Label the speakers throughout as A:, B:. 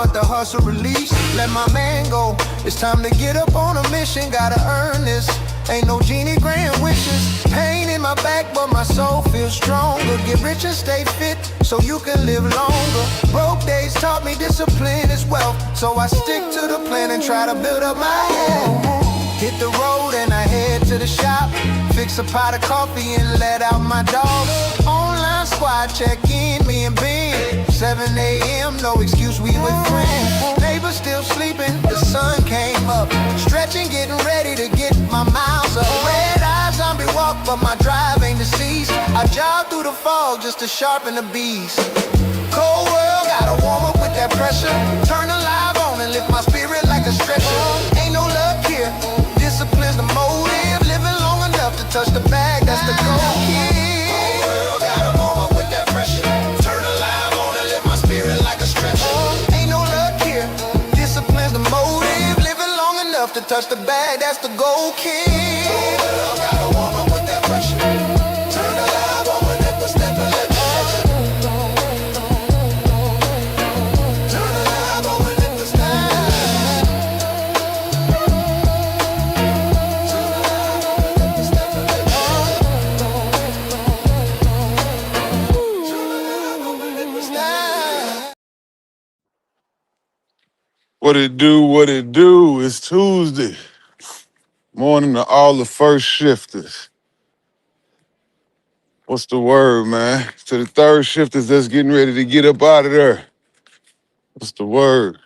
A: but the hustle release. Let my man go. It's time to get up on a mission. Gotta earn this. Ain't no genie grant wishes. Pain in my back, but my soul feels stronger. Get rich and stay fit so you can live longer. Broke days taught me discipline is wealth, so I stick to the plan and try to build up my head. Hit the road and I head to the shop. Fix a pot of coffee and let out my dogs. Online squad check in, me and Ben. 7 a.m., no excuse, we with friends. Neighbors still sleeping, the sun came up. Stretching, getting ready to get my miles up. Red eye, zombie walk, but my drive ain't deceased. I jog through the fog just to sharpen the beast. Cold world, gotta warm up with that pressure. Turn the live on and lift my spirit like a stretcher. Ain't no luck here, discipline's the motive. Living long enough to touch the bag, that's the goal, kid. Cold world, gotta warm up with that pressure. Turn the live on and lift my spirit like a stretcher. Ain't no luck here, discipline's the motive. Living long enough to touch the bag, that's the goal, kid. Cold world, gotta warm up with that pressure. Turn the live on and lift my step and let me catch it.
B: What it do, what it do? It's Tuesday morning to all the first shifters. What's the word, man? To the third shifters that's getting ready to get up out of there. What's the word?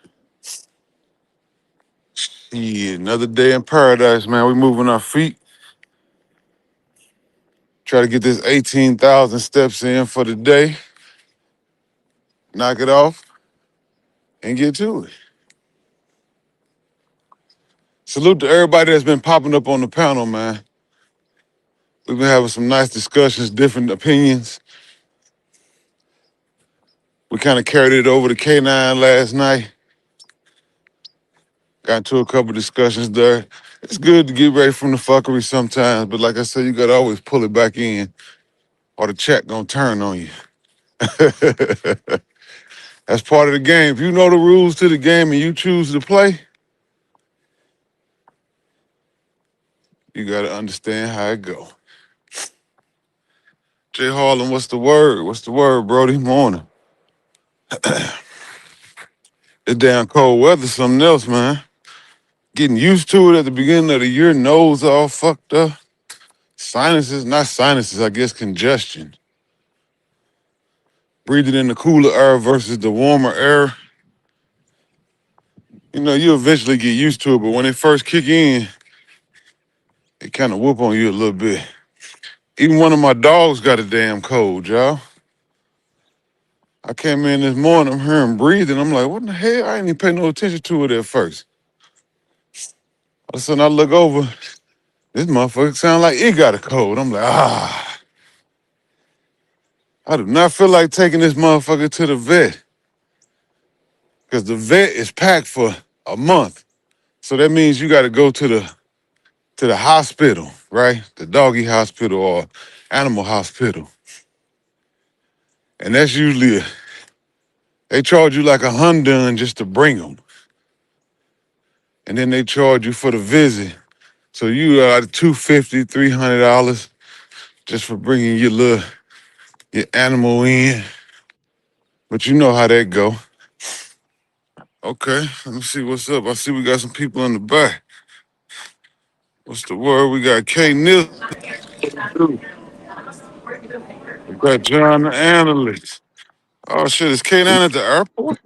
B: Yeah, another day in paradise, man. We moving our feet. Try to get this 18,000 steps in for the day. Knock it off and get to it. Salute to everybody that's been popping up on the panel, man. We've been having some nice discussions, different opinions. We kind of carried it over to K9 last night. Got into a couple discussions there. It's good to get ready from the fuckery sometimes, but like I said, you gotta always pull it back in or the check gonna turn on you. That's part of the game. If you know the rules to the game and you choose to play, you gotta understand how it go. Jay Harlan, what's the word? What's the word, Brody? Morning. This damn cold weather, something else, man. Getting used to it at the beginning of the year, nose all fucked up. Sinuses, not sinuses, I guess congestion. Breathing in the cooler air versus the warmer air. You know, you eventually get used to it, but when it first kick in, it kind of whoop on you a little bit. Even one of my dogs got a damn cold, y'all. I came in this morning, I'm hearing breathing. I'm like, what the hell? I didn't even pay no attention to it at first. All of a sudden, I look over. This motherfucker sound like it got a cold. I'm like, I do not feel like taking this motherfucker to the vet. Because the vet is packed for a month. So that means you got to go to the hospital, right? The doggy hospital or animal hospital. And that's usually, they charge you like $100 just to bring them. And then they charge you for the visit. So you are $250, $300 just for bringing your animal in. But you know how that go. Okay, let me see what's up. I see we got some people in the back. What's the word? We got K. Nil. We got John the analyst. Oh shit, is K9 at the airport?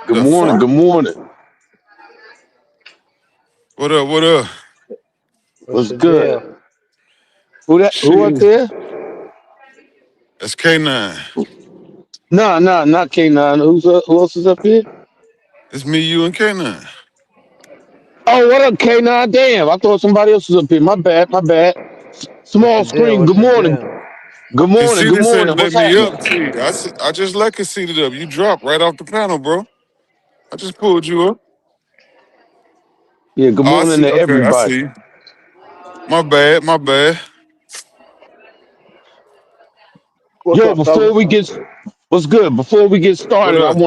C: Good
B: The
C: morning.
B: fuck?
C: Good morning.
B: What up? What up?
C: What's
D: What's the
C: good?
D: deal?
C: Who that? Who up
B: Shit,
C: there?
B: that's K9.
C: Nah, not K9. Who else is up here?
B: It's me, you, and K9.
C: Oh, what up, K9? Damn, I thought somebody else was up here. My bad, my bad.
D: What's
C: Small
D: the deal?
C: screen.
D: What's
C: Good
D: the
C: morning.
D: deal?
C: Good morning. Good
B: Conceited
C: morning.
B: said let
C: What's
B: me
C: happening?
B: up, T. I just let Conceited up. You dropped right off the panel, bro. I just pulled you up.
C: Yeah, good
B: Oh, I
C: morning
B: see.
C: to
B: Okay, I
C: everybody.
B: see. My bad, my bad.
E: What's
C: Yo,
E: up, fellas?
C: what's good? Before we get
B: What
C: started,
B: up?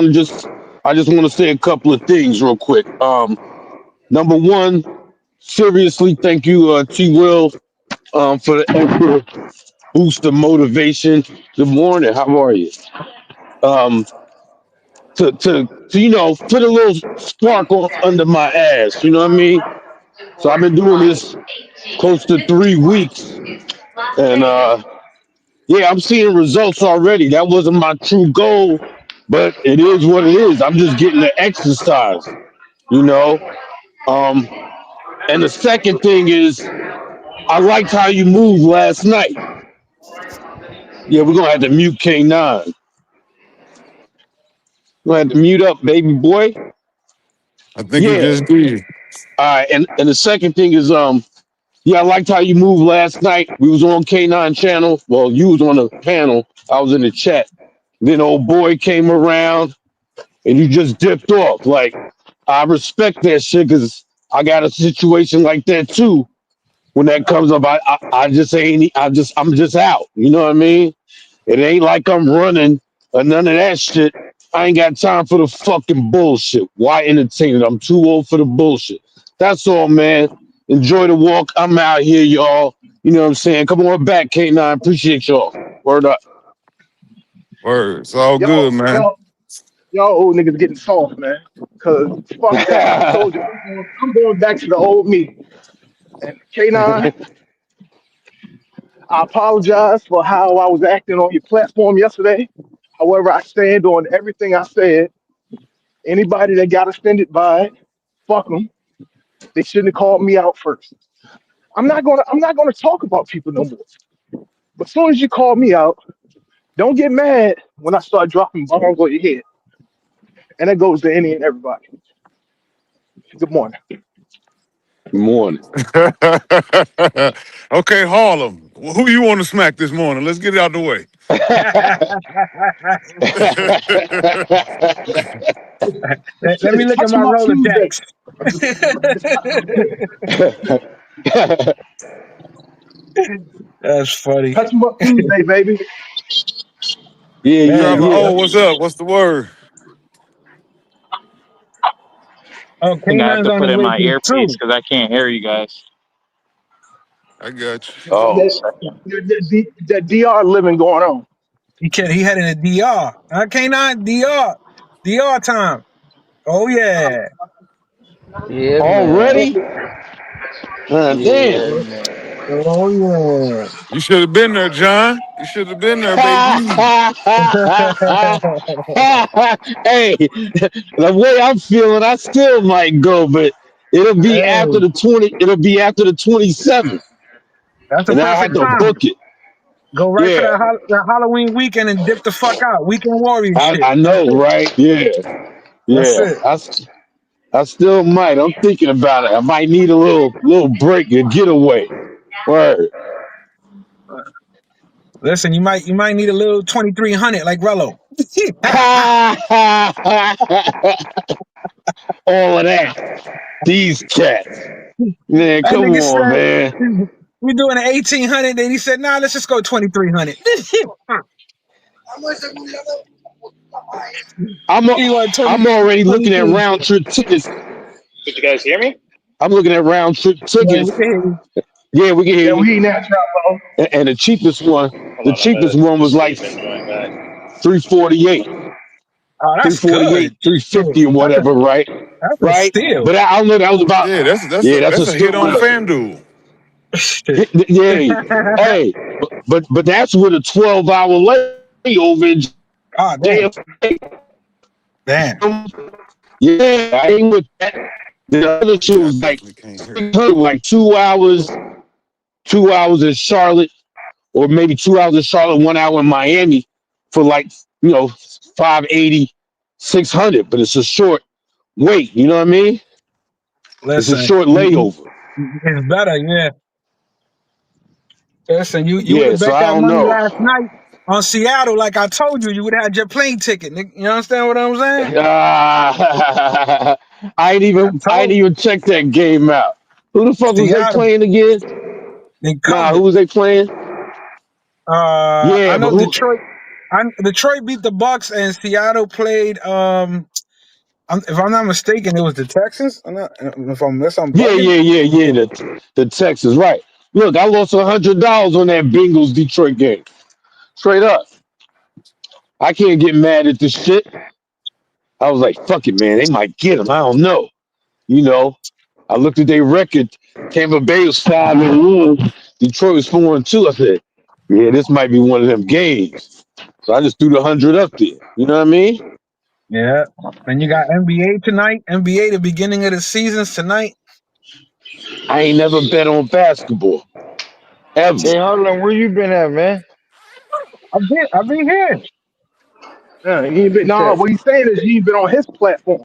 C: I I just want to say a couple of things real quick. Number one, seriously, thank you, T. Will, for the extra boost of motivation. Good morning. How are you? Um, to put a little spark on under my ass. You know what I mean? So I've been doing this close to 3 weeks, and yeah, I'm seeing results already. That wasn't my true goal, but it is what it is. I'm just getting the exercise. You know. Um, and the second thing is, I liked how you moved last night. Yeah, we're gonna have to mute K9. We're gonna have to mute up, baby boy.
B: I think he
C: Yeah.
B: just did.
C: All right. And the second thing is, yeah, I liked how you moved last night. We was on K9 channel. Well, you was on the panel. I was in the chat. Then old boy came around and you just dipped off. Like, I respect that shit because I got a situation like that too. When that comes up, I just ain't. I'm just out. You know what I mean? It ain't like I'm running or none of that shit. I ain't got time for the fucking bullshit. Why entertain it? I'm too old for the bullshit. That's all, man. Enjoy the walk. I'm out here, y'all. You know what I'm saying? Come on back, K9. Appreciate y'all. Word up.
B: Word. It's all
D: Y'all,
B: good, man.
D: y'all, y'all old niggas getting soft, man. Cause fuck that. I told you I'm going back to the old me. And K9, I apologize for how I was acting on your platform yesterday. However, I stand on everything I said. Anybody that got offended by it, fuck them. They shouldn't have called me out first. I'm not gonna talk about people no more. But as soon as you call me out, don't get mad when I start dropping bombs on your head. And that goes to any and everybody. Good morning.
C: Good morning.
B: Okay, Harlem. Who you want to smack this morning? Let's get it out the way.
E: Let me look at
D: Touch
E: my
D: my Tuesday.
E: Rolodex. That's funny.
D: Touch 'em up Tuesday, baby.
C: Yeah, yeah,
B: Traveler,
E: Man.
C: yeah.
B: oh, what's up? What's the word?
E: Oh,
F: think I have
E: K9's
F: to
E: on
F: put
E: his
F: in
E: way
F: my
E: to the
F: earpiece
E: zoo.
F: because I can't hear you guys.
B: I got you.
C: Oh,
F: One
D: That,
F: second.
D: that DR living going on.
E: He headed to DR. K9, DR. DR time. Oh, yeah.
F: Yeah, man.
C: already? Damn.
F: Yeah, man.
E: Oh,
B: You should have been there, John. You should have been there,
C: hey,
B: baby.
C: the way I'm feeling, I still might go, but it'll be after
E: hey,
C: the 20. It'll be after the 27th,
E: that's the
C: and I
E: perfect
C: had to
E: time.
C: book it.
E: Go right for
C: Yeah,
E: that Halloween weekend and dip the fuck out. Weekend warrior shit.
C: I
E: That's
C: know,
E: it.
C: right? Yeah,
E: That's
C: yeah.
E: it.
C: I still might. I'm thinking about it. I might need a little break, a getaway. Word.
E: Listen, you might need a little 2300 like Rello.
C: All of that. These cats. Man,
E: That
C: come
E: nigga
C: on,
E: said,
C: man.
E: we doing an 1800. Then he said, nah, let's just go 2300.
C: I'm
E: He want 20,
C: I'm already looking at
E: 23.
C: round trip tickets.
F: Did you guys hear me?
C: I'm looking at round trip
E: Yeah, we
C: tickets.
E: can hear you.
C: Yeah, we can hear
D: Yeah,
C: you.
D: we eating that trap, bro.
C: And the cheapest one,
F: Hold
C: the
F: on, I'm gonna
C: cheapest one was like
F: sleep and join back.
C: 348,
E: Oh, that's good. Shit,
C: 350 or whatever, right?
E: that's a
C: Right?
E: steal.
C: But I don't know. That was about.
B: Yeah,
C: Yeah, that's a
B: that's a hit
C: steal
B: on
C: with a.
B: FanDuel.
C: Yeah, hey, but that's with a 12-hour layover in
E: Oh, damn.
C: JFK.
E: Damn.
C: Yeah, I ain't with that. The other shit
B: Yeah, I
C: was like
B: definitely can't hear.
C: 600, like 2 hours, 2 hours in Charlotte, or maybe 2 hours in Charlotte, 1 hour in Miami for like, 580, 600. But it's a short wait, you know what I mean? It's a
E: Listen,
C: short layover.
E: it's better, yeah. Listen, you would
C: Yeah,
E: have
C: so
E: bet
C: I
E: that
C: don't
E: money
C: know.
E: last night on Seattle, like I told you, you would have had your plane ticket. Nigga. You understand what I'm saying? I
C: I ain't
E: told
C: even checked that game out. Who the fuck was they
E: Seattle.
C: playing again?
E: They
C: Nah,
E: covered.
C: who was they playing?
E: I
C: Yeah, but
E: know
C: who?
E: Detroit. Detroit beat the Bucks, and Seattle played. If I'm not mistaken, it was the Texans. Unless I'm
C: Yeah,
E: bugging.
C: yeah, yeah, yeah. The Texans, right? Look, I lost $100 on that Bengals Detroit game. Straight up, I can't get mad at this shit. I was like, fuck it, man. They might get him. I don't know. You know, I looked at their record. Tampa Bay was 5-1. Detroit was 4-2. I said, yeah, this might be one of them games. So I just threw the 100 up there. You know what I mean?
E: Yeah. Then you got NBA tonight. NBA, the beginning of the seasons tonight.
C: I ain't never bet on basketball ever.
G: Hey, Harlan, where you been at, man?
E: I've been here.
D: You ain't been, nah, what he's saying is you ain't been on his platform.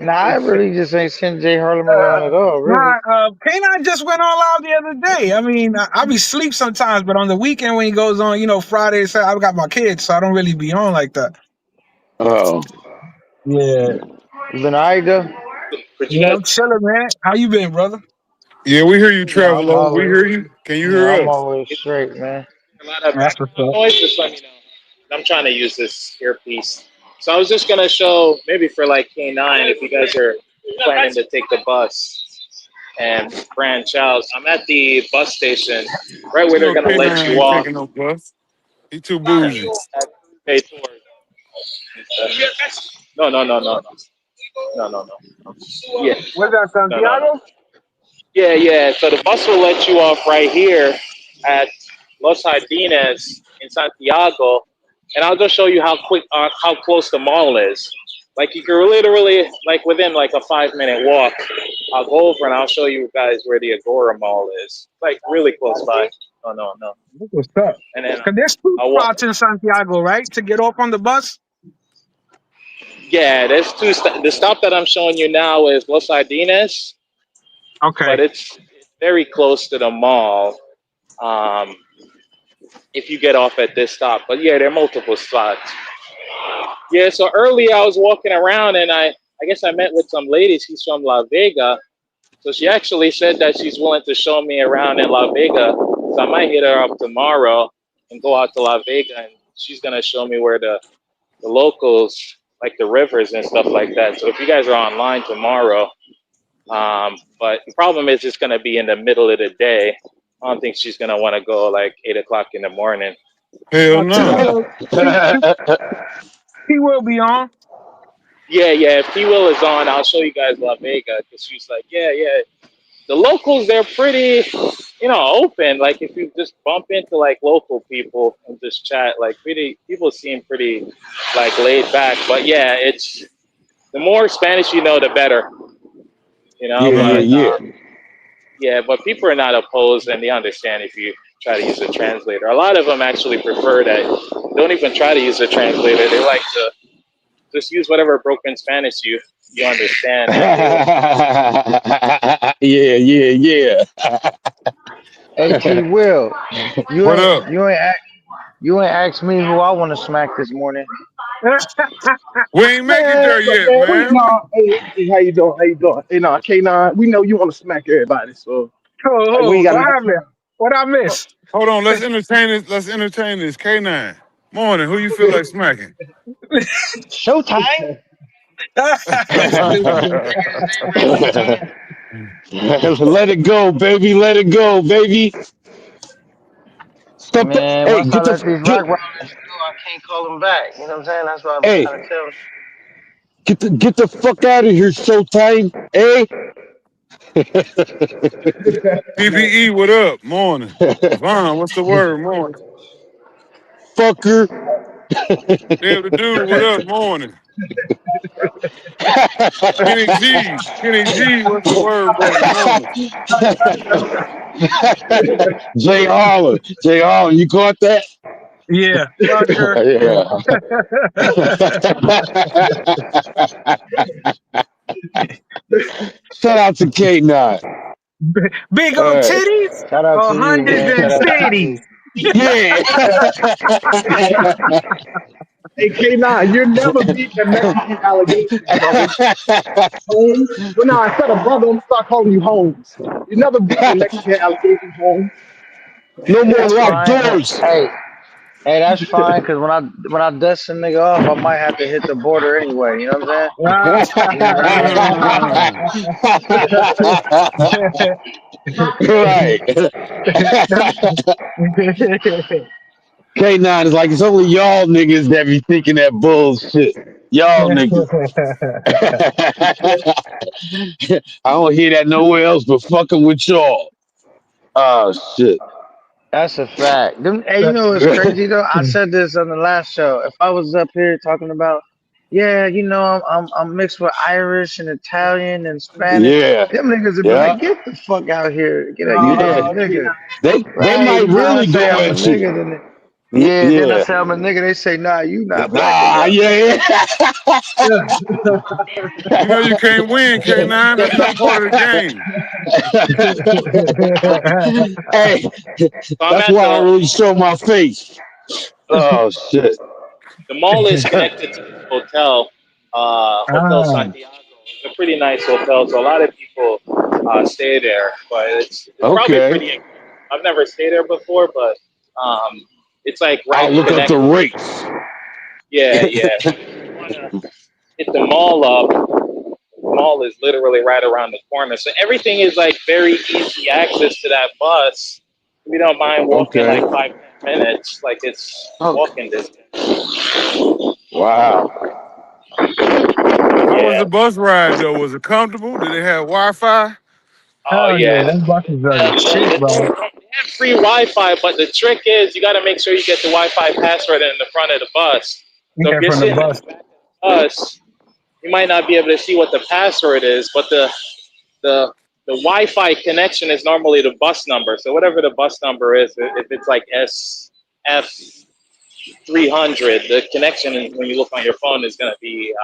G: Nah, I really just ain't seen Jay Harlem around at all, really.
E: Nah, K9 just went on live the other day. I mean, I be sleep sometimes, but on the weekend when he goes on, Friday, Saturday, I've got my kids, so I don't really be on like that.
C: Oh,
E: Yeah.
G: You been alright though?
F: But you
E: Yeah,
F: guys,
E: I'm chilling, man. How you been, brother?
B: Yeah, we hear you,
G: Yeah, I'm
B: Traveler. We
G: always,
B: hear you. Can you
G: yeah,
B: hear
G: I'm
B: us?
G: always straight, man.
F: a lot of
E: That's what's
F: background
E: up.
F: noise, just let me know. I'm trying to use this earpiece. So I was just gonna show maybe for like K9 if you guys are planning to take the bus and branch out. I'm at the bus station, right where
B: You
F: they're
B: know
F: gonna let
B: K9
F: you
B: ain't
F: off
B: taking no bus. He too
F: at
B: bougie.
F: Tuesday Tours. No, no, no, no, no, no, no, no. Yeah,
E: What's that,
F: no, no, no.
E: Santiago?
F: Yeah, yeah. So the bus will let you off right here at Los Jardines in Santiago, and I'll just show you how close the mall is. Like you can literally, like within like a 5 minute walk, I'll go over and I'll show you guys where the Agora Mall is. Like really close by. No, no, no.
E: What's up?
F: And then
E: Because there's two
F: I'll walk.
E: spots in Santiago, right? To get off on the bus?
F: Yeah, there's the stop that I'm showing you now is Los Jardines, but
E: Okay.
F: it's very close to the mall. Um, if you get off at this stop. But yeah, there are multiple spots. Yeah, so earlier I was walking around and I guess I met with some lady. She's from La Vega. So she actually said that she's willing to show me around in La Vega. So I might hit her up tomorrow and go out to La Vega and she's gonna show me where the locals, like the rivers and stuff like that. So if you guys are online tomorrow, but the problem is it's gonna be in the middle of the day. I don't think she's gonna want to go like 8 o'clock in the morning.
B: Hell no.
E: He will be on.
F: Yeah, yeah. If T Will is on, I'll show you guys La Vega because she's like, yeah, yeah. The locals, they're pretty, open. Like if you just bump into like local people and just chat, like pretty people seem pretty like laid back. But yeah, it's the more Spanish you know, the better.
C: yeah, yeah,
F: But
E: Right.
C: yeah.
F: yeah, but people are not opposed and they understand if you try to use a translator. A lot of them actually prefer that. Don't even try to use a translator. They like to just use whatever broken Spanish you understand, and they will.
C: Yeah, yeah, yeah.
G: Hey, T Will, you
B: What
G: ain't
B: up?
G: you ain't ask, you ain't asked me who I want to smack this morning.
B: We ain't make it
D: Man,
B: there
D: look,
B: yet,
D: man,
B: man.
D: nah, hey, how you doing? How you doing? Hey, nah, K9, we know you want to smack everybody, so like we
E: Oh,
D: ain't got
E: what
D: enough
E: happened?
D: time.
E: What I
D: Oh.
E: miss?
B: Hold on, let's entertain this. Let's entertain this. K9. Morning. Who you feel like smacking?
G: Showtime.
E: Stupid.
C: Let it go, baby. Let it go, baby. Step up.
G: Man,
C: Hey,
G: once I
C: get
G: let
C: the
G: these
C: get.
G: rock riders go, I can't call them back. You know what I'm saying? That's what I've been
C: Hey,
G: trying to tell them.
C: get the fuck out of here, Showtime. Hey.
B: PPE, what up? Morning. Vaughn, what's the word? Morning.
C: Fucker.
B: Dale the dude, what up? Morning. Kenny G, what's the word, brother? Morning.
C: Jay Harlan. Jay Harlan, you caught that?
E: Yeah, fucker.
C: Yeah. Shout out to K9.
E: Big
C: All
E: old
C: right.
E: titties
G: Shout out
E: or
G: to you,
E: hundreds
G: man.
E: and
G: Shout out to
E: cities.
G: you.
C: Yeah.
D: Hey, K9, you're never beating the Mexican allegations, brother. Holmes. Well, now instead of brother, I'm gonna start calling you Holmes. You never beat the Mexican allegations, Holmes.
C: No more
G: Oh,
C: locked
G: I ain't gonna.
C: doors.
G: Hey, Hey, that's fine, cause when I dust a nigga off, I might have to hit the border anyway. You know what I'm saying?
E: Ah.
G: You know what I mean?
B: Mm.
C: Right. K9 is like it's only y'all niggas that be thinking that bullshit. Y'all niggas. I don't hear that nowhere else but fucking with y'all. Oh shit.
G: That's a fact. Hey, you know what's crazy though? I said this on the last show. If I was up here talking about, yeah, I'm mixed with Irish and Italian and Spanish,
C: Yeah.
G: them niggas would be
C: Yeah.
G: like, get the fuck out here, get out,
C: Yeah.
G: you nigga.
C: They
G: Right?
C: might
G: Then I
C: really
G: say
C: go
G: I'm a
C: at you.
G: nigga, then yeah, then I
C: Yeah.
G: say I'm a nigga. They say, nah, you not black
C: Nah,
G: enough.
C: yeah,
B: You know you can't win, K9. That's not part of the game.
C: yeah. Hey,
F: So I'm
C: that's
F: at
C: why I don't really show my face. Oh shit.
F: the mall is connected to this hotel, Hotel
E: Ah,
F: Santiago. It's a pretty nice hotel, so a lot of people stay there. But it's probably
C: Okay.
F: pretty. I've never stayed there before, but it's like
C: I'll
F: right
C: look up the
F: connected.
C: rates.
F: Yeah, yeah. But if you wanna hit the mall up, the mall is literally right around the corner, so everything is like very easy access to that bus. We don't mind walking
C: Okay.
F: like 5-10 minutes, like it's
C: Okay.
F: walking distance.
C: Wow.
B: How was
F: Yeah.
B: the bus ride though? Was it comfortable? Did they have Wi-Fi?
F: Oh
E: hell yeah,
F: yeah.
E: them buses are the shit, bro.
F: They have free Wi-Fi, but the trick is you got to make sure you get the Wi-Fi password in the front of the bus. So if
E: Yeah,
F: you're
E: from the
F: sitting in
E: bus.
F: the back of the bus, you might not be able to see what the password is, but the the Wi-Fi connection is normally the bus number. So whatever the bus number is, if it's like SF 300, the connection when you look on your phone is going to be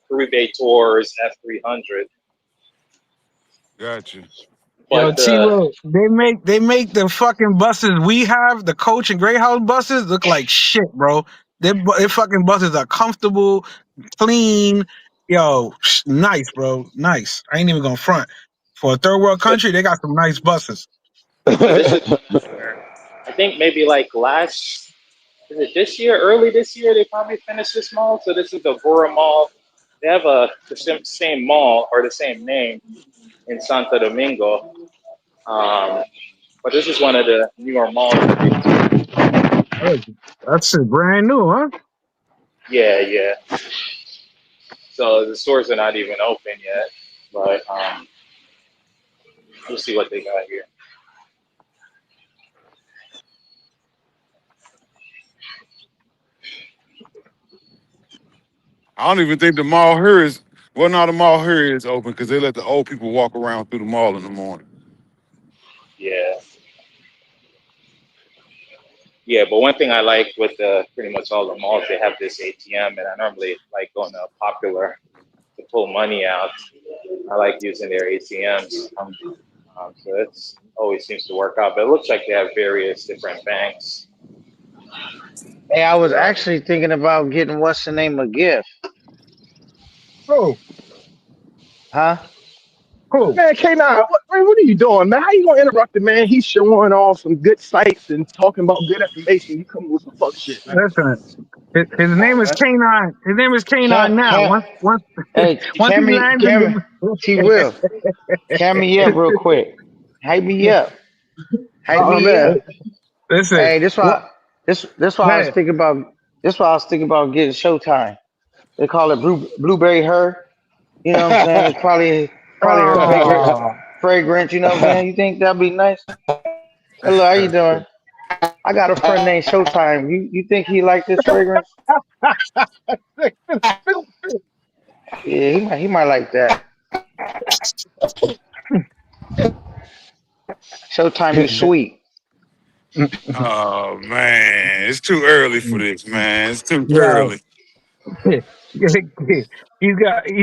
F: Caribe Tours F 300.
B: Gotcha.
E: Yo,
F: But
E: T. Will, they make the fucking buses we have, the coach and Greyhound buses, look like shit, bro. Their fucking buses are comfortable, clean. Yo, nice, bro. Nice. I ain't even gonna front. For a third world
F: so,
E: country, they got some nice buses.
F: so this is where I think maybe like last is it this year, early this year, they probably finished this mall. So this is the Bora Mall. They have the same mall or the same name in Santo Domingo. Um, but this is one of the newer malls that they just
E: Oh, that's brand new, huh?
F: yeah, yeah. So the stores are not even open yet, but we'll see what they got here.
B: I don't even think the mall here is. Well, no, the mall here is open because they let the old people walk around through the mall in the morning.
F: Yeah, yeah. But one thing I like with pretty much all the malls, they have this ATM, and I normally like going to Popular to pull money out. I like using their ATMs. So it's always seems to work out. But it looks like they have various different banks.
G: Hey, I was
F: So
G: actually thinking about getting what's the name a gift,
E: Cool,
G: huh?
E: cool.
D: Man, K9, what are you doing, man? How you gonna interrupt the man? He's showing off some good sights and talking about good information. You come with some fuck shit, man.
E: Listen, his
D: Come
E: name
D: on,
E: is
D: man.
E: K9. His name is K9 now.
G: Can't.
E: Once
G: Hey,
E: once he lands in
G: T
E: the
G: Will, cam me up real quick. Hype me up. Hype
D: Oh
G: me
D: man.
G: up.
E: listen,
G: Hey,
E: what
G: this why I was
E: man?
G: thinking about getting Showtime. They call it blueberry her. You know what I'm saying? It's probably her favorite
E: Oh,
G: fragrance. You know what I'm saying? You think that'd be nice? Hello, how you doing? I got a friend named Showtime. You think he like this fragrance? Yeah, he might like that. Showtime, you sweet.
B: Oh man, it's too early for this, man. It's too
E: yo,
B: early.
E: he's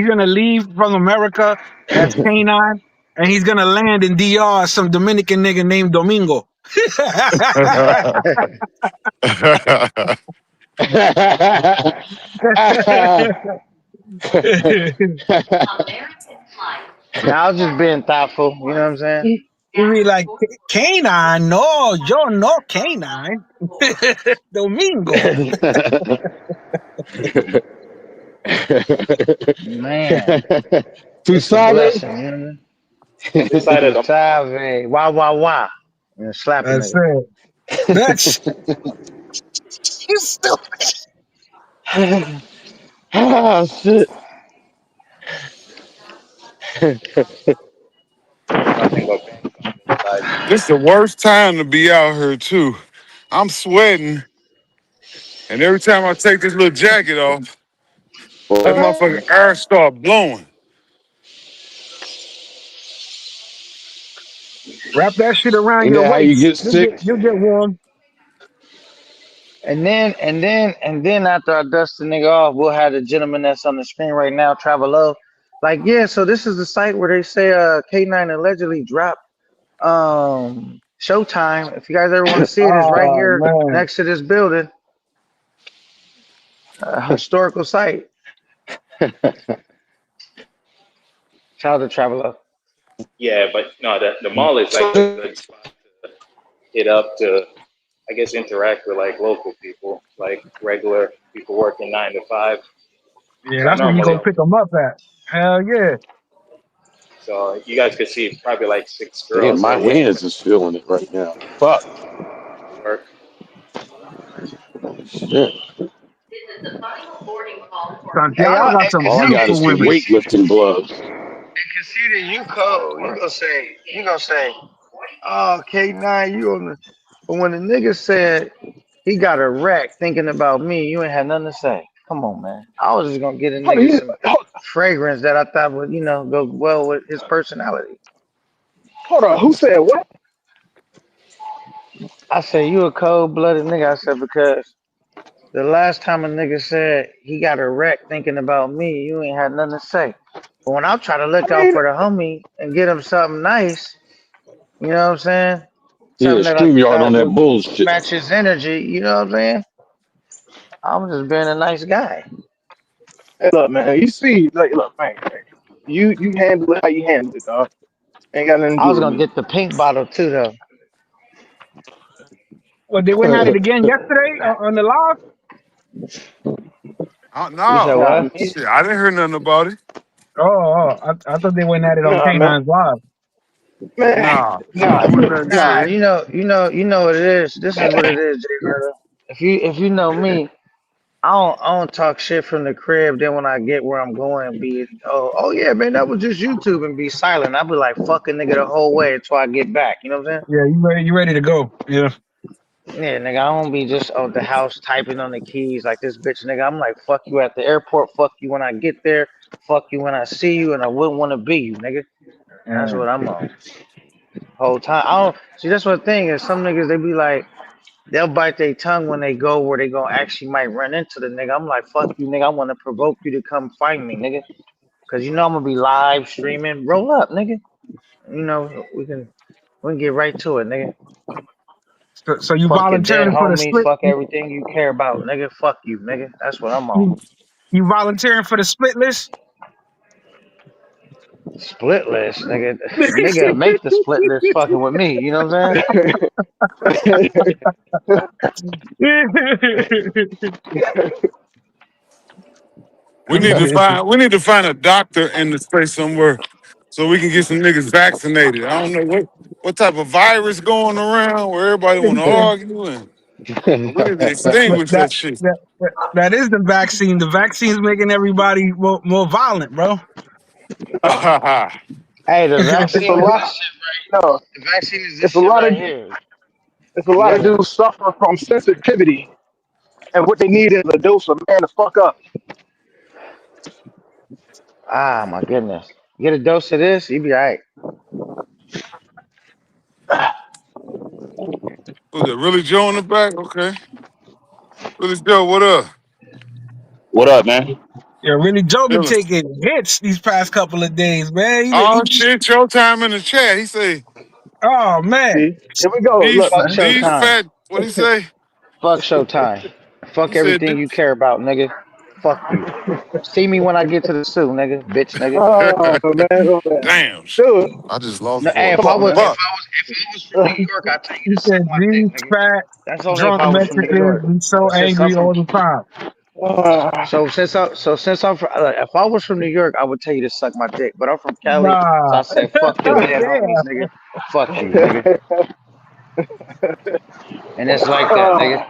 E: gonna leave from America as K9, and he's gonna land in DR some Dominican nigga named Domingo.
G: Now I was just being thoughtful. You know what I'm saying?
E: You be like, canine? No, yo no canine. Domingo.
G: Man,
C: Tu
G: it's a
C: sabe?
G: blessing, you know.
F: Decided
G: Tu sabe, wah wah wah, and slap a
E: That's
G: nigga.
E: it. That's you still.
C: Ah, shit.
F: nothing but pain on this side.
B: This the worst time to be out here too. I'm sweating, and every time I take this little jacket off, that
C: What?
B: motherfucking air start blowing.
E: Wrap that shit around
C: Ain't
E: your
C: that how you
E: waist.
C: get sick?
E: You'll get warm.
G: And then after I dust the nigga off, we'll have the gentleman that's on the screen right now, Travelo. Like, yeah, so this is the site where they say K9 allegedly dropped Showtime. If you guys ever want to see it, it's right
E: Oh
G: here
E: man.
G: next to this building. A historical site. Shout out to Travelo.
F: Yeah, but no, the mall is like a good spot to hit up to, I guess, interact with like local people, like regular people working 9 to 5.
E: Yeah,
F: So
E: that's where you
F: normally,
E: go pick them up at. Hell yeah.
F: so you guys could see probably like 6 girls
C: Damn, my
F: there working with
C: hands is feeling it right now. Fuck.
F: work.
C: Shit.
G: Hey
E: Santiago
G: y'all,
E: got
G: hey,
E: some
C: All I got
E: beautiful
C: is some
E: women.
C: weightlifting gloves.
G: Conceded you cold. You gonna say, oh K9, you on the but when the nigga said he got a rack thinking about me, you ain't had nothing to say. Come on, man. I was just gonna get a
D: Hold on,
G: nigga some fragrance that I thought would, go well with his personality.
D: hold on. Who said what?
G: I said, you a cold blooded nigga. I said, because the last time a nigga said he got a wreck thinking about me, you ain't had nothing to say. But when I try to
D: I
G: look out
D: mean,
G: for the homie and get him something nice, you know what I'm saying?
C: Yeah,
G: Something that I
C: StreamYard on
G: thought
C: that
G: would
C: bullshit.
G: match his energy, you know what I'm saying? I'm just being a nice guy.
D: hey, look, man. You see, like, look, man. You handle it how you handle it, dog. Ain't got nothing to
G: I
D: do
G: was
D: with
G: gonna
D: me.
G: get the pink bottle too, though.
E: Well, they went at it again yesterday on the live.
G: You said
B: No,
D: Nah,
G: what?
D: me,
B: shit, I didn't hear nothing about it.
E: I thought they went at it on
D: nah, man,
E: K9's live.
D: man,
B: Nah,
D: nah.
B: it wasn't nothing
G: Nah,
B: said.
G: you know what it is. This is what it is, Jay Murder. If you know me, I don't talk shit from the crib. Then when I get where I'm going, oh yeah, man, that was just YouTube, and be silent. I'll be like fucking nigga the whole way until I get back. You know what I'm
E: Yeah, you ready to go. Yeah.
G: saying? Yeah, nigga, I don't be just out the house typing on the keys like this bitch, nigga. I'm like, fuck you at the airport, fuck you when I get there, fuck you when I see you, and I wouldn't want to be you, nigga. That's
E: Yeah.
G: what I'm on whole time. I don't see. That's what the thing is. Some niggas they be like. They'll bite their tongue when they go where they gonna actually might run into the nigga. I'm like, fuck you, nigga. I want to provoke you to come find me, nigga. Cause you know I'm gonna be live streaming. Roll up, nigga. You know we can get right to it, nigga.
E: So you
G: Fuck your dead
E: volunteering for the
G: homies.
E: split?
G: Fuck everything you care about, nigga. Fuck you, nigga. That's what I'm on.
E: You, you volunteering for the split list?
G: Split list, nigga. Nigga, make the split list fucking with me. You know what I'm saying?
B: We need to find a doctor in the space somewhere so we can get some niggas vaccinated. I don't know what type of virus going around where everybody want to argue, and we need to
E: that,
B: extinguish
E: that
B: that shit.
E: that is the vaccine. The vaccine's making everybody more violent, bro.
G: Hey, the
D: it's a
G: vaccine is
D: lot.
G: this shit.
D: No,
G: The vaccine is this
D: it's a
G: shit
D: lot
G: right
D: of
G: here.
D: it's a
G: You
D: lot of
G: gotta.
D: dudes suffer from sensitivity, and what they need is a dose of man to fuck up.
G: Ah, my goodness. Get a dose of this, you be all right.
B: Who's that? Really Joe in the back? Okay. Really Joe, what up?
C: What up, man?
E: Yeah, really, Joe been
B: Chilling.
E: taking hits these past couple of days, man.
B: Oh shit, Showtime in the chat. He say
E: Oh man,
D: See, here we go. Look,
G: Fuck
D: man.
B: these
G: Showtime.
B: fat. What he say?
G: Fuck Showtime.
B: He
G: Fuck
B: said
G: everything you care about, nigga. Fuck you. See me when I get to the zoo, nigga. Bitch, nigga.
D: Oh man, oh man,
B: Damn.
D: dude,
B: I just lost
G: No, hey,
B: for
G: if
D: come
B: a
G: I
D: on,
G: was
D: man.
B: buck.
G: from New York, I'd tell you
E: He
G: to suck
E: said
G: my dick,
E: these
G: nigga.
E: fat
G: That's only if
E: drunk
G: I was from New
E: Mexicans
G: York.
E: be so
G: But since I'm
E: angry
G: from
E: all the time.
G: since I'm from if I was from New York, I would tell you to suck my dick. But I'm from Cali, so
E: Nah.
G: I said fuck your dead
E: Yeah.
G: homies, nigga. Fuck you, nigga. And it's like that, nigga.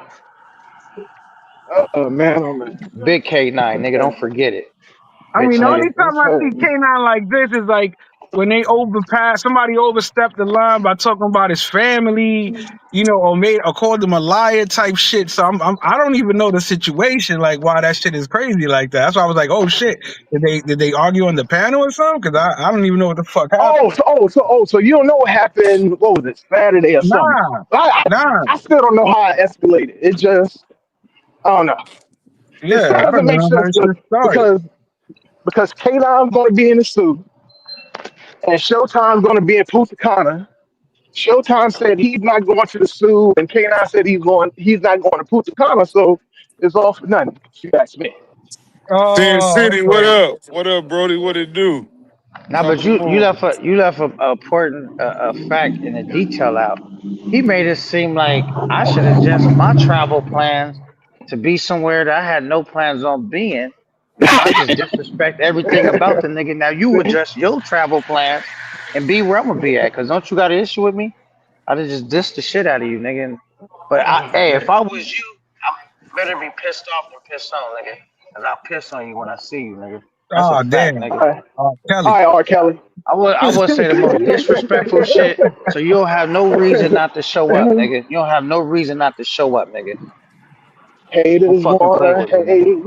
D: oh man, oh man.
G: Big K9, nigga. Don't forget it,
E: I
G: bitch,
E: mean, the only
G: nigga.
E: time I see K9 like this is like when they overpass, somebody overstepped the line by talking about his family, or called him a liar type shit. So I don't even know the situation, like why that shit is crazy like that. That's why I was like, oh shit, did they argue on the panel or something? Because I don't even know what the fuck happened.
D: So you don't know what happened? What was it, Saturday or something?
E: Nah,
D: I,
E: nah,
D: I still don't know how it escalated. It just, I don't know. It
E: yeah,
D: still
E: I
D: doesn't
E: don't even
D: make
E: know how
D: sense
E: this shit started.
D: because K-Line's going to be in the suit and Showtime's going to be in Punta Cana. Showtime said he's not going to the suit, and K-Line said he's not going to Punta Cana. So it's all for nothing. If you ask me.
B: Sin
E: Oh,
B: City, what
E: okay.
B: up? What up, Brody? What it do?
G: Nah,
B: Top
G: but
B: of the
G: you
B: morning.
G: left a important a fact and a detail out. He made it seem like I should adjust my travel plans to be somewhere that I had no plans on being because I just disrespect everything about the nigga. Now you adjust your travel plans and be where I'm gonna be at. Cause don't you got an issue with me? I'd have just dissed the shit out of you, nigga. But hey, if I was you, I better be pissed off than pissed on, nigga. Cause I'll piss on you when I see you, nigga. That's a
E: Oh,
G: fact,
E: damn.
G: nigga.
D: All right,
E: Kelly.
D: all right, R. Kelly.
G: I would say the most disrespectful shit. So you don't have no reason not to show up, nigga. You don't have no reason not to show up, nigga. Don't
D: Haters
G: fucking play
D: wanna
G: with me, nigga.
D: hate,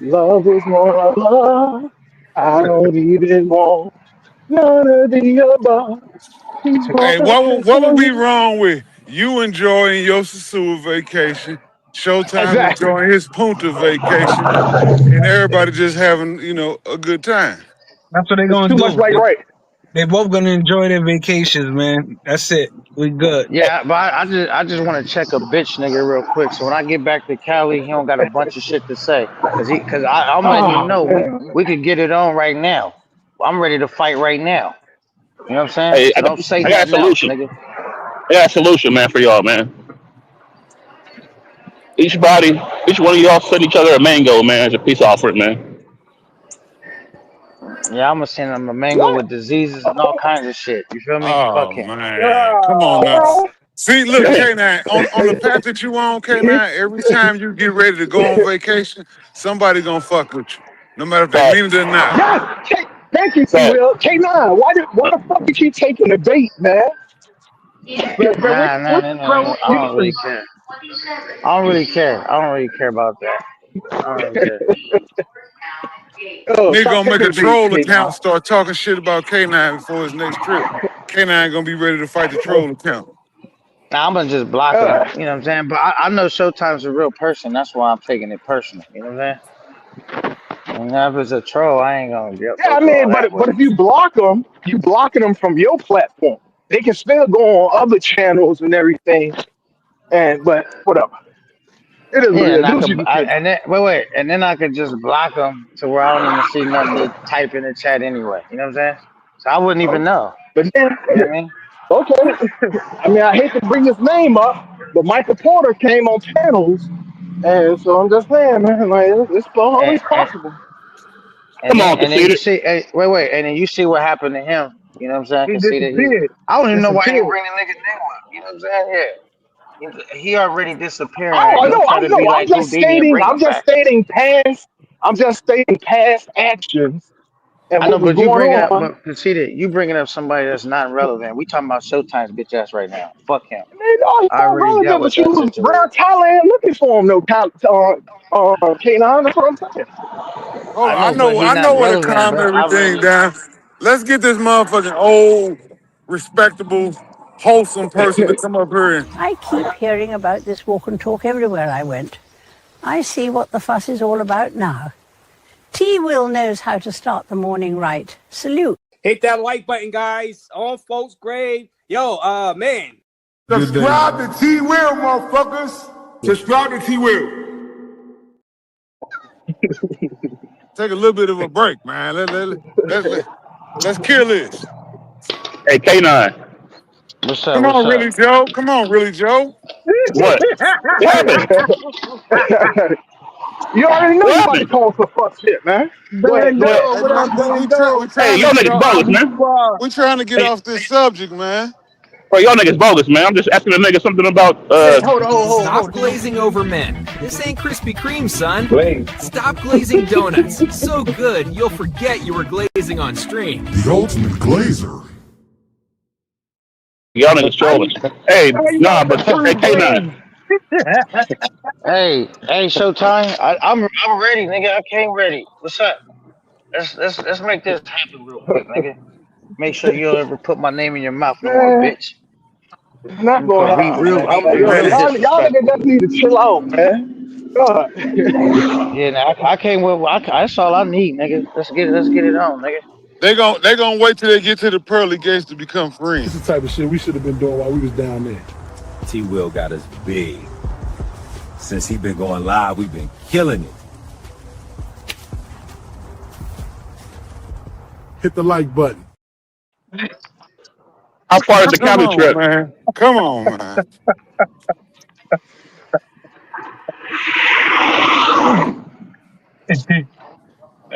D: lovers wanna love. I don't even want none of the above. He's
B: Hey,
D: gonna
B: what would be
D: hate.
B: wrong with you enjoying your Sasua vacation, Showtime
D: Exactly.
B: enjoying his Punta vacation, and everybody just having, a good time?
E: That's what they
D: It's
E: gonna
D: too much
E: do.
D: like right.
E: They both gonna enjoy their vacations, man. That's it. We good.
G: Yeah, but I just want to check a bitch nigga real quick. So when I get back to Cali, he don't got a bunch of shit to say. I'm letting him
D: Oh
G: know
D: man.
G: we could get it on right now. I'm ready to fight right now. You know what I'm saying?
H: Hey,
G: So don't say
H: I got a
G: nothing else,
H: solution.
G: nigga.
H: I got a solution, man, for y'all, man. Each one of y'all send each other a mango, man, as a peace offering, man.
G: Yeah, I'm gonna send him a mango
D: What?
G: with diseases and all kinds of shit. You feel me? Fuck
B: Oh
G: him.
B: man, come on now.
D: Oh,
B: See, look,
H: Damn.
B: K9, on the path that you on, K9, every time you get ready to go on vacation, somebody gonna fuck with you, no matter if they
H: Fact.
B: mean it or not.
D: yes. Thank you, T.
H: Fact.
D: Will. K9. Why the fuck you keep taking the bait, man? But
G: Nah, nah,
D: what's
G: nah,
D: wrong
G: nah.
D: with
G: I don't really
D: you?
G: care. I don't really care. I don't really care about that. I don't really care.
D: Oh,
B: Nigga
D: stop
B: gonna make
D: taking
B: a
D: the bait,
B: troll account,
D: K9.
B: start talking shit about K9 before his next trip. K9 gonna be ready to fight the troll account.
G: Nah, I'm gonna just block him.
D: Uh,
G: You know what I'm saying? But I know Showtime's a real person. That's why I'm taking it personal. You know what I'm saying? And if it's a troll, I ain't gonna
D: yeah,
G: go
D: I
G: through all
D: mean,
G: that with
D: but
G: him.
D: if you block them, you blocking them from your platform. They can still go on other channels and everything. But whatever. It is what
G: Yeah,
D: it is.
G: and
D: Do what you can.
G: and then wait, and then I could just block him to where I don't even see nothing to type in the chat anyway. You know what I'm saying? So I wouldn't even
D: Okay.
G: know.
D: But then,
G: You know what I mean?
D: okay. I mean, I hate to bring his name up, but Michael Porter came on panels, and so I'm just saying, man, like it's
G: And
D: always
G: and,
D: possible.
H: Come on,
G: and then you
H: conceited.
G: see, wait, and then you see what happened to him. You know what I'm saying?
E: He
G: Conceded.
E: disappeared.
G: I don't even know why you
E: Disappeared.
G: bring the nigga name up. You know what I'm saying? Yeah. He already disappearing.
D: Oh,
G: Right?
D: I
G: Don't
D: know,
G: try
D: I
G: to
D: know.
G: be like Houdini and bring him back.
D: I'm just stating past actions and
G: I know,
D: what was
G: but you
D: going
G: bring up,
D: on.
G: but conceded, you bringing up somebody that's not relevant. We talking about Showtime's bitch ass right now. Fuck him.
D: And they know he's
G: I
D: not
G: already dealt
D: relevant,
G: with
D: but you
G: that
D: was
G: situation.
D: around Thailand looking for him, no, K9. That's what I'm saying.
B: Hold
G: I
B: on, I
G: know, but
B: know,
G: he
B: I
G: not
B: know where to
G: relevant,
B: calm
G: bro. I
B: everything
G: really,
B: down. Let's get this motherfucking old, respectable, wholesome person to come up here and
I: I keep hearing about this walk and talk everywhere I went. I see what the fuss is all about now. T. Will knows how to start the morning right. Salute.
J: Hit that like button, guys. On folks' grave. Yo, man.
K: Subscribe to T Will, motherfuckers. Subscribe to T Will.
B: Take a little bit of a break, man. Let's kill this.
H: Hey, K9.
G: What's up?
B: Come
G: What's
B: on,
G: up?
B: really, Joe. Come on, really, Joe.
H: What? What happened?
D: You already know
H: What
D: you about to
H: happened?
D: call some fuck shit, man. Go ahead, go ahead.
E: Bando,
B: Hey,
E: what up,
B: man,
E: Bando?
B: we
H: Hey,
B: trying to
H: y'all
B: get
H: niggas
B: off.
H: bogus, man.
E: Wow.
B: We trying to get
H: Hey,
B: off this subject, man.
H: bro, y'all niggas bogus, man. I'm just asking a nigga something about
E: Hey, hold on,
K: Stop
E: hold on.
K: glazing over men. This ain't Krispy Kreme, son.
J: Blaze.
K: Stop glazing donuts. So good, you'll forget you were glazing on stream.
L: The ultimate glazer.
H: y'all niggas
E: How
H: trolling.
E: you,
H: Hey,
E: how you
H: nah,
E: off the
H: but hey,
E: free
H: K9.
E: glaze?
G: Hey, Showtime. I'm ready, nigga. I came ready. What's up? Let's make this happen real quick, nigga. Make sure you don't ever put my name in your mouth no more,
D: Man,
G: bitch.
D: it's not gonna
G: Cause we
D: happen,
G: real
D: man.
G: we
B: Hey,
G: we
D: Y'all,
G: real
B: man.
D: y'all niggas
G: disrespectful.
D: just need to chill out, man. God.
G: Yeah, now I came with that's all I need, nigga. Let's get it on, nigga.
B: They gonna wait till they get to the pearly gates to become
L: It's
B: friends.
L: the type of shit we should have been doing while we was down there.
M: T Will got us big. Since he been going live, we've been killing it.
L: Hit the like button.
H: How far is the
B: Come
H: Cali
B: on,
H: trip?
B: man. Come on, man.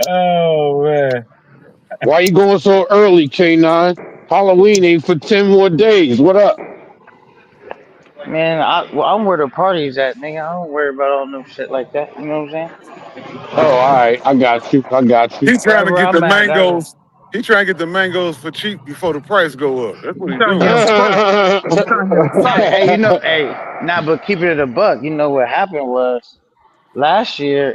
E: Oh man.
C: Why you going so early, K9? Halloween ain't for 10 more days. What up?
G: Man, I'm where the party's at, nigga. I don't worry about all no shit like that. You know what I'm saying?
C: Oh, all right. I got you. I got you.
B: He trying to
G: Wherever
B: get the
G: I'm at, that's
B: mangoes. He trying to get the mangoes for cheap before the price go up. That's what
E: You
B: he
E: trying to get
B: doing.
E: him first. You trying to get him first.
G: but keep it a buck. You know what happened was last year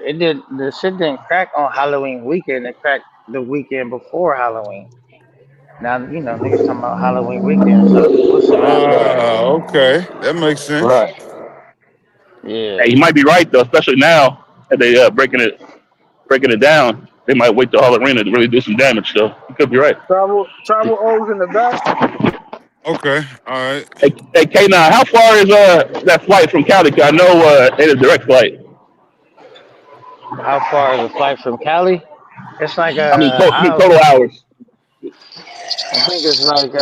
G: the shit didn't crack on Halloween weekend. It cracked the weekend before Halloween. Now niggas talking about Halloween weekend, so what's up after that?
B: Ah, okay. That makes sense.
C: Right.
G: Yeah.
H: Hey, you might be right though, especially now that they breaking it down. They might wait till Halloween to really do some damage. So you could be right.
E: Travel O's in the back.
B: Okay. All right.
H: Hey, K9, how far is that flight from Cali? 'Cause I know it's a direct flight.
G: How far is the flight from Cali? It's like
H: I mean total hours.
G: I think it's like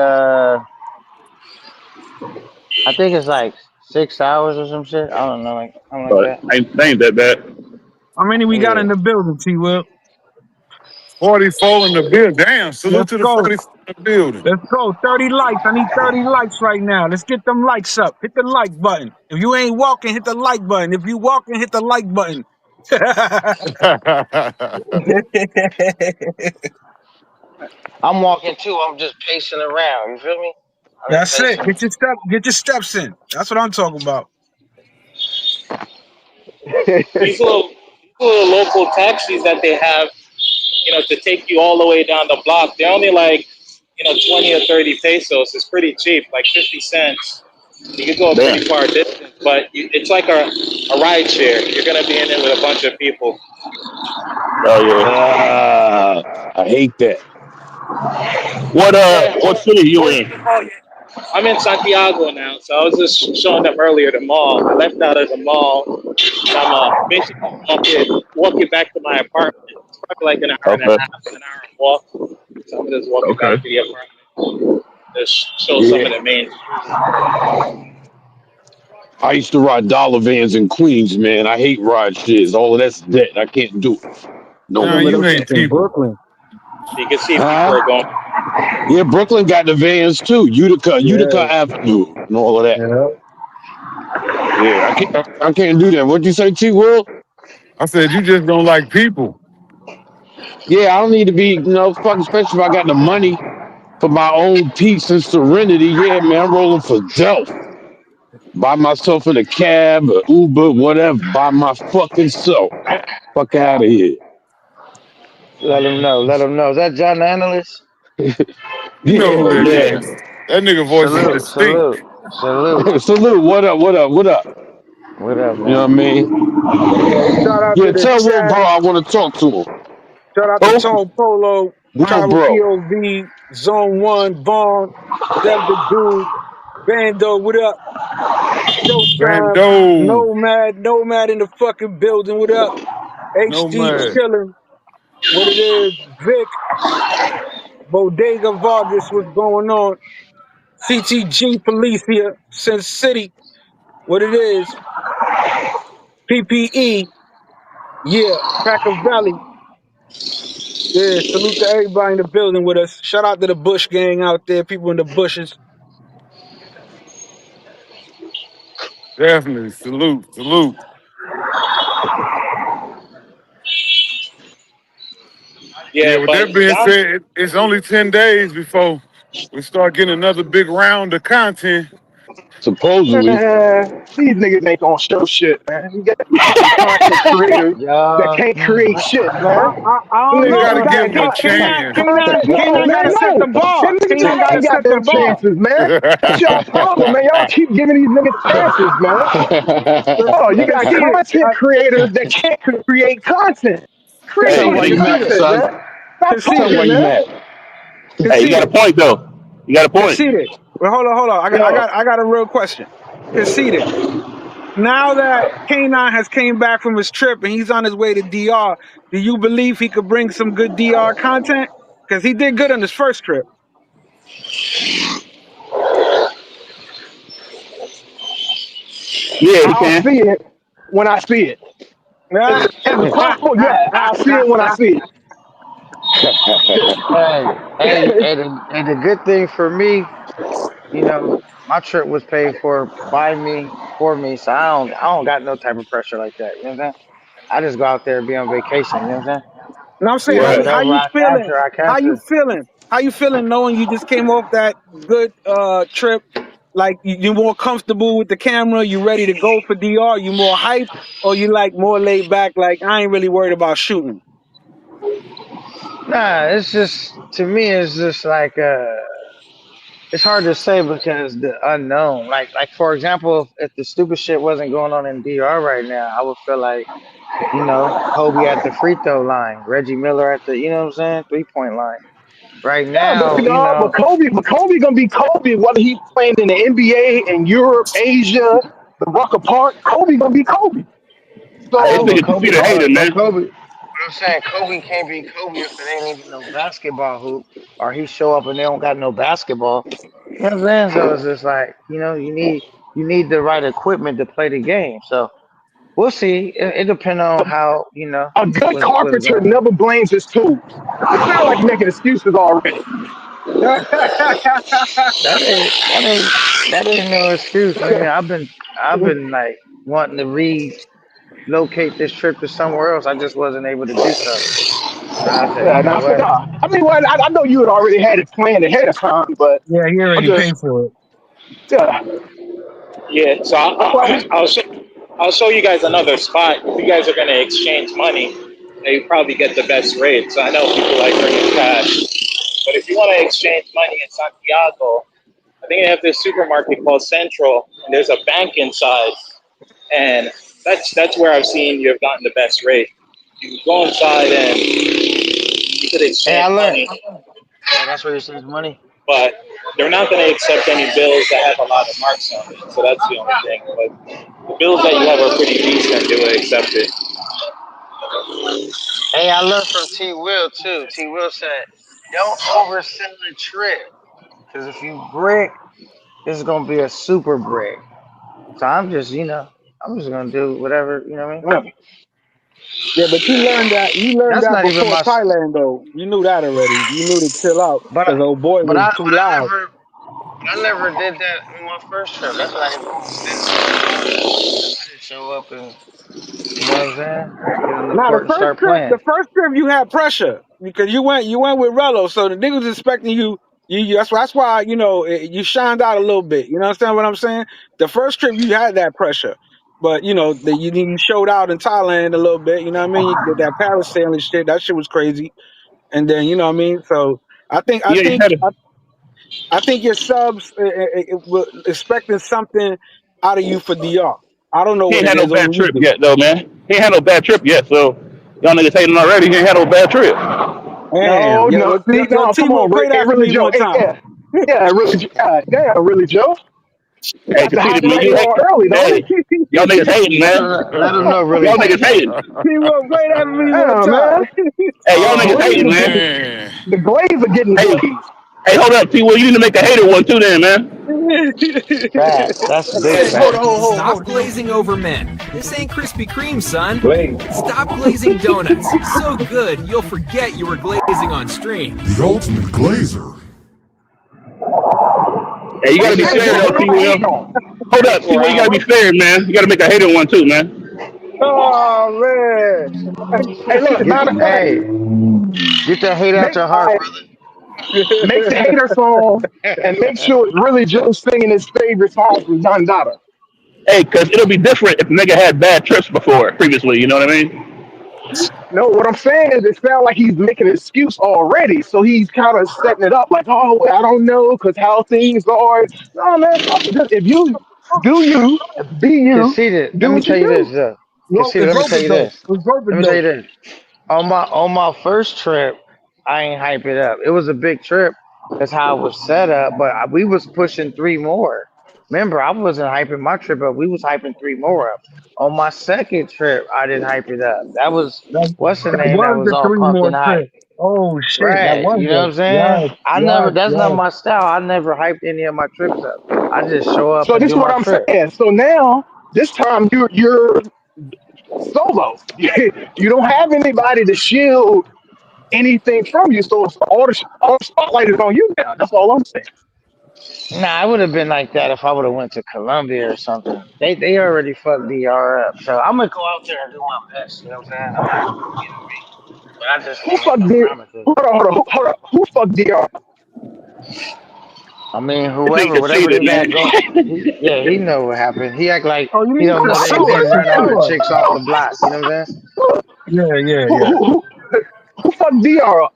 G: I think it's like 6 hours or some shit. I don't know, like something like
H: But
G: that.
H: ain't that bad.
E: How many we got
G: Yeah.
E: in the building, T Will?
B: 44 in the building. Damn. Salute
E: Let's
B: to the
E: go.
B: 44 in the building.
E: Let's go. 30 likes. I need 30 likes right now. Let's get them likes up. Hit the like button. If you ain't walking, hit the like button. If you walking, hit the like button.
G: I'm walking too. I'm just pacing around. You feel me? I'm just
E: That's it.
G: pacing.
E: Get your steps in. That's what I'm talking about.
F: These little local taxis that they have, to take you all the way down the block, they're only like, 20 or 30 pesos. It's pretty cheap, like 50 cents. You can go a
H: Damn.
F: pretty far distance, but it's like a ride share. You're going to be in it with a bunch of people.
H: Oh yeah.
C: I hate that.
F: Yeah,
H: What city are you
F: or you
H: in?
F: can call it. I'm in Santiago now, so I was just showing them earlier the mall. I left out of the mall. And I'm basically walking back to my apartment. It's probably like an hour and a
H: Okay.
F: half, an hour walk. So I'm just walking back
H: Okay.
F: to the apartment. Just show some
C: Yeah.
F: of the main streets.
C: I used to ride dollar vans in Queens, man. I hate ride shares. All of that's dead. I can't do it. No
B: Nah,
E: Some of
C: more.
B: you
E: them
B: hate
E: shits in
B: people.
E: Brooklyn.
F: You can see people
C: Huh?
F: are going.
C: Yeah, Brooklyn got the vans too. Utica
E: Yeah,
C: Avenue, and all of that.
E: yeah.
C: Yeah, I can't do that. What'd you say, T. Will?
B: I said you just don't like people.
C: Yeah, I don't need to be, fucking, especially if I got the money for my own peace and serenity. Yeah, man, I'm rolling for Delph. By myself in a cab, or Uber, whatever. By my fucking self. Fuck out of here.
G: Let them know. Let them know. Is that John the analyst?
B: You know who
C: Yeah,
B: that
C: yeah.
B: is. That nigga voice is
G: Salute, salute,
B: distinct.
G: salute.
C: Salute. What up? What up? What up?
G: What up,
C: You know what I
G: man?
C: mean?
E: Yo, shout out
C: Yeah,
E: to the
C: tell Will
E: chat.
C: bro I want to talk to him.
E: Shout out to
H: Who?
E: Tone Polo,
C: Will
E: Power
C: bro.
E: POV, Zone 1, Vaughn, Dev the Dude, Bando, what up? Showtime,
B: Bando.
E: Nomad in the fucking building, what up? HD
B: Nomad.
E: chilling. What it is, Vic, Bodega Vargas, what's going on? CTG Felicia, Sin City, what it is, PPE, yeah, Cracker Valley. Yeah, salute to everybody in the building with us. Shout out to the Bush gang out there, people in the bushes.
B: Definitely. Salute. Salute. Yeah,
F: Yeah,
B: with
F: but
B: that being
F: John,
B: said, it's only 10 days before we start getting another big round of content.
C: Supposedly.
D: These niggas ain't gonna show shit, man. You got these fucking content creators that
G: Yeah.
D: can't create shit, man.
E: I don't
B: They
D: These
E: know.
B: gotta give
E: Got
B: them a
E: K9,
B: chance.
E: K9,
D: content, no,
E: K9 got
D: man,
E: to set
D: no.
E: the bar.
D: Them niggas
E: K9 got to
D: ain't got
E: set the
D: them
E: bar.
D: chances, man. That's y'all problem, man. Y'all keep giving these niggas chances, man. Oh, you got
E: Conceded,
D: content creators that can't create content. Create
C: Tell me
E: conceded,
C: why
D: fucking
C: you mad,
E: conceded,
D: content, man.
C: son.
D: Stop
C: Tell me
E: conceded,
C: why
D: talking,
C: you
D: man.
C: mad.
H: Hey, you got a
E: conceded,
H: point though. You got a point.
E: conceded. Well, hold on.
D: Yo,
E: I got a real question. Conceded. Now that K9 has came back from his trip and he's on his way to DR, do you believe he could bring some good DR content? Because he did good on his first trip.
H: Yeah, he
D: I'll
H: can.
D: see it when I see it. As a possible, yeah, I'll see it when I see it.
G: And the good thing for me, my trip was paid for me, so I don't got no type of pressure like that. You know what I'm saying? I just go out there and be on vacation. You know what I'm saying?
E: And I'm saying,
D: Yeah,
H: Right.
E: how
G: Whatever
E: you
G: I
E: feeling?
G: capture, I
E: How you
G: capture.
E: feeling? How you feeling knowing you just came off that good trip? Like you more comfortable with the camera, you ready to go for DR, you more hype, or you like more laid back, like I ain't really worried about shooting.
G: Nah, it's just to me, it's just like it's hard to say because the unknown. Like for example, if the stupid shit wasn't going on in DR right now, I would feel like Kobe at the free throw line, Reggie Miller at the 3-point line. Right
D: yeah, but
G: now,
D: no, but Kobe gonna be Kobe whether he playing in the NBA in Europe, Asia, the Rucker Park. Kobe gonna be Kobe.
H: Hey,
G: yeah,
H: this
D: So
G: but
H: nigga
G: Kobe,
H: Peter hater,
G: but
H: man.
G: Kobe. What I'm saying, Kobe can't be Kobe if it ain't even no basketball hoop, or he show up and they don't got no basketball. You know what I'm saying? So it's just like you need the right equipment to play the game. So we'll see. It depends on how
D: a good
G: what's
D: carpenter
G: going on.
D: never blames his tools. It sounds like you're making excuses already.
G: That ain't no excuse, nigga. I've been like wanting to relocate this trip to somewhere else. I just wasn't able to do so. So I said,
D: Yeah, nah, nah. I mean, well, I know you had already had it planned ahead of time, but
E: Yeah, he
D: I'm
E: already paid
D: just,
E: for it.
D: yeah,
F: yeah. So
D: that's why I was,
F: I'll show you guys another spot. If you guys are going to exchange money, you probably get the best rate. So I know people like bringing cash, but if you want to exchange money in Santiago, I think they have this supermarket called Central, and there's a bank inside, and that's where I've seen you have gotten the best rate. You go inside and you could
G: hey, I
F: exchange
G: learned.
F: money,
G: Oh, that's where you save money.
F: but they're not going to accept any bills that have a lot of marks on it. So that's the only thing. But the bills that you have are pretty decent. They will accept it.
G: Hey, I learned from T Will too. T Will said, "Don't oversell a trip, because if you brick, this is gonna be a super brick." So I'm just gonna do whatever. You know what I mean?
D: yeah.
E: Yeah, but you learned
G: That's
E: that
G: not even
E: before
G: my.
E: Thailand though. You knew that already. You knew to chill out
G: But
E: because old boy
G: but
E: was
G: I
E: too
G: but I
E: loud.
G: never but I never did that on my first trip. That's not even on film. I just show up and what I'm saying, get on the
E: Now
G: court and start playing.
E: the first trip you had pressure because you went with Rello, so the niggas expecting you. That's why you shined out a little bit. You understand what I'm saying? The first trip you had that pressure, but you showed out in Thailand a little bit. You know what I mean? You did that parasailing shit. That shit was crazy. And then you know what I mean. So I think I
H: He ain't
E: think
H: had a
E: I, I think your subs were expecting something out of you for DR. I don't know
H: he
E: what
H: ain't
E: it
H: had no
E: is.
H: bad
E: Only you
H: trip
E: do.
H: yet though, man. He ain't had no bad trip yet. So y'all niggas hating already. He ain't had no bad trip.
E: Damn.
D: No, no, see,
E: Yo,
D: no, come
E: T-Will,
D: on,
E: play
D: hey,
E: that for
D: really,
E: me
D: Joe,
E: one
D: hey,
E: time.
D: yeah, yeah, really, yeah, really, Joe.
H: Hey,
D: Got to
H: conceited
D: hop
H: man,
D: back
H: you hate.
D: on early, don't
H: Hey,
D: he?
H: y'all niggas hating, man.
G: Let them know really
H: Y'all niggas
G: hating.
H: hating.
E: He will play that for me one
D: Yeah,
E: time.
D: man.
H: Hey, y'all
D: The
B: Oh
H: niggas hating,
D: Glazers
H: man.
D: getting
B: man.
D: the Glazers getting
H: Hey,
D: cookies.
H: hey, hold up, T. Will, you need to make a hater one too, then, man.
G: Facts. That's big
F: Yeah,
G: facts.
K: Stop glazing over men. This ain't Krispy Kreme, son.
J: Glaze.
K: Stop glazing donuts. So good, you'll forget you were glazing on stream.
L: The ultimate glazer.
H: Hey, you gotta
G: This
H: be
G: is
D: That's
H: fair
D: what
H: though,
G: good.
H: T.
D: I'm
H: Will.
D: hating on.
H: Hold up, T.
F: 24
H: Will, you gotta be
F: hours.
H: fair, man. You gotta make a hater one too, man.
E: Oh man.
D: Hey, look,
G: Get
D: matter of fact,
G: hey, get that hate out
D: make
G: your
D: all
G: heart,
D: right, make the hater song and make
G: brother.
D: sure it's really Joe singing his favorite song from Don Dada.
H: Hey, cause it'll be different if the nigga had bad trips before, previously. You know what I mean?
D: No, what I'm saying is it sounds like he's making an excuse already. So he's kind of setting it up like, oh, well, I don't know, because how things are. No, man, fuck it. Just, if you do you, be you,
G: Conceited. Let
D: do
G: me
D: what you
G: tell you this,
D: do.
G: though. Conceited.
E: It's
G: Let me
E: rope
G: tell
E: a
G: you
E: dope.
G: this.
E: It's rope
G: Let
E: a
G: me tell you
E: dope.
G: this. On my first trip, I ain't hype it up. It was a big trip. That's how it was set up. But we was pushing three more. Remember, I wasn't hyping my trip up. We was hyping three more up. On my second trip, I didn't hype it up. That was
E: That,
G: what's the
E: that
G: name that
E: was
G: was
E: the
G: all
E: three
G: pumped
E: more
G: and hype.
E: trick. Oh shit, that
G: Right.
E: was
G: You know what
E: it.
G: I'm saying?
E: Yes,
G: I never.
E: yes,
G: That's not
E: yes.
G: my style. I never hyped any of my trips up. I just show up
D: So
G: and
D: this is
G: do
D: what
G: my
D: I'm
G: trip.
D: saying. So now, this time you're solo. You don't have anybody to shield anything from you. So it's all the spotlight is on you now. That's all I'm saying.
G: Nah, it would have been like that if I would have went to Colombia or something. They already fucked DR up, so I'm gonna go out there and do my best. You know what I'm saying? I'm not, you know what I mean? But I just
D: Who
G: can't make
D: fucked
G: no
D: D?
G: promises.
D: Hold on. Who fucked DR?
G: I mean,
H: This nigga
G: whatever
H: conceited,
G: they
H: man.
G: got going, he know what happened. He act like
E: Oh, you
G: he
E: mean
G: don't know they
E: Kasua?
G: run all the
E: Kasua.
G: chicks off the block. You know what I'm saying?
E: Yeah, yeah,
D: Who,
E: yeah.
D: who, who, who fucked DR up?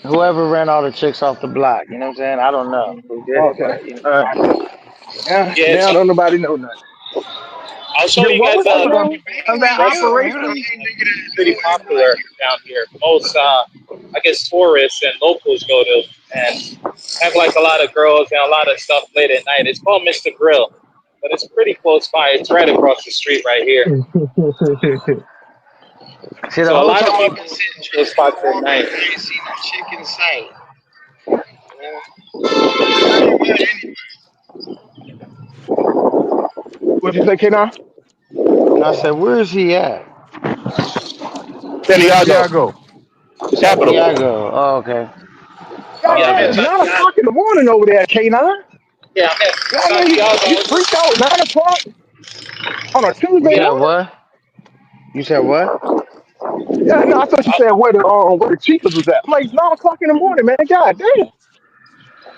G: Whoever ran all the chicks off the block. You know what I'm saying? I don't know who did it,
D: Okay.
G: but you know.
F: Yeah,
D: Now
F: so
D: don't nobody know nothing.
F: I'll show
E: Yeah,
F: you
E: what
F: guys
E: was the
G: Hold on,
E: name
G: you
E: of
G: mainly
E: that
F: restaurant
G: you. You the
E: operation?
G: main nigga that
F: pretty
G: do it. Like
F: popular down here. Most, I guess, tourists and locals go to and have like a lot of girls and a lot of stuff late at night. It's called Mr. Grill, but it's pretty close by. It's right across the street right here.
G: see, the
F: So a
G: whole
F: lot of
G: time I've
F: people
G: been
F: hit
G: sitting
F: those
G: trying to
F: spots
G: go
F: at
G: walk
F: night.
G: around, I ain't seen no chicken sight. But I ain't mad
D: What'd you say, K9?
G: anyway. I said, "Where is he at?"
H: Santiago,
B: Santiago.
H: the capital.
G: Santiago. Oh, okay.
D: God
G: Oh,
F: Yeah, I'm
D: damn,
F: in
D: it's
G: okay.
D: 9 o'clock
F: Santiago.
D: in the morning over there, K9.
F: Yeah, I'm in
D: God damn, you
F: Santiago.
D: freaked out 9 o'clock on a
G: You
D: Tuesday
G: said
D: morning?
G: what? You said what?
D: Yeah, no, I thought you said where the Chiefs was at. I'm like, it's 9 o'clock in the morning, man. God damn.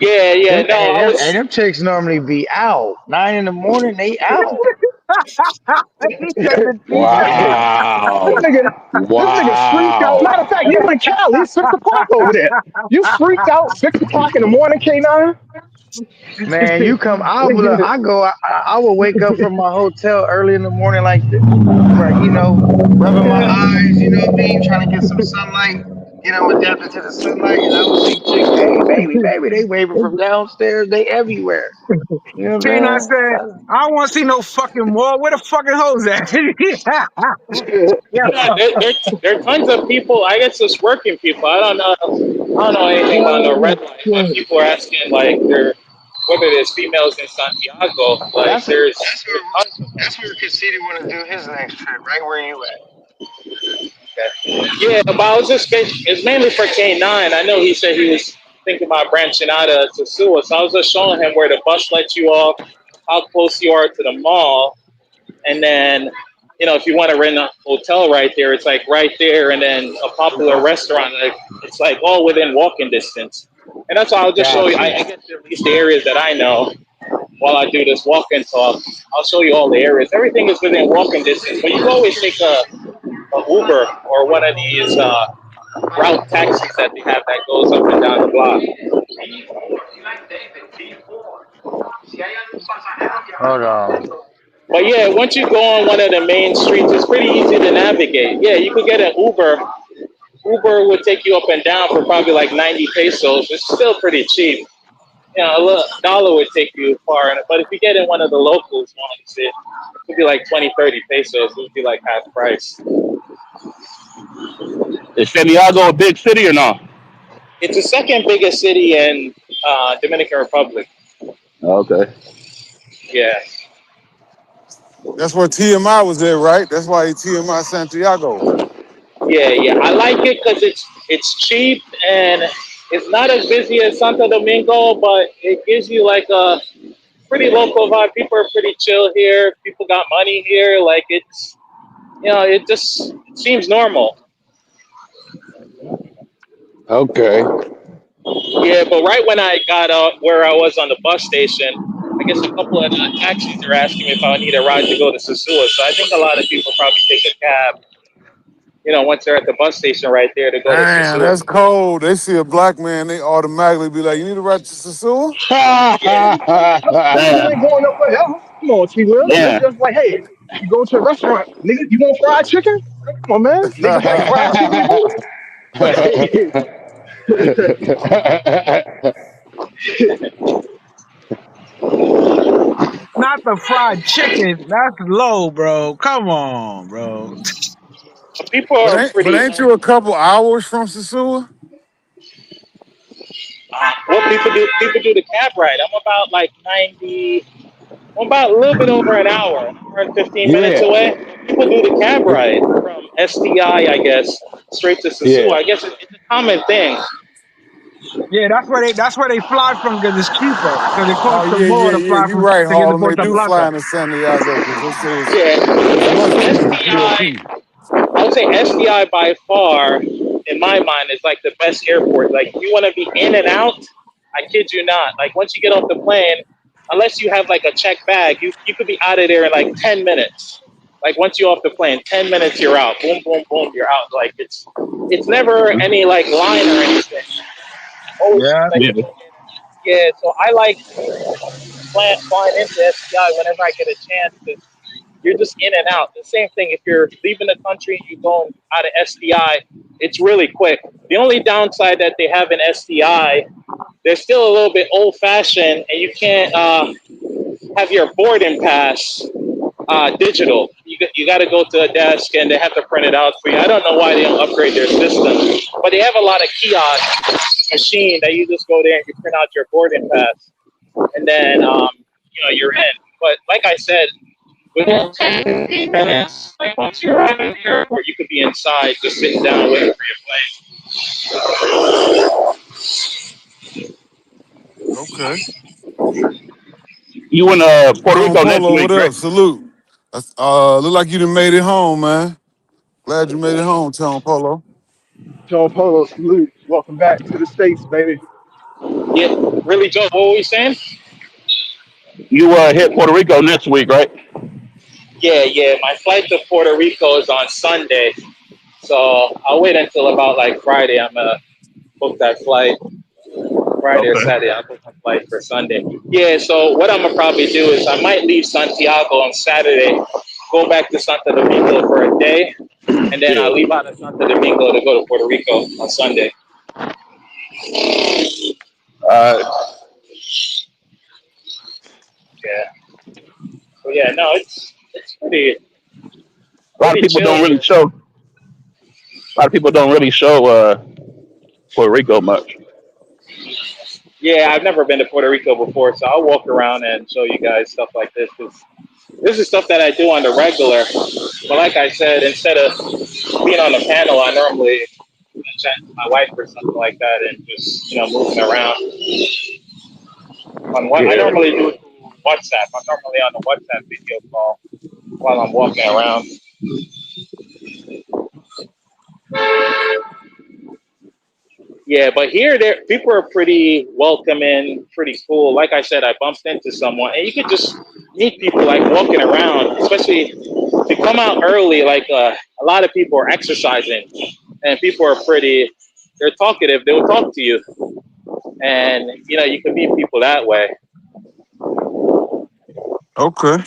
F: Yeah, yeah.
G: Them,
F: No,
G: hey,
F: I
G: them, hey,
F: was.
G: them chicks normally be out 9 in the morning. They out.
E: He said the chief was out.
D: This
H: Wow.
D: nigga, this nigga freaked out.
H: Wow.
D: Matter of fact, you in Cali, it's 6 o'clock over there. You freaked out 6 o'clock in the morning, K9?
G: Man, you come. I go. I will wake up from my hotel early in the morning, like rubbing my eyes. You know what I mean? Trying to get some sunlight. Adapting to the sunlight, and I will see chicks. Hey, baby, baby. They waving from downstairs. They everywhere. You know what
E: Tina, I
G: I'm
E: said,
G: saying?
E: I don't want to see no fucking wall. Where the fucking hoes at? Yeah.
F: Yeah, there are tons of people. I guess it's working people. I don't know anything about no
E: Oh,
F: red light, but
E: shit.
F: people are asking like whether there's females in Santiago. Like
G: That's
F: there's
G: where
F: tons of them.
G: that's where Conceited want to do his next trip. Right where you at?
F: Yeah, but I was just it's mainly for K9. I know he said he was thinking about branching out to Sua, so I was just showing him where the bus lets you off, how close you are to the mall, and then if you want to rent a hotel right there, it's like right there, and then a popular restaurant, like it's like all within walking distance. And that's why I'll just show you.
G: Got you.
F: I guess at least the areas that I know while I do this walk-in talk. I'll show you all the areas. Everything is within walking distance, but you can always take a Uber or one of these route taxis that they have that goes up and down the block.
G: Hold on.
F: But yeah, once you go on one of the main streets, it's pretty easy to navigate. Yeah, you could get an Uber. Uber would take you up and down for probably like 90 pesos. It's still pretty cheap. $1 would take you far. But if you get in one of the locals ones, it could be like 20, 30 pesos. It would be like half price.
H: Is Santiago a big city or no?
F: It's the second biggest city in Dominican Republic.
H: Okay.
F: Yeah,
B: That's where TMI was there, right? That's why he TMI Santiago.
F: yeah. I like it because it's cheap and it's not as busy as Santo Domingo, but it gives you like a pretty local vibe. People are pretty chill here. People got money here. Like it just seems normal.
C: Okay.
F: Yeah, but right when I got up where I was on the bus station, I guess a couple of taxis are asking me if I need a ride to go to Sosua. So I think a lot of people probably take a cab, once they're at the bus station right there to go to
B: Damn,
F: Sosua.
B: that's cold. They see a black man, they automatically be like, "You need to ride to Sasua?"
F: Yeah,
D: No, niggas
H: Damn.
D: ain't going nowhere else. Come on, T. Will. It's
H: Damn.
D: just like, hey, you go to a restaurant, nigga, you want fried chicken? Come on, man. Niggas like fried chicken and booty.
E: Not the fried chicken. That's low, bro. Come on, bro.
F: people
B: but
F: are
B: ain't but
F: pretty.
B: ain't you a couple hours from Sasua?
F: What people do? People do the cab ride. I'm about like 90. I'm about a little bit over an hour and 15 minutes
C: Yeah.
F: away. People do the cab ride from STI, I guess, straight to Sosua.
C: Yeah.
F: I guess it's a common thing.
E: Yeah, that's where they fly from because it's cheaper. Because it
B: Oh
E: costs them
B: yeah,
E: more
B: yeah,
E: to
B: yeah.
E: fly
B: You
E: from
B: right,
E: to get to
B: Harlem. They
E: Puerto
B: do fly
E: Plata.
B: into Santiago because they say
F: Yeah,
B: it's much cheaper than
F: STI.
B: POP.
F: I would say SDI by far, in my mind, is like the best airport. Like, if you want to be in and out, I kid you not. Like, once you get off the plane, unless you have like a checked bag, you could be out of there in like 10 minutes. Like, once you're off the plane, 10 minutes, you're out. Boom, boom, boom, you're out. Like, it's never any like line or anything. Always seems
E: Yeah.
F: like
H: Yeah.
F: you go in. Yeah, so I like flying into SDI whenever I get a chance because you're just in and out. The same thing if you're leaving the country and you're going out of SDI, it's really quick. The only downside that they have in SDI, they're still a little bit old fashioned and you can't have your boarding pass digital. You got to go to a desk and they have to print it out for you. I don't know why they don't upgrade their system, but they have a lot of kiosk machine that you just go there and you print out your boarding pass and then you're in. But like I said, within 10, 15 minutes, like once you're out of the airport, you could be inside just sitting down waiting for
B: Okay.
H: You in Puerto
B: Tone
H: Rico next
B: Polo, what
H: week, right?
B: up? Salute. Look like you done made it home, man. Glad you made it home, Tone Polo.
D: John Polo, salute. Welcome back to the States, baby.
F: your plane. Yeah, really, Joe, what were we saying?
H: You hit Puerto Rico next week, right?
F: Yeah. My flight to Puerto Rico is on Sunday. So I'll wait until about like Friday. I'm going to book that flight. Friday or
H: Okay.
F: Saturday. I'll book my flight for Sunday. Yeah, so what I'm going to probably do is I might leave Santiago on Saturday, go back to Santo Domingo for a day, and then
H: Yeah.
F: I'll leave out of Santo Domingo to go to Puerto Rico on Sunday.
H: Uh,
F: Yeah. So yeah, no, it's pretty
H: a lot of people
F: chill
H: don't really
F: here.
H: show. A lot of people don't really show Puerto Rico much.
F: Yeah, I've never been to Puerto Rico before, so I'll walk around and show you guys stuff like this. 'Cause this is stuff that I do on the regular. But like I said, instead of being on the panel, I normally chat to my wife or something like that, and just moving around. On what I
H: Yeah.
F: normally do it through WhatsApp. I'm normally on a WhatsApp video call while I'm walking around. Yeah, but here, there people are pretty welcoming, pretty cool. Like I said, I bumped into someone, and you could just meet people like walking around. Especially if you come out early, like a lot of people are exercising, and people are pretty. They're talkative. They'll talk to you, and you can meet people that way.
B: Okay.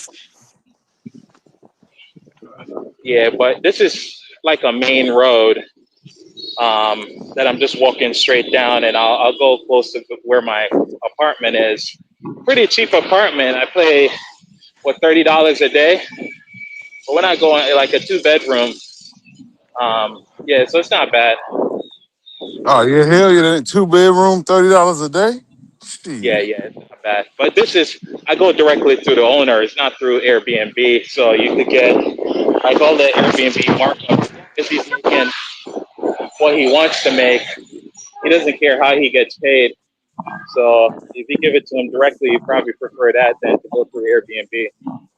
F: Yeah, but this is like a main road. that I'm just walking straight down, and I'll go close to where my apartment is. Pretty cheap apartment. I pay what $30 a day, but we're not going like a 2 bedroom. Yeah, so it's not bad.
B: Oh yeah, hell yeah, that 2 bedroom, $30 a day.
F: Yeah,
B: Shit.
F: yeah, it's not bad. But this is I go directly to the owner. It's not through Airbnb, so you could get like all the Airbnb markup if he's making what he wants to make. He doesn't care how he gets paid. So if you give it to him directly, you probably prefer that than to go through Airbnb.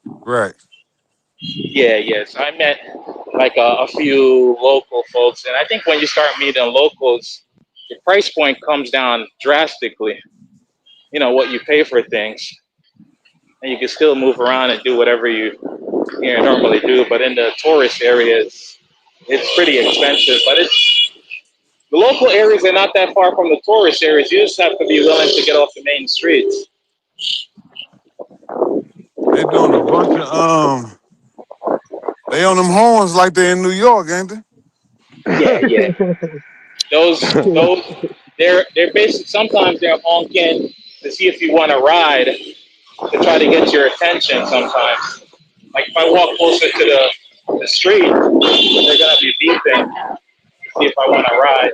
B: Right.
F: Yeah, yeah. So I met like a few local folks, and I think when you start meeting locals, the price point comes down drastically. You know what you pay for things, and you can still move around and do whatever you normally do. But in the tourist areas, it's pretty expensive. But it's the local areas are not that far from the tourist areas. You just have to be willing to get off the main streets.
B: They doing a bunch of they on them horns like they in New York, ain't they?
F: Yeah, yeah. Those they're basically sometimes they're honking to see if you want to ride to try to get your attention. Sometimes, like if I walk closer to the street, they're gonna be beeping to see if I want to ride.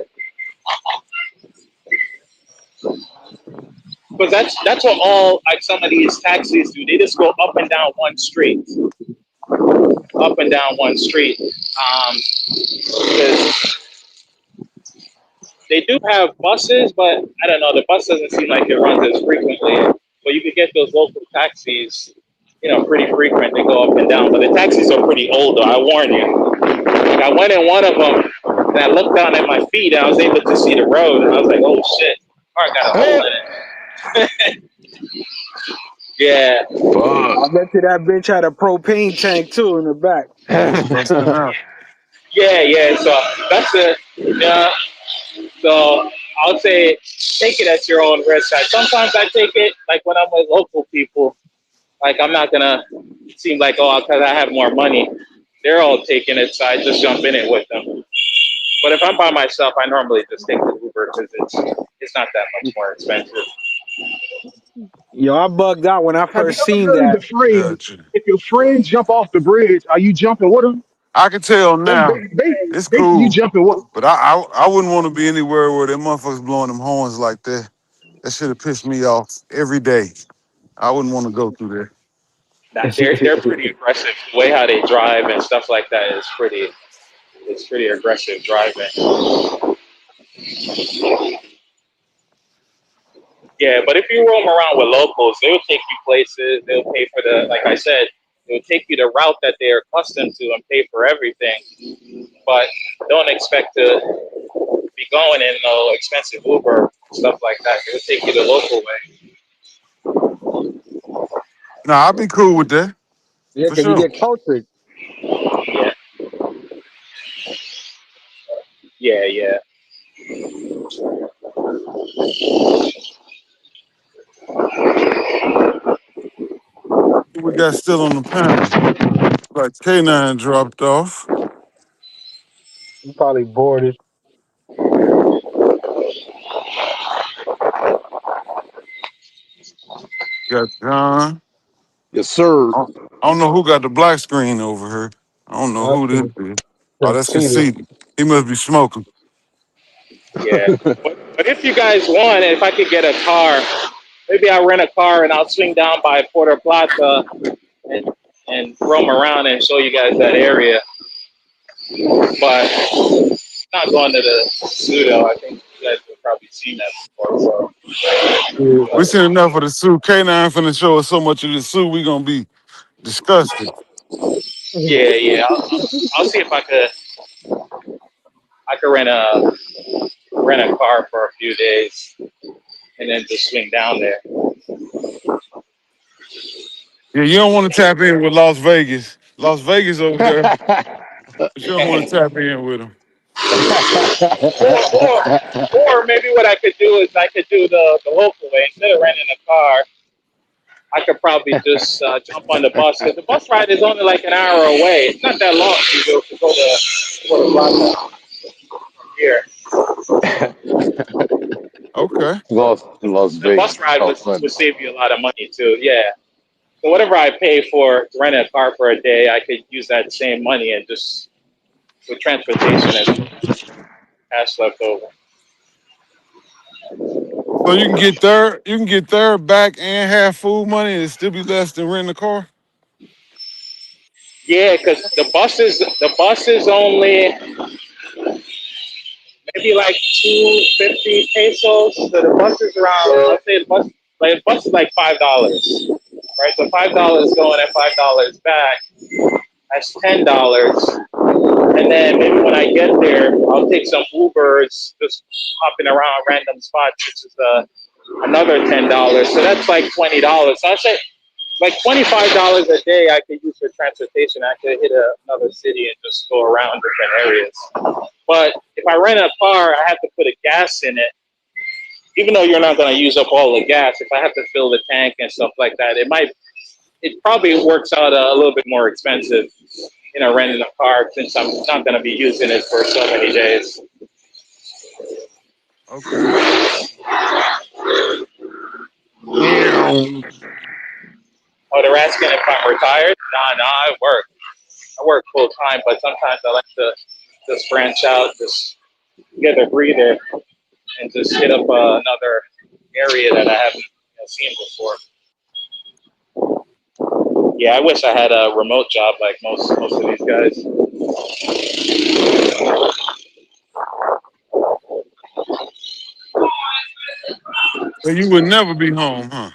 F: Because that's what all like some of these taxis do. They just go up and down one street, up and down one street. Because they do have buses, but I don't know. The bus doesn't seem like it runs as frequently. But you could get those local taxis, pretty frequent. They go up and down. But the taxis are pretty old, though. I warn you. Like I went in one of them, and I looked down at my feet, and I was able to see the road, and I was like, "Oh shit, car got a hole in it." Yeah,
C: Fuck.
E: I bet you that bitch had a propane tank too in the back.
B: Busting out.
F: yeah, yeah. So that's it. Yeah. So I'll say take it at your own risk. Sometimes I take it like when I'm with local people. Like I'm not gonna seem like because I have more money. They're all taking it, so I just jump in it with them. But if I'm by myself, I normally just take the Uber because it's not that much more expensive.
E: Yo, I bugged out when I
D: Have you
E: first
D: ever
E: seen
D: heard
E: that.
D: the phrase,
B: Gotcha.
D: if your friends jump off the bridge, are you jumping with them?
B: I can tell
D: That's
B: now. It's
D: basically you
B: cool.
D: jumping with them.
B: But I wouldn't want to be anywhere where them motherfuckers blowing them horns like that. That should have pissed me off every day. I wouldn't want to go through there.
F: Nah, they're pretty aggressive. The way how they drive and stuff like that is pretty. It's pretty aggressive driving. Yeah, but if you roam around with locals, they'll take you places. They'll pay for like I said, they'll take you the route that they're accustomed to and pay for everything. But don't expect to be going in no expensive Uber stuff like that. They'll take you the local way.
B: Nah, I'd be cool with that
E: Yeah,
B: for
E: because you
B: sure.
E: get cultured.
F: Yeah, yeah, yeah.
B: We got still on the panel. Like K9 dropped off.
E: You probably bored.
B: Got John.
C: Yes, sir.
B: I don't know who got the black screen over here. I don't know who this is. Oh, that's
E: Conceited.
B: Conceited. He must be smoking.
F: Yeah. But if you guys want, if I could get a car, maybe I'll rent a car and I'll swing down by Puerto Plata and, and roam around and show you guys that area. But not going to the pseudo. I think you guys have probably seen that before. So,
E: Yeah.
B: We
F: but
B: seen enough of the suit. K9 finna show us so much of this suit, we gonna be disgusted.
F: yeah, yeah. I'll see if I could rent a car for a few days and then just swing down there.
B: Yeah, you don't want to tap in with Las Vegas. Las Vegas over there, but you don't want to tap in with them.
F: Or maybe what I could do is I could do the local way instead of renting a car. I could probably just jump on the bus because the bus ride is only like an hour away. It's not that long to go to Puerto Plata. here.
B: Okay.
C: Las
F: The bus
C: Vegas.
F: ride
C: Oh,
F: would
C: funny.
F: save you a lot of money too. Yeah. So whatever I pay for to rent a car for a day, I could use that same money and just with transportation and cash left over.
B: So you can get there back and have food money and it still be less than renting a car?
F: Yeah, because the bus is only maybe like 250 pesos. So the bus is around. Let's say the bus is like $5, right? So $5 going and $5 back. That's $10. And then maybe when I get there, I'll take some Ubers, just hopping around random spots, which is another $10. So that's like $20. So I say like $25 a day I could use for transportation. I could hit another city and just go around different areas. But if I rent a car, I have to put a gas in it. Even though you're not going to use up all the gas, if I have to fill the tank and stuff like that, it probably works out a little bit more expensive, renting a car since I'm not going to be using it for so many days.
B: Okay.
C: Yeah.
F: Oh, they're asking if I'm retired? Nah, I work. I work full time, but sometimes I like to just branch out, just get a breather, and just hit up another area that I haven't seen before. Yeah, I wish I had a remote job like most of these guys.
B: So you would never be home, huh?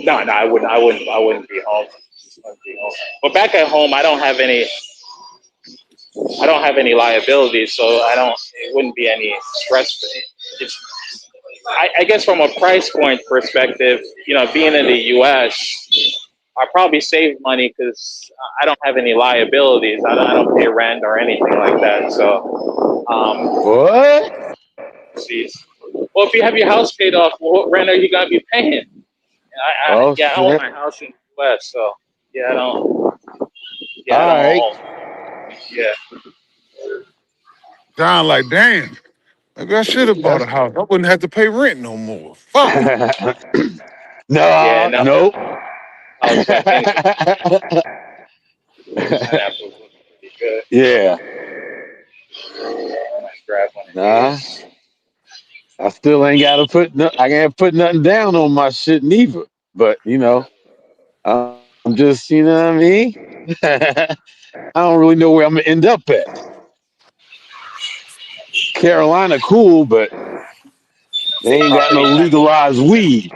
F: No, I wouldn't be home. But back at home, I don't have any liabilities, so it wouldn't be any stress. It's, I guess from a price point perspective, being in the U.S., I probably save money because I don't have any liabilities. I don't pay rent or anything like that. So,
C: What?
F: geez. Well, if you have your house paid off, what rent are you gonna be paying?
C: Oh
F: Yeah, I own
C: shit.
F: my house in the U.S., so yeah, I don't. Yeah, I
C: All
F: don't
C: right.
F: own. Yeah,
B: John, like, damn, maybe I should have bought a
C: That's
B: house. I wouldn't have to pay rent no more. Fuck.
F: yeah.
C: no,
F: No,
C: nope.
F: house when things are pineapples looking pretty good.
C: Yeah.
F: I might grab one of
C: Nah.
F: these.
C: I still ain't gotta I can't put nothing down on my shit neither. But I'm just, what I mean? I don't really know where I'm gonna end up at. Carolina cool, but they
F: Pay
C: ain't got no
F: property tax.
C: legalized weed.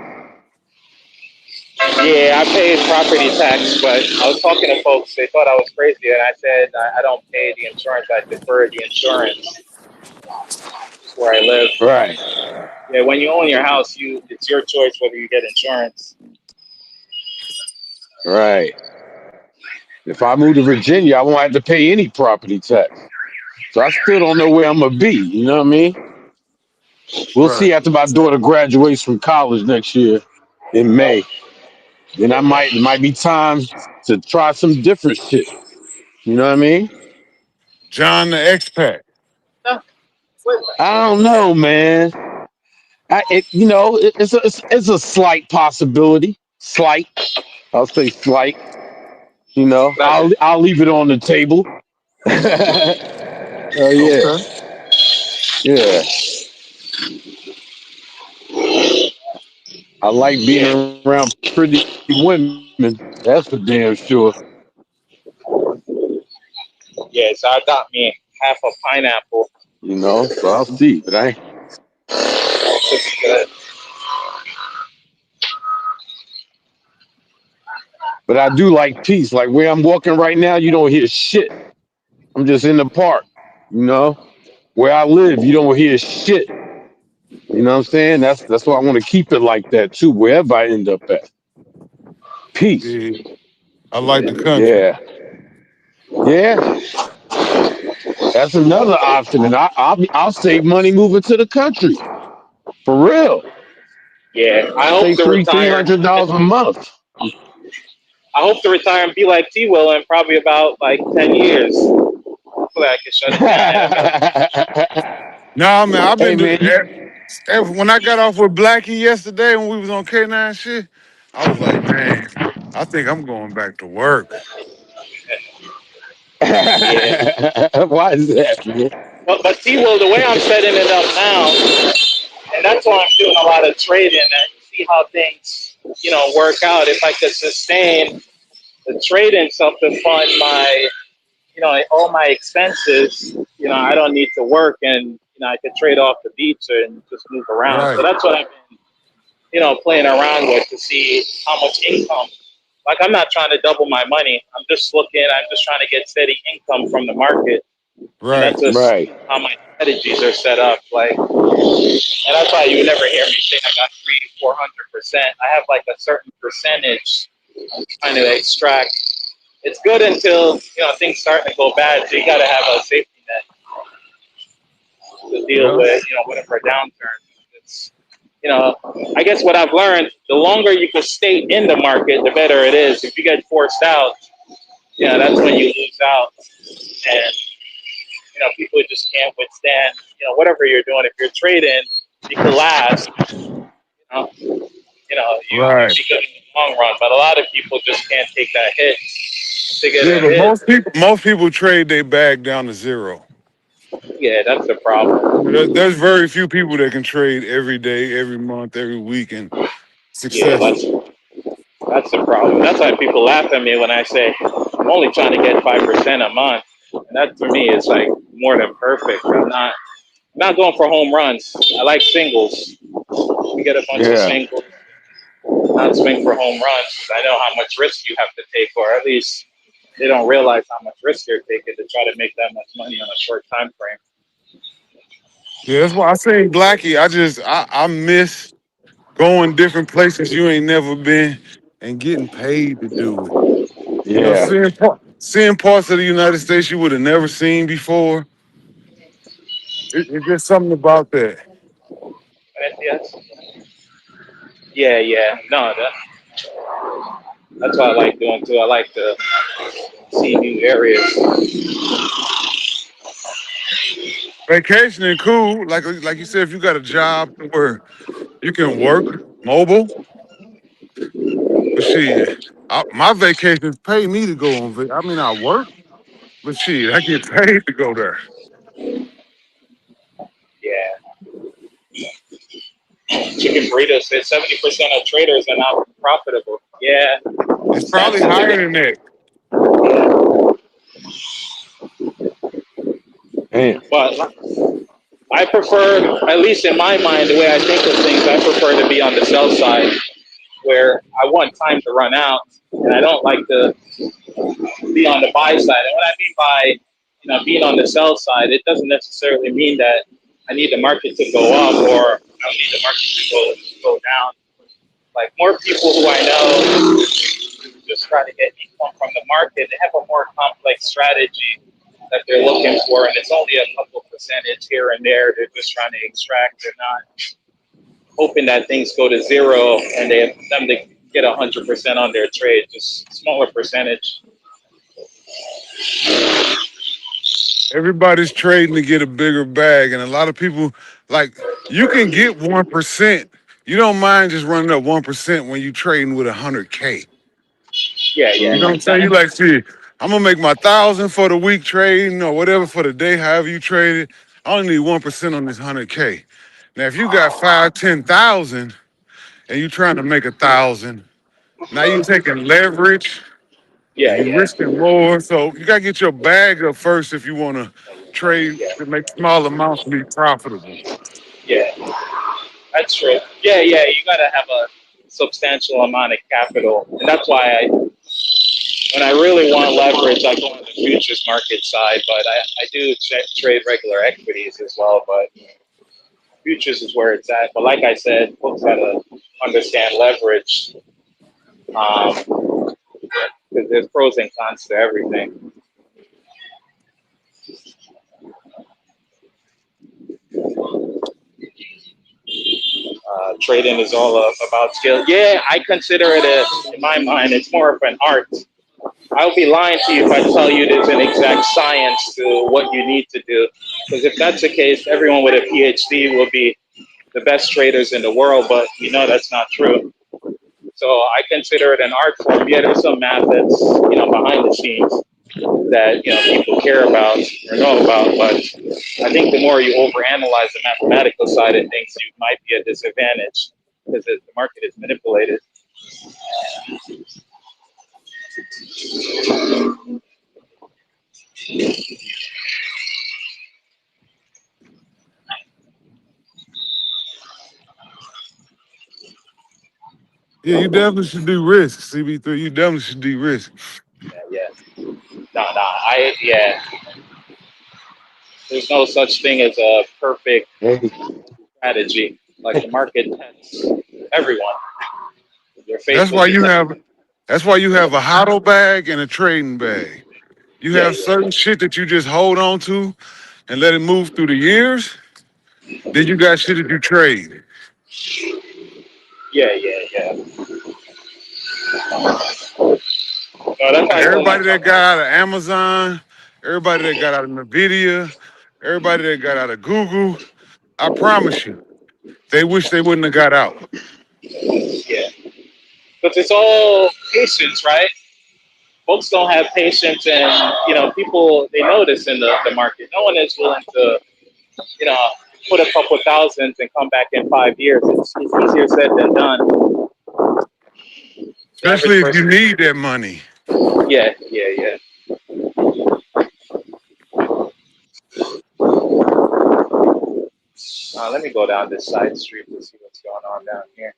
F: Yeah, I paid property tax, but I was talking to folks. They thought I was crazy, and I said I don't pay the insurance. I defer the insurance where I live.
C: Right,
F: Yeah, when you own your house, it's your choice whether you get insurance.
C: right. If I move to Virginia, I won't have to pay any property tax. So I still don't know where I'm gonna be. You know what I mean? We'll
B: Right.
C: see after my daughter graduates from college next year in May. Then it might be time to try some different shit. You know what I mean?
B: John the expat.
F: No,
C: I don't know, man. It's a slight possibility. Slight. I'll say slight.
F: not,
C: I'll leave it on the table. Oh yeah,
B: Okay.
C: yeah. I like being
F: yeah,
C: around pretty women. That's for damn sure.
F: yeah. So I got me half a pineapple.
C: So I'll see.
F: Looks good.
C: But I do like peace. Like where I'm walking right now, you don't hear shit. I'm just in the park. You know, where I live, you don't hear shit. You know what I'm saying? That's why I want to keep it like that too. Wherever I end up at, peace.
B: Yeah. I like the country.
C: Yeah, yeah. That's another option, and I'll save money moving to the country for real.
F: Yeah, I hope
C: Say
F: to
C: three
F: retire.
C: hundred dollars a month.
F: I hope to retire and be like T. Will in probably about like 10 years. Hopefully, I can shut it down in a minute.
B: Nah, man, I've
C: Hey
B: been doing.
C: man, you,
B: When I got off with Blackie yesterday when we was on K9 shit, I was like, man, I think I'm going back to work.
F: Yeah.
C: why is that, man?
F: But T Will, the way I'm setting it up now, and that's why I'm doing a lot of trading and see how things, work out. If I could sustain the trading stuff to fund my, all my expenses, I don't need to work and, I could trade off the beach and just move around. So
B: Right,
F: that's what I've been, playing around with to see how much income. Like I'm not trying to double my money. I'm just trying to get steady income from the market. And
B: right.
F: that's just
C: Right.
F: how my strategies are set up. Like, and that's why you would never hear me say I got 300-400%. I have like a certain percentage I'm trying to extract. It's good until things start to go bad. So you got to have a safety net to deal
B: Yeah,
F: with whatever downturn. It's I guess what I've learned: the longer you can stay in the market, the better it is. If you get forced out, that's when you lose out, and people just can't withstand whatever you're doing. If you're trading, you can last. You'd
B: right.
F: be good in the long run. But a lot of people just can't take that hit. To get
B: Yeah,
F: a
B: but
F: hit,
B: most people trade their bag down to zero.
F: yeah, that's the problem.
B: There's very few people that can trade every day, every month, every week, and
F: Yeah,
B: successful.
F: that's the problem. That's why people laugh at me when I say I'm only trying to get 5% a month. And that for me is like more than perfect. I'm not going for home runs. I like singles. You get a bunch of
C: Yeah.
F: singles, not swing for home runs. 'Cause I know how much risk you have to take, or at least they don't realize how much risk you're taking to try to make that much money on a short time frame.
B: Yeah, that's why I say Blackie. I miss going different places you ain't never been and getting paid to do it.
C: Yeah.
B: Seeing parts of the United States you would have never seen before. It's just something about that.
F: And yes, yeah, yeah. No, that's what I like doing too. I like to see new areas.
B: Vacationing cool, like you said, if you got a job where you can work mobile, but shit, my vacations pay me to go on. I mean, I work, but shit, I get paid to go there.
F: Yeah, chicken burritos said 70% of traders are not profitable. Yeah,
B: It's probably
F: stats is
B: higher
F: again.
B: than that.
C: Damn.
F: But I prefer, at least in my mind, the way I think of things, I prefer to be on the sell side where I want time to run out, and I don't like to be on the buy side. And what I mean by being on the sell side, it doesn't necessarily mean that I need the market to go up or I need the market to go down. Like more people who I know just try to get income from the market. They have a more complex strategy that they're looking for, and it's only a couple percentage here and there. They're just trying to extract. They're not hoping that things go to zero and they get 100% on their trade. Just smaller percentage.
B: Everybody's trading to get a bigger bag, and a lot of people like you can get 1%. You don't mind just running up 1% when you trading with 100K.
F: Yeah, yeah.
B: You know what I'm saying? You like, see, I'm gonna make my 1,000 for the week trading or whatever for the day, however you trade it. I only need 1% on this 100K. Now, if you got 5, 10,000 and you trying to make 1,000, now you taking leverage and
F: Yeah,
B: you
F: yeah,
B: risking more. So you gotta get your bag up first if you wanna trade
F: yeah,
B: to make small amounts to be profitable.
F: yeah. That's true. Yeah, yeah. You got to have a substantial amount of capital, and that's why when I really want leverage, I go on the futures market side. But I do trade regular equities as well. But futures is where it's at. But like I said, folks got to understand leverage because there's pros and cons to everything. Trading is all about skill. Yeah, I consider it in my mind, it's more of an art. I'll be lying to you if I tell you there's an exact science to what you need to do. Because if that's the case, everyone with a PhD will be the best traders in the world, but that's not true. So I consider it an art form. Yeah, there's some math that's behind the scenes that people care about or know about, but I think the more you overanalyze the mathematical side of things, you might be at a disadvantage because the market is manipulated.
B: Yeah, you definitely should do risk, CB3. You definitely should do risk.
F: Yeah, yeah. No, no, yeah. There's no such thing as a perfect
C: Hey,
F: strategy. Like the market tests everyone. You're faced
B: That's
F: with
B: why
F: the
B: you
F: test.
B: have that's why you have a hodl bag and a trading bag. You
F: Yeah,
B: have certain shit that you just hold on to and let it move through the years. Then you got shit that you trade.
F: yeah, yeah, yeah. No, that's how
B: Like
F: I told
B: everybody
F: myself.
B: that got out of Amazon, everybody that got out of Nvidia, everybody that got out of Google, I promise you, they wish they wouldn't have got out.
F: Yeah, but it's all patience, right? Folks don't have patience, and people they notice in the market. No one is willing to you know put a couple thousands and come back in 5 years. It's easier said than done. The average
B: Especially if you
F: person.
B: need that money.
F: Yeah, yeah, yeah. Let me go down this side street to see what's going on down here.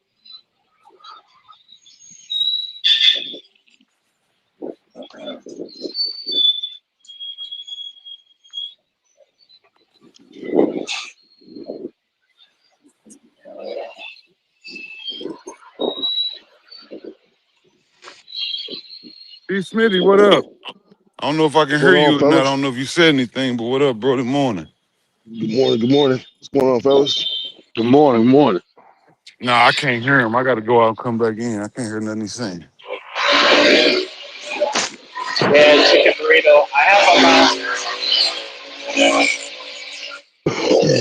B: Hey Smitty, what up? I don't know if I can
C: what's
B: hear
C: going on,
B: you or not. I
C: fellas?
B: don't know if you said anything, but what up, bro? Good morning.
C: Good morning. Good morning. What's going on, fellas? Good morning. Good morning.
B: Nah, I can't hear him. I got to go out and come back in. I can't hear nothing he's saying.
F: Yeah, chicken burrito. I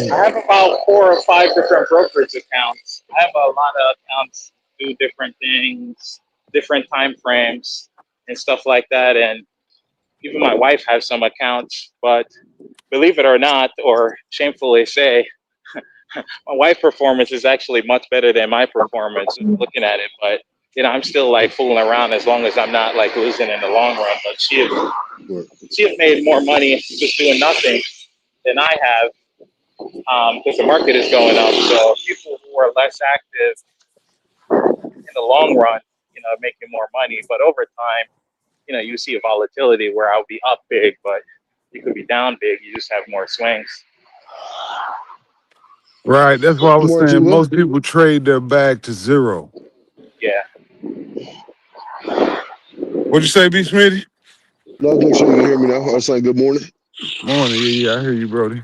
F: have about 4 or 5 different brokerage accounts. I have a lot of accounts do different things, different time frames, and stuff like that. And even my wife has some accounts, but believe it or not, or shamefully say, my wife's performance is actually much better than my performance looking at it. But I'm still like fooling around as long as I'm not like losing in the long run. But
C: Right.
F: she has made more money just doing nothing than I have because the market is going up. So people who are less active in the long run, making more money. But over time, you see a volatility where I'll be up big, but you could be down big. You just have more swings.
B: Right. That's why I
C: Good
B: was
C: morning, T.
B: saying
C: Will.
B: most people trade their bag to zero.
F: Yeah.
B: What'd you say, B. Smitty?
C: No, I'll make sure you can hear me now. I was saying good morning.
B: Morning. Yeah, yeah, I hear you, Brody.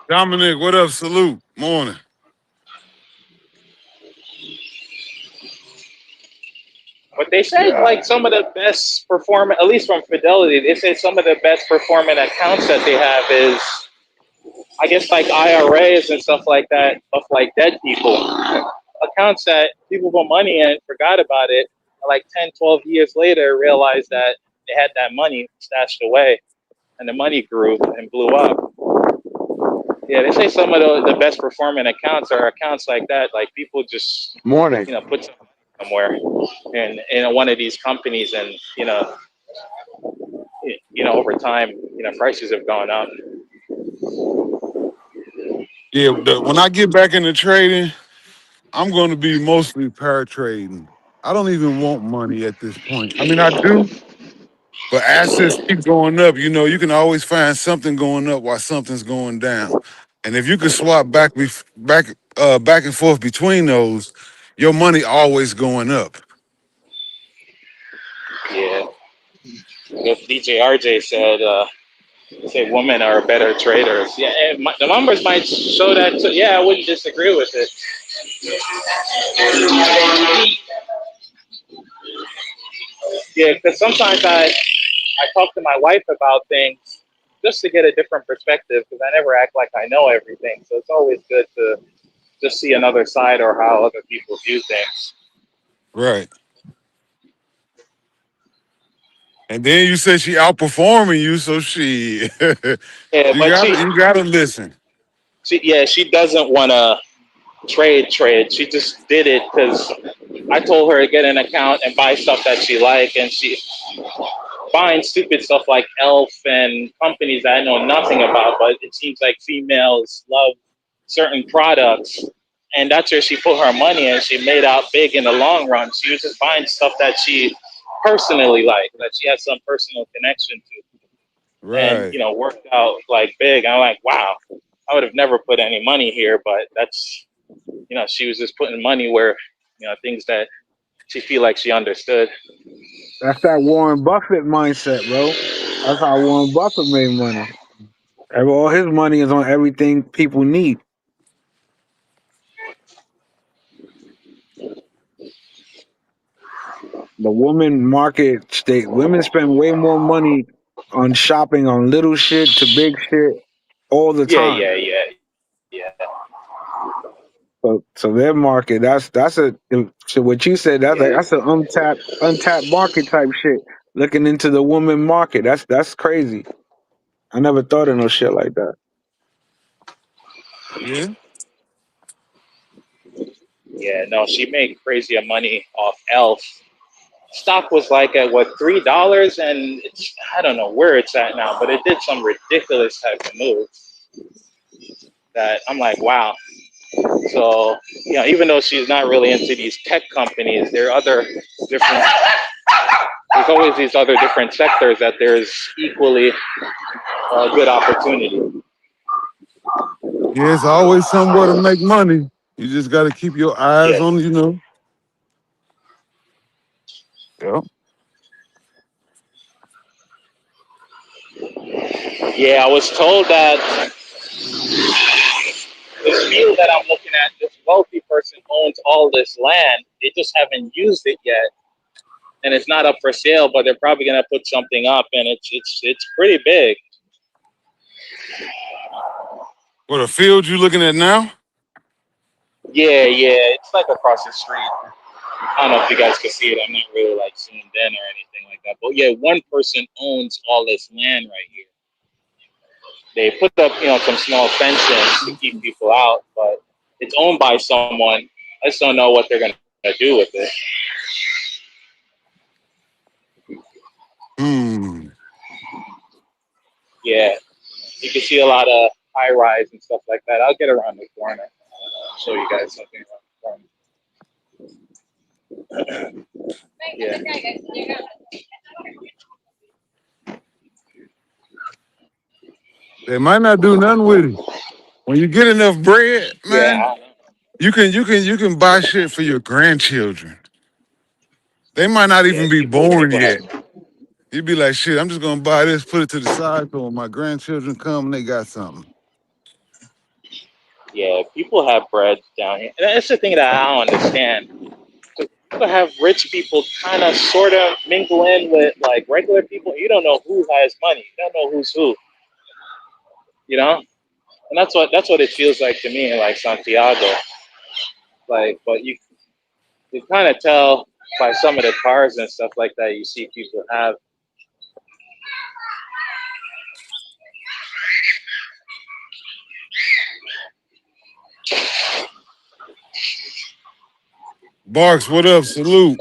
B: Dominic, what up? Salute. Morning.
F: But they say like some of the best performing, at least from Fidelity, they say some of the best performing accounts that they have is, I guess, like IRAs and stuff like that, of like dead people. Accounts that people put money in, forgot about it, and like 10, 12 years later realized that they had that money stashed away and the money grew and blew up. Yeah, they say some of the best performing accounts are accounts like that. Like people just,
C: Morning.
F: put some money somewhere in one of these companies and, over time, prices have gone up.
B: Yeah, when I get back into trading, I'm going to be mostly pair trading. I don't even want money at this point. I mean, I do, but assets keep going up. You can always find something going up while something's going down. And if you can swap back and forth between those, your money always going up.
F: Yeah. If DJ RJ said, say women are better traders. Yeah, and the numbers might show that. Too. Yeah, I wouldn't disagree with it. Yeah, because sometimes I talk to my wife about things just to get a different perspective because I never act like I know everything. So it's always good to just see another side or how other people view things.
B: Right. And then you said she outperforming you, so she
F: Yeah,
B: you
F: but
B: gotta listen.
F: she doesn't want to trade. She just did it because I told her to get an account and buy stuff that she like, and she buying stupid stuff like Elf and companies that I know nothing about. But it seems like females love certain products, and that's where she put her money, and she made out big in the long run. She was just buying stuff that she personally liked, that she had some personal connection to, and
B: Right.
F: worked out like big. I'm like, wow, I would have never put any money here, but that's she was just putting money where things that she feel like she understood.
E: That's that Warren Buffett mindset, bro. That's how Warren Buffett made money. All his money is on everything people need. The woman market state women spend way more money on shopping on little shit to big shit all the
F: Yeah,
E: time.
F: yeah, yeah, yeah.
E: So their market, that's a so what you said, that's an untapped market type shit. Looking into the woman market, that's crazy. I never thought of no shit like that.
B: Yeah.
F: Yeah, no, she made crazy money off Elf. Stock was like at what $3, and I don't know where it's at now, but it did some ridiculous type of move that I'm like, wow. So even though she's not really into these tech companies, there are other different. There's always these other different sectors that there's equally good opportunity.
B: Yeah, it's always somewhere to make money. You just gotta keep your eyes
F: Yeah,
B: on. Yeah.
F: yeah. I was told that this field that I'm looking at, this wealthy person owns all this land. They just haven't used it yet, and it's not up for sale. But they're probably gonna put something up, and it's pretty big.
B: What a field you looking at now?
F: Yeah, yeah. It's like across the street. I don't know if you guys can see it. I'm not really like zoomed in or anything like that. But yeah, one person owns all this land right here. They put up, some small fencing to keep people out, but it's owned by someone. I just don't know what they're gonna do with it.
B: Hmm.
F: Yeah, you can see a lot of high rise and stuff like that. I'll get around the corner, show you guys something around the corner. Yeah,
B: They might not do nothing with it. When you get enough bread, man,
F: yeah,
B: you can buy shit for your grandchildren. They might not
F: yeah.
B: even be born
F: People have,
B: yet. You'd be like, shit, I'm just gonna buy this, put it to the side, so when my grandchildren come, they got something.
F: yeah, people have bread down here, and that's the thing that I don't understand. People have rich people kind of sort of mingle in with like regular people. You don't know who has money. You don't know who's who. You know, and that's what it feels like to me in like Santiago. Like, but you kind of tell by some of the cars and stuff like that. You see people have.
B: Barks, what up? Salute.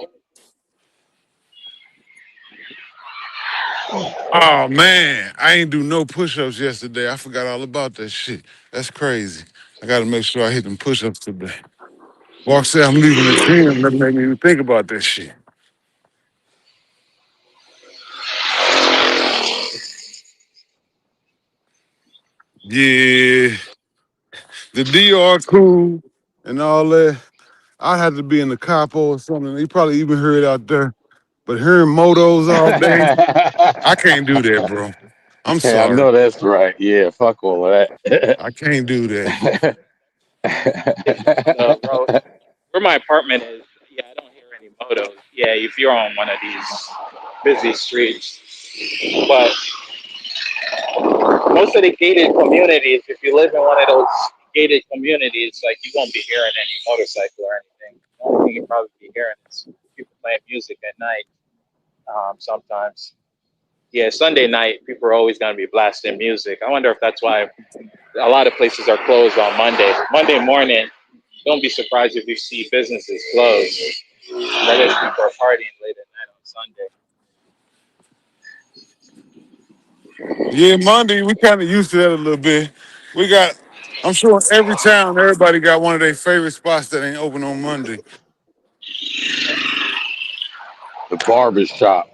B: Oh man, I ain't do no push-ups yesterday. I forgot all about that shit. That's crazy. I gotta make sure I hit them push-ups today. Barks said I'm leaving the gym. That made me even think about that shit. Yeah, the DR cool and all that. I had to be in the capo or something. You probably even heard out there. But hearing motos all day, I can't do that, bro. I'm
C: Yeah, I
B: sorry.
C: know that's right. Yeah, fuck all of
B: I can't do that.
C: that.
F: Bro, where my apartment is, yeah, I don't hear any motos. Yeah, if you're on one of these busy streets, but most of the gated communities, if you live in one of those gated communities, like you won't be hearing any motorcycle or anything. The only thing you'll probably be hearing is people playing music at night. Sometimes, yeah, Sunday night people are always going to be blasting music. I wonder if that's why a lot of places are closed on Monday. Monday morning, don't be surprised if you see businesses closed. That is, people are partying late at night on Sunday.
B: Yeah, Monday, we kind of used to that a little bit. We got, I'm sure in every town, everybody got one of their favorite spots that ain't open on Monday.
C: The barber shop.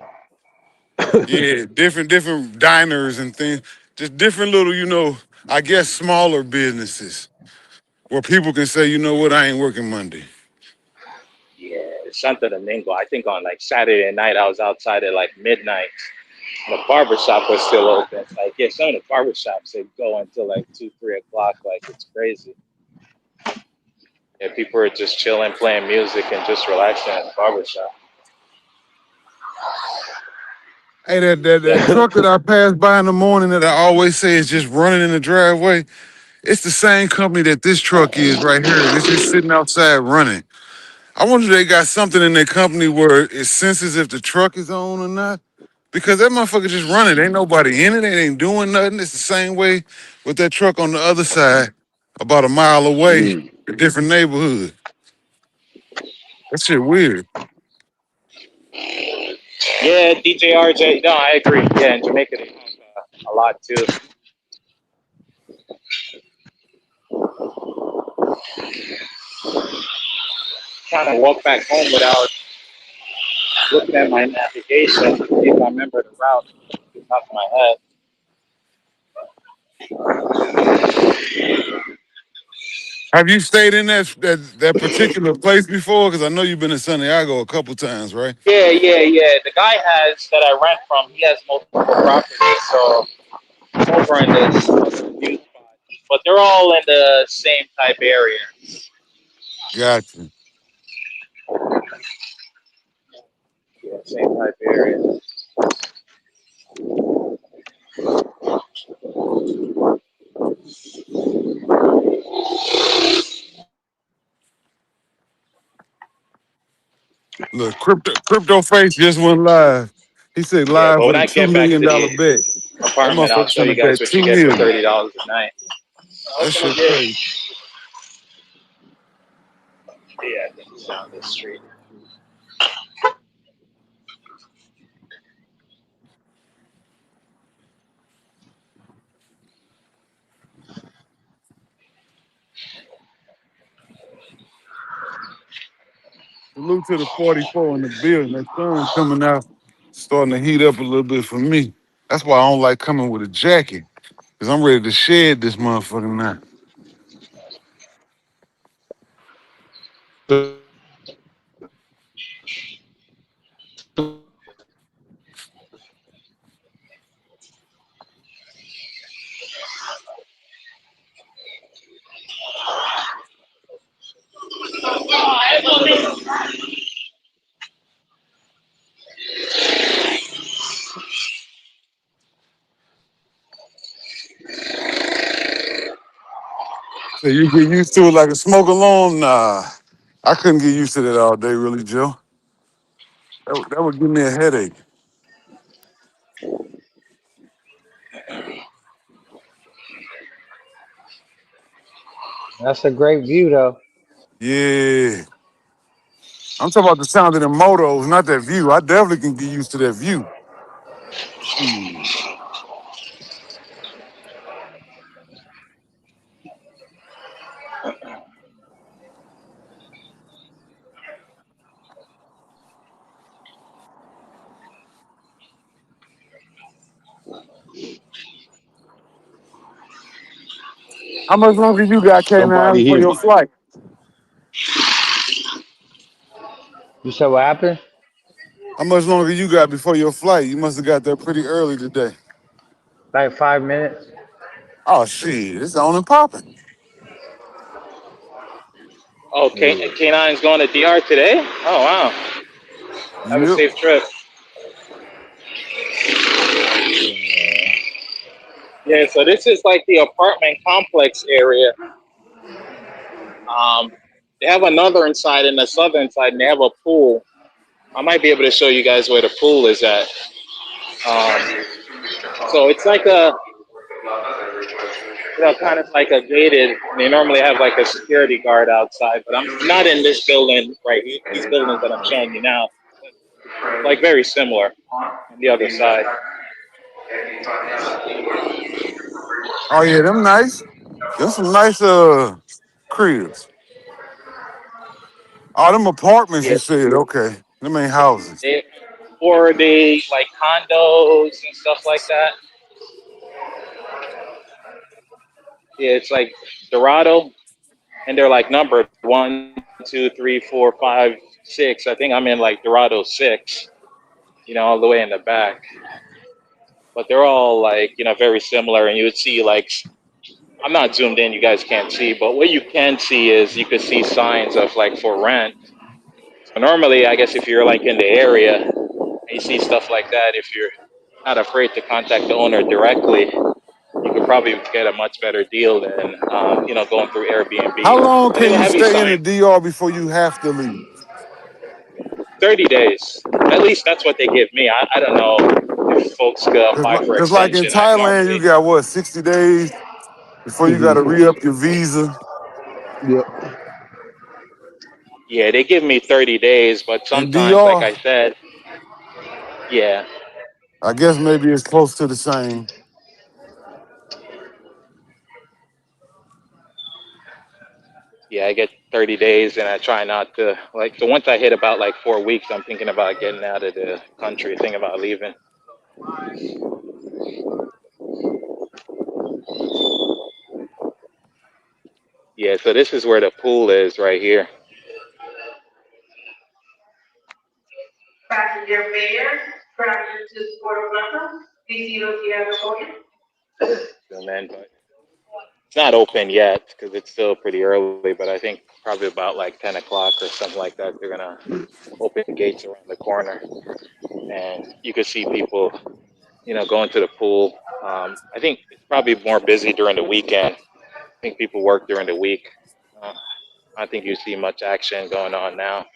B: Yeah, different diners and things. Just different little, I guess smaller businesses where people can say, you know what, I ain't working Monday.
F: Yeah, Santo Domingo. I think on like Saturday night, I was outside at like midnight. And the barber shop was still open. Like, yeah, some of the barber shops they go until like 2, 3 o'clock. Like, it's crazy. Yeah, people are just chilling, playing music, and just relaxing at the barber shop.
B: Hey, that truck that I passed by in the morning that I always say is just running in the driveway, it's the same company that this truck is right here. And it's just sitting outside running. I wonder if they got something in their company where it senses if the truck is on or not. Because that motherfucker just running. Ain't nobody in it. It ain't doing nothing. It's the same way with that truck on the other side, about a mile away,
C: Mm.
B: a different neighborhood. That shit weird.
F: Yeah, DJ RJ. No, I agree. Yeah, in Jamaica they honk a lot too. Trying to walk back home without looking at my navigation, see if I remember the route off the top of my head.
B: Have you stayed in that particular place before? Because I know you've been in Santiago a couple times, right?
F: Yeah, yeah, yeah. The guy has that I rent from. He has multiple properties, so I'm over in this new spot, but they're all in the same type area.
B: Gotcha.
F: Yeah, same type area.
B: Look, crypto face just went live. He said
F: Yeah,
B: live
F: but
B: for
F: when
B: the
F: I
B: $2
F: get back
B: million
F: to the
B: bet. That
F: apartment, I'll
B: motherfucker
F: show you
B: finna
F: guys
B: bet
F: what you
B: 2
F: get for
B: million.
F: $30 a night. I
B: That
F: was gonna
B: shit
F: get.
B: crazy.
F: Yeah, I think it's down this street.
B: Salute to the 44 in the building. That sun coming out, starting to heat up a little bit for me. That's why I don't like coming with a jacket. Cause I'm ready to shed this motherfucker now. So you get used to it like a smoke alarm? Nah. I couldn't get used to that all day, really, Joe. That would give me a headache.
G: That's a great view, though.
B: Yeah. I'm talking about the sound of the motos, not that view. I definitely can get used to that view. Shit. How much longer you got, K9,
C: Somebody
B: before
C: here.
B: your flight?
G: You said what happened?
B: How much longer you got before your flight? You must have got there pretty early today.
G: Like 5 minutes.
B: Oh shit, it's on and popping.
F: Oh,
G: Yeah.
F: K9's going to DR today? Oh, wow. Have a
B: Yep.
F: safe trip.
G: Yeah.
F: Yeah, so this is like the apartment complex area. Um, they have another inside in the southern side, and they have a pool. I might be able to show you guys where the pool is at. So it's like a, kind of like a gated. They normally have like a security guard outside, but I'm not in this building right here. These buildings that I'm showing you now, like very similar on the other side.
B: Oh yeah, them nice. Them some nice cribs. Oh, them apartments you
F: Yeah,
B: said, okay. Them ain't houses.
F: they, or they like condos and stuff like that. Yeah, it's like Dorado, and they're like numbered 1, 2, 3, 4, 5, 6. I think I'm in like Dorado 6, all the way in the back. But they're all like, very similar. And you would see like, I'm not zoomed in, you guys can't see, but what you can see is you could see signs of like for rent. So normally, I guess if you're like in the area and you see stuff like that, if you're not afraid to contact the owner directly, you could probably get a much better deal than, going through
B: How
F: Airbnb.
B: long
F: But they
B: can
F: will
B: you
F: have you
B: stay in
F: sign
B: the DR before you have to leave?
F: 30 days. At least that's what they give me. I don't know if folks apply for
B: Cause like in
F: extension. I
B: Thailand, you
F: normally,
B: got what, 60 days before you
C: Hmm.
B: gotta re-up your visa.
C: Yep.
F: yeah, they give me 30 days, but
B: In
F: sometimes, like
B: DR,
F: I said, yeah,
B: I guess maybe it's close to the same.
F: yeah, I get 30 days and I try not to, like, so once I hit about like 4 weeks, I'm thinking about getting out of the country, thinking about leaving. Yeah, so this is where the pool is right here. And then, but it's not open yet because it's still pretty early, but I think probably about like 10 o'clock or something like that, they're going to open the gates around the corner. And you could see people, going to the pool. I think it's probably more busy during the weekend. I think people work during the week. Uh, I think you see much action going on now.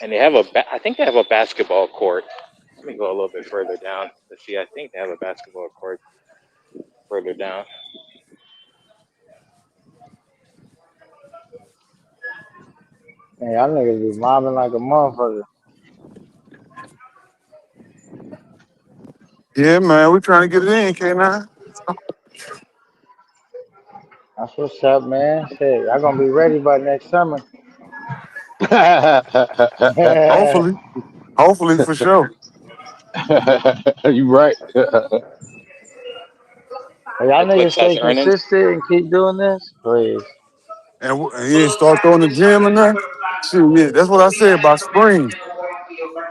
F: And they have I think they have a basketball court. Let me go a little bit further down to see. I think they have a basketball court further down.
G: Man, y'all niggas be mobbing like a motherfucker.
B: Yeah, man, we trying to get it in, K9.
G: That's what's up, man. Shit, y'all gonna be ready by next summer.
B: Hopefully.
G: Y'all
B: Hopefully for sure.
C: You right.
F: Like
G: niggas
F: success
G: stay
F: earnings.
G: consistent and keep doing this, please.
B: And you ain't start throwing the gym in there? Shoot, yeah, that's what I said about spring.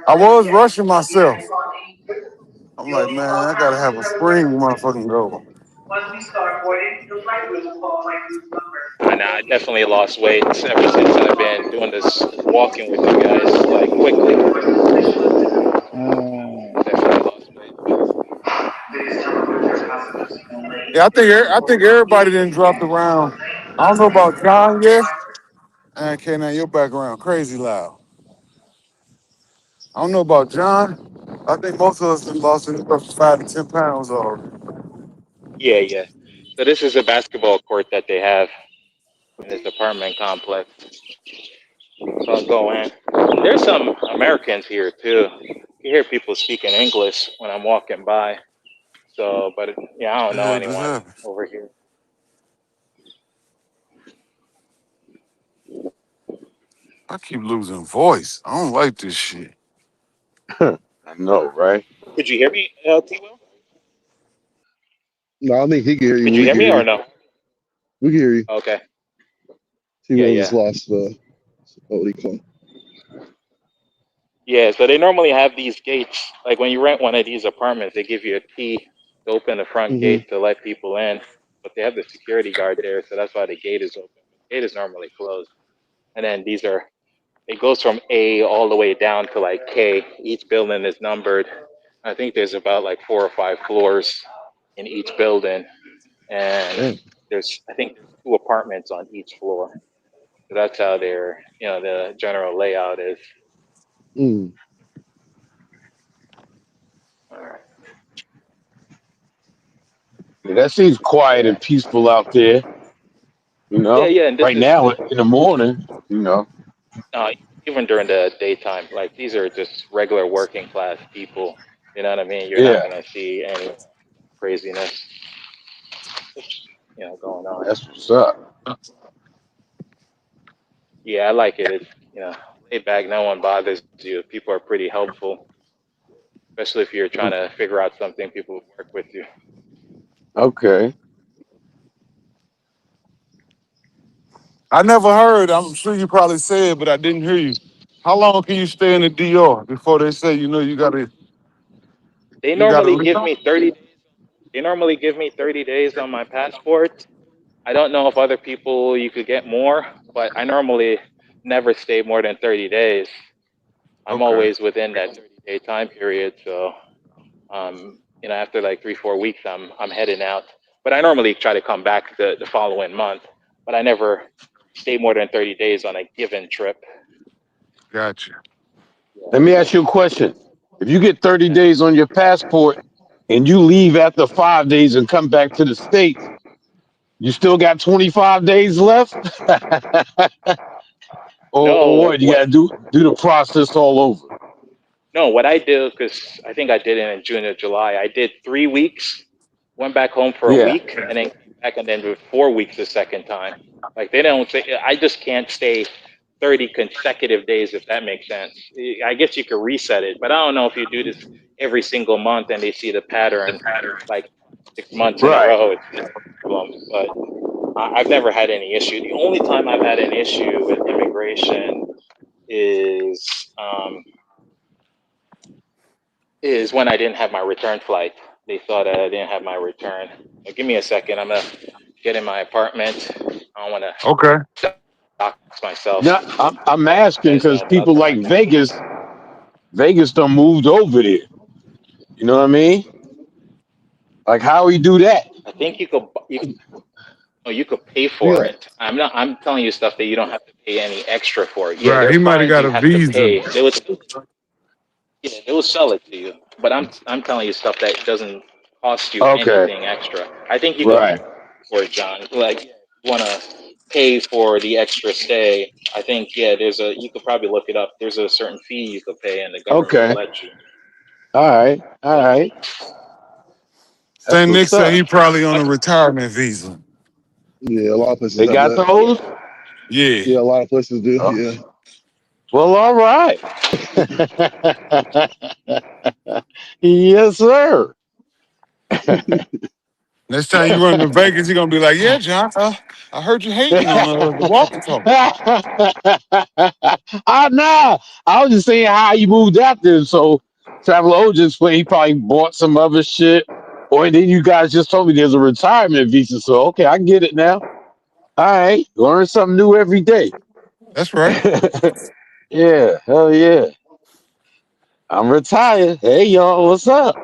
B: I was rushing myself. I'm like, man, I gotta have a spring motherfucking goal.
F: I definitely lost weight ever since I've been doing this walking with you guys, like quickly.
G: Mm.
F: Definitely lost weight.
B: Yeah, I think everybody didn't drop around. I don't know about John yet. And K9, your background crazy loud. I don't know about John. I think most of us have lost anywhere from 5 to 10 pounds already.
F: Yeah, yeah. So this is a basketball court that they have in this apartment complex. So I'll go in. There's some Americans here too. You hear people speaking English when I'm walking by. So, but yeah, I
B: What
F: don't
B: the
F: know
B: hell just
F: anyone
B: happened?
F: over here.
B: I keep losing voice. I don't like this shit.
C: I know, right?
F: Could you hear me, T. Will?
C: No, I don't think he can hear you.
F: Could you
C: We
F: hear
C: can
F: me
C: hear
F: or
C: you.
F: no?
C: We can hear you.
F: Okay.
C: He
F: Yeah,
C: will just
F: yeah,
C: lost the what do you call it?
F: Yeah, so they normally have these gates. Like when you rent one of these apartments, they give you a key to open the front
C: Hmm.
F: gate to let people in. But they have the security guard there, so that's why the gate is open. The gate is normally closed. And then these are, it goes from A all the way down to like K. Each building is numbered. I think there's about like 4 or 5 floors in each building. And
C: Damn.
F: I think there's 2 apartments on each floor. So that's how the general layout is.
C: Mm.
F: All right.
C: Yeah, that seems quiet
F: Yeah.
C: and peaceful out there.
F: Yeah, yeah, and this
C: Right
F: is
C: now in the morning. You know.
F: uh, even during the daytime. Like these are just regular working class people. You know what I mean? You're not
C: Yeah,
F: gonna see any craziness, going on.
C: that's what's up.
F: Yeah, I like it. It's laid back. No one bothers you. People are pretty helpful, especially if you're trying to figure out something. People will work with you.
C: Okay.
B: I never heard. I'm sure you probably said, but I didn't hear you. How long can you stay in the DR before they say
F: They
B: you gotta
F: normally
B: leave?
F: give me 30. They normally give me 30 days on my passport. I don't know if other people you could get more, but I normally never stay more than 30 days. I'm
B: Okay,
F: always within that 30-day time period. So, after like 3, 4 weeks, I'm heading out. But I normally try to come back the following month. But I never stay more than 30 days on a given trip.
B: gotcha.
C: Let me ask you a question. If you get 30
F: Yeah.
C: days on your passport and you leave after 5 days and come back to the States, you still got 25 days left? or
F: No,
C: what? You
F: what?
C: gotta do the process all over.
F: No, what I do, because I think I did it in June or July. I did 3 weeks, went back home for a
C: Yeah.
F: week, and then came back and then did 4 weeks the second time. Like they don't say. I just can't stay 30 consecutive days if that makes sense. I guess you could reset it, but I don't know if you do this every single month and they see the pattern, like 6 months in a
C: Right.
F: row. It's a problem. But I've never had any issue. The only time I've had an issue with immigration is um, is when I didn't have my return flight. They thought I didn't have my return. Give me a second. I'm gonna get in my apartment. I don't want
B: Okay,
F: to dox myself,
C: Now I'm
F: you
C: asking
F: guys
C: because
F: know. But I'll
C: people
F: tell my
C: like Vegas done moved over there. You know what I mean? Like how we do that?
F: I think you could pay for
D: Yeah.
F: it. I'm telling you stuff that you don't have to pay any extra for. Yeah,
B: right.
F: there are
B: He might have
F: fines
B: got
F: you
B: a
F: have to
B: visa.
F: pay. They will sell it to you. But I'm telling you stuff that doesn't cost you
C: Okay.
F: anything extra. I think you could
C: Right.
F: for it, John. Like, you want to pay for the extra stay. I think, yeah, you could probably look it up. There's a certain fee you could pay, and the government will
C: Okay.
F: let you.
C: All right. All right. That's
B: Saint Nick
C: what's
B: said
C: up.
B: he probably on a
F: But
B: retirement visa.
D: Yeah, a lot of places
C: They
D: have
C: got
D: that.
C: those?
B: Yeah,
D: Yeah, a lot of places do.
C: Oh,
D: Yeah.
C: well, all right. Yes, sir.
B: next time you run to Vegas, you're gonna be like, "Yeah, John, I heard you hating on the walkie talkie."
C: I know. I was just saying how you moved out there. So Travel O just explained he probably bought some other shit. Or then you guys just told me there's a retirement visa. So okay, I get it now. All right. Learn something new every day.
B: That's right.
C: Yeah, hell yeah. I'm retired. Hey y'all, what's up?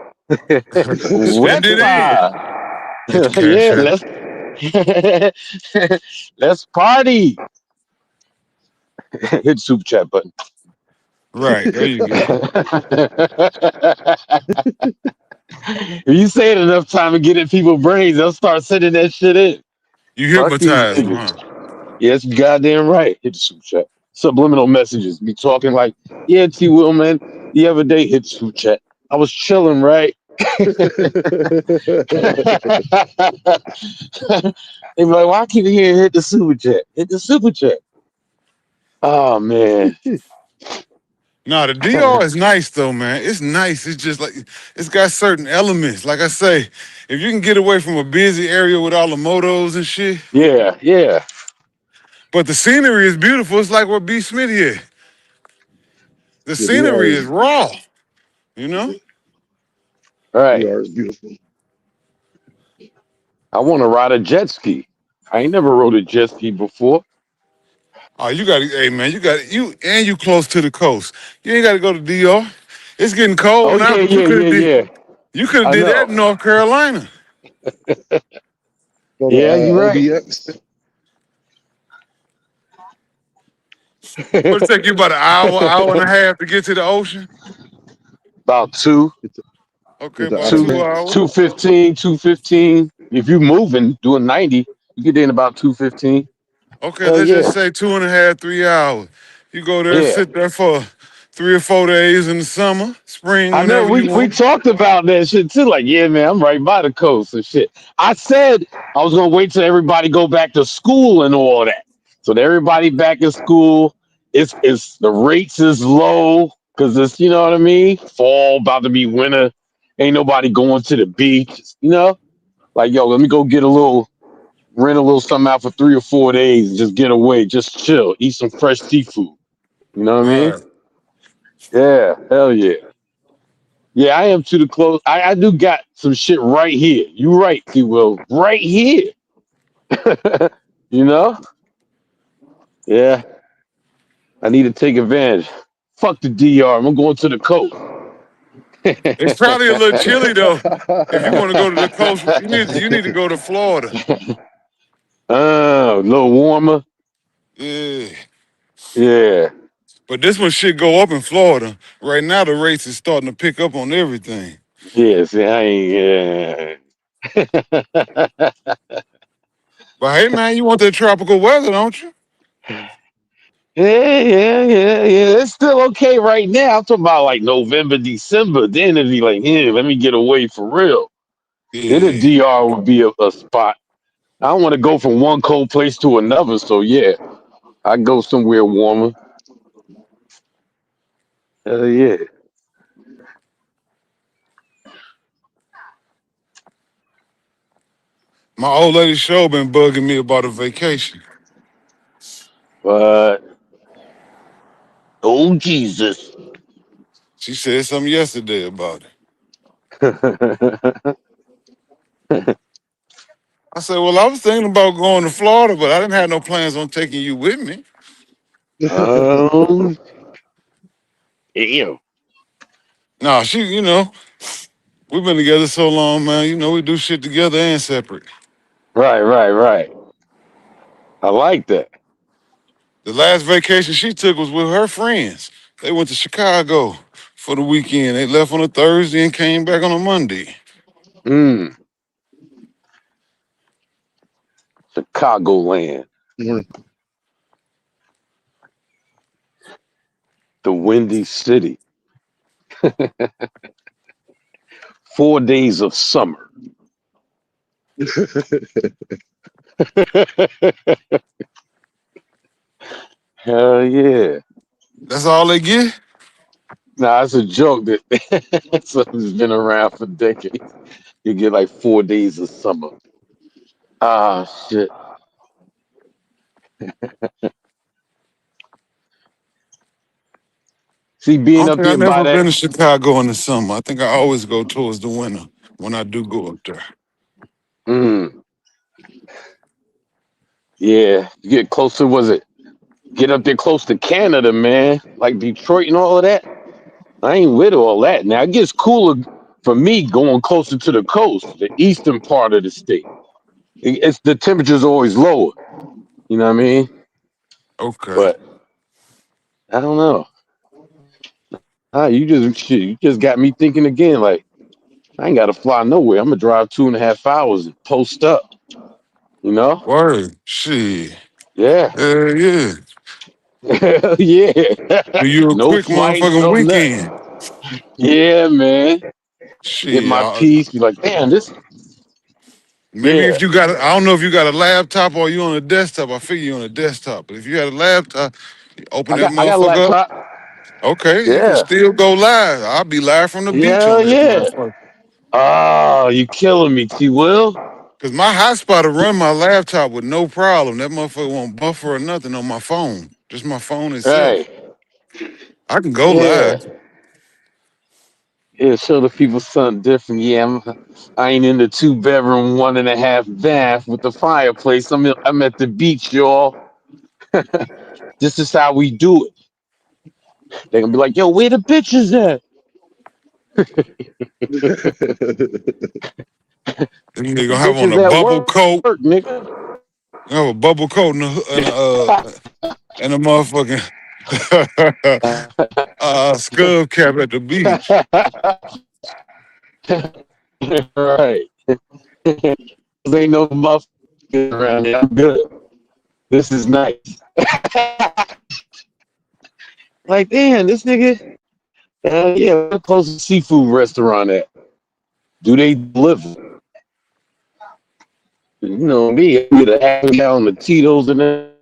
B: Send
C: West
B: it in.
C: side.
B: Hit the cash
C: Yeah,
B: app.
C: let's party. Hit the super chat button.
B: Right there, you go.
C: If you say it enough time to get in people's brains, they'll start sending that shit in.
B: You
C: Fuck these
B: hypnotize them,
C: niggas.
B: huh?
C: Yes, you goddamn right. Hit the super chat. Subliminal messages. Be talking like, yeah, T Will, man. The other day, hit the super chat. I was chilling, right? They be like, why I keep hearing hit the super chat? Hit the super chat. Oh man.
B: No, the DR is nice though, man. It's nice. It's just like it's got certain elements. Like I say, if you can get away from a busy area with all the motos and shit,
C: Yeah, yeah.
B: but the scenery is beautiful. It's like where B. Smitty at. The
C: Yeah, DR
B: scenery
C: is
B: is raw, you know?
C: right.
D: DR is beautiful.
C: I want to ride a jet ski. I ain't never rode a jet ski before.
B: Oh, you got to, hey man, you close to the coast. You ain't got to go to DR. It's getting
C: Oh
B: cold now,
C: yeah,
B: but
C: yeah, yeah, yeah.
B: you could have
C: I
B: did that
C: know.
B: in North Carolina.
D: Go to
C: Yeah, you're right.
D: OBX.
B: What it take you about an hour, hour and a half to get to the ocean?
C: About two,
D: Get to,
B: Okay,
D: get to
B: about
C: two,
B: two
D: Ibex.
B: hours.
C: 215, 215. If you moving, doing 90, you get there in about 215.
B: Okay,
C: Hell
B: let's just
C: yeah.
B: say 2.5, 3 hours. You go there,
C: Yeah.
B: sit there for 3 or 4 days in the summer, spring,
C: I know
B: whenever you
C: we
B: want.
C: talked about that shit too. Like, yeah, man, I'm right by the coast and shit. I said I was gonna wait till everybody go back to school and all that. So that everybody back in school, it's the rates is low because it's you know what I mean. Fall about to be winter. Ain't nobody going to the beach. You know, like yo, let me go get a little rent a little something out for 3 or 4 days and just get away, just chill, eat some fresh seafood. You know what I mean?
B: Right.
C: Yeah, hell yeah. Yeah, I am to the close. I do got some shit right here. You right, T Will. Right here. You know? Yeah. I need to take advantage. Fuck the DR. I'm going to the coast.
B: It's probably a little chilly though. If you want to go to the coast, you need to go to Florida.
C: Oh, a little warmer.
B: Yeah.
C: Yeah.
B: But this one should go up in Florida. Right now the rates is starting to pick up on everything.
C: Yeah, see, I ain't yeah.
B: But hey man, you want that tropical weather, don't you?
C: Yeah, yeah, yeah, yeah. It's still okay right now. I'm talking about like November, December. Then it'd be like, yeah, let me get away for real. Then the
B: Yeah.
C: DR would be a spot. I don't want to go from one cold place to another. So yeah, I go somewhere warmer. Yeah.
B: My old lady show been bugging me about a vacation.
C: But oh Jesus.
B: She said something yesterday about it. I said, well, I was thinking about going to Florida, but I didn't have no plans on taking you with me.
C: um, damn.
B: Nah, we've been together so long, man. We do shit together and separate.
C: Right, right, right. I like that.
B: The last vacation she took was with her friends. They went to Chicago for the weekend. They left on a Thursday and came back on a Monday.
C: Mm, Chicagoland, the Windy City. 4 days of summer. Hell yeah.
B: That's all they get?
C: Nah, it's a joke that something's been around for decades. You get like 4 days of summer. Ah, shit. See,
B: I
C: being
B: don't
C: up
B: think I've
C: there by
B: never
C: that,
B: been to Chicago in the summer. I think I always go towards the winter when I do go up there.
C: mm, yeah, you get closer, was it? Get up there close to Canada, man, like Detroit and all of that. I ain't with all that. Now, it gets cooler for me going closer to the coast, the eastern part of the state. It's the temperature's always lower. You know what I mean?
B: Okay.
C: But I don't know. You just got me thinking again. Like I ain't got to fly nowhere. I'm gonna drive 2.5 hours and post up. You know?
B: Word. Shit.
C: Yeah,
B: Yeah.
C: yeah.
B: Do you a
C: No
B: quick
C: flights,
B: motherfucking
C: no nothing.
B: weekend?
C: Yeah, man. Get
B: Shit.
C: my piece. Be like, damn, this.
B: Maybe
C: Yeah,
B: if you got, I don't know if you got a laptop or you on a desktop. I figure you on a desktop. But if you got a laptop, you open that
C: I got a
B: motherfucker up.
C: laptop.
B: Okay, you can
C: Yeah,
B: still go live. I'll be live from the beach
C: yeah,
B: on that
C: yeah.
B: motherfucker.
C: Oh, you killing me, T. Will.
B: Cause my hotspot will run my laptop with no problem. That motherfucker won't buffer or nothing on my phone. Just my phone
C: Hey,
B: itself. I can go
C: Yeah.
B: live.
C: Yeah, show the people something different. Yeah, I ain't in the 2 bedroom, 1.5 bath with the fireplace. I'm at the beach, y'all. This is how we do it. They're gonna be like, yo, where the bitches at?
B: And they
C: The
B: gonna have on
C: bitches
B: a
C: at
B: bubble
C: work,
B: coat.
C: nigga.
B: Have a bubble coat and a motherfucking scub cap at the beach.
C: Right. There ain't no motherfuckers around here. I'm good. This is nice. Like, damn, this nigga. Yeah, where close to seafood restaurant at? Do they deliver? You know me, I get a half a gallon of Tito's and then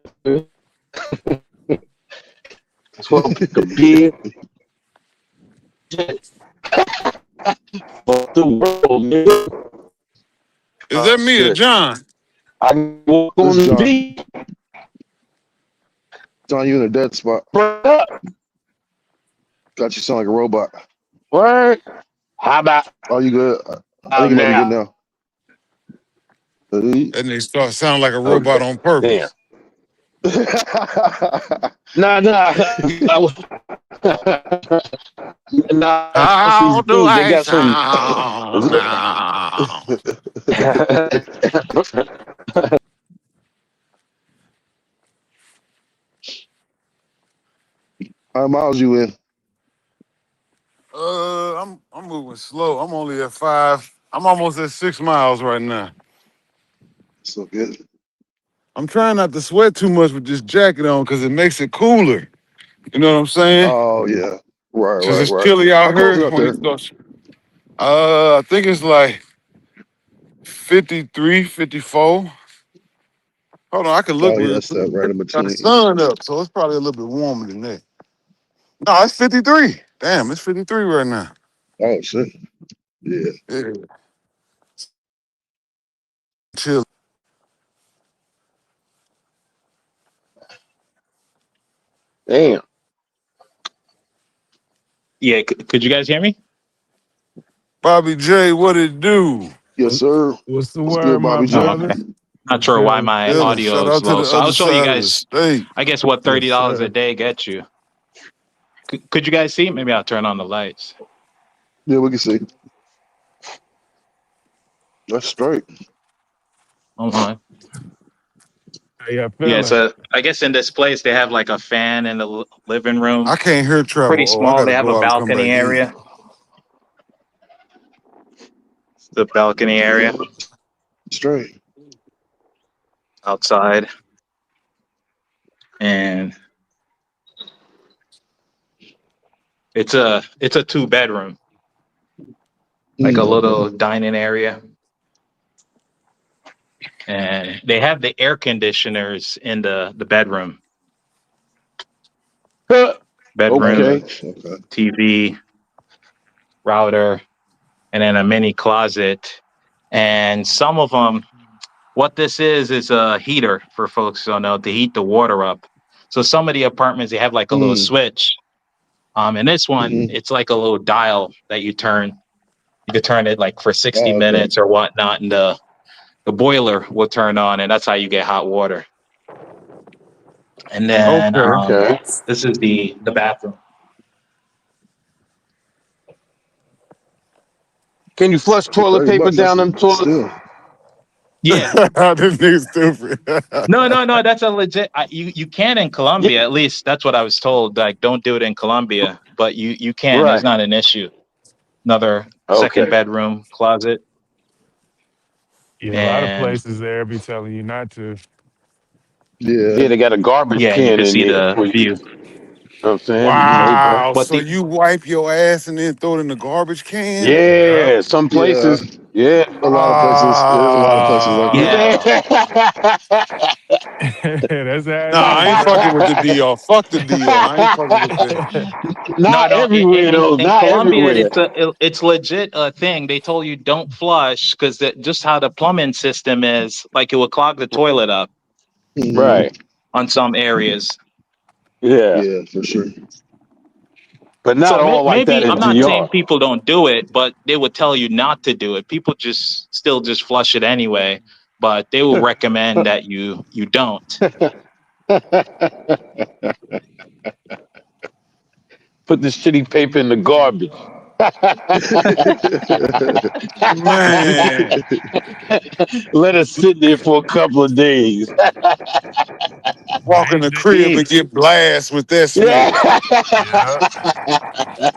C: 12 pack of beer. Fuck the world, nigga.
B: Is
C: Oh
B: that me or
C: shit.
B: John?
C: I can walk
D: This
C: on
D: is
C: the
D: John.
C: beach.
D: John, you in a dead spot.
C: What?
D: Got you sound like a robot.
C: What? How about
D: Oh, you good? I think
C: out
D: you might be good
C: now?
D: now.
B: And they start sounding like a robot
C: Okay.
B: on
C: Damn.
B: purpose.
C: Nah. Nah.
B: How
C: These
B: do
C: dudes, they
B: I
C: got some.
B: sound now?
D: How many miles you in?
B: I'm moving slow. I'm only at 5. I'm almost at 6 miles right now.
D: So good.
B: I'm trying not to sweat too much with this jacket on because it makes it cooler. You know what I'm saying?
D: Oh yeah.
B: Since it's
D: Right.
B: chilly
D: How
B: out
D: cold is
B: here
D: it out
B: when it
D: there?
B: starts. I think it's like 53, 54. Hold on, I can look
D: Oh yeah,
B: real
D: that's that right
B: quick.
D: in
B: Got the
D: between.
B: sun up, so it's probably a little bit warmer than that. No, it's 53. Damn, it's 53 right now.
D: Oh shit. Yeah.
B: Yeah, chill.
C: Damn.
F: Yeah, could you guys hear me?
B: Bobby J, what it do?
D: Yes, sir.
L: What's the
D: What's good,
L: word, my
D: Bobby
F: Oh,
D: J?
L: brother?
F: okay. Not
L: I'm
F: sure why
L: chilling.
F: my
B: Chilling.
F: audio
B: Shout
F: is
B: out to
F: low.
B: the
F: So
B: other
F: I'll show you
B: side of the
F: guys,
B: state.
F: I guess, what
L: Yes,
F: $30 a
L: sir.
F: day gets you. Could you guys see? Maybe I'll turn on the lights.
D: Yeah, we can see. That's straight.
F: Hold on.
L: How you
F: Yeah,
L: feeling?
F: so I guess in this place they have like a fan in the living room.
B: I can't hear
F: Pretty
B: travel. Oh, I
F: small. They
B: gotta
F: have
B: go
F: a
B: out and come
F: balcony
B: back in.
F: area. The balcony area
D: Straight.
F: outside, and it's a 2 bedroom, like a
D: Okay.
F: little dining area, and they have the air conditioners in the bedroom.
C: Okay.
F: Bedroom,
D: Okay.
F: TV, router, and then a mini closet. And some of them, what this is a heater for folks who don't know, to heat the water up. So some of the apartments they have like a little
D: Mm.
F: switch. And this one,
D: Mm-hmm.
F: it's like a little dial that you turn. You could turn it like for 60
D: Oh, okay.
F: minutes or whatnot, and the boiler will turn on, and that's how you get hot water. And then
B: Okay.
C: Okay.
F: this is the bathroom.
C: Can you flush
D: For
C: toilet
D: 30
C: paper
D: bucks,
C: down them
D: that's
C: toilets?
D: still.
F: Yeah.
B: This nigga's stupid.
F: No. That's a legit. You can in
C: Yeah.
F: Colombia. At least that's what I was told. Like, don't do it in Colombia, but you can. It's
C: Right.
F: not an issue. Another second
C: Okay.
F: bedroom closet,
L: Yeah, a lot of
F: and
L: places there be telling you not to.
C: Yeah,
D: Yeah.
C: they got a garbage
F: yeah, and you
C: can
F: can
C: in
F: see
C: there
F: the
C: for you.
F: view.
C: You know what I'm saying? Nobody.
B: Wow.
F: But
B: So
F: the
B: you wipe your ass and then throw it in the garbage can?
L: Yep.
C: Yeah, some
D: Yeah.
C: places. Yeah.
D: A lot of places. Yeah, there's a lot of places like that.
F: yeah,
C: Yeah.
L: That's how it
B: Nah, I
L: is,
B: ain't
L: bro.
B: fucking with the DR. Fuck the DR. I ain't fucking with that.
F: no,
C: Not
F: no.
C: everywhere though.
F: In
C: Not
F: Colombia,
C: everywhere.
F: it's legit a thing. They told you don't flush because just how the plumbing system is, like it will clog the toilet up
D: Hmm.
C: Right.
F: on some areas.
C: Yeah.
D: Yeah, for sure.
C: But
F: So
C: not all like that
F: maybe
C: in
F: I'm not saying
C: DR.
F: people don't do it, but they would tell you not to do it. People just still just flush it anyway, but they will recommend that you don't.
C: Put the shitty paper in the garbage.
B: Man,
C: Let us sit there for a couple of days.
B: walk in the crib
L: they
B: and get blasted with that smoke.
C: Yeah.
L: yeah.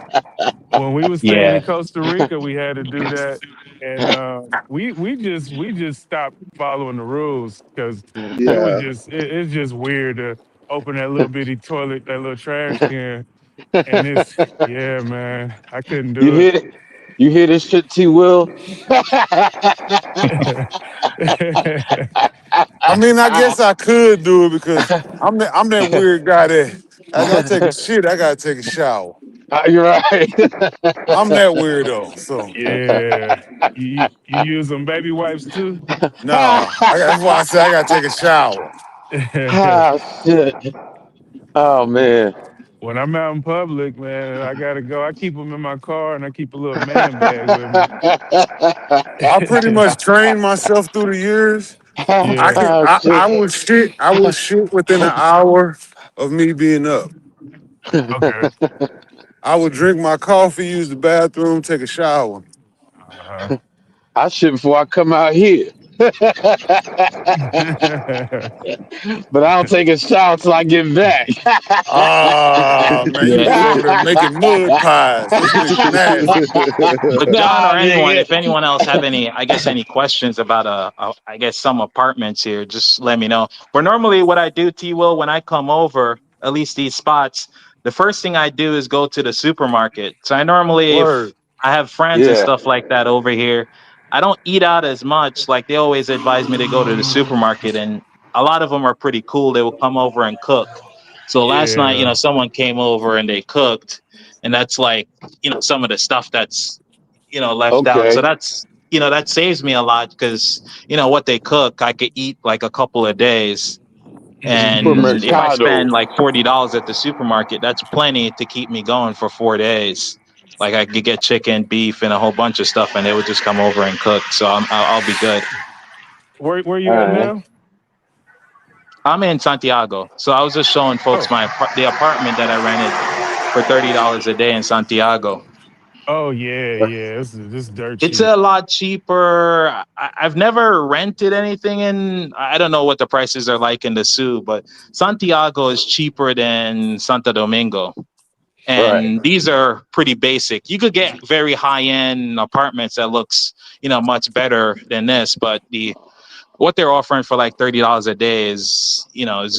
L: When we was staying
F: Yeah.
L: in Costa Rica, we had to do that, and we just stopped following the rules because it was
D: Yeah.
L: it's just weird to open that little bitty toilet, that little trash can, and it's yeah, man, I couldn't
C: You
L: do
C: hear you hear this shit, T Will?
L: it.
B: I mean, I guess I could do it because I'm that weird guy that as I take a shit, I gotta take a shower.
C: You're right.
B: I'm that weirdo. So
L: Yeah, you use them baby wipes too.
B: nah, that's why I say I gotta take a shower.
C: Ah, shit. Oh man.
L: When I'm out in public, man, I gotta go. I keep them in my car, and I keep a little man bag with me.
B: I pretty much trained myself through the years.
L: Yeah.
B: I
C: Shit.
B: will shit within an hour of me being up.
L: Okay.
B: I would drink my coffee, use the bathroom, take a shower.
L: Uh-huh.
C: I shit before I come out here, but I don't take a shower till I get back.
B: Ah, man, you
F: Yeah.
B: was over there making mud pies. This bitch nasty.
F: But John
C: Nah,
F: or anyone,
C: nigga.
F: if anyone else have any, I guess any questions about I guess some apartments here, just let me know. But normally, what I do, T Will, when I come over, at least these spots, the first thing I do is go to the supermarket. So I normally, if
B: Word.
F: I have friends and
C: Yeah.
F: stuff like that over here, I don't eat out as much. Like they always advise me to go to the supermarket, and a lot of them are pretty cool. They will come over and cook. So last night,
L: Yeah.
F: someone came over and they cooked, and that's like some of the stuff that's left out, so
C: Okay.
F: that saves me a lot because what they cook I could eat like a couple of days, and if I
C: Supermercado.
F: spend like $40 at the supermarket, that's plenty to keep me going for 4 days. Like I could get chicken, beef, and a whole bunch of stuff, and they would just come over and cook, so I'll be good.
L: Where
C: All
L: you at
C: right.
L: now?
F: I'm in Santiago, so I was just showing folks
L: Oh.
F: the apartment that I rented for $30 a day in Santiago.
L: Oh yeah, yeah. This dirt
F: It's
L: cheap.
F: a lot cheaper. I've never rented anything in. I don't know what the prices are like in the Sioux, but Santiago is cheaper than Santo Domingo,
C: Right.
F: and these are pretty basic. You could get very high end apartments that looks much better than this, but what they're offering for like $30 a day is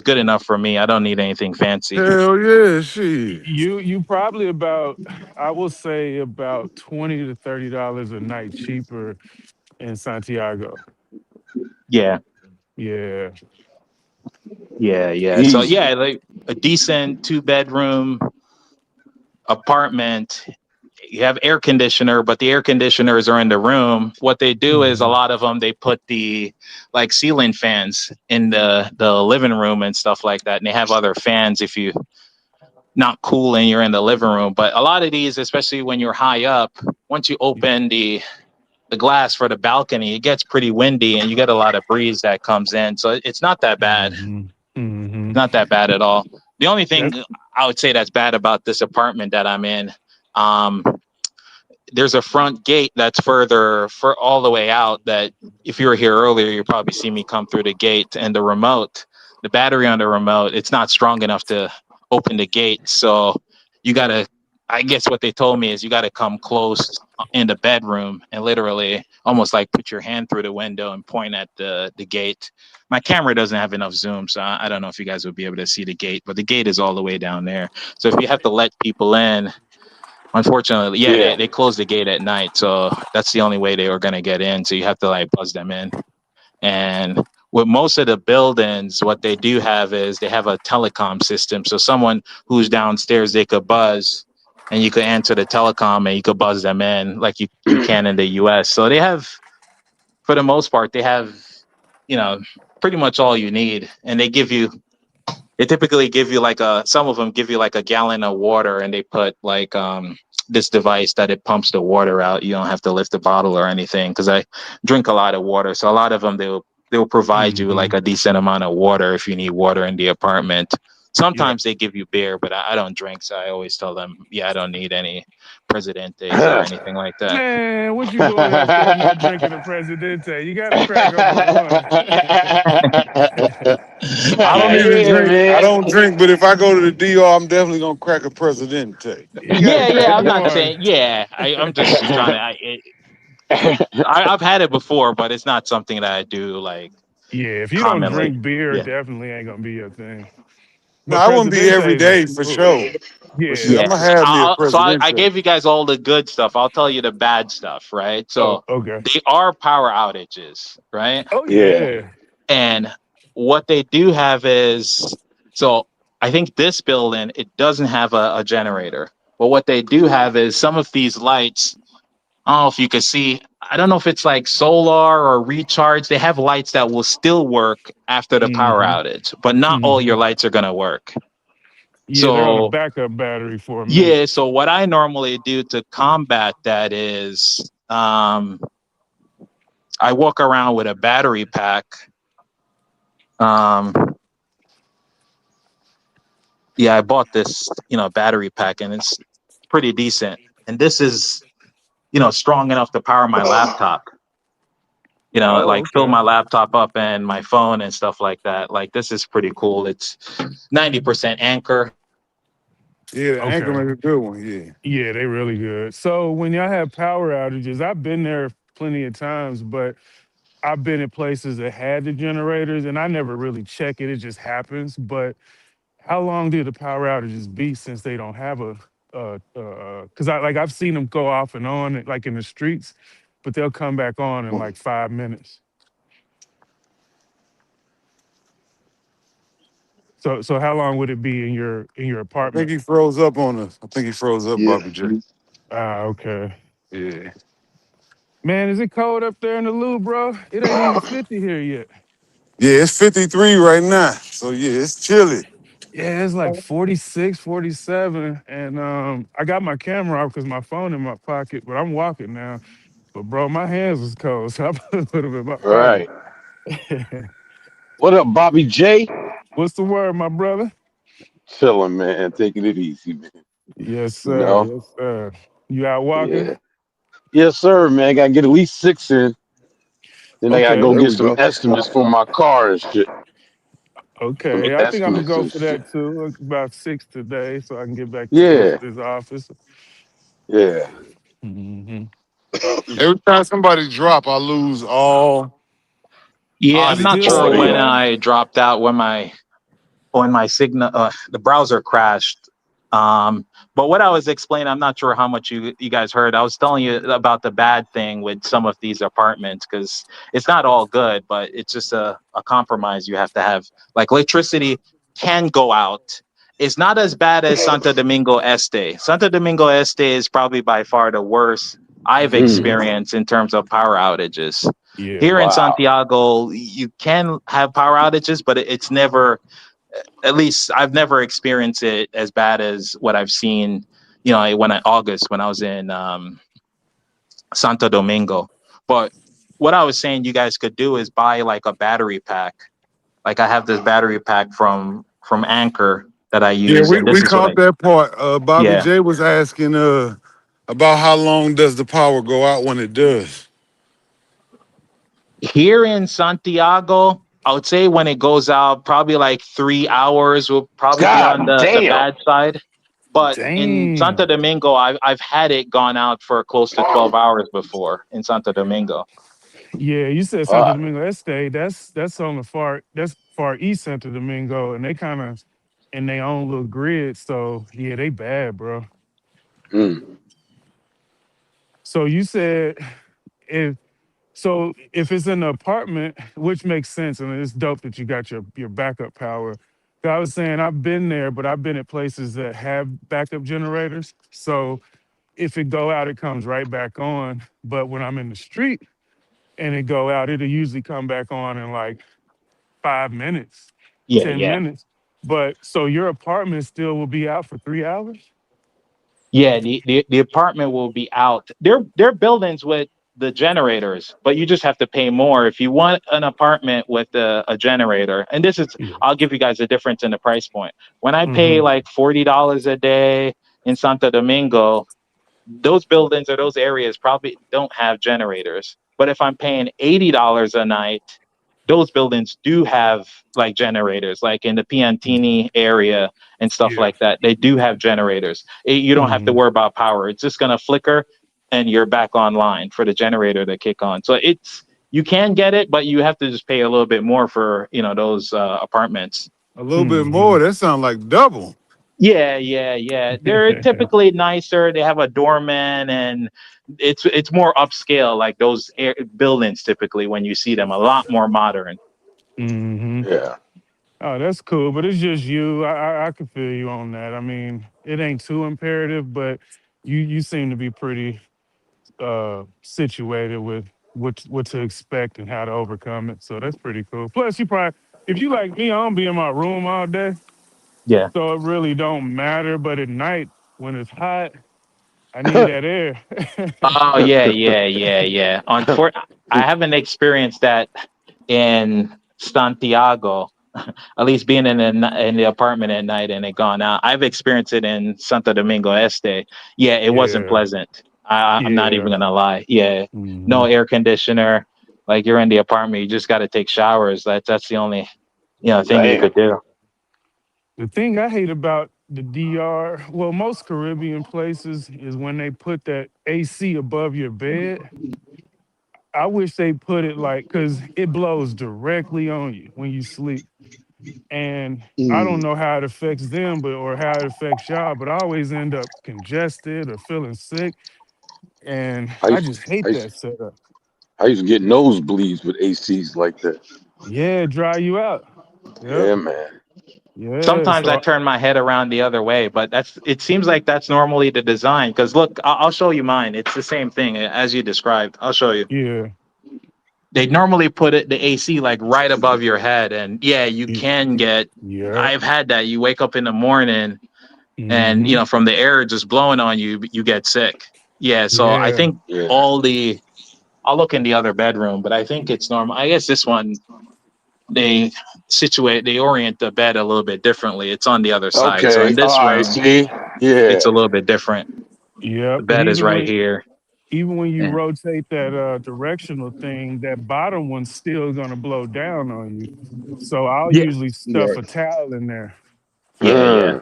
F: good enough for me. I don't need anything fancy.
B: Hell yeah, shit.
L: You probably about, I will say about $20 to $30 a night cheaper in Santiago.
F: Yeah,
L: Yeah.
F: yeah. So
C: Easy.
F: yeah, like a decent 2 bedroom apartment. You have air conditioner, but the air conditioners are in the room. What they do is a
L: Mhm.
F: lot of them they put the like ceiling fans in the living room and stuff like that, and they have other fans if you not cool and you're in the living room. But a lot of these, especially when you're high up, once you open the glass for the balcony, it gets pretty windy and you get a lot of breeze that comes in. So it's not that bad.
L: Mhm. Mhm.
F: Not that bad at all. The only thing
L: That's
F: I would say that's bad about this apartment that I'm in, um, there's a front gate that's further for all the way out that if you were here earlier, you probably see me come through the gate, and the battery on the remote, it's not strong enough to open the gate. So you gotta, I guess what they told me is you gotta come close in the bedroom and literally almost like put your hand through the window and point at the gate. My camera doesn't have enough zoom, so I don't know if you guys would be able to see the gate, but the gate is all the way down there. So if you have to let people in, unfortunately, yeah,
C: Yeah.
F: they closed the gate at night, so that's the only way they were gonna get in. So you have to like buzz them in. And with most of the buildings, what they do have is they have a telecom system. So someone who's downstairs, they could buzz, and you could answer the telecom, and you could buzz them in like you can in the U.S. So they have, for the most part, they have, you know, pretty much all you need, and they give you They typically give you like some of them give you like a gallon of water, and they put like this device that it pumps the water out. You don't have to lift the bottle or anything, because I drink a lot of water. So a lot of them they'll provide you like
L: Hmm.
F: a decent amount of water if you need water in the apartment.
L: Yeah.
F: Sometimes they give you beer, but I don't drink, so I always tell them, yeah, I don't need any Presidentes or anything like that.
L: Man, what you doing up there not drinking a Presidente? You got to crack open one.
B: I don't even
C: Yeah,
B: drink. I
C: man.
B: don't drink, but if I go to the DR, I'm definitely gonna crack a Presidente.
L: You got to
F: Yeah,
L: crack
F: yeah. I'm not
L: one.
F: saying. Yeah, I'm just trying to. I've had it before, but it's not something that I do like
L: Yeah, if you don't
F: commonly.
L: drink beer,
F: Yeah,
L: definitely ain't gonna be your thing.
B: No,
L: But
B: I wouldn't be every
L: Presidentes are
B: day for
L: cool.
B: sure. But shit,
L: Yeah.
B: I'm
F: yeah.
B: gonna have me a
F: So I
B: Presidente.
F: gave you guys all the good stuff. I'll tell you the bad stuff, right?
L: Oh,
F: So
L: okay.
F: they are power outages, right?
L: Oh
C: Yeah.
L: yeah.
F: And what they do have is, so I think this building it doesn't have a generator, but what they do have is some of these lights. I don't know if you can see. I don't know if it's like solar or recharge. They have lights that will still work after the power
L: Hmm.
F: outage, but not all
L: Hmm.
F: your lights are gonna work.
L: Yeah, they're on a
F: So
L: backup battery for a minute.
F: yeah, so what I normally do to combat that is I walk around with a battery pack. Um, yeah, I bought this, battery pack, and it's pretty decent. And this is, strong enough to power my laptop.
L: Oh,
F: Like fill
L: okay.
F: my laptop up and my phone and stuff like that. Like this is pretty cool. It's 90% anchor.
B: Yeah, the anchor
L: Okay.
B: make a good one. Yeah.
L: Yeah, they really good. So when y'all have power outages, I've been there plenty of times, but I've been in places that had the generators and I never really check it. It just happens. But how long do the power outages be since they don't have because I've seen them go off and on like in the streets, but they'll come back on in like 5 minutes. So how long would it be in your
B: I think
L: apartment?
B: he froze up on us. I think he froze up,
D: Yeah.
B: Bobby J.
L: Ah, okay.
B: Yeah.
L: Man, is it cold up there in the loo, bro? It ain't even 50 here yet.
B: Yeah, it's 53 right now. So yeah, it's chilly.
L: Yeah, it's like 46, 47. And I got my camera off because my phone in my pocket, but I'm walking now. But bro, my hands was cold, so I put them in my
C: All
L: pocket.
C: right. What up, Bobby J?
L: What's the word, my brother?
C: Chilling, man. Taking it easy, man.
L: Yes,
C: You
L: sir.
C: know?
L: Yes, sir. You out walking?
C: Yeah. Yes, sir, man. Gotta get at least 6 in. Then I gotta
L: Okay.
C: go
D: There
C: get
D: we
C: some
D: go.
C: estimates for my car and shit. Some
L: Okay. I think I'm gonna
C: estimates
L: go
C: and
L: for
C: shit.
L: that too. About 6 today, so I can get back to
C: Yeah.
L: this office.
C: Yeah.
L: Hmm.
B: Every time somebody drop, I lose all
F: Yeah, I'm not
L: Still
F: sure
L: so
F: when
C: Audio.
L: far?
F: I dropped out, when my signal the browser crashed. um but what I was explaining, I'm not sure how much you guys heard. I was telling you about the bad thing with some of these apartments, because it's not all good, but it's just a compromise you have to have. Like electricity can go out. It's not as bad as Santo Domingo Este is probably by far the worst I've
C: Mm.
F: experienced in terms of power outages.
L: Yeah.
F: Here in
C: Wow.
F: Santiago you can have power outages, but it's never, at least I've never experienced it as bad as what I've seen. When I was in Santo Domingo. But what I was saying, you guys could do is buy like a battery pack. Like I have this battery pack from Anchor that I
B: Yeah,
F: use,
B: we,
F: and this
B: we
F: is what
B: caught
F: I
B: that part. Bobby
F: yeah.
B: J was asking about how long does the power go out when it does.
F: Here in Santiago, I would say when it goes out, probably like 3 hours will probably be on
C: God
F: the
C: damn.
F: bad side. But in Santo
L: Damn.
F: Domingo, I've had it gone out for close to 12 hours before in Santo Domingo.
L: Yeah, you said Santo
C: Fuck.
L: Domingo Este. That's on the that's far east Santo Domingo, and they kind of in their own little grid. So yeah, they bad, bro.
C: Mm.
L: So you said if if it's in an apartment, which makes sense, and it's dope that you got your backup power. 'Cause I was saying I've been there, but I've been at places that have backup generators. So if it go out, it comes right back on. But when I'm in the street and it go out, it'll usually come back on in like 5 minutes,
F: Yeah,
L: 10
F: yeah.
L: minutes. But so your apartment still will be out for 3 hours?
F: Yeah, the apartment will be out. They're buildings with the generators, but you just have to pay more if you want an apartment with a generator. And this is,
L: Yeah.
F: I'll give you guys a difference in the price point. When I pay
L: Mm-hmm.
F: like $40 a day in Santo Domingo, those buildings or those areas probably don't have generators. But if I'm paying $80 a night, those buildings do have like generators, like in the Piantini area and stuff
L: Yeah.
F: like that. They do have generators. You don't have to
L: Mm-hmm.
F: worry about power. It's just gonna flicker and you're back online for the generator to kick on. So it's, you can get it, but you have to just pay a little bit more for, those apartments.
B: A little bit
L: Mm-hmm.
B: more. That sounds like double.
F: Yeah, yeah, yeah. They're typically nicer. They have a doorman, and it's more upscale. Like those buildings, typically when you see them, a lot more modern.
L: Mm-hmm.
C: Yeah.
L: Oh, that's cool, but it's just you. I can feel you on that. I mean, it ain't too imperative, but you seem to be pretty situated with what to expect and how to overcome it. So that's pretty cool. Plus, you probably, if you like me, I don't be in my room all day,
F: Yeah.
L: so it really don't matter. But at night when it's hot, I need that air.
F: Oh yeah, yeah, yeah, yeah. I haven't experienced that in Santiago. At least being in the apartment at night and it gone out. I've experienced it in Santo Domingo Este. Yeah, it wasn't
L: Yeah,
F: pleasant. I'm not even
L: yeah.
F: gonna lie. Yeah, no
L: Hmm.
F: air conditioner. Like you're in the apartment, you just got to take showers. That's the only thing you
C: Damn.
F: could do.
L: The thing I hate about the DR, well, most Caribbean places, is when they put that AC above your bed. I wish they put it like, because it blows directly on you when you sleep. And I don't
C: Mm.
L: know how it affects them, but or how it affects y'all, but I always end up congested or feeling sick. And
C: I
L: I
C: used,
L: just hate
C: I used,
L: that setup.
C: I used to get nosebleeds with ACs like that.
L: Yeah, dry you out. Yep.
C: Yeah, man.
L: Yeah.
F: Sometimes I
L: So
F: turn my head around the other way, but it seems like that's normally the design. Because look, I'll show you mine. It's the same thing as you described. I'll show you.
L: yeah.
F: They normally put the AC like right above your head, and yeah, you
L: y-
F: can get.
L: Yep.
F: I've had that. You wake up in the morning, and
L: Hmm.
F: from the air just blowing on you, you get sick. Yeah, so I
L: Yeah.
F: think
C: Yeah.
F: all the. I'll look in the other bedroom, but I think it's normal. I guess this one they orient the bed a little bit differently. It's on the other side, so
C: Okay.
F: in
C: All
F: this
C: right.
F: room,
C: See. Yeah.
F: it's a little bit different. The
L: Yep. And
F: bed is right here.
L: even when you
F: And
L: rotate that directional thing, that bottom one's still gonna blow down on you. So I'll
F: yeah,
L: usually stuff
C: Right.
L: a towel in there.
F: yeah, yeah.
C: Uh,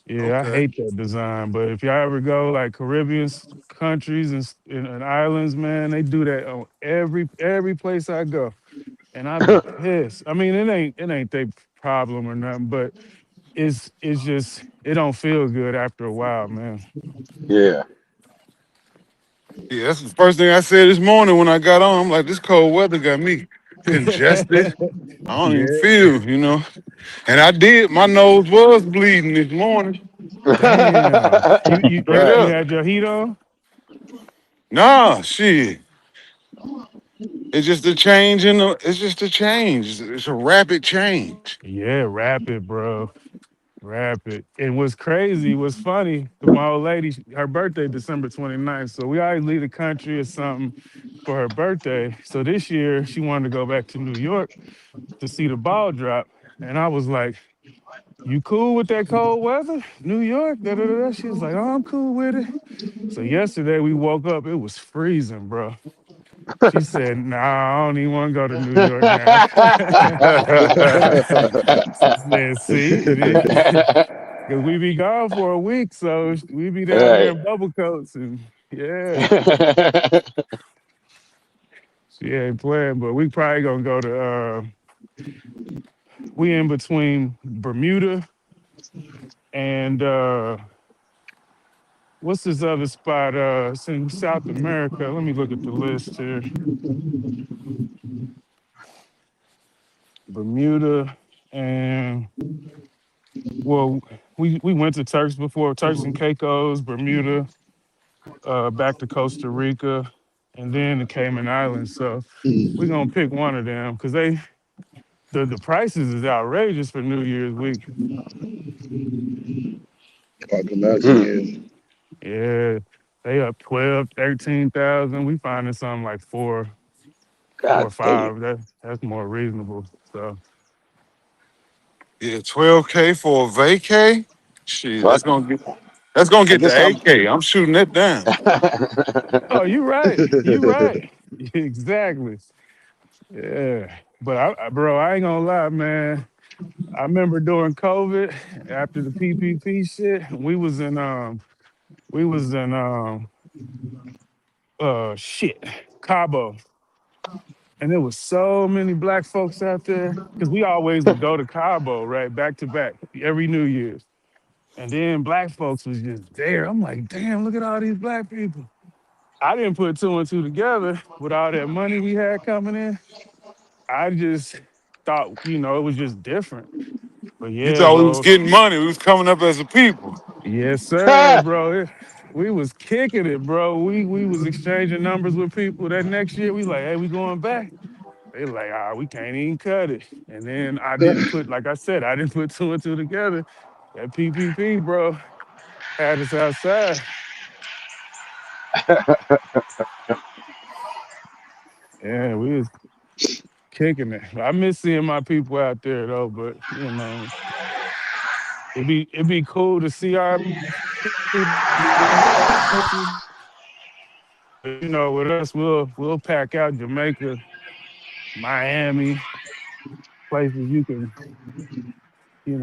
L: Yeah, I
B: Okay.
L: hate that design. But if y'all ever go like Caribbean countries and islands, man, they do that on every place I go, and I be pissed. I mean, it ain't their problem or nothing, but it's just it don't feel good after a while, man.
C: yeah.
B: Yeah, that's the first thing I said this morning when I got on. I'm like, this cold weather got me congested. I don't even
L: Yeah,
B: feel. And I did. My nose was bleeding this morning.
L: damn. You
B: Straight
L: you
C: Right.
B: up.
L: had your heat on?
B: Nah, shit. It's just a change it's just a change. It's a rapid change.
L: Yeah, rapid, bro. Rapid. And what's crazy, what's funny, because my old lady, her birthday December 29th. So we always leave the country or something for her birthday. So this year she wanted to go back to New York to see the ball drop. And I was like, you cool with that cold weather? New York? Da, da, da, da. She was like, oh, I'm cool with it. So yesterday we woke up, it was freezing, bro. She said, nah, I don't even want to go to New York now. She said, see, it is. Because we be gone for a week, so we be down there
C: Right.
L: in bubble coats and yeah, she ain't playing. But we probably gonna go to we in between Bermuda and what's this other spot? It's in South America. Let me look at the list here. Bermuda and well, we went to Turks before, Turks and Caicos, Bermuda, back to Costa Rica, and then the Cayman Islands. So we're gonna pick one of them because The prices is outrageous for New Year's week.
D: I can imagine,
C: Mm.
D: yeah.
L: Yeah, they up 12, 13,000. We finding something like four
C: God
L: or
C: damn.
L: five. That's more reasonable. So
B: Yeah, 12K for a vacay. Shit,
C: Fuck.
B: that's gonna
C: I
B: get the
C: guess I'm.
B: 8K. I'm shooting that down.
L: oh, you right. You right. Exactly. Yeah. But bro, I ain't gonna lie, man. I remember during COVID, after the PPP shit, we was in shit, Cabo. And there was so many black folks out there. Cause we always would go to Cabo, right? Back to back, every New Year's. And then black folks was just there. I'm like, damn, look at all these black people. I didn't put two and two together with all that money we had coming in. I just thought, it was just different. But
B: You
L: yeah,
B: thought we was
L: bro.
B: getting money. We was coming up as a people.
L: Yes, sir, bro. We was kicking it, bro. We was exchanging numbers with people. That next year, we like, hey, we going back. They like, we can't even cut it. And then I didn't put, like I said, I didn't put two and two together. That PPP, bro, had us outside. Yeah, we was kicking it. I miss seeing my people out there though, but it'd be cool to see our people places. With us, we'll pack out Jamaica, Miami, places you can,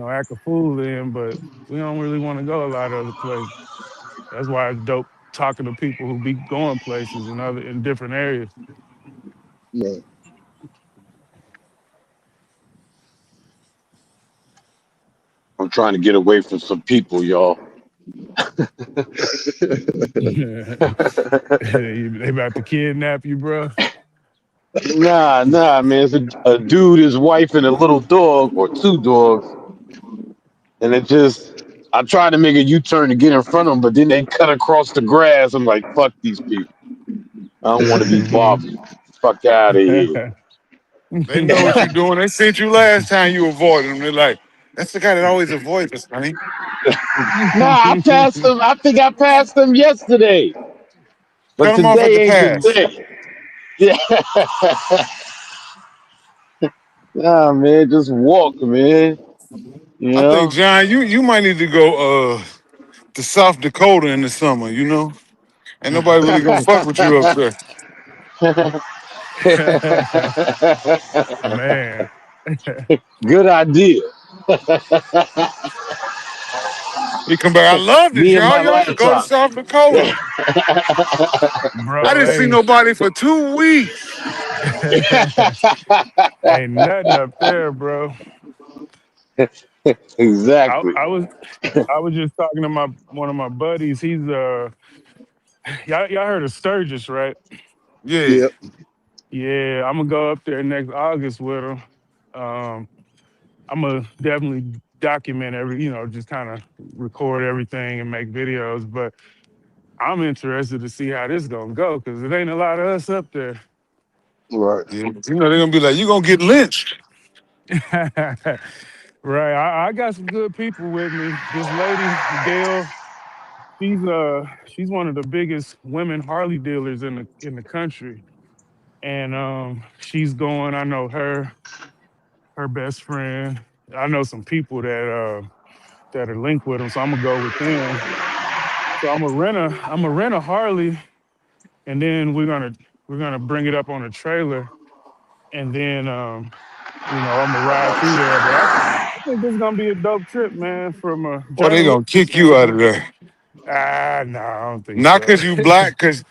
L: act a fool in, but we don't really want to go a lot of other places. That's why it's dope talking to people who be going places in different areas.
D: Right.
C: I'm trying to get away from some people, y'all.
L: They about to kidnap you, bro.
C: Nah, man. It's a dude, his wife, and a little dog, or two dogs, and it just. I tried to make a U-turn to get in front of them, but then they cut across the grass. I'm like, fuck these people. I don't want to be
L: hmm
C: bothered. Fuck out of here.
B: They know what you're doing. They sent you last time you avoided them. They're like, that's the guy that always avoids us, honey.
C: Nah, I passed them. I think I passed them yesterday, but
B: Cut them off at the
C: today ain't the
B: pass.
C: day. Yeah, nah, man, just walk, man. You
B: I think,
C: know.
B: John, you might need to go to South Dakota in the summer, Ain't nobody really gonna fuck with you up there.
L: Man,
C: Good idea.
B: He come back, I love this,
C: Me and
B: y'all.
C: my
B: Y'all ought to go to
C: laptop.
B: South Dakota. I
L: bro,
B: didn't see nobody for 2 weeks.
L: ain't nothing up there, bro. I,
C: Exactly.
L: I was I was just talking to my one of my buddies. He's y'all heard of Sturgis, right?
B: Yeah.
D: Yep.
L: Yeah, I'm gonna go up there next August with him. Um, I'm gonna definitely document just kind of record everything and make videos. But I'm interested to see how this gonna go because it ain't a lot of us up there.
D: Right.
B: Yeah. They're gonna be like, you gonna get lynched.
L: Right, I got some good people with me. This lady, Gail, she's one of the biggest women Harley dealers in the country, and she's going. I know her best friend. I know some people that are linked with them, so I'm gonna go with them. So I'm gonna rent a Harley, and then we're gonna bring it up on a trailer, and then I'm gonna ride through there. But I think this is gonna be a dope trip, man, from a
B: Or they
L: journalistic
B: gonna kick you out of
L: standpoint.
B: there.
L: No, I don't think
B: Not
L: so.
B: cause you black, cause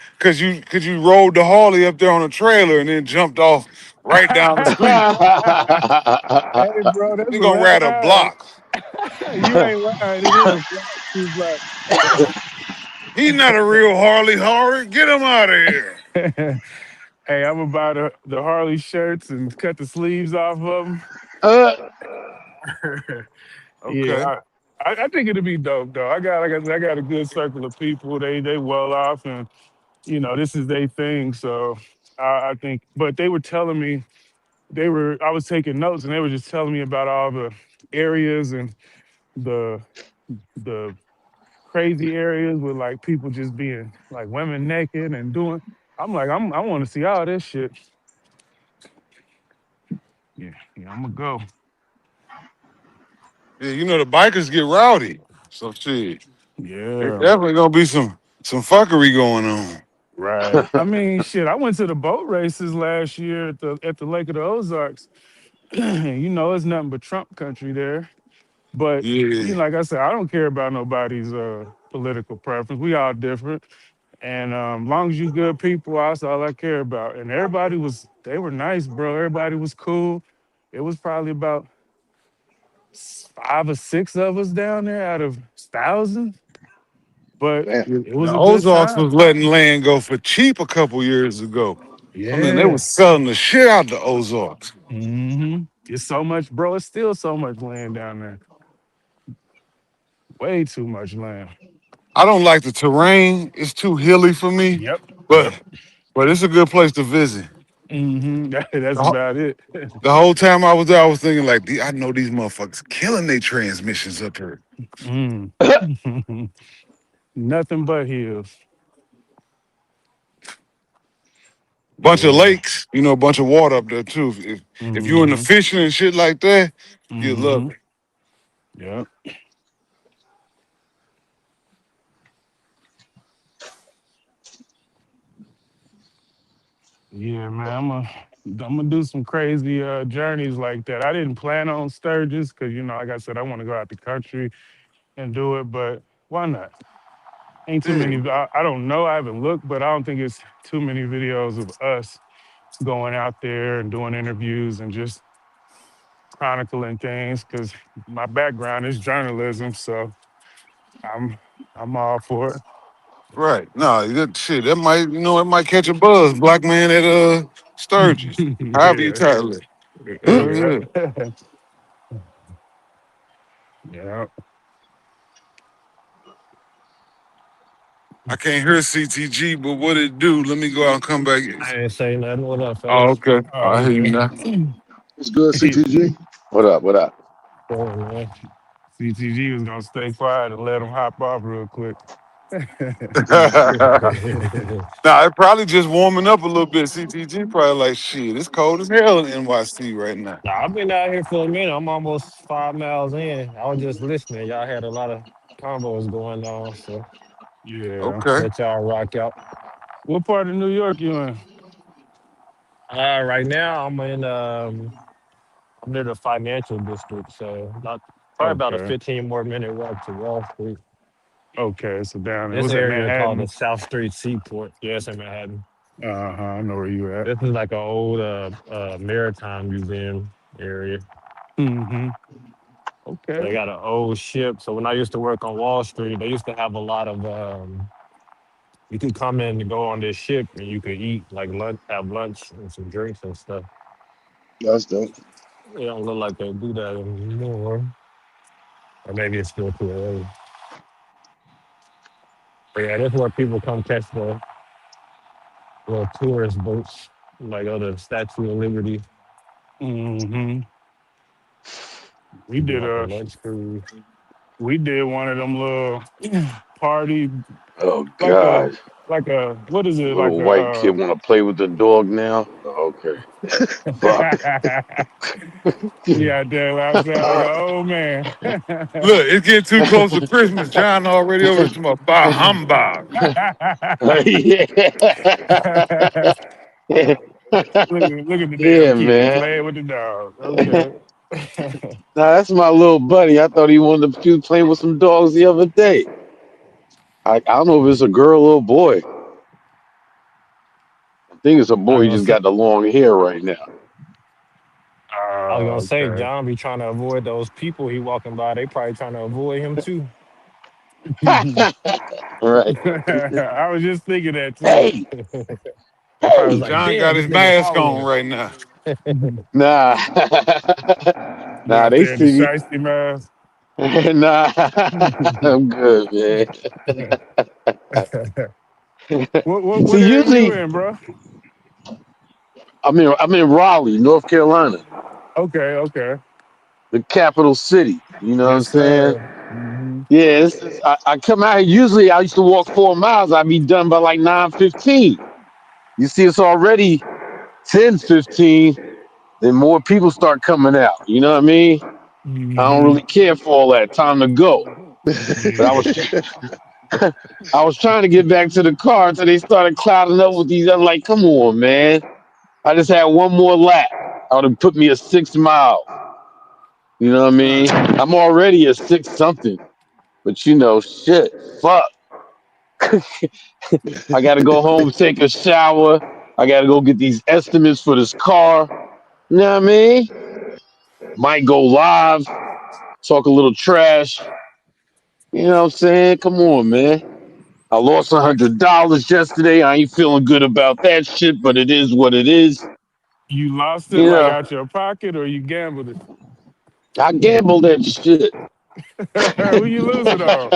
B: you rode the Harley up there on a trailer and then jumped off right down the street.
L: Hey, bro, that's
B: They
L: a
B: gonna
L: red
B: ride a
L: eye.
B: block.
L: You ain't lying. It is a flat, two black.
B: He's not a real Harley Horror. Get him out of here.
L: Hey, I'm gonna buy the Harley shirts and cut the sleeves off of them.
C: uh,
B: Okay.
L: Yeah, I think it'll be dope though. I got a good circle of people. They well off, and this is their thing. So I think. But they were telling me I was taking notes and they were just telling me about all the areas and the the crazy areas with like people just being like women naked and doing. I'm like, I want to see all this shit. Yeah, yeah, I'm gonna go.
B: Yeah, you know the bikers get rowdy. So shit. There's
L: Yeah,
B: definitely gonna be some fuckery going on.
L: right. I mean, shit. I went to the boat races last year at the Lake of the Ozarks. You know, it's nothing but Trump country there. But
B: Yeah.
L: like I said, I don't care about nobody's political preference. We all different, and long as you good people, that's all I care about. And they were nice, bro. Everybody was cool. It was probably about five or six of us down there out of thousands, but
C: Damn.
L: it
B: The
L: was a good
B: Ozarks
L: time.
B: was letting land go for cheap a couple years ago. I mean, they
L: Yeah.
B: was selling the shit out the Ozarks.
L: It's so much, bro. It's still so much land down there. Way too much land.
B: I don't like the terrain. It's too hilly for me.
L: Yep.
B: But
L: Yep.
B: but it's a good place to visit.
L: That's
B: The,
L: about it.
B: the whole time I was there, I was thinking like, I know these motherfuckers killing their transmissions up here.
L: Mm. Nothing but hills.
B: Bunch of
L: Yeah.
B: lakes, a bunch of water up there too. If you into
L: Mm-hmm.
B: fishing and shit like that, you love
L: Mm-hmm.
B: it.
L: Yep. Yeah, man. I'm gonna do some crazy journeys like that. I didn't plan on Sturgis because like I said, I want to go out the country and do it, but why not? Ain't too
B: Yeah.
L: many. I don't know. I haven't looked, but I don't think it's too many videos of us going out there and doing interviews and just chronicling things. Because my background is journalism, so I'm I'm all for
B: Right. No, that shit, that might, it might catch a buzz. Black man at Sturgis. However you
L: it.
B: title it. Hell
L: Yeah,
B: yeah.
L: yeah, yeah.
B: I can't hear CTG, but what it do? Let me go out and come back.
N: I ain't say nothing. What up,
B: Oh,
N: fellas?
B: okay.
L: Oh,
B: I hear you
L: okay.
B: now.
C: It's good, CTG. What up? What up?
N: Cool, man.
L: CTG was gonna stay quiet and let him hop off real quick.
B: Nah, it probably just warming up a little bit. CTG probably like, shit, it's cold as hell in NYC right now.
N: Nah, I've been out here for a minute. I'm almost 5 miles in. I was just listening. Y'all had a lot of combos going on, so
L: Yeah.
B: Okay.
N: let y'all rock out.
L: What part of New York you in?
N: Right now, I'm near the financial district, so probably about a
L: Okay.
N: 15 more minute walk to Wall Street.
L: Okay. So down there.
N: This
L: What's that,
N: area called the
L: Manhattan?
N: South Street Seaport. Yes, in Manhattan.
L: Uh-huh. I know where you at.
N: This is like an old maritime museum area.
L: Mm-hmm. Okay.
N: They got an old ship. So when I used to work on Wall Street, they used to have a lot of you could come in and go on this ship and you could eat like lunch, have lunch and some drinks and stuff.
C: That's dope.
N: They don't look like they do that anymore. Or maybe it's still too early. But yeah, that's where people come catch the little tourist boats, like go to the Statue of Liberty,
L: Mm-hmm. We
N: do
L: did
N: like a
L: a
N: lunch cruise.
L: we did one of them little party
C: Oh
L: like a
C: God.
L: what is it like
C: Little white kid
L: a
C: want to play with the dog now. Okay. Fuck.
L: yeah, damn outside like an old man.
B: Look, it's getting too close to Christmas. John already over here talking about bah humbug.
C: Yeah.
L: Look at the damn
C: Yeah,
L: kid
C: man.
L: playing with the dog. Okay.
C: Nah, that's my little buddy. I thought he wanted to play with some dogs the other day. I don't know if it's a girl or a boy. I think it's a
N: I
C: boy.
N: was
C: He
N: gonna
C: just
N: say,
C: got the long hair right now.
L: Oh, okay.
N: John be trying to avoid those people he walking by. They probably trying to avoid him too.
C: Right.
L: I was just thinking that too.
C: Hey,
N: They probably was
C: hey.
N: like,
B: John got
N: damn, this
B: his
N: nigga
B: mask on
N: following
B: right now.
N: him.
C: Nah.
L: You
C: Nah,
L: out
C: they
L: there in the
C: see me.
L: shiesty mask.
C: Nah. I'm good, man.
L: what
C: See,
L: area you
C: usually
L: in, bro?
C: I'm in Raleigh, North Carolina,
L: Okay, okay.
C: the capital city. You know what I'm
L: Yes,
C: saying?
L: sir. Hmm.
C: Yeah, I come out here. Usually, I used to walk 4 miles. I'd be done by like 9:15. You see, it's already 10:15. Then more people start coming out. You know what I mean? I don't
L: Hmm.
C: really care for all that. Time to go. But I was trying to get back to the car until they started clouding up with these. I'm like, come on, man. I just had one more lap. I would have put me a 6 miles. You know what I mean? I'm already a six something. But shit. Fuck. I gotta go home, take a shower. I gotta go get these estimates for this car. You know what I mean? Might go live, talk a little trash. You know what I'm saying? Come on, man. I lost $100 yesterday. I ain't feeling good about that shit, but it is what it is.
L: You lost it
C: You
L: like
C: know,
L: out your pocket, or you gambled it?
C: I gambled that shit.
L: Who you losing on?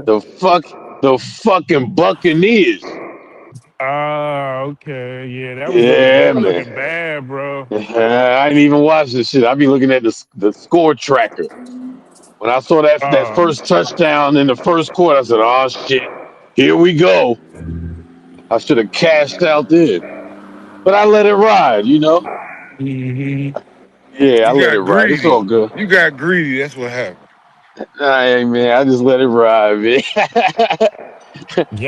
C: the fuck, the fucking Buccaneers.
L: Ah, okay. Yeah, that was looking they
C: Yeah,
L: were
C: man.
L: looking bad, bro.
C: I didn't even watch this shit. I be looking at the score tracker. When I saw that
L: Oh,
C: first touchdown in the first quarter, I said, "Oh shit, here we go." I should have cashed out then, but I let it ride.
L: hmm.
C: Yeah, I
B: You
C: let it
B: got
C: ride. It's
B: greedy.
C: all good.
B: You got greedy. That's what happened.
C: Hey man, I just let it ride, man.
L: I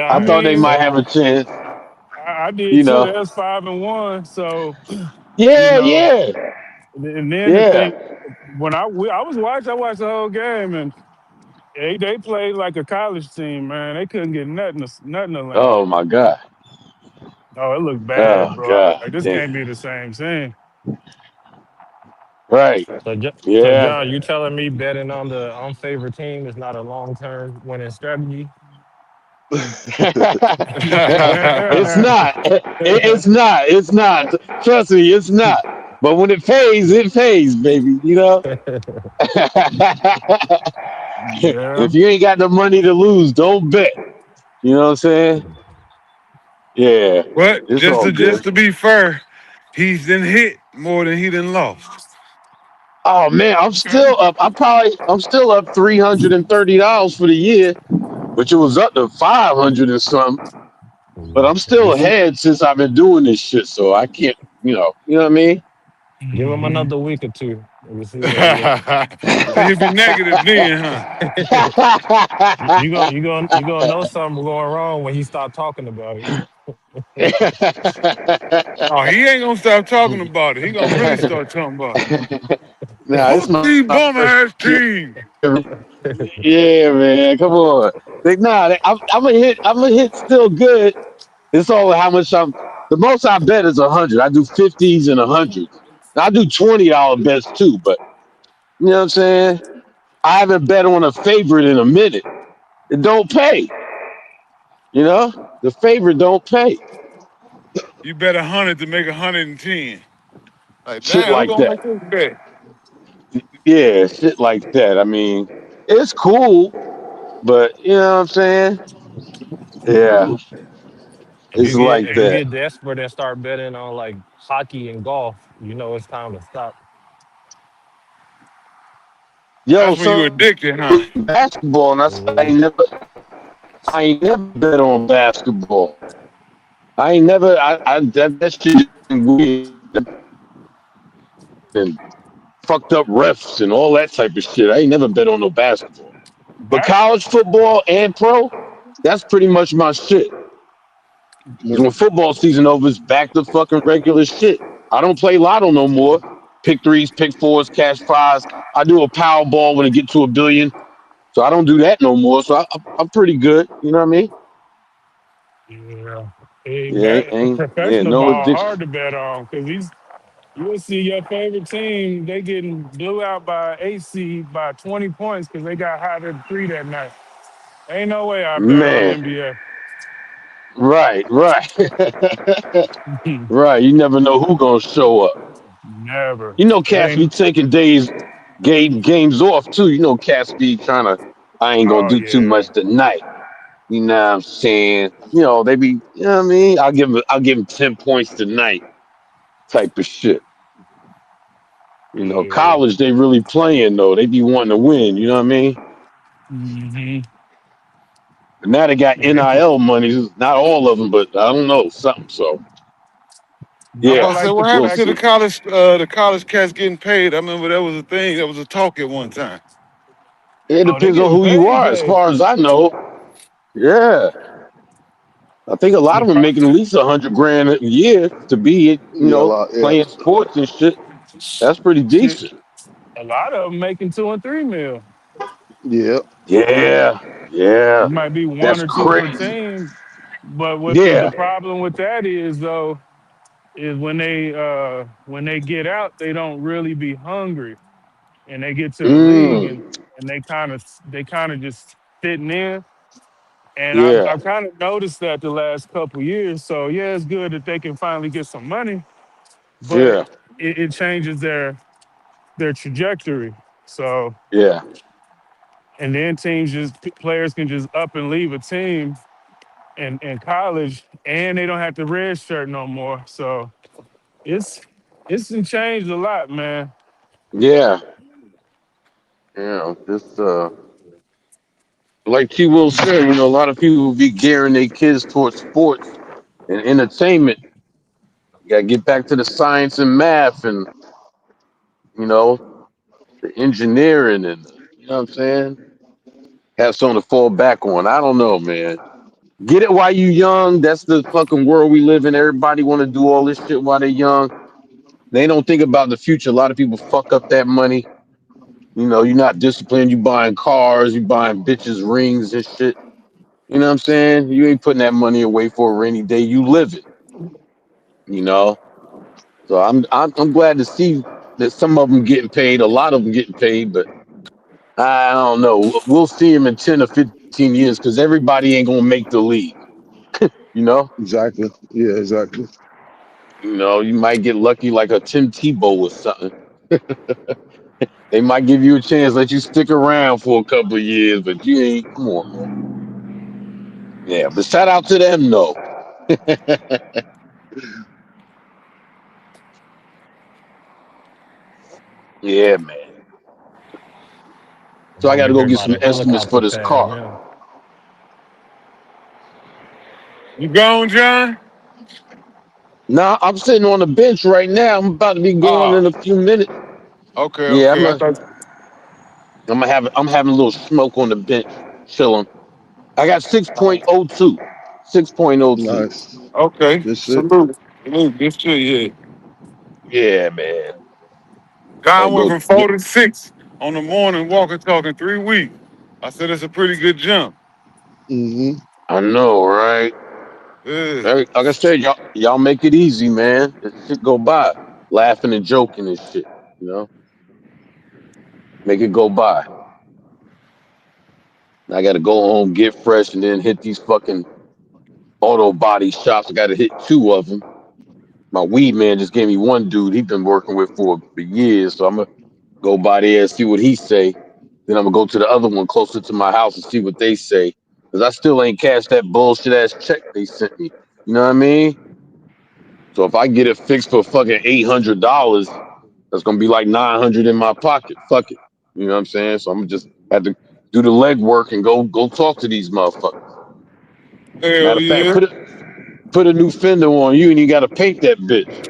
C: I
N: Yeah,
C: thought they
L: mean,
C: might have a
N: so
C: chance.
L: I did
C: You
L: too.
C: know.
L: That was 5-1. So, you
C: Yeah,
L: know,
C: yeah,
L: and then the
C: yeah.
L: thing when I watched the whole game, and they played like a college team, man. They couldn't get nothing to land.
C: Oh my god.
L: Oh, it looked bad,
C: Oh
L: bro. I was
C: god.
L: like, this
C: Damn.
L: can't be the same thing.
C: Right.
N: so
C: Yeah.
N: John, you telling me betting on the unfavored team is not a long term winning strategy?
C: It's not. It's not. It's not. Trust me, it's not. But when it pays, baby.
L: Yeah.
C: If you ain't got the money to lose, don't bet. You know what I'm saying? Yeah.
B: but
C: It's
B: just
C: all
B: to
C: good.
B: just to be fair, he's been hit more than he done lost.
C: Oh man, I'm still up. I'm still up $330 for the year, which it was up to 500 and something. But I'm still
N: Give him
C: ahead since I've been doing this shit, so I can't. You know what I mean?
N: give him
L: Hmm.
N: another week or two. We'll see where he at.
B: So he'll be negative then, huh?
N: You gonna know something going wrong when he start talking about it.
B: Oh, he ain't gonna stop talking about it. He gonna really start talking about it.
C: Nah, it's
B: Fuck
C: my
B: these bum
C: first
B: ass
C: year.
B: team.
C: Yeah, man. Come on. I'm gonna hit. I'm gonna hit still good. It's all how much I'm. The most I bet is 100. I do 50s and 100s. I do $20 bets too, but you know what I'm saying. I haven't bet on a favorite in a minute. It don't pay. The favorite don't pay.
B: You bet 100 to make 110. Like,
C: Shit
B: damn, who
C: like
B: gonna
C: that.
B: make this bet?
C: Yeah, shit like that. I mean, it's cool, but you know what I'm saying. Yeah, it's like
N: If you
C: that.
N: get desperate and start betting on like hockey and golf, you know it's time to stop.
C: Yo,
B: That's when you
C: so
B: addicted, huh?
C: basketball, and
N: Mhm.
C: I ain't never bet on basketball. I ain't never. That shit been weird and fucked up refs and all that type of shit. I ain't never bet on no basketball. But
L: That
C: college football and pro, that's pretty much my shit. Because when football season over, it's back to fucking regular shit. I don't play lotto no more. Pick threes, pick fours, cash prize. I do a power ball when it get to a billion. So I don't do that no more. So I'm pretty good. You know what I mean?
L: yeah. Hey,
C: Yeah, ain't
L: professional
C: no
L: ball
C: addiction.
L: hard to bet on because you'll see your favorite team, they getting blew out by AC by 20 points because they got hot at three that night. Ain't no way I bet on
C: Man,
L: NBA.
C: right, right, right. You never know who gonna show up.
L: Never.
C: Cats be
L: Ain't.
C: taking games off too. Cats be trying to. I ain't gonna
L: Oh
C: do too
L: yeah.
C: much tonight. You know what I'm saying? They be, you know what I mean? I'll give them 10 points tonight type of shit.
L: Yeah.
C: College, they really playing though. They be wanting to win, you know what I mean?
L: Mm-hmm.
C: But now they got NIL money. Not all of them, but I don't know, something. So,
L: I
B: I'm
L: would
C: yeah,
B: about to say,
L: like the
B: what
C: we'll
B: happened to
L: fact
C: see.
B: the college cats getting paid? I remember that was a thing, that was a talk at one time.
C: It
L: oh they
C: depends on
L: getting
C: who you
L: paid,
C: are, as
L: paid.
C: far as I know. Yeah. I think a lot
L: The
C: of them
L: pro-
C: making at least 100 grand a year to be,
D: Yeah, a lot. Yeah,
C: playing sports and shit. That's pretty
L: shit,
C: decent.
L: a lot of them making 2 and 3 mil.
D: yeah.
C: Yeah, yeah.
L: It might be one
C: That's
L: or two per
C: crazy.
L: team, but what the
C: Yeah.
L: problem with that is though is when they get out, they don't really be hungry, and they get to the league
C: Mm,
L: and they kind of just sitting in. And
C: yeah,
L: I've kind of noticed that the last couple years. So yeah, it's good that they can finally get some money, but
C: yeah,
L: it changes their trajectory. So
C: yeah,
L: and then players can just up and leave a team in college, and they don't have to red shirt no more. So it's it's changed a lot, man.
C: yeah. This like T Will said, a lot of people be gearing their kids towards sports and entertainment. You gotta get back to the science and math and you know the engineering and you know what I'm saying. Have something to fall back on. I don't know, man. Get it while you young. That's the fucking world we live in. Everybody want to do all this shit while they're young. They don't think about the future. A lot of people fuck up that money. You're not disciplined. You buying cars, you buying bitches rings and shit. You know what I'm saying? You ain't putting that money away for a rainy day. You live it. You know. So I'm glad to see that some of them getting paid. A lot of them getting paid, but I don't know. We'll see him in 10 or 15 years because everybody ain't gonna make the league. You know.
D: Exactly. Yeah, exactly.
C: You might get lucky like a Tim Tebow or something. They might give you a chance, let you stick around for a couple of years, but you ain't. Come on, man. Yeah, but shout out to them though. Yeah, man.
N: I'm
C: So I got
N: over
C: to go
N: here
C: get
N: by
C: some
N: the
C: estimates
N: helicopter
C: for this
N: pad
C: car.
N: now.
B: You gone, John?
C: Now I'm sitting on the bench right now. I'm about to be going
B: Oh,
C: in a few minutes.
B: okay,
C: Yeah,
B: okay. I thought.
C: I'm having a little smoke on the bench, chilling. I got 6.02. 6.02.
D: Nice.
B: Okay,
D: Good shit.
B: salute. Salute. Good shit, yeah.
C: Yeah, man. Gotta
B: John went
C: go
B: from
C: get.
B: 4 to 6 on the morning walking, talking 3 weeks. I said it's a pretty good jump.
D: Hmm.
C: I know, right?
B: Yeah.
C: Like I said, y'all make it easy, man. This shit go by, laughing and joking and shit. You know, make it go by. I got to go home, get fresh, and then hit these fucking auto body shops. I got to hit two of them. My weed man just gave me one dude he been working with for years, so I'm gonna go by there and see what he say. Then I'm gonna go to the other one closer to my house and see what they say, because I still ain't cashed that bullshit ass check they sent me. You know what I mean? So if I get it fixed for fucking $800, that's gonna be like 900 in my pocket. Fuck it. You know what I'm saying? So I'm gonna just have to do the legwork and go talk to these motherfuckers. Matter
B: Hell
C: of fact,
B: yeah.
C: put a new fender on you and you gotta paint that bitch.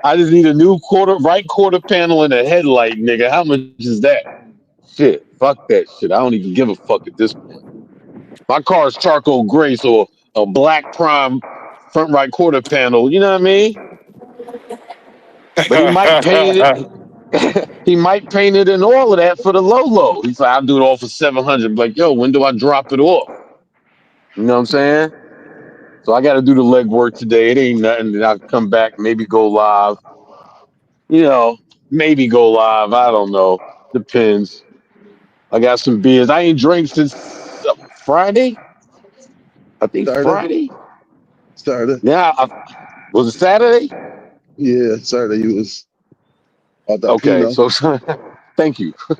C: I just need a new right quarter panel and a headlight, nigga. How much is that? Shit. Fuck that shit. I don't even give a fuck at this point. My car is charcoal gray, so a black prime front right quarter panel. You know what I mean? But he might paint it. He might paint it and all of that for the low low. He's like, I'll do it all for 700. Like, yo, when do I drop it off? You know what I'm saying? So I got to do the legwork today. It ain't nothing. Then I'll come back, maybe go live. You know, maybe go live. I don't know. Depends. I got some beers. I ain't drank since Friday. I think
D: Saturday.
C: Friday.
D: Saturday.
C: Yeah, was it Saturday?
D: Yeah, Saturday you was out that
C: Okay,
D: Pinot.
C: so Thank you. So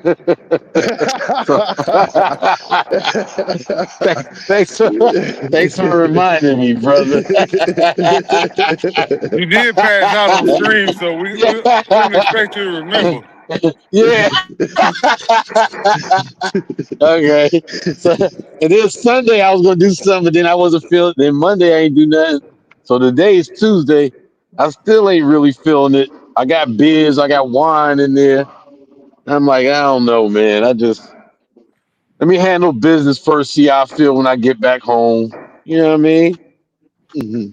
C: thanks for thanks for reminding me, brother.
B: You did pass out on stream, so we don't expect you to remember.
C: Yeah. Okay. So and then Sunday I was gonna do something, but then I wasn't feeling. Then Monday I ain't do nothing. So today is Tuesday. I still ain't really feeling it. I got beers, I got wine in there. I'm like, I don't know, man. I just let me handle business first, see how I feel when I get back home. You know what I mean?
D: Mhm.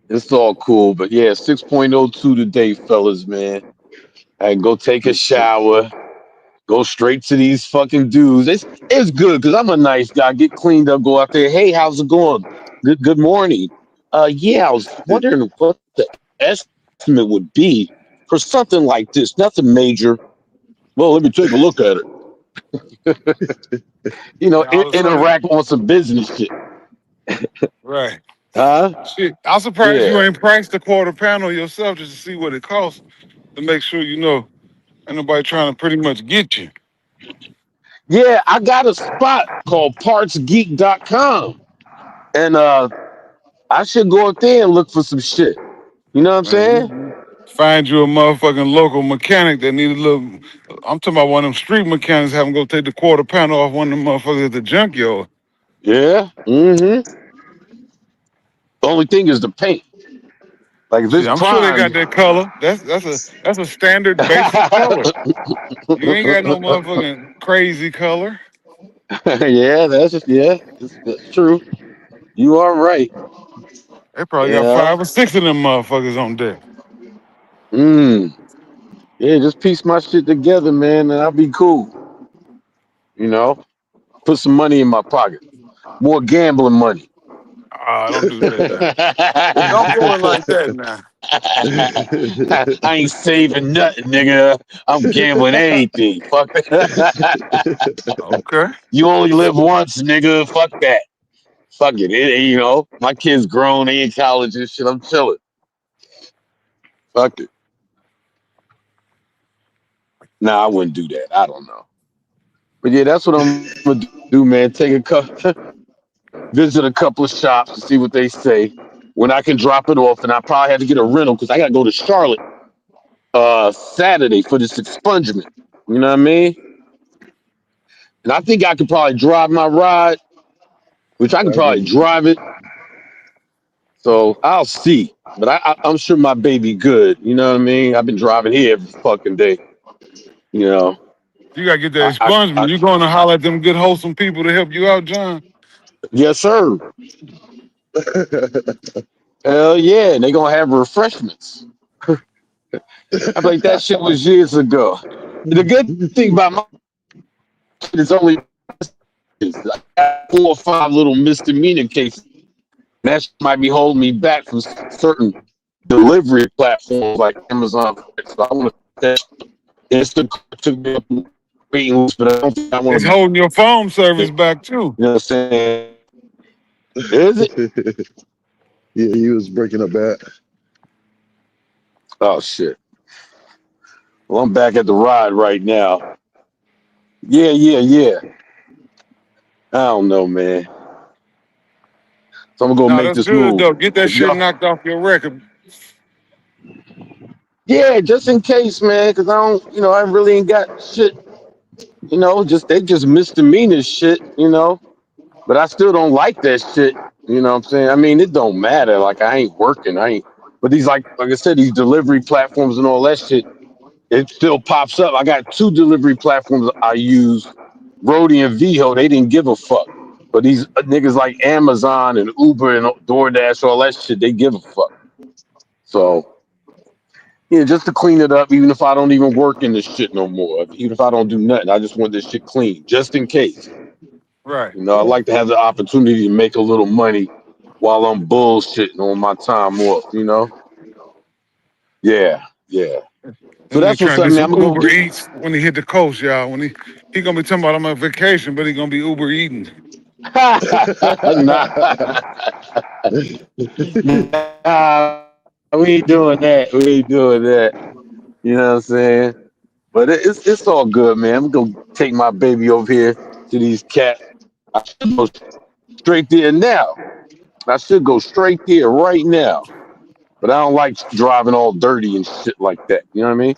C: It's all cool. But yeah, 6.02 today, fellas, man. I can go take a
D: Good shit.
C: shower, go straight to these fucking dudes. It's good because I'm a nice guy. Get cleaned up, go out there. Hey, how's it going? Good morning. Yeah, I was wondering what the estimate would be for something like this. Nothing major. Well, let me take a look at it.
B: And all of a sudden,
C: Interact on some business shit.
B: right.
C: Huh?
B: Shit, I'm surprised you
C: Yeah.
B: ain't priced the quarter panel yourself just to see what it costs to make sure you know ain't nobody trying to pretty much get you.
C: Yeah, I got a spot called partsgeek.com. And I should go up there and look for some shit. You know what I'm
B: Man,
C: saying?
B: find you a motherfucking local mechanic that need a little. I'm talking about one of them street mechanics. Have them go take the quarter panel off one of them motherfuckers at the junkyard.
C: Yeah. Mm-hmm. The only thing is the paint. Like if
B: Shit,
C: it's
B: I'm sure they got
C: primed,
B: that color. That's a standard basic color. You ain't got no motherfucking crazy color.
C: yeah, that's true. You are right.
B: They probably got
C: Yeah.
B: 5 or 6 of them motherfuckers on deck.
C: Mm. Yeah, just piece my shit together, man, and I'll be cool. You know? Put some money in my pocket. More gambling money.
B: Ah, don't do that now. Don't do it like that now.
C: I ain't saving nothing, nigga. I'm gambling anything. Fuck that.
B: Okay.
C: You only live once, nigga. Fuck that. Fuck it. My kids grown, they in college and shit. I'm chilling. Fuck it. Nah, I wouldn't do that. I don't know. But yeah, that's what I'm gonna do, man. Visit a couple of shops to see what they say. When I can drop it off, and I probably have to get a rental because I gotta go to Charlotte Saturday for this expungement. You know what I mean? And I think I could probably drive my ride, which I could
D: That'd
C: probably
D: be
C: drive it. So I'll see. But I'm sure my baby good. You know what I mean? I've been driving here every fucking day. You know,
B: You gotta get that
C: I
B: expungement. You going to holler at them good wholesome people to help you out, John?
C: yes, sir. Hell yeah. And they gonna have refreshments. I'm like, that shit was years ago. The good thing about my shit is only I got 4 or 5 little misdemeanor cases. That shit might be holding me back from certain delivery platforms like Amazon. So I want to Instacart took me up the waiting list, but I don't think I want
B: It's
C: to.
B: holding your phone
C: You
B: service back too.
C: know what I'm saying? Is it?
D: yeah, he was breaking up bad.
C: Oh shit. Well, I'm back at the ride right now. Yeah, yeah, yeah. I don't know, man. So I'm gonna go
B: No,
C: make
B: that's
C: this
B: good
C: move.
B: though. Get that
C: If
B: shit
C: y'all,
B: knocked off your record.
C: yeah, just in case, man, because I don't, I really ain't got shit. Just they just misdemeanor shit. But I still don't like that shit. You know what I'm saying? I mean, it don't matter. Like I ain't working. I ain't. But these like I said, these delivery platforms and all that shit, it still pops up. I got 2 delivery platforms I use, Brody and Viho. They didn't give a fuck. But these niggas like Amazon and Uber and DoorDash, all that shit, they give a fuck. So yeah, just to clean it up, even if I don't even work in this shit no more, even if I don't do nothing, I just want this shit clean, just in case.
B: Right.
C: I like to have the opportunity to make a little money while I'm bullshitting on my time off. Yeah, yeah. So
B: Then they
C: that's what's
B: trying to
C: up,
B: do
C: man. I'm
B: some
C: gonna go
B: Uber
C: get.
B: Eats when he hit the coast, y'all. When he gonna be talking about I'm on vacation, but he gonna be Uber eating.
C: Nah, nah, we ain't doing that. We ain't doing that. You know what I'm saying? But it's all good, man. I'm gonna take my baby over here to these cats. I should go straight there now. I should go straight there right now. But I don't like driving all dirty and shit like that. You know what I mean?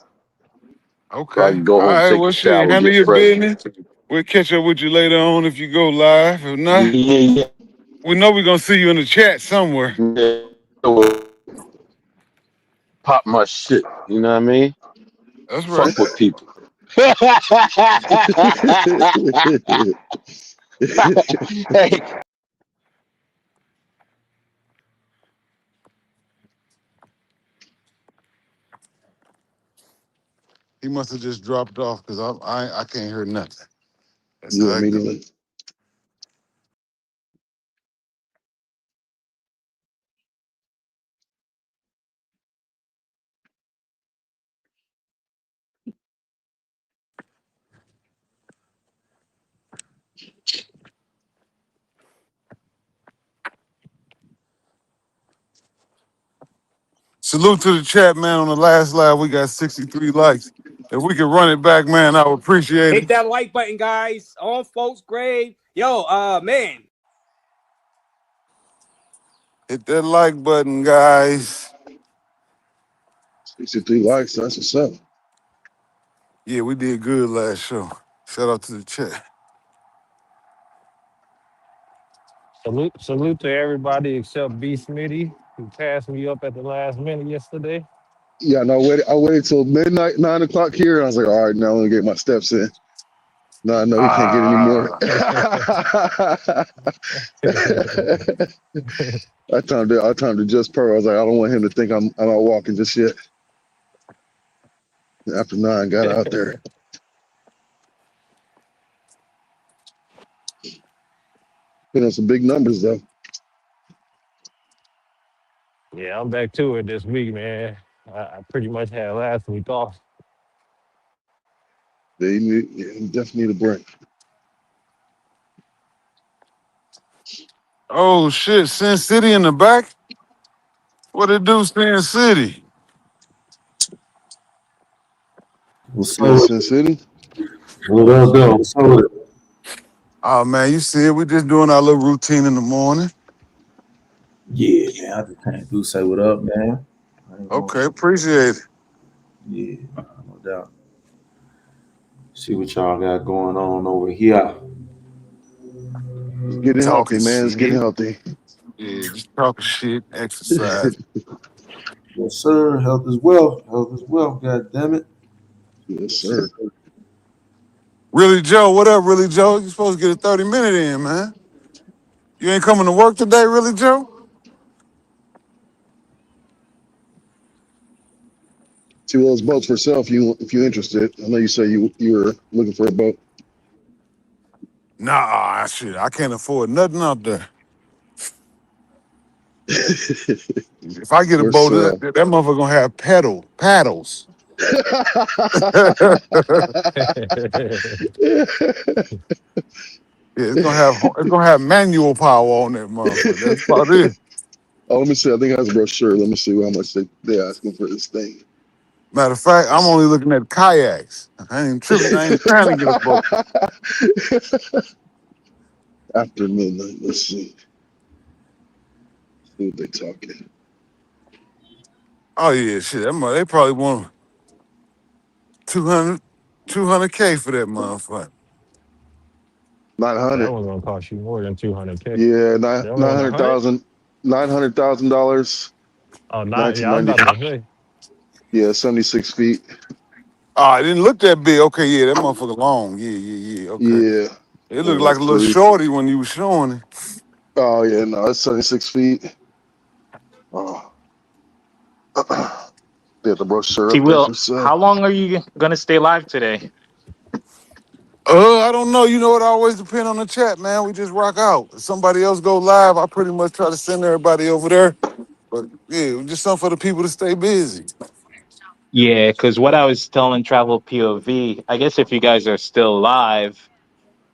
C: So I
B: Okay.
C: can go
B: All
C: home,
B: right.
C: take
B: Well,
C: a
B: shit.
C: shower,
B: Handle
C: get
B: your
C: fresh.
B: business. We'll catch up with you later on if you go live. If not,
C: Yeah,
B: we know we're gonna see you in the chat somewhere.
C: yeah. Pop my shit. You know what I mean?
B: That's
C: Fuck
B: right.
C: with people. Hey,
B: He must have just dropped off because I can't hear nothing. That's how
D: Yeah,
B: that go.
D: immediately.
B: Salute to the chat, man. On the last live, we got 63 likes. If we could run it back, man, I would appreciate
J: Hit
B: it.
J: that like button, guys. On folks grave. Yo, man.
B: Hit that like button, guys.
D: 63 likes. That's what's up.
B: Yeah, we did good last show. Shout out to the chat.
N: Salute to everybody except B Smitty, who passed me up at the last minute yesterday.
D: Yeah, no, I waited till midnight, 9 o'clock here. And I was like, all right, now I'm gonna get my steps in. No, I know he can't get any more.
B: Ah,
D: I timed it just per. I was like, I don't want him to think I'm not walking just yet. After 9, got out there. Put on some big numbers though.
N: Yeah, I'm back to it this week, man. I pretty much had last week off.
D: You definitely need a break.
B: oh shit, Sin City in the back? What it do, Sin City?
O: What's
D: Yeah,
O: up?
D: Sin City.
O: What up, though? What's up with it?
B: Oh man, you see it. We just doing our little routine in the morning.
O: Yeah, man. I just can't do say what up, man. I ain't gonna,
B: Okay, appreciate it.
O: yeah, no doubt. See what y'all got going on over here.
D: It's getting
B: Talking
D: healthy, man. It's getting
B: shit.
D: healthy.
B: Yeah, just talking shit, exercise.
O: Yes, sir. Health is wealth. Health is wealth. God damn it.
D: Yes,
O: Yes, sir.
D: sir.
B: Really Joe, what up, Really Joe? You supposed to get a 30-minute in, man. You ain't coming to work today, Really Joe?
D: See those boats for sale if you're interested. I know you say you were looking for a boat.
B: Nah, shit, I can't afford nothing out there. If I get a
D: For
B: boat,
D: sale.
B: that motherfucker gonna have paddles. Yeah, it's gonna have manual power on that motherfucker. That's about it.
D: Oh, let me see. I think it has a brochure. Let me see how much they asking for this thing.
B: Matter of fact, I'm only looking at kayaks. I ain't tripping. I ain't trying to get a boat.
D: After midnight. Let's see. See what they talking.
B: Oh yeah, shit. They probably want 200K for that motherfucker.
N: That
D: 900.
N: one's gonna cost you more than 200K.
D: Yeah,
N: They only
D: nine
N: want
D: hundred
N: 100.
D: thousand. $900,000.
N: Oh, not
D: Nineteen
N: yeah. I was
D: ninety.
N: about to say.
D: Yeah, 76 feet.
B: Oh, I didn't look that big. Okay, yeah, that motherfucker long. Yeah. Okay.
D: Yeah.
B: It looked
D: One
B: like a
D: of
B: little
D: three.
B: shorty when you was showing it.
D: Oh yeah, no, it's 76 feet. Oh. They have the brochure
F: T
D: up there
F: Will,
D: for sale.
F: how long are you gonna stay live today?
B: I don't know. You know, it always depends on the chat, man. We just rock out. If somebody else go live, I pretty much try to send everybody over there. But yeah, just something for the people to stay busy.
F: Yeah, because what I was telling Travel POV, I guess if you guys are still live,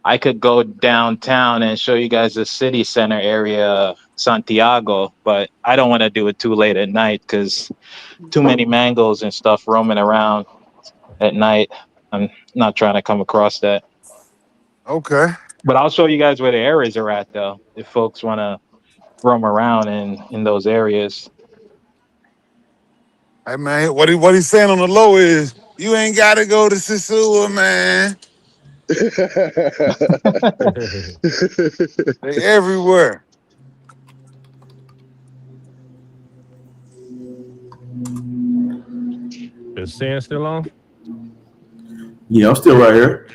F: I could go downtown and show you guys the city center area, Santiago, but I don't want to do it too late at night because too many mangoes and stuff roaming around at night. I'm not trying to come across that.
B: Okay.
F: But I'll show you guys where the areas are at, though, if folks want to roam around in those areas.
B: Hey man, what he's saying on the low is you ain't gotta go to Sisua, man. They everywhere.
N: Is Sin still on?
O: Yeah, I'm still right here.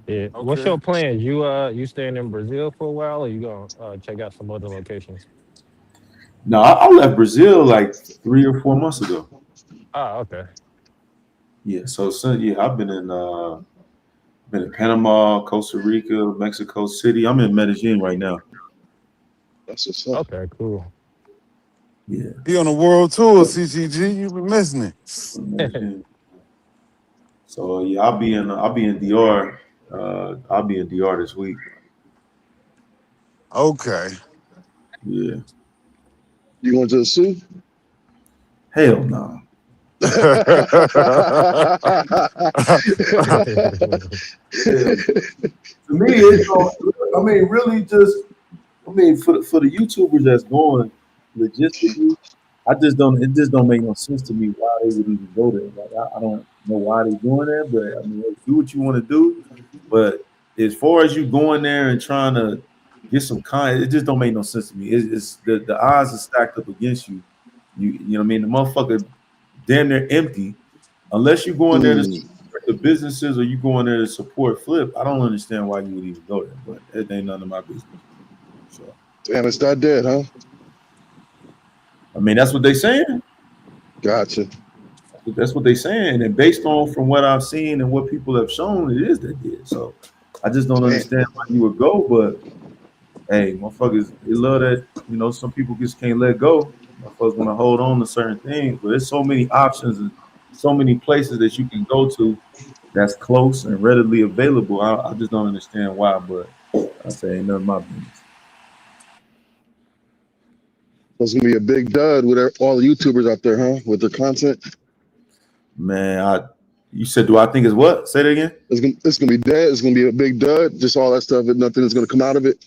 N: Yeah. What's
B: Okay.
N: your plans? You staying in Brazil for a while, or you gonna check out some other locations?
O: No, I left Brazil like 3 or 4 months ago.
N: Oh, okay.
O: Yeah, so yeah, I've been in Panama, Costa Rica, Mexico City. I'm in Medellin right now.
D: That's what's up.
N: Okay, cool.
O: Yeah,
B: He on a world tour, CCG. You been missing it.
O: in Medellin. So yeah, I'll be in DR. I'll be in DR this week.
B: Okay.
O: Yeah.
D: You going to the zoo?
O: Hell no. Hell. To me, it's all, I mean, really just I mean, for the YouTubers that's going logistically, I just don't. It just don't make no sense to me why they would even go there. Like I don't know why they doing that, but I mean, do what you want to do. But as far as you going there and trying to get some kind, it just don't make no sense to me. It's the odds are stacked up against you. You know what I mean? The motherfucker damn near empty. Unless you go in there to
D: Mm.
O: support the businesses or you go in there to support Flip, I don't understand why you would even go there. But it ain't none of my business. So
D: Damn, it's not dead, huh?
O: I mean, that's what they saying.
D: Gotcha.
O: That's what they saying, and based on from what I've seen and what people have shown, it is that did. So I just don't
D: Damn.
O: understand why you would go. But hey, motherfuckers, they love that. You know, some people just can't let go. Motherfuckers want to hold on to certain things, but there's so many options and so many places that you can go to that's close and readily available. I just don't understand why. But I say ain't none of my business.
D: So it's gonna be a big dud with all the YouTubers out there, huh? With their content.
O: Man, you said, do I think it's what? Say that again.
D: It's gonna be dead. It's gonna be a big dud. Just all that stuff, and nothing is gonna come out of it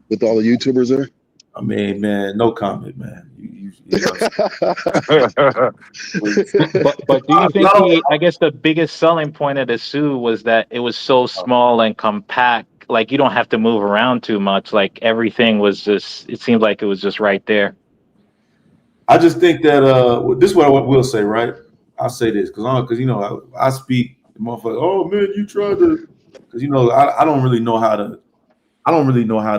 D: with all the YouTubers there.
O: I mean, man, no comment, man. You know
F: But do you think I guess the biggest selling point of the zoo was that it was so small and compact, like you don't have to move around too much. Like everything was just, it seemed like it was just right there.
O: I just think that this is what I will say, right? I'll say this because you know I speak the motherfucker. Oh man, you tried to because you know I don't really know how to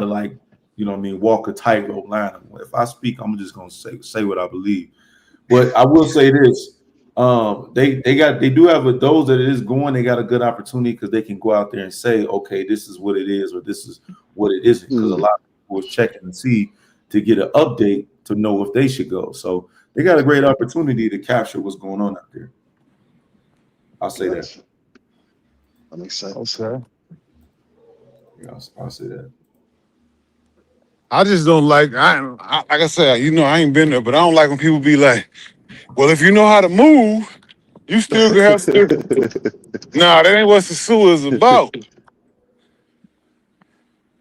O: like you know what I mean walk a tightrope line. If I speak, I'm just gonna say what I believe. But I will say this: they do have those that it is going. They got a good opportunity because they can go out there and say, okay, this is what it is or this is what it isn't. Because a
D: Mm,
O: lot of people was checking to see to get an update to know if they should go. So they got a great opportunity to capture what's going on out there. I'll say that.
D: gotcha. That makes sense.
B: Okay.
O: Yeah, I'll say that.
B: I just don't like I said, you know, I ain't been there, but I don't like when people be like, well, if you know how to move, you still gonna have to. Nah, that ain't what Sisua is about.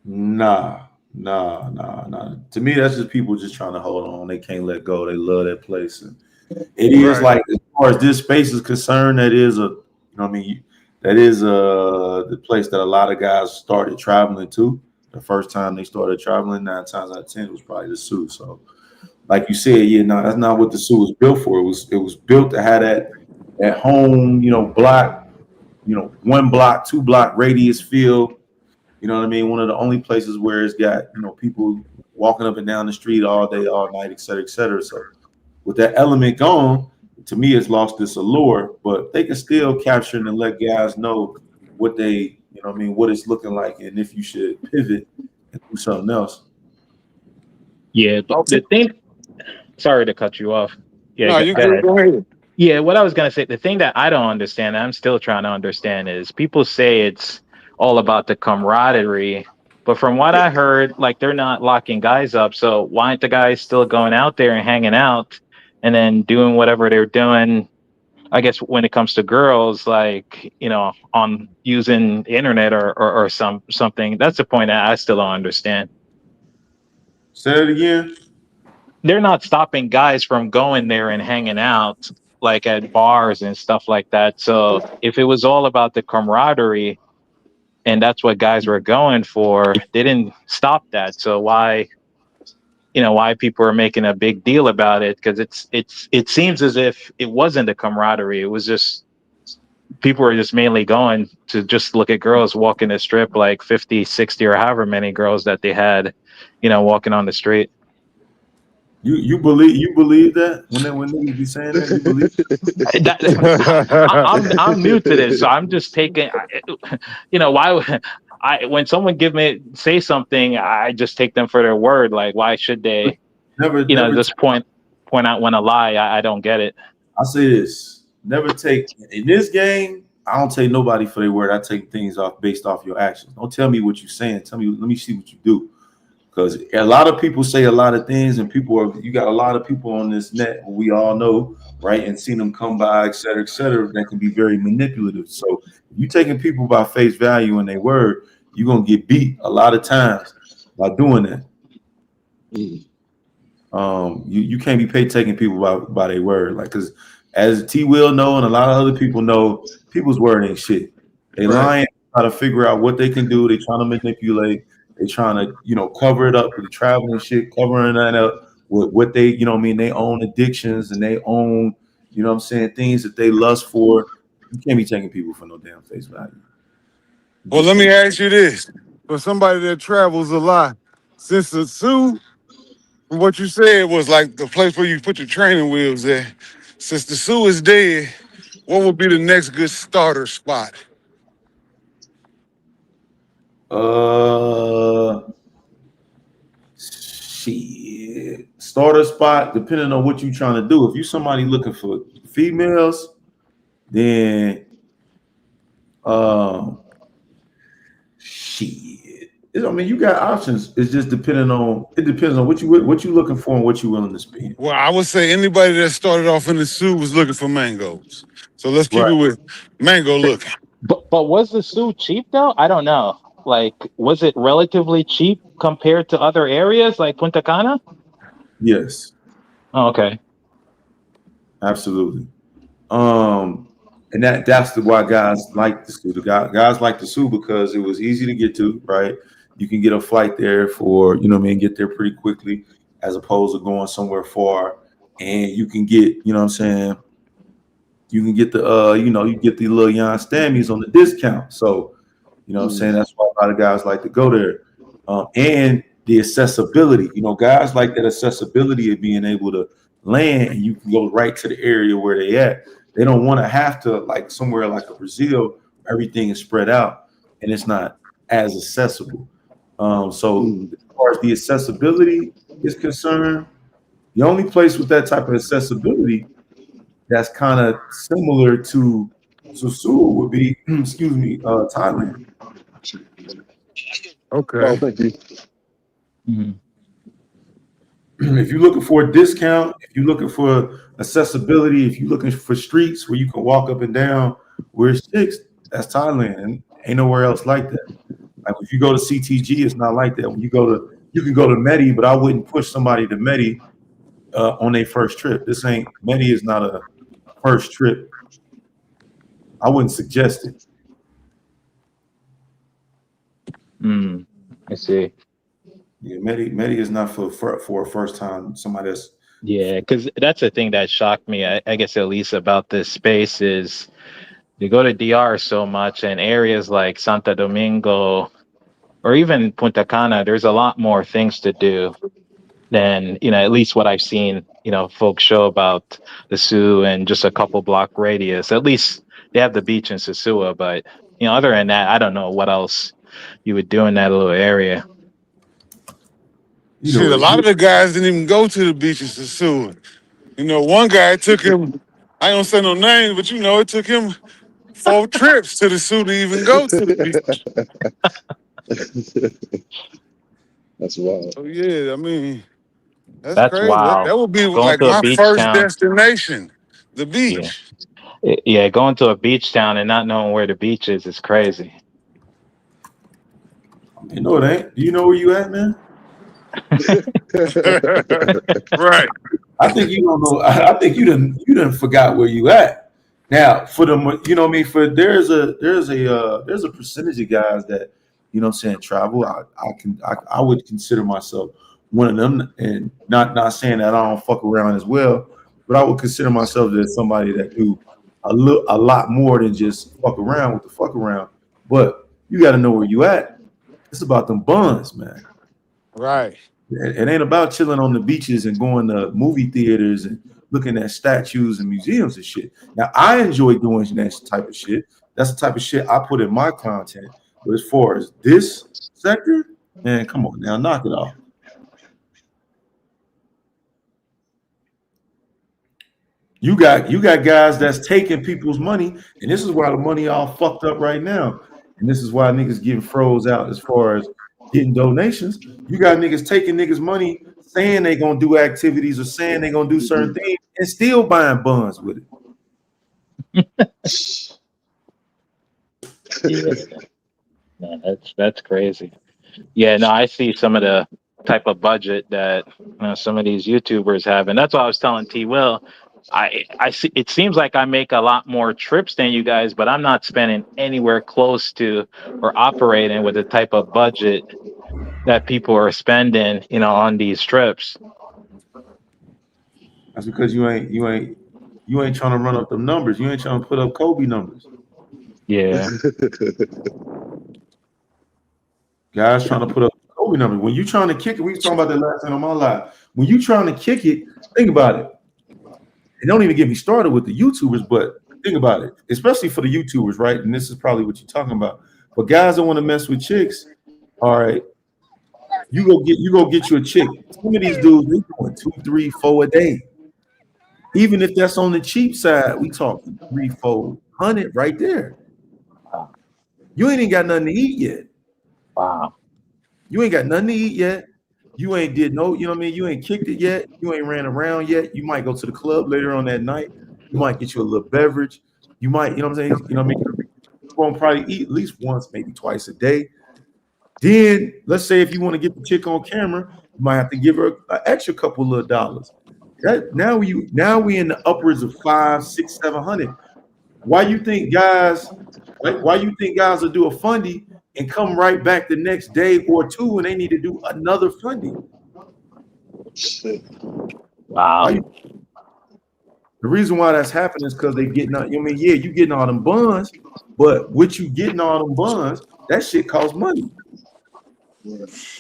O: Nah. To me, that's just people just trying to hold on. They can't let go. They love that place. And it is
B: Right.
O: like as far as this space is concerned, that is a you know what I mean that is the place that a lot of guys started traveling to. The first time they started traveling, 9 times out of 10, it was probably the Sioux. So, like you said, yeah, no, that's not what the Sioux was built for. It was built to have that at home, you know, block, you know, 1 block, 2 block radius feel. You know what I mean? One of the only places where it's got you know people walking up and down the street all day, all night, et cetera, et cetera. So with that element gone, to me, it's lost its allure. But they can still capture and let guys know what they, you know, what I mean, what it's looking like, and if you should pivot and do something else.
F: Yeah,
B: Okay.
F: the thing. Sorry to cut you off. Yeah,
B: No, you
F: go
B: good.
F: ahead.
B: Go ahead.
F: Yeah, what I was gonna say, the thing that I don't understand, I'm still trying to understand, is people say it's all about the camaraderie, but from what
D: Yeah.
F: I heard, like they're not locking guys up. So why aren't the guys still going out there and hanging out, and then doing whatever they're doing I guess when it comes to girls, like, on using the internet or something, that's the point that I still don't understand.
O: Say it again.
F: They're not stopping guys from going there and hanging out like at bars and stuff like that. So if it was all about the camaraderie and that's what guys were going for, they didn't stop that. So why people are making a big deal about it? Because it seems as if it wasn't a camaraderie. It was just people were just mainly going to just look at girls walking the strip, like 50, 60, or however many girls that they had, walking on the street.
O: You believe that when niggas be saying that, you believe?
F: I'm new to this, so I'm just taking. Why would I? When someone say something, I just take them for their word. Like, why should they?
O: Never.
F: Just point out when a lie. I don't get it.
O: I say this: never take in this game. I don't take nobody for their word. I take things off based off your actions. Don't tell me what you're saying. Tell me. Let me see what you do. Because a lot of people say a lot of things, and you got a lot of people on this net who we all know, right? And seen them come by, et cetera, that can be very manipulative. So if you taking people by face value and their word, you're gonna get beat a lot of times by doing that. You can't be taking people by their word, like, because as T Will know and a lot of other people know, people's word ain't shit. They lying, trying to figure out what they can do. They trying to manipulate. They trying to cover it up with the traveling shit, covering that up with what they they own addictions and they own things that they lust for. You can't be taking people for no damn face value.
B: Well, let me ask you this: for somebody that travels a lot, since the zoo, from what you said, was like the place where you put your training wheels at. Since the zoo is dead, what would be the next good starter spot?
O: Shit. Starter spot, depending on what you're trying to do. If you somebody looking for females, then shit. You got options. It's just depends on what you looking for and what you willing to spend.
B: Well, I would say anybody that started off in the zoo was looking for mangoes. So let's keep it
O: Right.
B: with mango looking.
F: But was the suit cheap though? I don't know. Like, was it relatively cheap compared to other areas like Punta Cana?
O: Yes,
F: Oh, okay.
O: absolutely. And that's why guys like the zoo. Guys like the zoo because it was easy to get to, right? You can get a flight there for, get there pretty quickly as opposed to going somewhere far. And you can get, you can get you get the little Jan Stammies on the discount. So, that's why a lot of guys like to go there. And the accessibility, guys like that accessibility of being able to land and you can go right to the area where they at. They don't want to have to, like somewhere like a Brazil, everything is spread out and it's not as accessible. So as far as the accessibility is concerned, the only place with that type of accessibility that's kind of similar to Sosua would be, excuse me, Thailand.
B: Okay.
D: Thank you.
F: Mhm.
O: If you're looking for a discount, if you're looking for accessibility, if you're looking for streets where you can walk up and down where it's fixed, that's Thailand, and ain't nowhere else like that. Like if you go to CTG, it's not like that. When you can go to Medi, but I wouldn't push somebody to Medi on their first trip. Medi is not a first trip. I wouldn't suggest it.
F: I see.
O: Yeah, Medi is not for a first time. Somebody that's
F: Yeah, because that's the thing that shocked me, I guess, at least about this space is you go to DR so much and areas like Santo Domingo or even Punta Cana, there's a lot more things to do than, at least what I've seen, folks show about the Sioux and just a couple block radius. At least they have the beach in Sosua, but, other than that, I don't know what else you would do in that little area.
B: Shit, a lot of the guys didn't even go to the beaches to sue it. One guy took him, I don't say no names, but it took him 4 trips to the zoo to even go to the beach.
D: That's wild.
B: So yeah, that's
F: That's
B: crazy. That
F: wild.
B: would be
F: Going
B: like
F: to a
B: my
F: beach
B: first
F: town.
B: destination, the
F: Yeah.
B: beach.
F: Yeah, going to a beach town and not knowing where the beach is crazy.
O: You know it ain't. Do you know where you at, man?
B: Right.
O: I think you don't know. I think you done forgot where you at. Now, for the you know what I mean. For there's a percentage of guys that you know what I'm saying travel. I would consider myself one of them, and not saying that I don't fuck around as well, but I would consider myself as somebody that do a lot more than just fuck around with the fuck around. But you got to know where you at. It's about them buns, man.
B: Right.
O: It ain't about chilling on the beaches and going to movie theaters and looking at statues and museums and shit. Now, I enjoy doing that type of shit. That's the type of shit I put in my content. But as far as this sector, man, come on now, knock it off. You got guys that's taking people's money, and this is why the money all fucked up right now. And this is why niggas getting froze out as far as getting donations. You got niggas taking niggas' money, saying they gonna do activities or saying they gonna do certain things, and still buying buns with it.
F: Yeah, man, that's crazy. Yeah, no, I see some of the type of budget that some of these YouTubers have, and that's what I was telling T. Will. I see. It seems like I make a lot more trips than you guys, but I'm not spending anywhere close to or operating with the type of budget that people are spending, on these trips.
O: That's because you ain't trying to run up them numbers. You ain't trying to put up Kobe numbers.
F: Yeah,
O: Guys trying to put up Kobe numbers. When you trying to kick it, we was talking about that last time on my live. When you trying to kick it, think about it. And don't even get me started with the YouTubers, but think about it, especially for the YouTubers, right? And this is probably what you're talking about. But guys that want to mess with chicks, all right, you go get you a chick. Some of these dudes, they doing 2, 3, 4 a day. Even if that's on the cheap side, we talking 3, 400 right there. You ain't even got nothing to eat yet.
F: wow.
O: You ain't got nothing to eat yet. You ain't did no, you know what I mean? You ain't kicked it yet. You ain't ran around yet. You might go to the club later on that night. You might get you a little beverage. You might, you know what I'm saying? You know what I mean? You're gonna probably eat at least once, maybe twice a day. Then let's say if you want to get the chick on camera, you might have to give her an extra couple little dollars. That now we in the upwards of 5, 6, 700. Why you think guys, why you think guys will do a fundy and come right back the next day or two and they need to do another fundy?
F: Wow.
O: Why you, the reason why that's happening is because they getting out, I mean, yeah, you getting all them buns, but what you getting all them buns, that shit costs money.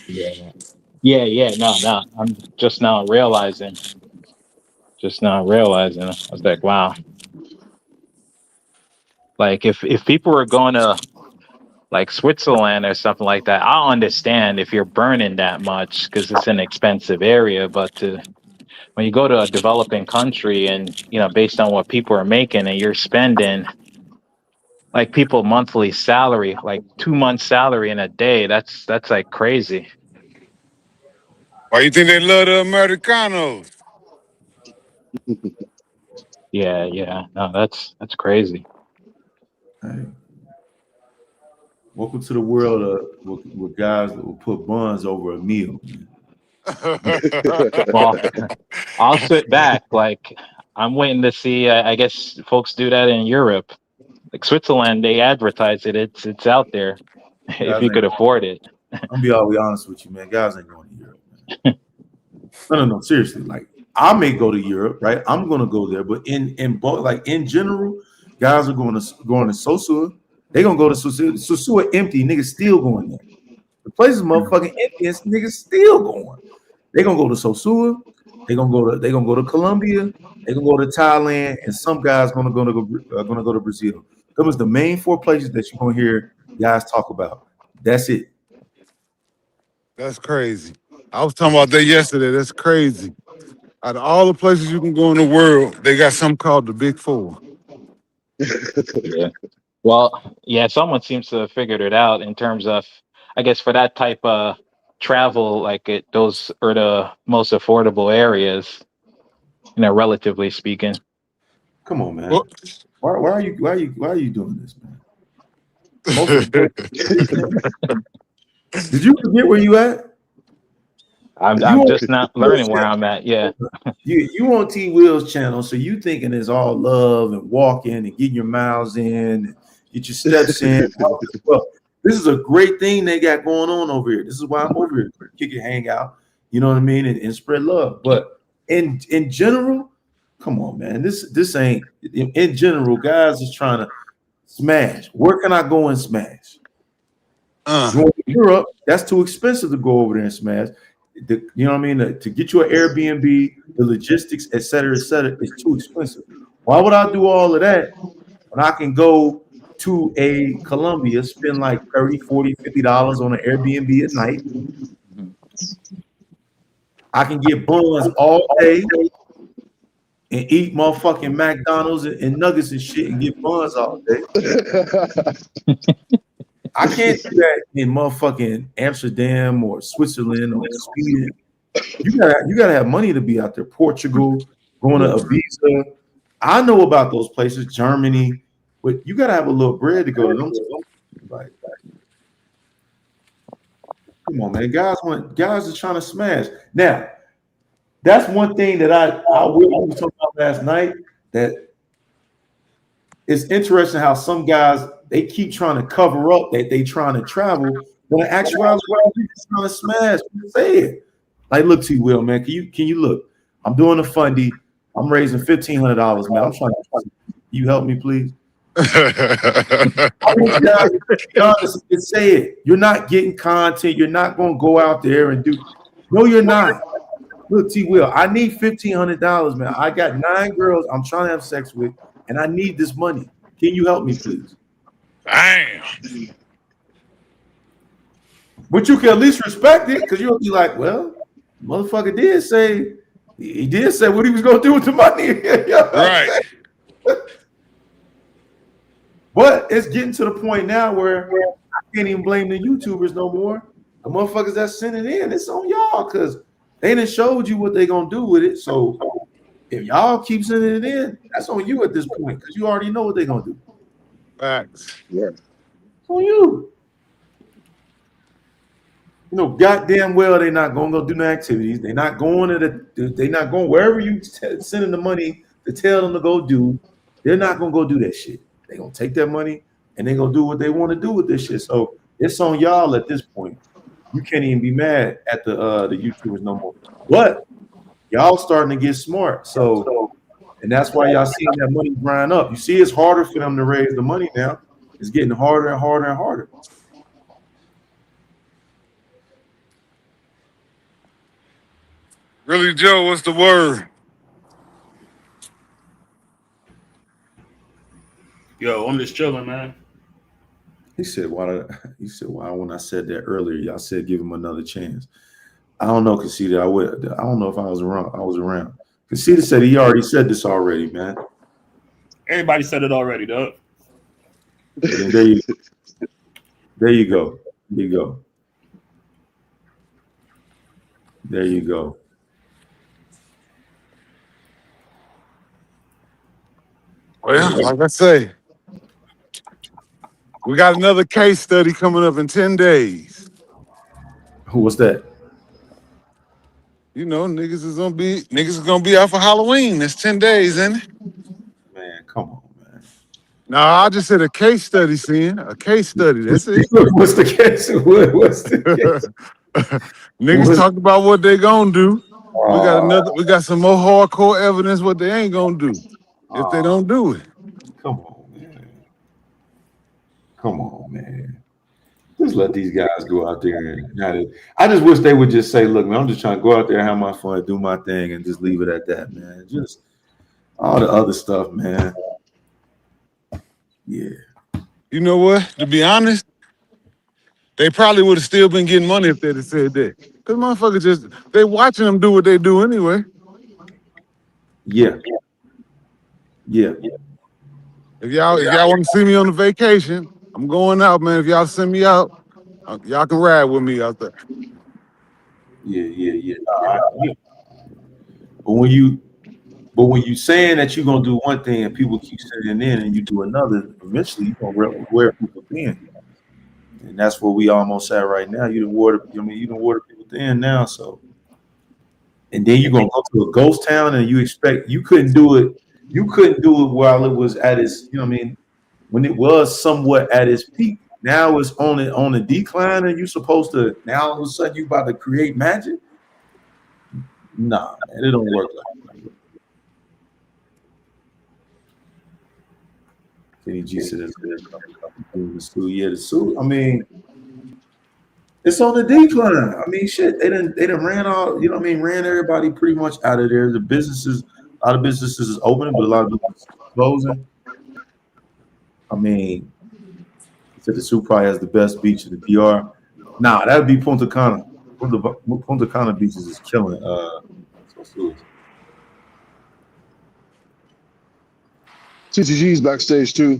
F: Yeah. Yeah. No. I'm just now realizing. I was like, wow. Like if people were going to like Switzerland or something like that, I'll understand if you're burning that much because it's an expensive area. But when you go to a developing country and based on what people are making and you're spending like people monthly salary, like 2 months salary in a day, that's like crazy.
B: Why you think they love the Americanos?
F: Yeah. No, that's crazy.
O: Hey, welcome to the world of with guys that will put buns over a meal, man.
F: Well, I'll sit back. Like I'm waiting to see. I guess folks do that in Europe, like Switzerland. They advertise it. It's out there if
O: Guys
F: you
O: ain't
F: could afford it.
O: I'm gonna be all the way honest with you, man. Guys ain't going to Europe, man. No, seriously. Like I may go to Europe, right? I'm gonna go there, but like in general, guys are going to Sosua. They gonna go to Sosua. Sosua empty, niggas still going there. The place is motherfucking empty, and niggas still going. They gonna go to Sosua. They gonna go to Colombia. They gonna go to Thailand, and some guys gonna go to Brazil. Those the main four places that you're gonna hear guys talk about. That's it.
B: That's crazy. I was talking about that yesterday. That's crazy. Out of all the places you can go in the world, they got something called the Big Four.
F: Yeah. Well, yeah. Someone seems to have figured it out in terms of, I guess, for that type of travel, like those are the most affordable areas, relatively speaking.
O: Come on, man.
B: Well,
O: why are you doing this, man? Most important. Did you forget where you at?
G: I'm
O: You
G: just not learning where I'm at. Yeah.
O: you on T Will's channel, so you thinking it's all love and walking and getting your miles in, and get your steps in. Well, this is a great thing they got going on over here. This is why I'm over here, kick it, hang out. You know what I mean, and spread love. But in general, come on, man. This ain't in general. Guys is trying to smash. Where can I go and smash? Going to Europe, that's too expensive to go over there and smash. You know what I mean? To get you an Airbnb, the logistics, et cetera, is too expensive. Why would I do all of that when I can go to a Colombia, spend like 30, 40, $50 on an Airbnb at night? I can get buns all day and eat motherfucking McDonald's and nuggets and shit and get buns all day. I can't do that in motherfucking Amsterdam or Switzerland or Sweden. You gotta have money to be out there. Portugal, going to Ibiza. I know about those places, Germany, but you gotta have a little bread to go to them. Like, come on, man. Guys are trying to smash. Now, that's one thing that I was talking about last night. That it's interesting how some guys they keep trying to cover up that they trying to travel, but in actuality, they're trying to smash. Say it. Like, look, T Will, man. Can you look? I'm doing a fundy. I'm raising $1,500, man. I'm trying to. You help me, please. Guys, say it. You're not getting content. You're not going to go out there and do. No, you're not. Look, T Will, I need $1,500, man. I got 9 girls I'm trying to have sex with, and I need this money. Can you help me, please?
B: Damn.
O: But you can at least respect it, because you'll be like, well, motherfucker did say he did say what he was gonna do with the money. You know
B: Right.
O: But it's getting to the point now where I can't even blame the YouTubers no more. The motherfuckers that's sending in, it's on y'all, because they done showed you what they gonna do with it. So if y'all keep sending it in, that's on you at this point, because you already know what they're gonna do.
B: Facts.
O: Yeah. It's on you. You know, goddamn well they're not gonna go do no activities. They're not going they're not going wherever you sending the money to tell them to go do. They're not gonna go do that shit. They're gonna take that money and they're gonna do what they want to do with this shit. So it's on y'all at this point. You can't even be mad at the YouTubers no more. But y'all starting to get smart. So, and that's why y'all seeing that money grind up. You see, it's harder for them to raise the money now. It's getting harder and harder and harder.
B: Really, Joe, what's the word?
H: Yo, I'm just chilling, man.
O: He said, why when I said that earlier, y'all said give him another chance. I don't know, Casita. I don't know if I was around. Casita said he already said this already, man.
H: Everybody said it already, dog.
O: There you go. There you go. There you go.
B: Well, like I say, we got another case study coming up in 10 days.
O: Who was that?
B: You know, niggas is gonna be out for Halloween. It's 10 days, ain't it?
O: Man, come on, man.
B: No, I just said a case study, Sin. A case study. That's it.
O: What's the case? What's the case?
B: Niggas talk about what they gonna do. We got some more hardcore evidence what they ain't gonna do if they don't do it.
O: Come on, man. Just let these guys go out there and I just wish they would just say, look, man, I'm just trying to go out there, have my fun, do my thing, and just leave it at that, man. Just all the other stuff, man. Yeah.
B: You know what? To be honest, they probably would have still been getting money if they'd have said that. Because motherfuckers they watching them do what they do anyway.
O: Yeah.
B: If y'all want to see me on a vacation, I'm going out, man. If y'all send me out, y'all can ride with me out there.
O: Yeah. But when you But when you saying that you're gonna do one thing and people keep saying in and you do another, eventually you're gonna wear people thin. And that's where we almost at right now. You done water people thin now. So and then you're gonna go to a ghost town and you couldn't do it. You couldn't do it while it was at its, when it was somewhat at its peak. Now it's on a decline, and you're supposed to now all of a sudden you about to create magic. Nah, man, it don't work like that. Kenny G said the suit. Yeah, the suit. I mean, it's on the decline. I mean, shit, they done ran all, ran everybody pretty much out of there. A lot of businesses is opening, but a lot of businesses is closing. I mean, he said the suit probably has the best beach in the DR. Nah, that would be Punta Cana. Punta Cana beaches is killing.
C: TTG's backstage too.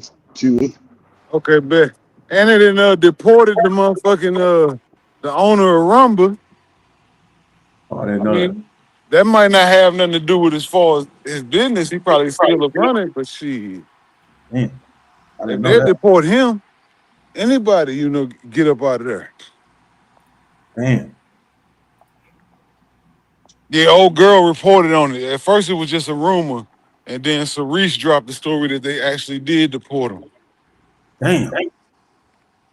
B: Okay, bet. And they done deported the motherfucking the owner of Rumba.
O: Oh, I didn't
B: I
O: know that.
B: mean, that might not have nothing to do with as far as his business. He probably still a running, but shit.
O: Man, I
B: If
O: didn't know
B: they
O: that.
B: deport him, anybody, get up out of there.
O: Man,
B: Yeah, old girl reported on it. At first, it was just a rumor, and then Cerise dropped the story that they actually did deport him.
O: damn,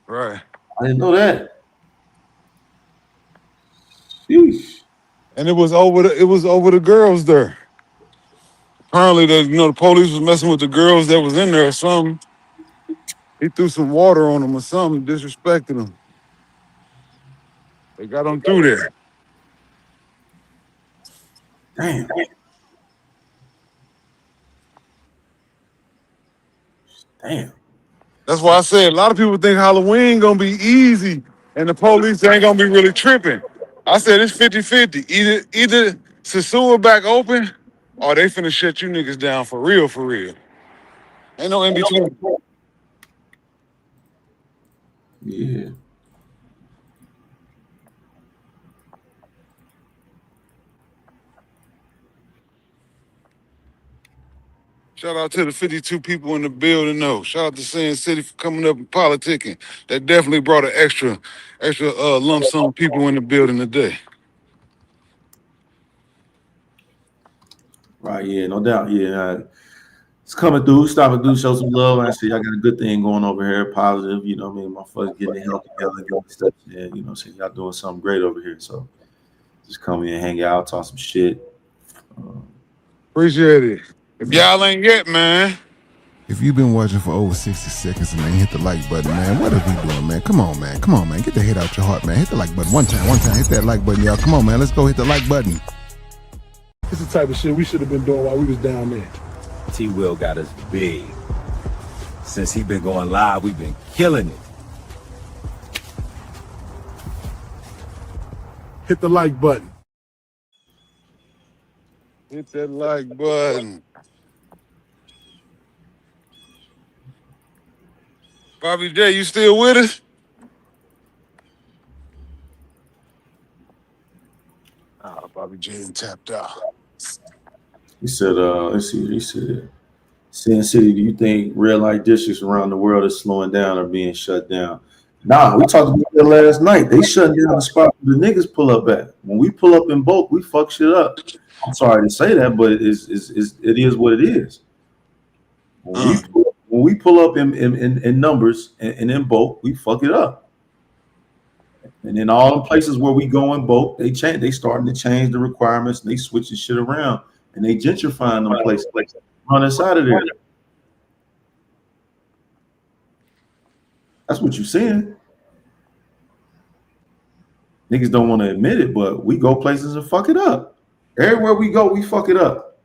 B: Right.
O: I didn't know that. Sheesh.
B: And it was over the girls there. Apparently, the police was messing with the girls that was in there or something. He threw some water on them or something, disrespected them. They got him through there.
O: Damn. Damn.
B: That's why I said a lot of people think Halloween gonna be easy and the police ain't gonna be really tripping. I said it's 50-50. Either Sasua back open or they finna shut you niggas down for real, for real. Ain't no in between.
O: Yeah.
B: Shout out to the 52 people in the building, though. Shout out to Sin City for coming up and politicking. That definitely brought an extra lump sum people in the building today.
O: Right, yeah, no doubt. Yeah. It's coming through, stopping through, show some love. I see I got a good thing going over here, positive, my folks getting their health together, getting stuff, and y'all doing something great over here. So just come in, hang out, talk some shit.
B: Appreciate it. If y'all ain't yet, man.
P: If you've been watching for over 60 seconds and ain't hit the like button, man, what are we doing, man? Come on, man. Come on, man. Get the hate out your heart, man. Hit the like button one time. Hit that like button, y'all. Come on, man. Let's go hit the like button.
C: It's the type of shit we should have been doing while we was down there.
M: T Will got us big. Since he been going live, we've been killing it.
C: Hit the like button.
B: Hit that like button. Bobby J, you still with us? Bobby J tapped out.
O: He said, let's see, he said, Sin City, do you think red light districts around the world is slowing down or being shut down? Nah, we talked about that last night. They shut down the spot where the niggas pull up at. When we pull up in bulk, we fuck shit up. I'm sorry to say that, but it is what it is. When we pull up in numbers and in bulk, we fuck it up. And then all the places where we go in bulk, they starting to change the requirements and they switching shit around and they gentrifying them places. Run us out of there. That's what you're saying. Niggas don't want to admit it, but we go places and fuck it up. Everywhere we go, we fuck it up.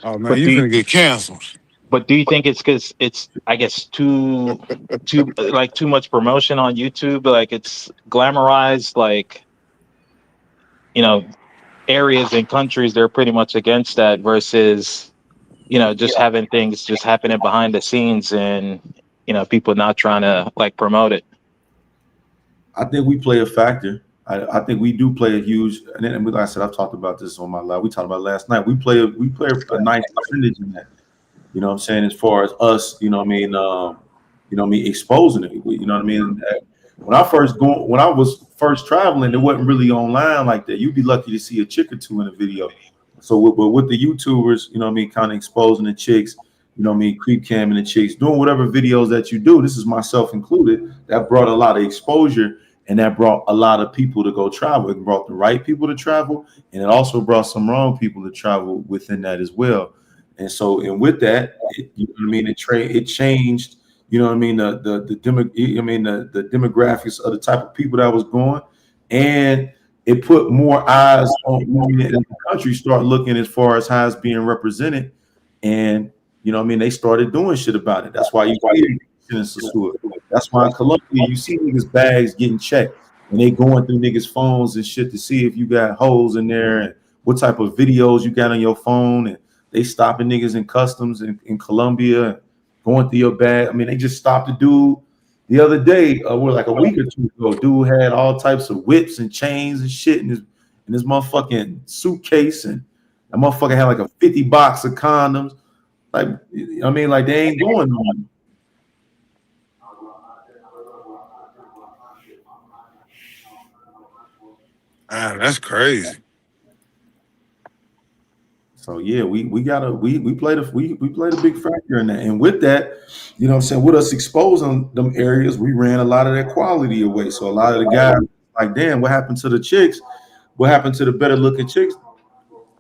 B: Oh man, you gonna get canceled.
F: But do you think it's because it's, I guess, too much promotion on YouTube? Like it's glamorized, like, areas and countries they're pretty much against that versus, just having things just happening behind the scenes and, people not trying to like promote it.
O: I think we play a factor. I think we do play a huge, and then like I said, I've talked about this on my live. We talked about it last night. We play a nice percentage in that. You know what I'm saying? As far as us, you know what I mean, exposing it. You know what I mean? When I was first traveling, it wasn't really online like that. You'd be lucky to see a chick or two in a video. So with the YouTubers, you know what I mean, kind of exposing the chicks, you know what I mean, creep camming the chicks, doing whatever videos that you do. This is myself included. That brought a lot of exposure, and that brought a lot of people to go travel. It brought the right people to travel, and it also brought some wrong people to travel within that as well. And with that, you know what I mean, it changed, you know what I mean, the demographics of the type of people that was going, and it put more eyes on, you know what I mean, the country start looking as far as how it's being represented, and you know what I mean, they started doing shit about it. That's why you see that's why in Colombia you see niggas bags getting checked, and they going through niggas phones and shit to see if you got holes in there and what type of videos you got on your phone, and they stopping niggas in customs in Colombia, going through your bag. I mean, they just stopped a dude the other day, like a week or two ago. Dude had all types of whips and chains and shit in his motherfucking suitcase, and that motherfucker had like a 50 box of condoms. Like, I mean, like they ain't going on.
B: Man, that's crazy.
O: So yeah, we played a big factor in that, and with that, you know what I'm saying, with us exposing them areas, we ran a lot of that quality away. So a lot of the guys like, damn, what happened to the chicks? What happened to the better looking chicks?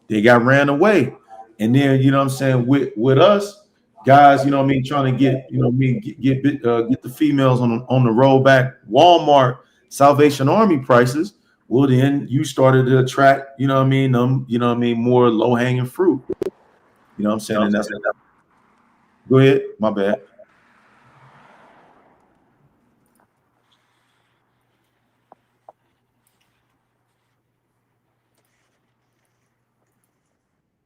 O: They got ran away. And then, you know what I'm saying, with us guys, you know what I mean, trying to get, you know what I mean, get the females on the rollback Walmart Salvation Army prices. Well, then you started to attract, you know what I mean, you know what I mean, more low hanging fruit. You know what I'm saying? And that's go ahead, my bad.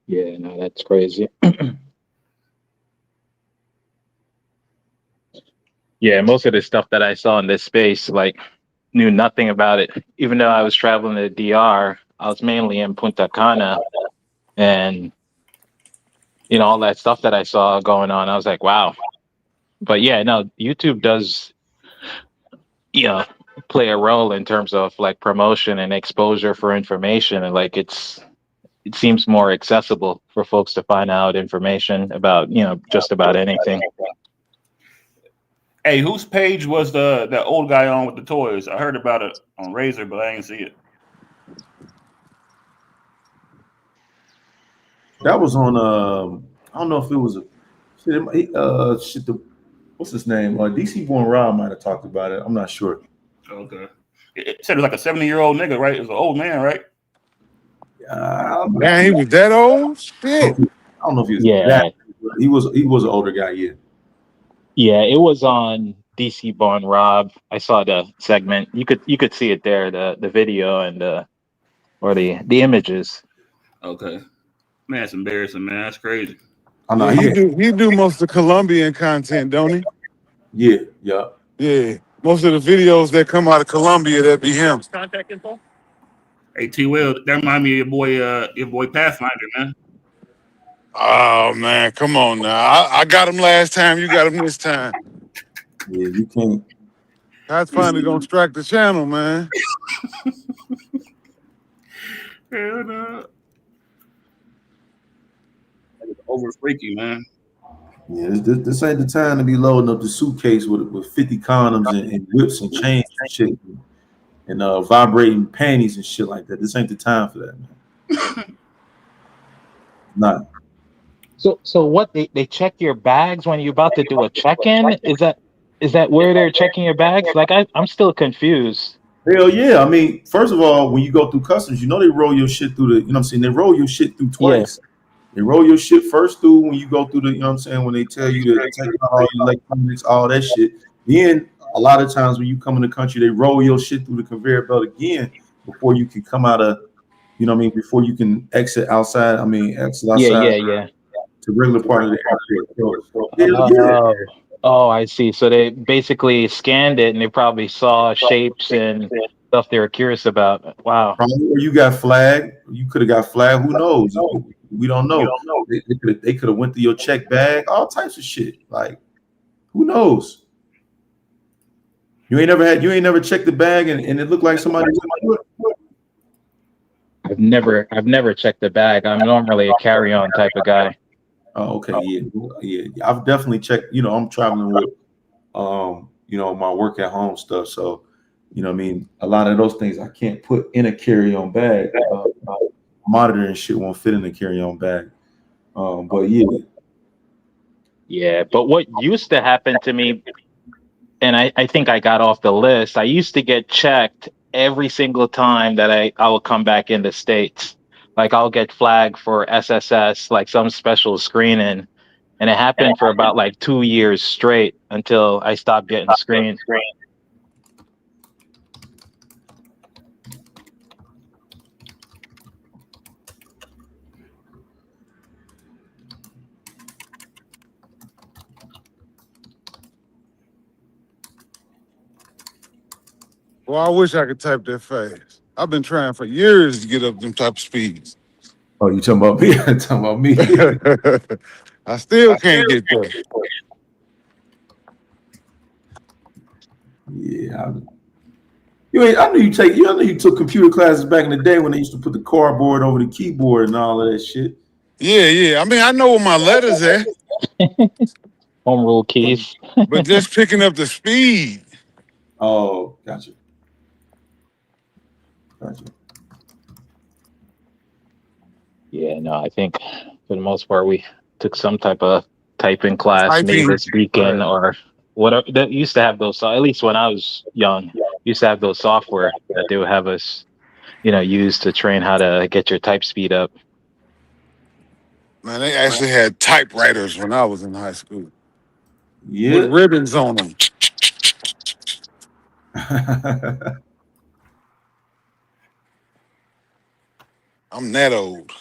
F: Yeah, no, that's crazy. Yeah, most of the stuff that I saw in this space, like, knew nothing about it. Even though I was traveling to DR, I was mainly in Punta Cana, and you know all that stuff that I saw going on, I was like, wow. But yeah, no, YouTube does, you know, play a role in terms of like promotion and exposure for information, and like it seems more accessible for folks to find out information about, you know, just about anything.
H: Hey, whose page was the old guy on with the toys? I heard about it on Razor, but I didn't see it.
O: That was on I don't know if it was what's his name? DC Born Rob might have talked about it. I'm not sure.
H: Okay. It said it was like a 70-year-old nigga, right? It was an old man, right?
B: Man, he was that old? Shit.
O: I don't know if he was that. He was an older guy, yeah.
F: Yeah, it was on DC Born Rob. I saw the segment. You could see it there, the video and the images.
H: Okay. Man, it's embarrassing, man. That's crazy.
B: I know he do most of the Colombian content, don't he?
O: Yeah.
B: Most of the videos that come out of Colombia, that be him.
H: Contact info. Hey, T. Will, that remind me of your boy Pathfinder, man.
B: Oh man, come on now. I got him last time. You got him this time.
O: Yeah, you can't.
B: That's finally gonna strike the channel, man.
H: Hell no. Over freaky, man.
O: Yeah, this ain't the time to be loading up the suitcase with 50 condoms and whips and chains and shit, and vibrating panties and shit like that. This ain't the time for that, man. Nah.
F: So what, they check your bags when you're about to do a check-in? Is that where they're checking your bags? Like I'm still confused.
O: Hell yeah. I mean, first of all, when you go through customs, you know they roll your shit through you know what I'm saying? They roll your shit through twice. Yeah. They roll your shit first through when you go through you know what I'm saying, when they tell you to take out all your electronics, all that shit. Then a lot of times when you come in the country, they roll your shit through the conveyor belt again before you can come out of, you know what I mean, before you can exit outside.
F: Yeah.
O: To regular part of the airport.
F: Oh, I see. So they basically scanned it and they probably saw shapes and Stuff they were curious about. Wow.
O: Probably, or you got flagged. You could have got flagged. Who knows? We don't know. They could have went through your check bag. All types of shit. Like, who knows? You ain't never checked the bag and it looked like somebody went through it?
F: I've never checked the bag. I'm normally a carry-on type of guy.
O: Oh, okay, yeah, yeah. I've definitely checked. I'm traveling with, my work at home stuff. So, I mean, a lot of those things I can't put in a carry-on bag. Monitor and shit won't fit in a carry-on bag. But yeah,
F: Yeah, but what used to happen to me, and I think I got off the list, I used to get checked every single time that I would come back in the States. Like I'll get flagged for SSS, like some special screening. And it happened for about like 2 years straight until I stopped getting screened.
B: Well, I wish I could type that fast. I've been trying for years to get up them type of speeds.
O: oh, you talking about me? Talking about me?
B: I still can't get there.
O: Yeah, I knew I knew you took computer classes back in the day when they used to put the cardboard over the keyboard and all of that shit.
B: Yeah. I mean, I know where my letters at,
F: Home rule keys.
B: but just picking up the speed.
O: Oh, gotcha.
F: Yeah, no, I think for the most part we took some type of typing class, native
B: Typing.
F: speaking,
B: Right.
F: or whatever. That used to have those. At least when I was young, used to have those software that they would have us, use to train how to get your type speed up.
B: Man, they actually had typewriters when I was in high school with
O: Yeah.
B: ribbons on them. I'm that old.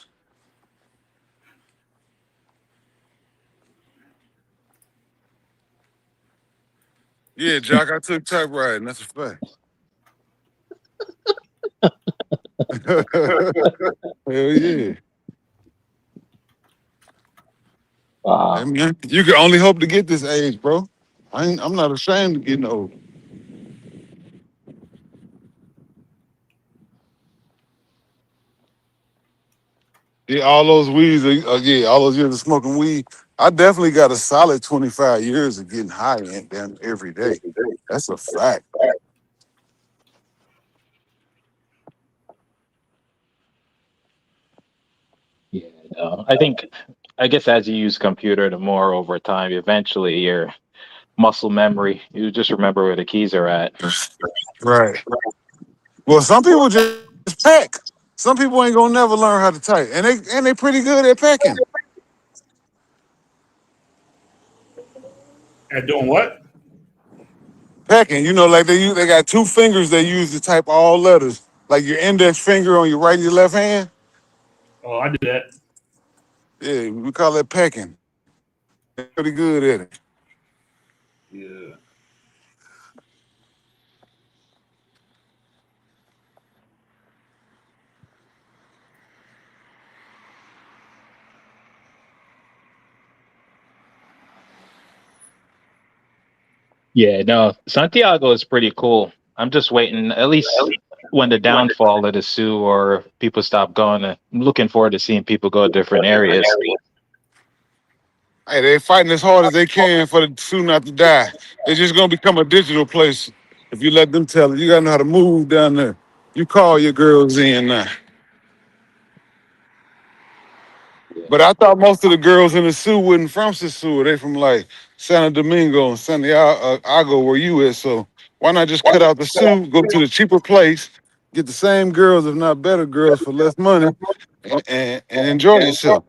B: Yeah, Jock, I took typewriting. That's a fact. Hell yeah. I
F: Wow.
B: mean, you can only hope to get this age, bro. I'm not ashamed of getting old. Yeah, all those weeds, yeah, all those years of smoking weed. I definitely got a solid 25 years of getting high and damn every day. That's a fact.
F: Yeah, no, I guess as you use computer, the more over time, eventually your muscle memory, you just remember where the keys are at.
B: Right. Well, some people just pack. Some people ain't gonna never learn how to type, and they pretty good at packing.
H: At doing what?
B: Packing, like they got two fingers they use to type all letters, like your index finger on your right and your left hand.
H: Oh, I did that.
B: Yeah, we call that packing. They're pretty good at it.
H: Yeah.
F: Yeah, no, Santiago is pretty cool. I'm just waiting, at least when the downfall of the Sioux or people stop going. I'm looking forward to seeing people go to different areas.
B: Hey, they fighting as hard as they can for the Sioux not to die. It's just gonna become a digital place if you let them tell it. You gotta know how to move down there. You call your girls in now. But I thought most of the girls in the Sioux wasn't from Sisua. They from like Santo Domingo and Santiago where you at. So why not just cut out the Sioux, go to the cheaper place, get the same girls, if not better girls, for less money, and enjoy yourself.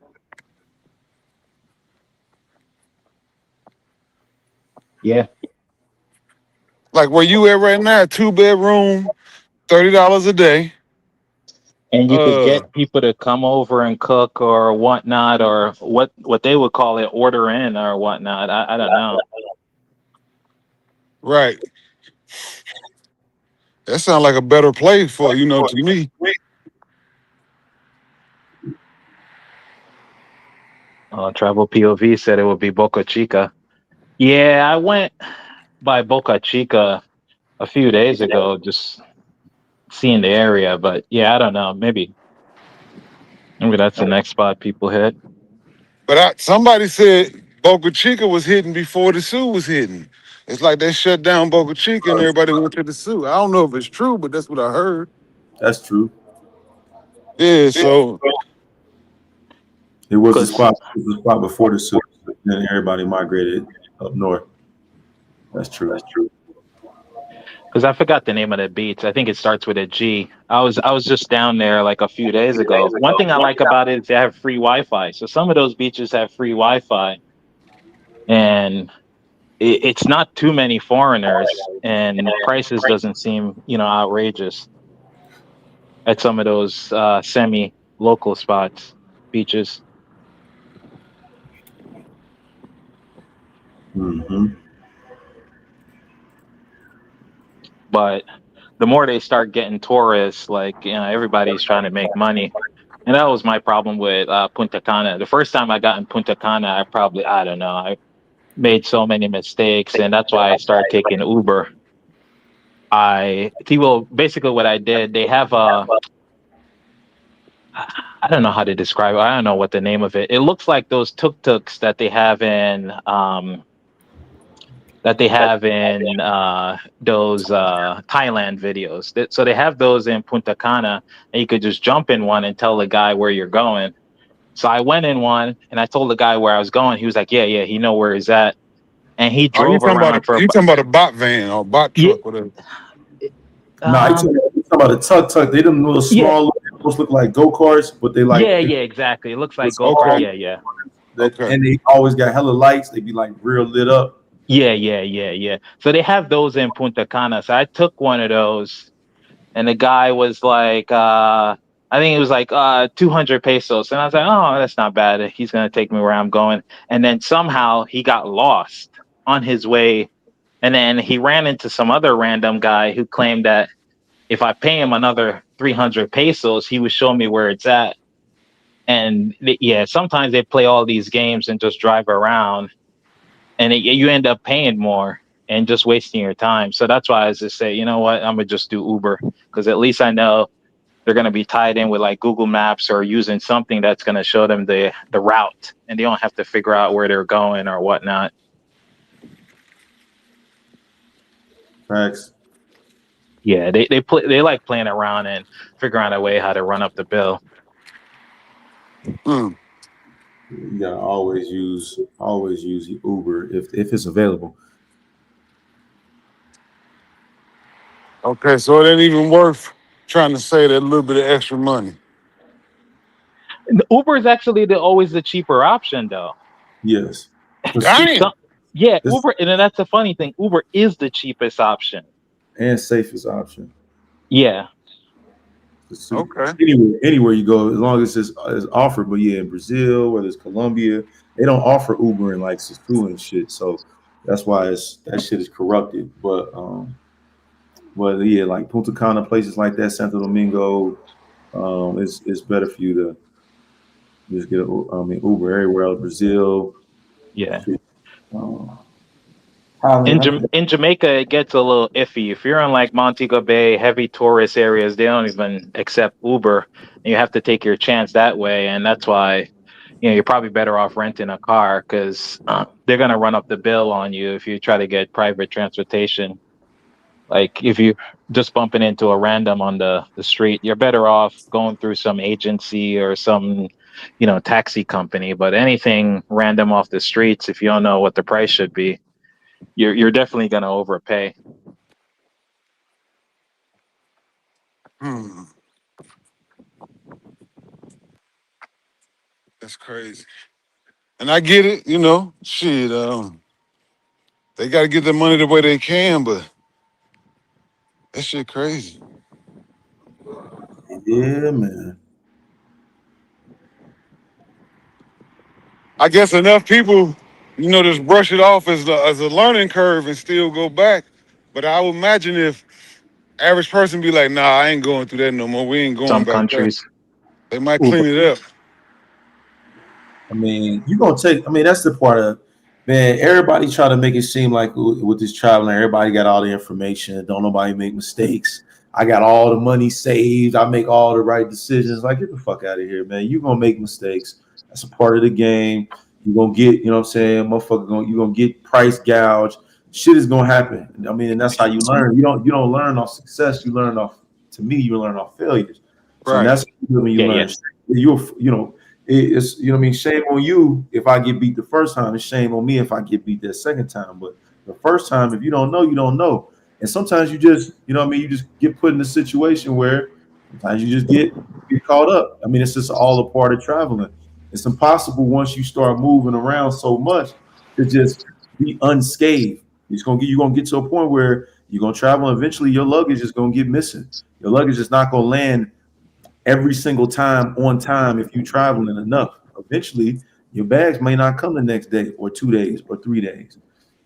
F: Yeah.
B: Like where you at right now, 2 bedroom, $30 a day.
F: And you could
B: Uh,
F: get people to come over and cook or whatnot, or what they would call it, order in or whatnot. I don't know.
B: right. That sounds like a better play for to me.
F: Travel POV said it would be Boca Chica. Yeah, I went by Boca Chica a few days ago, just seeing the area. But yeah, I don't know. Maybe that's the next spot people hit.
B: But somebody said Boca Chica was hitting before the Sioux was hitting. It's like they shut down Boca Chica and everybody went to the Sioux. I don't know if it's true, but that's what I heard.
O: That's true.
B: Yeah, so
O: It was the
F: Because
O: spot. It was the spot before the Sioux. Then everybody migrated up north. That's true.
F: I forgot the name of the beach. I think it starts with a G. I was just down there like a few days ago. One thing I like about it is they have free Wi-Fi. So some of those beaches have free Wi-Fi, and it's not too many foreigners, and prices doesn't seem outrageous at some of those semi-local spots, beaches.
O: Mm-hmm.
F: But the more they start getting tourists, like everybody's trying to make money. And that was my problem with Punta Cana. The first time I got in Punta Cana, I don't know, I made so many mistakes, and that's why I started taking Uber. Basically what I did, they have I don't know how to describe it. I don't know what the name of it. It looks like those tuk-tuks that they have in those Thailand videos. So they have those in Punta Cana, and you could just jump in one and tell the guy where you're going. So I went in one and I told the guy where I was going. He was like, yeah, he know where he's at. And he
B: oh,
F: drove around for
B: you
F: about,
B: talking about a bot van or bot
F: yeah,
B: truck, whatever.
O: Nah, you talking about a tuk tuk. They them little
F: yeah,
O: small, those look like go karts, but they like
F: yeah, exactly. It looks like
O: it's
F: go-kart.
B: Okay,
F: Yeah.
O: that,
B: okay.
O: and they always got hella lights. They be like real lit up.
F: Yeah. So they have those in Punta Cana. So I took one of those, and the guy was like, I think it was like 200 pesos. And I was like, oh, that's not bad. He's going to take me where I'm going. And then somehow he got lost on his way. And then he ran into some other random guy who claimed that if I pay him another 300 pesos, he would show me where it's at. And yeah, sometimes they play all these games and just drive around, and you end up paying more and just wasting your time. So that's why I just say, you know what, I'm gonna just do Uber, because at least I know they're gonna be tied in with like Google Maps or using something that's gonna show them the route, and they don't have to figure out where they're going or whatnot.
O: Facts.
F: Yeah, they like playing around and figuring out a way how to run up the bill.
B: Mm.
O: You gotta always use Uber if it's available.
B: Okay, so it ain't even worth trying to save that little bit of extra money.
F: Uber is actually always the cheaper option, though.
O: Yes. It's cheap
F: So,
B: Damn.
F: yeah,
O: it's,
F: Uber, and then that's the funny thing. Uber is the cheapest option.
O: and safest option.
F: Yeah,
B: Okay.
O: Anywhere you go, as long as it's offered. But yeah, in Brazil, whether it's Colombia, they don't offer Uber and like Sifu and shit. So that's why that shit is corrupted. But yeah, like Punta Cana, places like that, Santo Domingo, it's better for you to just get Uber everywhere else. Brazil,
F: yeah.
O: um,
F: In Jamaica, it gets a little iffy. If you're in like Montego Bay, heavy tourist areas, they don't even accept Uber, and you have to take your chance that way. And that's why, you're probably better off renting a car, because they're gonna run up the bill on you if you try to get private transportation. Like if you just bumping into a random on the street, you're better off going through some agency or some, taxi company. But anything random off the streets, if you don't know what the price should be, you're definitely gonna overpay.
B: Hmm. That's crazy. And I get it, shit. They got to get their money the way they can, but that shit crazy.
O: yeah, man.
B: I guess enough people, just brush it off as a learning curve and still go back. But I would imagine if Average person be like, nah, I ain't going through that no more. We ain't going
F: Some
B: back there.
F: countries.
B: They might
O: Uber.
B: clean it up.
O: I mean, you gonna take. I mean, that's the part of man. Everybody try to make it seem like with this traveling, everybody got all the information. Don't nobody make mistakes. I got all the money saved. I make all the right decisions. Like, get the fuck out of here, man. You gonna make mistakes. That's a part of the game. You gonna get, you know what I'm saying, motherfucker. You gonna get price gouged. Shit is gonna happen. I mean, and that's how you learn. You don't learn off success. You learn off. To me, you learn off failures. So and
B: Right.
O: that's when you
F: Yeah,
O: learn.
F: yeah.
O: You know it's you know what I mean, shame on you if I get beat the first time, and shame on me if I get beat that second time. But the first time, if you don't know, you don't know. And sometimes you just, you know what I mean, you just get put in a situation where sometimes you just get caught up. I mean, it's just all a part of traveling. It's impossible once you start moving around so much to just be unscathed. You're gonna get to a point where you're gonna travel and eventually your luggage is gonna get missing. Your luggage is not gonna land every single time on time if you're traveling enough. Eventually, your bags may not come the next day or 2 days or 3 days.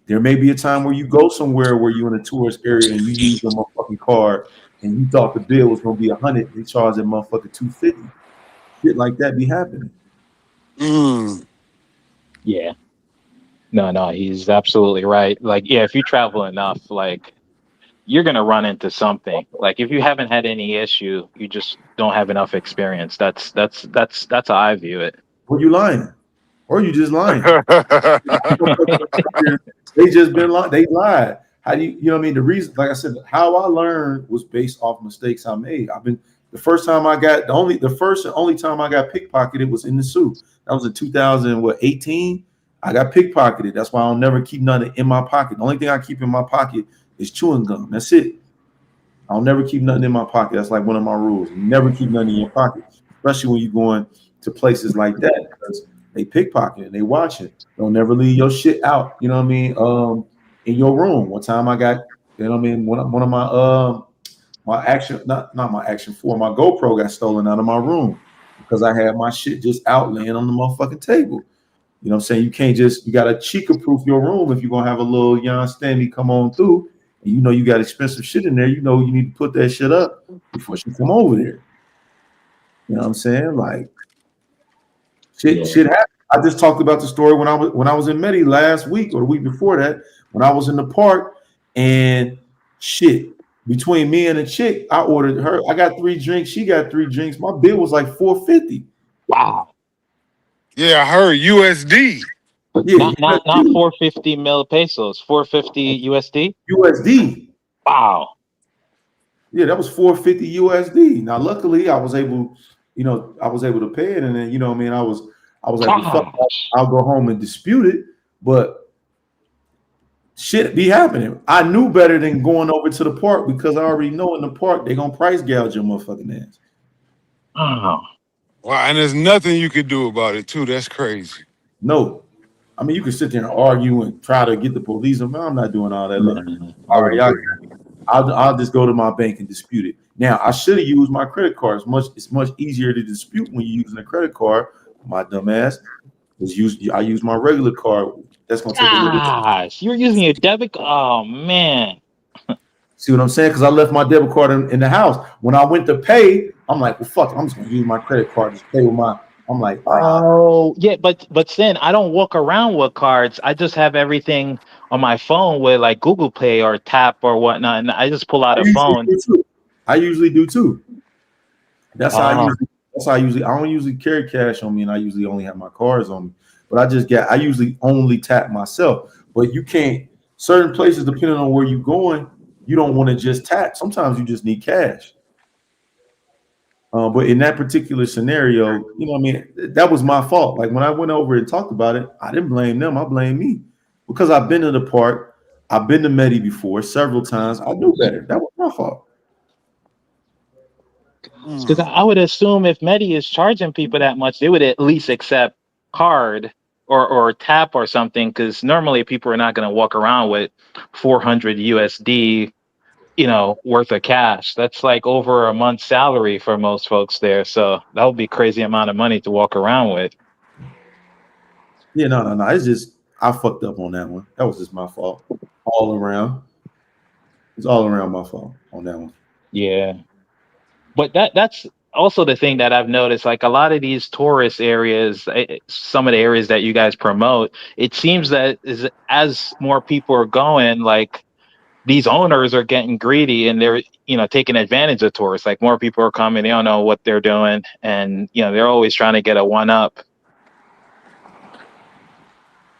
O: There may be a time where you go somewhere where you're in a tourist area and you use your motherfucking card and you thought the bill was gonna be 100, they charge that motherfucker 250. Shit like that be happening.
B: Mm.
F: Yeah. No, he's absolutely right. Like, yeah, if you travel enough, like you're gonna run into something. Like if you haven't had any issue, you just don't have enough experience. That's how I view it.
O: Or you lying, or you just lying. They just been lying. They lied. How do you know what I mean? The reason, like I said, how I learned was based off mistakes I made. The first time I got the first and only time I got pickpocketed was in the suit. That was in 2018. I got pickpocketed. That's why I'll never keep nothing in my pocket. The only thing I keep in my pocket is chewing gum. That's it. I'll never keep nothing in my pocket. That's like one of my rules. Never keep nothing in your pocket, especially when you're going to places like that because they pickpocket and they watching. They'll never leave your shit out. You know what I mean? In your room. One time I got, you know what I mean? One of my my action, not my action four, my GoPro got stolen out of my room because I had my shit just out laying on the motherfucking table. You know what I'm saying? You can't just, you got to Chica proof your room if you're going to have a little Jan Stanley come on through. And you know you got expensive shit in there. You know you need to put that shit up before she come over there. You know what I'm saying? Like shit happened. I just talked about the story when I was in Medi last week or the week before that when I was in the park and shit. Between me and a chick, I ordered her. I got 3 drinks. She got 3 drinks. My bill was like $450.
F: Wow.
B: Yeah, I heard USD.
O: Yeah,
F: Not 450 mil pesos, 450 USD.
O: USD.
F: Wow.
O: Yeah, that was 450 USD. Now, luckily, I was able to pay it, and then you know, what I mean, I was like, well, fuck,
F: Gosh.
O: I'll go home and dispute it. But shit be happening. I knew better than going over to the park because I already know in the park they're gonna price gouge your motherfucking ass.
F: Wow.
B: Wow, and there's nothing you could do about it too. That's crazy.
O: No, I mean you can sit there and argue and try to get the police. I'm not doing all that. Look,
F: I
O: all
F: would
O: right,
F: agree.
O: I'll just go to my bank and dispute it. Now I should have used my credit card. It's much easier to dispute when you're using a credit card. My dumb ass I use my regular card. That's gonna take a little bit.
F: Gosh, you're using a debit. Oh man.
O: See what I'm saying? Because I left my debit card in the house. When I went to pay, I'm like, well, fuck it. I'm just gonna use my credit card to pay with my. I'm like,
F: Oh yeah, but Sin, I don't walk around with cards. I just have everything on my phone with like Google Pay or Tap or whatnot, and I just pull out
O: I
F: a
O: usually
F: phone.
O: do too. I usually do too. That's how I
F: Oh,
O: usually. That's how I don't usually carry cash on me, and I usually only have my cards on me. But I usually only tap myself. But you can't. Certain places, depending on where you're going, you don't want to just tap. Sometimes you just need cash. But in that particular scenario, you know what I mean? That was my fault. Like when I went over and talked about it, I didn't blame them. I blame me because I've been to the park. I've been to Medi before several times. I knew better. That was my fault.
F: because I would assume if Medi is charging people that much, they would at least accept card or tap or something. Because normally people are not going to walk around with 400 USD, worth of cash. That's like over a month's salary for most folks there. So that would be crazy amount of money to walk around with.
O: Yeah, no. It's just I fucked up on that one. That was just my fault. All around. It's all around my fault on that one.
F: Yeah. But that's also the thing that I've noticed. Like a lot of these tourist areas, some of the areas that you guys promote, it seems that is as more people are going, like these owners are getting greedy and they're taking advantage of tourists. Like more people are coming, they don't know what they're doing, and they're always trying to get a one up.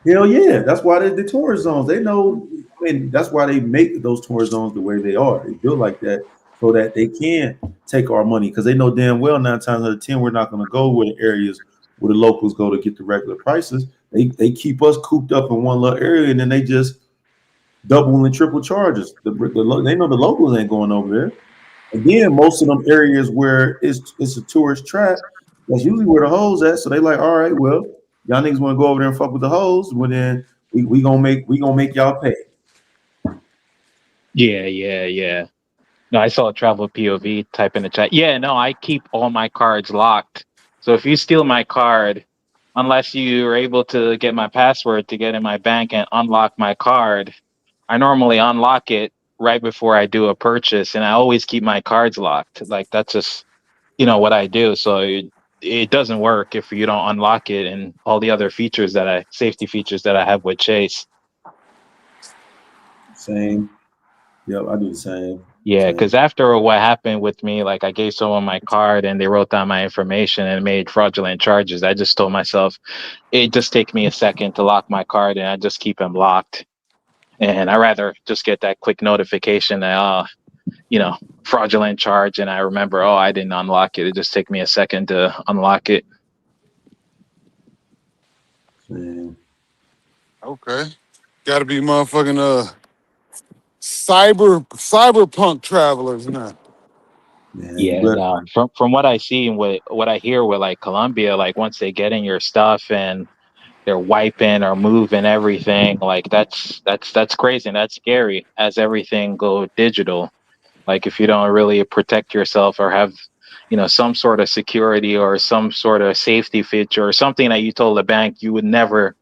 O: Hell yeah, that's why the tourist zones. They know, and that's why they make those tourist zones the way they are. They built like that so that they can take our money because they know damn well 9 times out of 10 we're not going to go where the areas where the locals go to get the regular prices. They keep us cooped up in one little area and then they just double and triple charges. They know the locals ain't going over there. Again, most of them areas where it's a tourist trap, that's usually where the hoes at. So they like, all right, well, y'all niggas want to go over there and fuck with the hoes. Well, then we gonna make y'all pay.
F: Yeah, yeah, yeah. No, I saw a travel POV type in the chat. Yeah, no, I keep all my cards locked. So if you steal my card, unless you are able to get my password to get in my bank and unlock my card, I normally unlock it right before I do a purchase, and I always keep my cards locked. Like that's just what I do. So it doesn't work if you don't unlock it and all the other features safety features that I have with Chase.
O: Same. Yep, I do the same.
F: Yeah,
O: Same.
F: because after what happened with me, like I gave someone my card and they wrote down my information and made fraudulent charges. I just told myself it just take me a second to lock my card and I just keep them locked. And I rather just get that quick notification that fraudulent charge, and I remember, oh, I didn't unlock it. It just take me a second to unlock it.
O: Same.
B: Okay. Gotta be motherfucking cyberpunk travelers now.
O: Man, you
F: Yeah,
O: better.
F: no. From what I see and what I hear with like Colombia, like once they get in your stuff and they're wiping or moving everything, like that's crazy and that's scary as everything go digital. Like if you don't really protect yourself or have some sort of security or some sort of safety feature or something that you told the bank you would never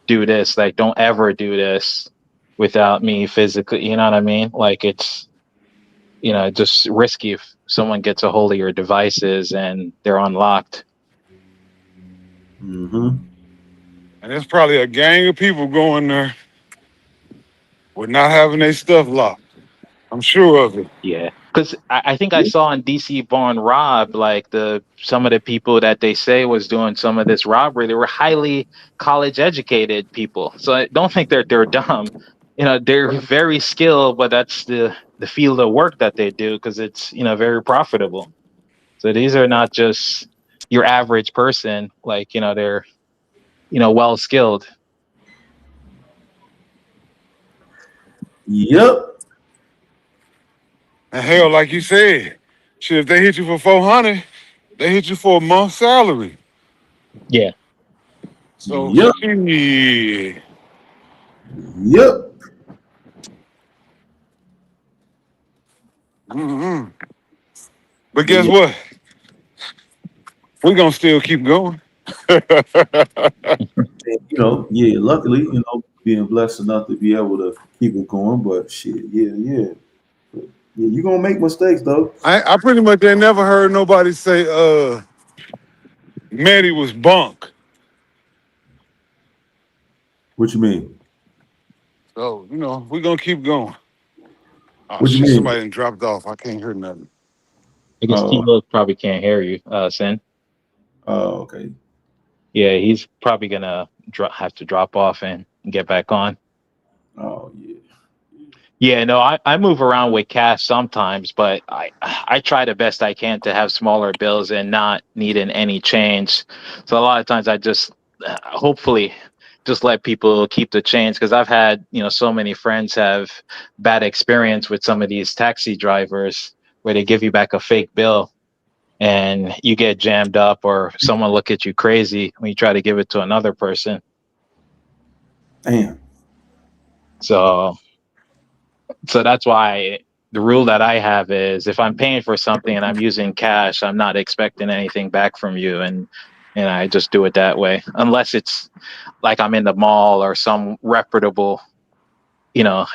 F: do this, like don't ever do this without me physically, you know what I mean? Like it's just risky if someone gets a hold of your devices and they're unlocked.
O: Mm-hmm.
B: And there's probably a gang of people going there with not having their stuff locked. I'm sure of it.
F: Yeah, because I think I saw on DC Born Rob, like some of the people that they say was doing some of this robbery, they were highly college educated people. So I don't think they're dumb. They're very skilled, but that's the field of work that they do because it's very profitable. So these are not just your average person, like they're well skilled.
O: Yep.
B: And hell, like you said, shit, if they hit you for 400, they hit you for a month's salary.
F: Yeah.
B: So
O: Yep.
B: shit.
O: Yep.
B: Mm-hmm. But
O: But
B: guess
O: yeah,
B: what? We're gonna still keep going.
O: yeah. Luckily, being blessed enough to be able to keep it going. But shit, yeah. But, yeah, you gonna make mistakes though.
B: I pretty much ain't never heard nobody say Maddie was bunk.
O: What you mean?
B: So, we're gonna keep going. Oh
O: What you
B: shit,
O: mean?
B: somebody done dropped off. I can't hear nothing.
F: I guess
O: Oh,
F: T-Will probably can't hear you, Sin.
O: okay.
F: Yeah, he's probably gonna have to drop off and get back on.
O: Oh yeah.
F: Yeah, no, I move around with cash sometimes, but I try the best I can to have smaller bills and not needing any change. So a lot of times I just hopefully just let people keep the change because I've had so many friends have bad experience with some of these taxi drivers where they give you back a fake bill and you get jammed up or someone look at you crazy when you try to give it to another person.
O: Damn.
F: So that's why the rule that I have is if I'm paying for something and I'm using cash, I'm not expecting anything back from you, and I just do it that way unless it's like I'm in the mall or some reputable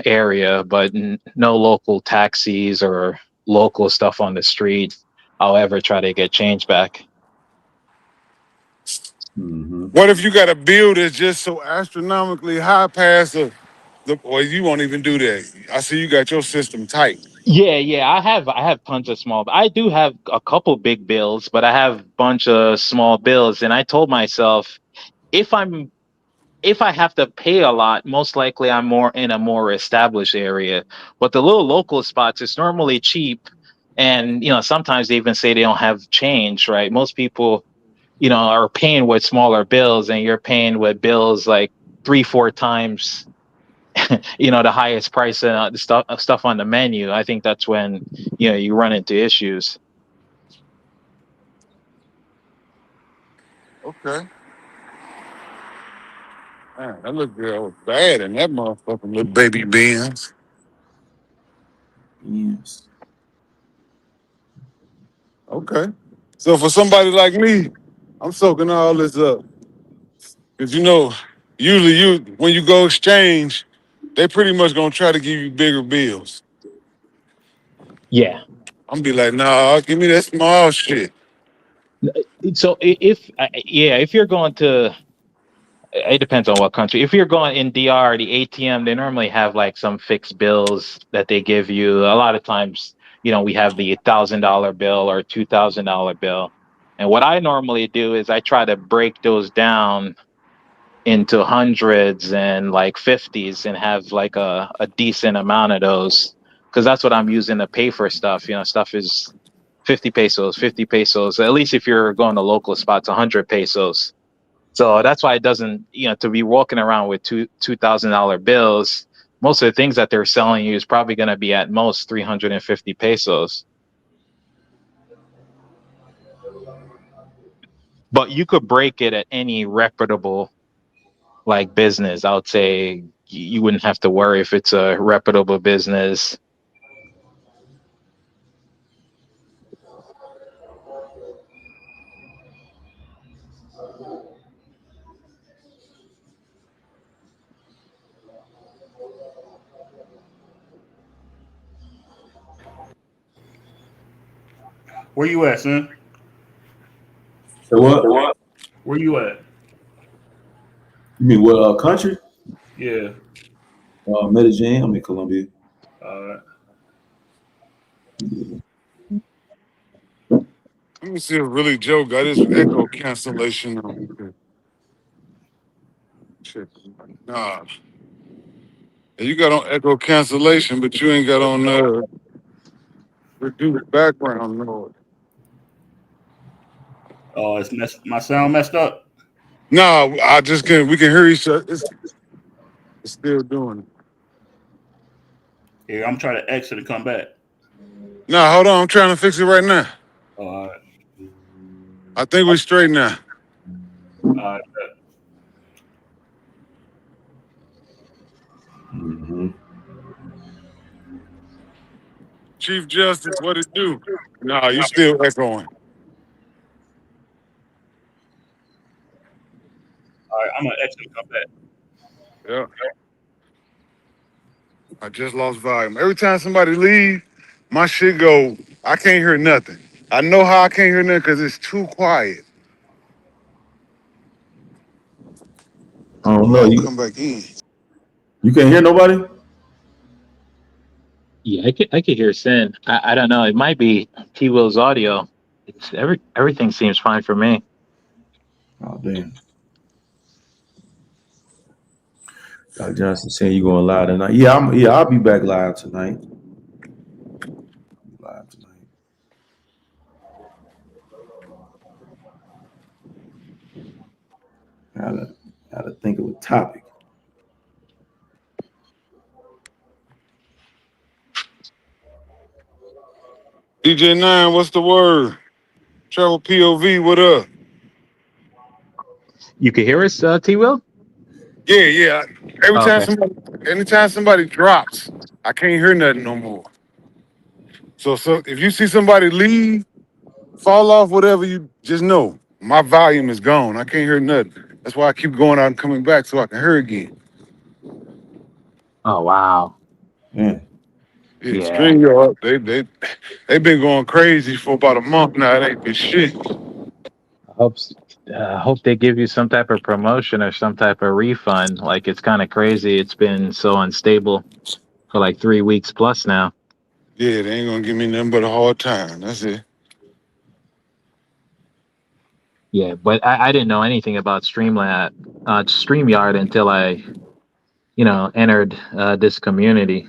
F: area, but no local taxis or local stuff on the street, I'll ever try to get change back.
O: Mm-hmm.
B: What if you got a bill that's just so astronomically high past the or you won't even do that? I see you got your system tight.
F: Yeah, I have tons of small. I do have a couple big bills, but I have a bunch of small bills, and I told myself if I'm if I have to pay a lot, most likely I'm more in a more established area. But the little local spots, it's normally cheap, and sometimes they even say they don't have change. Right? Most people, are paying with smaller bills, and you're paying with bills like 3, 4 times the highest price the stuff on the menu. I think that's when you run into issues.
B: Okay. Man, that little girl was bad in that motherfucking little baby Benz.
O: Yes.
B: Okay. So for somebody like me, I'm soaking all this up. Cause usually when you go exchange, they pretty much gonna try to give you bigger bills.
F: Yeah.
B: I'm be like, nah, give me that small shit.
F: So if you're going to, it depends on what country. If you're going in DR, the ATM, they normally have like some fixed bills that they give you. A lot of times, we have the $1,000 bill or $2,000 bill. And what I normally do is I try to break those down into hundreds and like fifties and have like a decent amount of those, because that's what I'm using to pay for stuff. Stuff is 50 pesos, 50 pesos. At least if you're going to local spots, 100 pesos. So that's why it doesn't, to be walking around with $2,000 bills. Most of the things that they're selling you is probably going to be at most 350 pesos. But you could break it at any reputable like business. I would say you wouldn't have to worry if it's a reputable business.
H: Where you at, son?
O: So what?
H: Where you at?
O: You mean what country?
H: Yeah.
O: Medellin. I'm in Colombia.
H: Uh,
B: Let me see if really Joe got his echo cancellation on. Shit. Nah. You got on echo cancellation, but you ain't got on reduce background noise.
H: oh, my sound messed up.
B: No, I just can. We can hear each other. It's still doing it.
H: Here, I'm trying to exit and come back.
B: Nah, hold on. I'm trying to fix it right now.
H: Uh,
B: I think we straight now.
H: uh,
O: Mm-hmm.
B: Chief Justice, what it do? Nah, you still echoing.
H: all right, I'm gonna exit and come back.
B: Yeah. I just lost volume. Every time somebody leave, my shit go, I can't hear nothing. I know how I can't hear nothing because it's too quiet.
O: I don't
B: Well,
O: know.
B: I'll
O: You
B: come back in.
O: you can't hear nobody?
F: Yeah, I could hear Sin. I don't know. It might be T Will's audio. It's everything seems fine for me.
O: Oh damn. Dr. Johnson saying you going live tonight. Yeah, I'll be back live tonight. Live tonight. Gotta think of a topic.
B: DJ9, what's the word? Travel POV, what up?
F: You can hear us, T Will?
B: Yeah.
F: Oh, okay.
B: Anytime somebody drops, I can't hear nothing no more. So if you see somebody leave, fall off, whatever, you just know my volume is gone. I can't hear nothing. That's why I keep going out and coming back so I can hear again.
F: Oh wow.
O: Man.
B: Yeah,
E: Yeah,
B: StreamYard, they been going crazy for about a month now. It ain't been shit.
E: I hope they give you some type of promotion or some type of refund. Like it's kind of crazy. It's been so unstable for like 3 weeks plus now.
B: Yeah, they ain't gonna give me nothing but a hard time. That's it.
E: Yeah, but I didn't know anything about StreamYard until I, entered this community.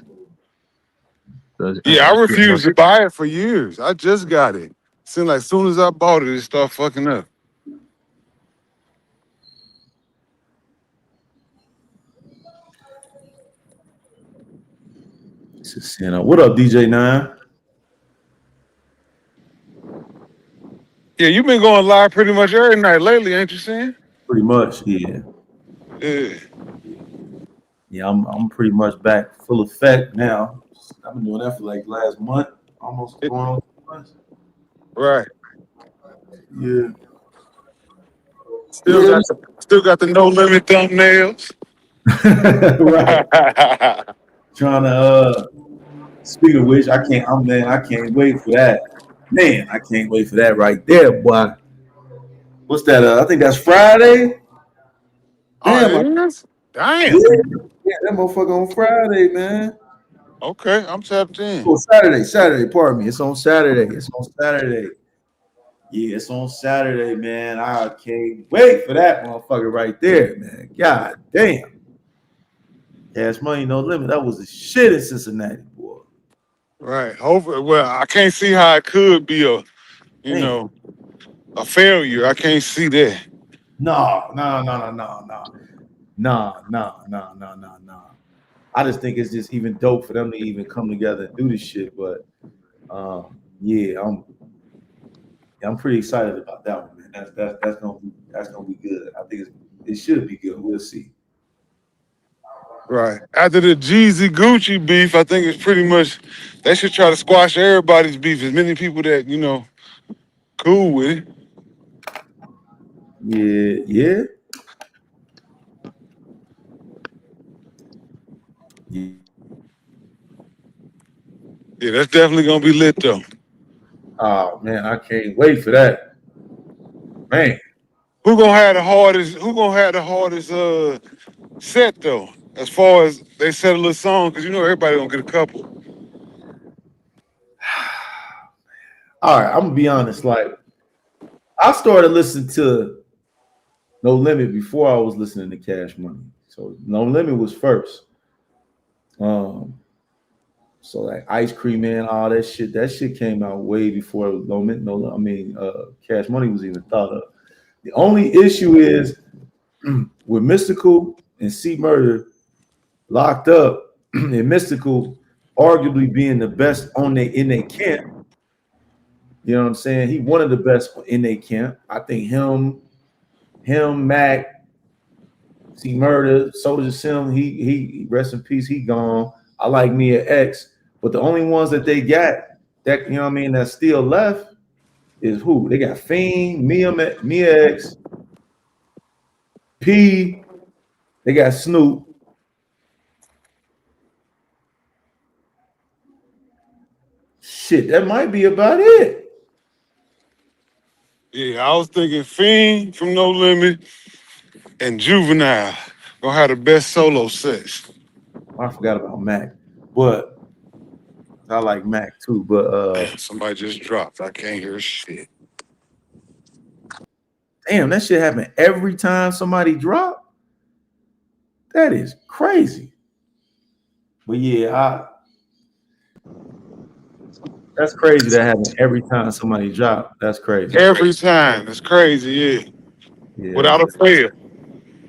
E: So,
B: Yeah, I refused to buy it for years. I just got it. Seemed like as soon as I bought it, it started fucking up.
O: What up, DJ Nine?
B: Yeah, you've been going live pretty much every night lately, ain't you saying?
O: Pretty much, yeah.
B: Yeah.
O: Yeah, I'm pretty much back full effect now. I've been doing that for like last month, almost going on 2 months.
B: Right.
O: Yeah.
B: Still got the no limit thumbnails.
O: Right. Trying to speaking of which, I can't wait for that. Man, I can't wait for that right there, boy. What's that? I think that's Friday.
B: Oh,
O: Damn,
B: it is?
O: yeah,
B: Damn.
O: that motherfucker on Friday, man.
B: Okay, I'm tapped in.
O: Oh, Saturday, pardon me. It's on Saturday. Yeah, it's on Saturday, man. I can't wait for that motherfucker right there, man. God damn. Cash Money No Limit. That was the shit in Cincinnati, boy.
B: Right. Hopefully, well, I can't see how it could be you
O: Damn.
B: know, a failure. I can't see that.
O: No. I just think it's just even dope for them to even come together and do this shit. But yeah, I'm pretty excited about that one, man. That's gonna be good. I think it should be good. We'll see.
B: Right. After the Jeezy Gucci beef, I think it's pretty much they should try to squash everybody's beef. As many people that, cool with it.
O: Yeah.
B: Yeah, that's definitely gonna be lit though.
O: Oh man, I can't wait for that. Man,
B: Who gonna have the hardest set though? As far as they set a little song, because everybody gonna get a couple.
O: all right, I'm gonna be honest. Like, I started listening to No Limit before I was listening to Cash Money. So No Limit was first. So like Ice Cream Man, all that shit came out way before Cash Money was even thought of. The only issue is with Mystical and C Murder locked up, and Mystical arguably being the best in their camp. You know what I'm saying? He one of the best in their camp. I think him, Mac, C Murder, Soldier Sim, he rest in peace, he gone. I like Mia X, but the only ones that they got that that's still left is who? They got Fiend, Mia X, P, they got Snoop. Shit, that might be about it.
B: Yeah, I was thinking Fiend from No Limit and Juvenile gonna have the best solo sets.
O: I forgot about Mac, but I like Mac too. But
B: Damn, somebody just dropped. I can't hear shit.
O: damn, that shit happen every time somebody drop. That is crazy. But yeah, that's crazy that happens every time somebody drop. That's crazy.
B: Every time. It's crazy, yeah.
O: Yeah,
B: Without a fail.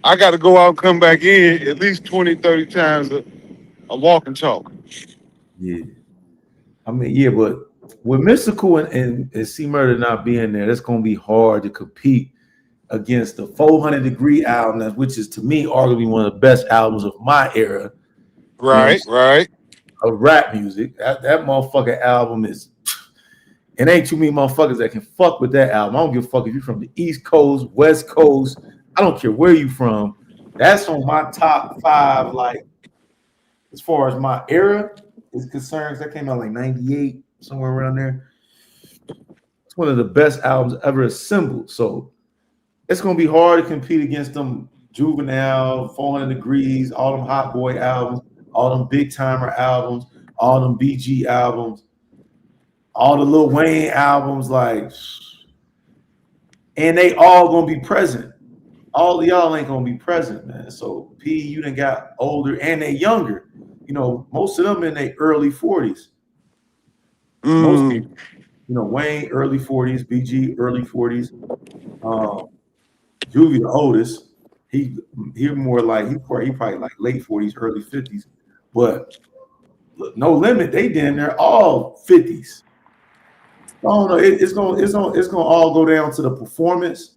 B: I got to go out and come back in at least 20, 30 times a walk and talk.
O: yeah. I mean, yeah, but with Mystical and C Murder not being there, that's gonna be hard to compete against the 400 Degree album, which is to me arguably one of the best albums of my era.
B: Right.
O: Of rap music. That motherfucking album is. It ain't too many motherfuckers that can fuck with that album. I don't give a fuck if you're from the East Coast, West Coast. I don't care where you from. That's on my top 5, like as far as my era. is concerned, that came out like '98, somewhere around there. It's one of the best albums ever assembled. So it's gonna be hard to compete against them Juvenile, 400 Degrees, all them Hot Boy albums, all them Big Timer albums, all them BG albums, all the Lil Wayne albums, like, and they all gonna be present. All of y'all ain't gonna be present, man. So P, you done got older and they younger. You know, most of them in their early 40s. Most,
B: Mm.
O: Wayne early 40s, BG early 40s. Juvie the oldest. He more like he probably like late 40s, early 50s. But look, No Limit, they damn near all 50s. I don't know. It's gonna all go down to the performance.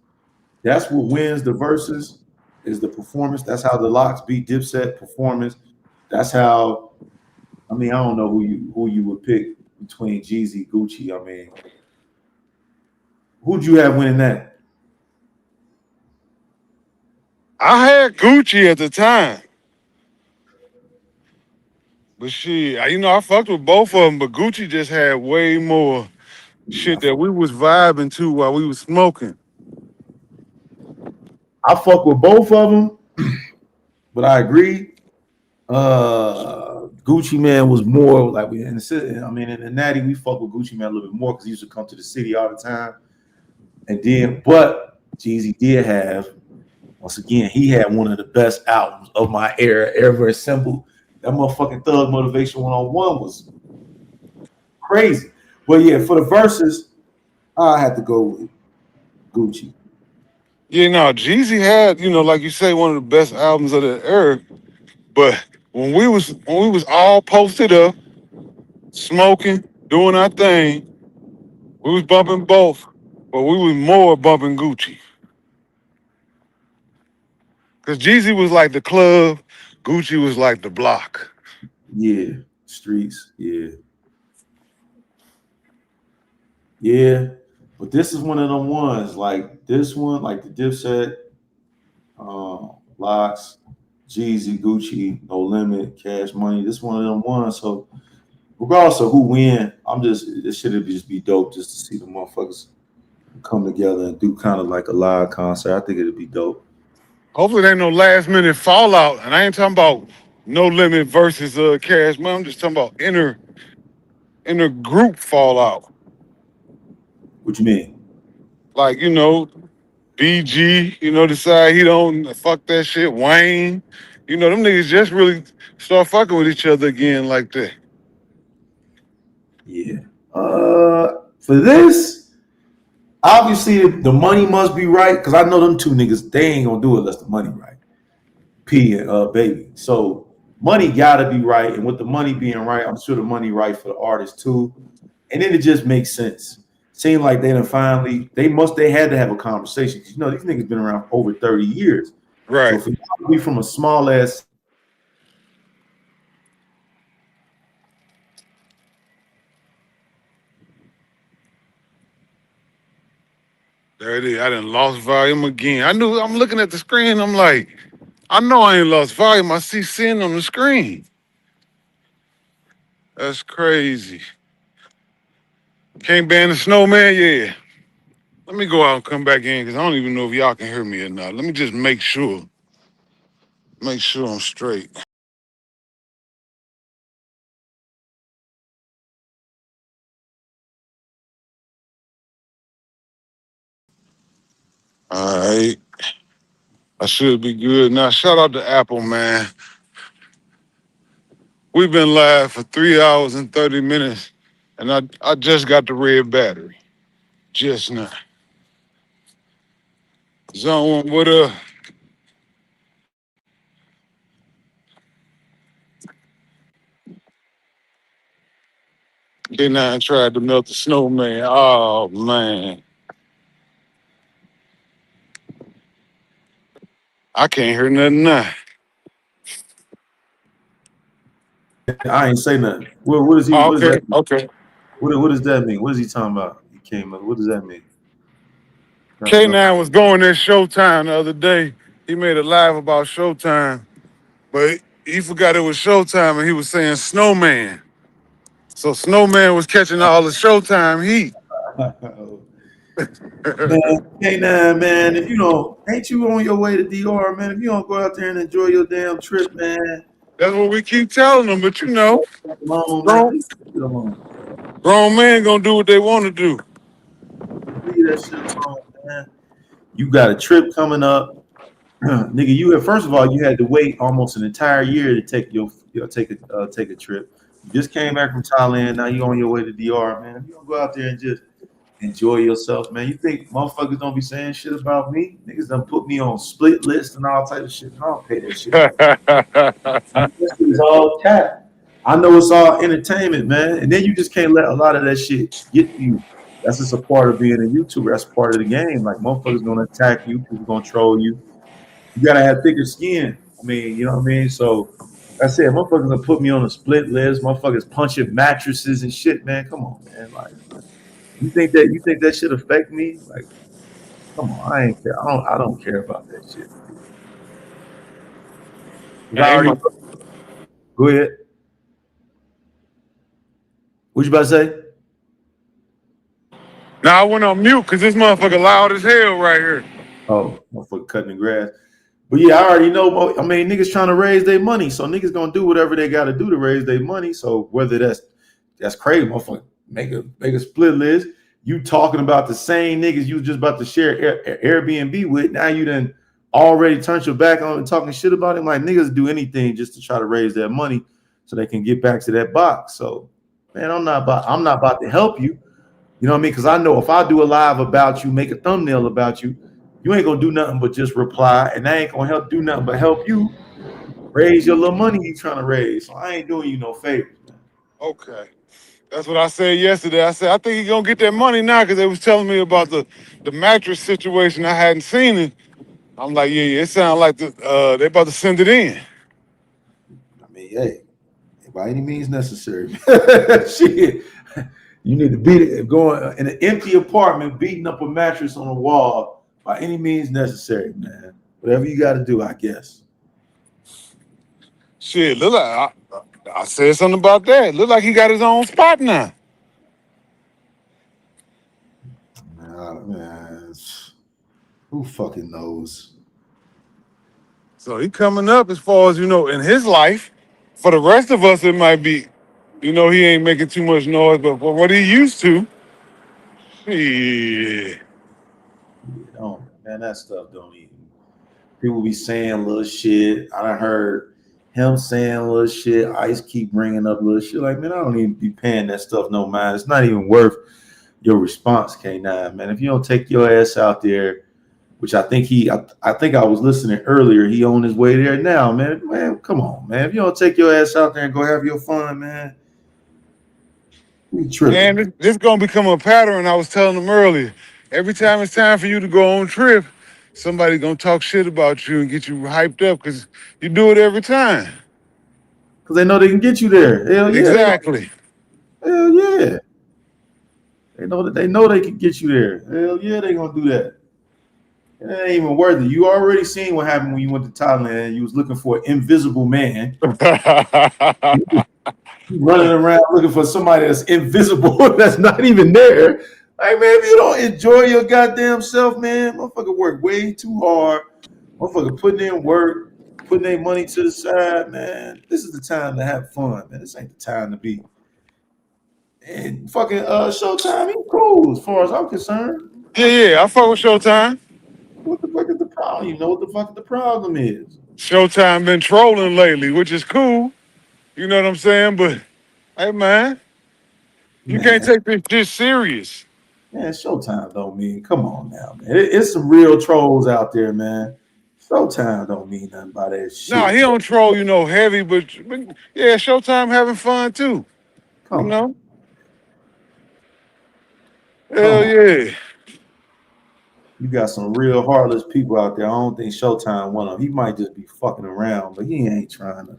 O: That's what wins the verses is the performance. That's how the Locks beat Dipset performance. That's how. I mean, I don't know who you would pick between Jeezy, Gucci. I mean, who'd you have winning that?
B: I had Gucci at the time, but shit, I fucked with both of them, but Gucci just had way more shit that we was vibing to while we was smoking.
O: I fuck with both of them, but I agree. Gucci Man was more like we in the city. I mean, in the Natty, we fuck with Gucci Man a little bit more because he used to come to the city all the time. And then, but Jeezy did have, once again, he had one of the best albums of my era ever assembled. That motherfucking Thug Motivation 101 was crazy. But yeah, for the verses, I had to go with Gucci.
B: Yeah, no, Jeezy had, like you say, one of the best albums of the era. But when we was all posted up, smoking, doing our thing, we was bumping both, but we was more bumping Gucci. Cause Jeezy was like the club, Gucci was like the block.
O: Yeah, streets. Yeah, yeah. But this is one of them ones. Like this one, like the Dipset, Locks, Jeezy, Gucci, No Limit, Cash Money. This one of them ones. So regardless of who win, this should just be dope just to see the motherfuckers come together and do kind of like a live concert. I think it'd be dope.
B: Hopefully there ain't no last minute fallout. And I ain't talking about No Limit versus Cash Money. I'm just talking about inner group fallout.
O: What you mean?
B: Like, BG, decide he don't fuck that shit. Wayne, them niggas just really start fucking with each other again like that.
O: Yeah. For this, obviously the money must be right because I know them two niggas they ain't gonna do it unless the money right. P and Baby. So money gotta be right, and with the money being right, I'm sure the money right for the artist too. And then it just makes sense. Seemed like they had to have a conversation because these niggas been around for over 30 years. So
B: Right.
O: for y'all to be from a small ass
B: There it is. I done lost volume again. I'm looking at the screen. I'm like, I know I ain't lost volume. I see sin on the screen. That's crazy. Can't ban the snowman? Yeah. Let me go out and come back in because I don't even know if y'all can hear me or not. Let me just make sure. Make sure I'm straight. All right. I should be good. Now, shout out to Apple, man. We've been live for 3 hours and 30 minutes, and I just got the red battery. Just now. Zone, what up? Then I tried to melt the snowman. Oh, man. I can't hear nothing now.
O: I ain't say nothing. What is he?
B: Oh,
O: What does
B: okay,
O: that mean?
B: okay.
O: What does that mean? What is he talking about? He came up. What does that mean? No.
B: K9 was going at Showtime the other day. He made a live about Showtime, but he forgot it was Showtime and he was saying Snowman. So Snowman was catching all the Showtime heat.
O: Man, hey now, man, if you don't, ain't you on your way to DR, man? If you don't go out there and enjoy your damn trip, man,
B: That's what we keep telling them, but you know,
O: alone, man,
B: grown,
O: leave that shit alone.
B: grown men gonna do what they want to do.
O: Leave that shit alone, man. You got a trip coming up, nigga. You had first of all, you had to wait almost an entire year to take take a trip. You just came back from Thailand. Now you on your way to DR, man. If you don't go out there and just enjoy yourself, man. You think motherfuckers don't be saying shit about me? Niggas done put me on split list and all type of shit. I don't pay that shit. That shit is all cap. I know it's all entertainment, man. And then you just can't let a lot of that shit get to you. That's just a part of being a YouTuber. That's part of the game. Like motherfuckers gonna attack you, people gonna troll you. You gotta have thicker skin. I mean, you know what I mean? So I said, motherfuckers gonna put me on a split list. Motherfuckers punching mattresses and shit, man. Come on, man. Like you think that should affect me? Like, come on, I ain't care. I don't care about that shit. 'Cause I
B: Hey,
O: already go ahead. What you about to say?
B: now I went on mute because this motherfucker loud as hell right here.
O: Oh, motherfucker cutting the grass. But yeah, I already know. I mean, niggas trying to raise their money, so niggas gonna do whatever they got to do to raise their money. So whether that's crazy, motherfucker, make a split list. You talking about the same niggas you was just about to share Airbnb with? Now you done already turned your back on and talking shit about him. Like niggas do anything just to try to raise their money so they can get back to that box. So man, I'm not about to help you. You know what I mean? Because I know if I do a live about you, make a thumbnail about you, you ain't gonna do nothing but just reply, and I ain't gonna do nothing but help you raise your little money you trying to raise. So I ain't doing you no favors, man.
B: Okay. That's what I said yesterday. I said, I think he's gonna get that money now because they was telling me about the mattress situation. I hadn't seen it. I'm like, yeah, it sounds like they about to send it in.
O: I mean, hey, by any means necessary. Shit, you need to beat it going in an empty apartment, beating up a mattress on a wall by any means necessary, man. Whatever you got to do, I guess.
B: Shit, look like I said something about that. Look like he got his own spot now.
O: Man, who fucking knows?
B: So he coming up as far as you know in his life. For the rest of us, it might be, he ain't making too much noise, but for what he used to, shit.
O: Don't, man, that stuff don't even. People be saying little shit. I done heard him saying little shit. Ice keep bringing up little shit. Like, man, I don't even be paying that stuff no mind. It's not even worth your response, K9, man. If you don't take your ass out there, which I think I think I was listening earlier. He on his way there now, man. Man, come on, man. If you don't take your ass out there and go have your fun, man, we tripping.
B: Man, this gonna become a pattern. I was telling them earlier. Every time it's time for you to go on trip, somebody gonna talk shit about you and get you hyped up because you do it every time.
O: Because they know they can get you there. Hell yeah.
B: Exactly.
O: Hell yeah. They know they can get you there. Hell yeah, they gonna do that. It ain't even worth it. You already seen what happened when you went to Thailand. You was looking for an invisible man. Running around looking for somebody that's invisible, that's not even there. Like, man, if you don't enjoy your goddamn self, man, motherfucker work way too hard. Motherfucker putting in work, putting their money to the side, man. This is the time to have fun, man. This ain't the time to be. And fucking Showtime, he cool as far as I'm concerned.
B: Yeah, I fuck with Showtime.
O: What the fuck is the problem? You know what the fuck the problem is.
B: Showtime been trolling lately, which is cool. You know what I'm saying? But hey, man, you can't
O: Man,
B: take this shit serious.
O: man, Showtime don't mean, come on now, man. It's some real trolls out there, man. Showtime don't mean nothing by that
B: Nah,
O: shit.
B: he don't troll, heavy, but yeah, Showtime having fun too. You
O: Come on,
B: know?
O: come
B: Hell
O: on.
B: yeah.
O: You got some real heartless people out there. I don't think Showtime one of them. He might just be fucking around, but he ain't trying to.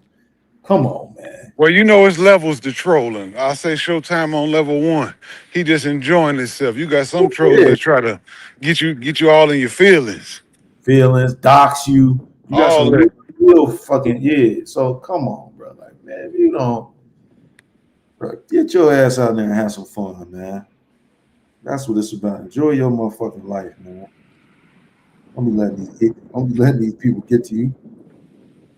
O: Come on, man.
B: Well, it's levels to trolling. I say Showtime on level 1. He just enjoying himself. You got some trolls
O: Yeah.
B: that try to get you all in your feelings.
O: Feelings, dox you. You got
B: All
O: some
B: that.
O: real fucking, yeah. So come on, bro. Like, man, if you don't. Bro, get your ass out there and have some fun, man. That's what it's about. Enjoy your motherfucking life, man. Don't be letting these people get to you.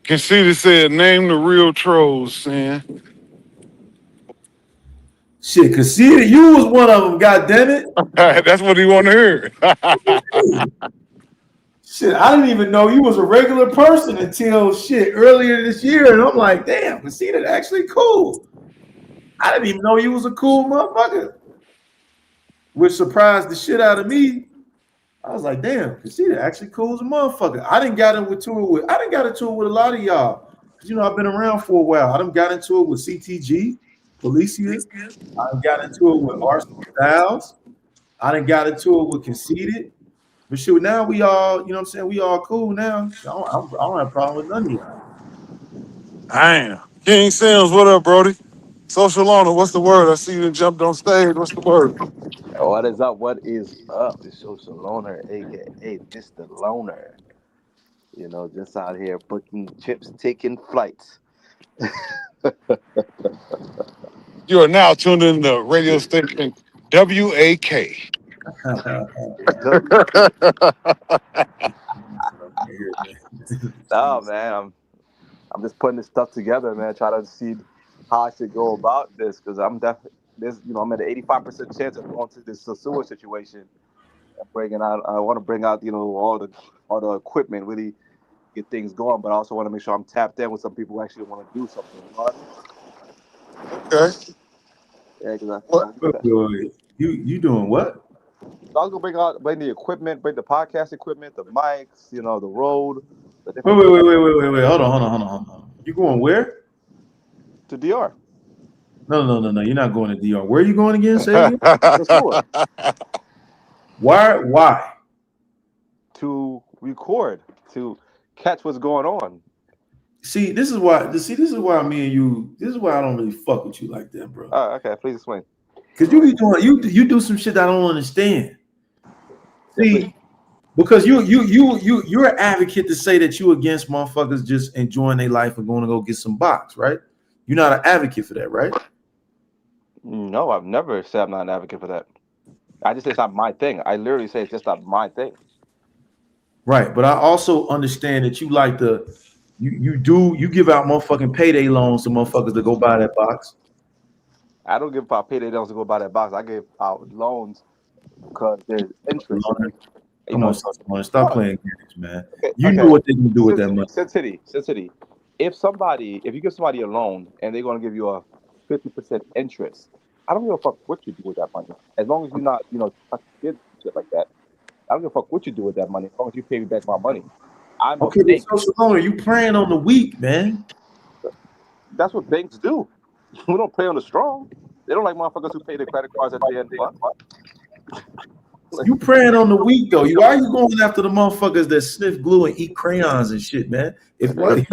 B: Conceited said, name the real trolls, man.
O: Shit, Conceited, you was one of them, goddammit.
B: That's what he want to hear.
O: Shit, I didn't even know you was a regular person until shit earlier this year. And I'm like, damn, Conceited actually cool. I didn't even know you was a cool motherfucker. Which surprised the shit out of me. I was like, damn, Conceited actually cool as a motherfucker. I didn't got into it with a lot of y'all. Cause you know, I've been around for a while. I done got into it with CTG, Felicia. I done got into it with RC Styles. I done got into it with Conceited. But shoot, now we all, you know what I'm saying? We all cool now. I don't have a problem with none of y'all.
B: Damn. King Sims, what up, Brody? Social owner, what's the word? I see you jumped on stage. What's the word?
Q: What is up? What is up? It's Social Loner, aka Mr. Loner. You know, just out here booking trips, taking flights.
B: You are now tuned in to radio station WAK.
Q: No, man, I'm just putting this stuff together, man. Trying to see how I should go about this because I'm definitely I'm at an 85% chance of going to this sewer situation. I want to bring out all the equipment, really get things going, but I also want to make sure I'm tapped in with some people who actually want to do something. You know what I mean?
B: Okay.
Q: Yeah, because
O: Wait. You doing what?
Q: So I was gonna bring the equipment, bring the podcast equipment, the mics, the road, the different.
O: Wait. Hold on. You going where?
Q: To DR.
O: No. You're not going to DR. Where are you going again? Say again.
Q: The sewer.
O: Why?
Q: To record, to catch what's going on.
O: See, this is why me and you. This is why I don't really fuck with you like that, bro.
Q: Okay, please explain.
O: Because you be doing you do some shit that I don't understand. See, because you're an advocate to say that you against motherfuckers just enjoying their life and going to go get some box, right? You're not an advocate for that, right?
Q: No, I've never said I'm not an advocate for that. I just say it's not my thing. I literally say it's just not my thing.
O: Right, but I also understand that you like you give out motherfucking payday loans to motherfuckers to go buy that box.
Q: I don't give out payday loans to go buy that box. I give out loans because there's interest.
O: Come on, stop playing games, man. You know what they can do with that money.
Q: Sin City. If you give somebody a loan and they're going to give you a 50% interest, I don't give a fuck what you do with that money. As long as you're not, touch kids and shit like that. I don't give a fuck what you do with that money. As long as you pay me back my money.
O: Okay, but social loan, you preying on the weak, man.
Q: That's what banks do. We don't prey on the strong. They don't like motherfuckers who pay their credit cards at the end of the month.
O: You preying on the weak though. Why are you going after the motherfuckers that sniff glue and eat crayons and shit, man? If what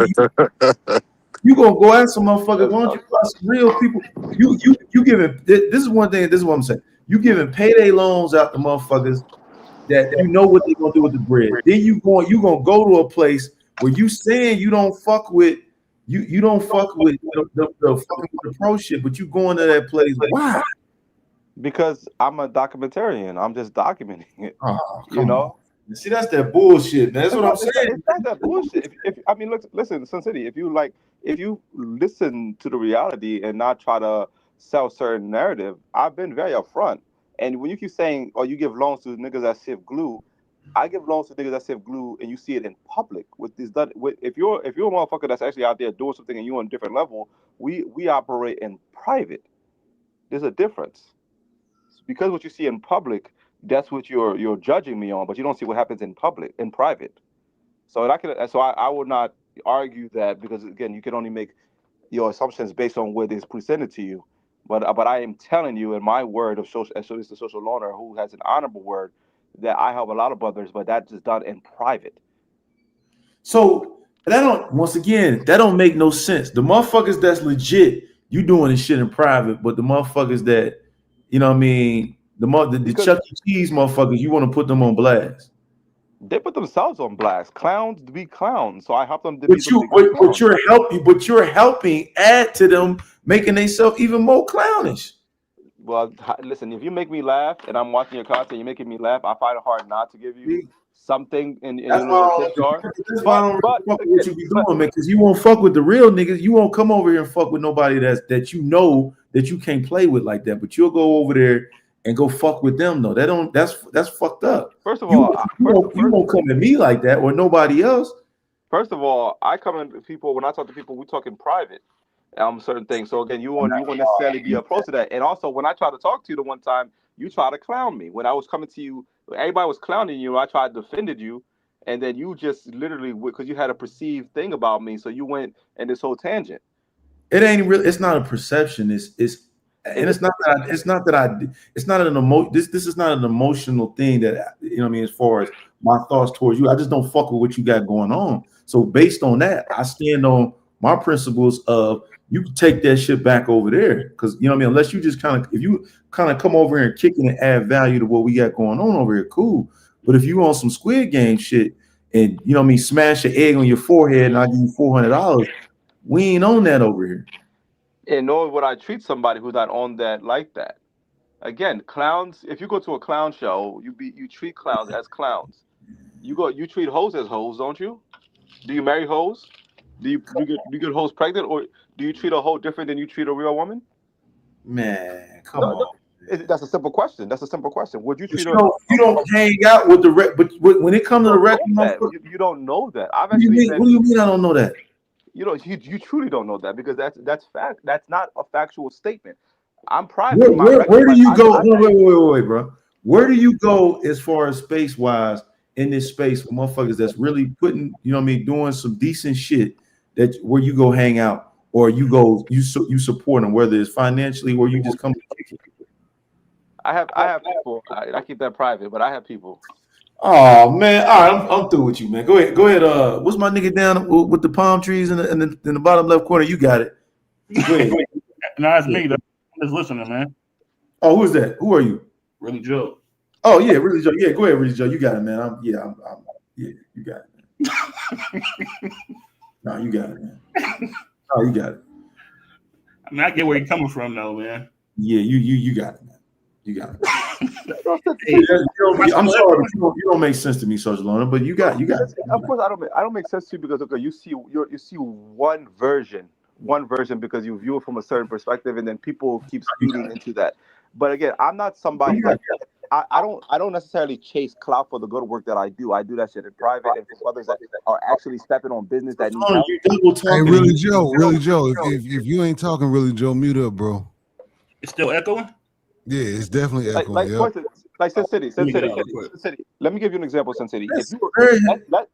O: you gonna go after some motherfuckers, why don't you buy some real people? You giving this is one thing. This is what I'm saying. You giving payday loans out to motherfuckers that you know what they're gonna do with the bread. Then you gonna go to a place where you saying you don't fuck with you don't fuck with the pro shit, but you going to that place. Why?
Q: Because I'm a documentarian. I'm just documenting it.
O: Oh,
Q: on.
O: See, that's that bullshit, man. That's what I'm saying.
Q: It's not that bullshit. Listen, Sun City. If you listen to the reality and not try to sell certain narrative, I've been very upfront. And when you keep saying, "Oh, you give loans to niggas that sieve glue," I give loans to niggas that sieve glue, and you see it in public. If you're a motherfucker that's actually out there doing something and you're on a different level, we operate in private. There's a difference. Because what you see in public, that's what you're judging me on, but you don't see what happens in private. So I would not argue that because again, you can only make your assumptions based on what is presented to you. But I am telling you in my word of social, as the social loaner who has an honorable word, that I help a lot of brothers, but that's just done in private.
O: So that don't make no sense. The motherfuckers that's legit, you doing this shit in private, but the motherfuckers that you know what I mean, the Chuck E. Cheese motherfuckers, you want to put them on blast.
Q: They put themselves on blast. Clowns to be clowns, so I help them to be
O: But
Q: the
O: you,
Q: biggest
O: but, but
Q: clown.
O: you're helping add to them making themselves even more clownish.
Q: Well, listen, if you make me laugh and I'm watching your content, you're making me laugh. I find it hard not to give you
O: See?
Q: something in
O: That's
Q: your
O: why I
Q: little
O: don't
Q: tip
O: really,
Q: jar.
O: that's why I don't really
Q: But
O: fuck with what
Q: again,
O: you be
Q: but
O: doing, man. Because you won't fuck with the real niggas. You won't come over here and fuck with nobody that you know that you can't play with like that. But you'll go over there and go fuck with them though. That don't. That's fucked up.
Q: first of
O: You
Q: all,
O: you won't you won't come at me like that or nobody else.
Q: first of all, I come in people when I talk to people, we talk in private. Certain things. So again, you won't necessarily be opposed to that. And also, when I tried to talk to you the one time, you tried to clown me. When I was coming to you, everybody was clowning you. I tried to defended you, and then you just literally because you had a perceived thing about me, so you went in this whole tangent.
O: It ain't real. It's not a perception.
Q: Is
O: And
Q: it?
O: it's not an this is not an emotional thing that you know what I mean. As far as my thoughts towards you, I just don't fuck with what you got going on. So based on that, I stand on my principles of you can take that shit back over there because you know what I mean. Unless you just kind of if you kind of come over here and kick it and add value to what we got going on over here, cool. But if you on some Squid Game shit and you know what I mean, smash an egg on your forehead and I give you $400. We ain't on that over here.
Q: And nor would I treat somebody who's not on that like that. Again, clowns. If you go to a clown show, you treat clowns as clowns. You treat hoes as hoes, don't you? Do you marry hoes? Do you get hoes pregnant, or do you treat a hoe different than you treat a real woman?
O: Man, come
Q: No, no.
O: on.
Q: That's a simple question. That's a simple question. Would you
O: But
Q: treat
O: you don't hang out with the but when it
Q: you
O: comes to the
Q: don't
O: regular
Q: know that.
O: motherfucker,
Q: You don't know that. I've
O: what do you
Q: actually
O: mean?
Q: been.
O: What do you mean I don't know that?
Q: You truly don't know that because that's fact. That's not a factual statement. I'm private
O: Where
Q: in my
O: where,
Q: regular
O: where do
Q: life.
O: you
Q: I,
O: go?
Q: I
O: Hold on, wait, bro. Where
Q: what?
O: do you go as far as space wise in this space for motherfuckers that's really putting, you know what I mean, doing some decent shit that where you go hang out or you go you support them, whether it's financially or you just come to kick it.
Q: I have people. I keep that private, but I have people.
O: Oh man, all right, I'm through with you, man. Go ahead. What's my nigga down with the palm trees in the bottom left corner? You got it. Go ahead.
H: No, it's me though. I'm just listening, man.
O: Oh, who's that? Who are you?
H: Really, Joe.
O: Oh yeah, really Joe. Yeah, go ahead, really Joe. You got it, man. Yeah, you got it. No, you got it, man. Oh, you got it.
H: I mean, I get where you're coming from, though, man.
O: Yeah, you got it, man. You got it.
H: Hey,
O: I'm sorry, but you don't make sense to me, Social Lona, but you got it.
Q: Of course, I don't make sense to you because okay, you see one version because you view it from a certain perspective, and then people keep feeding into that. But again, I'm not somebody that I don't necessarily chase clout for the good work that I do. I do that shit in private and for others that are actually stepping on business that need help.
O: You double
P: Hey,
O: talking.
P: really, Joe. If you ain't talking, really, Joe, mute up, bro.
H: it's still echoing?
P: Yeah, it's definitely
Q: Like
P: echoing.
Q: like
P: Yep.
Q: for instance, like Sin City,
H: Let
Q: Sin
H: me get
Q: City,
H: out real quick.
Q: Sin City. Let me give you an example, Sin City. If
O: That's
Q: you were
O: very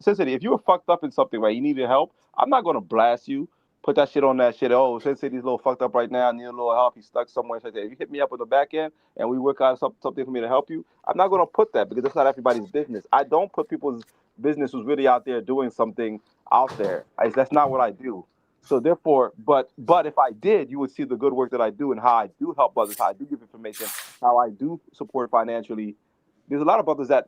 Q: Sin City, if you were fucked up in something, right, you needed help, I'm not gonna blast you, put that shit on that shit. Oh, Sin City's a little fucked up right now, I need a little help. He's stuck somewhere. Like that. If you hit me up on the back end and we work out something for me to help you, I'm not gonna put that because that's not everybody's business. I don't put people's business who's really out there doing something out there. That's not what I do. So therefore, but if I did, you would see the good work that I do and how I do help others, how I do give information, how I do support financially. There's a lot of brothers that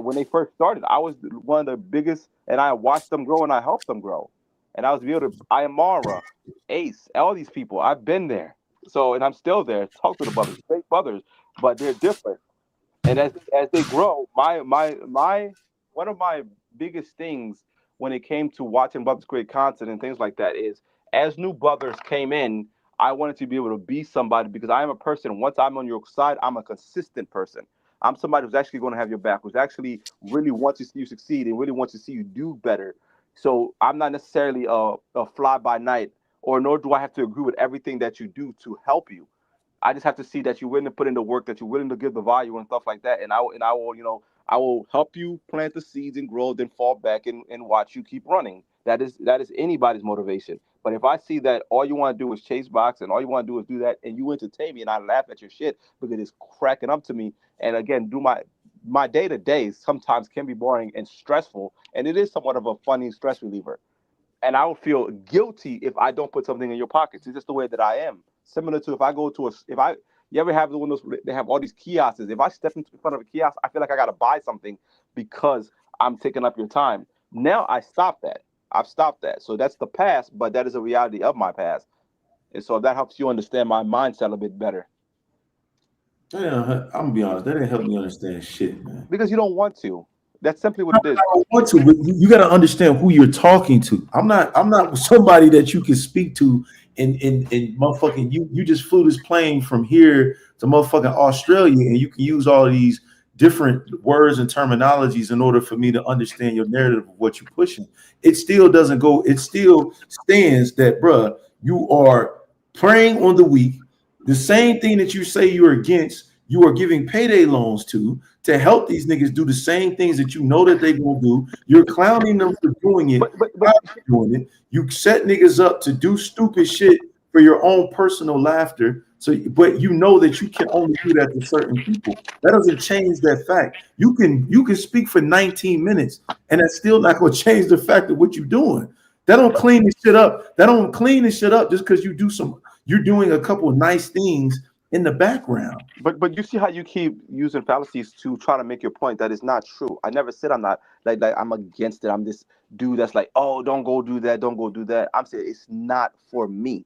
Q: when they first started, I was one of the biggest, and I watched them grow and I helped them grow, and I was able to. I am Mara, Ace, all these people. I've been there, so and I'm still there. Talk to the brothers, great brothers, but they're different. And as they grow, my one of my biggest things when it came to watching brothers create content and things like that is as new brothers came in, I wanted to be able to be somebody because I am a person. Once I'm on your side, I'm a consistent person. I'm somebody who's actually going to have your back, who's actually really wants to see you succeed and really wants to see you do better. So I'm not necessarily a fly by night, or nor do I have to agree with everything that you do to help you. I just have to see that you're willing to put in the work, that you're willing to give the value and stuff like that. And I will help you plant the seeds and grow, then fall back and watch you keep running. That is anybody's motivation. But if I see that all you want to do is chase box and all you want to do is do that, and you entertain me and I laugh at your shit because it's cracking up to me, and again, do my day to day sometimes can be boring and stressful, and it is somewhat of a funny stress reliever and I will feel guilty if I don't put something in your pockets. It's just the way that I am. Similar to if I go to if I you ever have the windows they have all these kiosks. If I step in front of a kiosk, I feel like I gotta buy something because I'm taking up your time. Now I stop that. I've stopped that. So that's the past, but that is a reality of my past. And so that helps you understand my mindset a bit better.
O: Yeah, I'm gonna be honest. That didn't help me understand shit, man.
Q: Because you don't want to. That's simply what it is.
O: I want to, but you got to understand who you're talking to. I'm not somebody that you can speak to in motherfucking you just flew this plane from here to motherfucking Australia and you can use all of these different words and terminologies in order for me to understand your narrative of what you're pushing. It still doesn't go, it still stands that, bruh, you are preying on the weak. The same thing that you say you're against, you are giving payday loans to help these niggas do the same things that you know that they gonna do. You're clowning them for doing it,
Q: But
O: doing it. You set niggas up to do stupid shit for your own personal laughter. So, but you know that you can only do that to certain people. That doesn't change that fact. You can speak for 19 minutes, and that's still not gonna change the fact of what you're doing. That don't clean this shit up. That don't clean this shit up just because you're doing a couple of nice things in the background.
Q: But you see how you keep using fallacies to try to make your point that is not true. I never said I'm not like I'm against it. I'm this dude that's like, oh, don't go do that, don't go do that. I'm saying it's not for me.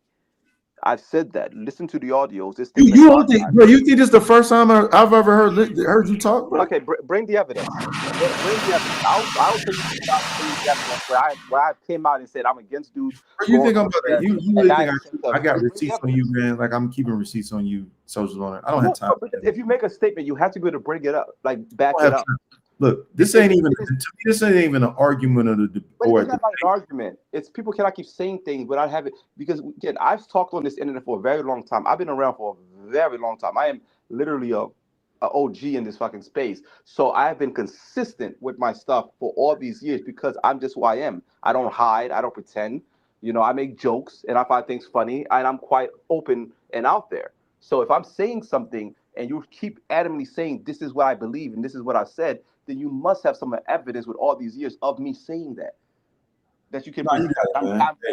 Q: I've said that. Listen to the audios. This thing
O: You don't think, bro? You think this is the first time I've ever heard you talk, bro?
Q: okay, bring the evidence. Bring the evidence. I'll tell you the evidence where I came out and said I'm against dudes.
O: You think I'm about to, you really think I got
Q: Bring the
O: receipts on you, man? Like I'm keeping receipts on you, social on it. I don't have time.
Q: But if you make a statement, you have to be able to bring it up, like back it up.
O: Look, this ain't even to me, this ain't even an argument of the
Q: But it's not about an argument. It's people cannot keep saying things without having, because again, I've talked on this internet for a very long time. I've been around for a very long time. I am literally a OG in this fucking space. So I've been consistent with my stuff for all these years because I'm just who I am. I don't hide. I don't pretend. You know, I make jokes and I find things funny and I'm quite open and out there. So if I'm saying something and you keep adamantly saying this is what I believe and this is what I said, then you must have some evidence with all these years of me saying that you can present.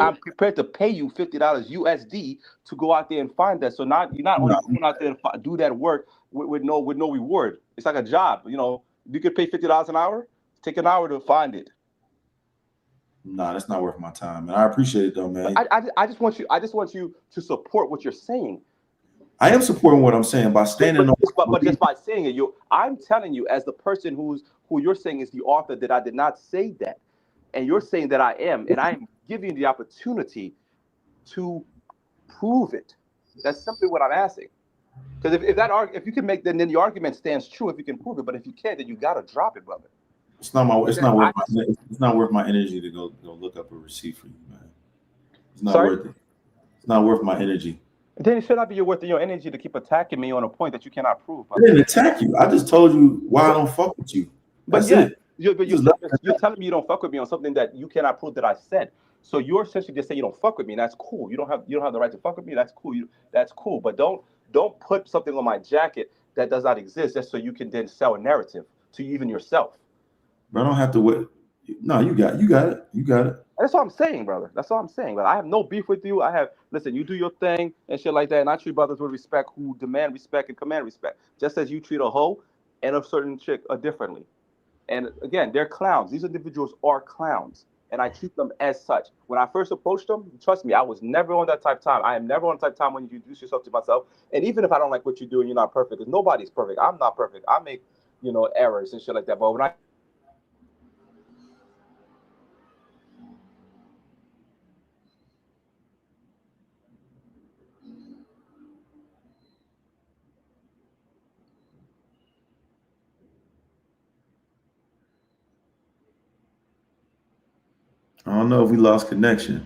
Q: I'm prepared to pay you $50 USD to go out there and find that. So you're not only going out there and do that work with no reward. It's like a job. You know, you could pay $50 an hour. Take an hour to find it.
O: Nah, that's not worth my time, and I appreciate it though, man.
Q: I just want you to support what you're saying.
O: I am supporting what I'm saying by standing on.
Q: But just by saying it, I'm telling you, as the person who you're saying is the author, that I did not say that, and you're saying that I am, and I am giving you the opportunity to prove it. That's simply what I'm asking. Because if you can make then the argument stands true if you can prove it. But if you can't, then you gotta drop it, brother.
O: It's not worth my energy to go look up a receipt for you, man. It's not worth it. It's not worth my energy.
Q: Then it should not be worth your energy to keep attacking me on a point that you cannot prove.
O: I didn't attack you. I just told you why I don't fuck with you. That's it.
Q: You're telling me you don't fuck with me on something that you cannot prove that I said. So you're essentially just saying you don't fuck with me. And that's cool. You don't have the right to fuck with me. That's cool. That's cool. But don't put something on my jacket that does not exist just so you can then sell a narrative to even yourself.
O: But I don't have to wait. No, you got it.
Q: That's all I'm saying, brother. That's all I'm saying. But I have no beef with you. Listen, you do your thing and shit like that, and I treat brothers with respect who demand respect and command respect, just as you treat a hoe and a certain chick differently. And again, they're clowns. These individuals are clowns, and I treat them as such. When I first approached them, trust me, I was never on that type of time. I am never on that type of time when you introduce yourself to myself. And even if I don't like what you're doing, you're not perfect, because nobody's perfect. I'm not perfect. I make, errors and shit like that. But when I
O: I don't know if we lost connection.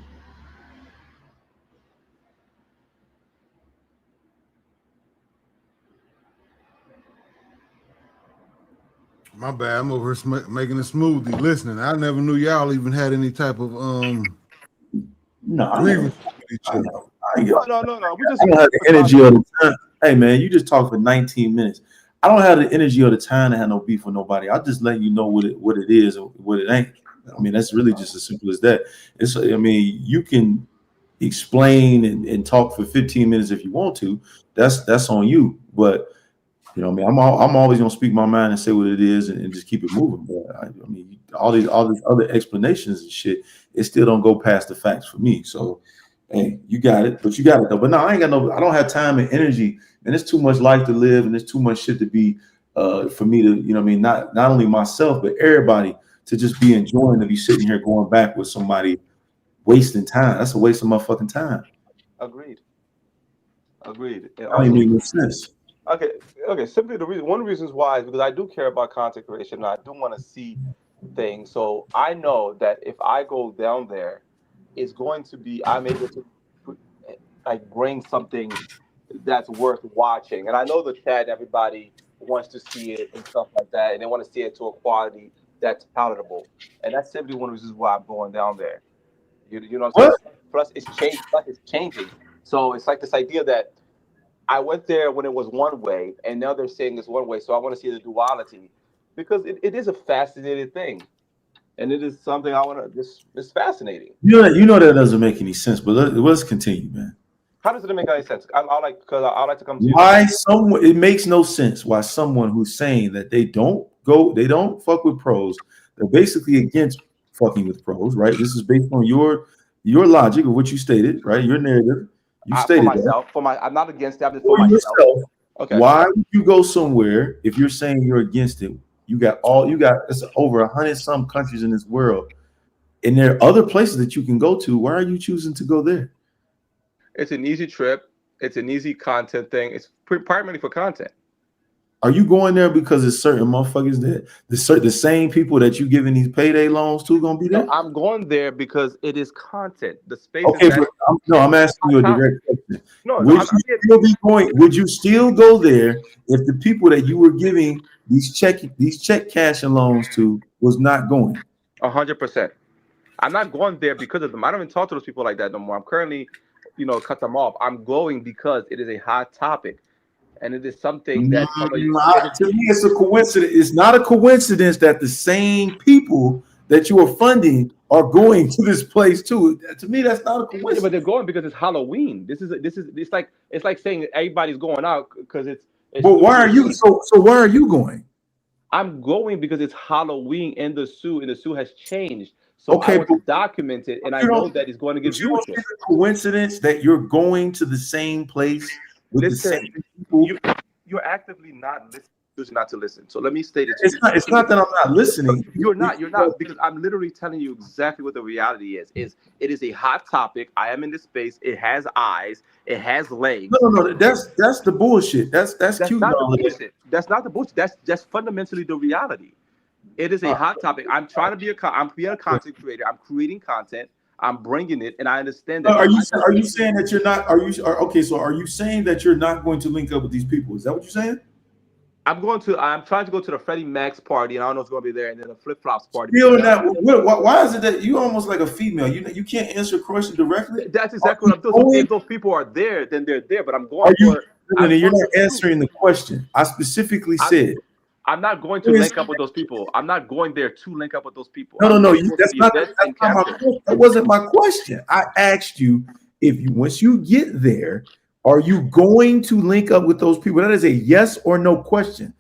B: My bad. I'm over here making a smoothie, listening. I never knew y'all even had any type of grievance with each other.
Q: No.
O: I don't have the energy or the time. Hey man, you just talked for 19 minutes. I don't have the energy or the time to have no beef with nobody. I'll just let you know what it is or what it ain't. I mean, that's really just as simple as that. You can explain and talk for 15 minutes if you want to. That's on you. But You know what I mean? I'm always gonna speak my mind and say what it is and just keep it moving. But I mean, all these other explanations and shit, it still don't go past the facts for me. So, hey, you got it, but you got it though. But no, I don't have time and energy, and it's too much life to live, and there's too much shit to be for me to, you know what I mean, not only myself, but everybody to just be enjoying to be sitting here going back with somebody wasting time. That's a waste of my fucking time.
Q: Agreed. Agreed. And
O: I don't even
Q: also,
O: make no sense.
Q: okay. Simply one of the reasons why is because I do care about content creation and I do want to see things. So I know that if I go down there, it's going to be I'm able to like bring something that's worth watching. And I know the chat, everybody wants to see it and stuff like that, and they want to see it to a quality that's palatable. And that's simply one of the reasons why I'm going down there. You know what I'm
O: What?
Q: saying? Plus, it's changed. Plus, it's changing. So it's like this idea that I went there when it was one way, and now they're saying it's one way. So I want to see the duality because it is a fascinating thing, and it is something I want to. This is fascinating.
O: You know that doesn't make any sense. But let's continue, man.
Q: How does it make any sense? I like because I like to come to you.
O: Why someone? It makes no sense why someone who's saying that they don't fuck with pros. They're basically against fucking with pros, right? This is based on your logic of what you stated, right? Your narrative. You
Q: For
O: stated that
Q: myself, I'm not against it. I'm just for
O: for
Q: myself.
O: yourself.
Q: Okay.
O: Why would you go somewhere if you're saying you're against it? You got it's over 100 some countries in this world, and there are other places that you can go to. Why are you choosing to go there?
Q: It's an easy trip. It's an easy content thing. It's primarily for content.
O: Are you going there because it's certain motherfuckers that the same people that you giving these payday loans to gonna be
Q: No,
O: there?
Q: I'm going there because it is content. The space is
O: Okay,
Q: that
O: but I'm asking you a direct question.
Q: no,
O: Would
Q: I'm
O: you still be going? Would you still go there if the people that you were giving these check cashing loans to was not going?
Q: 100%. I'm not going there because of them. I don't even talk to those people like that no more. I'm currently, cut them off. I'm going because it is a hot topic, and it is something that
O: To me, it's a coincidence. It's not a coincidence that the same people that you are funding are going to this place too. To me, that's not a
Q: yeah, but
O: coincidence.
Q: they're going because it's Halloween. This is it's like saying that everybody's going out because it's
O: But
Q: New
O: why are
Q: Year's
O: you
Q: Eve.
O: so why are you going?
Q: I'm going because it's Halloween in the zoo, and the zoo has changed. So I
O: Okay,
Q: want to document it, and I
O: you
Q: know
O: don't
Q: that it's going to get
O: but you don't
Q: viewership.
O: think it's a coincidence that you're going to the same place with the
Q: Listen,
O: same people?
Q: you're actively not listening, choosing not to listen. So let me state it to
O: It's
Q: you.
O: not that I'm not listening.
Q: You're not because I'm literally telling you exactly what the reality is. Is it is a hot topic. I am in this space. It has eyes. It has
O: No,
Q: legs.
O: no, no. That's the bullshit. That's
Q: That's
O: cute and
Q: not the
O: all of that.
Q: bullshit. That's not the bullshit. That's fundamentally the reality. It is a
O: Uh,
Q: hot topic. I'm trying to be I'm being a content creator. I'm creating content. I'm bringing it, and I understand that.
O: are you saying that you're not? Okay? So are you saying that you're not going to link up with these people? Is that what you're saying?
Q: I'm trying to go to the Freddie Mac's party, and I don't know if it's going to be there, and then the Flip Flops party because
O: Still not. Why is it that you almost like a female? You can't answer a question directly.
Q: that's
O: Are
Q: exactly
O: you
Q: what I'm doing. So
O: going?
Q: if those people are there, then they're there. But
O: Are you?
Q: I'm
O: You're
Q: going
O: not
Q: for the zoo.
O: answering the question. I specifically
Q: I'm
O: said.
Q: I'm not going to link up with those people. I'm not going there to link up with those people.
O: No, no,
Q: I'm
O: no.
Q: going to go to the event
O: That's
Q: and
O: not my
Q: capture.
O: question. That wasn't my question. I asked you if you once you get there, are you going to link up with those people? That is a yes or no question.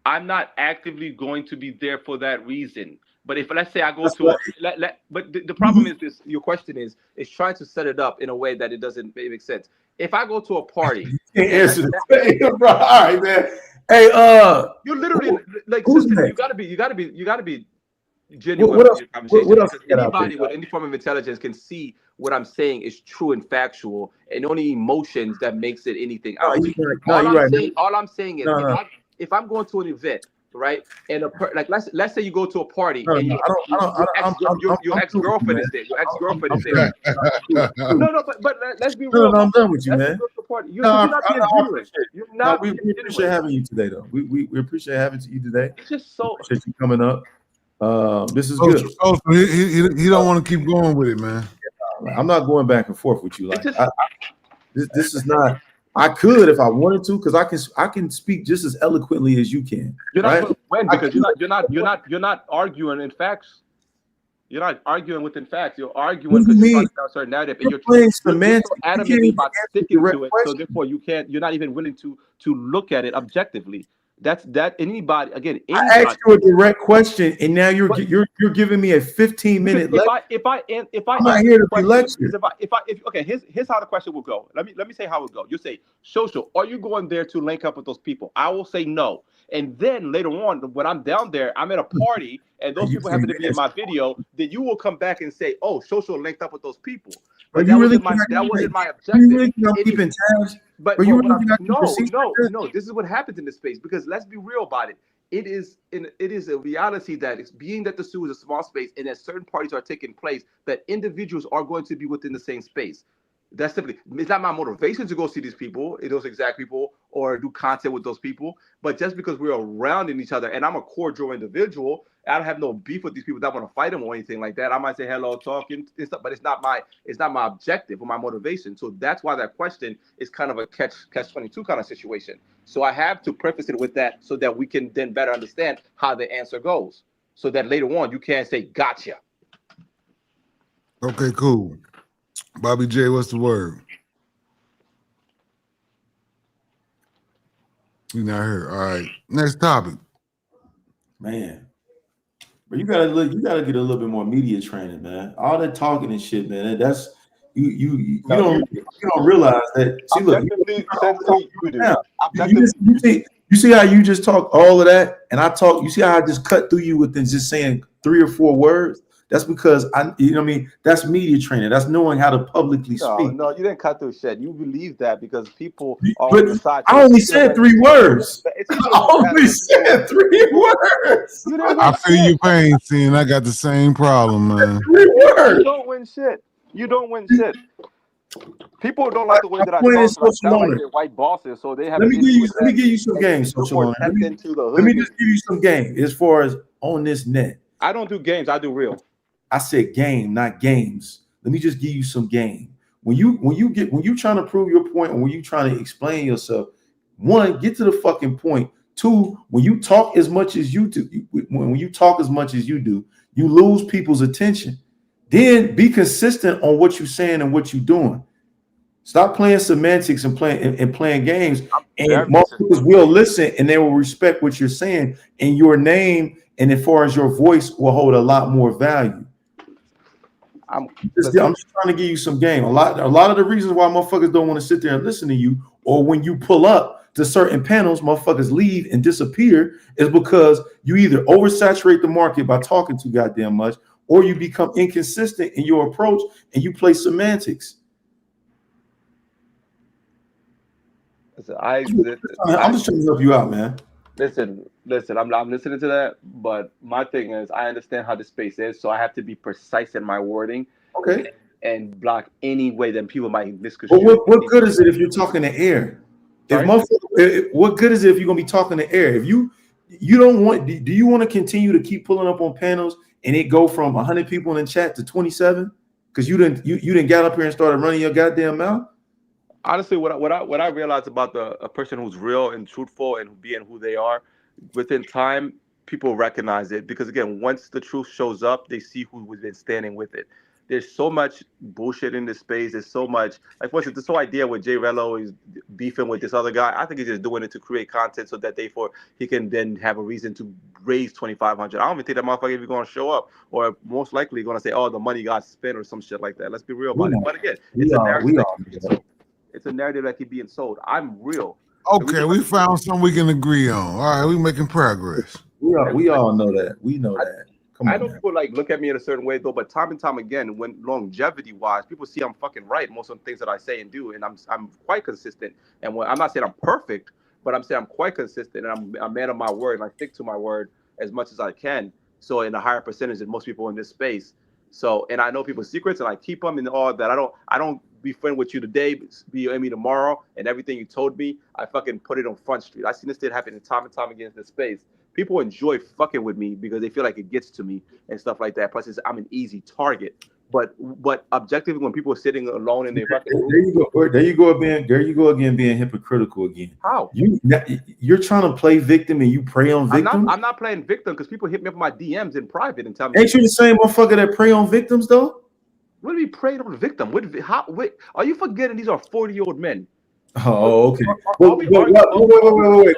Q: I'm not actively going to be there for that reason. But if let's say I go
O: That's
Q: to
O: what
Q: a but the problem
O: you
Q: is this: your question is trying to set it up in a way that it doesn't make sense. If I go to a party
O: can't
Q: and
O: answer the question, bro. All right, man. Hey,
Q: you're literally like,
O: who's
Q: Cincinnati,
O: next?
Q: you gotta be
O: What,
Q: genuine
O: what
Q: with
O: else?
Q: your conversation
O: What else
Q: because
O: you got out there?
Q: anybody with any form of intelligence can see what I'm saying is true and factual, and only emotions that makes it anything
O: No,
Q: else.
O: you right. No, you're right.
Q: All I'm saying is
O: No, no,
Q: if I'm going to an event, right, and like let's say you go to a party
O: no,
Q: and
O: no.
Q: your
O: I'm
Q: ex
O: through with you,
Q: girlfriend
O: man.
Q: is there, your ex girlfriend
O: I'm
Q: is there.
O: through. I'm through.
Q: No, no, but let's be
O: No, no,
Q: real.
O: no, I'm done with you,
Q: Let's say
O: man.
Q: you go to a party.
O: No,
Q: You're not being
O: I
Q: genuine.
O: appreciate it.
Q: You're
O: No,
Q: not
O: we
Q: being
O: appreciate
Q: genuine.
O: having you today, though. We appreciate having you today.
Q: It's just so.
O: Appreciate you coming up. This is
P: Oh,
O: good.
P: so he don't want to keep going with it, man.
O: I'm not going back and forth with you.
Q: It's
O: Like
Q: just.
O: this is not. I could if I wanted to, because I can speak just as eloquently as you can,
Q: You're not
O: right?
Q: going to win
O: I
Q: because
O: could.
Q: you're not arguing in facts. You're not arguing within facts. You're
O: What
Q: arguing
O: do you
Q: because you're trying
O: mean?
Q: to tell a certain narrative, and
O: You're playing
Q: you're so
O: semantics. You can't
Q: adamantly
O: even
Q: about
O: answer
Q: sticking
O: direct
Q: to it. So
O: questions.
Q: therefore, you're not even willing to look at it objectively. That anybody, again,
O: I asked
Q: anybody.
O: you a direct question, and now you're
Q: But
O: you're giving me a 15
Q: because
O: minute lecture.
Q: if I
O: I'm not
Q: answer
O: here
Q: your
O: to be
Q: question, because
O: lectured.
Q: if okay, here's how the question will go. Let me say how it will go. You say, social, are you going there to link up with those people? I will say no. And then later on, when I'm down there, I'm at a party and those
O: You
Q: people
O: say
Q: happen to be in
O: yes.
Q: my video, then you will come back and say, oh, social linked up with those people.
O: Bro,
Q: But
O: you really think
Q: that wasn't my
O: you
Q: objective.
O: really think I'm
Q: It is
O: keeping tabs?
Q: but
O: Bro, you
Q: but what
O: really
Q: I'm
O: think I keep
Q: no
O: receipts like
Q: no
O: this?
Q: no. This is what happens in this space because let's be real about it. It is a reality that it's being that the zoo is a small space and that certain parties are taking place that individuals are going to be within the same space. That's simply it's not my motivation to go see these people, those exact people, or do content with those people. But just because we're around in each other, and I'm a cordial individual, I don't have no beef with these people that want to fight them or anything like that. I might say hello, talking and stuff, but it's not my objective or my motivation. So that's why that question is kind of a catch 22 kind of situation. So I have to preface it with that so that we can then better understand how the answer goes. So that later on you can't say gotcha.
B: Okay, cool. Bobby J, what's the word? You not here. All right. Next topic.
O: Man. But you gotta get a little bit more media training, man. All that talking and shit, man. That's
Q: No,
O: you don't realize that. See, look, you
Q: objectively,
O: gotta overtalk
Q: sensei, you
O: right
Q: do.
O: now.
Q: Objectively, you do.
O: You see how you just talk all of that, and I talk. You see how I just cut through you within just saying 3 or 4 words. That's because you know what I mean. That's media training. That's knowing how to publicly
Q: No,
O: speak.
Q: no, you didn't cut through shit. You believe that because people are
O: But
Q: on your side. So
O: I
Q: it's
O: only
Q: easier
O: said
Q: than
O: 3 words.
Q: it's easier
O: I
Q: than you
O: only
Q: having people
O: said three
Q: who
O: words.
Q: you didn't
B: I
Q: win
B: feel your
Q: shit.
B: pain, seeing I got the same problem, man.
O: Three
Q: You
O: words.
Q: don't win shit. You don't win shit. People don't like the way
O: My
Q: that I
O: point
Q: talk
O: is
Q: because I
O: social
Q: sound like
O: owner.
Q: they're white bosses, so they have an issue with
O: Let me
Q: that.
O: give you some
Q: And
O: games,
Q: you
O: social
Q: more
O: owner.
Q: tapped into the
O: Let me
Q: hood.
O: just give you some game as far as on this net.
Q: I don't do games. I do real.
O: I said game, not games. Let me just give you some game. When you trying to prove your point and when you trying to explain yourself, one, get to the fucking point. Two, when you talk as much as you do, when you talk as much as you do, you lose people's attention. Then be consistent on what you're saying and what you're doing. Stop playing semantics and playing games,
Q: I'm
O: and
Q: very consistent.
O: motherfuckers will listen and they will respect what you're saying, and your name and as far as your voice will hold a lot more value.
Q: I'm
O: I'm
Q: listen.
O: just trying to give you some game. A lot of the reasons why motherfuckers don't want to sit there and listen to you, or when you pull up to certain panels, motherfuckers leave and disappear, is because you either oversaturate the market by talking too goddamn much, or you become inconsistent in your approach and you play semantics.
Q: Listen,
O: I'm just trying to help you out, man.
Q: listen. I'm listening to that, but my thing is, I understand how the space is, so I have to be precise in my wording
O: Okay.
Q: and block any way that people might
O: But
Q: misconstrue
O: what good
Q: anything
O: is it
Q: that.
O: if you're talking to air? If
Q: Sorry.
O: what good is it if you're gonna be talking to air? If you don't want, do you want to continue to keep pulling up on panels and it go from 100 people in the chat to 27 because you didn't get up here and started running your goddamn mouth?
Q: Honestly, what I realized about a person who's real and truthful and being who they are, within time, people recognize it because again, once the truth shows up, they see who has been standing with it. There's so much bullshit in this space. There's so much like what's it, this whole idea with Jay Rello is beefing with this other guy. I think he's just doing it to create content so that he can then have a reason to raise 2,500. I don't even think that motherfucker even going to show up, or most likely going to say, "Oh, the money got spent" or some shit like that. Let's be real
O: We
Q: about it.
O: know.
Q: But again, it's a narrative
O: We
Q: that
O: all
Q: keeps
O: know
Q: being
O: that.
Q: sold. It's a narrative that keep being sold. I'm real. The
B: Okay,
Q: reason why
B: we found something we can agree on. All right, we making progress.
O: We all know that. We know that. Come
Q: I
O: on
Q: know
O: now.
Q: people like look at me in a certain way though, but time and time again, when longevity wise, people see I'm fucking right most of the things that I say and do, and I'm quite consistent. And when I'm not saying I'm perfect, but I'm saying I'm quite consistent, and I'm a man of my word, and I stick to my word as much as I can. So in a higher percentage than most people in this space. So and I know people's secrets, and I keep them and all that. I don't be friend with you today, be with me tomorrow, and everything you told me, I fucking put it on Front Street. I seen this shit happen time and time again in this space. People enjoy fucking with me because they feel like it gets to me and stuff like that. Plus, I'm an easy target. But objectively, when people are sitting alone in their fucking
O: There
Q: room,
O: you go. There you go again. There you go again, being hypocritical again.
Q: how?
O: You're trying to play victim and you prey on victims.
Q: I'm not playing victim because people hit me up in my DMs in private and tell me.
O: Ain't you the same motherfucker that prey on victims though?
Q: What do we prey on victim? Are you forgetting these are 40-year-old men?
O: Oh, okay.
Q: Wait.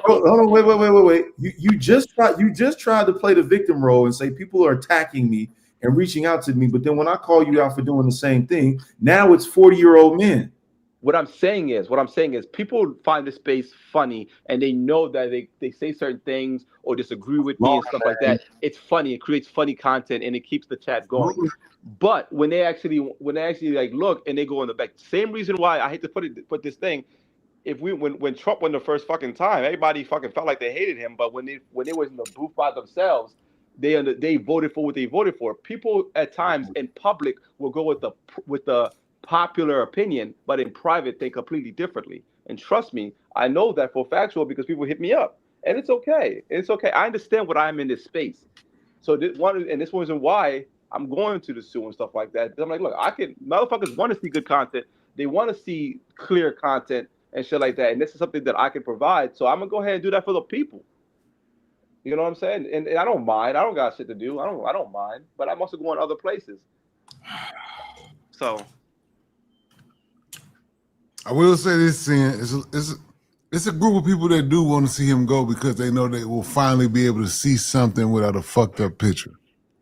O: Hold on, wait. You just tried to play the victim role and say people are attacking me and reaching out to me, but then when I call you out for doing the same thing, now it's 40-year-old men.
Q: What I'm saying is people find this space funny and they know that they say certain things or disagree with me and stuff like that. It's funny. It creates funny content and it keeps the chat going. But when they actually like look and they go in the back, same reason why I hate to put this thing. When Trump won the first fucking time, everybody fucking felt like they hated him. But when they was in the booth by themselves, they voted for what they voted for. People at times in public will go with the popular opinion, but in private think completely differently. And trust me, I know that for factual because people hit me up, and it's okay. It's okay. I understand what I'm in this space. So this reason why I'm going to the zoo and stuff like that. I'm like, look, motherfuckers want to see good content. They want to see clear content and shit like that. And this is something that I can provide. So I'm gonna go ahead and do that for the people. You know what I'm saying? And I don't mind. I don't got shit to do. I don't mind. But I'm also going other places. So
B: I will say this, Sin, it's a group of people that do want to see him go because they know they will finally be able to see something without a fucked up picture.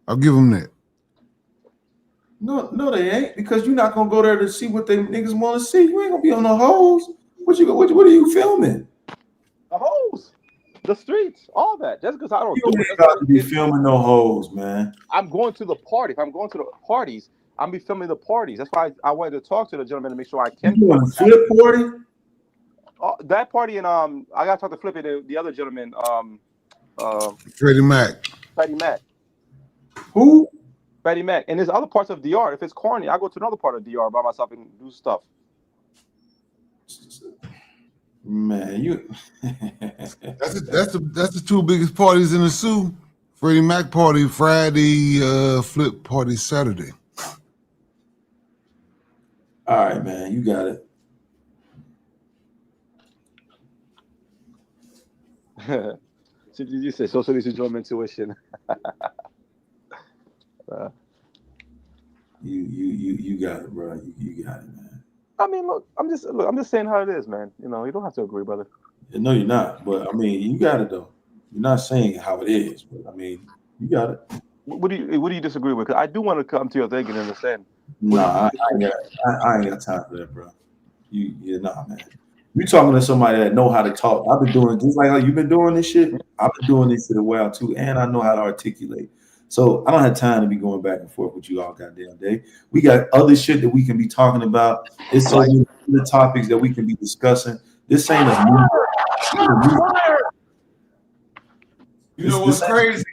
B: I'll give them that.
O: No, they ain't, because you're not gonna go there to see what they niggas want to see. You ain't gonna be on the hoes. What are you filming?
Q: The hoes, the streets, all that. Just because I don't do
O: it. You got to be filming no hoes, man.
Q: I'm going to the party. If I'm going to the parties, I'm be filming the parties. That's why I wanted to talk to the gentleman to make sure I can.
O: You doing a flip party?
Q: That party and I got to talk to Flip and the other gentleman.
B: Freddie Mac.
Q: Freddie Mac.
O: Who?
Q: Freddie Mac. And there's other parts of DR. If it's corny, I go to another part of DR by myself and do stuff.
O: Man, you
B: that's the two biggest parties in the zoo. Freddie Mac party Friday, Flip party Saturday.
O: All right, man, you got it.
Q: So did you say social enjoyment tuition?
O: You got it, bro. You got it, man.
Q: I mean, look, I'm just saying how it is, man. You know, you don't have to agree, brother.
O: No, you're not. But I mean, you got it though. You're not saying how it is, but I mean, you got it.
Q: What do you disagree with? Because I do want to come to your thing and understand.
O: Nah, I ain't got time for that, bro. Nah, man. You talking to somebody that know how to talk. I've been doing just like how you've been doing this shit. I've been doing this shit a while too, and I know how to articulate. So I don't have time to be going back and forth with you all goddamn day. We got other shit that we can be talking about. It's so many other topics that we can be discussing. This ain't a movie.
B: You know what's crazy?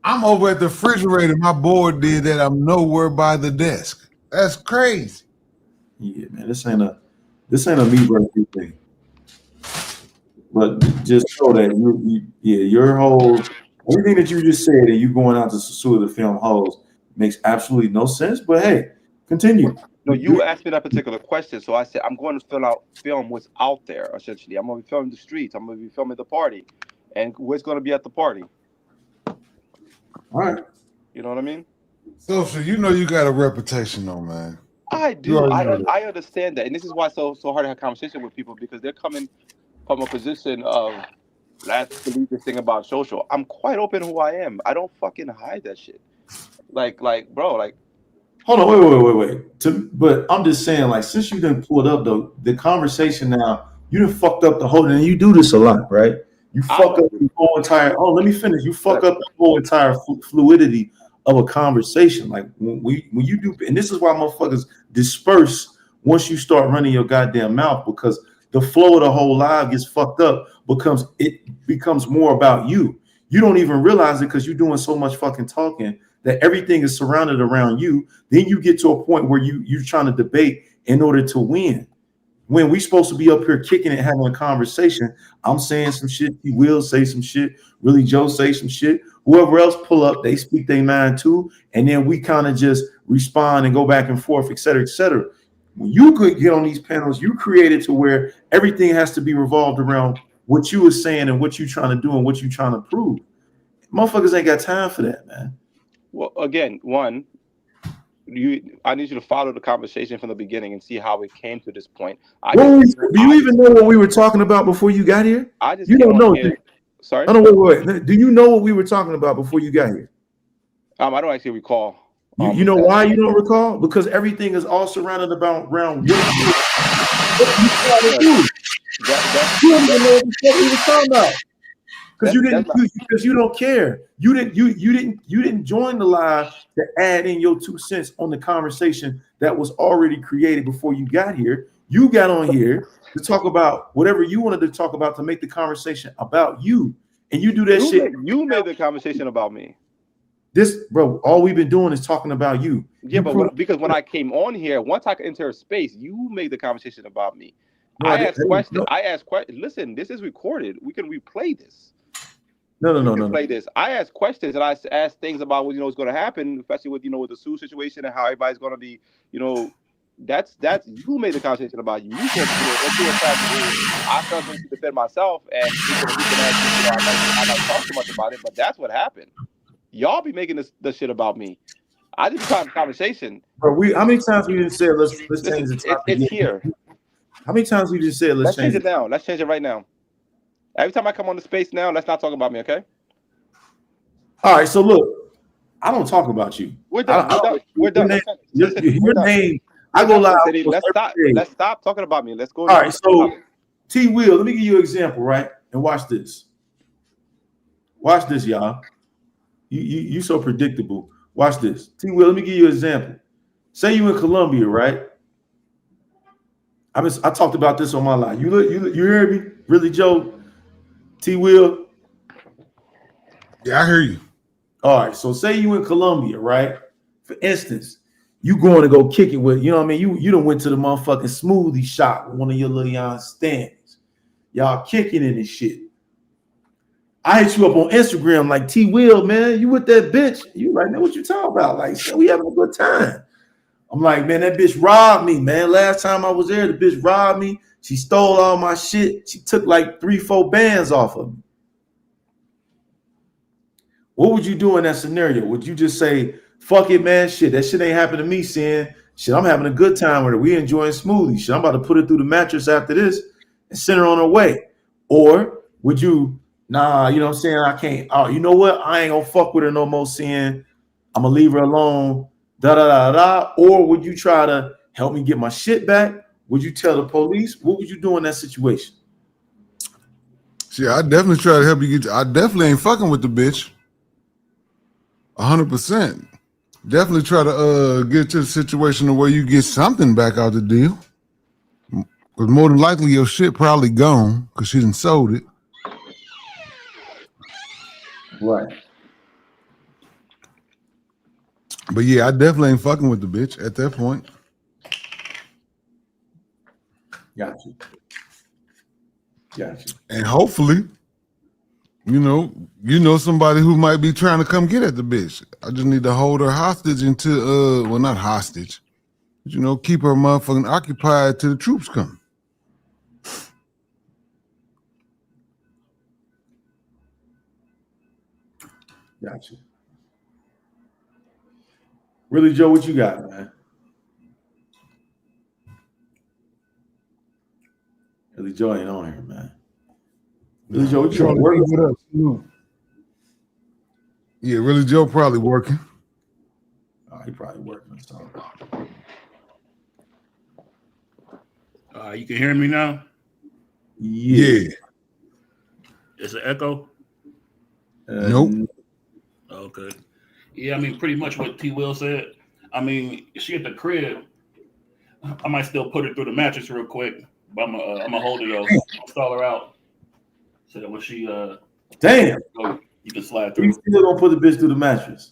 B: I'm over at the refrigerator. My board did that. I'm nowhere by the desk. That's crazy.
O: Yeah, man. This ain't a me versus you thing. But just so that your whole everything that you just said and you going out to sue the film hoes makes absolutely no sense. But hey, continue.
Q: No, you asked me that particular question, so I said I'm going to film what's out there. Essentially, I'm going to be filming the streets. I'm going to be filming the party, and what's going to be at the party.
O: All right.
Q: You know what I mean?
B: So you know you got a reputation, though, man.
Q: I do. I understand that, and this is why it's so hard to have conversation with people because they're coming from a position of let's believe this thing about social. I'm quite open who I am. I don't fucking hide that shit. Like, bro, like.
O: Hold on, wait. But I'm just saying, like, since you done pulled up the conversation now, you done fucked up the whole, and you do this a lot, right? You fuck up the whole entire. Oh, let me finish. You fuck up the whole entire fluidity of a conversation. Like when you do, and this is why motherfuckers disperse once you start running your goddamn mouth, because the flow of the whole live gets fucked up. It becomes more about you. You don't even realize it because you're doing so much fucking talking that everything is surrounded around you. Then you get to a point where you're trying to debate in order to win. When we supposed to be up here kicking it, having a conversation, I'm saying some shit. He will say some shit. Really, Joe say some shit. Whoever else pull up, they speak their mind too, and then we kind of just respond and go back and forth, et cetera, et cetera. When you could get on these panels, you create it to where everything has to be revolved around what you were saying and what you trying to do and what you trying to prove. Motherfuckers ain't got time for that, man.
Q: Well, again, I need you to follow the conversation from the beginning and see how it came to this point.
O: Do you even know what we were talking about before you got here? You don't know.
Q: Sorry?
O: Oh, no, wait. Do you know what we were talking about before you got here?
Q: I don't actually recall.
O: You know why you don't recall? Because everything is all surrounded around what you try to do. You don't even know what we were talking about. Because you don't care. You didn't join the live to add in your 2 cents on the conversation that was already created before you got here. You got on here to talk about whatever you wanted to talk about to make the conversation about you. And you do that shit.
Q: You made the conversation about me.
O: Bro, all we've been doing is talking about you.
Q: Yeah, because when I came on here, once I enter a space, you made the conversation about me.
O: No,
Q: I asked questions. Listen, this is recorded. We can replay this.
O: No.
Q: Play this. I asked questions and I asked things about what's going to happen, especially with with the Sue situation and how everybody's going to be. That's you made the conversation about you. You said I felt to defend myself, and I don't talk too much about it, but that's what happened. Y'all be making this shit about me. I just had a conversation.
O: Bro, how many times we didn't say let's change the topic?
Q: It's here.
O: How many times we just said let's change
Q: it now? Let's change it right now. Every time I come on the space now, let's not talk about me, okay?
O: All right, so look, I don't talk about you.
Q: We're done. We're done.
O: Your name, I go live.
Q: Let's stop talking about me. Let's go.
O: All right, so T Will, let me give you an example, right? And watch this. Watch this, y'all. You so predictable. Watch this. T Will, let me give you an example. Say you in Colombia, right? I talked about this on my live. You hear me? Really, Joe? T Will?
B: Yeah, I hear you.
O: All right. So say you in Colombia, right? For instance, you going to go kick it with, you know what I mean? You done went to the motherfucking smoothie shop with one of your little young stands. Y'all kicking it and shit. I hit you up on Instagram like, T Will, man, you with that bitch? You like, man, what you talking about? Like, so we having a good time. I'm like, man, that bitch robbed me, man. Last time I was there, the bitch robbed me. She stole all my shit. She took like 3-4 bands off of me. What would you do in that scenario? Would you just say, fuck it, man, shit, that shit ain't happened to me, Sin. Shit, I'm having a good time with her. We enjoying smoothies. Shit, I'm about to put her through the mattress after this and send her on her way. Or would you, nah, you know what I'm saying? I can't. Oh, you know what? I ain't gonna fuck with her no more, Sin. I'm gonna leave her alone. Da. Or would you try to help me get my shit back? Would you tell the police? What would you do in that situation?
B: See, I definitely try to help you get. I definitely ain't fucking with the bitch. 100%. Definitely try to get to the situation where you get something back out the deal. Because more than likely your shit probably gone because she done sold it.
O: Right.
B: But yeah, I definitely ain't fucking with the bitch at that point.
O: Got you.
B: And hopefully, you know somebody who might be trying to come get at the bitch. I just need to hold her hostage until, well, not hostage, but, keep her motherfucking occupied till the troops come.
O: Got you. Really, Joe, what you got, man? Really, Joe ain't on here, man. Really, Joe, what you got?
B: Yeah, Really Joe probably working.
O: Oh, he probably working. So.
H: You can hear me now?
B: Yeah.
H: Is it echo?
B: Nope.
H: Okay. Yeah, I mean, pretty much what T. Will said. I mean, she at the crib. I might still put her through the mattress real quick, but I'm gonna hold it. I'll stall her out so that when she
O: damn,
H: you can slide through.
O: You still gonna put the bitch through the mattress?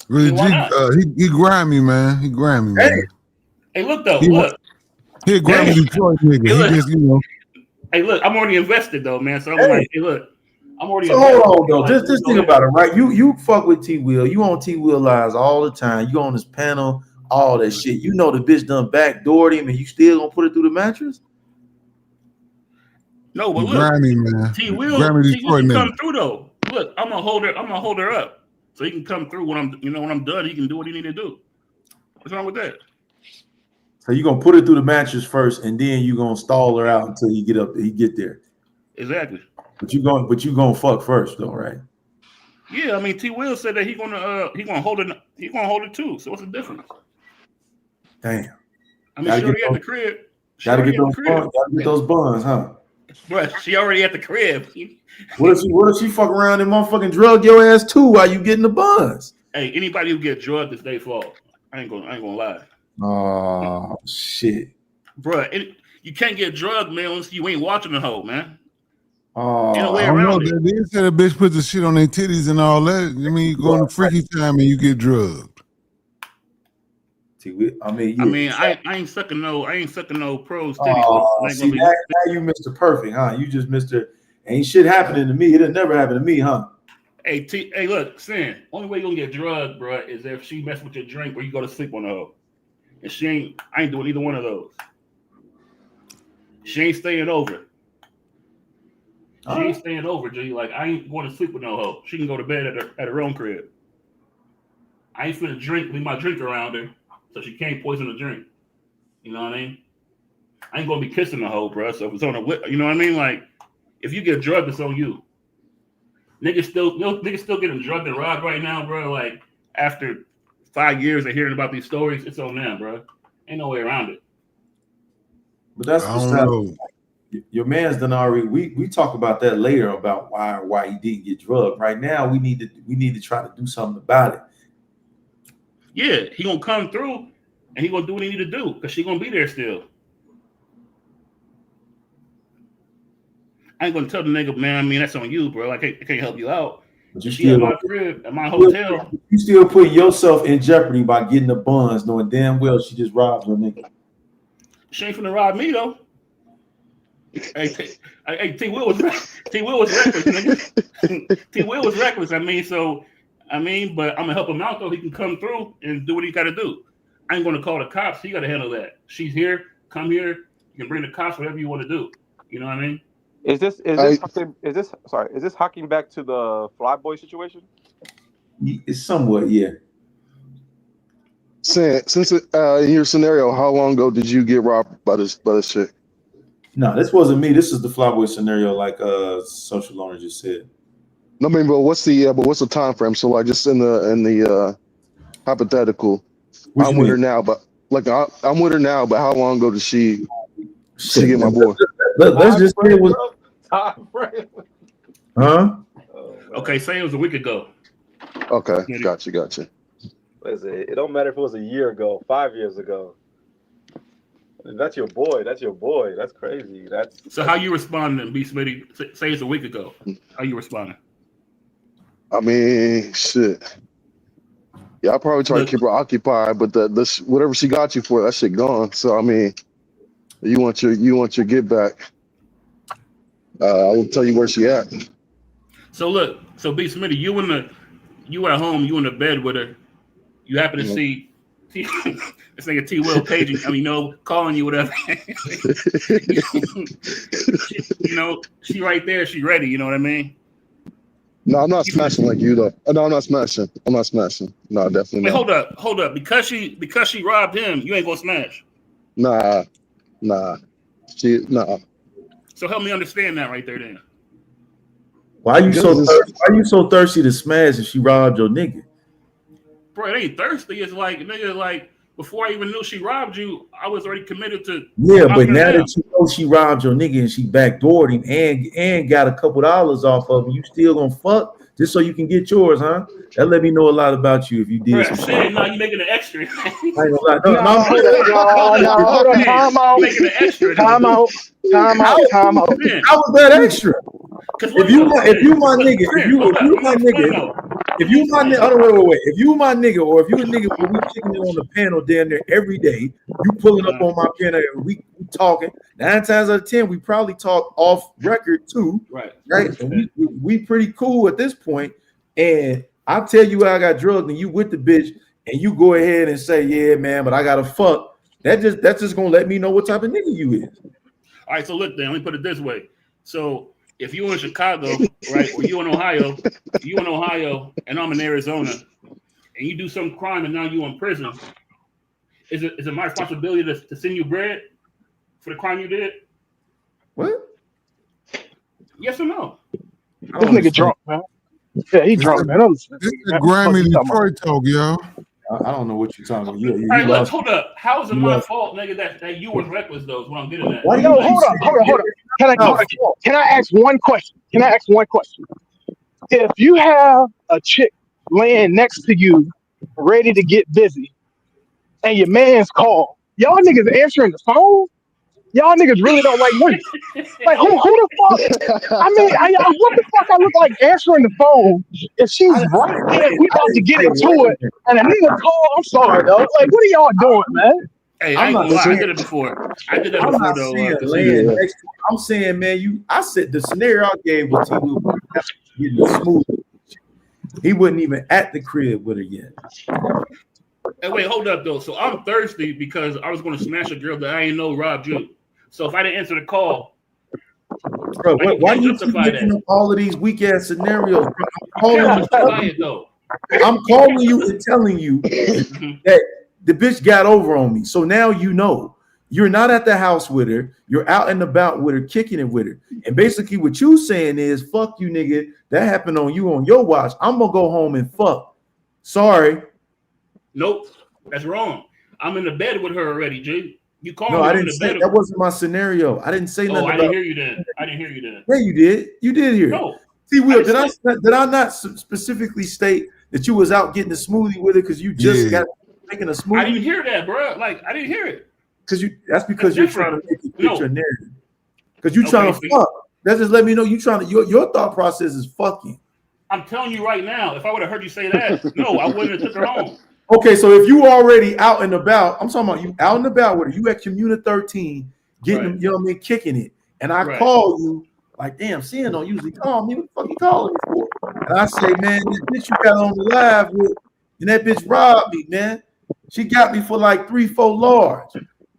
B: Really, he grimy, man. He grimy, man.
H: Hey, look though, look.
B: He a grimy Detroit nigga.
H: Hey,
B: he just,
H: Hey, look, I'm already invested though, man. So I'm like, hey, look. I'm already
O: So
H: a
O: hold
H: vet.
O: on though.
H: Like,
O: Just think about it, right? You fuck with T Will. You on T Will lives all the time. You on his panel, all that shit. You know the bitch done backdoored him, and you still gonna put it through the mattress?
H: No, but
P: You
H: look,
P: grimy, man.
H: T
P: You
H: Will
P: grimy
H: T Will
P: Detroit
H: can
P: nigga.
H: come through though. Look, I'm gonna hold her up so he can come through when I'm done. He can do what he need to do. What's wrong with that?
O: So you gonna put it through the mattress first, and then you gonna stall her out until he get there.
H: Exactly.
O: But you gonna fuck first though, right?
H: Yeah, I mean T Will said that he gonna hold it too. So what's the difference?
O: Damn.
H: I mean,
O: Gotta
H: she
O: get
H: already at
O: those,
H: the crib. She
O: gotta
H: already
O: get
H: at the
O: those
H: crib.
O: buns, gotta get those buns, huh?
H: But she already at the crib.
O: What if she fuck around and motherfucking drug your ass too while you getting the buns?
H: Hey, anybody who get drugged is their fault. I ain't gonna lie.
O: Oh shit.
H: Bruh, you can't get drugged, man, unless you ain't watching the hoe, man. Ain't no
O: Oh,
H: way
P: I don't know.
H: around it.
P: They did say the bitch put the shit on their titties and all that. I mean, you go on the freaky time and you get drugged.
O: I mean,
H: I
O: yeah.
H: mean, I ain't sucking no pros titties, so
O: Oh,
H: it ain't
O: see
H: gonna be.
O: now you Mr. Perfect, huh? You just Mr. Ain't shit happening to me. It'll never happen to me, huh?
H: Hey, look, Sin. Only way you gonna get drugged, bruh, is if she mess with your drink or you go to sleep on the hoe. And I ain't doing either one of those. She ain't staying over. She ain't staying over, G. Like, I ain't going to sleep with no hoe. She can go to bed at her own crib. I ain't finna leave my drink around her, so she can't poison the drink. You know what I mean? I ain't gonna be kissing the hoe, bro. So if it's on a whip, you know what I mean? Like, if you get drugged, it's on you. Niggas still getting drugged and robbed right now, bro. Like, after 5 years of hearing about these stories, it's on them, bro. Ain't no way around it.
O: But that's
P: I
O: the
P: don't
O: stuff.
P: know.
O: Your man's done already. We talk about that later about why he didn't get drugged. Right now, we need to try to do something about it.
H: Yeah, he gonna come through and he gonna do what he need to do because she gonna be there still. I ain't gonna tell the nigga, man. I mean, that's on you, bro. Like, I can't help you out.
O: But you
H: She at
O: still
H: my crib, at my hotel.
O: you still putting yourself in jeopardy by getting the buns, knowing damn well she just robbed your nigga.
H: She ain't finna rob me though. Hey, T Will was reckless, nigga. T Will was reckless. But I'm gonna help him out though. He can come through and do what he got to do. I ain't gonna call the cops. He got to handle that. She's here. Come here. You can bring the cops. Whatever you want to do. You know what I mean?
Q: Is this harking back to the Flyboy situation?
O: It's somewhat, yeah.
D: Since in your scenario, how long ago did you get robbed by this chick?
O: No, this wasn't me. This is the Flyboy scenario, like Social Loner just said.
D: No, I mean, but what's the time frame? So like, just in the hypothetical,
O: What
D: I'm
O: you
D: with
O: mean?
D: her now, but like I'm with her now, but how long ago did she get my
O: Man,
D: boy?
O: let's just say it was,
Q: Time frame.
O: huh?
H: Okay, say it was a week ago.
D: Okay, gotcha.
Q: Listen, it don't matter if it was a year ago, 5 years ago. That's your boy. That's crazy.
H: So how you responding, B. Smitty? Say it's a week ago. How you responding?
D: I mean, shit. Yeah, I probably try to keep her occupied, but this whatever she got you for, that shit gone. So I mean, you want your get back. I will tell you where she at.
H: So look, B. Smitty, you at home, you in the bed with her. You happen to see this nigga T Will paging. I mean, calling you, whatever. She right there. She ready. You know what I mean?
D: No, I'm not smashing like you though. No, I'm not smashing. No, definitely
H: Wait,
D: not.
H: hold up. Because she robbed him, you ain't gonna smash.
D: Nah. Nah.
H: So help me understand that right there, then.
O: Why you so thirsty to smash if she robbed your nigga?
H: Bro, it ain't thirsty. It's like, nigga, like, before I even knew she robbed you, I was already committed to.
O: Yeah, but now that you know she robbed your nigga and she backdoored him and got a couple dollars off of him, you still gonna fuck just so you can get yours, huh? That let me know a lot about you if you did some shit.
H: Now you making an extra.
O: I ain't gonna lie. No,
D: Hold on, time out.
H: Making an extra.
D: Time out.
O: How was that extra? If you my nigga, if you my nigga, or if you a nigga where we kicking it on the panel damn near every day, you pulling up on my panel, we talking. 9 times out of 10, we probably talk off record too.
H: Right.
O: And we pretty cool at this point. And I'll tell you I got drugged and you with the bitch and you go ahead and say, yeah, man, but I gotta fuck. That's just gonna let me know what type of nigga you is.
H: All right, so look, then let me put it this way. So if you in Chicago, right, or you in Ohio, and I'm in Arizona, and you do some crime and now you in prison, is it my responsibility to send you bread for the crime you did?
O: What?
H: Yes or no?
D: This nigga drunk, man. Yeah, he drunk, man.
P: This is grimy Detroit talk, yo.
O: I don't know what you're talking about.
H: All right, look, hold up. How is it my fault, nigga, that you was reckless, though, is what I'm getting at.
D: Yo, hold up. Can I ask one question? If you have a chick laying next to you, ready to get busy, and your man's call, y'all niggas answering the phone? Y'all niggas really don't like women. Like who the fuck? I mean, what the fuck I look like answering the phone if she's right there? We about to get into it, and a nigga call. I'm sorry, though. Like, what are y'all doing, man?
H: Hey, I ain't gonna lie. I did it before. Though.
O: I'm saying, man, I said the scenario I gave was he was getting smooth. He wasn't even at the crib with her yet.
H: Hey, wait, hold up though. So I'm thirsty because I was going to smash a girl that I ain't know robbed you. So if I didn't answer the call,
O: bro, why you keep making up all of these weak ass scenarios? Bro? I'm calling you and telling you that the bitch got over on me. So now you know you're not at the house with her. You're out and about with her, kicking it with her. And basically what you saying is, fuck you, nigga. That happened on you on your watch. I'm gonna go home and fuck. Sorry.
H: Nope, that's wrong. I'm in the bed with her already, G. You called me.
O: No, I didn't say that wasn't my scenario. I didn't say nothing.
H: I didn't hear you then.
O: Yeah, you did. You did hear.
H: No.
O: See, Will, did I not specifically state that you was out getting a smoothie with her because you just got making a smoothie?
H: I didn't hear that, bro. Like I didn't hear it.
O: Because you're trying to make it fit your narrative. Because you're trying to fuck. That just let me know you trying to your thought process is fucking.
H: I'm telling you right now, if I would have heard you say that, no, I wouldn't have took her home.
O: Okay, so if you already out and about, I'm talking about you out and about with her, you at Community 13, getting, you know what I mean, kicking it. And I call you, like, damn, Sin don't usually call me. What the fuck you calling me for? And I say, man, this bitch you got on the live with, and that bitch robbed me, man. She got me for like 3-4 large.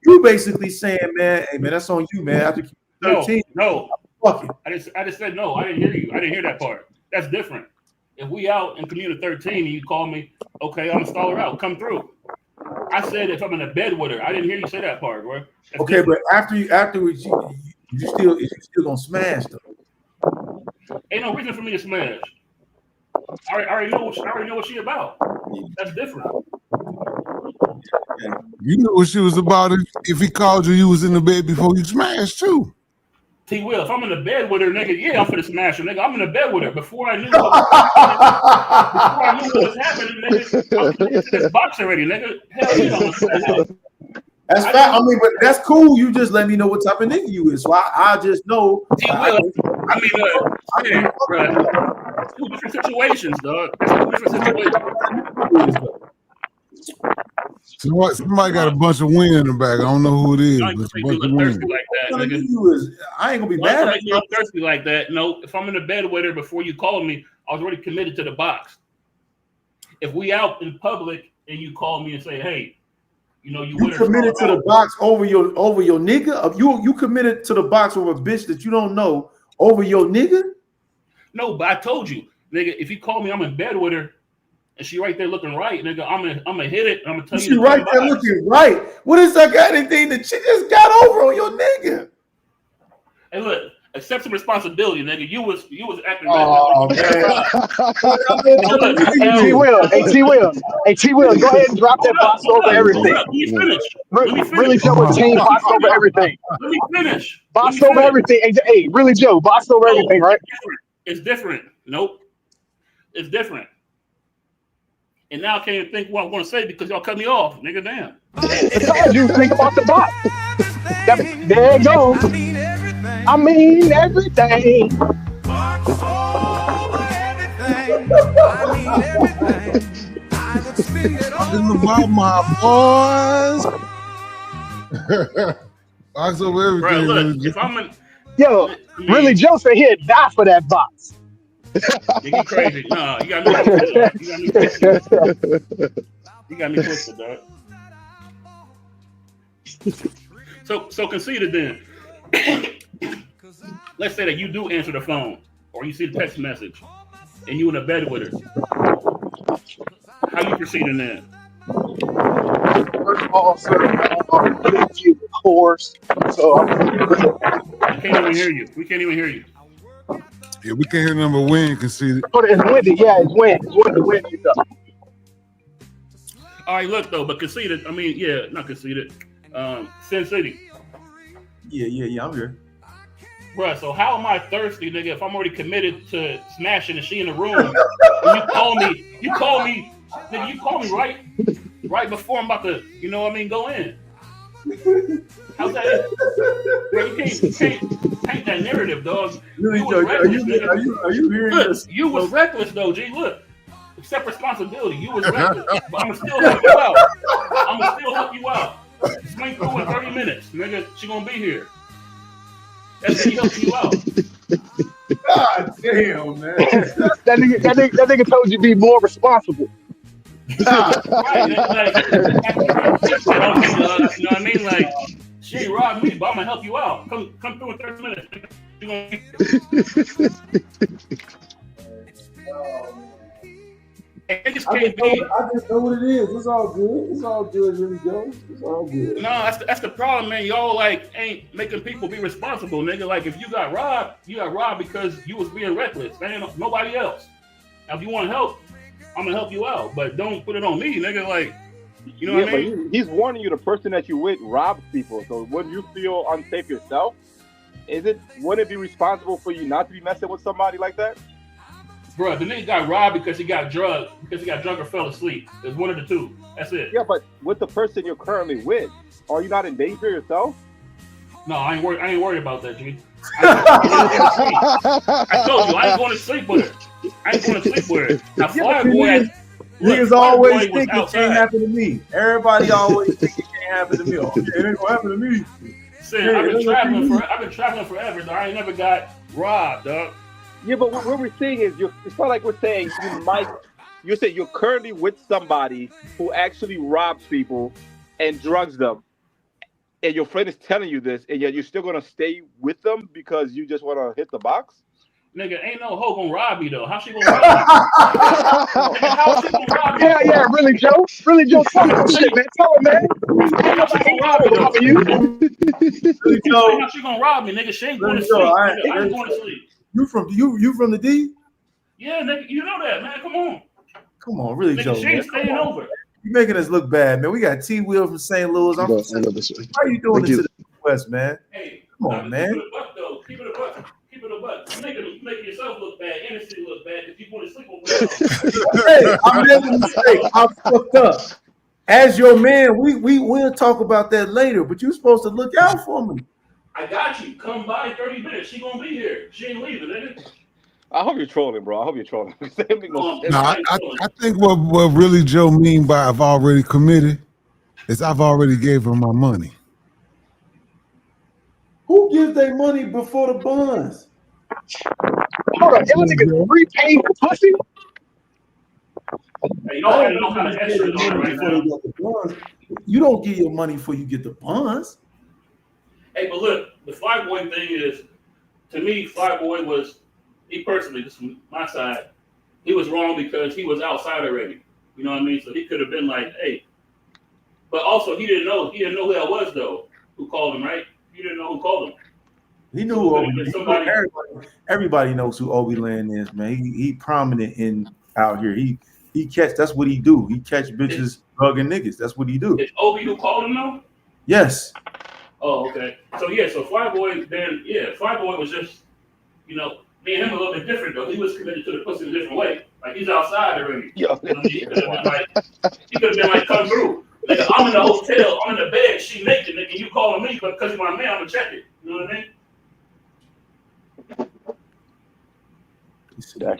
O: You basically saying, man, hey man, that's on you, man. After 13,
H: no.
O: Fuck it.
H: I just said no. I didn't hear you. I didn't hear that part. That's different. If we out in Community 13 and you call me, okay, I'm gonna stall her out. Come through. I said if I'm in a bed with her. I didn't hear you say that part, bro. That's
O: okay,
H: different.
O: but afterwards, you still gonna smash though.
H: Ain't no reason for me to smash. I already know what she about. That's different.
P: You knew what she was about if he called you was in the bed before you smashed too.
H: T Will, if I'm in the bed with her, nigga, yeah, I'm finna smash her, nigga. I'm in the bed with her before I knew what was happening, nigga. I'm into this box already, nigga. Hell yeah.
O: That's fine. I mean, but that's cool. You just let me know what type of nigga you is. So I just know.
H: T Will, yeah, bro. Two different situations, dog. Two different situations.
P: Somebody got a bunch of wind in the back. I don't know who it is.
H: But it's a bunch of wind. Like that,
O: nigga. I ain't gonna be mad at you.
H: Thirsty like that. No, if I'm in the bed with her before you called me, I was already committed to the box. If we out in public and you call me and say, hey, you
O: committed to the box over your nigga. You committed to the box over a bitch that you don't know over your nigga.
H: No, but I told you, nigga. If you call me, I'm in bed with her. And she right there looking right, nigga. I'm gonna hit it. I'm gonna tell you.
O: She right there looking right. What is that got anything that she just got over on your nigga?
H: Hey, look, accept some responsibility, nigga. You was acting.
O: Oh
D: man. T Will, go ahead and drop that box over everything.
H: Let me finish.
D: Really, Joe, with team box over everything.
H: Let me finish.
D: Box over everything. Hey, really, Joe, box over everything, right?
H: It's different. Nope. It's different. And now I can't even think what I'm going to say because y'all cut me off, nigga. Damn.
D: I told you think about the box. There you go. I mean everything.
P: Talking about my boys.
B: Box over
H: Bro,
B: everything,
H: look,
B: really.
H: if I'm in,
D: Yo,
H: I
D: really,
H: mean,
D: Joe said he'd die for that box.
H: nigga, you crazy? Nah, you got me twisted, dog. You got me twisted. You got me twisted, dog. So conceded then. Let's say that you do answer the phone or you see the text message and you in a bed with her. How you proceeding then?
D: First of all, sir, you, of course. So
H: I can't even hear you. We can't even hear you.
B: Yeah, we can't hear number Win conceded.
D: put it in windy. Yeah, it's wind. It's windy stuff.
H: All right, look though, but conceded. I mean, yeah, not conceded. Sin City.
O: Yeah, I'm here.
H: Bruh, so how am I thirsty, nigga, if I'm already committed to smashing and she in the room and you call me, nigga, you call me right before I'm about to, you know what I mean, go in. How's that? Bro, you can't paint that narrative, dog.
O: Really,
H: You was
O: Joe,
H: reckless, nigga.
O: are you hearing
H: Look,
O: this?
H: you was reckless though, G. Look. Accept responsibility. You was reckless. But I'ma still help you out. Swing through in 30 minutes. Nigga, she gonna be here. That's me helping you out.
O: God damn, man.
D: that nigga told you to be more responsible.
H: Right, like, you know what I mean? Like, she ain't robbed me, but I'm gonna help you out. Come through in 30 minutes. You gonna...
O: I just know what it is. It's all good. It's all good, really, Joe. It's all good.
H: No, that's the problem, man. Y'all like ain't making people be responsible, nigga. Like if you got robbed because you was being reckless. Man, nobody else. Now, if you want help, I'm gonna help you out, but don't put it on me, nigga. Like, you know what I mean?
Q: But he's warning you. The person that you with robs people. So wouldn't you feel unsafe yourself? Wouldn't it be responsible for you not to be messing with somebody like that?
H: Bro, the nigga got robbed because he got drugged or fell asleep. It's one of the two. That's it.
Q: Yeah, but with the person you're currently with, are you not in danger yourself?
H: No, I ain't worried about that, G. I told you, I ain't going to sleep with her. Now,
O: Niggas always think it can't happen to me. Everybody always think it can't happen to me. Oh, it ain't gonna happen to me.
H: I've been traveling forever, so I ain't never got robbed, dog.
Q: Yeah, but what we're saying is, it's not like we're saying you're saying you're currently with somebody who actually robs people and drugs them, and your friend is telling you this, and yet you're still gonna stay with them because you just want to hit the box.
H: Nigga, ain't no hoe gonna rob me though. How she gonna rob me? How she gonna rob me?
D: Yeah, really, Joe, tell me shit, man. Tell her, man.
H: How she gonna rob me though?
O: Really, Joe?
H: How she gonna rob me, nigga? She ain't going to sleep. I ain't going to sleep.
O: You from the D?
H: Yeah, nigga, you know that, man. Come on,
O: really,
H: nigga,
O: Joe.
H: She ain't staying over.
O: You making us look bad, man. We got T Will from St. Louis. Why are you doing this to the West, man?
H: Hey,
O: come on, man.
H: Keep it a buck, though. Keep it a buck. You making yourself look bad, and the city look bad because you want to sleep over there.
O: Hey, I made a mistake. I fucked up. As your man, we will talk about that later, but you're supposed to look out for me.
H: I got you. Come by in 30 minutes. She gonna be here. She ain't leaving, nigga.
Q: I hope you're trolling, bro. I hope you're trolling.
B: No, I think what really Joe mean by I've already committed is I've already gave her my money.
O: Who gives their money before the bonds?
D: Hold on, y'all niggas prepaid for pussy?
H: Hey, you know kind of extra right now.
O: You don't give your money before you get the bonds.
H: Hey, but look, the Flyboy thing is, to me, Flyboy was, me personally, this is my side, he was wrong because he was outside already. You know what I mean? So he could have been like, hey. But also, he didn't know who that was, though, who called him, right? He didn't know who called him.
O: He knew who everybody knows who Obi Land is, man. He prominent out here. He catch, that's what he do. He catch bitches drugging niggas. That's what he do.
H: It's Obi who called him, though?
O: Yes.
H: Oh, okay. So Flyboy Flyboy was just, me and him a little bit different though. He was committed to the pussy in a different way. Like he's outside already. He could have been like, come through. Nigga, I'm in the hotel, I'm in the bed, she naked, nigga, you calling me, but because you're my man, I'm gonna check it. You know what I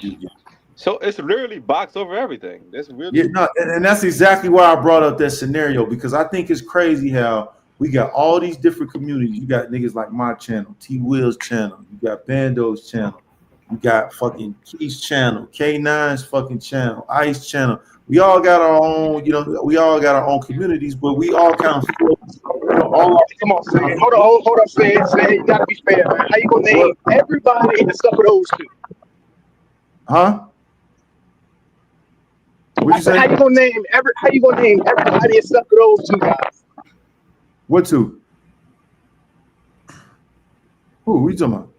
H: mean?
Q: So it's literally box over everything. That's really
O: and that's exactly why I brought up that scenario, because I think it's crazy how We got all these different communities. You got niggas like my channel, T Will's channel. You got Bando's channel. You got fucking Keith's channel, K9's fucking channel, Ice channel. We all got our own, we all got our own communities, but we all kind of feel, all
D: Come on, say it. Hold up, say it. You gotta be fair, man. How you gonna name everybody in the stuff of those two?
O: huh? What'd you say?
D: How you gonna name everybody except for those two guys?
O: What two? Who we talking about?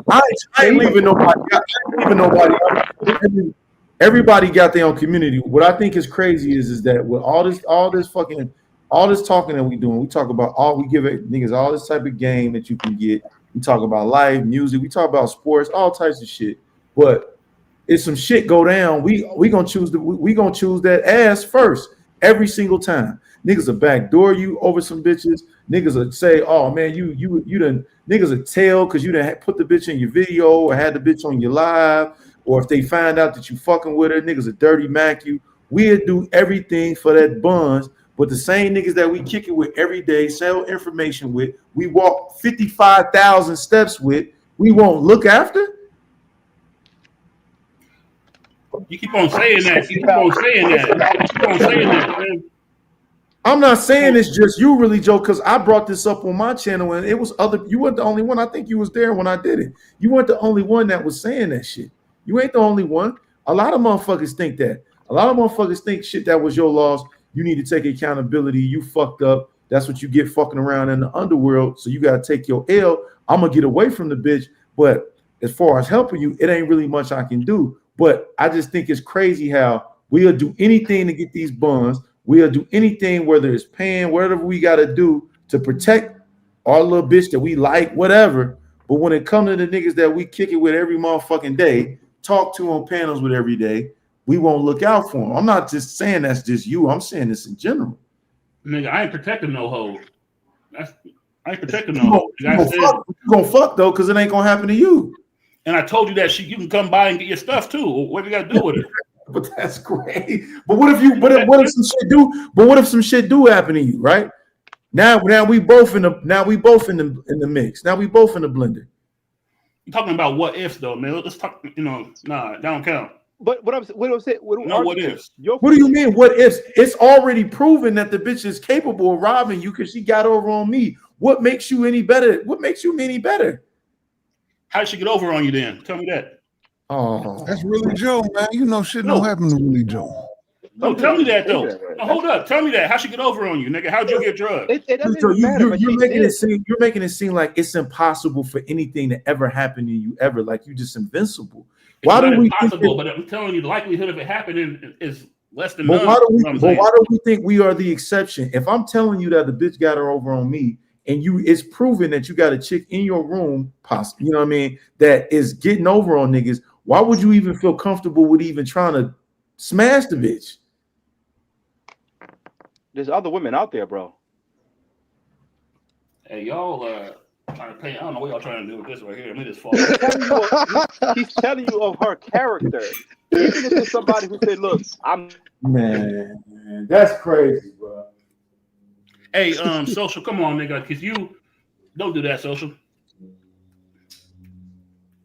O: I ain't leaving nobody. I ain't leaving nobody out. Everybody got their own community. What I think is crazy is that with all this talking that we doing, we talk about we give it niggas all this type of game that you can get. We talk about live music, we talk about sports, all types of shit. But if some shit go down, we gonna choose that ass first every single time. Niggas will backdoor you over some bitches. Niggas will say, "Oh man, you done." Niggas will tell because you done put the bitch in your video or had the bitch on your live, or if they find out that you fucking with her, niggas will dirty mac you. We'll do everything for that buns. But the same niggas that we kick it with every day, sell information with, we walk 55,000 steps with, we won't look after.
H: You keep on saying that. You keep on saying that. You keep on saying that, man.
O: I'm not saying it's just you, really, Joe, because I brought this up on my channel and it was other. You weren't the only one. I think you was there when I did it. You weren't the only one that was saying that shit. You ain't the only one. A lot of motherfuckers think that. A lot of motherfuckers think shit that was your loss. You need to take accountability. You fucked up. That's what you get fucking around in the underworld. So you gotta take your L. I'm gonna get away from the bitch. But as far as helping you, it ain't really much I can do. But I just think it's crazy how we'll do anything to get these buns. We'll do anything, whether it's paying, whatever we got to do to protect our little bitch that we like, whatever. But when it comes to the niggas that we kick it with every motherfucking day, talk to on panels with every day, we won't look out for them. I'm not just saying that's just you. I'm saying this in general.
H: Nigga, I ain't protecting no hoe. I ain't protecting no hoe.
O: You gonna fuck though, because it ain't gonna happen to you.
H: And I told you that you can come by and get your stuff too. What do you got to do with it?
O: But that's great. But what if some shit do happen to you, right? Now we both in the mix. Now we both in the blender.
H: You're talking about what ifs though, man. Let's talk. Nah, that don't count.
Q: But what I'm saying,
H: what ifs?
O: What do you mean? What ifs? It's already proven that the bitch is capable of robbing you because she got over on me. What makes you any better? What makes you any better?
H: How did she get over on you then? Tell me that.
P: Oh, that's really Joe, man. You know shit don't happen to really Joe.
H: No, tell me that though. No, hold up. Tell me that. How she get over on you, nigga? How'd you get drugged?
Q: It doesn't even matter.
O: You're making it seem like it's impossible for anything to ever happen to you ever. Like you just invincible.
H: Why do we impossible? But I'm telling you, the likelihood of it happening is less than none.
O: Why do we think we are the exception? If I'm telling you that the bitch got her over on me, and it's proven that you got a chick in your room, possibly, you know what I mean, that is getting over on niggas, why would you even feel comfortable with even trying to smash the bitch?
Q: There's other women out there, bro.
H: Hey, y'all trying to pay. I don't know what y'all trying to do with this right here. Let me just fall.
Q: He's telling you of her character. Even if it's somebody who said, look,
O: Man, that's crazy, bro.
H: Hey, Social, come on, nigga, because you don't do that, Social.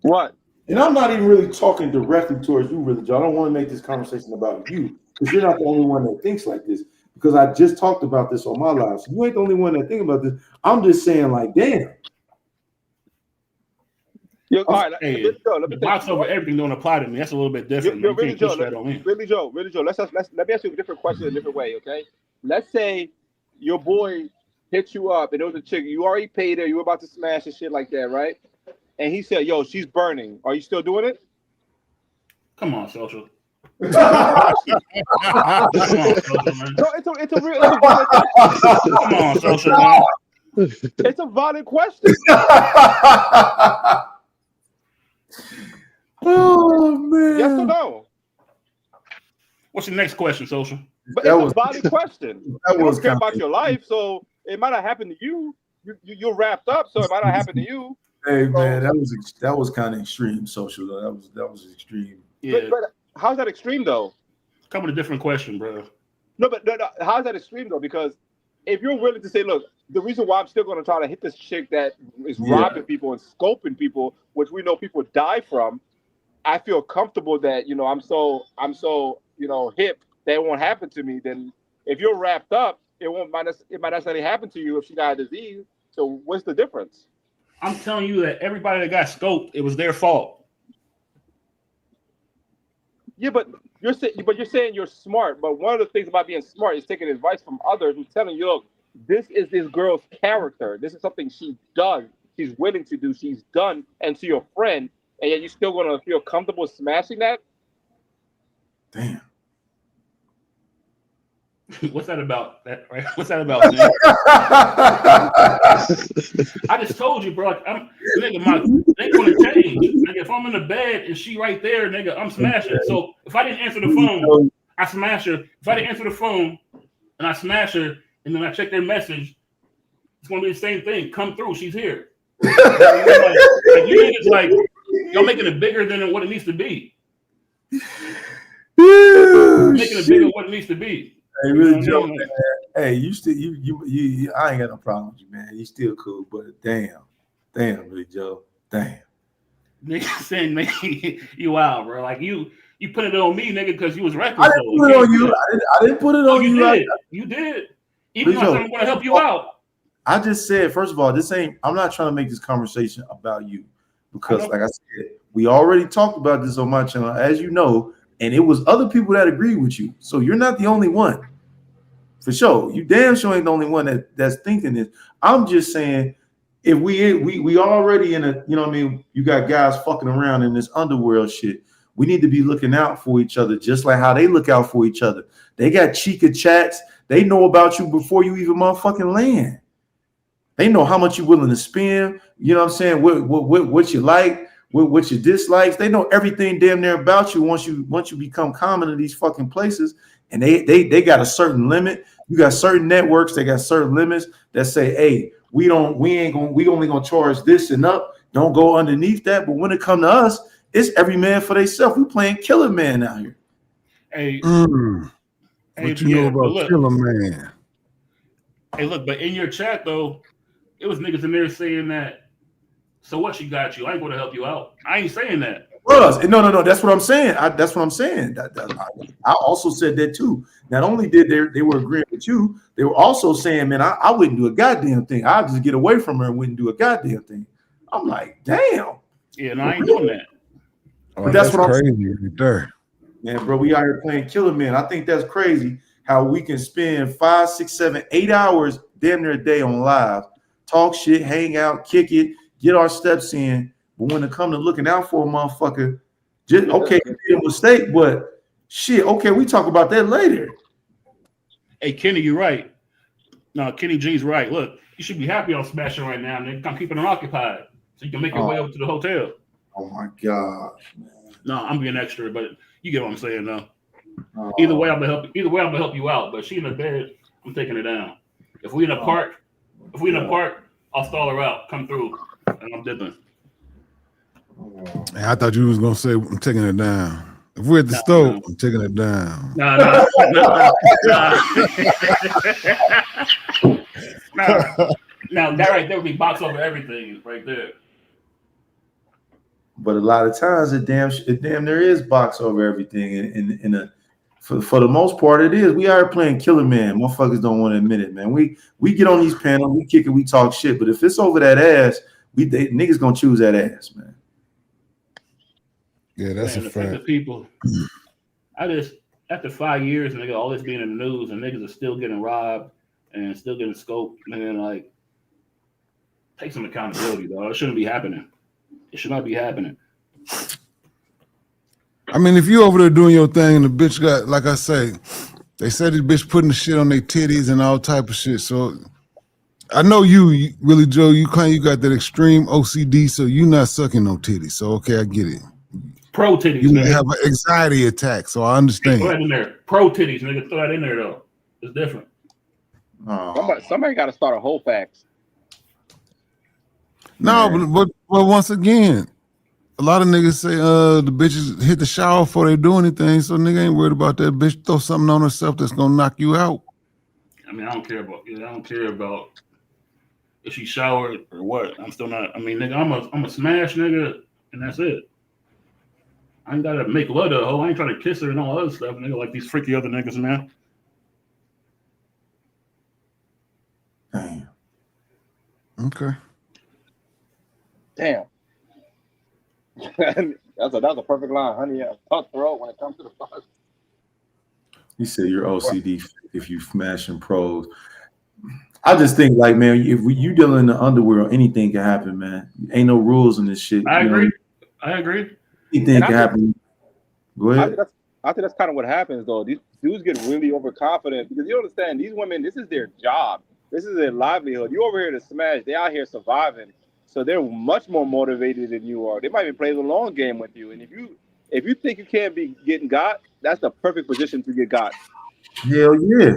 Q: What?
O: And I'm not even really talking directly towards you, really, Joe. I don't want to make this conversation about you because you're not the only one that thinks like this. Because I just talked about this on my live. So you ain't the only one that think about this. I'm just saying, like, damn.
Q: All right,
H: hey, the box over everything don't apply to me. That's a little bit different. You can't push that on me.
Q: Really, Joe. Let me ask you a different question a different way, okay? Let's say your boy hit you up and it was a chick. You already paid her. You were about to smash and shit like that, right? And he said, yo, she's burning. Are you still doing it?
H: Come on, Social.
Q: Come on, Social, man. No, it's a valid question.
H: Come on, Social, man.
Q: It's a valid question.
O: Oh, man.
Q: Yes or no?
H: What's the next question, Social?
Q: But it's a valid question. I don't care about your life, so it might not happen to you. You're wrapped up, so it might not happen to you.
O: Hey, man, that was kind of extreme, Social. That was extreme.
H: Yeah.
Q: But how's that extreme, though?
H: Come with a different question, bro.
Q: No, but how's that extreme, though? Because if you're willing to say, look, the reason why I'm still going to try to hit this chick that is
O: Yeah.
Q: robbing people and scoping people, which we know people die from, I feel comfortable that I'm so hip that it won't happen to me. Then if you're wrapped up, it might necessarily happen to you if she got a disease. So what's the difference?
H: I'm telling you that everybody that got scoped, it was their fault.
Q: Yeah, but you're saying you're smart. But one of the things about being smart is taking advice from others who's telling you, look, this is this girl's character. This is something she does. She's willing to do. She's done. And to your friend, and yet you're still going to feel comfortable smashing that.
O: Damn.
H: What's that about? What's that about? Sam? I just told you, bro. They gonna change. Nigga, if I'm in the bed and she right there, nigga, I'm smashing. So if I didn't answer the phone, I smash her. If I didn't answer the phone and I smash her, and then I check their message, it's gonna be the same thing. Come through, she's here. Like you niggas, like y'all making it bigger than what it needs to be. Making it bigger than what it needs to be.
O: Hey, really, Joe, man. Hey, you still you I ain't got no problem with you, man. You still cool, but damn, really, Joe, damn.
H: Nigga saying, man, you out, bro. Like you put it on me, nigga, because you was reckless.
O: I didn't put it on you. I didn't put it on you.
H: You did. Even though I said I'm gonna help you out.
O: I just said, first of all, I'm not trying to make this conversation about you because, like I said, we already talked about this on my channel, as you know. And it was other people that agree with you. So you're not the only one. For sure. You damn sure ain't the only one that's thinking this. I'm just saying, if we already in a, you know what I mean, you got guys fucking around in this underworld shit. We need to be looking out for each other, just like how they look out for each other. They got Chica chats. They know about you before you even motherfucking land. They know how much you're willing to spend. You know what I'm saying? What you like. What your dislikes, they know everything damn near about you once you become common in these fucking places, and they got a certain limit. You got certain networks, they got certain limits that say, hey, we only gonna charge this and up. Don't go underneath that. But when it come to us, it's every man for themselves. We playing Killer Man out here.
H: Hey,
B: what you know about Killer Man?
H: Hey, look, but in your chat though, it was niggas in there saying that. So what? She got you. I ain't going to help you out. I ain't saying that.
O: No. That's what I'm saying. That's what I'm saying. I also said that too. Not only did they were agreeing with you, they were also saying, man, I wouldn't do a goddamn thing. I'll just get away from her and wouldn't do a goddamn thing. I'm like, damn.
H: Yeah, no, I ain't doing that.
O: But that's what
B: crazy
O: I'm saying.
B: right there.
O: Man, bro, we out here playing Killer Man. I think that's crazy how we can spend 5, 6, 7, 8 hours damn near a day on live, talk shit, hang out, kick it, get our steps in, but when it comes to looking out for a motherfucker, just okay, you made a mistake, but shit, okay, we talk about that later.
H: Hey, Kenny, you're right. No, Kenny G's right. Look, you should be happy I'm smashing right now, nigga. I'm keeping it occupied so you can make your way over to the hotel.
O: Oh my gosh, man.
H: No, I'm being extra, but you get what I'm saying, though. Either way, I'm gonna help you out. But she in the bed, I'm taking her down. If we in a park, I'll stall her out, come through, and I'm dipping.
B: I thought you was gonna say I'm taking it down. If we're at the stove, I'm taking it down.
H: Now that right there would be box over everything right there.
O: But a lot of times it damn there is box over everything. For the most part, it is. We are playing Killer Man. Motherfuckers don't want to admit it, man. We get on these panels, we kick it, we talk shit. But if it's over that ass, niggas gonna choose that ass, man.
B: Yeah, that's a fact.
H: The people, after 5 years, and all this being in the news, and niggas are still getting robbed and still getting scoped, man, like, take some accountability, dog. It shouldn't be happening. It should not be happening.
B: I mean, if you over there doing your thing and the bitch got, like I say, they said this bitch putting the shit on their titties and all type of shit. So I know you really, Joe, you got that extreme OCD, so you not sucking no titties. So okay, I get it.
H: Pro titties,
B: you
H: nigga.
B: have an anxiety attack, so I understand.
H: Throw that in there. Pro titties, nigga. Throw that in there though. It's different.
Q: Somebody got to start a whole facts.
B: No, but once again, a lot of niggas say the bitches hit the shower before they do anything, so nigga ain't worried about that bitch. Throw something on herself that's gonna knock you out.
H: I mean, I don't care about. I don't care about if she showered or what. I'm still not. I mean, nigga, I'm a smash nigga, and that's it. I ain't gotta make love to a hoe. I ain't trying to kiss her and all other stuff, nigga, like these freaky other niggas, man.
O: Damn.
P: Okay.
Q: Damn. That's a perfect line, honey. Yeah, tough throat when it comes to the fuck.
O: He said you're OCD if you smashing pros. I just think like, man, if you dealing in the underworld, anything can happen, man. Ain't no rules in this shit.
H: I
O: You know,
H: agree. I agree.
O: anything
Q: And
O: can happen. Go
Q: I
O: ahead.
Q: think that's I think that's kind of what happens though. These dudes get really overconfident because you understand these women. This is their job. This is their livelihood. You over here to smash. They out here surviving, so they're much more motivated than you are. They might even play the long game with you. And if you think you can't be getting got, that's the perfect position to get got.
O: Hell yeah.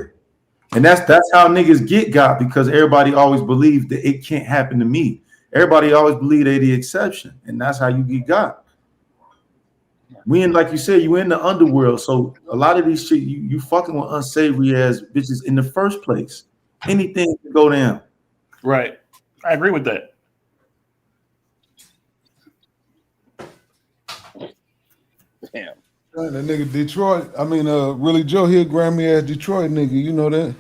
O: And that's how niggas get got because everybody always believes that it can't happen to me. Everybody always believe they the exception, and that's how you get got. We in, like you said, you in the underworld. So a lot of these shit, you fucking with unsavory ass bitches in the first place. Anything can go down.
H: Right. I agree with that.
Q: Damn.
B: That nigga Detroit. I mean, really Joe here, Grammy ass Detroit nigga. You know that?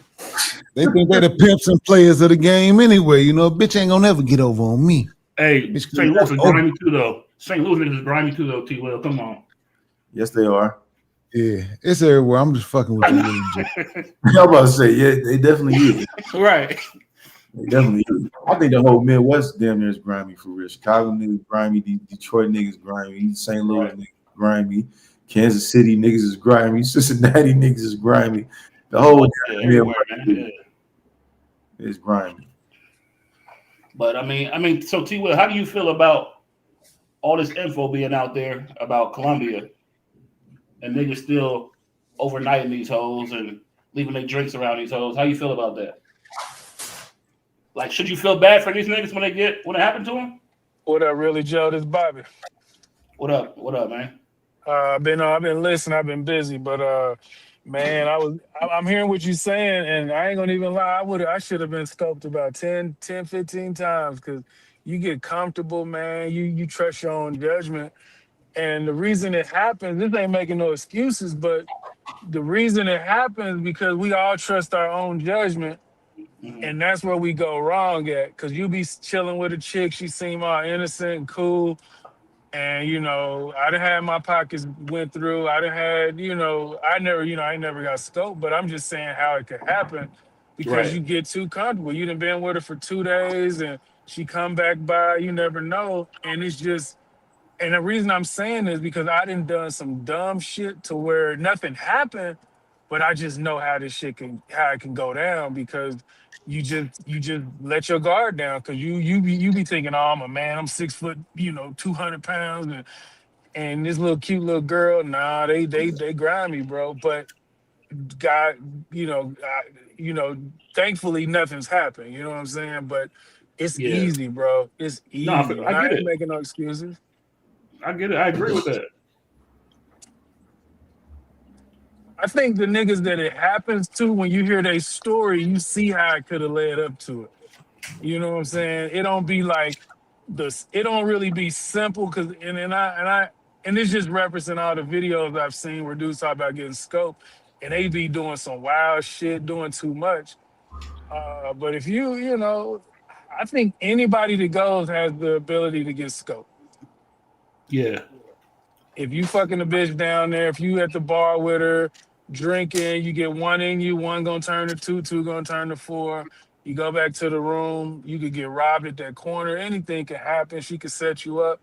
B: They think they the pimps and players of the game anyway. You know, bitch ain't gonna never get over on me.
H: Hey,
B: Bitch,
H: St. Louis is
B: oh,
H: grimy too, though. St. Louis niggas is grimy too, though. T. Will, come on.
O: Yes, they are.
B: yeah, it's everywhere. I'm just fucking with you, really Joe.
O: I'm about to say, yeah, they definitely is.
H: Right.
O: They definitely is. I think the whole Midwest damn near is grimy for real. Chicago niggas grimy, Detroit niggas grimy, St. Louis niggas grimy, Kansas City niggas is grimy, Cincinnati niggas is grimy. The whole
H: everywhere, man.
O: is grimy.
H: But I mean, so T. Will, how do you feel about all this info being out there about Colombia and niggas still overnighting these hoes and leaving their drinks around these hoes? How you feel about that? Like, should you feel bad for these niggas when it happened to them?
L: What up, really, Joe? This is Bobby.
H: What up? What up, man?
L: I've been listening. I've been busy, but man, I'm hearing what you're saying, and I ain't gonna even lie. I should have been scoped about 10, 15 times because you get comfortable, man. You trust your own judgment, and the reason it happens, this ain't making no excuses, but the reason it happens because we all trust our own judgment. And that's where we go wrong at, because you be chilling with a chick, she seem all innocent and cool. And, I done had my pockets went through. I done had, I never got scoped, but I'm just saying how it could happen because you
H: Right.
L: get too comfortable. You done been with her for 2 days and she come back by, you never know. And it's just, and the reason I'm saying is because I done some dumb shit to where nothing happened, but I just know how it can go down because you just let your guard down because you be thinking, oh, I'm a man, I'm 6 foot, 200 pounds, and this little cute little girl, nah, they grind me, bro. But God, thankfully nothing's happened. You know what I'm saying? But it's
H: Yeah.
L: easy, bro. It's
H: No,
L: easy,
H: I
L: and I
H: get
L: ain't
H: it.
L: making no excuses.
H: I get it. I agree with that.
L: I think the niggas that it happens to, when you hear their story, you see how it could have led up to it. You know what I'm saying? It don't be like this. It don't really be simple because and it's just referencing all the videos I've seen where dudes talk about getting scoped, and they be doing some wild shit, doing too much. But if I think anybody that goes has the ability to get scoped.
H: Yeah.
L: If you fucking a bitch down there, if you at the bar with her drinking, you get one in you, one gonna turn to two, two gonna turn to four. You go back to the room, you could get robbed at that corner. Anything can happen. She could set you up.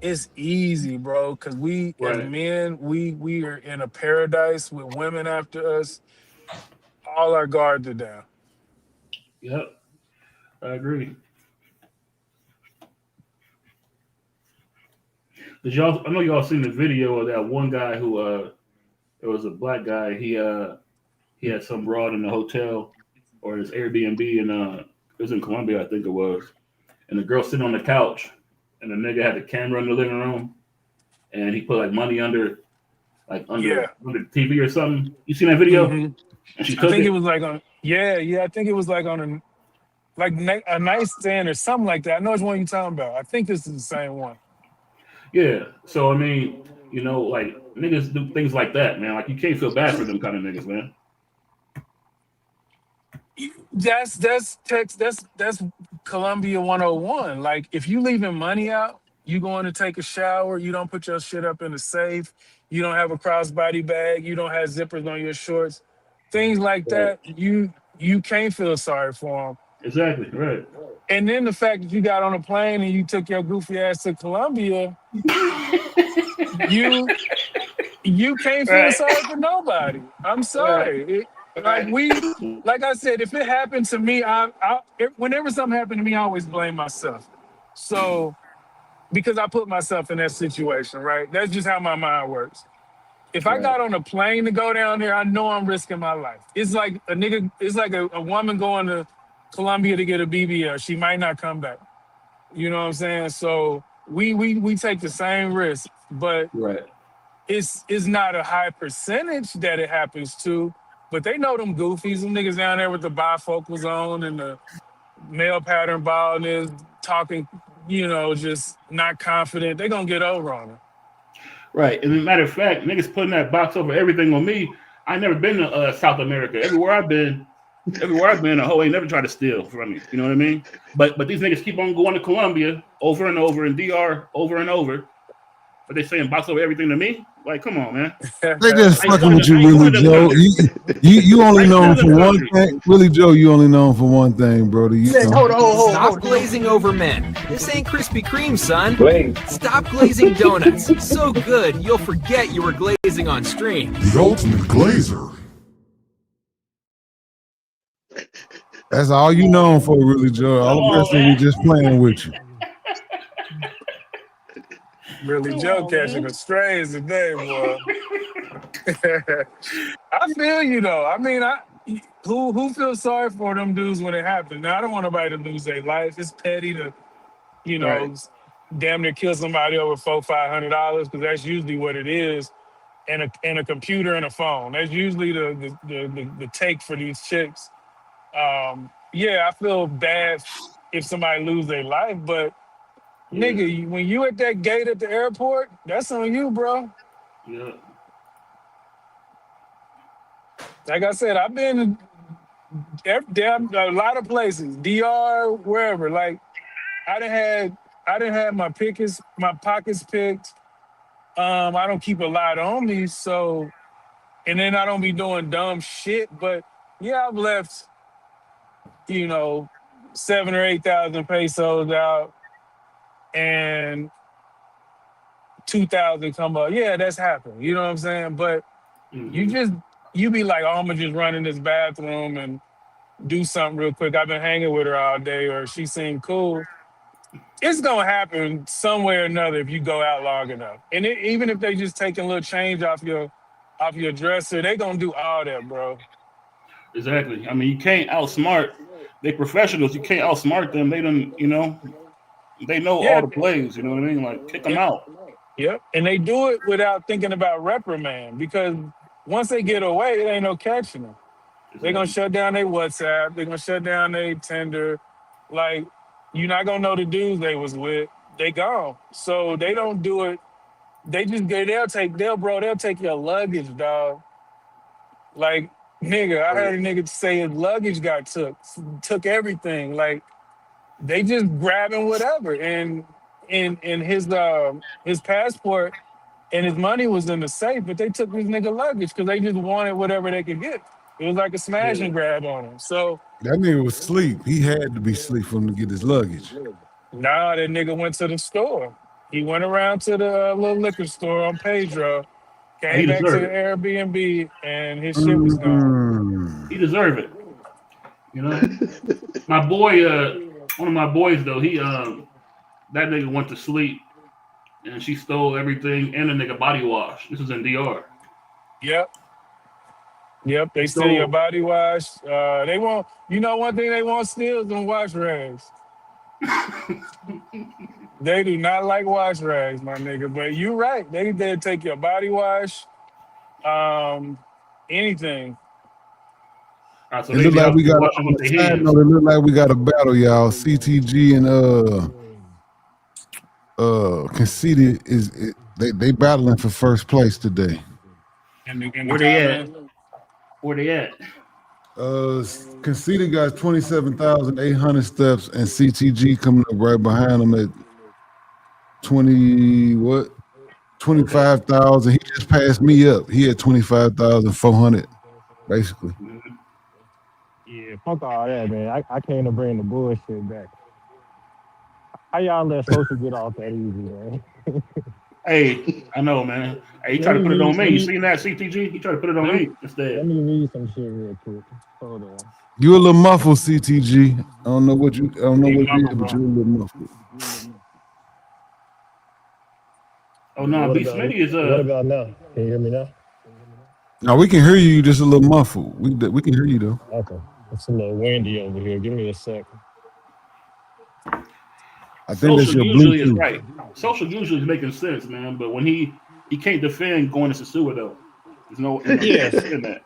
L: It's easy, bro. Cause we as
H: Right.
L: men, we are in a paradise with women after us. All our guards are down.
H: Yep. I agree. Did y'all? I know y'all seen the video of that one guy who it was a black guy. He had some broad in the hotel or his Airbnb and it was in Colombia, I think it was. And the girl sitting on the couch, and the nigga had the camera in the living room, and he put like money under
L: Yeah.
H: the TV or something. You seen that video?
L: hmm
H: And she
L: I
H: took
L: think it
H: it.
L: was like on I think it was like on a nightstand or something like that. I know which one you're talking about. I think this is the same one.
H: Yeah. So I mean, like niggas do things like that, man. Like you can't feel bad for them kind of niggas, man.
L: That's Columbia 101. Like if you leaving money out, you going to take a shower, you don't put your shit up in the safe, you don't have a crossbody bag, you don't have zippers on your shorts, things like
H: Right.
L: that. You can't feel sorry for them.
H: Exactly. Right.
L: And then the fact that you got on a plane and you took your goofy ass to Columbia, you you can't feel
H: Right.
L: sorry for nobody. I'm
H: Right.
L: sorry. Like
H: Right.
L: like I said, if it happened to me, whenever something happened to me, I always blame myself. So because I put myself in that situation, right? That's just how my mind works. If I
H: Right.
L: got on a plane to go down there, I know I'm risking my life. It's like a nigga, it's like a woman going to Colombia to get a BBL. She might not come back. You know what I'm saying? So we take the same risk, but
H: Right.
L: it's not a high percentage that it happens to, but they know them goofies, them niggas down there with the bifocals on and the male pattern baldness, talking, just not confident. They gonna get over on it.
H: Right. And as a matter of fact, niggas putting that box over everything on me. I never been to South America. Everywhere I've been, a hoe ain't never tried to steal from me. You know what I mean? But these niggas keep on going to Colombia over and over and DR over and over. But they saying box over everything to me? Like, come on, man.
P: They just
H: I ain't
P: fucking
H: going to,
P: with you,
H: I ain't
P: Willie
H: going to them
P: Joe.
H: countries.
P: You
H: I
P: only
H: ain't going
P: known
H: to
P: for
H: them
P: one
H: countries.
P: thing, Willie Joe. You only known for one thing, brother.
G: Hold on,
K: Stop
G: hold on.
K: glazing over men. This ain't Krispy Kreme, son.
J: Glaze.
K: Stop glazing donuts. So good, you'll forget you were glazing on stream.
P: The ultimate glazer. That's all you known for, Willie Joe.
H: Come
P: All the
H: on,
P: rest of it
H: man.
P: just playing with you.
L: Really
H: Come
L: Joe
H: on,
L: catching
H: man.
L: the strays today, boy. I feel you though. I mean, who feels sorry for them dudes when it happens? Now I don't want nobody to lose their life. It's petty to, you
H: Right.
L: know, damn near kill somebody over $400-500 because that's usually what it is. And a computer and a phone. That's usually the take for these chicks. Yeah, I feel bad if somebody lose their life, but
H: Yeah.
L: nigga, when you at that gate at the airport, that's on you, bro.
H: Yeah.
L: Like I said, I've been damn a lot of places, DR, wherever. Like I didn't have my pockets picked. I don't keep a lot on me, so and then I don't be doing dumb shit. But yeah, I've left, you know, 7 or 8 thousand pesos out and 2,000 come up. Yeah, that's happened. You know what I'm saying? But you
H: Mm-hmm.
L: just you be like, oh, I'm gonna just run in this bathroom and do something real quick. I've been hanging with her all day, or she seemed cool. It's gonna happen some way or another if you go out long enough. And even if they just take a little change off your dresser, they gonna do all that, bro.
H: Exactly. I mean, you can't outsmart. They professionals. You can't outsmart them. They don't. They know all
L: Yeah,
H: the plays. You know what I mean? Like kick them
L: and,
H: out.
L: yep. And they do it without thinking about reprimand because once they get away, it ain't no catching them. They're gonna
H: Exactly.
L: shut down their WhatsApp. They're gonna shut down their Tinder. Like you're not gonna know the dudes they was with. They gone. So they don't do it. They just they'll take your luggage, dog. Like nigga, I
H: Right.
L: heard a nigga say his luggage got took everything. Like they just grabbing whatever, and in his passport and his money was in the safe, but they took his nigga luggage because they just wanted whatever they could get. It was like a smash
H: Yeah.
L: and grab on him. So
P: That nigga was asleep. He had to be asleep for him to get his luggage.
L: now that nigga went to the store. He went around to the little liquor store on Pedro,
H: He
L: came back to the
H: deserve it.
L: Airbnb, and his shit was gone.
H: He
P: Mm.
H: deserve it. You know. My boy. One of my boys though. That nigga went to sleep and she stole everything and a nigga body wash. This was in DR.
L: Yep. Yep,
H: She
L: they steal your
H: stole.
L: body wash. They want, one thing they want steal is them wash rags. They do not like wash rags, my nigga. But you right. They take your body wash, um, anything.
H: All right, so
P: It
H: they
P: looked
H: be
P: like
H: out
P: we
H: there
P: got
H: watching
P: on
H: with
P: the
H: their
P: side
H: hands.
P: note. It looked like we got a battle, y'all. CTG and Conceited they battling for first place today.
E: In the
H: Where they at?
E: comment.
H: Where they at?
P: Conceited got 27,800 steps, and CTG coming up right behind them at 20 what?
H: Okay.
P: 25,000. He just passed me up. He had 25,400 basically.
H: Mhm.
N: Yeah, fuck all that, man. I came to bring the bullshit back. How y'all let social get off that easy, man?
H: Hey, I know, man. Hey, he
N: Let
H: tried to
N: me
H: put it
N: read.
H: on me. You seen that, CTG? He tried to put it on
N: Let me
H: me instead.
N: let me read some shit real quick. Hold on.
P: You a little muffled, CTG. I don't know
E: He
P: what you
E: muffled,
P: did, but
E: bro.
P: you a little muffled.
H: Oh no,
N: What
H: B
N: about
H: Smitty is
N: what about now? Can you hear me now?
P: Now we can hear you. You just a little muffled. We can hear you though.
N: Okay. It's a little windy over here. Give me a sec.
P: I think that's
H: social
P: your
H: usually is
P: Bluetooth.
H: right. Social usually is making sense, man. But when he can't defend going to Sasua though. There's no he can't
N: Yes.
H: defend that.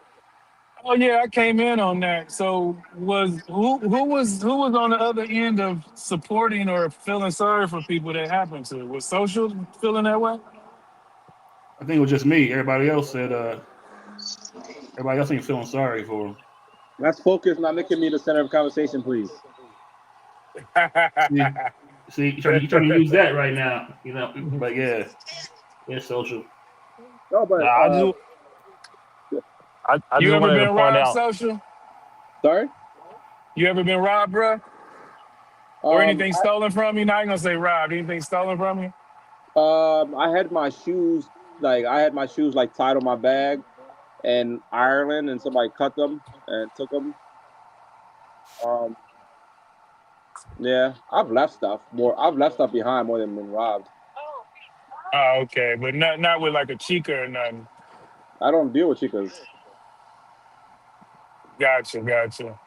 E: Oh yeah, I came in on that. So who was on the other end of supporting or feeling sorry for people that happened to? Was social feeling that way?
H: I think it was just me. Everybody else ain't feeling sorry for him.
J: Let's focus, not making me the center of conversation, please.
H: See, see, you trying to use that right now, you know. But yeah, yeah, social.
J: No, but
N: Nah, I
E: You
N: just
E: ever
N: wanted to
E: been
N: point
E: robbed,
N: out.
E: social?
J: sorry.
E: You ever been robbed, bro? Or anything
J: I
E: stolen from you? Not gonna say robbed. Anything stolen from you?
J: I had my shoes like tied on my bag in Ireland, and somebody cut them and took them. Um, yeah, I've left stuff behind more than been robbed.
E: Oh, okay, but not with like a chica or nothing.
J: I don't deal with chicas.
E: Gotcha, gotcha.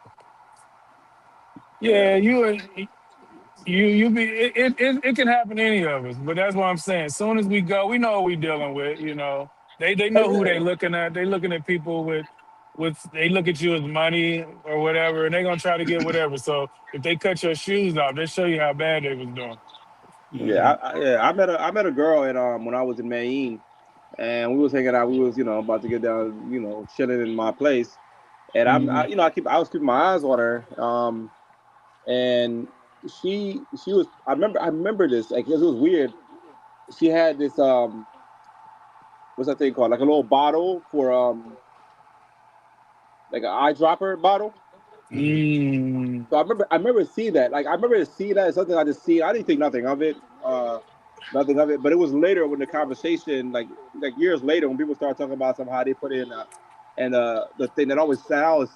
J: Yeah.
E: Yeah, you be it can happen to any of us, but that's what I'm saying. As soon as we go, we know what we dealing with. You know, they
J: Oh
E: know who they
J: yeah.
E: looking at. They looking at people with they look at you as money or whatever, and they gonna try to get whatever. So if they cut your shoes off, they show you how bad they was doing.
J: Yeah,
H: Hmm.
J: I met a girl in when I was in Maine, and we was hanging out. We was about to get down, chilling in my place, and
E: Hmm.
J: I was keeping my eyes on her. And she was I remember this like 'cause it was weird. She had this what's that thing called, like a little bottle for like an eyedropper bottle.
H: Hmm.
E: Mm.
J: So I remember seeing that. Like I remember seeing that. It's something I just see. I didn't think nothing of it. Nothing of it. But it was later when the conversation, like years later, when people started talking about somehow they put in and the thing that always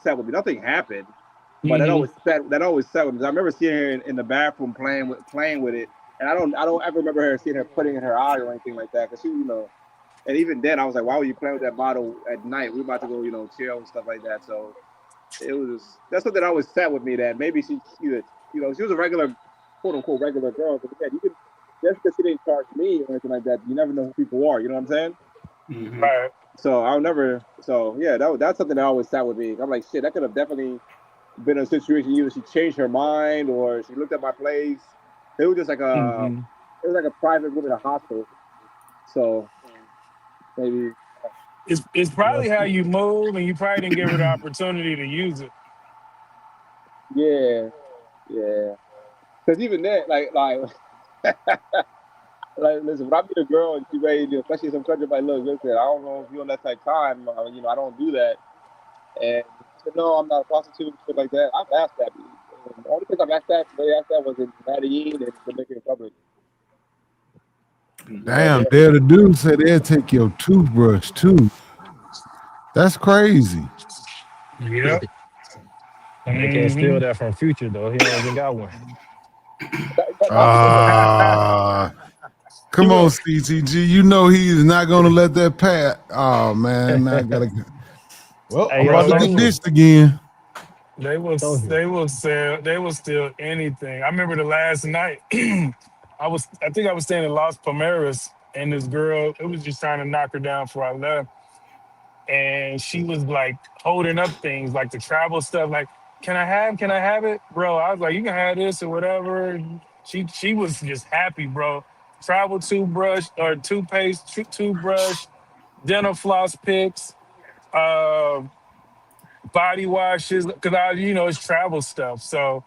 J: sat with me. Nothing happened, but
E: Hmm.
J: that always sat with me. I remember seeing her in the bathroom playing with it, and I don't ever remember her seeing her putting it in her eye or anything like that. Cause she, and even then I was like, why were you playing with that bottle at night? We were about to go, chill and stuff like that. So it was that's something that always sat with me, that maybe she was a regular, quote unquote regular girl, but again, you can just because she didn't charge me or anything like that, you never know who people are. You know what I'm saying?
H: Hmm.
E: Right.
J: So I'll never. So yeah, that's something that always sat with me. I'm like, shit, that could have definitely been a situation. Either she changed her mind or she looked at my place. It was just like
E: Hmm.
J: it was like a private room in a hospital. So maybe
E: It's
N: Yes.
E: probably how you move, and you probably didn't give her the opportunity to use it.
J: yeah, yeah. Because even then, like, listen, when I meet a girl and she ready to, especially in some country, like, look, listen, I don't know if you're on that type of time. I don't do that. And she said, no, I'm not a prostitute, shit like that. I've asked that. And the only place I've asked that, really asked that was in Medellin and Dominican Republic.
H: Hmm.
P: Damn, there the dude said they'll take your toothbrush too. That's crazy.
E: Yep.
N: They can't steal
E: Hmm.
N: that from Future though. He don't even got one.
P: Ah,
J: He
P: come on,
J: will.
P: CTG. You know he is not gonna let that pass. Oh man, now I gotta. Well,
N: Hey
P: I'm
N: yo,
P: about to get
N: social,
P: ditched again.
N: social.
E: They will steal anything. I remember the last night. I think I was staying in Las Palmeras, and this girl, it was just trying to knock her down before I left.
L: and she was like holding up things like the travel stuff. Like, can I have it, bro? I was like, you can have this or whatever. She was just happy, bro. Travel toothbrush or toothpaste, toothbrush, dental floss picks, uh, body washes, because I, it's travel stuff. So,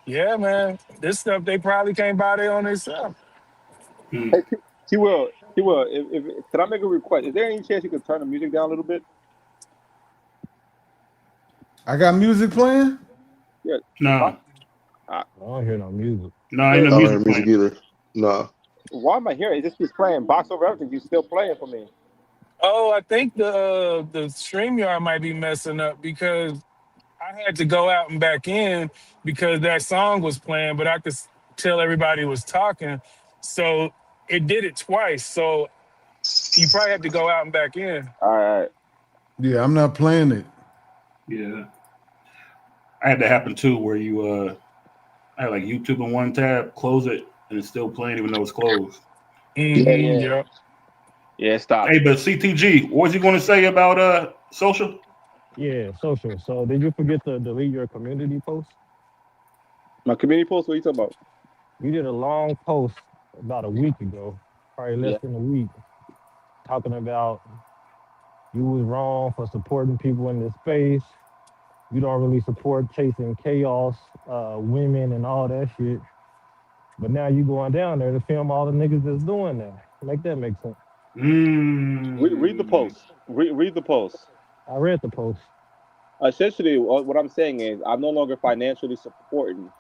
L: yeah, man, this stuff they probably can't buy their own themselves.
H: Hmm.
J: Hey, T Will, if can I make a request? Is there any chance you could turn the music down a little bit?
P: I got music playing.
J: Yeah. Why?
H: No,
N: I don't hear no music.
H: no, ain't
J: Yeah.
H: no
C: I don't hear
H: music
C: music
H: playing.
C: either. Nah.
J: Why am I hearing? It just keeps playing. Box over everything. You still playing for me?
L: Oh, I think the StreamYard might be messing up because I had to go out and back in because that song was playing, but I could tell everybody was talking. So it did it twice. So you probably have to go out and back in.
J: All right.
P: Yeah, I'm not playing it.
H: Yeah, I had that happen too, where I had like YouTube in one tab, close it, and it's still playing even though it's closed.
J: Yeah,
L: Mm-hmm.
J: yeah,
L: Yeah.
J: yeah. Stop.
H: Hey, but CTG, what was you going to say about social?
N: Yeah, social. So did you forget to delete your community post?
J: My community post. What are you talking about?
N: You did a long post about a week ago, probably less
J: Yeah.
N: than a week, talking about you was wrong for supporting people in this space. You don't really support chasing chaos, women and all that shit. But now you going down there to film all the niggas that's doing that. Make that make sense.
J: Read the
H: Mm.
J: post. Read the post.
N: I read the post.
J: Essentially, what I'm saying is, I'm no longer financially supporting.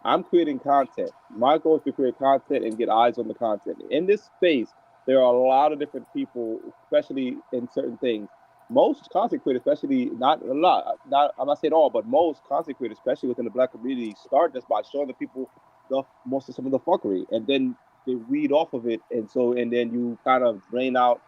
J: I'm creating content. My goal is to create content and get eyes on the content. In this space, there are a lot of different people, especially in certain things. Most content creators, especially not a lot, not I'm not saying all, but most content creators, especially within the black community, start just by showing the people the most of some of the fuckery, and then they read off of it, and then you kind of drain out,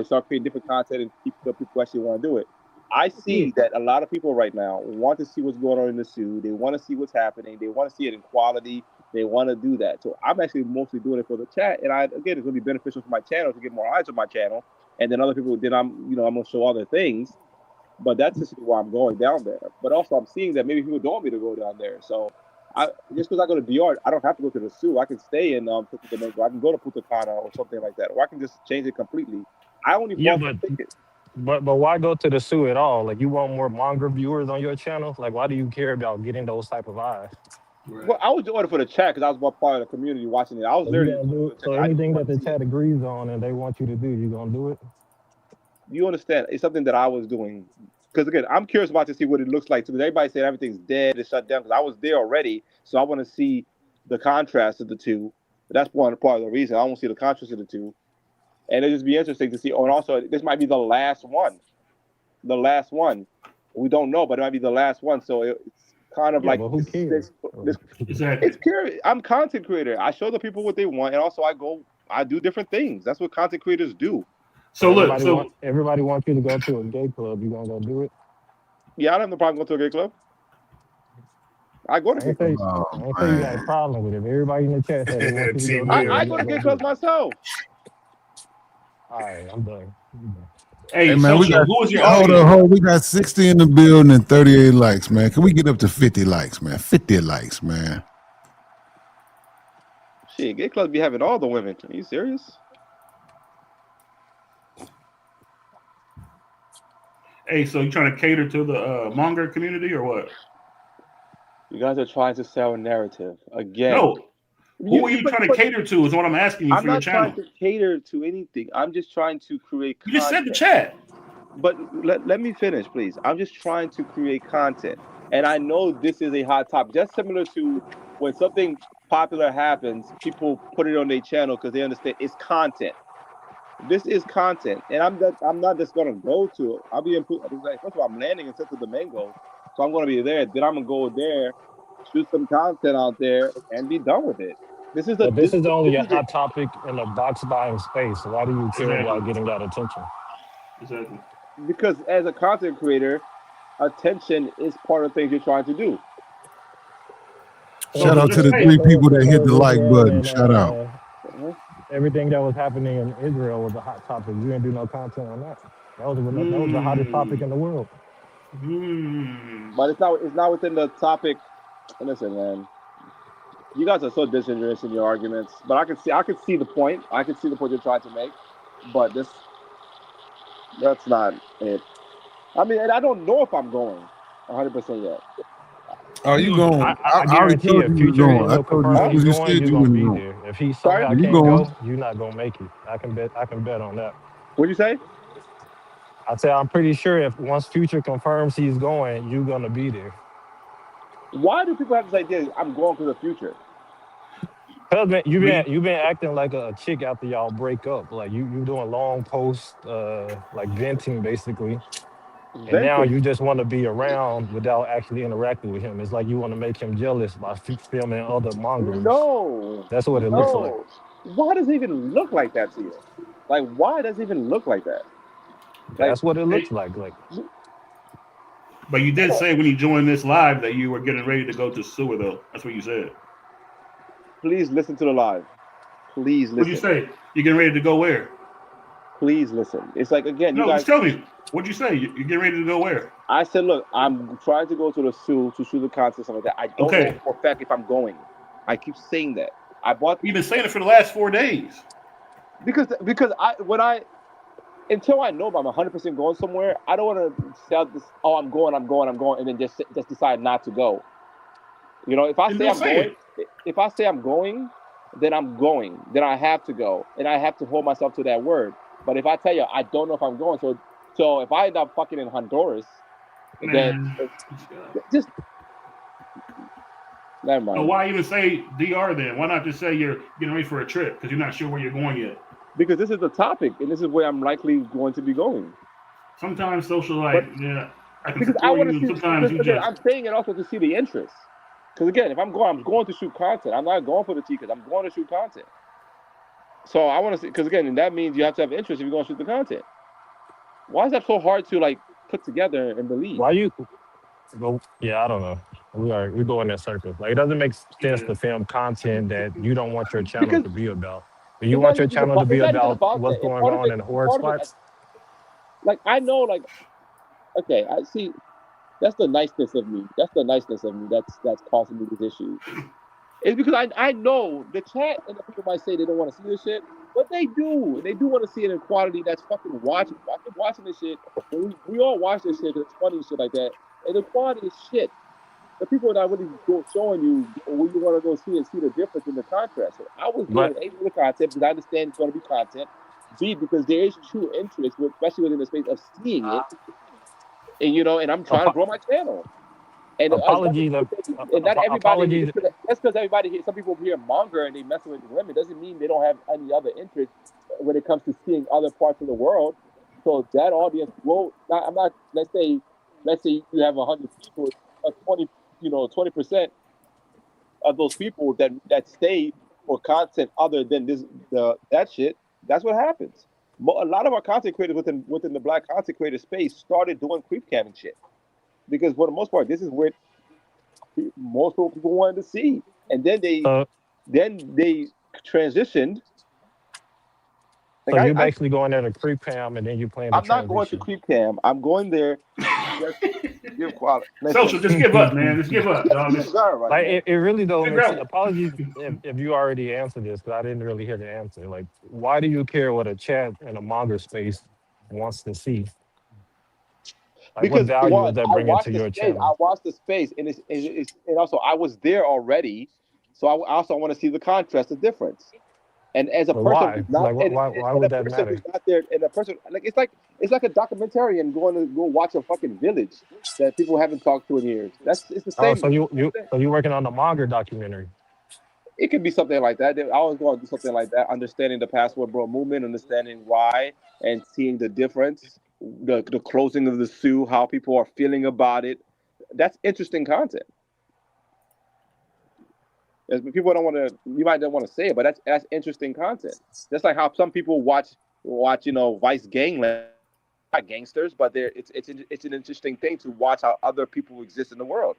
J: start creating different content and keep the people who actually want to do it. I
N: Yeah.
J: see that a lot of people right now want to see what's going on in the zoo. They want to see what's happening. They want to see it in quality. They want to do that. So I'm actually mostly doing it for the chat. And again, it's going to be beneficial for my channel to get more eyes on my channel. And then other people, then I'm going to show other things. But that's just why I'm going down there. But also, I'm seeing that maybe people don't want me to go down there. So just because I go to DR, I don't have to go to the zoo. I can stay in Punta Domingo. I can go to Punta Cana or something like that, or I can just change it completely. I only
N: Yeah,
J: bought the ticket.
N: but why go to the Sue at all? Like you want more manga viewers on your channel? Like why do you care about getting those type of eyes?
J: Well,
H: Right.
J: I was doing it for the chat because I was one part of the community watching it. I was
N: So you
J: literally just
N: gonna
J: doing it
N: do
J: for the
N: so
J: chat. I just
N: anything that
J: wanted to
N: the
J: see it.
N: chat agrees on and they want you to do, you gonna do it?
J: You understand? It's something that I was doing because again, I'm curious about to see what it looks like too. Because everybody said everything's dead, it's shut down. Because I was there already, so I want to see the contrast of the two. That's one part of the reason I want to see the contrast of the two, and it'll just be interesting to see. Oh, and also, this might be the last one. The last one. We don't know, but it might be the last one. So it's kind of
N: Yeah,
J: like
N: but who cares?
J: this. It's
H: Exactly.
J: curious. I'm content creator. I show the people what they want, and also I do different things. That's what content creators do.
H: So look, so
N: Everybody wants you to go to a gay club. You gonna go do it?
J: Yeah, I don't have no problem going to a gay club. I go to gay clubs.
P: Oh
N: I ain't say you got a
P: man.
N: problem with it. If everybody in the chat said they want you to
L: T
N: go do it,
L: Will.
J: I
N: you
J: go to
N: gonna go
J: gay
N: do
J: clubs
N: it.
J: myself.
N: All right, I'm done. I'm done.
P: Hey
H: hey,
P: man, we
H: social,
P: got
H: who is your
P: hold
H: audience?
P: on, hold. We got 60 in the building and 38 likes, man. Can we get up to 50 likes, man? 50 likes, man.
J: Shit, gay clubs be having all the women. Are you serious?
H: Hey, so you trying to cater to the manga community or what?
J: You guys are trying to sell a narrative again.
H: No. Who are you trying to
J: But
H: cater to? Is what I'm asking you
J: I'm
H: for your
J: not trying
H: channel.
J: to cater to anything. I'm just trying to create
H: You just said the
J: content.
H: chat.
J: But let me finish, please. I'm just trying to create content. And I know this is a hot topic, just similar to when something popular happens, people put it on their channel because they understand it's content. This is content. And I'm not just gonna go to it. I'll be in like, first of all, I'm landing in Santo Domingo. So I'm gonna be there. Then I'm gonna go there, shoot some content out there, and be done with it. This is a
N: But this is
J: this
N: only a
J: is a
N: hot topic in a box buying space. So why do you care
H: Exactly.
N: about getting that attention?
H: Exactly.
J: because as a content creator, attention is part of the things you're trying to do.
N: So
P: Shout
H: Social,
P: out to
H: just
P: the
H: say
P: three
N: so
P: people
N: so,
P: that
N: so
P: hit the
N: if
P: like
N: Israel
P: button.
N: and
P: Shout out.
J: Uh-huh.
N: everything that was happening in Israel was a hot topic, you didn't do no content on that. That was the hottest topic in the world.
J: But it's not within the topic. Listen, man, you guys are so disingenuous in your arguments. But I can see the point. I can see the point you're trying to make. But that's not it. I mean, and I don't know if I'm going 100% yet.
B: Oh, you going?
N: I
B: I already
N: guarantee
B: told
N: if
B: you you was
N: Future
B: going. I
N: Endo
B: told you as
N: confirms
B: soon
N: he's
B: as you
N: going,
B: said
N: you're
B: you
N: gonna
B: wasn't
N: be
B: going.
N: there. If he
J: Sorry,
N: somehow
B: You
N: can't
B: going?
N: go, you're not gonna make it. I can bet on that.
J: what'd you say?
N: I say I'm pretty sure if once Future confirms he's going, you're gonna be there.
J: Why do people have this idea? I'm going to the future.
N: Cause man,
H: We
N: you been acting like a chick after y'all break up. Like you doing long posts, like venting basically. And now
J: Venting.
N: you just want to be around without actually interacting with him. It's like you want to make him jealous by filming other mongers.
J: No,
N: That's what it looks like.
J: no. Why does it even look like that to you? Like, why does it even look like that? Like,
N: That's what it looks
H: hey,
N: like. Like
H: but you did say when you joined this live that you were getting ready to go to sewer though. That's what you said.
J: please listen to the live. Please
H: What'd you
J: listen.
H: say? You getting ready to go where?
J: Please listen. It's like again, you
H: No,
J: guys.
H: just tell me. What'd you say? You getting ready to go where?
J: I said, look, I'm trying to go to the zoo to shoot the contest, something like that. I don't know
H: Okay.
J: for a fact if I'm going. I keep saying that. I bought
H: You've been saying it for the last 4 days.
J: because I when I until I know if I'm 100% going somewhere, I don't want to sell this. Oh, I'm going, and then just decide not to go. You know,
H: Then don't say it.
J: if I say I'm going, then I'm going. Then I have to go, and I have to hold myself to that word. But if I tell you I don't know if I'm going, so if I end up fucking in Honduras, then
H: Man.
J: just never
H: No,
J: mind.
H: why even say DR then? Why not just say you're getting ready for a trip because you're not sure where you're going yet?
J: Because this is the topic, and this is where I'm likely going to be going.
H: Sometimes social
J: But
H: life, yeah, I can
J: because I
H: support
J: want
H: you,
J: to
H: and
J: see,
H: sometimes
J: because
H: you
J: again,
H: just
J: I'm saying it also to see the interest. Because again, if I'm going to shoot content. I'm not going for the tickets. I'm going to shoot content. So I want to see, because again, and that means you have to have interest if you're going to shoot the content. Why is that so hard to like put together and believe?
N: why you? Well, yeah, I don't know. We go in that circle. Like it doesn't make sense
H: yeah.
N: to film content that you don't want your channel
J: Because
N: to be about. Do you want your channel to be
J: it's not even
N: about
J: about
N: what's
J: that. And
N: going on in horror
J: part of it,
N: spots?
J: like I know, like okay, I see. That's the niceness of me. That's the niceness of me. That's causing me these issues. It's because I know the chat and the people might say they don't want to see this shit, but they do. And they do want to see it in quality that's fucking watching. Fucking watching this shit. And we all watch this shit because it's funny and shit like that. And the quality is shit. The people that really go showing you what you want to go see and see the difference in the contrast. So I was
N: But
J: going A for the content because I understand it's going to be content. B because there is true interest, especially within the space of seeing it. And and I'm trying to
N: apo-
J: grow my channel. And it's nothing
N: apologies,
J: to say, and not everybody.
N: apologies.
J: That's because everybody here. Some people hear monger and they messing with women. Doesn't mean they don't have any other interest when it comes to seeing other parts of the world. So that audience will. Not, I'm not. Let's say you have 100 people, 20, 20% of those people that stay for content other than that shit. That's what happens. A lot of our content creators within the black content creator space started doing creep camming shit because for the most part, this is where most people wanted to see. And
N: Uh,
J: then they transitioned. Like
N: so you
J: I
N: basically going there to creep cam and then you playing the
J: I'm not going to
N: transition.
J: creep cam. I'm going there just give quality.
H: Social,
J: Listen,
H: just give up, man. Just give up, dog.
J: this is
H: Just
J: bizarre right
N: Like
J: now.
N: it really don't
H: figure
N: make sense.
H: out.
N: Apologies if you already answered this, because I didn't really hear the answer. Like, why do you care what a chat in a manga space wants to see? Like, what
J: Because
N: value is
J: one,
N: that
J: I
N: bringing
J: watched
N: to
J: the
N: your
J: space. I
N: channel?
J: watched the space, and also I was there already, so I also want to see the contrast, the difference. And as a
N: But
J: person
N: why?
J: who's not,
N: Like, why
J: and a
N: would that
J: person
N: matter?
J: who's not there, and a person like it's like a documentarian going to go watch a fucking village that people haven't talked to in years. It's the
N: Oh,
J: same. It's the same thing.
N: so you working on the manga documentary?
J: It could be something like that. I always going to do something like that, understanding the passport bro movement, understanding why, and seeing the difference, the closing of the zoo, how people are feeling about it. That's interesting content. People don't want to. You might not want to say it, but that's interesting content. Just like how some people watch Vice Gangland, not gangsters, but it's an interesting thing to watch how other people exist in the world.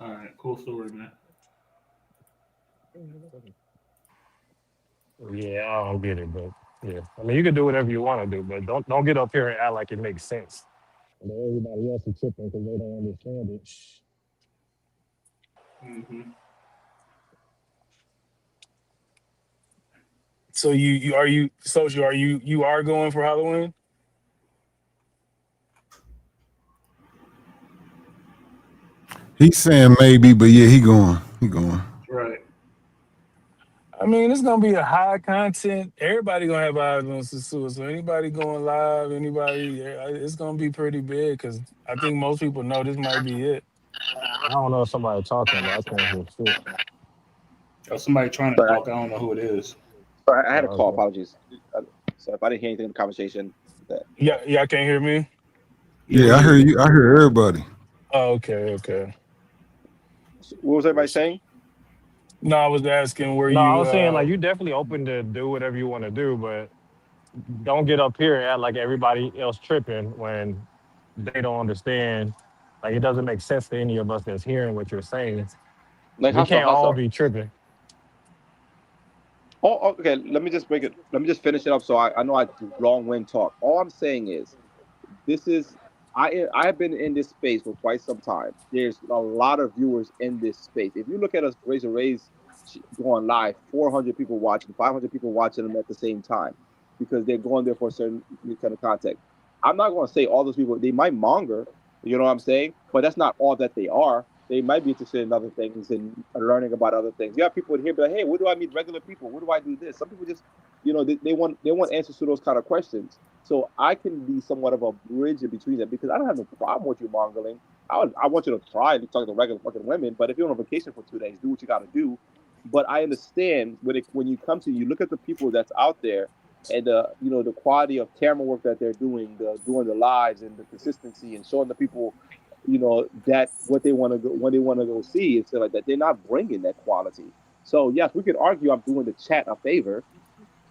H: All right, cool story, man.
N: Yeah, I don't get it, but yeah. I mean, you can do whatever you want to do, but don't get up here and act like it makes sense. And then everybody else is tripping because they don't understand it.
H: Hmm.
L: So you are you social? Are you are going for Halloween?
P: He's saying maybe, but yeah, he going. He going.
H: Right.
L: I mean, it's gonna be a high content. Everybody gonna have eyes on Sasua. So anybody going live, anybody, it's gonna be pretty big because I think most people know this might be it.
N: I don't know if somebody talking, but I can't hear shit.
H: Or somebody trying to
J: Sorry,
H: talk. I don't know who it is.
J: I had a call.
N: Okay.
J: Apologies. So if I didn't hear anything in the conversation, that
L: Yeah, yeah, I can't hear me.
H: Yeah,
P: Yeah,
H: we
P: I
H: hear
P: heard
H: you.
P: you. I heard everybody.
L: Oh, okay, okay.
J: what was everybody saying?
L: No, I was asking where
N: No, I
L: you.
N: was saying like you definitely open to do whatever you want to do, but don't get up here and act like everybody else tripping when they don't understand. Like it doesn't make sense to any of us that's hearing what you're saying.
J: Like
N: We can't
J: how
N: all
J: so?
N: be tripping.
J: Okay. Let me just make it. Let me just finish it up. So I know I long wind talk. All I'm saying is this is I have been in this space for quite some time. There's a lot of viewers in this space. If you look at us Razor Rays going live, 400 people watching, 500 people watching them at the same time because they're going there for a certain kind of content. I'm not going to say all those people they might monger, you know what I'm saying, but that's not all that they are. They might be interested in other things and learning about other things. You have people in here be like, hey, where do I meet regular people? Where do I do this? Some people just, they want answers to those kind of questions. So I can be somewhat of a bridge in between them because I don't have no problem with you mongling. I want you to try and talk to regular fucking women, but if you're on vacation for 2 days, do what you got to do. But I understand when you come to you look at the people that's out there and the quality of camera work that they're doing the lives and the consistency and showing the people that what they want to go when they want to go see and stuff like that. They're not bringing that quality. So yes, we could argue I'm doing the chat a favor.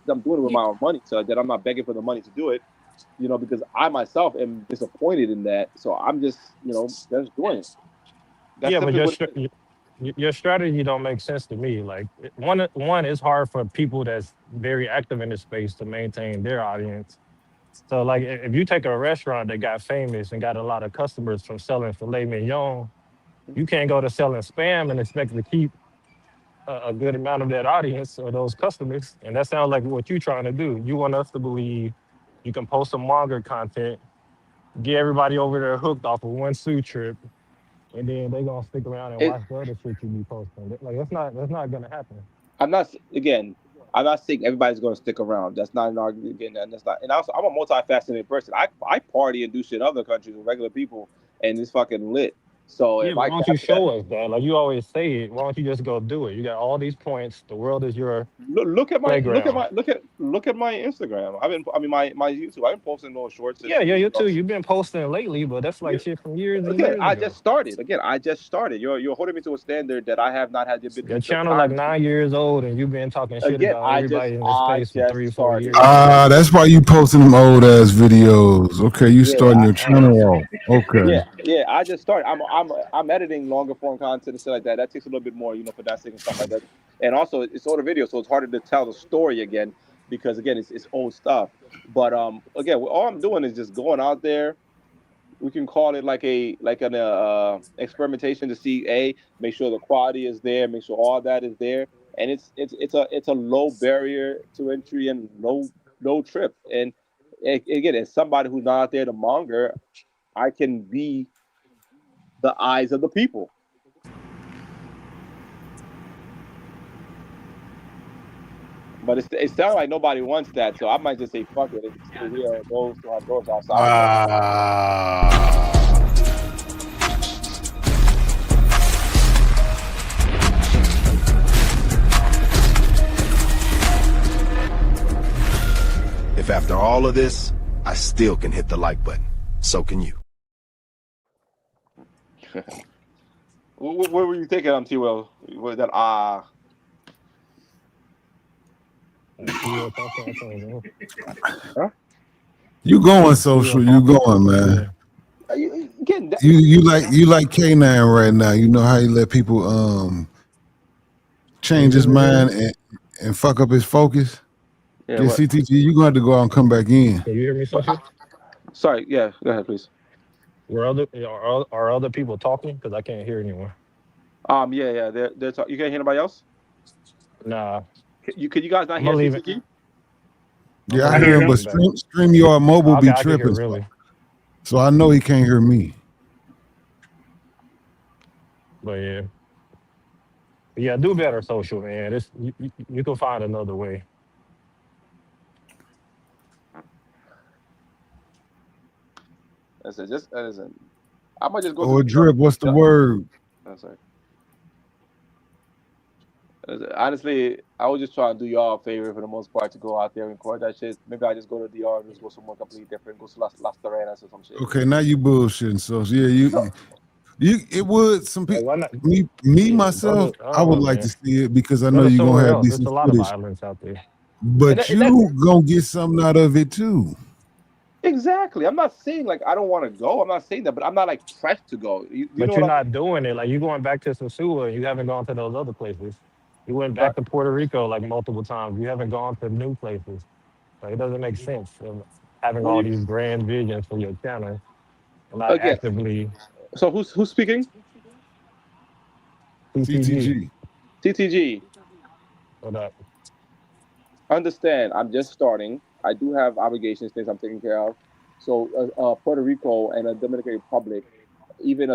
J: I'm doing it with my own money, so that I'm not begging for the money to do it. Because I myself am disappointed in that. So I'm just doing it. That's
N: Yeah, but
J: simply
N: your
J: what it is.
N: your strategy don't make sense to me. Like one is hard for people that's very active in this space to maintain their audience. So like if you take a restaurant that got famous and got a lot of customers from selling filet mignon, you can't go to selling spam and expect to keep a good amount of that audience or those customers. And that sounds like what you're trying to do. You want us to believe you can post some manga content, get everybody over there hooked off of one suit trip, and then they gonna stick around and
J: It
N: watch the other shit you be posting. Like that's not gonna happen.
J: I'm not again. I'm not saying everybody's going to stick around. That's not an argument again, and that's not. And also, I'm a multifaceted person. I party and do shit in other countries with regular people, and it's fucking lit. So
N: Yeah,
J: if
N: but
J: I
N: why don't you
J: capture that,
N: show us that? Like you always say it. Why don't you just go do it? You got all these points. The world is your
J: look at my
N: playground.
J: look at my Instagram. My YouTube. I've been posting little shorts
N: Yeah,
J: and
N: yeah, you too.
J: stuff.
N: You've been posting lately, but that's like shit from years and
J: Again,
N: years
J: I
N: ago.
J: just started. Again, I just started. You're holding me to a standard that I have not had
N: Your
J: the
N: channel like
J: time to.
N: 9 years old, and you've been talking shit
J: Again,
N: about everybody in this
J: I
N: space for
J: just
N: 3, 4 years.
J: started.
P: That's why you posting them old ass videos. Okay, you
J: Yeah,
P: starting your channel off. Okay.
J: yeah. I just started. I'm editing longer form content and stuff like that. That takes a little bit more, finessing and stuff like that. And also, it's older video, so it's harder to tell the story again because again, it's old stuff. But again, all I'm doing is just going out there. We can call it like an experimentation to see make sure the quality is there, make sure all that is there, and it's a low barrier to entry and low trip. And again, as somebody who's not out there to monger, I can be the eyes of the people. But it sounds like nobody wants that, so I might just say fuck it and stay here or go to Honduras outside again.
R: If after all of this, I still can hit the like button, so can you.
J: What were you thinking, T. Will? Was that Huh?
P: You going
N: T-Will
P: social? You
N: talking for
P: going,
N: social.
P: man?
J: Again,
P: You like K9 right now. You know how he let people change his mind and fuck up his focus,
J: Yeah,
P: then
J: what?
P: CTG, you gonna have to go out and come back in.
N: Can you hear me,
J: But
N: Central?
J: sorry, yeah, go ahead, please.
N: Are other people talking? Because I can't hear anyone.
J: Yeah, yeah, you can't hear anybody else.
N: Nah,
J: Can you guys not
N: I'm
J: hear
N: gonna leave it.
J: CTG?
N: I'm
P: Yeah,
N: gonna
P: I
H: I
N: leave
H: hear
P: hear
N: it
P: him,
N: and
P: but
H: them.
N: come back.
P: StreamYard mobile
N: Okay,
P: be
N: I can hear
P: tripping,
N: really,
P: so I know he can't hear me.
N: but yeah, yeah. Do better, social man. You can find another way.
J: Listen, just listen. I might just go to
P: Or
J: the DR.
P: drip, what's the word?
J: I'm sorry. Honestly, I was just trying to do y'all a favor for the most part to go out there and record that shit. Maybe I just go to the DR and just go somewhere completely different, go to Las Terrenas or some shit.
P: Okay, now you bullshitting. So yeah,
J: No,
P: you it would some
N: Like,
P: people.
N: why not?
P: Me
N: Yeah, go
P: myself,
N: to. I
P: I
N: don't
P: would
N: know,
P: like to
N: man.
P: see it because I
N: Go
P: know
N: to
P: you're gonna
N: somewhere
P: have
N: else. There's a
P: decent
N: lot of
P: footage.
N: islands out there.
P: But
J: and that
P: you gonna get something out of it too.
J: exactly. I'm not saying like I don't want to go. I'm not saying that, but I'm not like pressed to go. You know
N: But
J: what
N: you're
J: I
N: not
J: mean?
N: doing it. Like you going back to Sosua, you haven't gone to those other places. You went
J: Right.
N: back to Puerto Rico like multiple times. You haven't gone to new places. Like it doesn't make sense having
J: When
N: all
J: you
N: these grand visions for your channel and not
J: again,
N: actively
J: so who's speaking?
N: CTG.
P: CTG.
J: TTG.
N: But
J: Understand, I'm just starting. I do have obligations, things I'm taking care of. So Puerto Rico and the Dominican Republic, even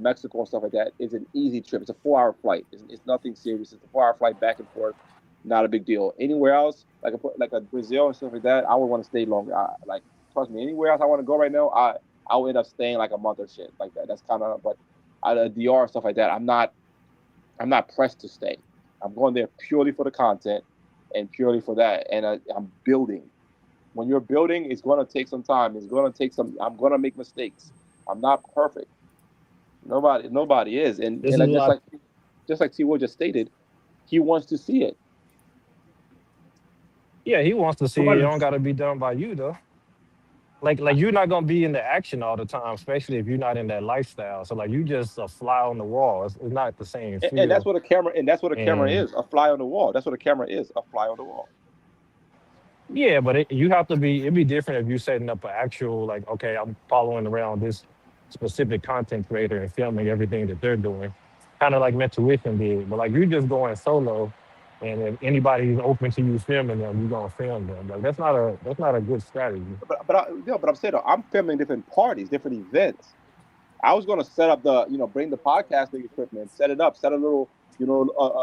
J: Mexico and stuff like that, is an easy trip. It's a 4 hour flight. It's nothing serious. It's a 4 hour flight back and forth. Not a big deal. Anywhere else, like a Brazil and stuff like that, I would want to stay longer. Like trust me, anywhere else I want to go right now, I will end up staying like a month or shit like that. That's kind of but DR stuff like that. I'm not pressed to stay. I'm going there purely for the content and purely for that. And I'm building. When you're building, it's going to take some time. It's going to take some. I'm going to make mistakes. I'm not perfect. Nobody is. And
N: this
J: and
N: is
J: I,
N: why
J: just like T. Will just stated, he wants to see it.
N: yeah, he wants to see it. It
H: Somebody,
N: don't gotta be done by you though. Like you're not gonna be in the action all the time, especially if you're not in that lifestyle. So like you just a fly on the wall. It's not the same
J: And that's
N: feel.
J: what a camera. And that's what a camera
N: And
J: is. A fly on the wall. That's what a camera is. A fly on the wall.
N: yeah, but you have to be. It'd be different if you setting up an actual like, okay, I'm following around this specific content creator and filming everything that they're doing, kind of like Mentuition did. But like you just going solo, and if anybody's open to you filming them, you gonna film them. Like that's not a good strategy.
J: But I'm saying though, I'm filming different parties, different events. I was going to set up bring the podcasting equipment, set it up, set a little,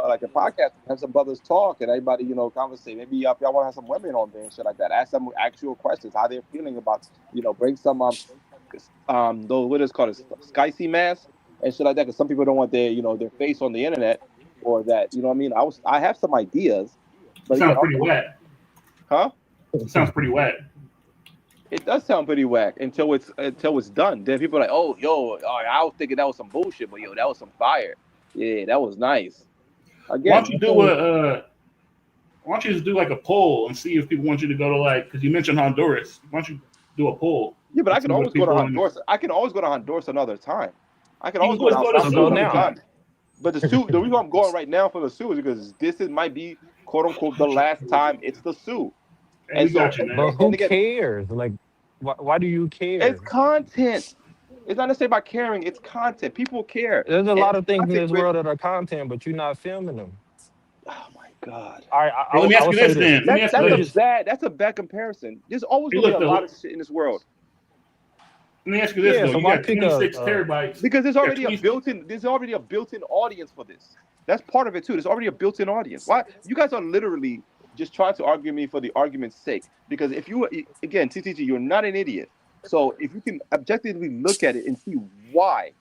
J: like a podcast, have some brothers talk and everybody, conversate. Maybe if y'all want to have some women on there and shit like that, ask some actual questions, how they're feeling about, bring some, those, what is called, sky sea masks and shit like that. Cause some people don't want their face on the internet or that, you know what I mean? I have some ideas,
H: it
J: but again,
H: sounds pretty wet.
J: huh?
H: It sounds pretty wet.
J: It does sound pretty whack until it's done. Then people are like, oh, yo, I was thinking that was some bullshit, but yo, that was some fire. Yeah, that was nice.
H: Why
J: Again,
H: don't you do a? Why don't you just do like a poll and see if people want you to go to like? Because you mentioned Honduras. Why don't you do a poll
J: yeah, but I
H: and
J: can
H: see what
J: always go to
H: people want?
J: Honduras. I can always go to Honduras another time. I can
H: You
J: always
H: can
J: go
H: always
J: down
H: go to
J: south
N: So go
H: Sue
J: another
H: another
N: now.
J: time.
H: time.
J: But the reason I'm going right now for the Sioux is because might be quote unquote the last time it's the Sioux.
H: Hey,
J: And
H: we
J: so
H: got you, man.
N: But who
J: and again,
N: cares? Like, why do you
J: it's
N: care?
J: content. It's not necessarily about caring. It's content. People care,
N: There's a
J: and
N: lot of things in
J: content
N: this
J: creators.
N: world that are content, but you're not filming them.
J: Oh my god.
N: All right,
H: Hey, let me
N: I
H: ask you
N: would say
H: this
N: this.
H: then. Let me ask you
J: That's a
N: Let's
H: this.
J: bad. That's a bad comparison. There's always
H: Hey,
J: gonna be
H: look
J: a lot
H: though.
J: of shit in this world
H: Let me ask you this
N: yeah.
H: though.
N: So
H: You
N: why
H: got
N: pick a?
H: 26 terabytes.
J: because there's
H: You got
J: already a
H: 20.
J: built-in. There's already a built-in audience for this. That's part of it too. There's already a built-in audience. Why you guys are literally just trying to argue me for the argument's sake? Because if you again, TTG, you're not an idiot. So if you can objectively look at it and see why,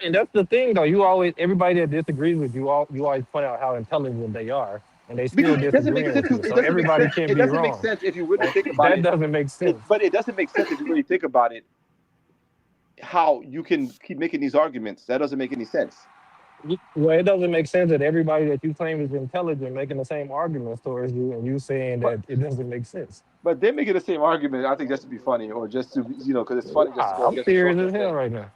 N: And that's the thing, though. You always everybody that disagrees with you, you always point out how intelligent they are, and they
J: because
N: still
J: it doesn't make
N: disagreeing
J: sense.
N: with you.
J: It
N: So
J: doesn't make
N: everybody
J: sense.
N: can't
J: It
N: be
J: doesn't make
N: wrong.
J: sense if you really
N: Like,
J: think about
N: that
J: it.
N: doesn't make sense.
J: But it doesn't make sense if you really think about it. How you can keep making these arguments? That doesn't make any sense.
N: Well, it doesn't make sense that everybody that you claim is intelligent making the same arguments towards you, and you saying
J: But
N: that it doesn't make sense.
J: but they're making the same argument. I think just to be funny, or just to because it's funny just to
N: Nah,
J: go
N: I'm
J: against the
N: serious
J: social
N: as hell
J: thing.
N: right now.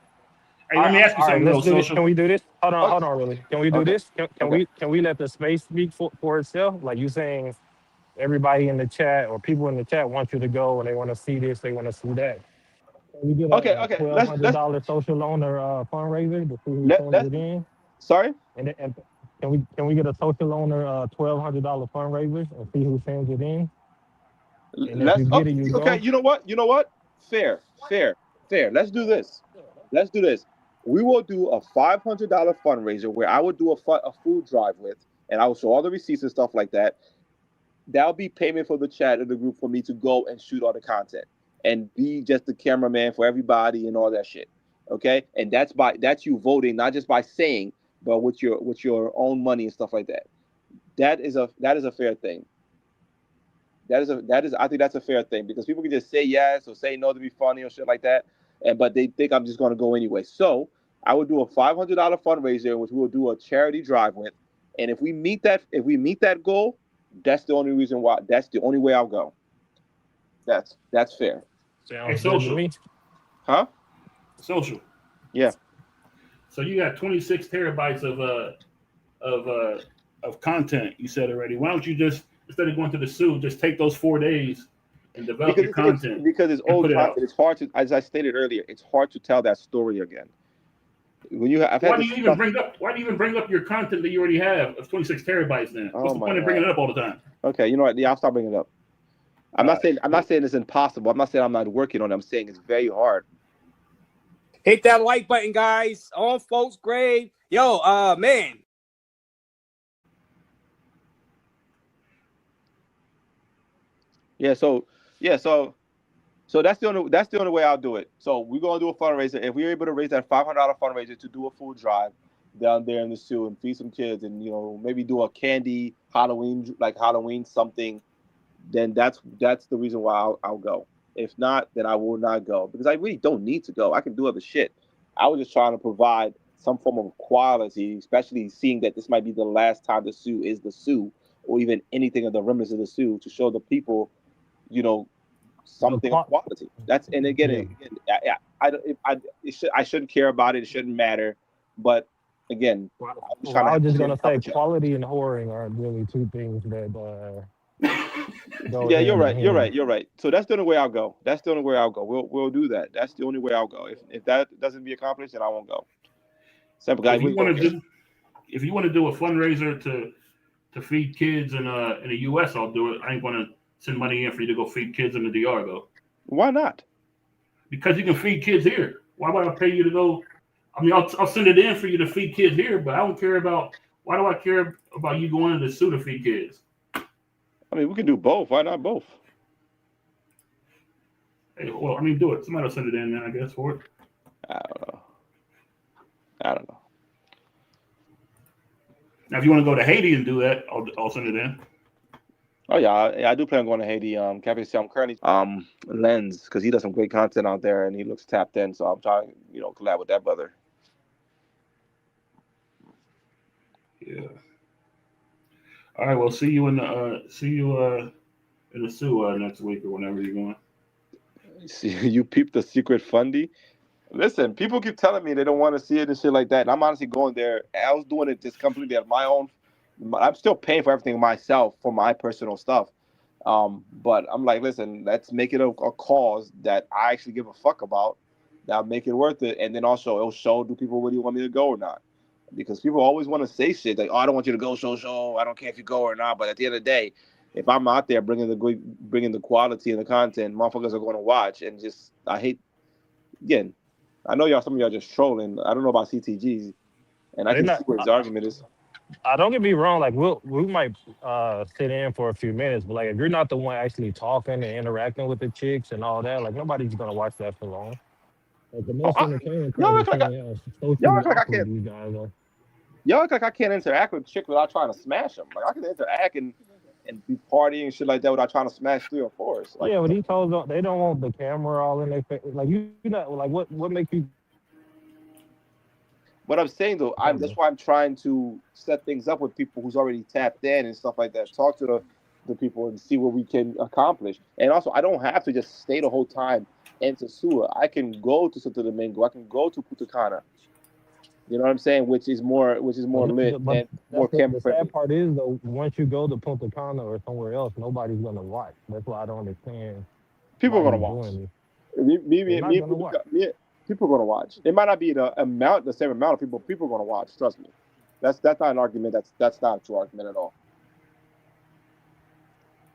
H: Hey, let me ask you
N: all right,
H: something
N: let's
H: though,
N: do this.
H: social.
N: Can we do this?
Q: Okay,
N: Hold on, really. Can we do
Q: okay,
N: this?
Q: okay.
N: Can we let the space speak for itself? Like you saying, everybody in the chat or people in the chat want you to go and they want to see this, they want to see that. Can we get
Q: Okay,
N: a
Q: okay.
N: twelve hundred dollar social owner fundraiser to see who sends
Q: Let's
N: it in?
Q: sorry.
N: And can we get a social owner $1,200 fundraiser and see who sends it in? And if you
Q: Let's
N: get
Q: okay,
N: it, you
Q: okay.
N: go.
Q: You know what? You know what? Fair, fair, fair. Let's do this. Let's do this. We will do a $500 fundraiser where I would do a food drive with, and I will show all the receipts and stuff like that. That'll be payment for the chat of the group for me to go and shoot all the content and be just the cameraman for everybody and all that shit. Okay, and that's you voting, not just by saying, but with your own money and stuff like that. That is a fair thing. That is I think that's a fair thing because people can just say yes or say no to be funny or shit like that, and but they think I'm just gonna go anyway. So I would do a $500 fundraiser, which we will do a charity drive with, and if we meet that goal, that's the only reason why. That's the only way I'll go. That's fair,
H: Hey,
N: Sounds good to
H: social,
N: me.
Q: huh?
H: social.
Q: Yeah.
H: So you got 26 terabytes of of content. You said already. Why don't you just instead of going to the zoo, just take those 4 days and develop
Q: Because
H: your content
Q: because it's
H: and
Q: old
H: put it out?
Q: content. It's hard to, as I stated earlier, it's hard to tell that story again. I've had
H: Why do
Q: this
H: you even
Q: stuff.
H: bring up? Why do you even bring up your content that you already have of 26 terabytes? Then what's
Q: Oh
H: the
Q: my
H: point of bringing
Q: god.
H: it up all the time?
Q: Okay, you know what? Yeah, I'll stop bringing it up. I'm not saying it's impossible. I'm not saying I'm not working on it. I'm saying it's very hard.
S: Hit that like button, guys. On folks' grave. Yo, man.
Q: Yeah. So that's the only way I'll do it. So we're gonna do a fundraiser. If we're able to raise that $500 fundraiser to do a food drive down there in the zoo and feed some kids, and maybe do a candy Halloween something, then that's the reason why I'll go. If not, then I will not go because I really don't need to go. I can do other shit. I was just trying to provide some form of quality, especially seeing that this might be the last time the Sioux is the Sioux, or even anything of the remnants of the Sioux, to show the people, you know,
N: The
Q: something of quality. That's and again,
N: yeah.
Q: I shouldn't care about it. It shouldn't matter. But again, I'm just
N: Well,
Q: trying to
N: I
Q: have
N: was just
Q: shit
N: gonna
Q: help
N: say
Q: the chat.
N: quality and whoring are really two things that go
Q: Yeah, you're
N: hand in
Q: right. You're
N: hand.
Q: right. You're right. So that's the only way I'll go. That's the only way I'll go. We'll do that. That's the only way I'll go. If that doesn't be accomplished, then I won't go. Simple
H: But
Q: guy. We go.
H: if you want to do a fundraiser to feed kids in the U.S., I'll do it. I ain't going to send money in for you to go feed kids in the DR though,
Q: Why not?
H: because you can feed kids here. Why would I pay you to go? I mean, I'll send it in for you to feed kids here, but I don't care about. Why do I care about you going to the zoo to feed kids?
Q: I mean, we can do both. Why not both?
H: Hey, well, I mean, do it. Somebody will send it in then, I guess, for it.
Q: I don't know. I don't know.
H: Now, if you want to go to Haiti and do that, I'll send it in.
Q: Oh yeah, I do plan on going to Haiti. Cafe I'm currently Lens because he does some great content out there and he looks tapped in. So I'm trying to collab with that brother.
H: Yeah. All right. Well, see you in the zoo next week or whenever you're going.
Q: See, you peep the secret fundy. Listen, people keep telling me they don't want to see it and shit like that. And I'm honestly going there. I was doing it just completely at my own. I'm still paying for everything myself for my personal stuff. But I'm like, listen, let's make it a cause that I actually give a fuck about. That'll make it worth it. And then also, it'll show, do people really want me to go or not? Because people always want to say shit like, oh, I don't want you to go, so I don't care if you go or not. But at the end of the day, if I'm out there bringing the quality and the content, motherfuckers are going to watch. And just, I hate, again, I know some of y'all just trolling. I don't know about CTGs, and I
N: They're
Q: can see
N: not.
Q: what his argument is.
N: Don't get me wrong. Like we might sit in for a few minutes, but like if you're not the one actually talking and interacting with the chicks and all that, like nobody's gonna watch that for long. Like the
Q: Oh,
N: most entertaining part
Q: y'all
N: is
Q: act like
N: seeing how
Q: y'all
N: socially
Q: act like I
N: awkward
Q: can't.
N: these guys are.
Q: Y'all act like I can't interact with chicks without trying to smash them. Like I can interact and be partying and shit like that without trying to smash three or fours. Like
N: Yeah, but these hoes don't. They don't want the camera all in their face. Like you know, like what makes you
Q: what I'm saying though, that's
N: camera?
Q: why I'm trying to set things up with people who's already tapped in and stuff like that. Talk to the people and see what we can accomplish. And also, I don't have to just stay the whole time and Sosua. I can go to Santo Domingo. I can go to Punta Cana. You know what I'm saying? Which is more lit
N: But
Q: and
N: that's
Q: more camera
N: the sad
Q: friendly.
N: part is though. Once you go to Punta Cana or somewhere else, nobody's gonna watch. That's why I don't understand
Q: People
N: why
Q: are gonna
N: you
Q: watch.
N: doing this. They're
Q: Me
N: not
Q: and
N: gonna watch.
Q: people are gonna watch. It might not be the same amount of people. People are gonna watch. Trust me. That's not an argument. That's not a true argument at all.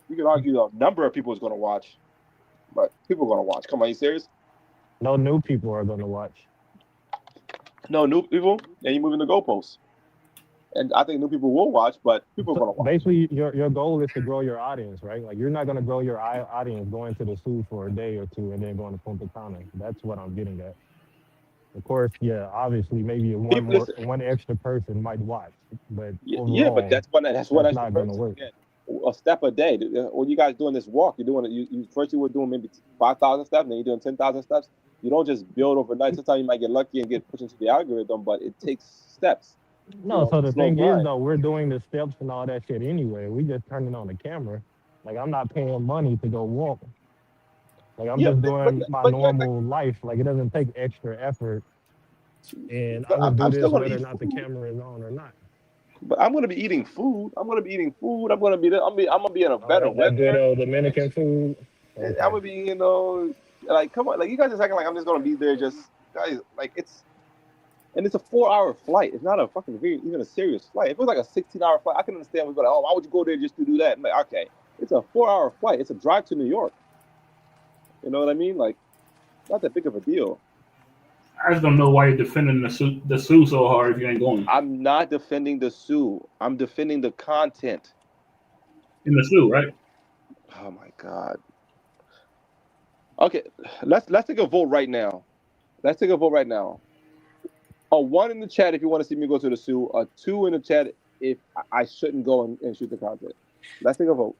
Q: You can argue the number of people is gonna watch, but people are gonna watch. Come on, you serious?
N: No new people are gonna watch.
Q: No new people, and you moving the goalposts. And I think new people will watch, but people are
N: So
Q: gonna watch.
N: basically, your goal is to grow your audience, right? Like you're not gonna grow your audience going to the zoo for a day or two and then going to Punta Cana. That's what I'm getting at. Of course, yeah, obviously, maybe
Q: People listen.
N: one extra person might watch, but
Q: Yeah, but
N: overall,
Q: that's one
N: that's
Q: extra
N: not gonna
Q: person.
N: work.
Q: Again, a step a day. When you guys doing this walk, you're doing it. You first you were doing maybe 5,000 steps, then you're doing 10,000 steps. You don't just build overnight. Sometimes you might get lucky and get pushed into the algorithm, but it takes steps.
N: No, so the
Q: Slow
N: thing is
Q: grind.
N: though, we're doing the steps and all that shit anyway. We just turning on the camera. Like I'm not paying money to go walk. Like I'm
Q: Yeah,
N: just doing my
Q: but yeah,
N: normal life. Like it doesn't take extra effort, and I
Q: but
N: would do
Q: I'm still
N: this
Q: gonna
N: whether or
Q: eat
N: not the
Q: food.
N: camera is on or not.
Q: But I'm gonna be eating food. I'm gonna be eating food. I'm gonna be in a
N: Oh,
Q: better
N: that good
Q: weather.
N: old Dominican food.
Q: I'm
N: Okay.
Q: gonna be, like, come on, like, you guys just acting like I'm just gonna be there. Just guys, like, it's a 4 hour flight. It's not a fucking even a serious flight. If it was like a 16 hour flight, I can understand. We'd be like, oh, why would you go there just to do that? I'm like, okay, it's a 4 hour flight. It's a drive to New York. You know what I mean? Like, not that big of a deal.
H: I just don't know why you're defending the Sioux so hard if you ain't going
Q: I'm not defending the Sioux. I'm defending the content.
H: in the Sioux, right?
Q: Oh my god. Okay, let's take a vote right now. Let's take a vote right now. A one in the chat if you want to see me go to the Sioux. A two in the chat if I shouldn't go and shoot the content. Let's take a vote.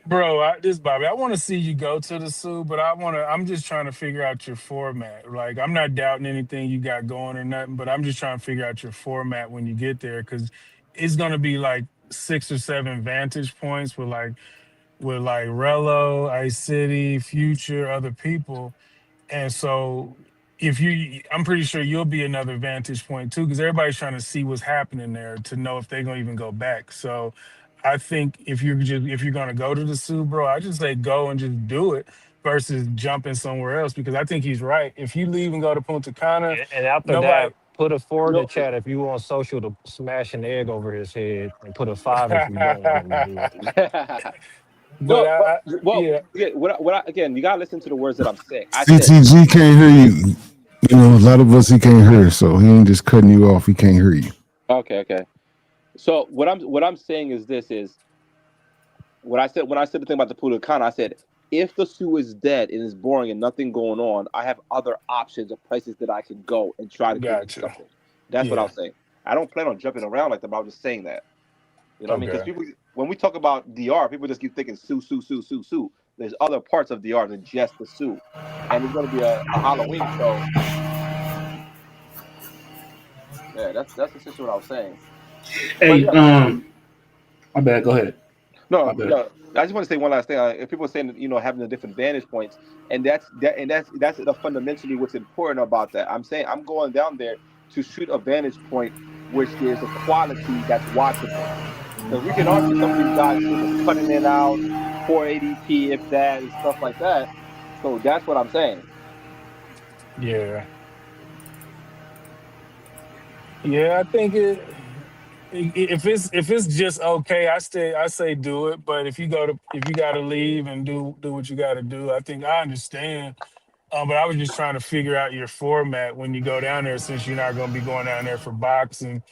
L: Bro, this Bobby. I want to see you go to the zoo, but I'm just trying to figure out your format. Like, I'm not doubting anything you got going or nothing, but I'm just trying to figure out your format when you get there because it's gonna be like 6 or 7 vantage points with like Rello, Ice City, Future, other people. And so I'm pretty sure you'll be another vantage point too, because everybody's trying to see what's happening there to know if they're gonna even go back. So I think if you're gonna go to the zoo, bro, I just say go and just do it versus jumping somewhere else because I think he's right. If you leave and go to Punta Cana,
N: And after
L: nobody.
N: that, put a 4 in the
Q: No,
N: chat if you want social to smash an egg over his head, and put a 5 if you don't want him to do it.
L: But
Q: no, but
L: yeah,
Q: yeah, again, you gotta listen to the words that I'm saying. I said,
P: CTG can't hear you. You know, a lot of us he can't hear, so he ain't just cutting you off. He can't hear you.
Q: okay. So what I'm saying is this is when I said the thing about the Pudakana, I said if the Sioux is dead and is boring and nothing going on, I have other options of places that I can go and try to create
L: gotcha.
Q: something. That's what I
L: Yeah.
Q: was saying. I don't plan on jumping around like that, but I was just saying that. You know what I mean? Because
L: Okay.
Q: people, when we talk about DR, people just keep thinking Sioux, Sioux, Sioux, Sioux, Sioux. There's other parts of DR than just the Sioux, and it's going to be a Halloween show. Yeah, that's essentially what I was saying. But
H: Hey,
Q: yeah,
H: my bad. Go ahead. My
Q: no,
H: bad.
Q: no. I just want to say one last thing. If people are saying that, having the different vantage points, and that's the fundamentally what's important about that. I'm saying I'm going down there to shoot a vantage point which there's a quality that's watchable. Because we can argue some of these guys shit is cutting it out, 480p if that, and stuff like that. So that's what I'm saying.
L: Yeah. Yeah, I think if it's just okay, I say do it. But if you got to leave and do what you got to do, I think I understand. But I was just trying to figure out your format when you go down there, since you're not going to be going down there for boxing,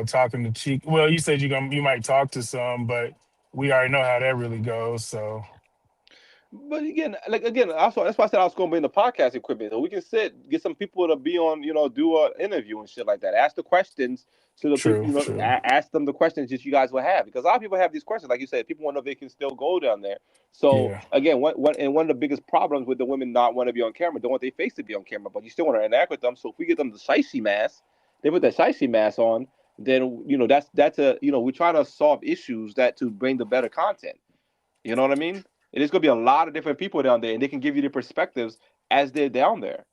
L: talking to cheek. Well, you said you might talk to some, but we already know how that really goes. So
Q: But again, also that's why I said I was going to bring the podcast equipment so we can get some people to be on, do an interview and shit like that. Ask the questions to the people,
L: true, true.
Q: ask them the questions that you guys will have because a lot of people have these questions. Like you said, people want to know if they can still go down there. So
L: Yeah,
Q: again, one of the biggest problems with the women not want to be on camera, don't want their face to be on camera, but you still want to interact with them. So if we get them the shicey mask, they put that shicey mask on, then that's we're trying to solve issues that to bring the better content. You know what I mean? And there's gonna be a lot of different people down there, and they can give you the perspectives as they're down there.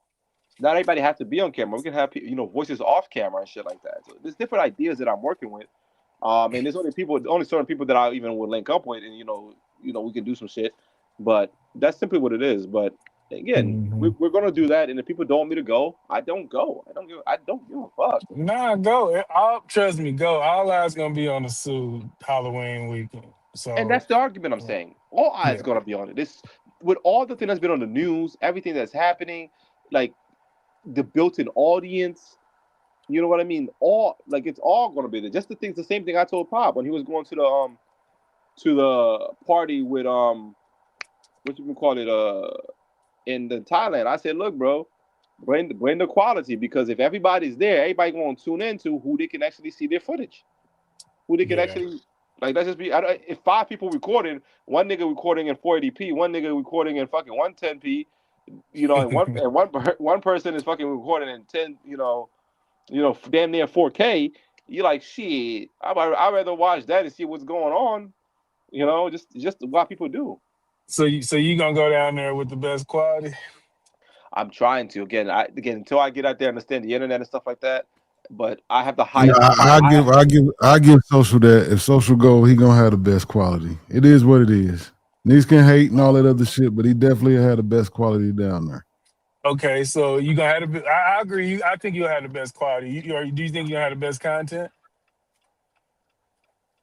Q: Not everybody has to be on camera. We can have voices off camera and shit like that. So there's different ideas that I'm working with. And there's only certain people that I even would link up with, and we can do some shit. But that's simply what it is. But again,
L: Hmm.
Q: we're gonna do that, and if people don't want me to go, I don't go. I don't give a fuck.
L: Nah, go. I'll trust me. Go. All eyes gonna be on the suit Halloween weekend.
Q: And
L: So
Q: that's the argument I'm saying. All eyes
L: yeah.
Q: gonna be on it. This with all the thing that's been on the news, everything that's happening, like the built-in audience. You know what I mean? All like it's all gonna be there. Just the same thing I told Pop when he was going to the party with what you can call it in the Thailand. I said, look, bro, bring the quality because if everybody's there, everybody gonna tune into who they can actually see their footage, who they can
L: Yeah.
Q: actually like. Let's just be. If five people recording, one nigga recording in 480p, one nigga recording in fucking 110p, and one person is fucking recording in 10, damn near 4K. You're like, shit. I'd rather watch that and see what's going on. Just what people do.
L: So you gonna go down there with the best quality?
Q: I'm trying to again until I get out there and understand the internet and stuff like that. But I have the
B: Yeah,
Q: highest.
B: I give social that if social go, he gonna have the best quality. It is what it is. Niggas can hate and all that other shit, but he definitely had the best quality down there.
L: Okay, so you gonna have the. I agree. I think you'll have the best quality. Do you think you'll have the best content?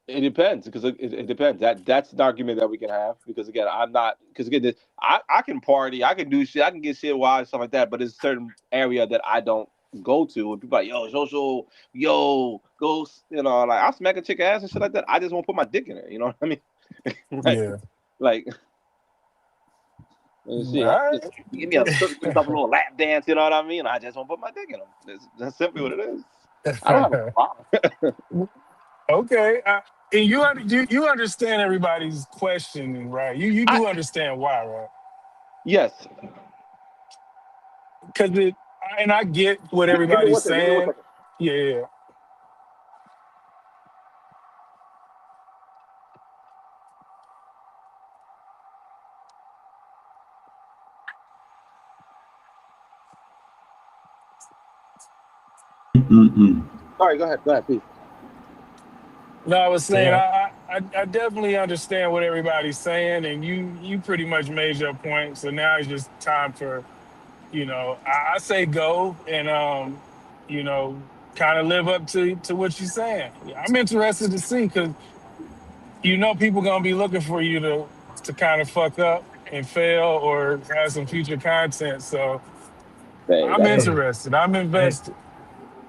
Q: It depends because it depends. That's an argument that we can have because again, I'm not because again, I can party, I can do shit, I can get shit wild stuff like that, but there's a certain area that I don't go to. And people are like, yo, social, yo, go, like I'll smack a chick ass and shit like that. I just won't put my dick in her. You know what I mean? Right?
L: Yeah.
Q: Like, and
L: All
Q: shit,
L: right.
Q: just give me a little lap dance. You know what I mean? I just won't put my dick in them. That's simply what it is. I don't have a problem.
L: Okay. And you understand everybody's questioning, right? You do understand why, right?
Q: Yes.
L: Because and I get what
Q: Give me one
L: everybody's
Q: second. Give me one
L: saying.
Q: second.
L: Yeah. Yeah.
O: Mm-mm.
Q: Sorry, go ahead, please.
L: No, I was saying
N: Yeah.
L: I definitely understand what everybody's saying, and you pretty much made your point. So now it's just time for I say go and you know kind of live up to what you're saying. I'm interested to see because people gonna be looking for you to kind of fuck up and fail or have some future content. So
Q: Hey,
L: I'm
Q: that's
N: Hey,
L: interested. I'm
N: hey,
L: invested.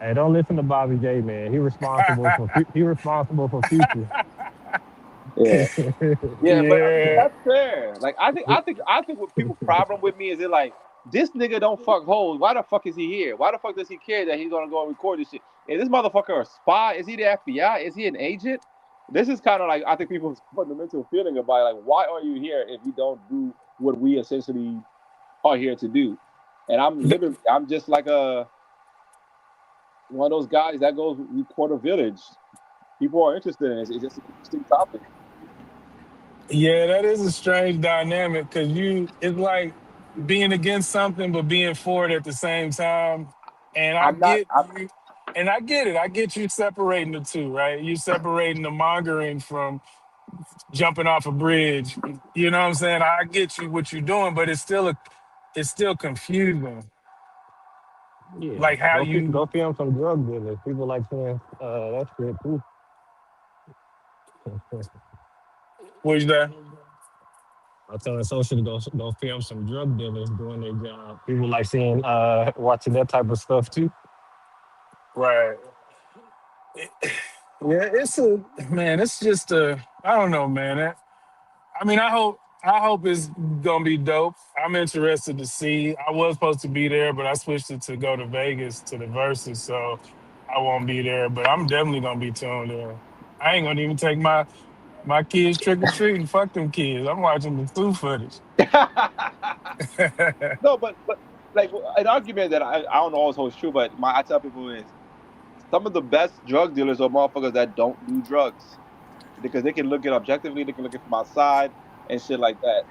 N: hey, don't listen to Bobby J, man. He responsible for future.
Q: yeah, yeah. But I mean
L: Yeah.
Q: that's fair. Like I think what people problem with me is it like this nigga don't fuck hoes. Why the fuck is he here? Why the fuck does he care that he's gonna go and record this shit? Is this motherfucker a spy? Is he the FBI? Is he an agent? This is kind of like I think people's fundamental feeling about it, like why are you here if you don't do what we essentially are here to do? And I'm just like one of those guys that goes record a village. People are interested in it. It's just an interesting topic.
L: Yeah, that is a strange dynamic because it's like being against something but being for it at the same time. And I
Q: I'm not.
L: get you, and I get it. I get you separating the two, right? You separating the mongering from jumping off a bridge. You know what I'm saying? I get you what you're doing, but it's still confusing.
N: Yeah,
L: Like how
N: go
L: you
N: film some drug dealers. People like saying that shit too.
L: was that
N: I'm telling social to go film some drug dealers doing their job. People like seeing watching that type of stuff too.
L: right? Yeah, it's a man. It's just I don't know, man. I mean, I hope it's gonna be dope. I'm interested to see. I was supposed to be there, but I switched it to go to Vegas to the Versus, so I won't be there. But I'm definitely gonna be tuned in. I ain't gonna even take my kids trick or treating. Fuck them kids. I'm watching the zoo footage.
Q: No, but like an argument that I don't always hold true, but I tell people is some of the best drug dealers are motherfuckers that don't do drugs because they can look at objectively, they can look at from outside, and shit like that.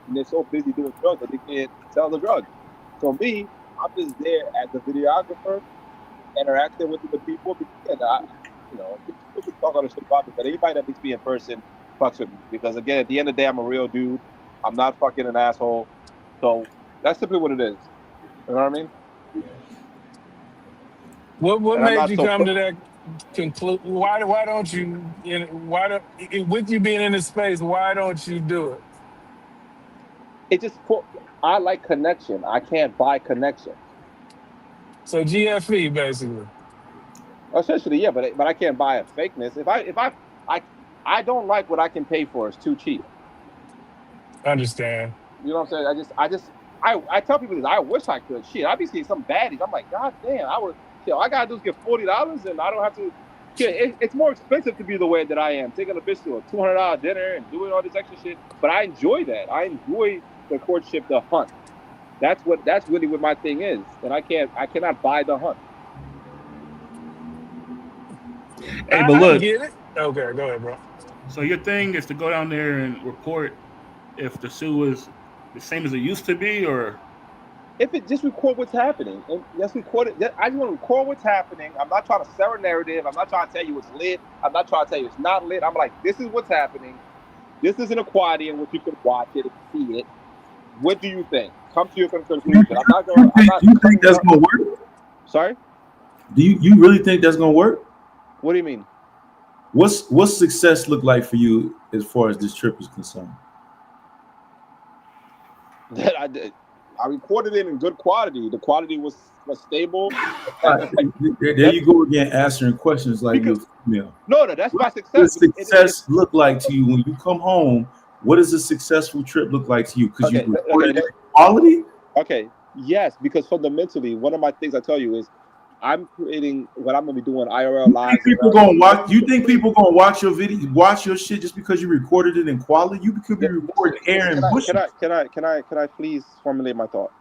Q: And they're so busy doing drugs that they can't sell the drugs. So me, I'm just there as a videographer, interacting with the people. Because again, people can talk all this shit about me, but anybody that meets me in person fucks with me. Because again, at the end of the day, I'm a real dude. I'm not fucking an asshole. So that's simply what it is. You know what I mean?
L: What
Q: And I'm
L: made
Q: not
L: you
Q: so.
L: come to that conclude? Why don't you? Why don't with you being in this space? Why don't you do it?
Q: It just I like connection. I can't buy connection.
L: So GFE basically.
Q: Essentially, yeah, but I can't buy a fakeness. I I don't like what I can pay for. It's too cheap.
L: Understand.
Q: You know what I'm saying? I tell people this. I wish I could. Shit, I be seeing some baddies. I'm like, God damn, I would. Shit, all I gotta do is get $40, and I don't have to. Shit, it's more expensive to be the way that I am. Taking a bitch to a $200 dinner and doing all this extra shit. But I enjoy that. I enjoy the courtship, the hunt. That's really what my thing is, and I cannot buy the hunt.
H: Hey, but
L: I
H: look,
L: get it. Okay, go ahead, bro.
H: so your thing is to go down there and report if the sue is the same as it used to be, or
Q: If it just record what's happening and just record it. I just want to record what's happening. I'm not trying to sell a narrative. I'm not trying to tell you it's lit. I'm not trying to tell you it's not lit. I'm like, this is what's happening. This is an equality in which you can watch it and see it. What do you think? Come to your conclusion. I'm not going. I'm not
O: Do you think
Q: coming
O: that's
Q: up.
O: gonna work?
Q: Sorry.
O: Do you really think that's gonna work?
Q: What do you mean?
O: What's success look like for you as far as this trip is concerned?
Q: That I did. I recorded it in good quality. The quality was stable.
O: There you go again, answering questions like you're
Q: Because
O: a female.
Q: no, that's
O: What
Q: my
O: does
Q: success.
O: success look like to you when you come home? What does a successful trip look like to you? Because you
Q: Okay.
O: recorded it quality.
Q: Okay. Yes, because fundamentally, one of my things I tell you is I'm creating what I'm gonna be doing IRL
O: You think
Q: lives
O: people
Q: around.
O: gonna watch? You think people gonna watch your video, watch your shit just because you recorded it in quality? You could be recording air
Q: Can
O: and
Q: I
O: bushes.
Q: can I please formulate my thought?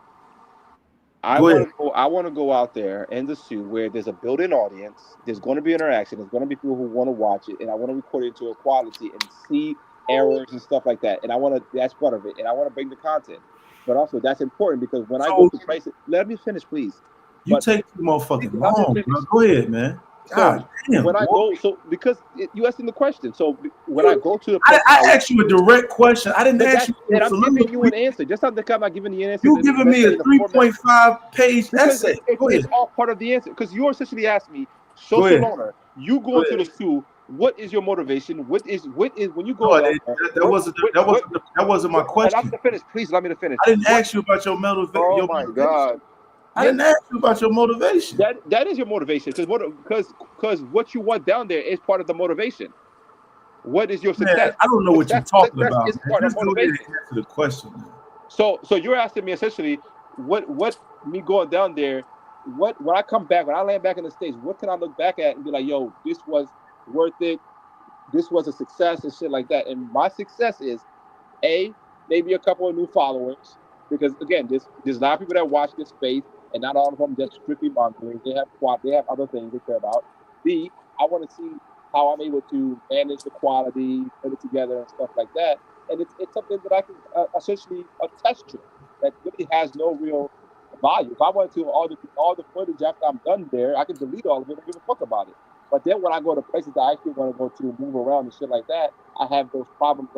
O: Go ahead.
Q: I want to go out there in the suit where there's a built-in audience. There's going to be interaction. There's going to be people who want to watch it, and I want to record it into a quality and see errors and stuff like that. And I want to. That's part of it, and I want to bring the content. But also, that's important because when I go
O: So
Q: to places, let me finish, please.
O: you
Q: But
O: take too motherfucking
Q: allow me to
O: long, bro.
Q: finish.
O: Go ahead, man.
Q: So
O: God damn,
Q: when I
O: boy.
Q: go, because you asked me the question. So when I go to the
O: I,
Q: places,
O: I asked you a direct question. I didn't
Q: but
O: ask
Q: that
O: you
Q: and
O: a
Q: I'm giving you
O: soliloquy.
Q: an answer. Just not the kind I'm not giving you an answer.
O: You giving me a
Q: Necessarily in the format
O: 3.5 page
Q: because
O: essay. Go
Q: it's
O: ahead.
Q: all part of the answer. Because you essentially asked me,
O: Go
Q: social
O: ahead.
Q: loner, you
O: Go
Q: going to
O: ahead.
Q: the zoo, what is your motivation? What is when you go
O: No,
Q: down there?
O: that wasn't my
Q: Allow me
O: question.
Q: to finish, please. Allow me to finish.
O: I didn't
Q: What?
O: ask you about your
Q: Oh
O: your
Q: my
O: motivation.
Q: God!
O: I
Q: Yes,
O: didn't ask you about your motivation.
Q: that is your motivation. Because what you want down there is part of the motivation. What is your
O: Man,
Q: success?
O: I don't know what you're talking
Q: Success
O: about,
Q: is
O: man.
Q: part of
O: Just go ahead
Q: motivation.
O: and answer the question, man.
Q: So you're asking me essentially what me going down there, what when I come back, when I land back in the States, what can I look back at and be like, yo, this was worth it, this was a success and shit like that. And my success is maybe a couple of new followers. Because again, there's a lot of people that watch this space and not all of them just strictly mongering. They have other things they care about. B, I want to see how I'm able to manage the quality, put it together and stuff like that. And it's something that I can essentially attest to that really has no real value. If I wanted to all the footage after I'm done there, I can delete all of it and give a fuck about it. But then when I go to places that I actually want to go to, move around and shit like that, I have those problems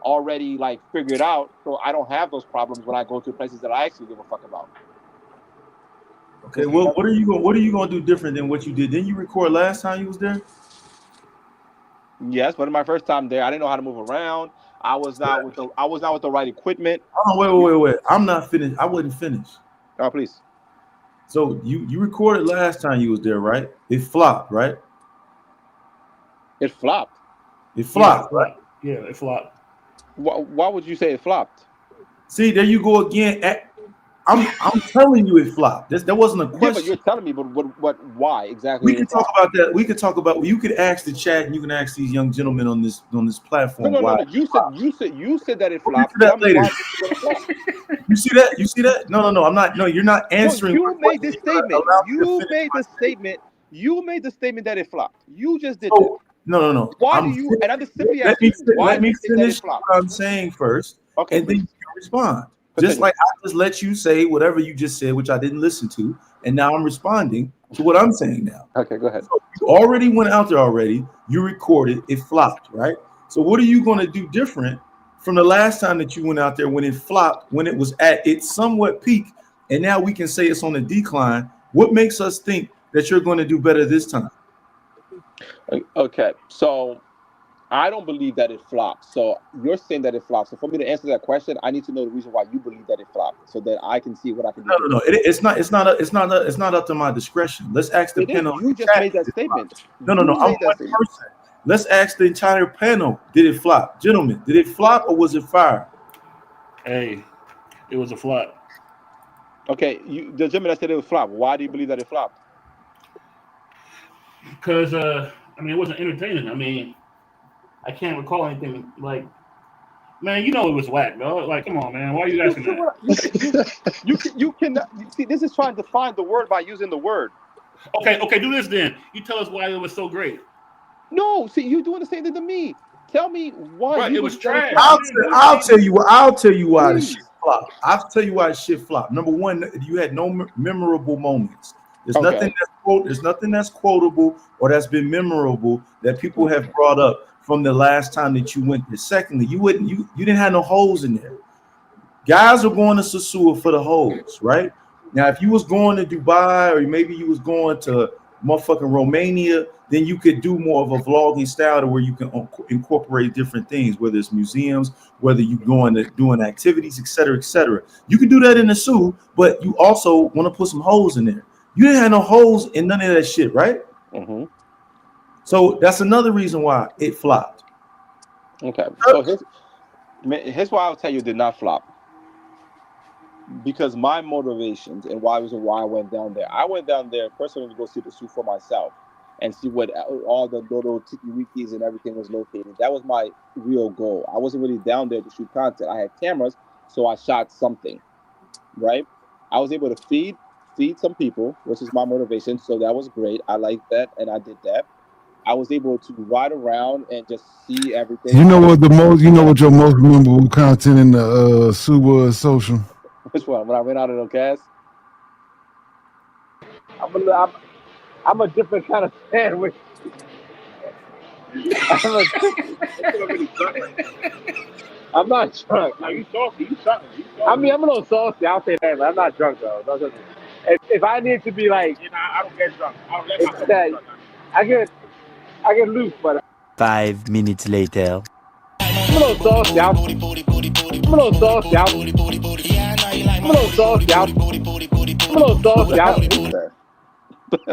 Q: already like figured out, so I don't have those problems when I go to places that I actually give a fuck about.
O: Okay, well, what are you gonna do different than what you did? Didn't you record last time you was there?
Q: Yes, but in my first time there, I didn't know how to move around. I was not with the right equipment.
O: Oh, wait. I'm not finished. I wasn't finished.
Q: Oh, please.
O: So you recorded last time you was there, right? It flopped, right?
Q: It flopped.
O: It flopped, right?
H: Yeah, it flopped.
Q: Why would you say it flopped?
O: See, there you go again. I'm telling you it flopped. That wasn't a
Q: Yeah, but
O: question.
Q: you're telling me, but why exactly?
O: We can talk about that. We can talk about. You could ask the chat, and you can ask these young gentlemen on this platform why.
Q: No. You said that it
O: We'll get
Q: flopped.
O: to that
Q: Tell me
O: later.
Q: why it flopped.
O: You see that? You see that? No. I'm not. No, you're not
Q: No,
O: answering my
Q: you made
O: question.
Q: this
O: You're gonna
Q: statement.
O: allow me to finish my statement.
Q: You made the statement that it flopped. You just did
O: So
Q: that.
O: No.
Q: Why do you? And I'm just simply
O: Let me
Q: asking you, why
O: let
Q: do
O: me
Q: you think that it
O: finish
Q: flopped?
O: what I'm saying first,
Q: Okay,
O: and then you
Q: please
O: can respond. Just
Q: continue.
O: like I just let you say whatever you just said, which I didn't listen to, and now I'm responding to what I'm saying now.
Q: Okay, go ahead.
O: So you already went out there already. You recorded. It flopped, right? So what are you going to do different from the last time that you went out there when it flopped, when it was at its somewhat peak, and now we can say it's on a decline? What makes us think that you're going to do better this time?
Q: Okay, so I don't believe that it flopped. So you're saying that it flopped. So for me to answer that question, I need to know the reason why you believe that it flopped, so that I can see what I can do
O: No.
Q: different.
O: It's not up to my discretion. Let's ask the
Q: It is.
O: panel in
Q: You
O: the
Q: just
O: chat.
Q: made that statement.
O: No.
Q: You
O: I'm
Q: made that
O: one
Q: statement.
O: person. Let's ask the entire panel. Did it flop, gentlemen? Did it flop or was it fire?
H: Hey, it was a flop.
Q: Okay, the gentleman that said it was flop. Why do you believe that it flopped?
H: Because I mean, it wasn't entertaining. I mean, I can't recall anything like. Man, you know it was whack, dog. Like, come on, man. Why are you asking that?
Q: You cannot see. This is trying to find the word by using the word.
H: Okay. Do this then. You tell us why it was so great.
Q: No, see, you're doing the same thing to me. Tell me why
H: Right,
Q: you
H: it was
Q: believe that it
H: trash.
Q: flopped.
O: I'll tell you why the shit
Q: Please.
O: flopped. I'll tell you why the shit flopped. Number one, you had no memorable moments.
Q: Okay.
O: There's nothing that's quotable or that's been memorable that people have brought up from the last time that you went there. Secondly, you didn't have no holes in there. Guys are going to Sasua for the holes, right? Now, if you was going to Dubai or maybe you was going to motherfucking Romania, then you could do more of a vlogging style to where you can incorporate different things, whether it's museums, whether you going to doing activities, et cetera, et cetera. You can do that in the zoo, but you also want to put some holes in there. You didn't have no holes in none of that shit, right?
Q: Mm-hmm.
O: So that's another reason why it flopped.
Q: Okay. So here's why I'll tell you it did not flop. Because my motivations and why I went down there. I went down there personally to go see the zoo for myself and see what all the little tiki wikis and everything was located. That was my real goal. I wasn't really down there to shoot content. I had cameras, so I shot something, right? I was able to feed some people, which is my motivation. So that was great. I liked that, and I did that. I was able to ride around and just see everything.
P: You know what your most memorable content in the Sue was, social?
Q: Which one? When I ran out of no gas?
D: I'm a different kind of sandwich. I'm not drunk.
H: Are you salty? You salty?
D: I mean, I'm a little saucy. I'll say that, but I'm not drunk though. If I need to be like,
H: I don't get drunk. I don't let
D: it's
H: myself
D: that
H: get drunk.
D: I get loose, but
T: 5 minutes later.
D: I'm a little saucy. I'm a little saucy. I'm a little saucy. I'm a little saucy.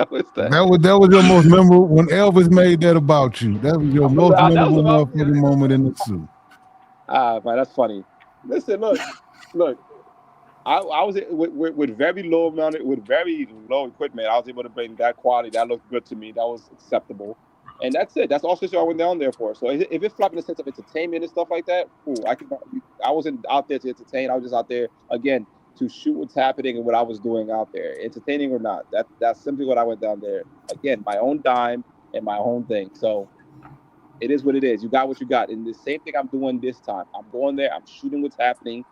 Q: What's that?
P: That was your most memorable when Elvis made that about you. That was your most
Q: That was
P: memorable
Q: about me.
P: motherfucking moment in the Sue.
Q: Man, that's funny. Listen, look. I was with very low amount with very low equipment. I was able to bring that quality. That looked good to me. That was acceptable, and that's it. That's all shit I went down there for. So if it flopped in the sense of entertainment and stuff like that, cool. I wasn't out there to entertain. I was just out there again to shoot what's happening and what I was doing out there, entertaining or not. That's simply what I went down there. Again, my own dime and my own thing. So it is what it is. You got what you got, and the same thing I'm doing this time. I'm going there. I'm shooting what's happening.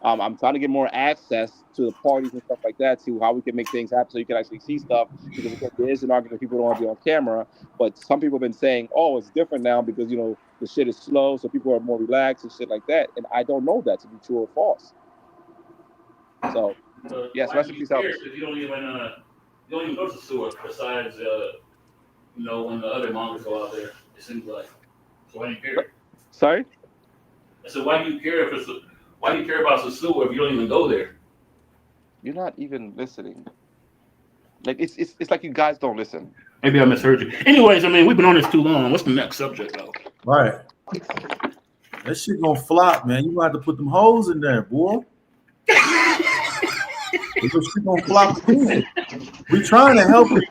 Q: I'm trying to get more access to the parties and stuff like that, see how we can make things happen so you can actually see stuff. Because again, there is an argument people don't want to be on camera, but some people have been saying, "Oh, it's different now because the shit is slow, so people are more relaxed and shit like that." And I don't know that to be true or false. So, yes,
H: Why
Q: rest
H: do
Q: in
H: you
Q: peace,
H: care?
Q: Elvis.
H: Because you don't even go to sewer besides when the other monsters go out there. It seems like. So why do you care?
Q: Sorry.
H: I said, why do you care why do you care about the sewer if you don't even go there?
Q: You're not even listening. Like it's like you guys don't listen.
H: Maybe I misheard you. Anyways, I mean, we've been on this too long. What's the next subject, though?
O: Right. That shit gonna flop, man. You gonna have to put them holes in there, boy. This shit gonna flop again. We trying to help you.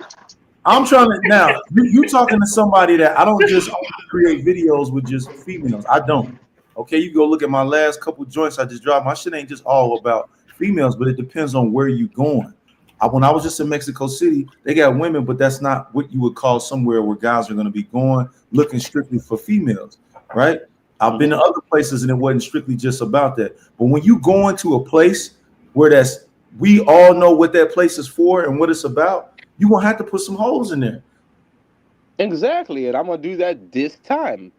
O: I'm trying to now. You talking to somebody that I don't just create videos with just females. I don't. Okay, you go look at my last couple joints I just dropped. My shit ain't just all about females, but it depends on where you going. when I was just in Mexico City, they got women, but that's not what you would call somewhere where guys are going to be going looking strictly for females, right? I've been to other places and it wasn't strictly just about that. But when you go into a place where we all know what that place is for and what it's about, you're gonna have to put some holes in there.
Q: Exactly, and I'm gonna do that this time.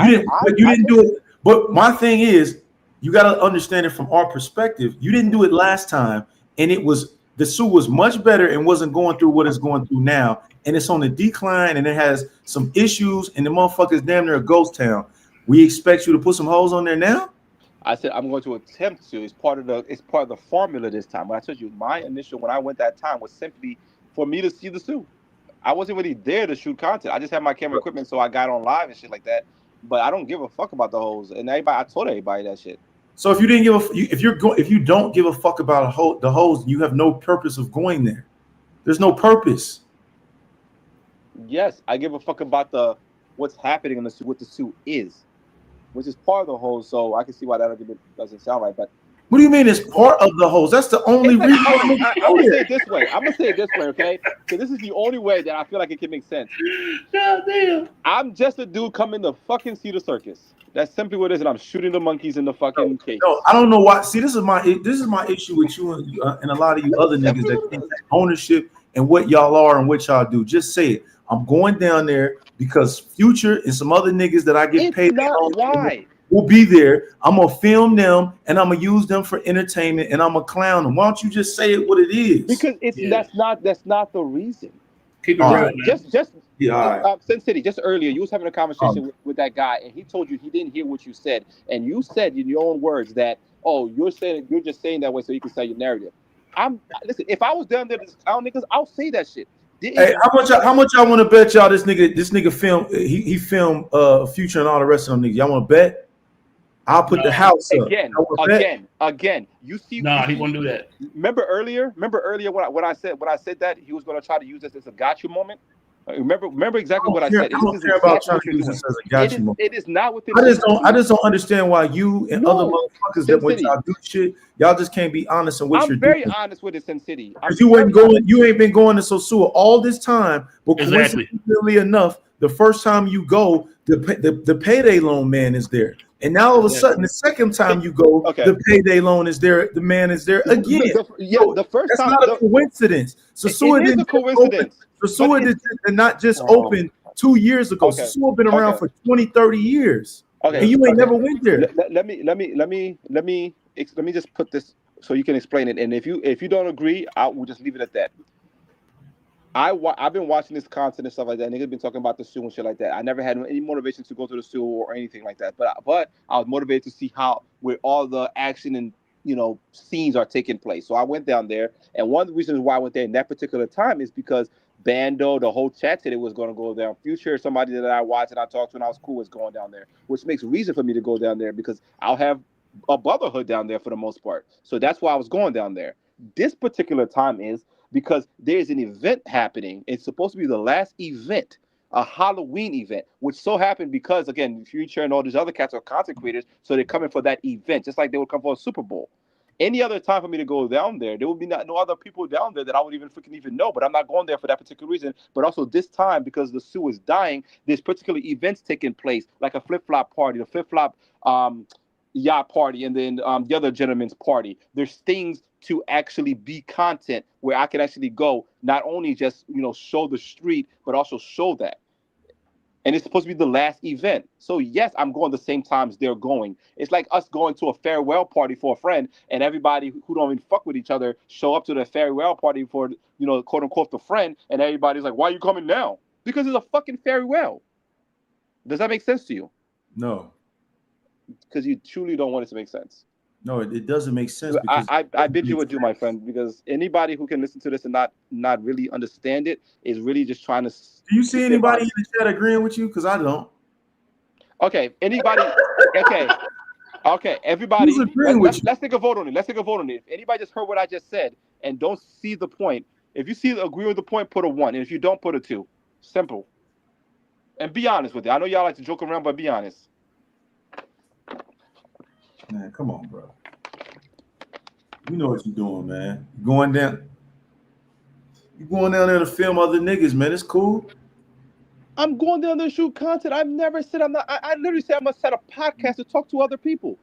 O: You didn't do it. But my thing is, you got to understand it from our perspective. You didn't do it last time, and the Sioux was much better and wasn't going through what it's going through now, and it's on the decline, and it has some issues, and the motherfucker's damn near a ghost town. We expect you to put some holes on there now?
Q: I said I'm going to attempt to. It's part of the formula this time. When I told you my initial when I went that time was simply for me to see the Sioux. I wasn't really there to shoot content. I just had my camera equipment, so I got on live and shit like that. But I don't give a fuck about the hoes, and I told everybody that shit.
O: So if you didn't if you don't give a fuck about the hoes, you have no purpose of going there. There's no purpose.
Q: Yes, I give a fuck about what's happening in the Sioux, what the Sioux is, which is part of the whole. So I can see why that doesn't sound right. But
O: what do you mean it's part of the hoes? That's the only reason.
Q: I'm gonna say it this way. Okay? Because this is the only way that I feel like it can make sense.
H: God damn.
Q: I'm just a dude coming to fucking see the circus. That's simply what it is, and I'm shooting the monkeys in the fucking cage.
O: No, I don't know why. See, this is my issue with you and a lot of you other niggas that think that ownership and what y'all are and what y'all do. Just say it. I'm going down there because Future and some other niggas that I get paid will be there. I'm gonna film them and I'm gonna use them for entertainment and I'm gonna clown them. Why don't you just say it what it is?
Q: Because that's not the reason.
H: Keep it real,
Q: Sin City, just earlier, you was having a conversation with that guy, and he told you he didn't hear what you said, and you said in your own words that, you're just saying that way so you can sell your narrative. Listen, if I was down there to clown niggas, I'll say that shit.
O: Hey, how much y'all want to bet y'all this nigga film he filmed Future and all the rest of them niggas? Y'all want to bet? I'll put the house up.
Q: Again. You see?
H: Nah, he won't do that.
Q: Remember earlier when I said that he was going to try to use this as a gotcha moment. Remember exactly what I said.
O: I don't care about trying to use this as a gotcha moment.
Q: It is not within.
O: I just don't understand why you and other motherfuckers that when y'all do shit, y'all just can't be honest in what you're doing.
Q: I'm very honest with it, Sin City.
O: Because you ain't been going to Sosua all this time, but coincidentally enough, the first time you go, the payday loan man is there. And now all of a sudden, the second time you go, the payday loan is there. The man is there again.
Q: The first
O: that's
Q: time,
O: not a coincidence. Sosua didn't coincidence. Sosua did not just open 2 years ago. Sosua been around for 20, 30 years. And you ain't never went there.
Q: Let me just put this so you can explain it. And if you don't agree, we'll just leave it at that. I've been watching this content and stuff like that. Niggas been talking about the Sioux and shit like that. I never had any motivation to go to the Sioux or anything like that. But I was motivated to see where all the action and scenes are taking place. So I went down there, and one of the reasons why I went there in that particular time is because Bando, the whole chat said it was going to go down. Future, somebody that I watched and I talked to and I was cool, was going down there, which makes reason for me to go down there because I'll have a brotherhood down there for the most part. So that's why I was going down there. This particular time is because there's an event happening. It's supposed to be the last event, a Halloween event, which so happened because, again, Future and all these other cats are content creators, so they're coming for that event, just like they would come for a Super Bowl. Any other time for me to go down there would be no other people down there that I would even know, but I'm not going there for that particular reason. But also this time, because the Sioux is dying, there's particular events taking place, like a flip-flop party, the flip-flop yacht party, and then the other gentleman's party. There's things to actually be content where I can actually go, not only just show the street, but also show that. And it's supposed to be the last event. So yes, I'm going the same times they're going. It's like us going to a farewell party for a friend, and everybody who don't even fuck with each other show up to the farewell party for quote unquote the friend, and everybody's like, "Why are you coming now?" Because it's a fucking farewell. Does that make sense to you?
O: No.
Q: Because you truly don't want it to make sense.
O: No, it doesn't make sense.
Q: Because I bid you adieu, my friend, because anybody who can listen to this and not really understand it is really just trying to.
O: Do you see anybody in the chat agreeing with you? Because I don't.
Q: Okay, anybody? Okay, everybody. Let's take a vote on it. If anybody just heard what I just said and don't see the point, if you agree with the point, put a 1, and if you don't, put a 2. Simple. And be honest with it. I know y'all like to joke around, but be honest.
O: Man, come on, bro. You know what you're doing, man. You're going down. You going down there to film other niggas, man. It's cool.
J: I'm going down there to shoot content. I've never said I'm not. I literally said I'm gonna set a podcast to talk to other people.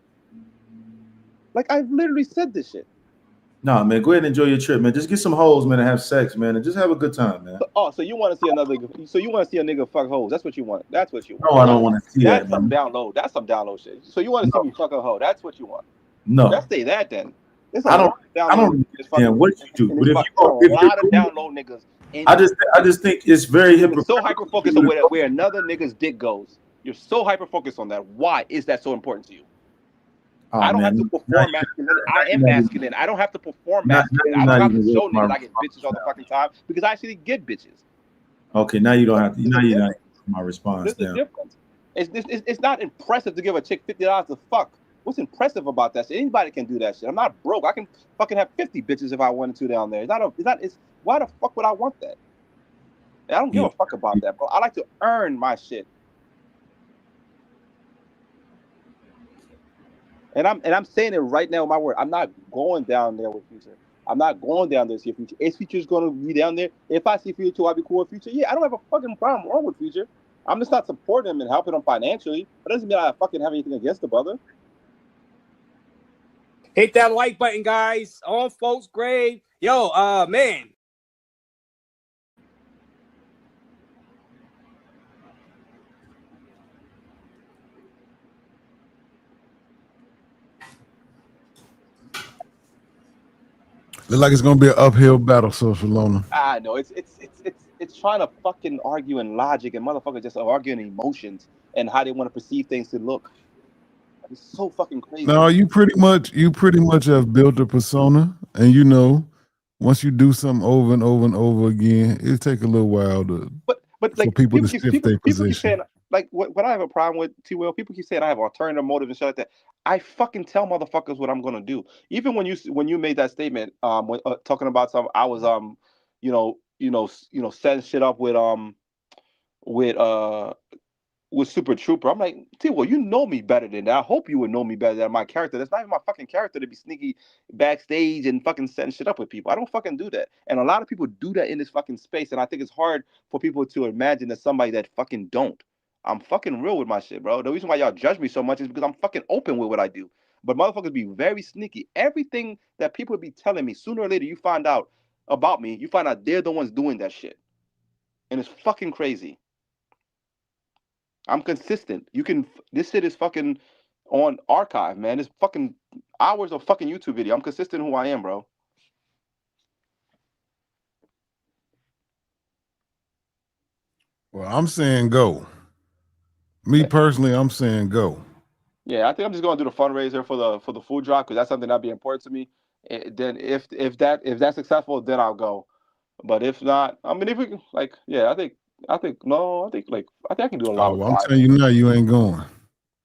J: Like I've literally said this shit.
O: Nah, man, go ahead and enjoy your trip, man. Just get some hoes, man, and have sex, man, and just have a good time, man.
J: So you want to see another? So you want to see a nigga fuck hoes? That's what you want. That's what you want.
O: No, I don't want to see
J: That's
O: that,
J: some
O: man.
J: download. That's some download shit. So you want to see
O: No,
J: me fuck a hoe? That's what you want.
O: no.
J: Let's say that then. There's a
O: I
J: lot of
O: don't
J: download
O: really
J: niggas
O: understand what you do, but if you
J: there's a
O: go, if you're
J: lot of
O: cool,
J: download niggas.
O: I just think it's very
J: You're
O: hypocritical.
J: so hyper focused on where another nigga's dick goes. You're so hyper focused on that. Why is that so important to you?
O: Oh,
J: I don't have
O: man,
J: to perform masculine. I am masculine. I don't have to perform
O: now
J: masculine.
O: you're
J: I
O: not
J: don't have to
O: even
J: show
O: with my
J: niggas I get bitches all the fucking time because I actually get bitches.
O: Okay, now you don't have to.
J: There's
O: Now
J: a
O: you're not
J: difference.
O: my response
J: There's a
O: now.
J: difference. It's not impressive to give a chick $50 to fuck. What's impressive about that shit? Anybody can do that shit. I'm not broke. I can fucking have 50 bitches if I wanted to down there. It's why the fuck would I want that? I don't give a fuck about that, bro. I like to earn my shit. And I'm saying it right now with my word. I'm not going down there with Future. I'm not going down there to see Future. Is Future's gonna be down there? If I see Future, I'll be cool with Future. Yeah, I don't have a fucking problem wrong with Future. I'm just not supporting him and helping him financially. That doesn't mean I fucking have anything against the brother.
S: Hit that like button, guys. On folks' grave. Yo, man.
P: Look like it's gonna be an uphill battle, Social Loner.
J: I know it's trying to fucking argue in logic and motherfuckers just arguing emotions and how they want to perceive things to look. It's so fucking crazy.
P: No, you pretty much have built a persona, and you know, once you do something over and over and over again, it take a little while
J: but
P: for
J: like
P: people to shift their
J: people keep
P: position.
J: saying like what I have a problem with T Will. People keep saying I have alternative motives and shit like that. I fucking tell motherfuckers what I'm gonna do. Even when you made that statement, when, talking about some, I was setting shit up with with Super Trooper. I'm like, T, well, you know me better than that. I hope you would know me better than my character. That's not even my fucking character to be sneaky backstage and fucking setting shit up with people. I don't fucking do that. And a lot of people do that in this fucking space. And I think it's hard for people to imagine that somebody that fucking don't. I'm fucking real with my shit, bro. The reason why y'all judge me so much is because I'm fucking open with what I do. But motherfuckers be very sneaky. Everything that people be telling me, sooner or later, you find out about me, you find out they're the ones doing that shit. And it's fucking crazy. I'm consistent. This shit is fucking on archive, man. It's fucking hours of fucking YouTube video. I'm consistent who I am, bro.
P: Well, I'm saying go. Me personally, I'm saying go.
J: Yeah, I think I'm just gonna do the fundraiser for the food drop because that's something that'd be important to me. Then if that's successful, then I'll go. But if not, I mean, if we can, like, yeah, I think I think I can do a lot
P: Oh,
J: with
P: well, I'm
J: 5.
P: telling you now, you ain't going.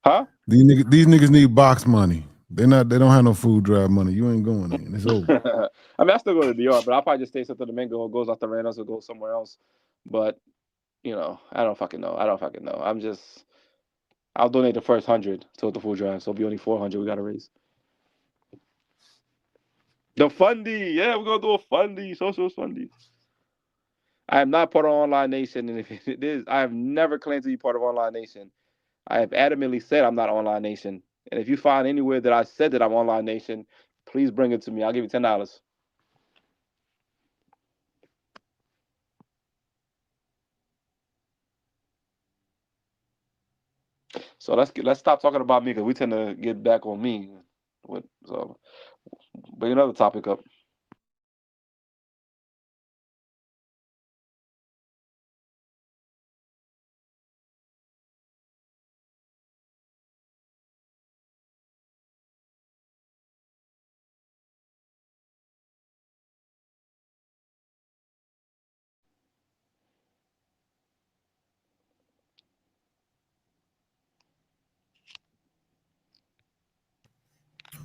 J: Huh?
P: These niggas need box money. They don't have no food drive money. You ain't going in. It's over.
J: I mean, I still go to New York, but I'll probably just stay Santo Domingo or goes off the Randos or go somewhere else. But I don't fucking know. I'll donate the first 100 to the food drive, so it'll be only 400 we gotta raise. The fundy, yeah, we're gonna do a fundy, social fundy. I am not part of Online Nation, and if it is, I have never claimed to be part of Online Nation. I have adamantly said I'm not Online Nation, and if you find anywhere that I said that I'm Online Nation, please bring it to me. I'll give you $10. So let's stop talking about me because we tend to get back on me. So bring another topic up.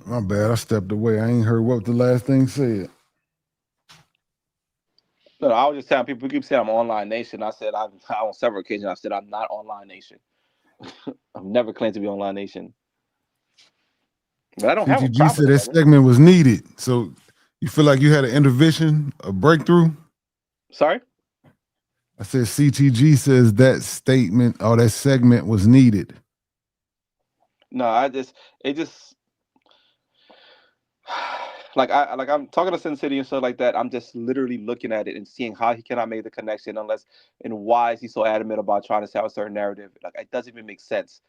P: My bad. I stepped away. I ain't heard what the last thing said.
J: No, I was just telling people. Keep saying I'm Online Nation. I said on several occasions. I said I'm not Online Nation. I've never claimed to be Online Nation, but I don't have a
P: CTG
J: problem
P: said
J: with
P: that
J: it.
P: segment was needed. So you feel like you had an intervention, a breakthrough?
Q: Sorry.
P: I said CTG says that statement or that segment was needed.
Q: No, it just I'm talking to Sin City and stuff like that. I'm just literally looking at it and seeing how he cannot make the connection and why is he so adamant about trying to sell a certain narrative? Like it doesn't even make sense.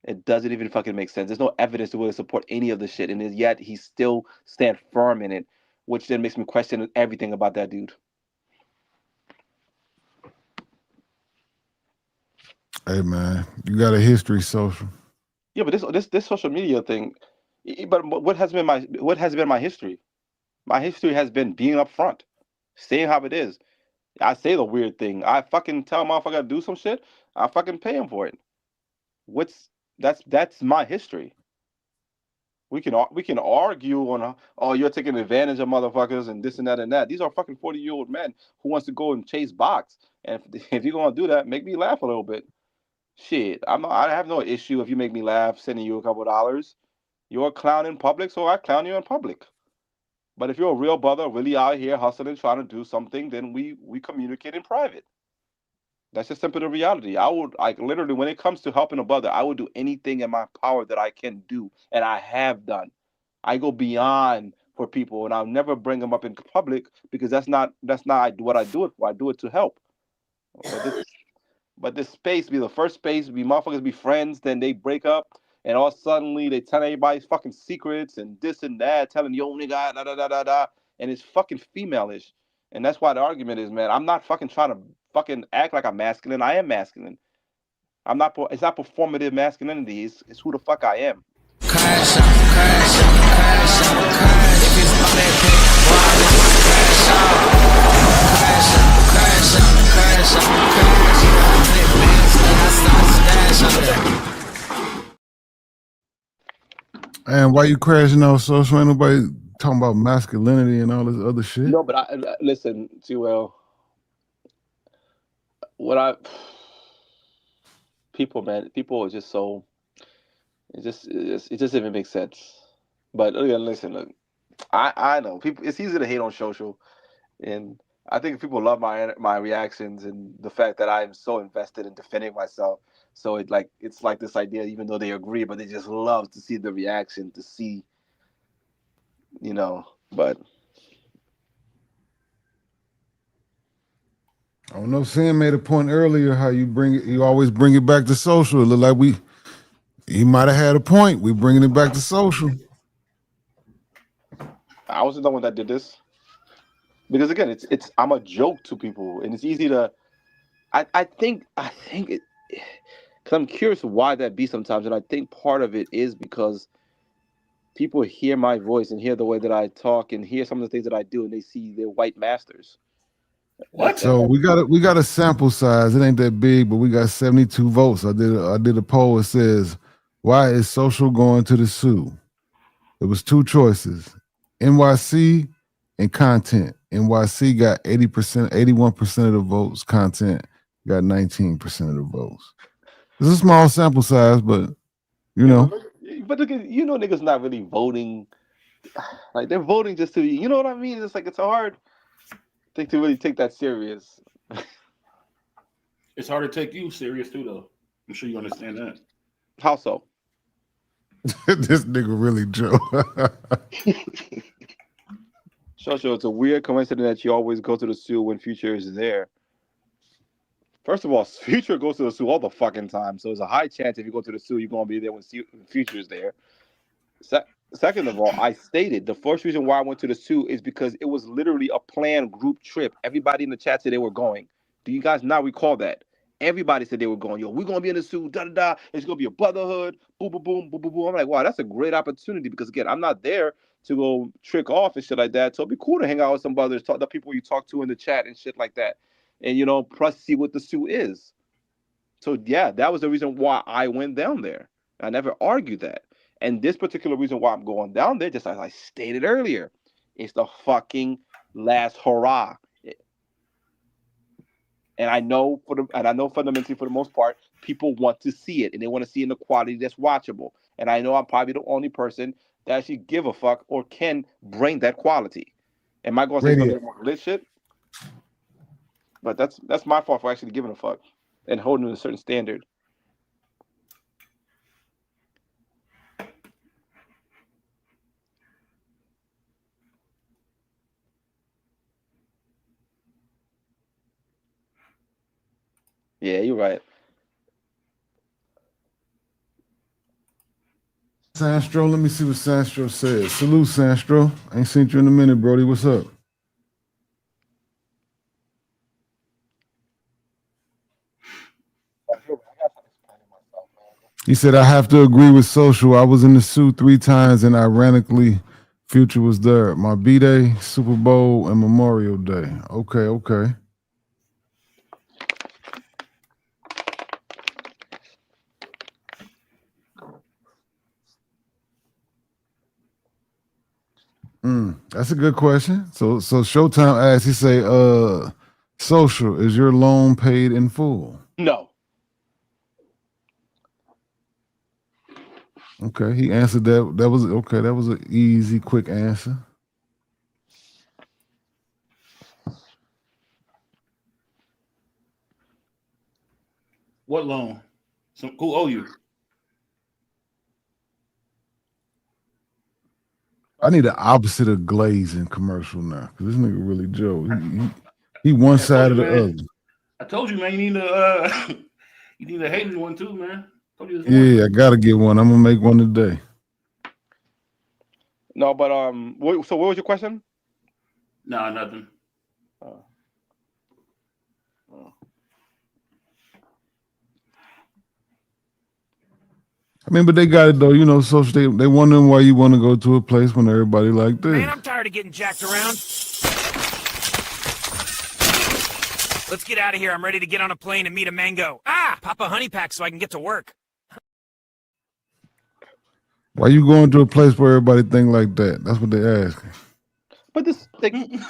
Q: It doesn't even fucking make sense. There's no evidence to really support any of the shit, and yet he still stand firm in it, which then makes me question everything about that dude.
P: Hey man, you got a history, social.
Q: Yeah, but this social media thing, but what has been my history? My history has been being upfront, saying how it is. I say the weird thing. I fucking tell a motherfucker to do some shit. I fucking pay him for it. What's that's my history. We can argue on oh you're taking advantage of motherfuckers and this and that and that. These are fucking 40-year-old men who wants to go and chase box. And if you're gonna do that, make me laugh a little bit. Shit, I have no issue if you make me laugh, sending you a couple of dollars. You're a clown in public, so I clown you in public. But if you're a real brother, really out here hustling, trying to do something, then we communicate in private. That's just simply the reality. I would like literally when it comes to helping a brother, I would do anything in my power that I can do, and I have done. I go beyond for people, and I'll never bring them up in public because that's not what I do it for. I do it to help. But this space be the first space, be motherfuckers be friends, then they break up, and all suddenly they tell everybody's fucking secrets and this and that, telling yo nigga da da da da da, and it's fucking female-ish, and that's why the argument is, man. I'm not fucking trying to fucking act like I'm masculine. I am masculine. I'm not. It's not performative masculinity. It's who the fuck I am.
P: And why you crashing out social? Ain't nobody talking about masculinity and all this other shit.
Q: No, but I listen to what I people, man. People are just so it just even makes sense. But listen, look, I know people. It's easy to hate on social, and I think people love my reactions and the fact that I'm so invested in defending myself. So it's like this idea, even though they agree, but they just love to see the reaction, to see, But
P: I don't know. Sam made a point earlier how you always bring it back to social. It look like he might have had a point. We bringing it back to social.
Q: I wasn't the one that did this because again, I'm a joke to people, and it's easy to. I think it. Because I'm curious why that be sometimes, and I think part of it is because people hear my voice and hear the way that I talk and hear some of the things that I do, and they see their white masters.
H: What?
P: So we got a sample size. It ain't that big, but we got 72 votes. I did a poll. It says, "Why is social going to the Sioux?" It was two choices: NYC and content. NYC got 80%, 81% of the votes. Content got 19% of the votes. It's a small sample size, but you know.
Q: But look, niggas not really voting. Like they're voting just to, you know what I mean? It's like it's a hard thing to really take that serious.
H: It's hard to take you serious too, though. I'm sure you understand that.
Q: How so?
P: This nigga really Joe.
Q: Sure. It's a weird coincidence that you always go to the Sioux when Future is there. First of all, Future goes to the Sioux all the fucking time, so there's a high chance if you go to the Sioux, you're gonna be there when Future is there. Second of all, I stated the first reason why I went to the Sioux is because it was literally a planned group trip. Everybody in the chat said they were going. Do you guys not recall that? Everybody said they were going. Yo, we're gonna be in the Sioux. Da da da. It's gonna be a brotherhood. Boom, boom, boom, boom, boom, boom. I'm like, wow, that's a great opportunity because again, I'm not there to go trick off and shit like that. So it'd be cool to hang out with some brothers, talk the people you talk to in the chat and shit like that, and plus see what the Sioux is. So yeah, that was the reason why I went down there. I never argued that. And this particular reason why I'm going down there, just as I stated earlier, is the fucking last hurrah. And I know fundamentally for the most part, people want to see it and they want to see it in the quality that's watchable. And I know I'm probably the only person that actually give a fuck or can bring that quality. Am I going to say something more lit shit? But that's my fault for actually giving a fuck and holding to a certain standard. Yeah, you're right.
P: Sandstro, let me see what Sandstro says. Salute, Sandstro. Ain't seen you in a minute, Brody. What's up? He said, I have to agree with Social. I was in the suit 3 times, and ironically, Future was there. My B-Day, Super Bowl, and Memorial Day. Okay. That's a good question. So Showtime asks, he say, Social, is your loan paid in full?
Q: No.
P: Okay, he answered that. That was okay. That was an easy, quick answer.
H: What loan? Who owe you?
P: I need the opposite of glazing commercial now, because this nigga really Joe. He one side of the other.
H: I told you, man. You need to you need a hating one too, man. I told you this
P: Yeah, I gotta get one. I'm gonna make one today.
Q: No, but so what was your question?
H: Nah, nothing.
P: I mean, but they got it though. You know, social. They wondering why you want to go to a place when everybody like this.
K: Man, I'm tired of getting jacked around. Let's get out of here. I'm ready to get on a plane and meet a mango. Pop a honey pack so I can get to work.
P: Why you going to a place where everybody think like that? That's what they asking.
Q: But this thing,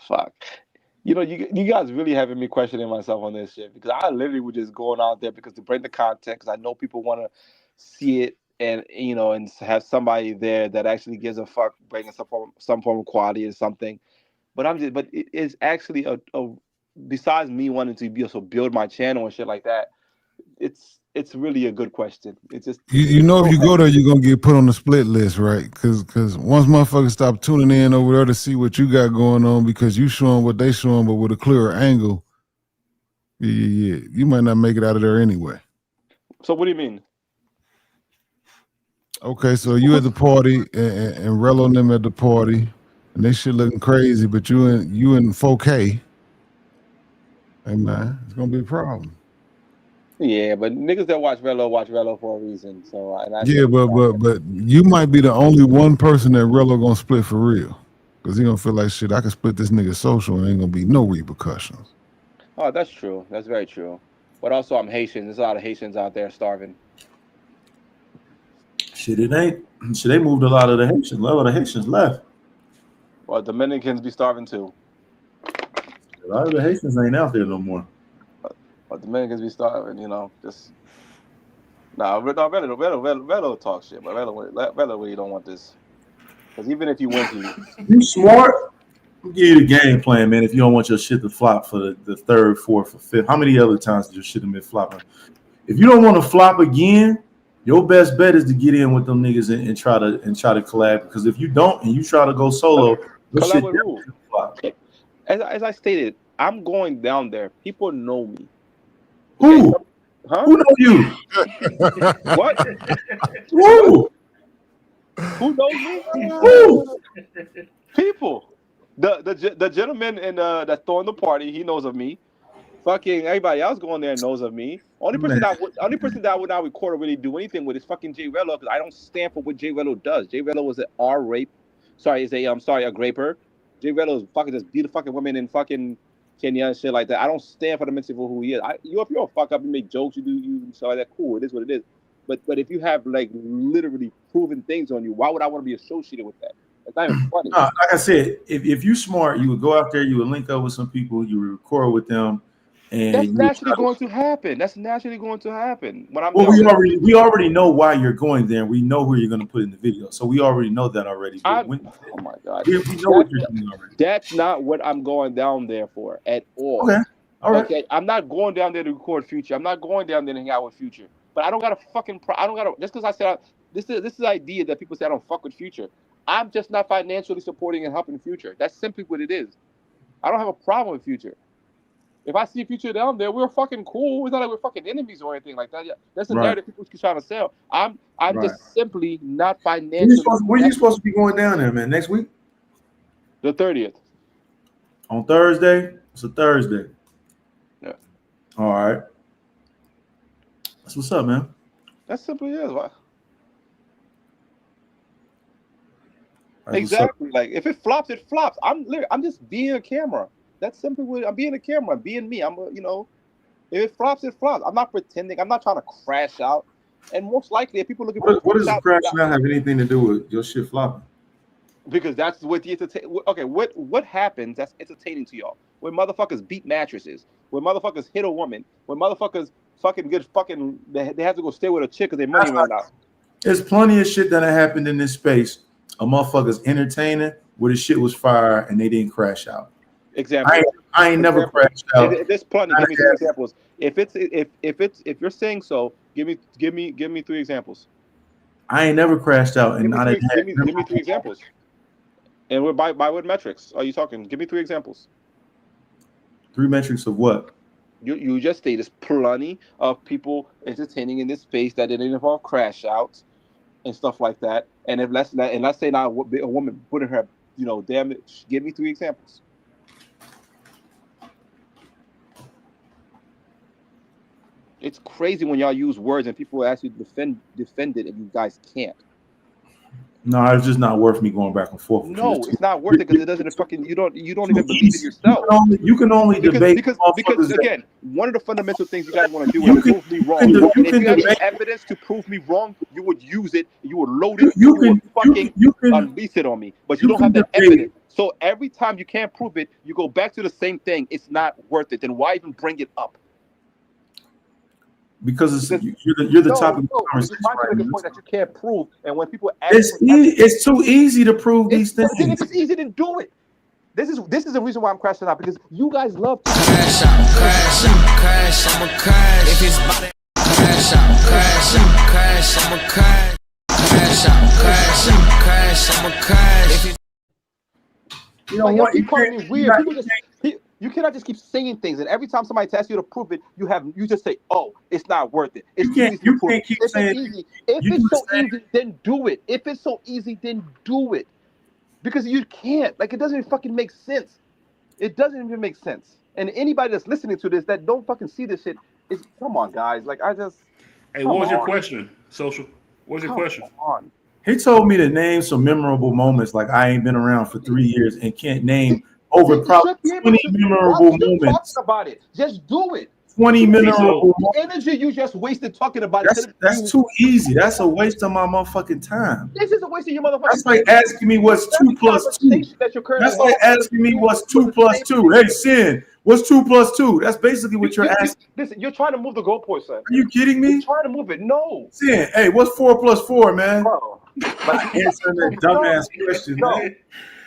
Q: fuck. You know, you guys really having me questioning myself on this shit, because I literally was just going out there because to bring the content, because I know people want to see it, and you know, and have somebody there that actually gives a fuck, bringing some form of quality or something. But it is actually a besides me wanting to be also build my channel and shit like that. It's really a good question. It's just
P: You know, if you go there, you're gonna get put on the split list, right? Because once motherfuckers stop tuning in over there to see what you got going on, because you showing what they showing, but with a clearer angle, yeah, you might not make it out of there anyway.
Q: So what do you mean?
P: Okay, so you at the party and Rello and them at the party, and they shit looking crazy, but you in 4K. Hey man, it's gonna be a problem.
Q: Yeah, but niggas that watch Rello for a reason. So
P: Yeah, but you might be the only one person that Rello gonna split for real, because he gonna feel like shit. I can split this nigga social and ain't gonna be no repercussions.
Q: Oh, that's true. That's very true. But also, I'm Haitian. There's a lot of Haitians out there starving.
O: Shit, it ain't. Shit, they moved a lot of the Haitians. A lot of the Haitians left.
Q: Well, Dominicans be starving too.
O: A lot of the Haitians ain't out there no more.
Q: But Dominicans be starving, you know. Just Rello talk shit, but Rello really don't want this. Because even if you went to,
O: You smart. I'll give you the game plan, man. If you don't want your shit to flop for the third, fourth, or fifth, how many other times did your shit have been flopping? If you don't want to flop again, your best bet is to get in with them niggas and try to collab. Because if you don't and you try to go solo, your shit definitely flop.
Q: as I stated, I'm going down there. People know me.
O: Who?
Q: Huh?
O: Who know you?
Q: What?
O: Who?
Q: Who knows me?
O: Who?
Q: People. The gentleman that's throwing the party, he knows of me. Fucking everybody else going there knows of me. Only person that I would not record or really do anything with is fucking Jay Rello, because I don't stand for what Jay Rello does. Jay Rello was an a graper. Jay Rello is fucking just beat the fucking women in fucking Kenya and shit like that. I don't stand for the mention for who he is. If you're a fuck up, you make jokes, you stuff like that. Cool, it is what it is. But if you have like literally proven things on you, why would I want to be associated with that? It's not even funny.
O: Like I said, if you smart, you would go out there, you would link up with some people, you would record with them,
Q: That's
O: and you
Q: naturally
O: try to.
Q: going to happen. That's naturally going to happen when I'm
O: Well,
Q: there.
O: we already know why you're going there. And we know who you're going to put in the video, so we already know that already. But
Q: I'm.
O: when
Q: Oh my god,
O: we know what
Q: that's
O: you're doing already.
Q: that's not what I'm going down there for at all.
O: Okay, all right,
Q: Okay, I'm not going down there to record Future. I'm not going down there to hang out with Future. But I don't got a fucking. I don't got to just because I said this is the idea that people say I don't fuck with Future. I'm just not financially supporting and helping Future. That's simply what it is. I don't have a problem with Future. If I see Future down there, we're fucking cool. It's not like we're fucking enemies or anything like that. Yeah, that's the
O: right,
Q: narrative people keep trying to sell. I'm
O: right.
Q: just simply not
O: When you
Q: financially
O: supposed when you
Q: invested.
O: supposed to be going down there, man? Next week
Q: The 30th.
O: on Thursday. It's a Thursday.
Q: Yeah,
O: All right, that's what's up, man.
Q: that simply is. Why?
O: That's what's up.
Q: Exactly. Like if it flops, it flops. I'm just being a camera. That's simply what I'm being a camera. I'm being me. If it flops, it flops. I'm not pretending. I'm not trying to crash out. And most likely, if people looking for
O: What
Q: quick
O: does
Q: shots,
O: crash not have anything to do with your shit flopping?
Q: because that's what the entertain. Okay, what happens that's entertaining to y'all? When motherfuckers beat mattresses, when motherfuckers hit a woman, when motherfuckers fucking get fucking they have to go stay with a chick because their money
O: That's
Q: ran
O: not.
Q: out.
O: There's plenty of shit that happened in this space. A motherfuckers entertaining where the shit was fire and they didn't crash out.
Q: Example.
O: I ain't never
Q: Example.
O: crashed out.
Q: There's plenty.
O: Not
Q: Give me three
O: a gas.
Q: examples. If you're saying so, give me three examples.
O: I ain't never crashed out and
Q: Give me
O: not a
Q: three.
O: had
Q: Give me three examples. And by what metrics are you talking? Give me three examples.
O: 3 metrics of what?
Q: You just say there's plenty of people entertaining in this space that didn't involve crash outs and stuff like that. And if let's say now a woman putting her damage. Give me three examples. It's crazy when y'all use words and people actually defend it and you guys can't.
O: No, it's just not worth me going back and forth with you.
Q: No, it's not worth it because it doesn't fucking you don't even believe in
O: Easy.
Q: yourself.
O: You can only debate
Q: Because
O: motherfuckers that
Q: again, one of the fundamental things you guys want to do is
O: you can
Q: prove me wrong.
O: you
Q: And if
O: can
Q: you have the
O: debate.
Q: evidence to prove me wrong, you would use it, you would load it,
O: You
Q: and you would
O: can
Q: fucking
O: you can
Q: unleash it on me. But you
O: you
Q: don't
O: can
Q: have the
O: debate
Q: evidence. So every time you can't prove it, you go back to the same thing. It's not worth it. Then why even bring it up?
O: because
Q: Because
O: you're the
Q: no,
O: topic of
Q: no, because you're
O: conversation
Q: trying to
O: right
Q: make a
O: now.
Q: point that you can't prove. And when people ask you for evidence,
O: It's too easy to prove these
Q: then if
O: things.
Q: it's easy, then do it. This is the reason why I'm crashing out because you guys love to
K: Crash out, crash out, crash, I'ma crash. If it's about it, crash out, crash out, crash, I'ma crash. Crash out, crash out, crash, I'ma crash. If it's
O: You know
Q: like y'all
O: what?
Q: keep calling me weird. People
O: You
Q: just you cannot just keep saying things, and every time somebody asks you to prove it, you just say, "Oh, it's not worth it. It's too easy to prove."
O: can't keep
Q: If it's
O: saying
Q: easy, if
O: you do
Q: it's
O: the
Q: so
O: same.
Q: easy, then do it. If it's so easy, then do it. Because you can't. Like it doesn't even fucking make sense. It doesn't even make sense. And anybody that's listening to this that don't fucking see this shit is come on, guys. Like I just
H: Hey,
Q: come
H: what was your
Q: on,
H: question, Social? What was your
Q: come
H: question?
Q: on.
O: He told me to name some memorable moments. Like I ain't been around for 3 years and can't name
Q: Then
O: over
Q: you
O: probably
Q: should be able
O: 20
Q: to. Why
O: memorable
Q: are you talking
O: moments.
Q: about it? Just do it.
O: 20
Q: See
H: Hey, so
O: memorable
Q: the
O: moments.
Q: energy you just wasted talking about it instead of
O: That's
Q: being.
O: too easy. That's a waste of my motherfucking time.
Q: This is a waste of your motherfucking
O: That's like
Q: time.
O: asking me
Q: The
O: what's
Q: very
O: 2 plus 2.
Q: conversation that you're currently
O: That's like
Q: having
O: asking me what's
Q: was
O: 2
Q: the
O: plus
Q: same
O: 2.
Q: thing.
O: Hey, Sin, what's 2 plus 2? That's basically what you're asking.
Q: Listen, you're trying to move the goalpost, son.
O: Are you kidding
Q: You're
O: me?
Q: trying to move it. No,
O: Sin, hey, what's 4 plus 4, man?
Q: bro. Like
O: Answering that
Q: no,
O: dumbass question,
Q: no,
O: man.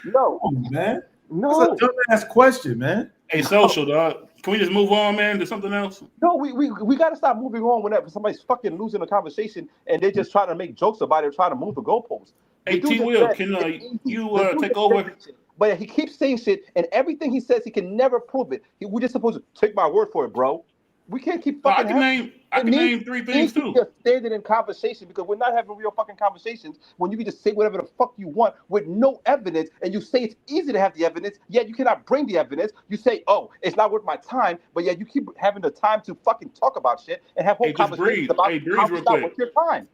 O: Come
Q: no,
O: on, man. That's a
Q: no.
O: dumbass question, man.
H: hey, Social, dog. Can we just move on, man, to something else?
Q: No, we got to stop moving on whenever somebody's fucking losing a conversation and they're just trying to make jokes about it, trying to move the goalposts. The
H: Hey,
Q: dude
H: T.
Q: just
H: Will,
Q: said
H: can
Q: it's easy.
H: you
Q: The dude
H: take
Q: just said
H: over?
Q: that shit. But he keeps saying shit, and everything he says, he can never prove it. We're just supposed to take my word for it, bro. We can't keep
H: No, I
Q: fucking
H: can
Q: having.
H: name. I
Q: It
H: can
Q: needs,
H: name three
Q: it needs
H: things
Q: to be
H: too.
Q: a standard in conversation because we're not having real fucking conversations when you can just say whatever the fuck you want with no evidence and you say it's easy to have the evidence, yet you cannot bring the evidence. You say, oh, it's not worth my time, but yet you keep having the time to fucking talk about shit and have whole
H: Hey, just
Q: conversations
H: breathe.
Q: about
H: Hey, breathe
Q: how
H: real
Q: it's not worth
H: quick.
Q: your time.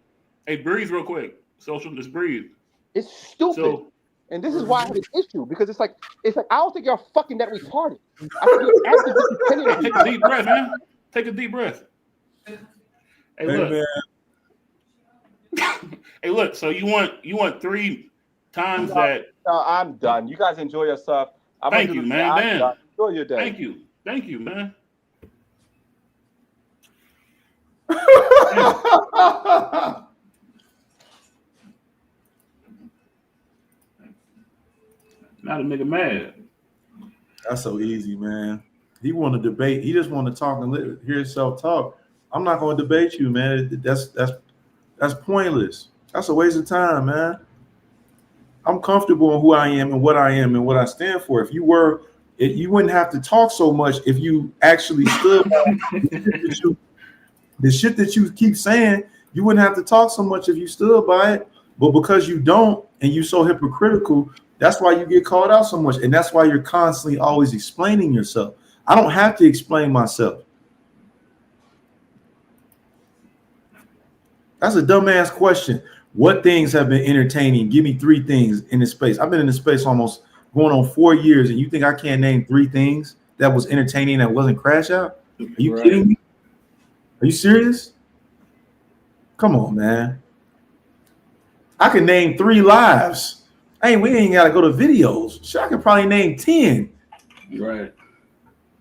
H: Hey, breathe real quick. Social, just breathe.
Q: It's stupid.
H: So,
Q: And this is why I have an issue because it's like I don't think you're fucking that retarded. I think you're actively pretending to
H: hey,
Q: be
H: take a deep
Q: retarded.
H: breath, man. Take a deep breath. Hey,
O: Hey,
H: look.
O: man.
H: Hey, look. So you want 3 times
Q: No,
H: that?
Q: no, I'm done. You guys enjoy yourself. I'm gonna
H: Thank
Q: do
H: you,
Q: this.
H: man.
Q: I'm done.
H: Damn.
Q: Enjoy your day.
H: Thank you, man. Not a nigga mad.
O: That's so easy, man. He want to debate. He just want to talk and hear himself talk. I'm not going to debate you, man. That's pointless. That's a waste of time, man. I'm comfortable in who I am and what I stand for. If you were, you wouldn't have to talk so much if you actually stood by the shit that you keep saying. You wouldn't have to talk so much if you stood by it. But because you don't and you're so hypocritical, that's why you get called out so much. And that's why you're constantly always explaining yourself. I don't have to explain myself. That's a dumbass question. What things have been entertaining? Give me 3 things in this space. I've been in this space almost going on 4 years, and you think I can't name 3 things that was entertaining that wasn't Crash Out? Are you kidding me? Are you serious? Come on, man. I can name 3 lives. Hey, we ain't gotta go to videos. Shit, I could probably name 10.
H: Right.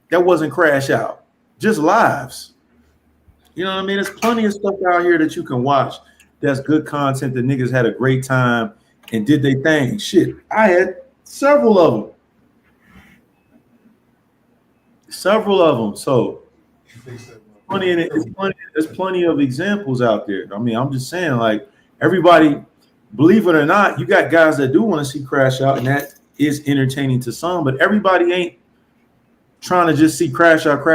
O: That wasn't Crash Out. Just lives. You know what I mean? There's plenty of stuff out here that you can watch that's good content. The niggas had a great time and did their thing. Shit, I had several of them. So there's plenty of examples out there. I mean, I'm just saying, like, everybody, believe it or not, you got guys that do want to see Crash Out, and that is entertaining to some, but everybody ain't trying to just see Crash Out.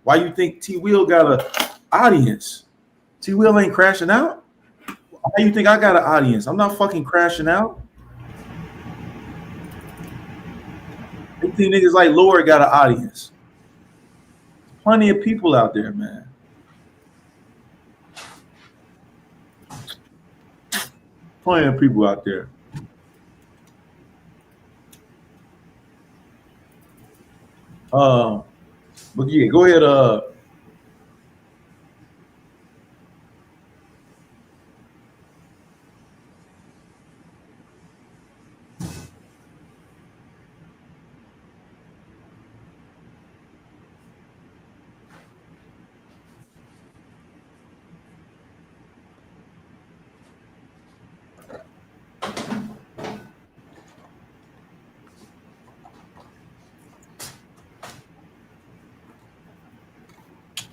O: Why you think T Will got an audience? T Will ain't crashing out. Why you think I got an audience? I'm not fucking crashing out. You think niggas like Lord got an audience? Plenty of people out there, man. Plenty of people out there. But yeah, go ahead.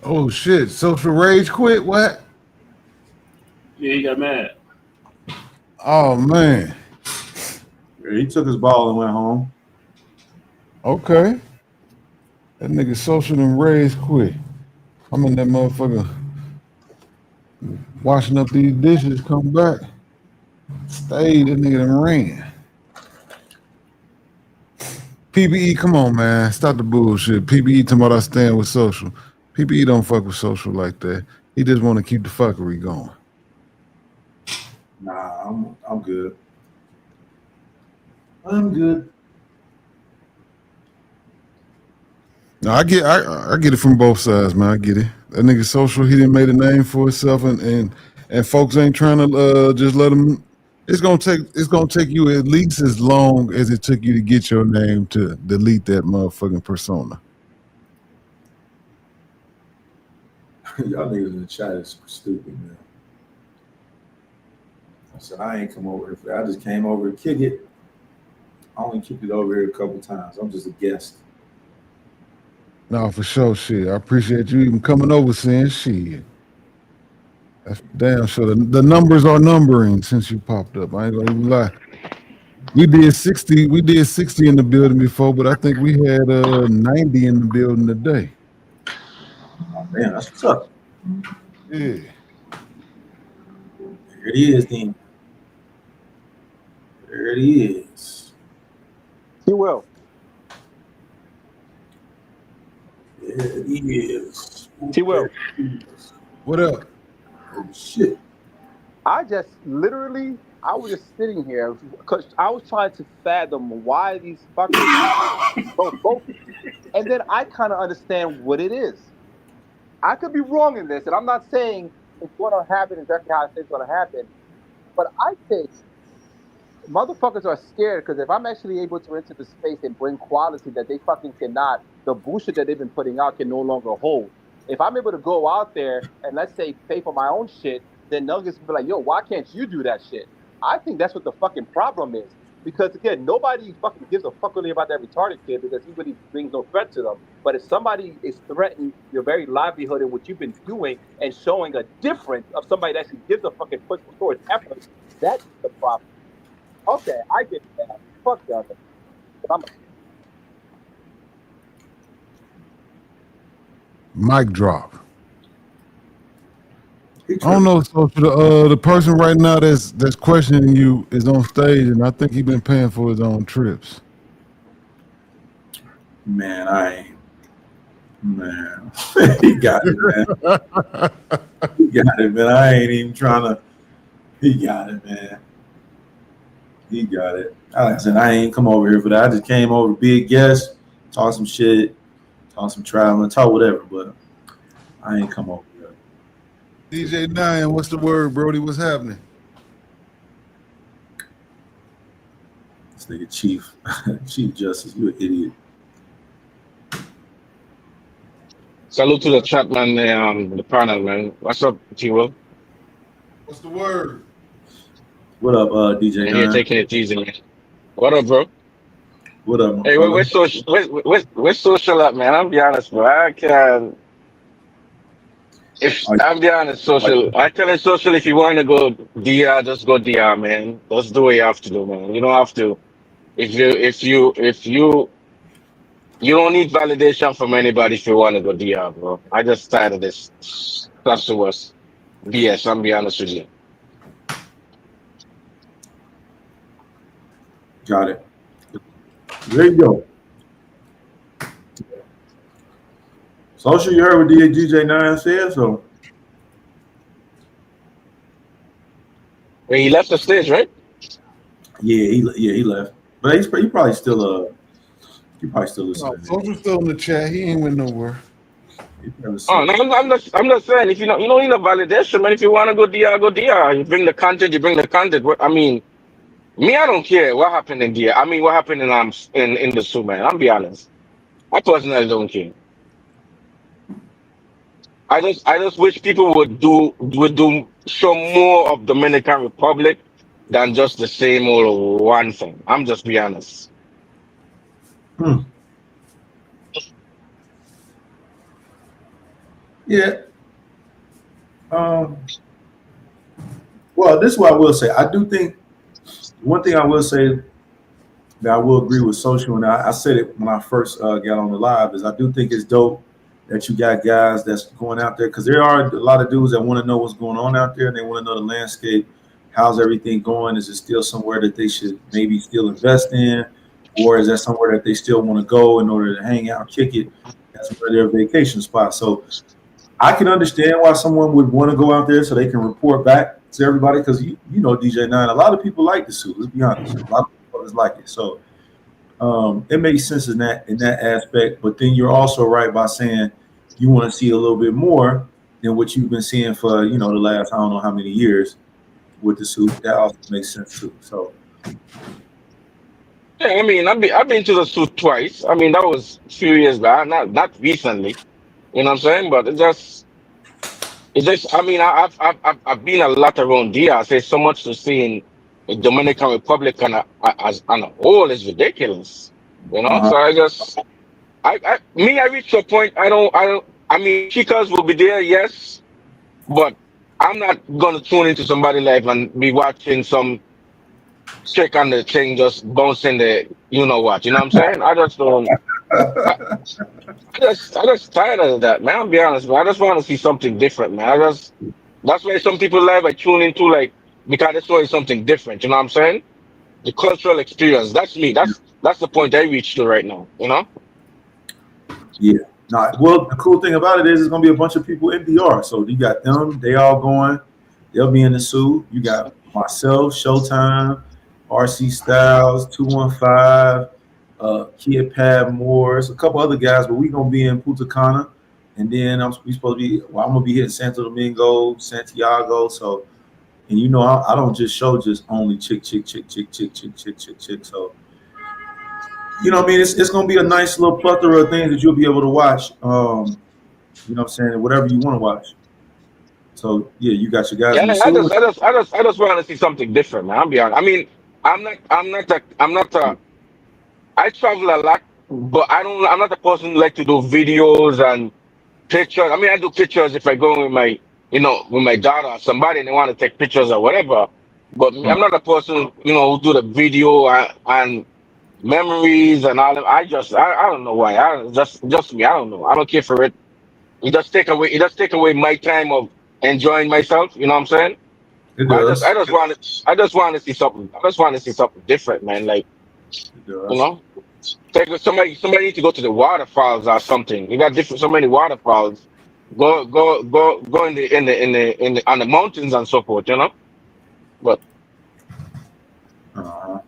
P: Oh shit! Social Rage quit. What?
H: Yeah, he got mad.
P: Oh man.
O: Yeah, he took his ball and went home.
P: Okay. That nigga Social and Rage quit. I'm in that motherfucker washing up these dishes. Come back. Stayed. That nigga done ran. PBE, come on, man. Stop the bullshit. PBE talking about I stand with Social. PBE don't fuck with Social like that. He just want to keep the fuckery going.
O: Nah, I'm good. I'm good.
P: No, I get it from both sides, man. I get it. That nigga Social, he didn't make a name for himself, and folks ain't trying to just let him. It's gonna take you at least as long as it took you to get your name to delete that motherfucking persona.
O: Y'all niggas in the chat is stupid, man. I said I ain't come over here. I just came over to kick it. I only kicked it over here a couple times. I'm just a guest.
P: No, for sure, shit. I appreciate you even coming over, saying shit. That's damn sure. The numbers are numbering since you popped up. I ain't gonna even lie. We did 60. We did 60 in the building before, but I think we had 90 in the building today.
O: Oh man, that's what's up.
P: Yeah.
O: There it is, then. There it is.
J: He will.
O: There it is.
J: He will.
P: What up?
O: Oh shit.
J: I just literally, I was just sitting here because I was trying to fathom why these fuckers so focused. And then I kind of understand what it is. I could be wrong in this, and I'm not saying it's going to happen exactly how I think it's going to happen, but I think motherfuckers are scared because if I'm actually able to enter the space and bring quality that they fucking cannot, the bullshit that they've been putting out can no longer hold.
Q: If I'm able to go out there and let's say pay for my own shit, then nuggets will be like, yo, why can't you do that shit? I think that's what the fucking problem is. Because again, nobody fucking gives a fuck really about that retarded kid because he really brings no threat to them. But if somebody is threatening your very livelihood and what you've been doing and showing a difference of somebody that actually gives a fucking push towards effort, that's the problem. Okay, I get that. Fuck y'all. I'm
P: Mic drop.
O: He
P: I don't
O: tripping.
P: know. So the person right now that's questioning you is on stage, and I think he been paying for his own trips.
O: Man, I ain't. Man, he got it, man. He got it, man. I ain't even trying to. He got it, man. He got it. Like I said, I ain't come over here for that. I just came over to be a guest, talk some shit, talk some traveling, talk whatever. But I ain't come over here.
P: DJ Nine, what's the word, Brody? What's happening?
O: This nigga Chief, Chief Justice, you an idiot.
U: Salute to the chat, man. The panel, man. What's up, T-Will?
P: What's the word?
O: What up, DJ
U: And you're
O: Nine?
U: taking it easy, man. What up, bro?
O: What up, my
U: Hey,
O: brother?
U: we're social up, man. I'll be honest, bro. I can. If
O: Are
U: I'm be honest, social. I tell it social. If you want to go DR, just go DR, man. That's the way you have to do, man. You don't have to. You don't need validation from anybody if you want to go DR, bro. I just tired of this. That's the worst. BS. I'm be honest with you.
O: got it. There you go. Social, you heard what DJ Nine said, so
U: When he left the stage, right?
O: he left, but he probably still he probably still
P: No,
O: listening in.
P: Soldier's still in the chat. He ain't went nowhere.
O: He probably
U: Oh,
O: still.
U: no, I'm just saying, if you don't need a validation, man. If you want to go DR, go DR. You bring the content, you bring the content. I mean, me, I don't care what happened in DR. I mean, what happened in the zoo, man. I'll be honest. I personally don't care. I just wish people would do show more of Dominican Republic than just the same old one thing. I'm just be honest.
O: Hmm. Yeah. Um. Well, this is what I will say. I do think one thing I will say that I will agree with social, and I said it when I first got on the live, is I do think it's dope that you got guys that's going out there because there are a lot of dudes that want to know what's going on out there and they want to know the landscape. How's everything going? Is it still somewhere that they should maybe still invest in, or is that somewhere that they still want to go in order to hang out, kick it? That's where their vacation spot. So I can understand why someone would want to go out there so they can report back to everybody because you know DJ Nine. A lot of people like the suit. Let's be honest. A lot of people just like it. So it makes sense in that aspect. But then you're also right by saying you want to see a little bit more than what you've been seeing for the last I don't know how many years with the suit. That also makes sense too. So
U: Yeah, I mean, I've been to the zoo twice. I mean, that was a few years back, not recently. You know what I'm saying? But it's just. I mean, I've been a lot around here. I say so much to see in Dominican Republic as on a whole is ridiculous.
O: uh-huh.
U: So I reached a point. I mean, chicas will be there, yes, but I'm not gonna tune into somebody live and be watching some chick on the thing just bouncing the you know what. You know what I'm saying? I just don't. I, I just tired of that, man. I'll be honest, man. I just want to see something different, man. That's why some people live I tune into because it's always something different. You know what I'm saying? The cultural experience. That's me. That's the point I reached to right now.
O: Yeah. Nah, well, the cool thing about it is it's gonna be a bunch of people in DR. So you got them, they all going, they'll be in the suit. You got myself, Showtime, RC Styles, 215, Kid Pad Morris, a couple other guys, but we gonna be in Punta Cana. And then we supposed to be I'm gonna be hitting Santo Domingo, Santiago. So and I don't just show just only chick, chick, chick, chick, chick, chick, chick, chick, chick. So what I mean? It's going to be a nice little plethora of things that you'll be able to watch. You know what I'm saying? Whatever you want to watch. So yeah, you got your guys
U: Yeah,
O: in the
U: I
O: sewer.
U: just, I just, I just, I just want to see something different, man. I'll be honest. I mean, I'm not a. I travel a lot, but I'm not a person who like to do videos and pictures. I mean, I do pictures if I go with my daughter or somebody and they want to take pictures or whatever. But
O: Right.
U: I'm not a person, who do the video and memories and all that. I don't know why. Just me. I don't know. I don't care for it. It just take away my time of enjoying myself. You know what I'm saying?
O: It
U: But I
O: does.
U: just want to, I just want to see something. I just want to see something different, man. Like,
O: It
U: you
O: does.
U: know, somebody need to go to the waterfalls or something. You got so many waterfalls. Go in the on the mountains and so forth. But
O: Uh-huh.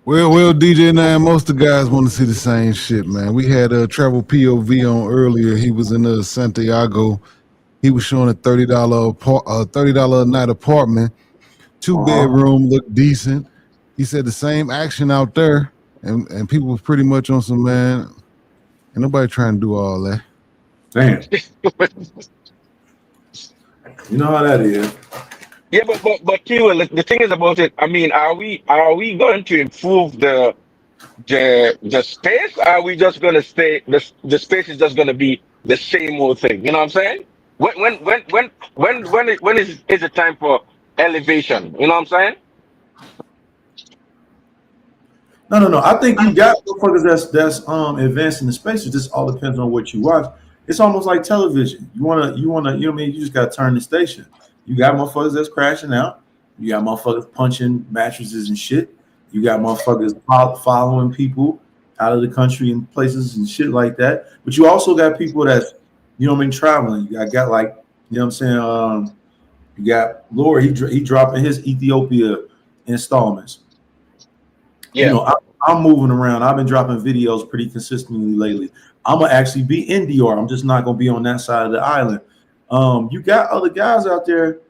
P: Well, DJ Nine, most of the guys want to see the same shit, man. We had a travel POV on earlier. He was in Santiago. He was showing a $30 a night apartment, two
O: Uh-huh.
P: bedroom, looked decent. He said the same action out there, and people was pretty much on some man. Ain't nobody trying to do all that.
O: Damn. You know how that is.
U: yeah, but Keywell, the thing is about it. I mean, are we going to improve the space? Or are we just going to stay? The space is just going to be the same old thing. You know what I'm saying? When is it time for elevation? You know what I'm saying?
O: No, no, no. I think you got motherfuckers that's advancing the space. It just all depends on what you watch. It's almost like television. You know what I mean? You just gotta turn the station. You got motherfuckers that's crashing out. You got motherfuckers punching mattresses and shit. You got motherfuckers following people out of the country and places and shit like that. But you also got people that's, you know what I mean, traveling. I got like, you know what I'm saying? You got Lord, he dropping his Ethiopia installments. You
U: Yeah.
O: know, I'm moving around. I've been dropping videos pretty consistently lately. I'm gonna actually be in DR. I'm just not gonna be on that side of the island. You got other guys out there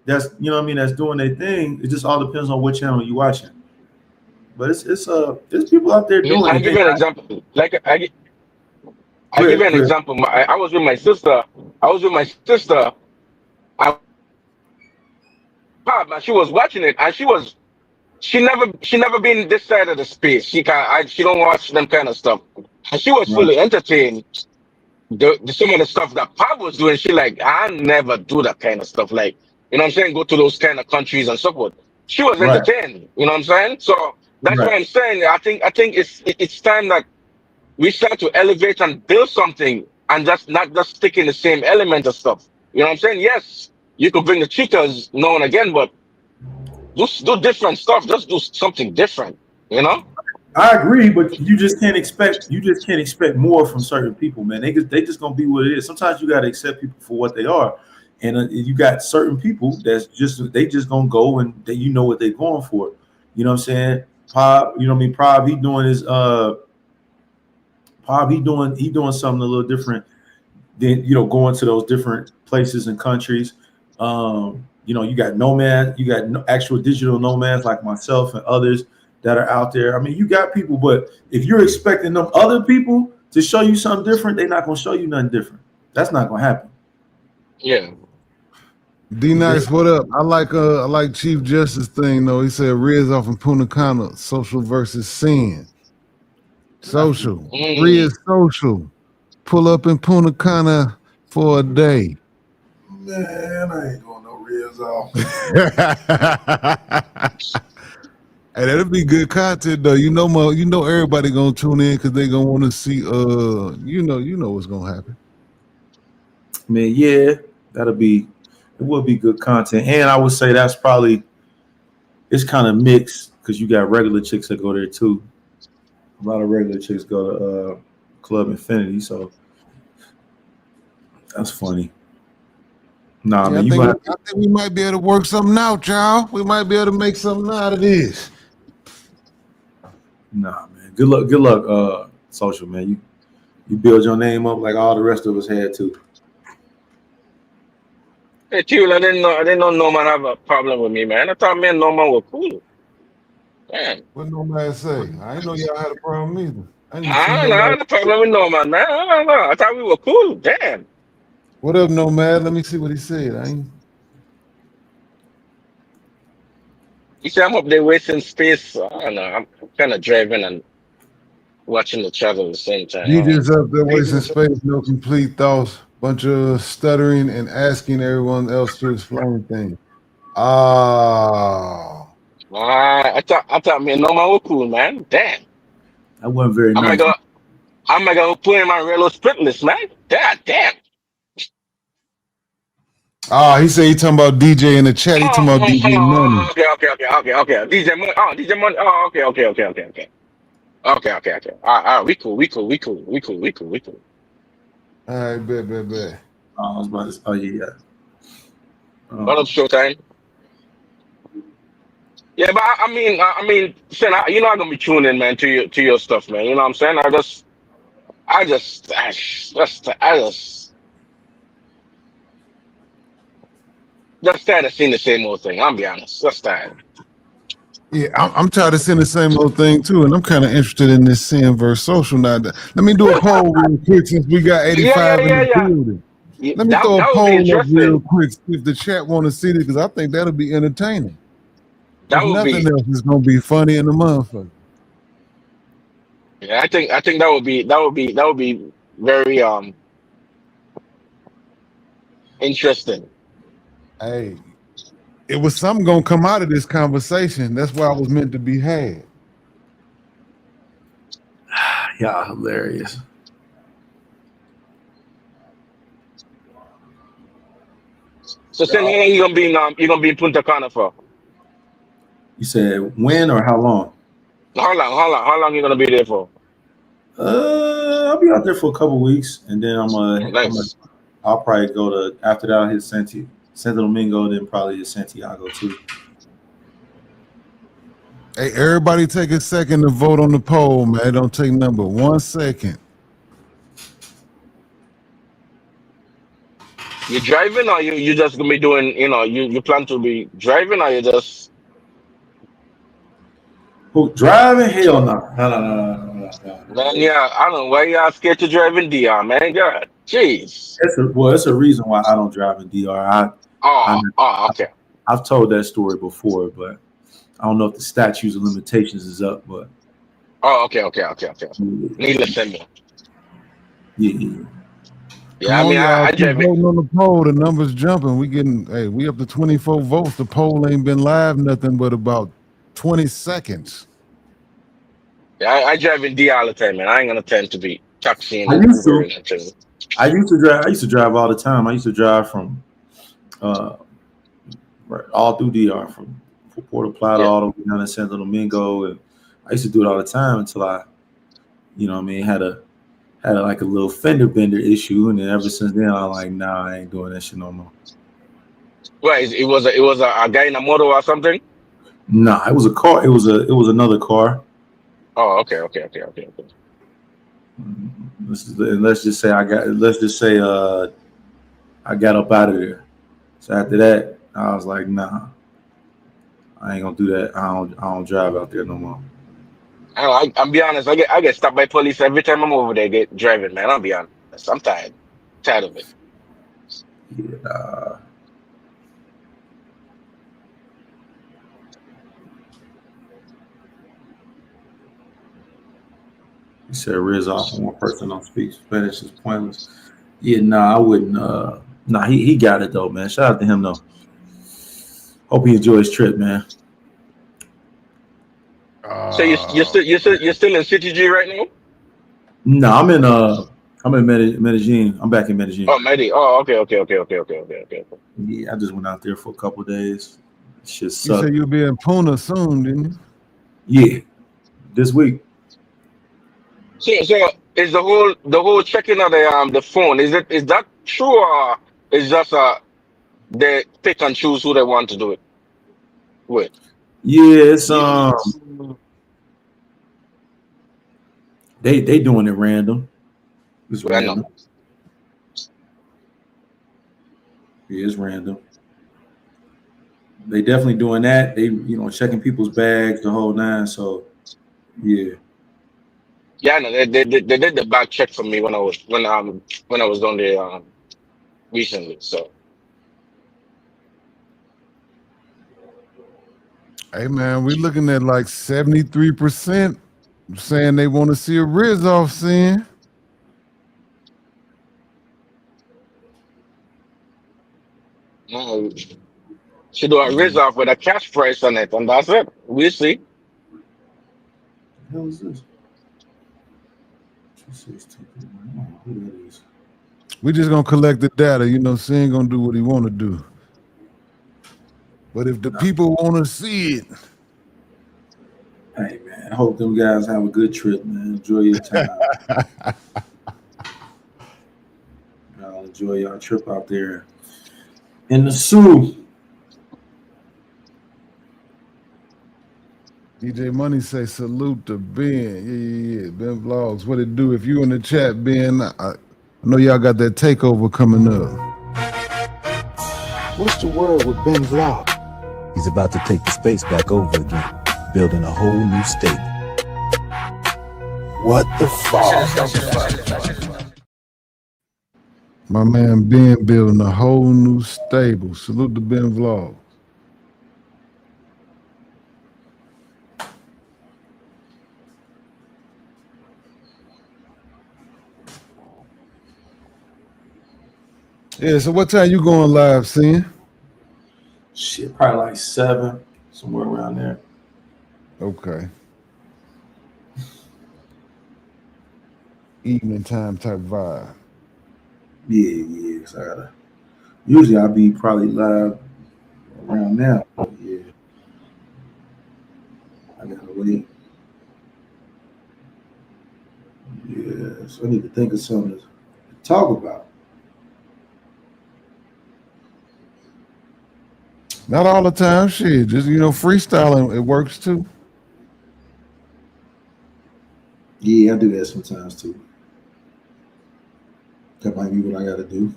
O: that's, you know what I mean, that's doing their thing. It just all depends on what channel you watching. But there's people out there doing
U: I'll
O: it.
U: give
O: And
U: you an example. Like I
O: go
U: give you
O: ahead,
U: an
O: go ahead.
U: example. I was with my sister. I was with my sister. I man, she was watching it, and she never been this side of the space. She don't watch them kind of stuff, and she was
O: Right,
U: fully entertained. Some of the stuff that Pop was doing, she like, I never do that kind of stuff. Like, you know what I'm saying? Go to those kind of countries and so forth. She was
O: right,
U: entertained. You know what I'm saying? So that's
O: right.
U: what I'm saying. I think it's time that we start to elevate and build something and just not just stick in the same element of stuff. You know what I'm saying? Yes, you could bring the cheaters now and again, but do different stuff. Just do something different. You know?
O: I agree, but you just can't expect more from certain people, man. They just gonna be what it is. Sometimes you gotta accept people for what they are, and you got certain people that's just gonna go and you know what they're going for. You know what I'm saying? Pop, you know what I mean? Pop, he doing something a little different than going to those different places and countries. You got nomads, you got actual digital nomads like myself and others that are out there. I mean, you got people, but if you're expecting them other people to show you something different, they're not gonna show you nothing different. That's not gonna happen.
U: Yeah.
P: D Nice, what up? I like Chief Justice thing though. He said Riz off in Punta Cana, social versus sin. Social.
U: Mm.
P: Riz social. Pull up in Punta Cana for a day.
O: Man, I ain't going no reels off.
P: Hey, that'll be good content though. Everybody gonna tune in because they gonna want to see. You know what's gonna happen.
O: Man, yeah, it will be good content, and I would say that's probably it's kind of mixed because you got regular chicks that go there too. A lot of regular chicks go to Club Infinity, so that's funny. Nah,
P: Yeah,
O: man,
P: I
O: you
P: think
O: gonna
P: we,
O: have to.
P: I think we might be able to work something out, y'all. We might be able to make something out of this.
O: Nah, man. Good luck, social man. You build your name up like all the rest of us had to.
U: Hey, Tune, I didn't know Norman have a problem with me, man. I thought me and Norman were cool. Man.
P: What no man say? I ain't know y'all had a problem either. I didn't see
U: I don't know.
P: nobody.
U: The problem with Norman, man. I don't know. I thought we were cool. Damn.
P: What up, Nomad? Let me see what he said.
U: You see, I'm up there wasting space. I don't know. I'm kind of driving and watching the travel at the same time. I
P: DJ's
U: don't
P: up there wasting space, no complete thoughts, bunch of stuttering and asking everyone else to explain things. Ah,
U: know. I thought me and Norman were cool, man. Damn.
O: That wasn't very
U: I might
O: nice.
U: go. I might go put in my Relo split list, man. God damn.
P: he said he talking about DJ in the chat. He talking about DJ Money.
U: Okay. DJ Money. Oh, DJ Money. Oh, okay. Okay. All right. We cool.
P: All right, bet.
O: I was about to. Oh yeah.
U: What up, Showtime? Yeah, but I mean, Sen, you're not gonna be tuning, man, to your stuff, man. You know what I'm saying? I just tired of seeing the same old thing. I'll be honest. Just tired.
P: Yeah, I'm tired of seeing the same old thing too, and I'm kind of interested in this sin versus social now. Let me do a poll real quick since we got
U: Yeah,
P: 85 in the building.
U: yeah.
P: Let me
U: That
P: throw a
U: that would be
P: poll up real
U: interesting.
P: quick, see if the chat want to see it, because I think that'll be entertaining.
U: That
P: If
U: would
P: nothing
U: be.
P: else, it's gonna be funny in the motherfucker.
U: Yeah, I think that would be very interesting.
P: Hey, it was something gonna come out of this conversation. That's why it was meant to be had.
O: Yeah, hilarious.
U: So, Sen, how long you gonna be in Punta Cana for?
O: You said when or how long?
U: How long you gonna be there for?
O: I'll be out there for a couple weeks, and then
U: Nice.
O: I'll probably go to after that. I'll hit Santo Domingo, then probably hit Santiago too.
P: Hey, everybody take a second to vote on the poll, man. Don't take number 1 second.
U: You driving or you just gonna be doing? You plan to be driving or you just?
O: Who driving? Hell no.
U: Man, yeah, I don't know why y'all scared to drive in DR, man. God, jeez.
O: It's a reason why I don't drive in DR. I
U: Okay.
O: I've told that story before, but I don't know if the statutes of limitations is up. But
U: Oh, okay. Needless to me.
O: yeah.
U: Yeah,
P: Come
U: I
P: on,
U: mean, I,
P: y'all.
U: I
P: Keep
U: drive it.
P: voting on the poll. The numbers jumping. We up to 24 votes. The poll ain't been live nothing but about 20 seconds.
U: Yeah, I drive in DR all the time, man. I ain't gonna tend to be taxiing
O: I
U: and
O: used to.
U: Ubering and things.
O: I used to drive all the time. I used to drive from uh, right, all through DR from Puerto Plata
U: Yeah.
O: all the way down to Santo Domingo, and I used to do it all the time until I, had like a little fender bender issue, and then ever since then I'm like, nah, I ain't doing that shit no more.
U: Well, it was a guy in a motor or something.
O: Nah, it was a car. It was another car.
U: Oh, okay.
O: Let's just say I got up out of there. So after that, I was like, nah, I ain't gonna do that. I don't drive out there no more.
U: I'll be honest. I get stopped by police every time I'm over there get driving, man. I'll be honest. I'm tired of it.
O: Yeah. He said Riz off when one person don't speak Spanish is pointless. Yeah, nah, I wouldn't. Nah, he got it though, man. Shout out to him though. Hope he enjoys his trip, man.
U: So you're still in City G right now?
O: No, I'm in Medellin. I'm back in Medellin.
U: Oh, Medi. Oh, okay.
O: Yeah, I just went out there for a couple of days. Shit
P: You said
O: sucked.
P: you'll be in Puna soon, didn't you?
O: Yeah, this week.
U: So is the whole checking of the phone, is that true, or is just they pick and choose who they want to do it with?
O: Yeah, it's they doing it random. It's
U: Random.
O: random. Yeah, it's random. They definitely doing that. They checking people's bags the whole nine. So yeah,
U: Yeah, no, they did the back check for me when I was down there recently. So
P: Hey man, we looking at like 73% saying they want to see a Riz off sin.
U: no, she do a raise off with a cash price on it, and that's it. We'll see.
O: The hell is this? 216. I don't know who that is.
P: We just gonna collect the data. You know, Sin gonna do what he want to do. But if the people want to see it,
O: Hey man, I hope them guys have a good trip, man. Enjoy your time. Y'all enjoy your trip out there in the Sioux.
P: DJ Money say salute to Ben. Yeah. Ben Vlogs. What it do? If you in the chat, Ben, I know y'all got that takeover coming up.
R: What's the word with Ben Vlog?
M: He's about to take the space back over again, building a whole new state.
R: What the fuck?
P: My man Ben building a whole new stable. Salute to Ben Vlogs. Yeah, so what time you going live, Sin?
O: Shit, probably like 7, somewhere around there.
P: Okay. Evening time type vibe.
O: Yeah. So I gotta. Usually I'll be probably live around now. Yeah. I gotta wait. Yeah. So I need to think of something to talk about.
P: Not all the time, shit. Just freestyling, it works too.
O: Yeah, I do that sometimes too. That might be what I gotta do.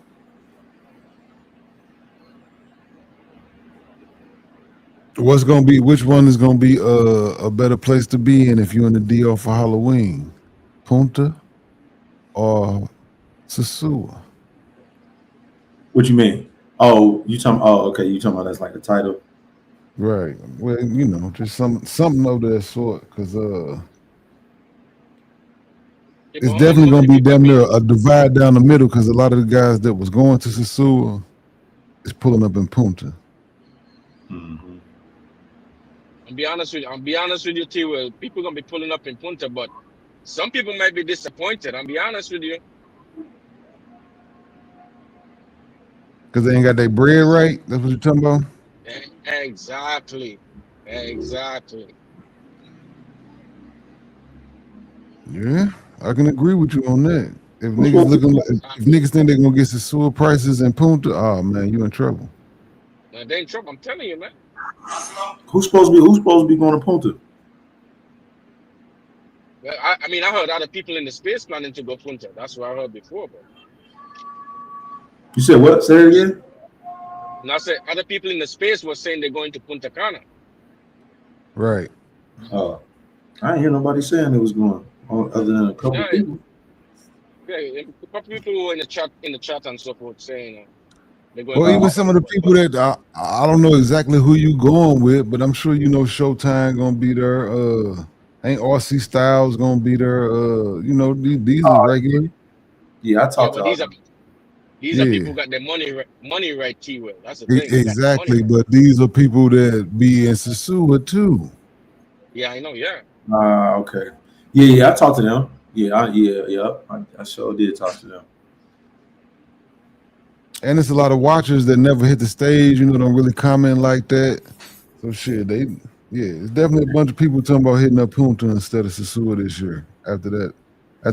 P: Which one is gonna be a better place to be in if you're in the DL for Halloween? Punta or Sosua?
O: What you mean? Oh, you talking? Oh, okay. You talking about that's like a title?
P: Right. Well, just something of that sort, because
U: Yeah, but
P: it's
U: only
P: definitely gonna be
U: people
P: damn
U: be.
P: near a divide down the middle, because a lot of the guys that was going to Sosua is pulling up in Punta.
O: Mm-hmm.
U: I'll be honest with you, T. Will people gonna be pulling up in Punta, but some people might be disappointed. I'll be honest with you.
P: Because they ain't got their bread right. That's what you're talking about?
U: Exactly.
P: Yeah, I can agree with you on that. If
O: Who's
P: niggas
O: supposed to,
P: looking like, if niggas think they're gonna get Sosua prices in Punta, oh man, you in trouble.
U: They in trouble. I'm telling you, man.
O: who's supposed to be going to Punta?
U: Well, I mean, I heard other people in the space planning to go Punta. That's what I heard before, but
O: You said what? Say it again.
U: and I said other people in the space were saying they're going to Punta Cana.
P: Right.
O: I ain't hear nobody saying it was going, other than a couple
U: Yeah,
O: of people.
U: yeah. A couple people were in the chat and so forth saying they're going
P: Or
U: to
P: even
U: Punta
P: some
U: Cana.
P: of the people that I don't know exactly who you going with, but I'm sure Showtime gonna be there. Ain't RC Styles gonna be there? These are regular.
O: Yeah, I
U: Yeah,
O: talked to
U: but
O: all them.
U: these are people
P: Yeah,
U: who got their money right. T. Will that's the thing. They got their money
P: exactly.
U: right.
P: But these are people that be in Sosua too.
U: Yeah, I know. Yeah.
O: Okay. Yeah, I talked to them. I sure did talk to them.
P: And it's a lot of watchers that never hit the stage, don't really comment like that. So shit, it's definitely a bunch of people talking about hitting up Punta instead of Sosua this year after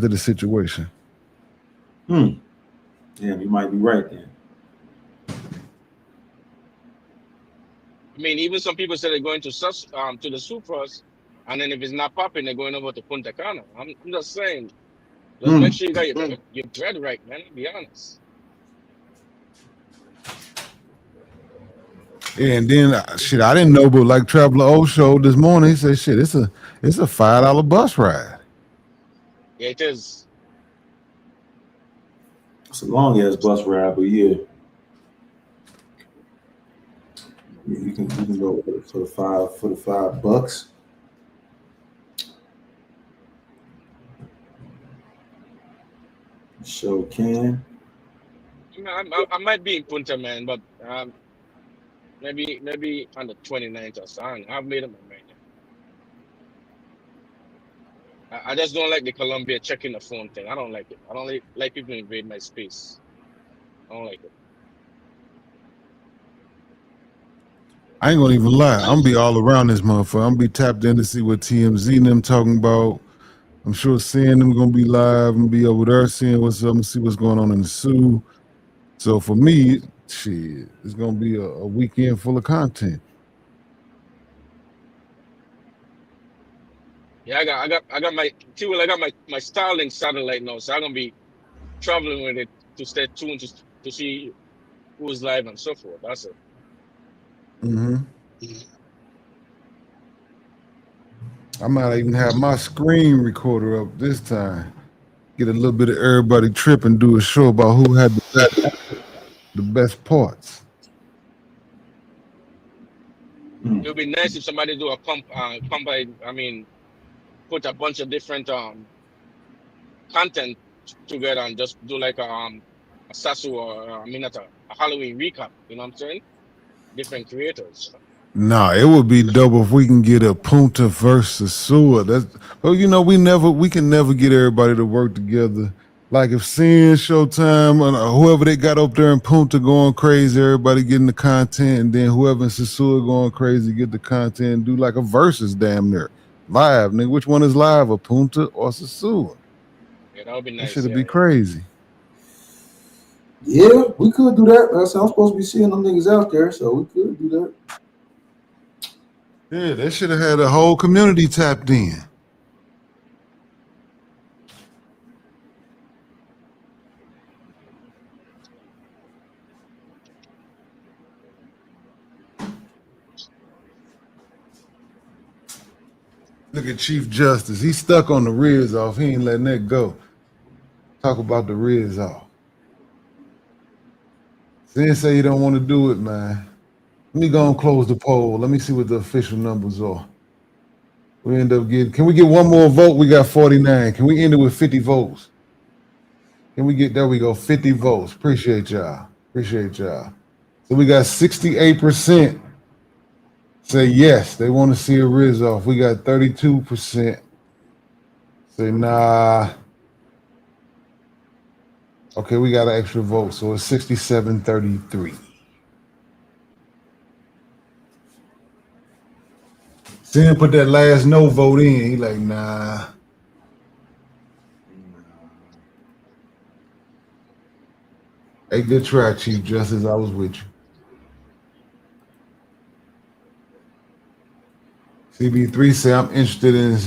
P: the situation.
O: Damn, you might be right then.
U: I mean, even some people say they're going to the Sioux first, and then if it's not popping, they're going over to Punta Cana. I'm just saying, just make sure you got your bread right, man. Be honest.
P: Yeah, and then shit, I didn't know, but like Traveler O showed this morning, he said, shit, it's a $5 bus ride.
U: Yeah, it is.
O: It's a long ass bus ride, but yeah, you can go for the $5. Sure can.
U: I might be in Punta, man, but maybe on the 29th or something. I've made up my mind. I just don't like the Colombia checking the phone thing. I don't like it. I don't like people invade my space. I don't like it.
P: I ain't gonna even lie. I'm gonna be all around this motherfucker. I'm gonna be tapped in to see what TMZ and them talking about. I'm sure seeing them gonna be live and be over there seeing what's up and see what's going on in the Sioux. So for me, shit, it's gonna be a weekend full of content.
U: Yeah, I got my T-Will, I got my Starlink satellite now, so I'm gonna be traveling with it to stay tuned to see who's live and so forth. That's it.
P: Mm-hmm. I might even have my screen recorder up this time. Get a little bit of everybody trip and do a show about who had the best parts.
U: It would be nice if somebody do a combine. I mean, put a bunch of different content together and just do like a Sasu or I mean not a Halloween recap. You know what I'm saying? Different creators.
P: Nah, it would be dope if we can get a Punta versus Sua. That's we can never get everybody to work together. Like if Sin Showtime or whoever they got up there in Punta going crazy, everybody getting the content, and then whoever in Sasua going crazy get the content and do like a versus damn near live. Nigga, which one is live, a Punta or Sasua?
U: Yeah, that would be
P: That
U: nice.
P: should
U: Yeah,
P: be
U: yeah.
P: crazy.
O: Yeah, we could do that. I'm supposed to be seeing them niggas out there, so we could do that.
P: Yeah, they should have had a whole community tapped in. Look at Chief Justice. He's stuck on the Riz off. He ain't letting that go. Talk about the Riz off. Then say you don't want to do it, man. Let me go and close the poll. Let me see what the official numbers are. We end up getting. Can we get one more vote? We got 49. Can we end it with 50 votes? Can we get there? We go 50 votes. Appreciate y'all. Appreciate y'all. So we got 68% say yes, they want to see a Riz off. We got 32% say nah. Okay, we got an extra vote, so it's 67-33. Sin put that last no vote in. He like, nah. Hey, good try, Chief Justice. I was with you. CB3 say I'm interested in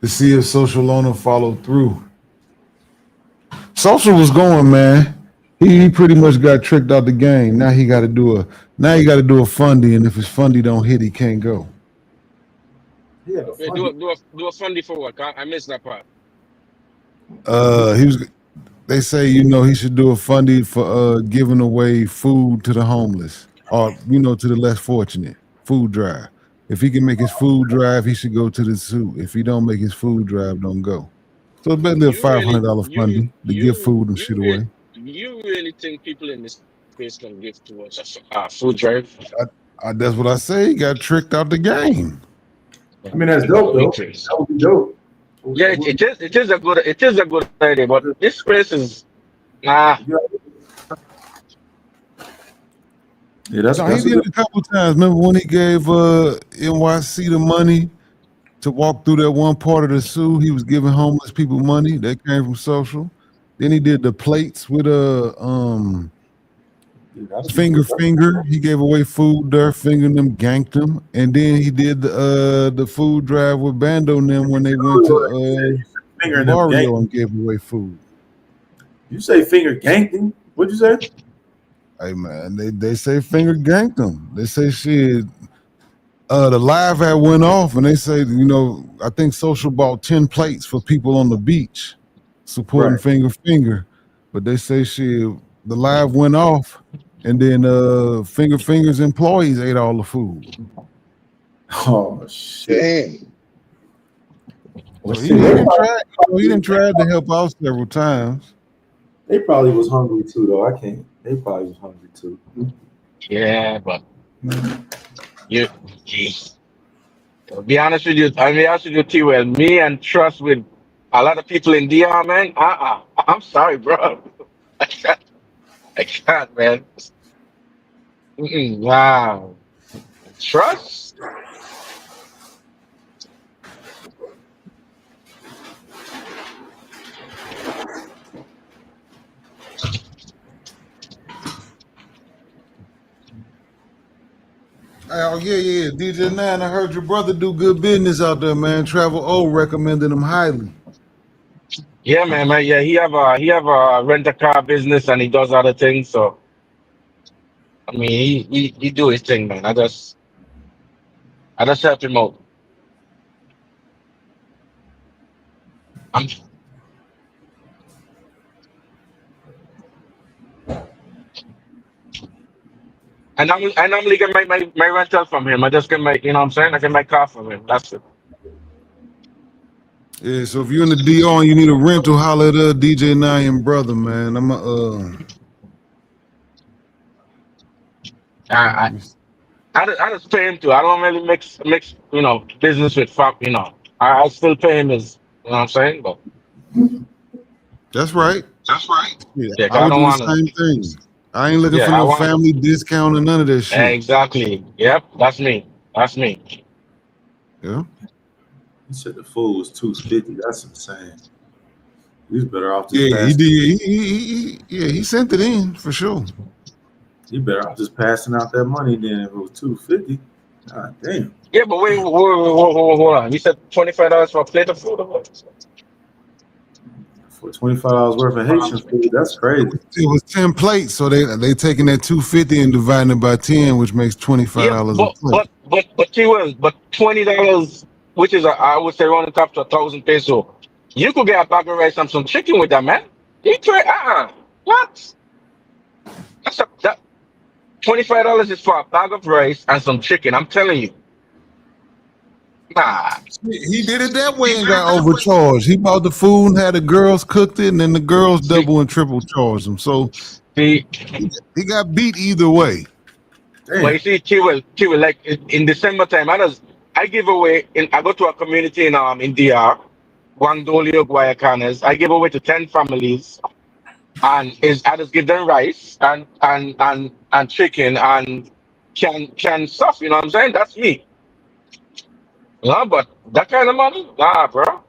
P: to see if Social Loaner followed through. Social was going, man. He pretty much got tricked out the game. Now he got to do a fundy, and if his fundy don't hit, he can't go.
O: Yeah,
U: Yeah, do a fundy for what? I missed that part.
P: He was. They say he should do a fundy for giving away food to the homeless or to the less fortunate. Food drive. If he can make his food drive, he should go to the zoo. If he don't make his food drive, don't go. So it's basically a
U: You really,
P: $500
U: you
P: fundy to give food and shit away.
U: you really think people in this space can give towards a food drive?
P: That's what I say. He got tricked out the game.
O: I mean, that's dope though. That would be dope.
U: Yeah, it is a good idea, but this place is nah.
O: Yeah, that's
P: No, he
O: that's a
P: did
O: good.
P: it a couple times. Remember when he gave NYC the money to walk through that one part of the zoo? He was giving homeless people money that came from social. Then he did the plates with finger. He gave away food there, fingered them, ganked them, and then he did the food drive with Bando and them when they went to
O: Finger them
P: Barrio
O: gank.
P: and gave away food.
O: You say finger ganked him? What'd you say?
P: Hey man, they say finger ganked them. They say shit. The live had went off, and they say, I think Social bought 10 plates for people on the beach supporting
O: Right.
P: Finger, but they say the live went off, and then Finger's employees ate all the food.
O: Oh shit.
D: Damn.
O: Well,
P: So he
O: shit, they
P: didn't
O: probably,
P: try. He didn't try to help out several times.
O: they probably was hungry too, though. I can't. They probably was hungry too.
U: Yeah, but you, geez. To be honest with you, I mean, honest with you, T. Well, me and trust with a lot of people in DR, man. I'm sorry, bro. I can't. I can't, man. Wow. Trust?
P: Oh yeah, DJ Nine. I heard your brother do good business out there, man. Travel O recommended him highly.
U: Yeah, man. Yeah, he have a rent a car business and he does other things. So I mean, he do his thing, man. I just help him out. I'm I normally get my rental from him. I just get my, you know what I'm saying? I get my car from him. That's it.
P: Yeah, so if you're in the DR and you need a rental, holler at DJ Nine and brother, man. I'm
U: I
P: let me
U: I just pay him too. I don't really mix business with fuck. I still pay him his. You know what I'm saying? But
P: That's right.
U: that's right.
P: Yeah,
U: Yeah,
P: I
U: 'cause I
P: would
U: don't
P: do the
U: want to.
P: same thing. I ain't looking
U: Yeah,
P: for
U: I
P: no
U: want
P: family discount or none of that shit.
U: exactly. Yep, that's me. That's me.
P: Yeah.
O: He said the food was 250. That's insane. He's better off just
P: Yeah, he
O: passing.
P: did. He sent it in for sure.
O: He better off just passing out that money than if it was 250. God damn.
U: Yeah, but wait, hold on. You said $25 for a plate of food or what?
O: For $25 worth of Haitian food, that's crazy.
P: It was 10 plates, so they taking that 250 and dividing it by 10, which makes
U: Yeah,
P: $25 a plate.
U: but $20, which is I would say around the top to 1,000 peso. You could get a bag of rice and some chicken with that, man. You try, what? That $25 is for a bag of rice and some chicken. I'm telling you, nah.
P: He did it that way and got overcharged. He bought the food and had the girls cooked it, and then the girls
U: See,
P: double and triple charged him. So
U: see,
P: he got beat either way.
U: but
O: Damn.
U: you see, Kiwi, like in December time, I give away. I go to a community in DR, Guangdolio, Guayacanes. I give away to 10 families, and is I just give them rice and chicken and can stuff. You know what I'm saying? That's me. But that kind of money, nah, bro.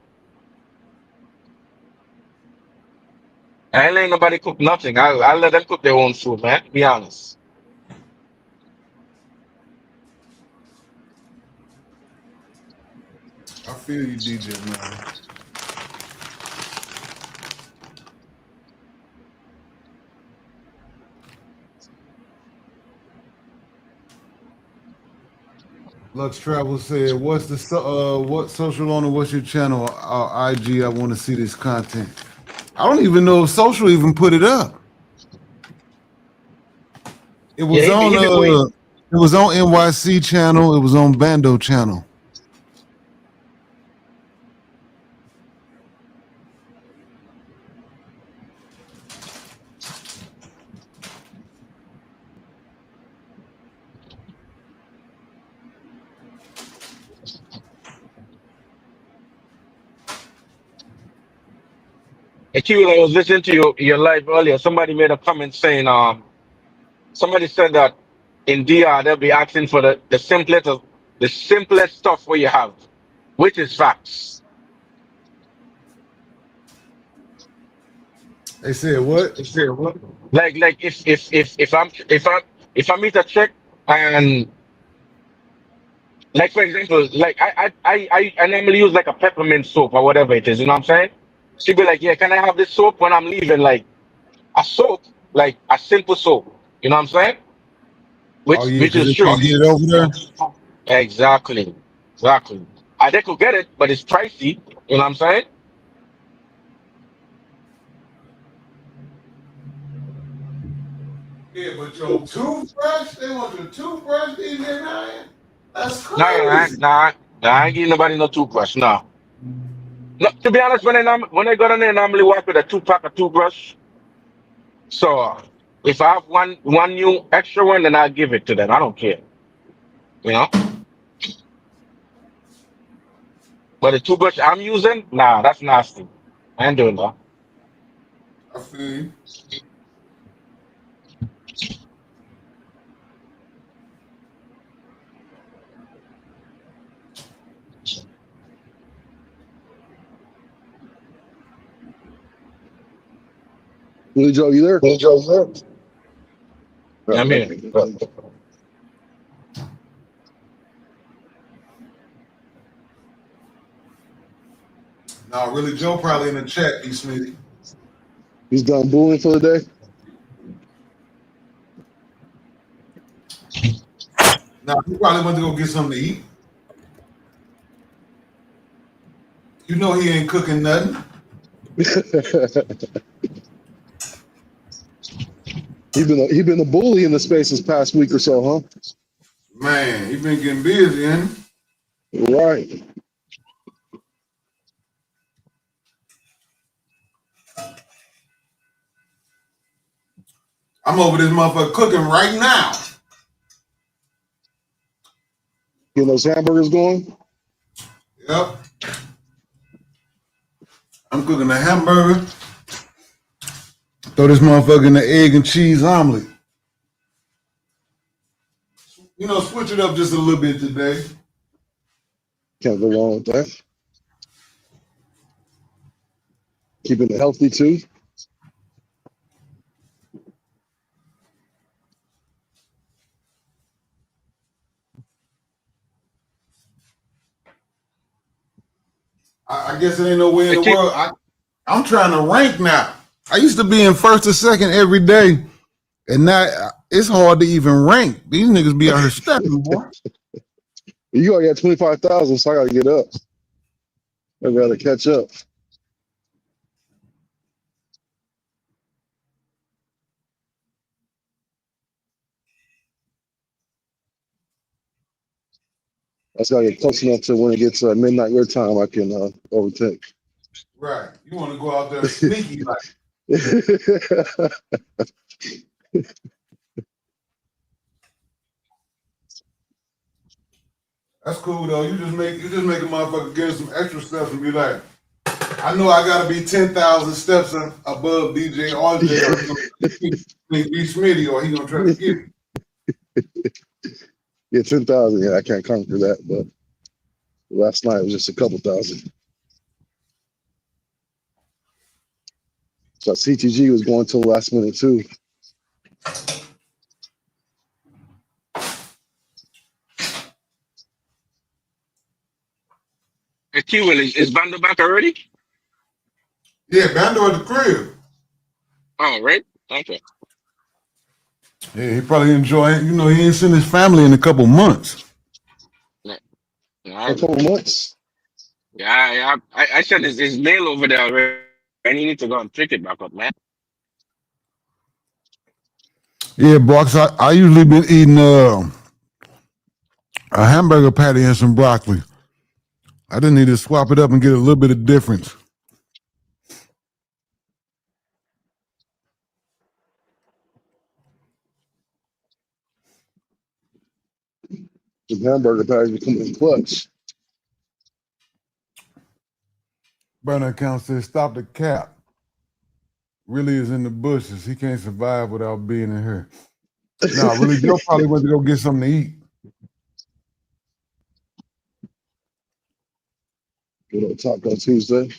U: I ain't letting nobody cook nothing. I let them cook their own food, man. Be honest.
P: I feel you, DJ man. Lux Travel said, "What's what social owner? What's your channel? IG. I want to see this content. I don't even know if social even put it up. It
U: Yeah,
P: was on
U: he be wait.
P: NYC channel. It was on Bando channel.
U: Hey, Q, I was listening to your live earlier. Somebody made a comment saying, somebody said that in DR they'll be asking for the simplest stuff where you have, which is facts.
P: They said what?
U: Like if I meet a chick and like for example, like I normally use like a peppermint soap or whatever it is, you know what I'm saying? She'd be like, yeah, can I have this soap when I'm leaving? Like a soap, like a simple soap. You know what I'm saying?
P: Oh
U: Which
P: yeah,
U: which
P: because
U: is
P: they
U: true.
P: can't get it over there.
U: Exactly. Exactly. They could get it, but it's pricey. You know what I'm saying?
B: Yeah, but your toothbrush, they want your toothbrush DJ9? That's
U: Nah,
B: crazy.
U: nah, nah. I ain't giving nobody no toothbrush. No. No, to be honest, when I go in there, I normally walk with a 2 pack of toothbrush. So if I have one new extra one, then I'll give it to them. I don't care. You know. But the toothbrush I'm using, nah, that's nasty. I ain't doing that.
B: I feel you.
C: Willie Joe, you there?
U: Hey, Joe, look.
C: Oh,
U: I'm here.
C: okay.
B: No, really, Joe probably in the chat, B. Smitty.
C: He's done booing for the day.
B: No, he probably went to go get something to eat. You know he ain't cooking nothing.
C: he been a bully in the space this past week or so, huh?
B: Man, he been getting busy, ain't he?
C: Right.
B: I'm over this motherfucker cooking right now.
C: Getting those hamburgers going.
B: Yep. I'm cooking a hamburger. Throw this motherfucker in the egg and cheese omelet. You know, switch it up just a little bit today.
C: Can't go wrong with that. Keeping it healthy too.
B: I guess it ain't no way in
U: Hey,
B: the
U: T,
B: world. I'm trying to rank now. I used to be in first or second every day, and now it's hard to even rank. These niggas be out here stepping, boy.
C: You already had 25,000, so I got to get up. I got to catch up. I just got to get close enough to when it gets midnight your time, I can overtake.
B: Right. You want to go out there sneaky like. That's cool though. You just make a motherfucker get some extra steps and be like, I know I gotta be 10,000 steps above DJ RJ, or he gonna be Smitty, or he gonna try to get me.
C: Yeah, 10,000. Yeah, I can't conquer that, but last night was just a couple thousand. So CTG was going till the last minute too.
U: hey, T Will, is Bando back already?
B: Yeah, Bando at the crib.
U: Oh, right. Okay.
B: Yeah, he probably enjoying. You know, he ain't seen his family in a couple months.
U: Yeah,
C: A
U: yeah,
C: couple months.
U: I sent his mail over there already, and he need to go and pick it back up, man.
B: Yeah, Brox, I usually been eating a hamburger patty and some broccoli. I just need to swap it up and get a little bit of difference.
C: The hamburger patties become in clutch.
B: Burner account says, stop the cap. Really is in the bushes. He can't survive without being in here. Nah, really, Joe probably went to go get something to eat.
C: Good old Taco Tuesday.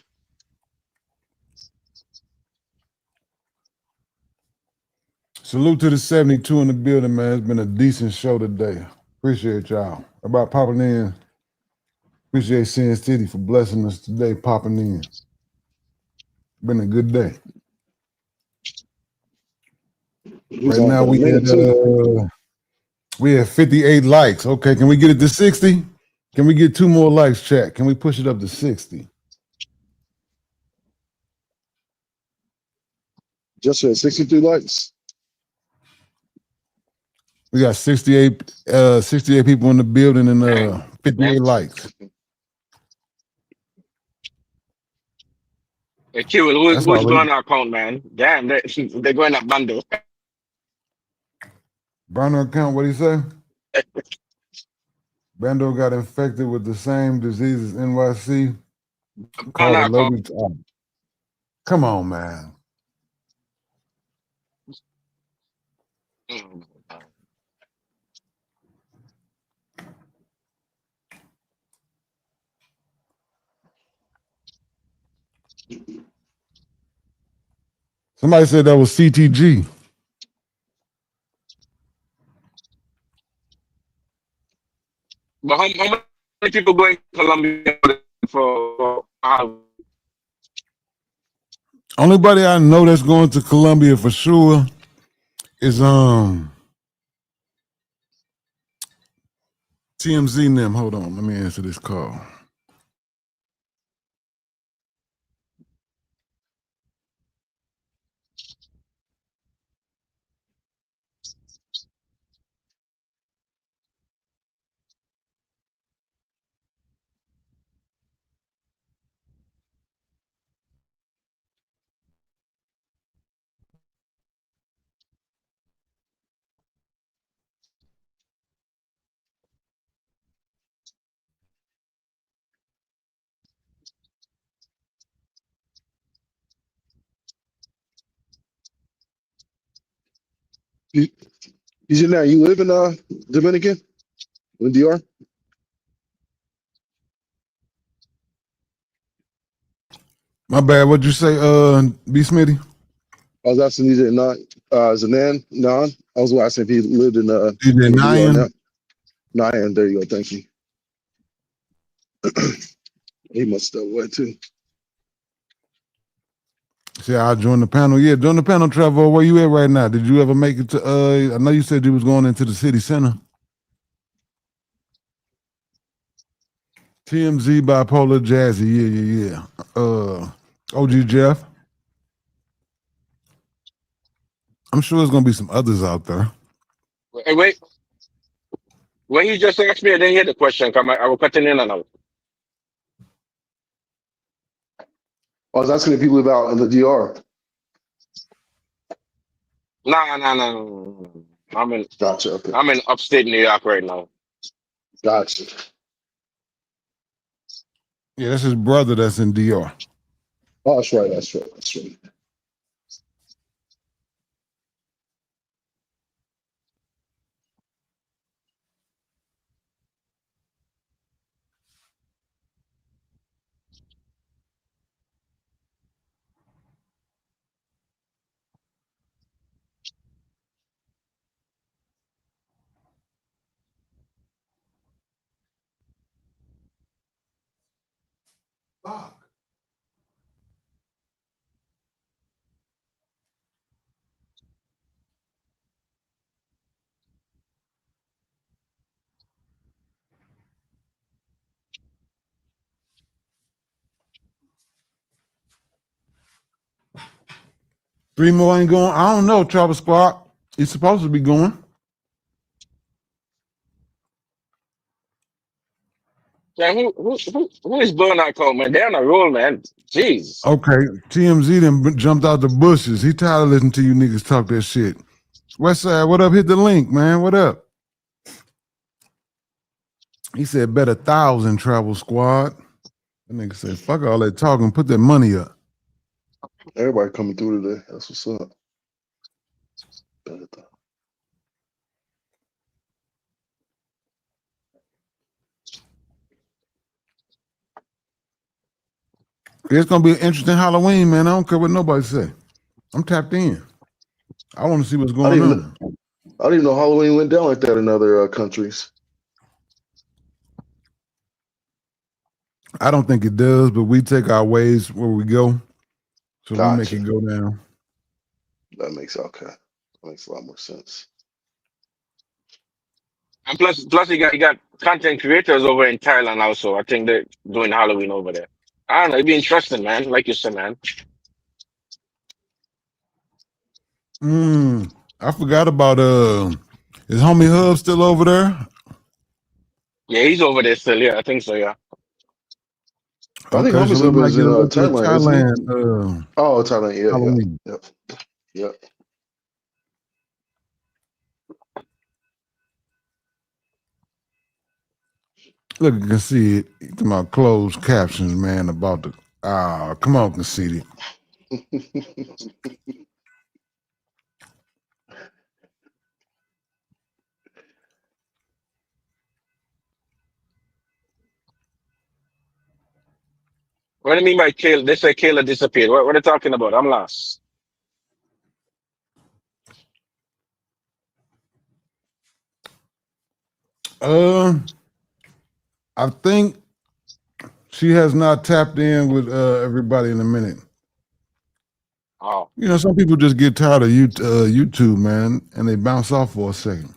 B: Salute to the 72 in the building, man. It's been a decent show today. Appreciate y'all. About popping in. Appreciate Sin City for blessing us today, popping in. Been a good day.
C: He's
B: Right
C: on
B: now
C: for a
B: we at
C: minute too.
P: We have 58 likes. Okay, can we get it to 60? Can we get 2 more likes, chat? Can we push it up to 60?
C: Just at 63 likes.
P: We got 68 people in the building and
U: Man,
P: 58 likes.
U: hey, Q,
P: That's
U: who's
P: all.
U: going our account, man? Damn, they're going up bundle.
P: Burner account, what do you say? Brando got infected with the same disease as NYC.
U: On
P: Called
U: our account.
P: allergic. Oh, come on, man.
U: Mm.
P: Somebody said that was CTG.
U: But how many people going to Colombia for
P: Only body I know that's going to Colombia for sure is TMZ and them. Hold on, let me answer this call.
C: You now you live in Dominican? In DR?
P: My bad. What'd you say, B. Smitty?
C: I was asking you not Zanan, non. I was asking if he lived in
P: DJ
C: in DR now.
P: Nyan?
C: Nyan, there you go, thank you. He must have went too.
P: See, I joined the panel. Yeah, join the panel, Trevor. Where you at right now? Did you ever make it to I know you said you was going into the city center. TMZ bipolar jazzy. Yeah. OG Jeff. I'm sure there's gonna be some others out there.
U: Hey, wait. When you just asked me, I didn't hear the question. Come, I was cutting in and out.
C: I was asking if he live out in the DR.
U: No.
C: Gotcha. Okay.
U: I'm in upstate New York right now.
C: Gotcha.
P: Yeah, that's his brother that's in DR.
C: Oh, that's right. That's right. That's right.
P: Fuck. 3 more ain't going. I don't know, Travis Squad. He's supposed to be going.
U: Yeah, who is blowing that call, man? They're on a roll, man. Jeez.
P: Okay, TMZ then jumped out the bushes. He tired of listening to you niggas talk that shit. Westside, what up? Hit the link, man. What up? He said, bet 1,000 Travel Squad. That nigga said, fuck all that talking. Put that money up.
C: Everybody coming through today. That's what's up.
P: It's gonna be an interesting Halloween, man. I don't care what nobody say. I'm tapped in. I want to see what's going on.
C: I didn't even know Halloween went down like that in other countries.
P: I don't think it does, but we take our ways where we go, so we make
C: Gotcha.
P: it go down.
C: That makes a lot more sense.
U: And plus you got content creators over in Thailand also. I think they're doing Halloween over there. I don't know. It'd be interesting, man. Like you said, man.
P: I forgot about is homie Hub still over there?
U: Yeah, he's over there still. Yeah, I think so. Yeah.
C: I think
P: Okay, so
C: Homie's
P: we
C: Hub
P: might
C: is
P: get
C: in
P: a little bit of
C: Thailand, isn't he?
P: Thailand
C: Oh, Thailand. Yeah,
P: Halloween.
C: yeah, yeah, yeah.
P: Look, you can see it. You talking about closed captions, man, about the come on, Conceited.
U: What do you mean by Kayla? They say Kayla disappeared. What are they talking about? I'm lost.
P: I think she has not tapped in with everybody in a minute.
U: Oh,
P: You know, some people just get tired of YouTube, man, and they bounce off for a second.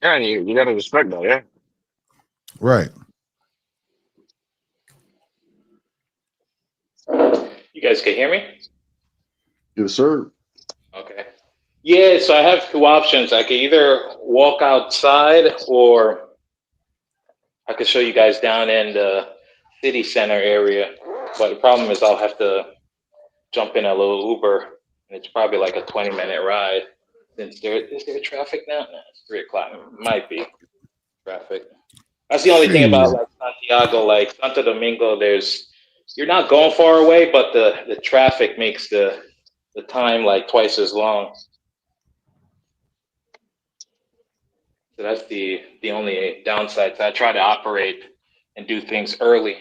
U: yeah. And you gotta respect that. Yeah.
P: Right.
F: You guys can hear me?
C: Yes, sir.
F: Okay. Yeah, so I have two options. I can either walk outside or I could show you guys down in the city center area. But the problem is I'll have to jump in a little Uber and it's probably like a 20-minute ride. Is there traffic now? No, it's 3 o'clock. It might be traffic. That's the only thing about
P: Shit.
F: like Santiago, like Santo Domingo, you're not going far away, but the traffic makes the time like twice as long. So that's the only downside. So I try to operate and do things early.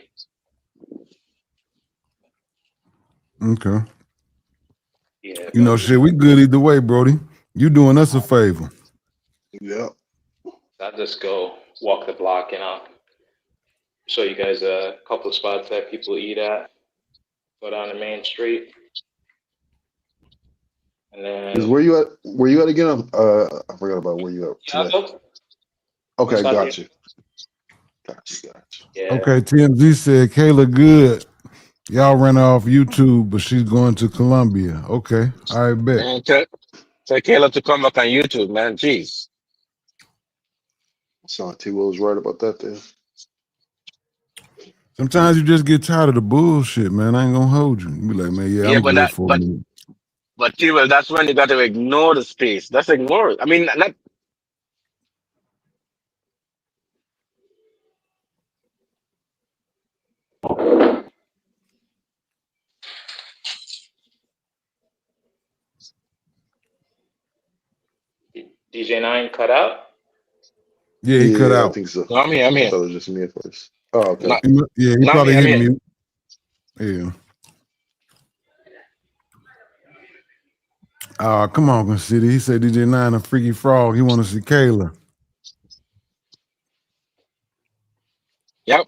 P: Okay.
F: Yeah,
P: You know, shit, we good either way, Brody. You doing us a favor.
C: Yeah.
F: I'll just go walk the block and I'll show you guys a couple of spots that people eat at. Go down the main street. And
C: Is
F: then
C: where you at? Where you at again? I forgot about where you at today.
F: Santiago.
C: Okay,
F: Santiago.
C: got you. Got you. Got you.
F: Yeah.
P: Okay, TMZ said Kayla good. Y'all ran her off YouTube, but she's going to Colombia. Okay, I bet.
U: Man, tell Kayla to come back on YouTube, man. Jeez.
C: So T Will's right about that there.
P: Sometimes you just get tired of the bullshit, man. I ain't gonna hold you. You be like, man, yeah,
U: Yeah,
P: I'm
U: but
P: good for a minute.
U: T-Will, that's when you got to ignore the space. That's ignore it. I mean, not
F: DJ9 cut out.
P: Yeah, he cut
C: Yeah, I
P: out.
C: think so.
U: no, I'm here. I'm
C: I
U: here.
C: thought it was just me at first. Oh, okay.
U: No,
P: Yeah, he
U: no, I'm
P: probably
U: here. I'm
P: hit
U: here.
P: mute. Yeah. Come on, Conceited. He said DJ Nine a freaky frog. He want to see Kayla.
U: Yep.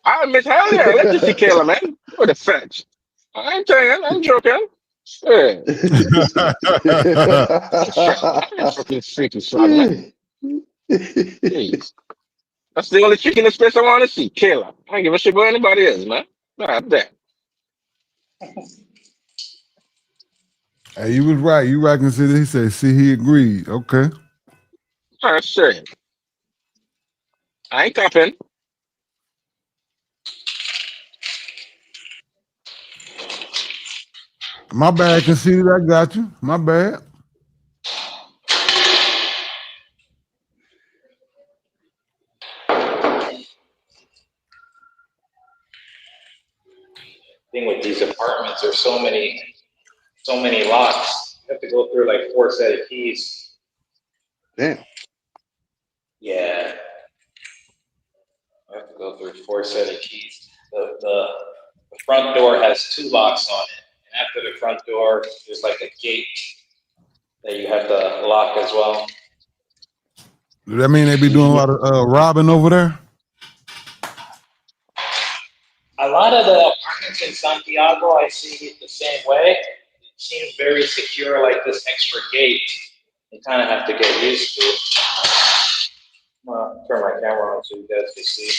U: I miss hell yeah. Let you see Kayla, man. What a fetch. I ain't saying. I'm joking. Yeah. I ain't fucking freaky frog, man. Jeez. That's the only chick in the space I want to see. Kayla. I ain't give a shit about anybody else, man. God damn.
P: Hey, you was right. You right, Conceited. He said, see, he agreed. Okay.
U: All right, shit. I ain't capping.
P: My bad, Conceited. I got you. My bad.
F: Thing with these apartments, there's so many locks. You have to go through like 4 set of keys.
C: Damn.
F: Yeah, I have to go through 4 set of keys. The front door has 2 locks on it, and after the front door, there's like a gate that you have to lock as well.
P: Does that mean they be doing a lot of robbing over there?
F: A lot of the apartments in Santiago, I see it the same way. It seems very secure, like this extra gate. You kind of have to get used to it. I'm gonna turn my camera on so you guys can see.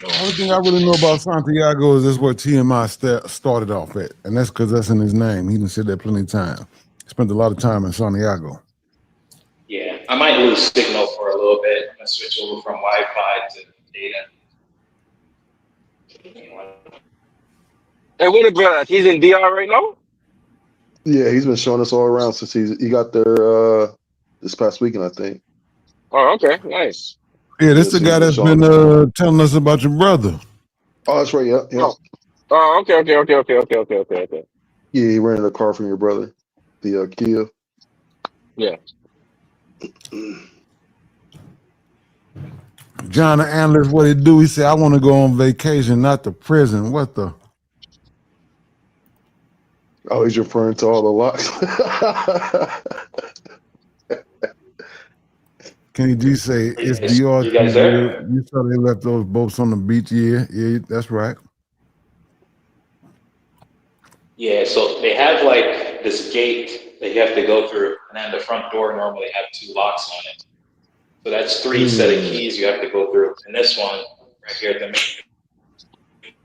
P: The only thing I really know about Santiago is that's where TMI started off at, and that's because that's in his name. He done said that plenty of times. Spent a lot of time in Santiago.
F: Yeah, I might lose signal for a little bit. I'm gonna switch over from Wi-Fi to data.
U: Hey, what about he's in DR right now?
A: Yeah, he's been showing us all around since he got there this past weekend, I think.
U: Oh, okay, nice.
P: Yeah, this
A: Yeah,
P: the
A: so he's
P: guy
A: been
P: that's
A: showing.
P: been telling us about your brother.
A: Oh, that's right. Yep.
U: Oh, oh, okay.
A: Yeah, he rented a car from your brother, the Kia.
U: Yeah.
P: John the analyst, what he do? He said, "I want to go on vacation, not to prison." What the?
A: Oh, he's referring to all the locks.
P: Kenny G say it's DR.
F: You guys there?
P: You saw they left those boats on the beach. Yeah, that's right.
F: Yeah, so they have like this gate that you have to go through, and then the front door normally have 2 locks on it. So that's 3 set of keys you have to go through. And this one right here at the main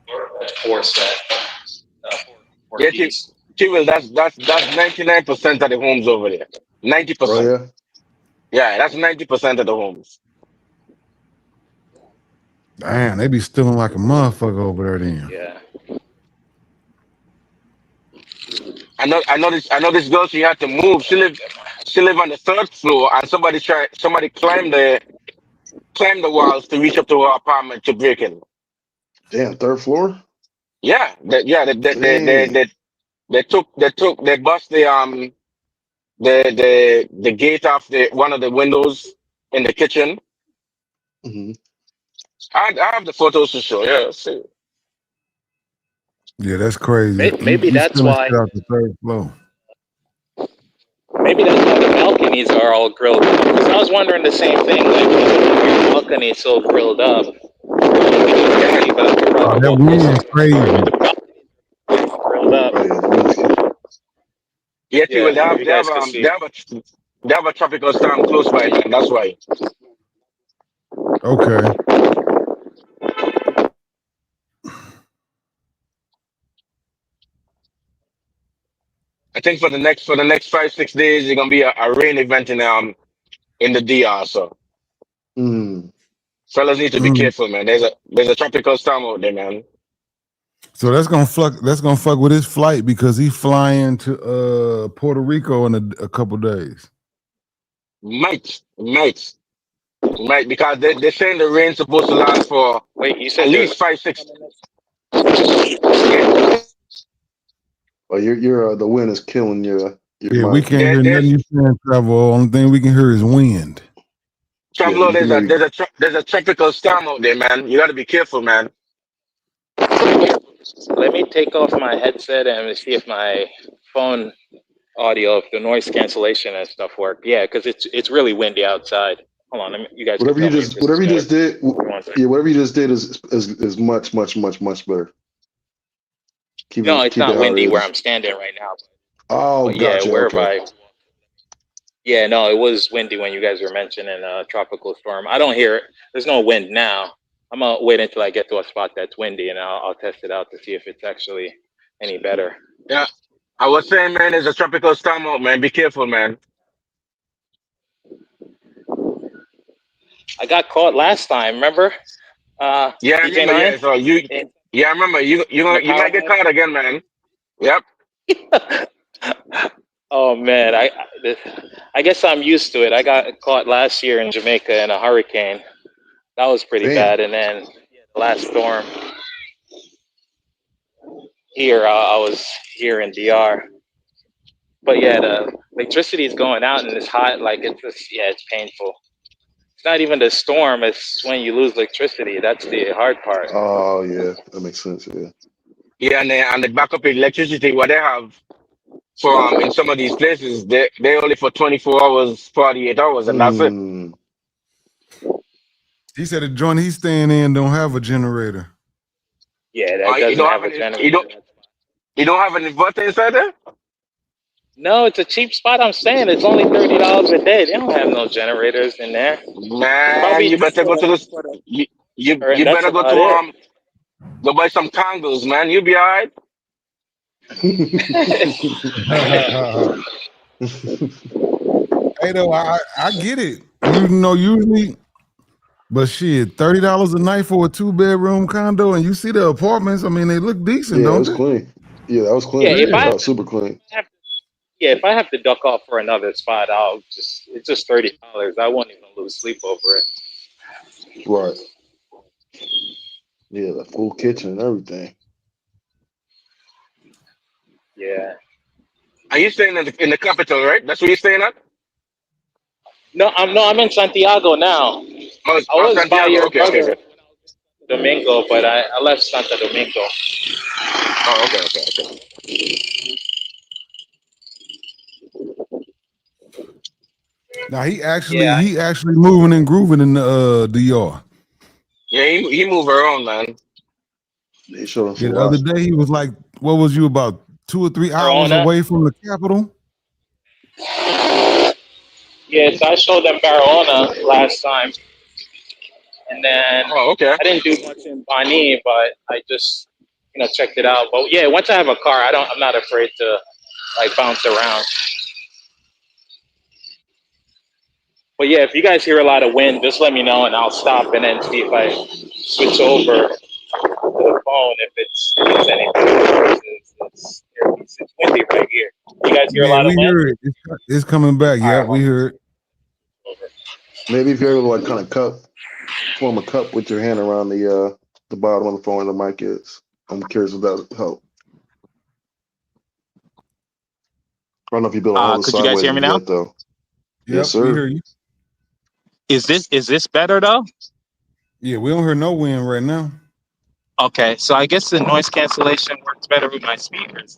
F: door, that's 4 set. Four
U: Yeah,
F: keys.
U: Well, that's 99% of the homes over there. 90%.
A: Oh yeah.
U: Yeah, that's 90% of the homes.
P: Damn, they be stealing like a motherfucker over there then.
F: Yeah.
U: I know this girl, she had to move. She lived on the 3rd floor, and somebody climbed the walls to reach up to her apartment to break in.
A: Damn, 3rd floor.
U: Yeah, they bust the gate off one of the windows in the kitchen.
A: Mm-hmm.
U: I have the photos to show. Yeah, see.
P: Yeah, that's crazy.
F: Maybe
P: You
F: that's
P: stealing
F: why.
P: shit out the 3rd floor.
F: Maybe that's why the balconies are all grilled up. Because I was wondering the same thing. Like, your balcony is so grilled up.
P: Oh, that wind crazy.
F: Grilled up.
A: Oh yeah, the wind is killing.
U: Yeah,
F: Yeah,
U: they have a tropical storm close by, man. That's why.
P: Okay.
U: I think for the next 5-6 days, there's gonna be a rain event in the DR. So fellas need to be careful, man. There's a tropical storm out there, man.
P: So that's gonna fuck with his flight because he's flying to Puerto Rico in a couple days.
U: Might because they're saying the rain's supposed to last for at least 5-6.
A: Well, your the wind is killing your
P: Yeah, we
A: mic.
P: can't hear nothing you saying, Travel. Only thing we can hear is wind.
U: Traveler, there's a tropical storm out there, man. You got to be careful, man.
F: Let me take off my headset and see if my phone audio, if the noise cancellation and stuff work. Yeah, because it's really windy outside. Hold on, you guys.
A: Whatever you just did, whatever you just did is much better.
F: It's not windy where I'm standing right now.
A: Oh, gotcha.
F: Yeah, wherever
A: Okay.
F: Yeah, no, it was windy when you guys were mentioning a tropical storm. I don't hear it. There's no wind now. I'm gonna wait until I get to a spot that's windy, and I'll test it out to see if it's actually any better.
U: Yeah, I was saying, man, there's a tropical storm out, man. Be careful, man.
F: I got caught last time. Remember?
U: Yeah, I remember. Yeah, so I remember. You might get caught again, man. Yep.
F: Oh man, I guess I'm used to it. I got caught last year in Jamaica in a hurricane. That was pretty bad. And then the last storm here, I was here in DR. But yeah, the electricity is going out and it's hot. Like it's painful. It's not even the storm. It's when you lose electricity. That's the hard part.
A: Oh yeah, that makes sense. Yeah.
U: Yeah, and the backup electricity, what they have for in some of these places, they only for 24 hours, 48 hours, and that's it.
P: He said the joint he's staying in don't have a generator.
F: Yeah, that
U: You
F: doesn't
U: don't
F: have
U: have
F: a
U: any.
F: generator.
U: You don't have an inverter inside there.
F: No, it's a cheap spot. I'm saying it's only $30 a day. They don't have no generators in there.
U: Man,
F: Probably
U: you better go to this.
F: for the
U: You
F: and that's
U: better go
F: about
U: to
F: it.
U: go buy some candles, man. You'll be alright.
P: Hey, though, I get it. You know, usually, but shit, $30 a night for a 2-bedroom condo, and you see the apartments. I mean, they look decent,
A: Yeah, it
P: don't
A: was
P: they?
A: clean. Yeah, that was
F: Yeah,
A: clean.
F: if I
P: Yeah.
F: have
A: That was
F: to,
A: super clean.
F: yeah, if I have to duck off for another spot, I'll just it's just $30. I won't even lose sleep over it.
A: Right. Yeah, the full kitchen and everything.
F: Yeah.
U: Are you staying in the capital, right? That's where you're staying at.
F: No, I'm in Santiago now. I
U: Oh,
F: was by
U: Santiago.
F: your
U: Okay, okay,
F: brother
U: okay.
F: Domingo, but I left Santo Domingo.
U: Oh, okay, okay, okay.
P: Now
F: Yeah.
P: he actually moving and grooving in the DR.
U: Yeah, he move around, man.
A: They showed us a
P: Yeah, the other
A: lot.
P: day he was like, what was you about 2 or 3 hours
F: Barona.
P: away from the capital?
F: Yes, I showed them Barona last time, and then
U: Oh, okay.
F: I didn't do much in Bani, but I just checked it out. But yeah, once I have a car, I'm not afraid to like bounce around. But yeah, if you guys hear a lot of wind, just let me know and I'll stop and then see if I switch over to the phone if it's anything. It's windy right here. You guys hear a
P: Yeah,
F: lot of
P: we
F: wind?
P: heard it. It's coming back.
F: All
P: Yeah,
F: right,
P: we
F: well,
P: heard.
F: over.
A: Maybe if you're able to like kind of form a cup with your hand around the bottom of the phone where the mic is. I'm curious if that would help. I don't know if you've been able to hold it
F: Could you guys hear
A: sideways
F: me now?
A: yet though. Yes,
P: Yep, we
A: sir.
P: hear you.
F: Is this better though?
P: Yeah, we don't hear no wind right now.
F: Okay, so I guess the noise cancellation works better with my speakers.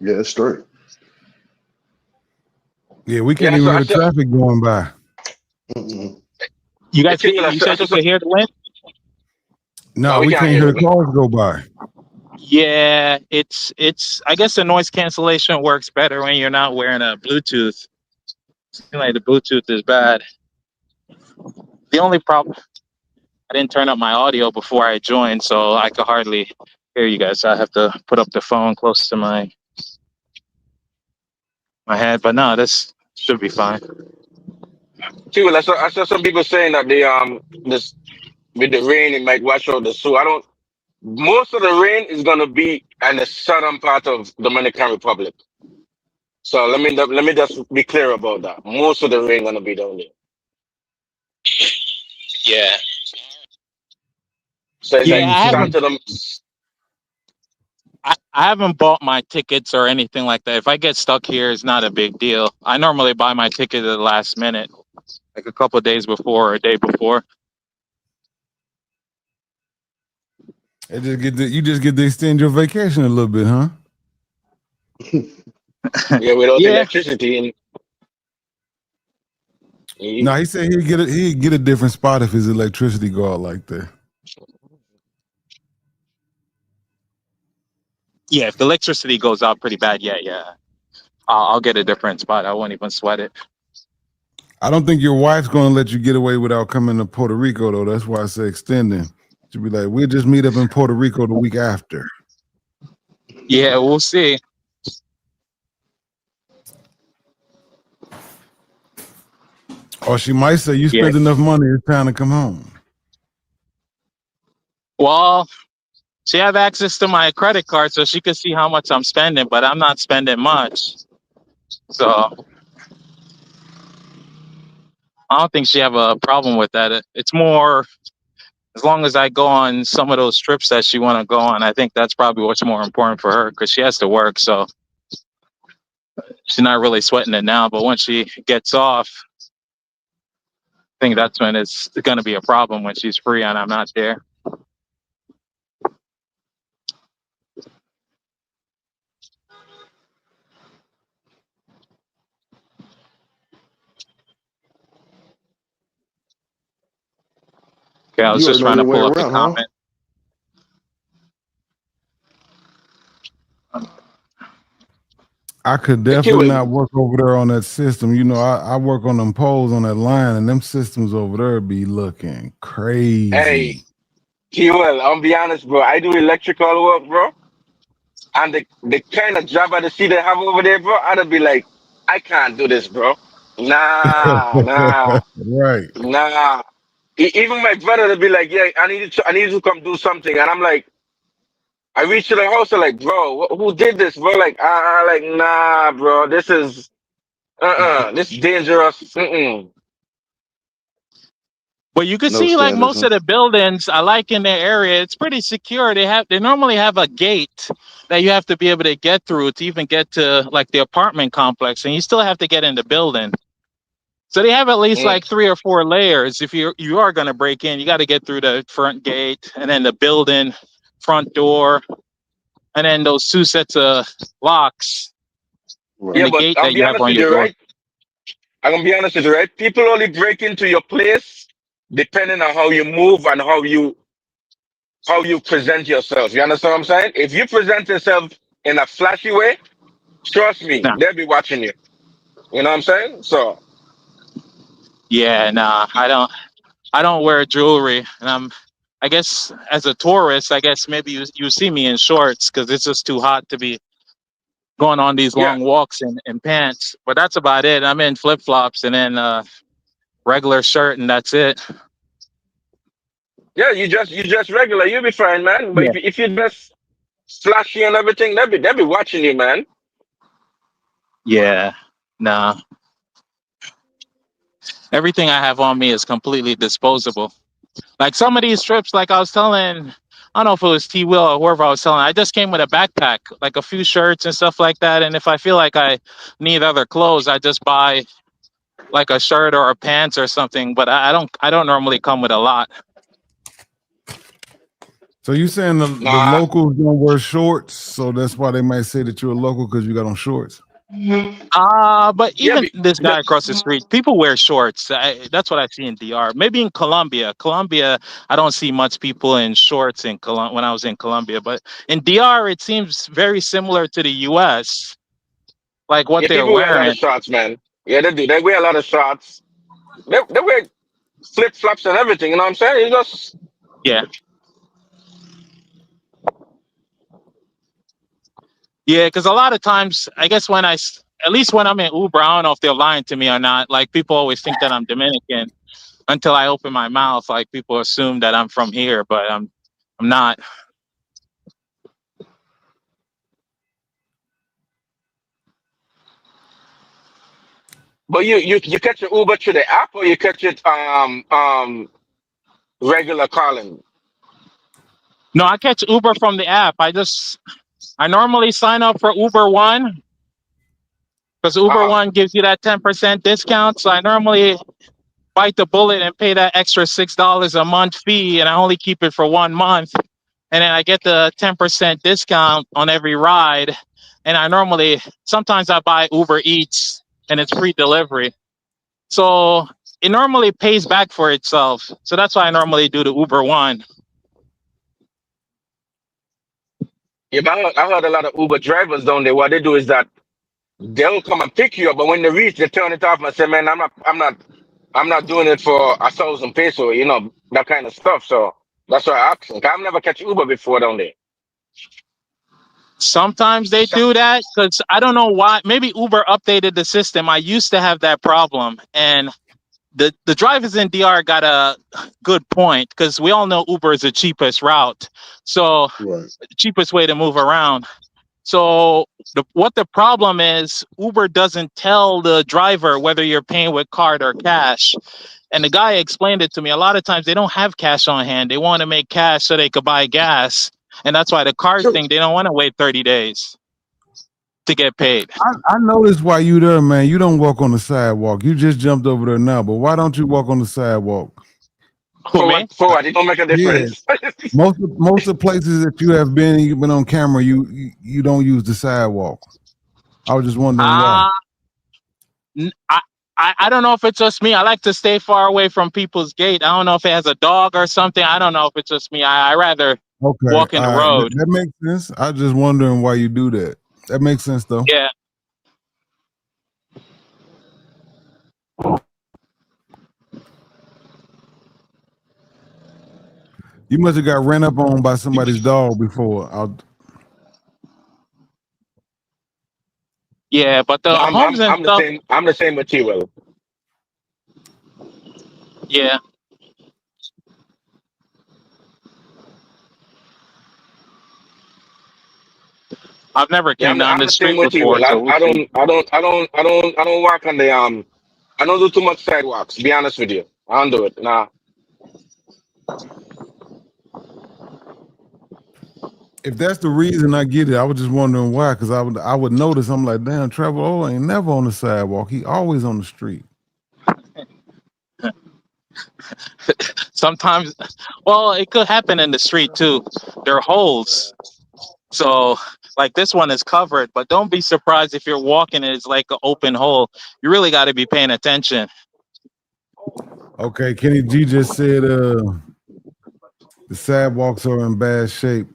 A: Yeah, it's straight.
P: Yeah, we can't
U: Yeah,
P: even
U: so
P: hear
U: I
P: the
U: saw.
P: traffic going by.
A: Mm-mm.
F: You
U: I
F: guys,
U: think
F: you said
U: I
F: you
U: saw.
F: could hear the wind?
U: No,
P: No,
U: we
P: we
U: can't
P: can't
U: hear
P: hear the
U: them.
P: cars go by.
F: Yeah, it's. I guess the noise cancellation works better when you're not wearing a Bluetooth. Seems like the Bluetooth is bad. The only problem, I didn't turn up my audio before I joined, so I could hardly hear you guys. So I have to put up the phone close to my head. But no, this should be fine.
U: See, well, I saw some people saying that this with the rain it might wash out the sewer. I don't. Most of the rain is gonna be in the southern part of Dominican Republic. So let me just be clear about that. Most of the rain gonna be down there.
F: Yeah.
U: So it's
F: Yeah,
U: like
F: I haven't.
U: Santa.
F: I haven't bought my tickets or anything like that. If I get stuck here, it's not a big deal. I normally buy my ticket at the last minute, like a couple of days before or a day before.
P: You just get to extend your vacation a little bit, huh?
U: Yeah, without
F: Yeah.
U: electricity and
P: No, he said he'd get a different spot if his electricity go out like that.
F: Yeah, if the electricity goes out pretty bad, yeah. I'll get a different spot. I won't even sweat it.
P: I don't think your wife's gonna let you get away without coming to Puerto Rico though. That's why I say extending. She'll be like, we'll just meet up in Puerto Rico the week after.
F: Yeah, we'll see.
P: Or she might say you
F: Yeah.
P: spent enough money, it's time to come home.
F: Well, she have access to my credit card, so she could see how much I'm spending, but I'm not spending much. So I don't think she have a problem with that. It's more as long as I go on some of those trips that she want to go on. I think that's probably what's more important for her because she has to work, so she's not really sweating it now. But once she gets off, I think that's when it's going to be a problem when she's free and I'm not there. Okay, I was
A: You
F: just
A: already know
F: trying to
A: your way
F: pull up the
A: around, huh?
F: comment.
P: I could
U: The kid
P: definitely
U: will,
P: not work over there on that system. You know, I work on them poles on that line, and them systems over there be looking
U: hey,
P: crazy.
U: he will. I'll be honest, bro. I do electrical work, bro. And the kind of job I see they have over there, bro, I'd be like, I can't do this, bro. Nah, nah,
P: Right.
U: nah. Even my brother would be like, yeah, I need you to come do something. And I'm like, I reach to the house, I'm like, bro, who did this, bro? Like, like, nah, bro, this is dangerous. Mm-mm.
F: But you can
A: No
F: see like
A: standards,
F: most
A: huh?
F: of the buildings I like in their area, it's pretty secure. They normally have a gate that you have to be able to get through to even get to like the apartment complex, and you still have to get in the building. So they have at least
U: Mm.
F: like 3 or 4 layers. If you are gonna break in, you got to get through the front gate and then the building front door, and then those 2 sets of locks and
U: Yeah,
F: the
A: Right.
U: but
F: gate
U: I'll
F: that
U: be
F: you have
U: honest
F: on
U: with
F: your
U: you,
F: door.
U: right? I'm gonna be honest with you, right? People only break into your place depending on how you move and how you present yourself. You understand what I'm saying? If you present yourself in a flashy way, trust me,
F: Nah,
U: they'll be watching you. You know what I'm saying? So
F: yeah, nah, I don't wear jewelry, and I guess as a tourist, I guess maybe you see me in shorts because it's just too hot to be going on these
U: yeah,
F: long walks in pants. But that's about it. I'm in flip flops and then regular shirt, and that's it.
U: yeah, you just regular, you'll be fine, man. But
F: Yeah.
U: if you dress flashy and everything, they'll be watching you, man.
F: Yeah. Nah. Everything I have on me is completely disposable. Like some of these trips, like I was telling, I don't know if it was T Will or whoever I was telling, I just came with a backpack, like a few shirts and stuff like that. And if I feel like I need other clothes, I just buy like a shirt or a pants or something. But I don't normally come with a lot.
P: So you saying the
U: Nah,
P: locals don't wear shorts, so that's why they might say that you're a local because you got on shorts.
F: But
U: yeah,
F: even this guy across the street, people wear shorts. That's what I see in DR. Maybe in Colombia. Colombia, I don't see much people in shorts in when I was in Colombia. But in DR, it seems very similar to the US, like what
U: yeah,
F: they're
U: people wear a lot of
F: wearing.
U: shorts, man. Yeah, they do. They wear a lot of shorts. They wear flip flops and everything. You know what I'm saying? It's just
F: Yeah. Yeah, because a lot of times, I guess at least when I'm in Uber, I don't know if they're lying to me or not. Like people always think that I'm Dominican until I open my mouth. Like people assume that I'm from here, but I'm not.
U: but you catch your Uber through the app or you catch it regular calling.
F: No, I catch Uber from the app. I normally sign up for Uber One because Uber
U: Uh-huh.
F: One gives you that 10% discount. So I normally bite the bullet and pay that extra $6 a month fee, and I only keep it for 1 month. And then I get the 10% discount on every ride. And sometimes I buy Uber Eats and it's free delivery. So it normally pays back for itself. So that's why I normally do the Uber One.
U: Yeah, but I heard a lot of Uber drivers down there. What they do is that they'll come and pick you up, but when they reach, they turn it off and say, "Man, I'm not doing it for 1,000 peso." You know that kind of stuff. So that's why I asked them. 'Cause I've never catch Uber before down there.
F: Sometimes they do that because I don't know why. Maybe Uber updated the system. I used to have that problem. And the drivers in DR got a good point because we all know Uber is the cheapest route. So
A: Right.
F: the cheapest way to move around. So what the problem is, Uber doesn't tell the driver whether you're paying with card or cash. And the guy explained it to me. A lot of times they don't have cash on hand. They want to make cash so they could buy gas. And that's why the card
A: So
F: thing, they don't want to wait 30 days to get paid.
P: I noticed why you there, man. You don't walk on the sidewalk. You just jumped over there now, but why don't you walk on the sidewalk?
F: Who, me?
U: For what? It don't make a
P: Yeah,
U: difference.
P: most of the places that you have been, you've been on camera. You don't use the sidewalk. I was just wondering why.
F: Uh, n- I, I don't know if it's just me. I like to stay far away from people's gate. I don't know if it has a dog or something. I don't know if it's just me. I rather
P: Okay,
F: walk in the
P: all right,
F: road.
P: that makes sense. I just wondering why you do that. That makes sense though.
F: Yeah.
P: You must have got ran up on by somebody's dog before.
F: Yeah, but the
U: No,
F: homes and
U: I'm the
F: stuff,
U: same. I'm the same with you, Will.
F: yeah. I've never
U: Yeah,
F: came down
U: I'm
F: the
U: the same
F: street
U: with you,
F: before,
U: Will.
F: so we'll see.
U: I don't walk on the I don't do too much sidewalks. To be honest with you, I don't do it. Nah.
P: If that's the reason, I get it. I was just wondering why, because I would notice. I'm like, damn, Trevor O ain't never on the sidewalk. He always on the street.
F: Sometimes, well, it could happen in the street too. There are holes. So, like this one is covered, but don't be surprised if you're walking and it's like an open hole. You really got to be paying attention.
P: Okay, Kenny G just said the sidewalks are in bad shape.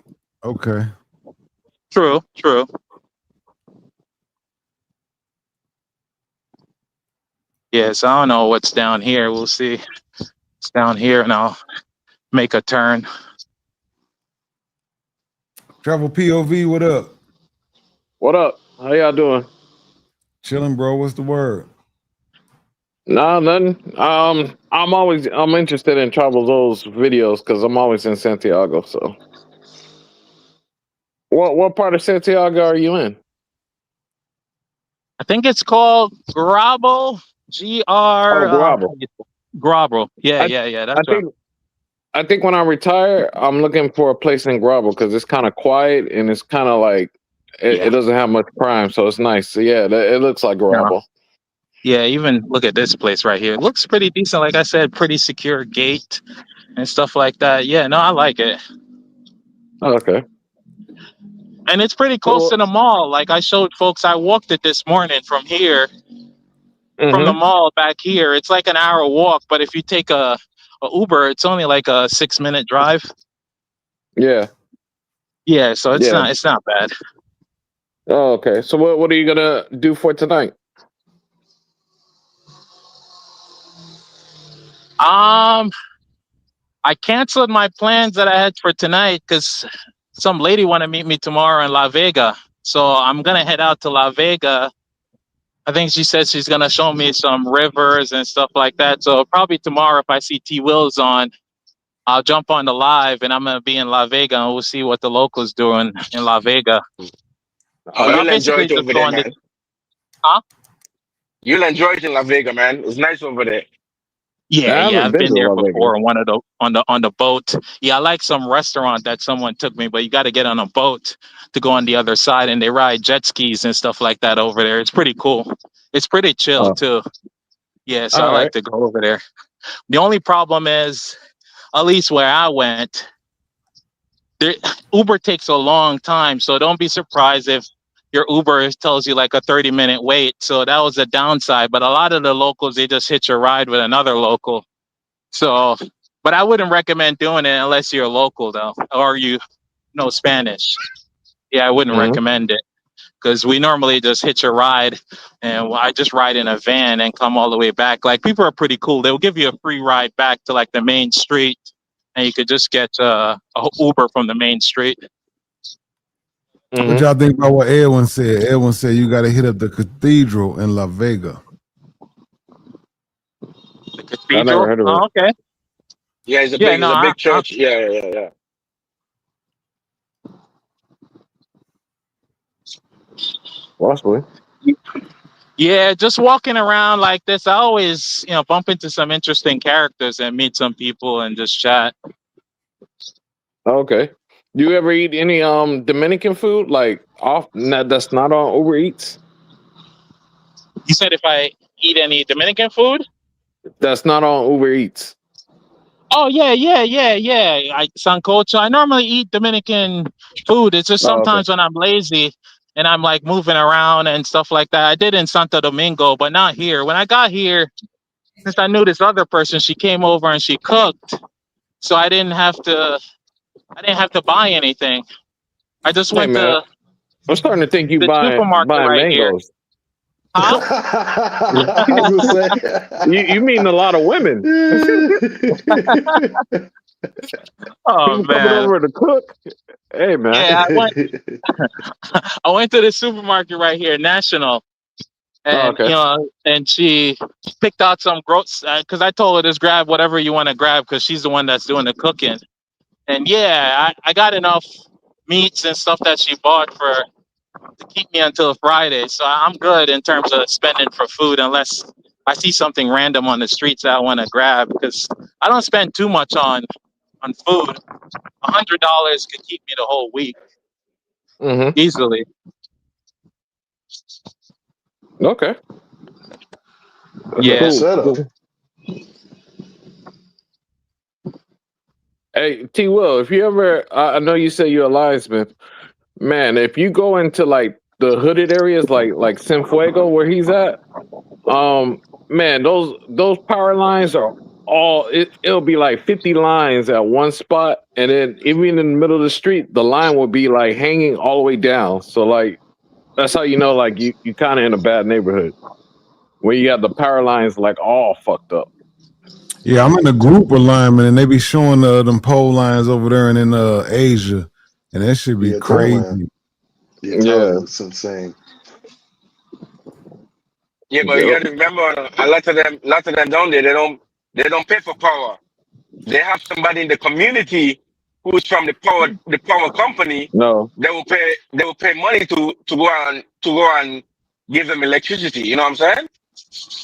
P: Okay.
F: True, true. Yes, I don't know what's down here. We'll see. It's down here, and I'll make a turn.
P: Travel POV, what up?
I: What up? How y'all doing?
P: Chilling, bro. What's the word?
I: Nah, nothing. I'm interested in Travel Zo's videos because I'm always in Santiago. So, what part of Santiago are you in?
F: I think it's called Grabo.
I: Oh,
F: GR.
I: Guabo.
F: Grabo. Yeah,
I: I
F: yeah, yeah.
I: I
F: That's right.
I: think I think when I retire, I'm looking for a place in Guabo because it's kind of quiet and it's kind of like it
F: Yeah.
I: doesn't have much crime, so it's nice. So yeah, it looks like
F: Yeah.
I: Guabo.
F: Yeah, even look at this place right here. It looks pretty decent. Like I said, pretty secure gate and stuff like that. Yeah, no, I like it.
I: Okay.
F: And it's pretty close to
I: Well,
F: the mall. Like I showed folks, I walked it this morning from here, from the
I: mm-hmm.
F: mall back here. It's like an hour walk, but if you take a Uber, it's only like a 6-minute drive.
I: Yeah.
F: Yeah, so it's
I: Yeah.
F: not bad.
I: Oh, okay. So what are you gonna do for tonight?
F: Um, I canceled my plans that I had for tonight because some lady want to meet me tomorrow in La Vega. So I'm gonna head out to La Vega. I think she said she's gonna show me some rivers and stuff like that. So probably tomorrow, if I see T Wills on, I'll jump on the live, and I'm gonna be in La Vega, and we'll see what the locals doing in La Vega.
U: Oh,
F: But I'll
U: you'll enjoy
F: basically
U: it
F: just
U: over
F: go
U: there,
F: on this.
U: man.
F: Huh?
U: You'll enjoy it in La Vega, man. It's nice over there.
F: Yeah,
I: I
F: yeah,
I: haven't
F: I've
I: been
F: been
I: to
F: there
I: Las Vegas.
F: before on the boat. Yeah, I like some restaurant that someone took me, but you got to get on a boat to go on the other side, and they ride jet skis and stuff like that over there. It's pretty cool. It's pretty chill
I: Oh,
F: too. Yeah, so I
I: all
F: like
I: right.
F: to go over there. The only problem is, at least where I went, there, Uber takes a long time, so don't be surprised if your Uber tells you like a 30-minute wait. So that was a downside. But a lot of the locals, they just hitch a ride with another local. So, but I wouldn't recommend doing it unless you're a local though, or you know Spanish. Yeah, I wouldn't
I: Mm-hmm.
F: recommend it because we normally just hitch a ride, and I just ride in a van and come all the way back. Like people are pretty cool. They'll give you a free ride back to like the main street, and you could just get a Uber from the main street.
P: What y'all think about what Edwin said? Edwin said you got to hit up the cathedral in La Vega.
F: The
I: I never
F: cathedral.
I: heard of it.
F: Oh, okay.
U: Yeah,
F: Yeah, no,
U: it's a big church. Yeah.
I: Possibly.
F: Yeah, just walking around like this, I always, bump into some interesting characters and meet some people and just chat.
I: Okay. Do you ever eat any Dominican food that's not on Uber Eats?
F: You said if I eat any Dominican food?
I: That's not on Uber Eats.
F: Oh yeah. Sancocho. I normally eat Dominican food. It's just
I: Oh, okay.
F: sometimes when I'm lazy, and I'm like moving around and stuff like that. I did in Santo Domingo, but not here. When I got here, since I knew this other person, she came over and she cooked, so I didn't have to buy anything. I just
I: Hey
F: went
I: man,
F: to
I: I'm starting to think you
F: the supermarket
I: buying
F: right here.
I: mangoes.
F: Huh?
A: I was gonna
I: You mean a lot of women.
F: Oh
I: People coming
F: man.
I: over to cook. Hey man.
F: Yeah, I went to the supermarket right here, National,
I: Oh,
F: and
I: okay.
F: and she picked out some gross because I told her just grab whatever you want to grab because she's the one that's doing the cooking. And yeah, I got enough meats and stuff that she bought to keep me until Friday, so I'm good in terms of spending for food unless I see something random on the streets that I want to grab because I don't spend too much on food. $100 could keep me the whole week
I: Mm-hmm.
F: easily.
I: Okay.
A: Yeah,
F: Yeah.
I: Cool.
A: setup.
I: Cool. Hey, T. Will, if you ever, I know you say you're a linesman, man. If you go into like the hooded areas, like Cienfuego, where he's at, man, those power lines are it'll be like 50 lines at one spot, and then even in the middle of the street, the line will be like hanging all the way down. So like that's how you know like you kind of in a bad neighborhood where you got the power lines like all fucked up.
P: Yeah, I'm in a group of linemen, and they be showing them pole lines over there and in Asia, and that should be
A: Yeah, Thailand.
P: crazy.
A: Yeah,
I: Yeah.
A: Thailand is insane.
U: Yeah, but you
I: Yep.
U: got to remember, a lot of them down there, they don't pay for power. They have somebody in the community who's from the power company.
I: No.
U: They will pay money to go and give them electricity. You know what I'm saying?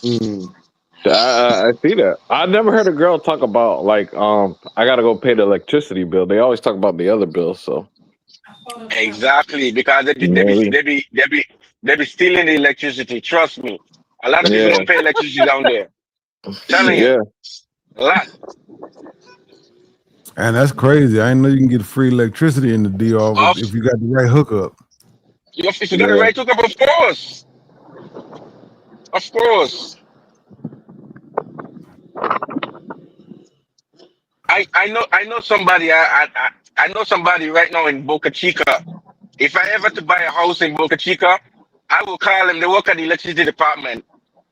A: Mm.
I: I see that. I never heard a girl talk about like I gotta go pay the electricity bill. They always talk about the other bills. So
U: Exactly, because
I: maybe.
U: they be stealing the electricity. Trust me, a lot of people
I: Yeah.
U: don't pay electricity down there. Telling you,
I: Yeah.
U: a lot.
P: And that's crazy. I didn't know you can get free electricity in the DR
U: Of
P: if you got the right hookup.
U: if you got the
I: Yeah.
U: right hookup, of course. I know somebody. I know somebody right now in Boca Chica. If I ever to buy a house in Boca Chica, I will call them. They work at the electricity department,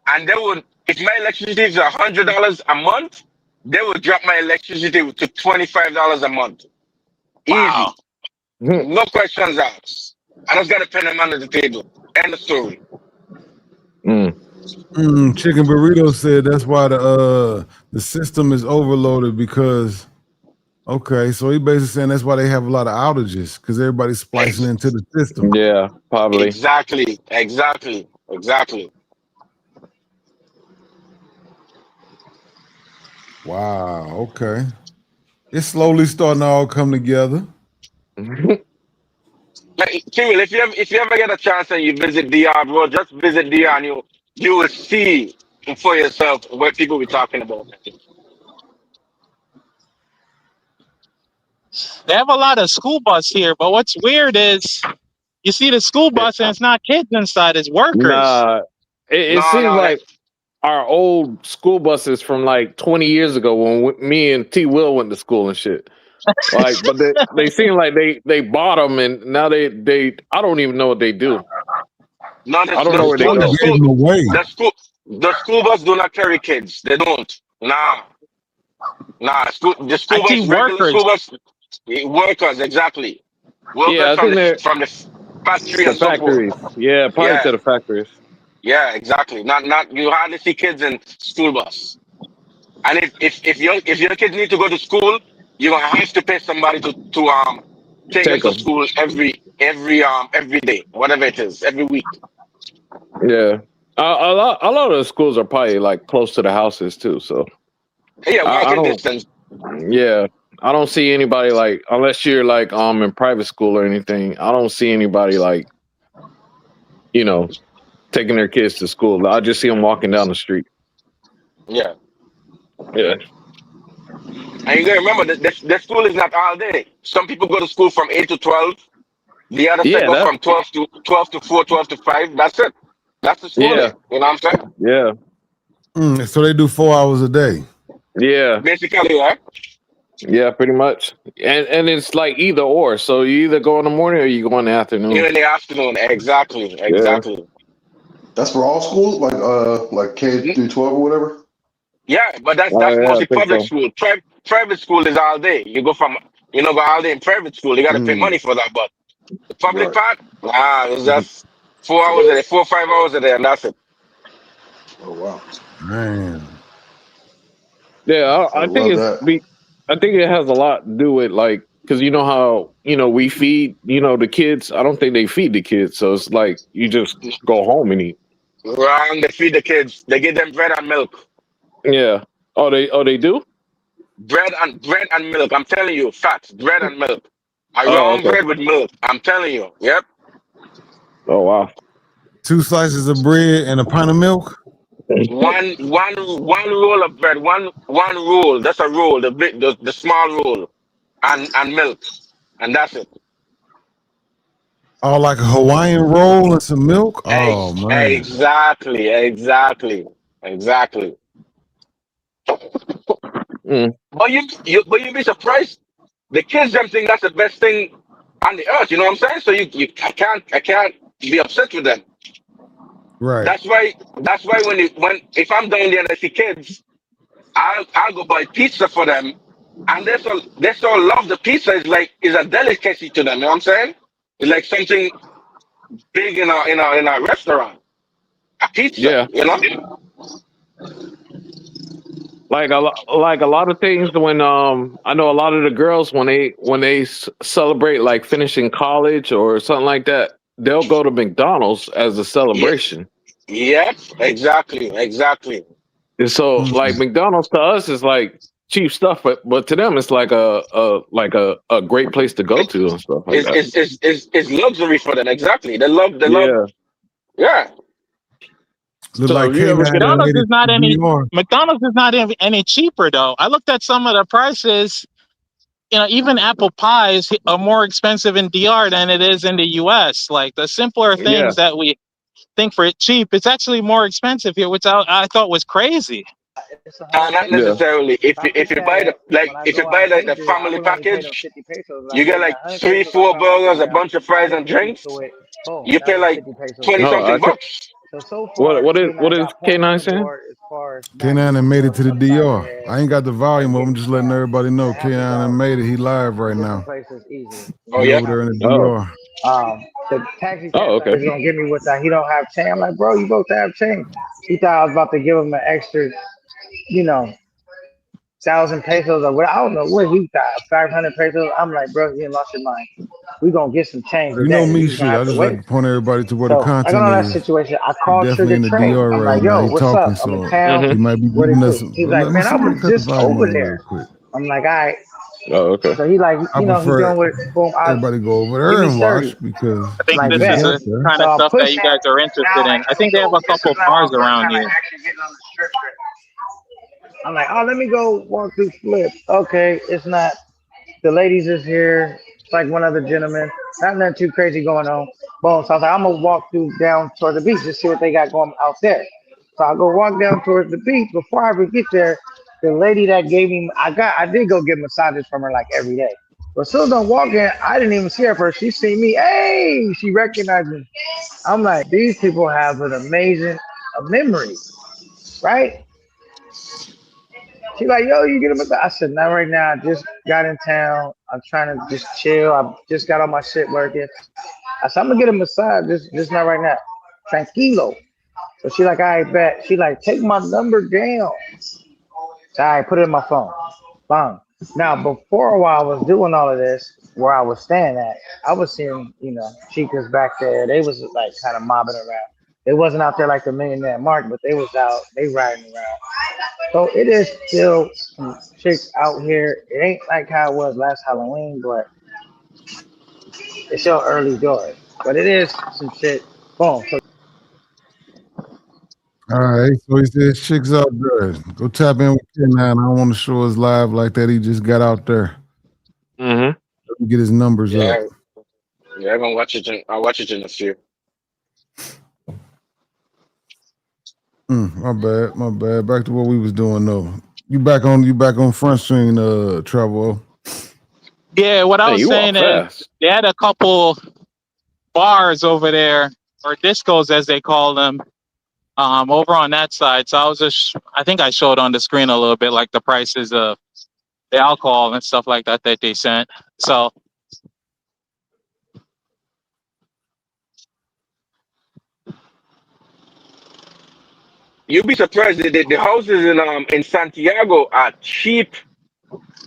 U: and they would. If my electricity is $100 a month, they will drop my electricity to $25 a month.
F: Wow.
U: Easy, no questions asked. I just got to pen them under the table. End of story.
I: Mm.
P: Chicken Burrito said that's why the system is overloaded because okay, so he basically saying that's why they have a lot of outages because everybody's splicing
U: Ex-
P: into the system.
I: Yeah. Probably.
U: exactly.
P: Wow. Okay, it's slowly starting to all come together.
U: Like, Kirill, if you ever get a chance and you visit DR, bro, just visit DR and you will see for yourself what people be talking about.
F: They have a lot of school bus here, but what's weird is you see the school bus and it's not kids inside, it's workers.
I: Nah. It
U: No,
I: seems
U: no,
I: like our old school buses from like 20 years ago when me and T. Will went to school and shit. Like, but they seem like they bought them and now they I don't even know what they do.
U: no,
I: I don't know
P: They
I: where they
P: probably
I: go.
P: gave them away.
U: the school bus do not carry kids. They don't. Nah. The
F: I
U: school
F: see
U: bus, regular
F: workers.
U: school bus, workers exactly. Workers
I: Yeah, I
U: from
I: think they're
U: the factory
I: the
U: and so forth.
I: factories. Yeah, probably
U: Yeah,
I: to the factories.
U: yeah, exactly. Not you hardly see kids in school bus. And if your kids need to go to school, you're gonna have to pay somebody to take them
I: Take
U: to
I: them.
U: school every day, whatever it is, every week.
I: Yeah. A lot of the schools are probably like close to the houses too. So
U: Yeah,
I: I
U: walking
I: don't.
U: distance.
I: Yeah, I don't see anybody like unless you're like in private school or anything. I don't see anybody like you know taking their kids to school. I just see them walking down the street.
U: Yeah,
I: Yeah.
U: and you gotta remember that the school is not all day. Some people go to school from 8 to 12. The other set
I: Yeah,
U: go
I: that's
U: from 12 to 4, 12 to 5. That's it. That's the
I: yeah,
U: schooling. You know what I'm saying?
I: yeah,
P: So they do 4 hours a day.
I: yeah,
U: Basically, yeah.
I: yeah, pretty much. And it's like either or. So you either go in the morning or you go in the
U: Here
I: afternoon.
U: in the afternoon. Exactly.
I: Yeah.
U: Exactly.
A: That's for all schools, like K
U: Mm,
A: through 12 or whatever.
U: yeah, but
I: Oh
U: that's
I: yeah, I
U: mostly
I: think
U: public
I: so.
U: school. Private school is all day. Go all day in private school. You got to pay money
A: Mm,
U: for that. But the public
A: right.
U: part, nah, it's just 4 hours a day, 4 or 5 hours a day, and that's it.
A: Oh wow.
P: Man.
I: Yeah,
A: I
I: I think
A: love
I: it's
A: that.
I: be. I think it has a lot to do with like because you know how we feed the kids. I don't think they feed the kids, so it's like you just go home and eat.
U: Wrong. They feed the kids. They give them bread and milk.
I: Yeah. Oh they do.
U: Bread and milk. I'm telling you, facts. Bread and milk. A
I: Oh
U: round
I: okay.
U: bread with milk. I'm telling you. Yep.
I: Oh wow.
P: 2 slices of bread and a pint of milk.
U: One roll of bread. One roll. That's a roll. The small roll, and milk, and that's it.
P: Oh, like a Hawaiian roll and some milk. Oh man.
U: Exactly.
I: Mm.
U: But you'd be surprised. The kids them think that's the best thing on the earth. You know what I'm saying? So I can't be upset with them.
P: Right.
U: That's why when if I'm down there and I see kids, I'll go buy pizza for them, and they so love the pizza. It's a delicacy to them. You know what I'm saying? It's like something big in a restaurant. A pizza.
I: Yeah.
U: You know?
I: Like a lot of things when I know a lot of the girls when they celebrate like finishing college or something like that, they'll go to McDonald's as a
U: Yeah.
I: celebration.
U: Yep. Exactly.
I: And so like
P: Mm.
I: McDonald's to us is like cheap stuff, but to them it's like a great place to go to and stuff like
U: It's
I: that.
U: it's it's it's, it's luxury for them. Exactly. They love.
I: Yeah.
U: Yeah.
P: Look
I: So
P: like
I: have you ever
P: K9
I: been?
P: and
G: McDonald's
P: made
G: is
P: it to
G: not
P: the
G: any
P: DR.
G: McDonald's is not any cheaper though. I looked at some of the prices. Even apple pies are more expensive in DR than it is in the US. Like the simpler
I: Yeah.
G: things that we think for it cheap, it's actually more expensive here, which I thought was crazy.
J: It's 100
U: Not
J: pesos.
I: Yeah.
U: necessarily. If you if you
J: Papitas
U: buy the
J: when
U: like
J: I
U: if you
J: go out
U: buy
J: and
U: the
J: visit, I
U: family
J: will only pay them
U: package,
J: 50 pesos. But I
U: you get
J: paid
U: like
J: like 100
U: three,
J: pesos. I
U: four
J: found my food
U: burgers, a
J: now.
U: bunch of
J: Add
U: fries
J: the
U: and
J: 50
U: drinks.
J: to it. Boom.
U: You
J: That
U: pay
J: was
U: like
J: 50 pesos
U: twenty
J: for
I: No,
J: me.
U: something
I: I can.
U: bucks.
J: So
I: What
J: far,
I: what is what
J: K9
I: is
J: got points on
I: K9
J: the
I: saying?
J: board as far as not
P: K9
J: getting
P: and made it
J: more
P: to the
J: upside
P: DR.
J: ahead
P: I ain't got the
J: and
P: volume of him,
J: getting
P: just letting
J: scammed.
P: everybody know
J: And after
P: K9 and
J: dark,
P: made it. He live right
J: different
P: now.
J: places easy.
U: Oh
P: He
U: yeah.
P: over
J: Not
P: there in
J: for
P: the
J: me.
I: Oh.
P: DR.
J: The taxi cab
I: Oh,
J: driver
I: okay.
J: is gonna give me with that. He don't have change. I'm like, bro, you both have change. He thought I was about to give him an extra, you know, 1,000 pesos or what. I don't know what he thought. 500 pesos. I'm like, bro, you ain't lost your mind. We gonna get some change
P: You know
J: today. You
P: me,
J: just gonna
P: shit. I
J: have to
P: just like
J: wait.
P: to point everybody to where the
J: So I got
P: content
J: on that
P: is.
J: situation. I
P: He
J: called
P: definitely
J: Sugar
P: in the
J: Trey.
P: DR
J: I'm
P: right
J: like,
P: now.
J: yo,
P: He
J: what's up?
P: talking,
J: I'm in
P: so
J: town.
P: he
I: Mm-hmm.
P: might be
J: What it
P: giving us.
J: do? He's like,
P: Let me
J: man, I
P: see. Let
J: was
P: me cut the
J: just
P: volume
J: over
P: on real
J: there.
P: quick.
J: I'm like, all right.
I: Oh, okay.
J: So he like,
P: I
J: he
P: prefer
J: doing with boom.
P: everybody go over
J: Give
P: there
J: me
P: and
J: 30.
P: watch because
G: I
J: I'm
G: think
J: like,
P: we
G: this
P: just
G: is
J: bet.
P: got
G: the
P: there.
G: kind
J: So
G: of
J: I'm
G: stuff that you
J: pushing.
G: guys are
J: Now
G: interested
J: like,
G: in. I
J: here we
G: think they have
J: go.
G: a
J: This
G: couple
J: is my
G: bars
J: first
G: around
J: time like
G: here.
J: actually getting on the strip. I'm like, oh, let me go walk through Flip. Okay, it's not. The ladies is here. It's like one other gentleman. Not nothing too crazy going on. Boom. So I was like, I'm gonna walk through down toward the beach to see what they got going out there. So I go walk down towards the beach. Before I ever get there, the lady that gave me, I did go get massages from her like every day. But as soon as I'm walking, I didn't even see her first. She see me. Hey, she recognized me. I'm like, these people have an amazing memory, right? She like, yo, you get a massage. I said, not right now. I just got in town. I'm trying to just chill. I just got all my shit working. I said, I'm gonna get a massage. Just not right now. Tranquilo. So she like, I bet. She like, take my number down. So I put it in my phone. Bang. Now, before while I was doing all of this, where I was staying at, I was seeing, chicas back there. They was like kind of mobbing around. They wasn't out there like the millionaire Mark, but they was out. They riding around. So it is still some chicks out here. It ain't like how it was last Halloween, but it's still early doors. But it is some shit. Boom. So
P: All right. So he says, chicks out there. Go tap in with K9. I don't want to show us live like that. He just got out there.
I: Mm-hmm.
P: Let me get his numbers up.
U: Yeah. Yeah, I'm gonna watch it. I'll watch it in a few.
P: My bad, my bad. Back to what we was doing though. You back on front string, Trevor.
G: Yeah, what I
I: Hey,
G: was
I: you walk
G: saying is
I: fast.
G: they had a couple bars over there, or discos as they call them, over on that side. So I think I showed on the screen a little bit like the prices of the alcohol and stuff like that they sent. So
U: You'll be surprised that the houses in Santiago are cheap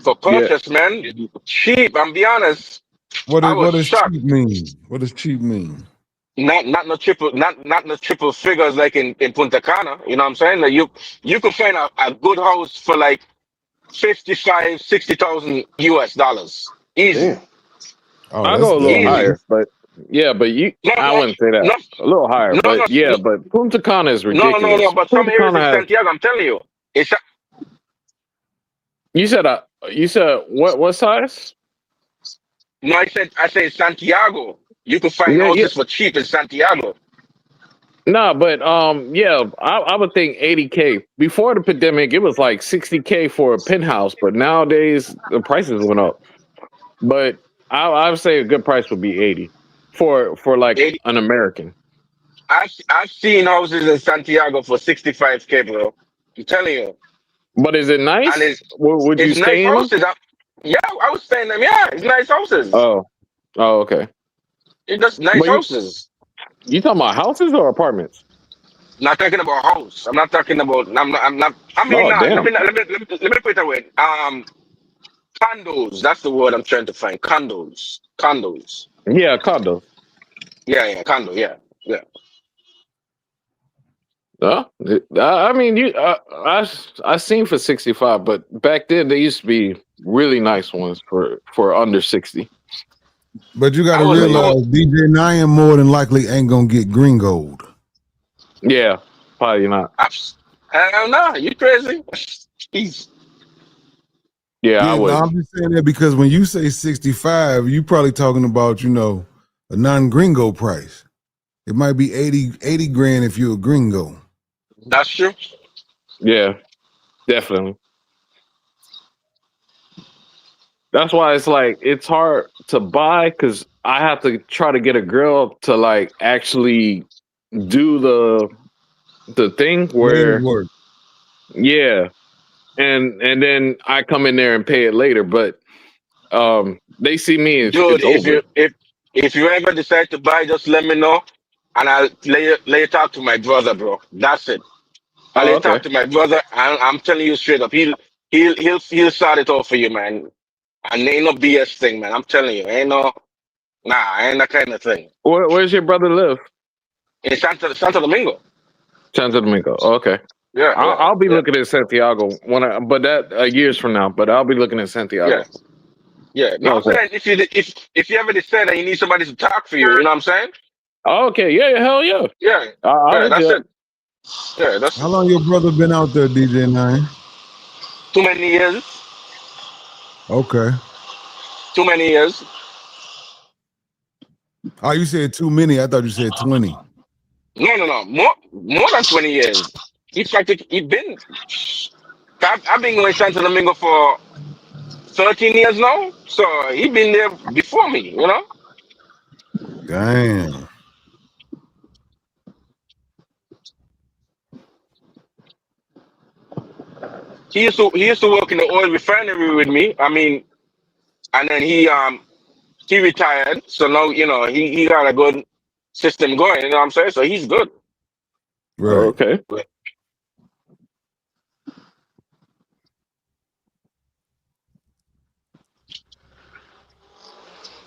U: for
I: Yeah.
U: purchase, man. Cheap. I'm be honest.
P: What
U: I
P: is
U: was
P: what does
U: shocked.
P: cheap mean? What does cheap mean?
U: Not no triple figures like in Punta Cana. You know what I'm saying? Like you could find a good house for like 60,000 US dollars. Easy.
A: Damn.
P: Oh,
I: I'll
P: that's
I: go a little
U: Easy.
I: higher, but yeah, but
U: No,
I: I
U: no,
I: wouldn't say that.
U: no,
I: A little higher,
U: no,
I: but
U: no,
I: yeah, but Punta Cana is
U: no.
I: ridiculous.
U: But some
I: Punta
U: areas
I: Cana
U: in
I: has.
U: Santiago, I'm telling you, it's
I: You said what size?
U: no. I said Santiago. You can find
I: Yeah, yeah.
U: houses for cheap in Santiago.
I: No, but yeah, I would think 80K. Before the pandemic, it was like 60K for a penthouse, but nowadays the prices went up. But I would say a good price would be 80 for like
U: 80.
I: an American.
U: I've seen houses in Santiago for 65K, bro. I'm telling you,
I: But is it
U: and
I: nice? Would you
U: it's nice
I: stay in them?
U: houses. Yeah, I was saying them. Yeah, it's nice houses.
I: Oh, oh, okay.
U: It's just nice
I: But
U: houses.
I: you talking about houses or apartments?
U: Not talking about house. I'm not talking about. I'm not. I mean,
I: Oh,
U: nah, let
I: damn.
U: me put it away. Condos. That's the word I'm trying to find. Condos. Condos.
I: Yeah, condos.
U: Yeah. Condo. Yeah. Yeah.
I: I mean, I seen for 65, but back then they used to be really nice ones for under 60.
P: But you got
U: I
P: to
U: was.
I: But yeah,
P: realize DJ Nyan more than likely ain't gonna get green gold.
I: yeah, probably not.
U: Hell no, you crazy? Jeez.
I: Yeah, I
P: Yeah, no,
I: wouldn't.
P: I'm just saying that because when you say 65, you probably talking about, a non-gringo price. It might be 80 grand if you're a gringo.
U: That's true.
I: Yeah, definitely. That's why it's like it's hard to buy because I have to try to get a girl to like actually do the thing where
P: Legwork.
I: yeah, and then I come in there and pay it later. But they see me,
U: Dude,
I: it's over.
U: if you ever decide to buy, just let me know, and I'll lay it out to my brother, bro. That's it. I'll lay
I: Oh,
U: it out
I: okay.
U: to my brother. I'm telling you straight up. He'll start it all for you, man. And ain't no BS thing, man. I'm telling you, ain't that kind of thing.
I: Where's your brother live?
U: In Santo Domingo.
I: Santo Domingo. Oh, okay.
U: Yeah,
I: I'll be
U: yeah,
I: looking at Santiago but that years from now. But I'll be looking at
U: yeah,
I: Santiago.
U: yeah. No, I'm
I: Okay.
U: saying if you ever decide that you need somebody to talk for you, you know what I'm saying?
I: Okay. Yeah. Hell yeah.
U: Yeah,
I: I'll
U: yeah.
I: hit you
U: That's
I: up.
U: it. Yeah, that's
P: How long your brother been out there, DJ Nyan?
U: too many years.
P: Okay.
U: Too many years.
P: Oh, you said too many. I thought you said 20.
U: No. More than 20 years. He been. I've been going to Santo Domingo for 13 years now. So he been there before me, you know?
P: Damn.
U: He used to work in the oil refinery with me. I mean, and then he retired. So now, he got a good system going, you know what I'm saying? So he's good.
P: Right.
I: Okay.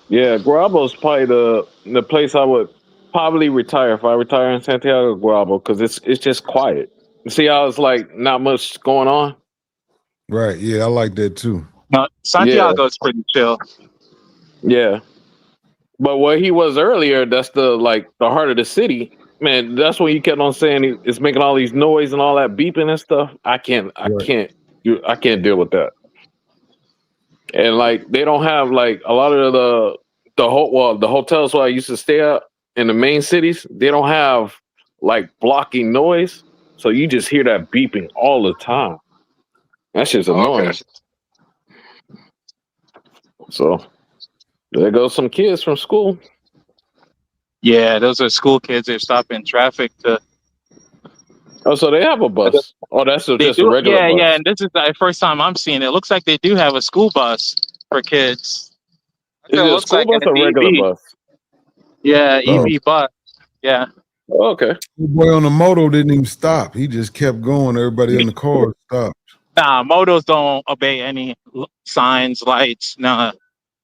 I: Yeah, Guabo's probably the place I would probably retire if I retire in Santiago Guabo because it's just quiet. See how it's like not much going on.
P: Right. Yeah, I like that too.
G: no,
I: Yeah,
G: Santiago's pretty chill.
I: yeah. But what he was earlier, that's the heart of the city. Man, that's when he kept on saying it's making all these noise and all that beeping and stuff. I
P: Right.
I: can't deal with that. And like they don't have like a lot of the hotels where I used to stay at in the main cities, they don't have like blocking noise, so you just hear that beeping all the time. That shit's
U: Okay.
I: annoying. So there goes some kids from school.
G: Yeah, those are school kids. They're stopping traffic to.
I: Oh, so they have a bus. Oh, that's
G: They
I: just a
G: do.
I: regular
G: Yeah, yeah.
I: bus.
G: And this is the first time I'm seeing it. It looks like they do have a school bus for kids. That's
I: Is
G: what it
I: it a
G: looks
I: school
G: like,
I: bus
G: and it's
I: or regular
G: EV.
I: bus?
G: Yeah,
P: Oh,
G: EV bus. Yeah.
I: Oh, okay.
P: the boy on the moto didn't even stop. He just kept going. Everybody in the car stopped.
G: Nah, motos don't obey any signs, lights. Nah,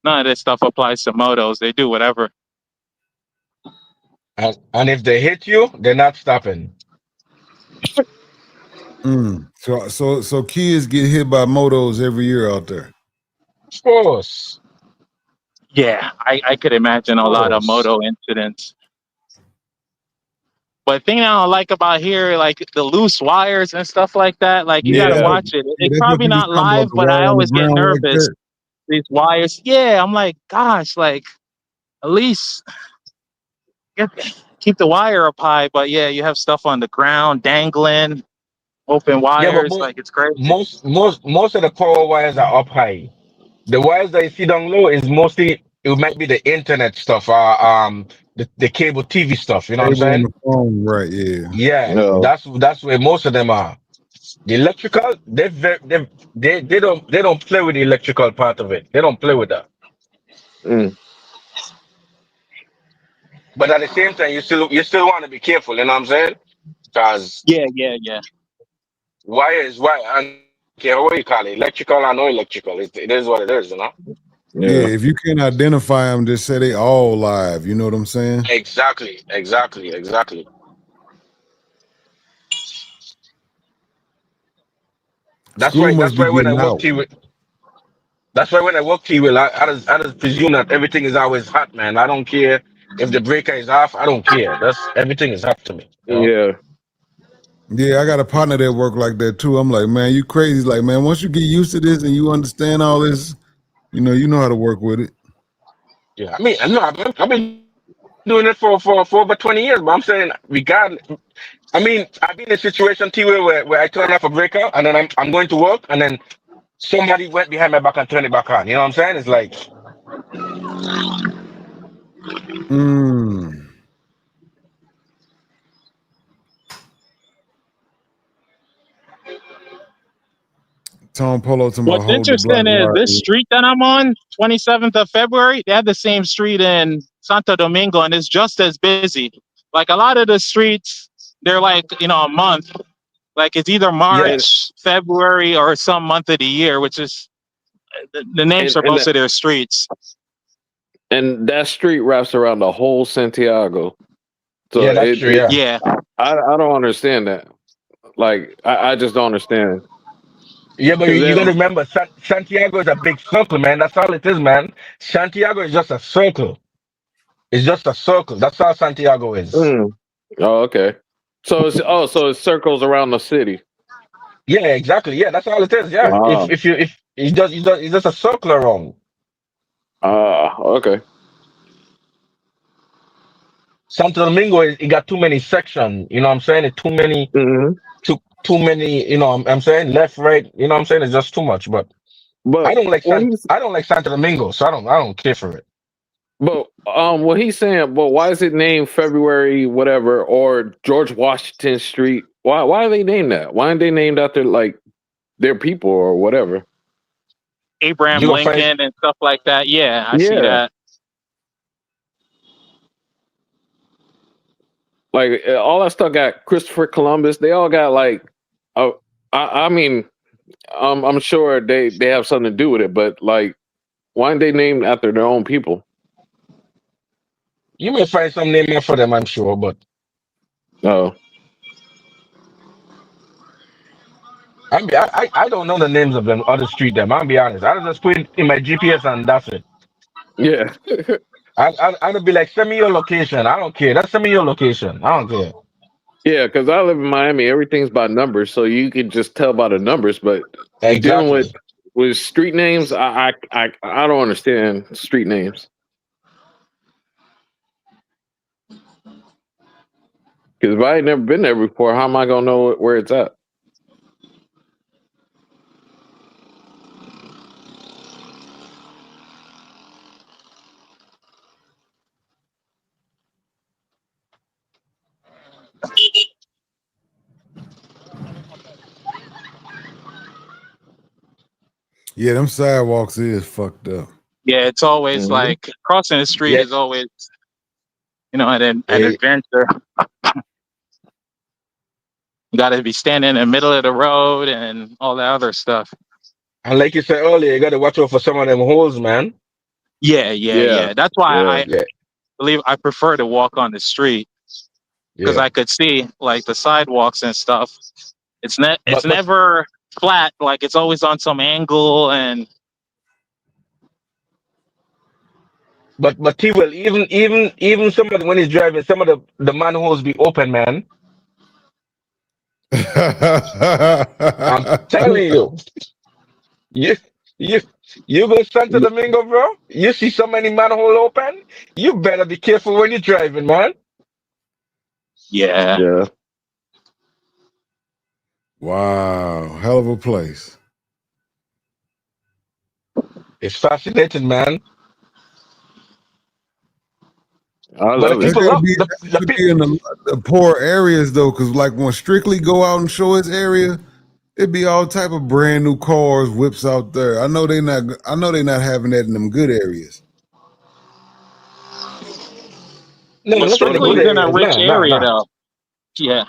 G: none of this stuff applies to motos. They do whatever.
U: And if they hit you, they're not stopping.
P: So kids get hit by motos every year out there.
U: Of course.
G: Yeah, I could imagine a
U: Of
G: lot of
U: course.
G: moto incidents. But the thing I don't like about here, like the loose wires and stuff like that, like you got to
P: Yeah,
I: Yeah.
G: watch it.
P: yeah,
G: It's
P: that's what
G: probably
P: you be
G: not
P: talking about,
G: live,
P: the
G: but I
P: wire on the
G: always get
P: ground like
G: nervous.
P: that.
G: These wires, yeah, I'm like, gosh, like at least keep the wire up high. But yeah, you have stuff on the ground dangling, open
U: Yeah, but
G: wires, like it's crazy.
U: most of the power wires are up high. The wires that you see down low is mostly it might be the internet stuff, the cable TV stuff. You know what I'm
P: Cable on
U: saying?
P: the phone, right? Yeah.
U: Yeah,
I: No.
U: that's where most of them are. The electrical, they don't play with the electrical part of it. They don't play with that.
I: Mm.
U: But at the same time, you still want to be careful. You know what I'm saying? Because
G: Yeah, yeah, yeah.
U: wire is wire. I don't care what you call it, electrical or no electrical. It is what it is. You know?
P: Yeah,
I: Yeah.
P: if you can't identify them, just say they all live. You know what I'm saying?
U: Exactly, exactly, exactly. That's
P: School
U: why.
P: must
U: That's
P: be
U: why when I
P: getting
U: work
P: out.
U: T That's why when I work T-Will, I just presume that everything is always hot, man. I don't care if the breaker is off. I don't care. That's everything is hot to me. You know?
I: Yeah.
P: Yeah, I got a partner that work like that too. I'm like, man, you crazy. He's like, man, once you get used to this and you understand all this, you know how to work with it.
U: Yeah. I mean, I know I've been doing it for over 20 years, but I'm saying I mean, I've been in a situation T-Will where I turn off a breaker and then I'm going to work and then somebody went behind my back and turned it back on. You know what I'm saying? It's like,
P: Mm. Tom Polo to my
G: What's
P: hold the black
G: interesting is
P: wire.
G: this street that I'm on, 27th of February, they have the same street in Santo Domingo, and it's just as busy. Like a lot of the streets, they're like, a month. Like it's either
U: yeah,
I: And
G: March, February, or some month of the year, which is the names
I: and
G: for
I: and
G: most
I: that,
G: of their streets.
I: and that street wraps around the whole Santiago. So
U: yeah, that's true. Yeah.
G: Yeah.
I: I don't understand that. Like I just don't understand.
U: Yeah, but you,
I: Cause
U: you got to
I: then
U: remember, Santiago is a big circle, man. That's all it is, man. Santiago is just a circle. It's just a circle. That's all Santiago is.
I: mm, oh okay. So it circles around the city.
U: Yeah, exactly. Yeah, that's all it is. Yeah.
I: Ah,
U: If it's just a circle around.
I: okay.
U: Santo Domingo it got too many sections. You know what I'm saying? It
I: Hmm.
U: too many. You know what I'm saying? Left, right. You know what I'm saying? It's just too much. But
I: But when he's
U: I don't like Santo Domingo, so I don't care for it.
I: but what he's saying, but why is it named February whatever or George Washington Street? Why are they named that? Why aren't they named after like their people or whatever?
U: You
G: Abraham
U: gonna find
G: Lincoln and stuff like that. Yeah, I see
I: Yeah.
G: that.
I: Like all that stuff got Christopher Columbus. They all got like, uh, I mean, I'm sure they have something to do with it, but like, why aren't they named after their own people?
U: you may find some name for them, I'm sure, but
I: Oh,
U: I don't know the names of them other street them. I'll be honest. I'll just put it in my GPS and that's it.
I: yeah,
U: I'll be like, send me your location. I don't care. Just send me your location. I don't care.
I: yeah. Because I live in Miami, everything's by numbers, so you can just tell by the numbers. But dealing
U: Exactly.
I: with street names, I don't understand street names. Because if I ain't never been there before, how am I gonna know where it's at?
P: Yeah, them sidewalks is fucked up.
G: Yeah, it's always
I: Mm-hmm.
G: like crossing the street
U: Yeah.
G: is always, an
U: Eh,
G: adventure. You got to be standing in the middle of the road and all that other stuff.
U: And like you said earlier, you got to watch out for some of them holes, man.
G: Yeah,
I: Yeah,
G: That's why
I: yeah.
G: I
U: Yeah,
G: believe I prefer to walk on the street because
U: yeah.
G: I could see like the sidewalks and stuff. It's
U: But but
G: never flat. Like it's always on some angle and
U: but T will even some of when he's driving, some of the manholes be open, man. I'm telling you, you you you go Santo Domingo, bro. You see so many manhole open. You better be careful when you're driving, man.
G: yeah.
I: Yeah.
P: Wow, hell of a place.
U: It's fascinating, man.
I: I
U: But the
I: love
P: That
I: it.
U: people
P: gotta
U: love
P: be
U: the people.
P: in the poor areas though, because like when Strictly go out and show his area, it'd be all type of brand new cars, whips out there. I know they not. I know they not having that in them good areas.
U: No,
G: Well,
U: not in the good
G: Strictly's in a
U: areas.
G: rich
U: Nah, nah,
G: area
U: nah.
G: though. Yeah,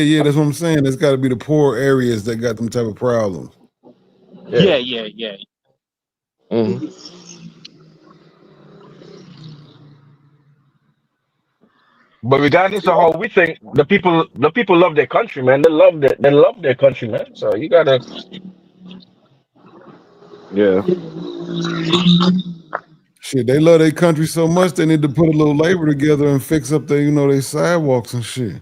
P: Yeah. That's what I'm saying. It's got to be the poor areas that got them type of problems.
U: Yeah.
G: yeah.
I: Hmm.
U: But regardless of how we think, the people love their country, man. They love their country, man. So you gotta.
I: Yeah.
P: Shit, they love their country so much they need to put a little labor together and fix up their, their sidewalks and shit.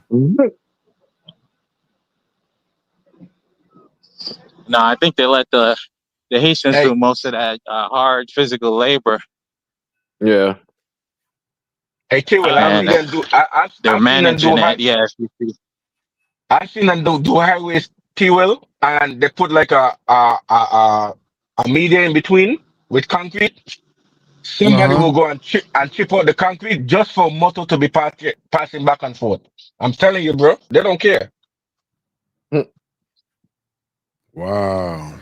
G: No, I think they let the Haitians
U: Hey,
G: do most of that hard physical labor,
I: Yeah.
U: hey, T will. I've
G: and
U: seen them do.
G: they're
U: I've seen them do
G: managing
U: high.
G: it. Yeah, if you see.
U: I've seen them do highways. T will, and they put like a media in between with concrete. Somebody
P: Uh-huh.
U: will go and chip out the concrete just for motor to be passing back and forth. I'm telling you, bro. They don't care.
P: Wow.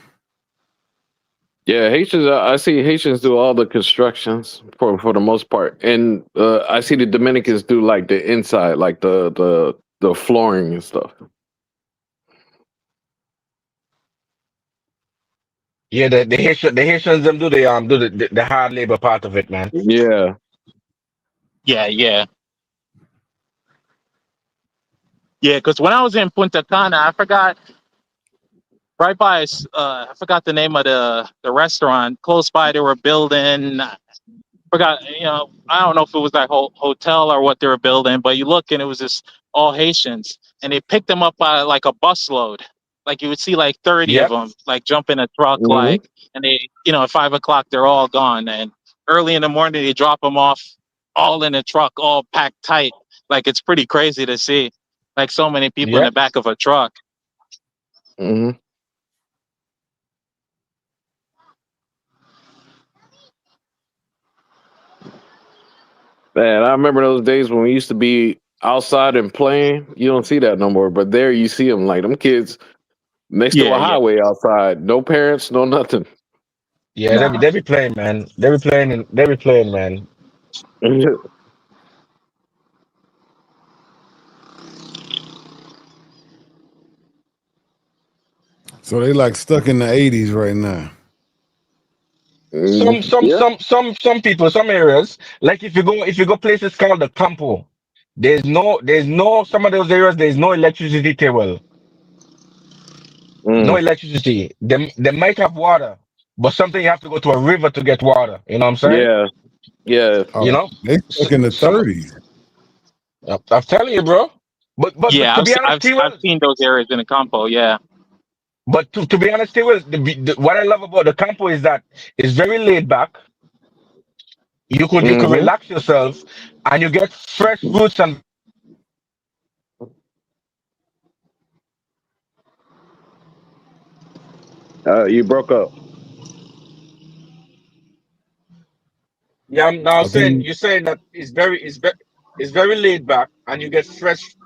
I: Yeah, Haitians. I see Haitians do all the constructions for the most part, and I see the Dominicans do like the inside, like the flooring and stuff.
U: Yeah, the Haitians them do the hard labor part of it, man.
I: Yeah.
G: Yeah. Because when I was in Punta Cana, I forgot right by I forgot the name of the restaurant close by. They were building. Forgot, I don't know if it was that whole hotel or what they were building, but you look and it was just all Haitians, and they picked them up by like a busload. Like you would see like 30 of
U: Yep,
G: them, like jump in a truck,
I: Hmm.
G: like, and they, at 5 o'clock they're all gone, and early in the morning they drop them off, all in a truck, all packed tight. Like it's pretty crazy to see, like so many people in the
U: yep.
G: back of a truck.
I: Hmm. Man, I remember those days when we used to be outside and playing. You don't see that no more, but there you see them, like them kids next to a
G: Yeah.
I: highway outside. No parents, no nothing.
U: Yeah, they be,
G: Nah.
U: they be playing, man. They be playing, man.
P: So they like stuck in the 80s right now.
U: Some some
I: Yeah.
U: some some some people, some areas, like if you go places called the Campo, there's no some of those areas there's no electricity table, no
I: Mm.
U: electricity. They might have water, but something you have to go to a river to get water. You know what I'm saying?
I: Yeah. Yeah.
U: You
P: Oh,
U: know,
P: they stuck in the
U: some
P: 30s.
U: I'm telling you, bro. But
G: Yeah,
U: to
G: I've
U: be
G: se-
U: honest,
G: I've
U: T
G: I've
U: will.
G: seen those areas in the Campo. Yeah.
U: But to be honest, T will. What I love about the Campo is that it's very laid back. You could
I: Hmm.
U: relax yourself, and you get fresh fruits and
I: You broke up.
U: Yeah, I'm now
P: I
U: saying
P: think
U: you're saying that it's very laid back, and you get fresh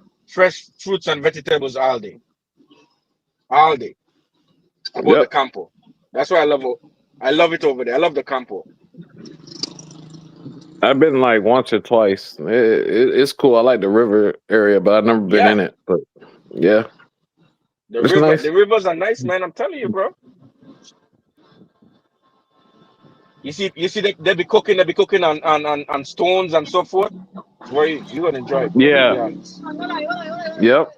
U: fruits and vegetables all day about the
I: Yep.
U: campo. That's why I love it over there. I love the campo.
I: I've been like once or twice. It's cool. I like the river area, but I've never been
U: Yeah,
I: in it. But yeah, it's nice.
U: the rivers are nice, man. I'm telling you, bro. They be cooking on stones and so forth. It's very you're gonna enjoy it, bro. To
I: Yeah.
U: be honest,
I: Yep.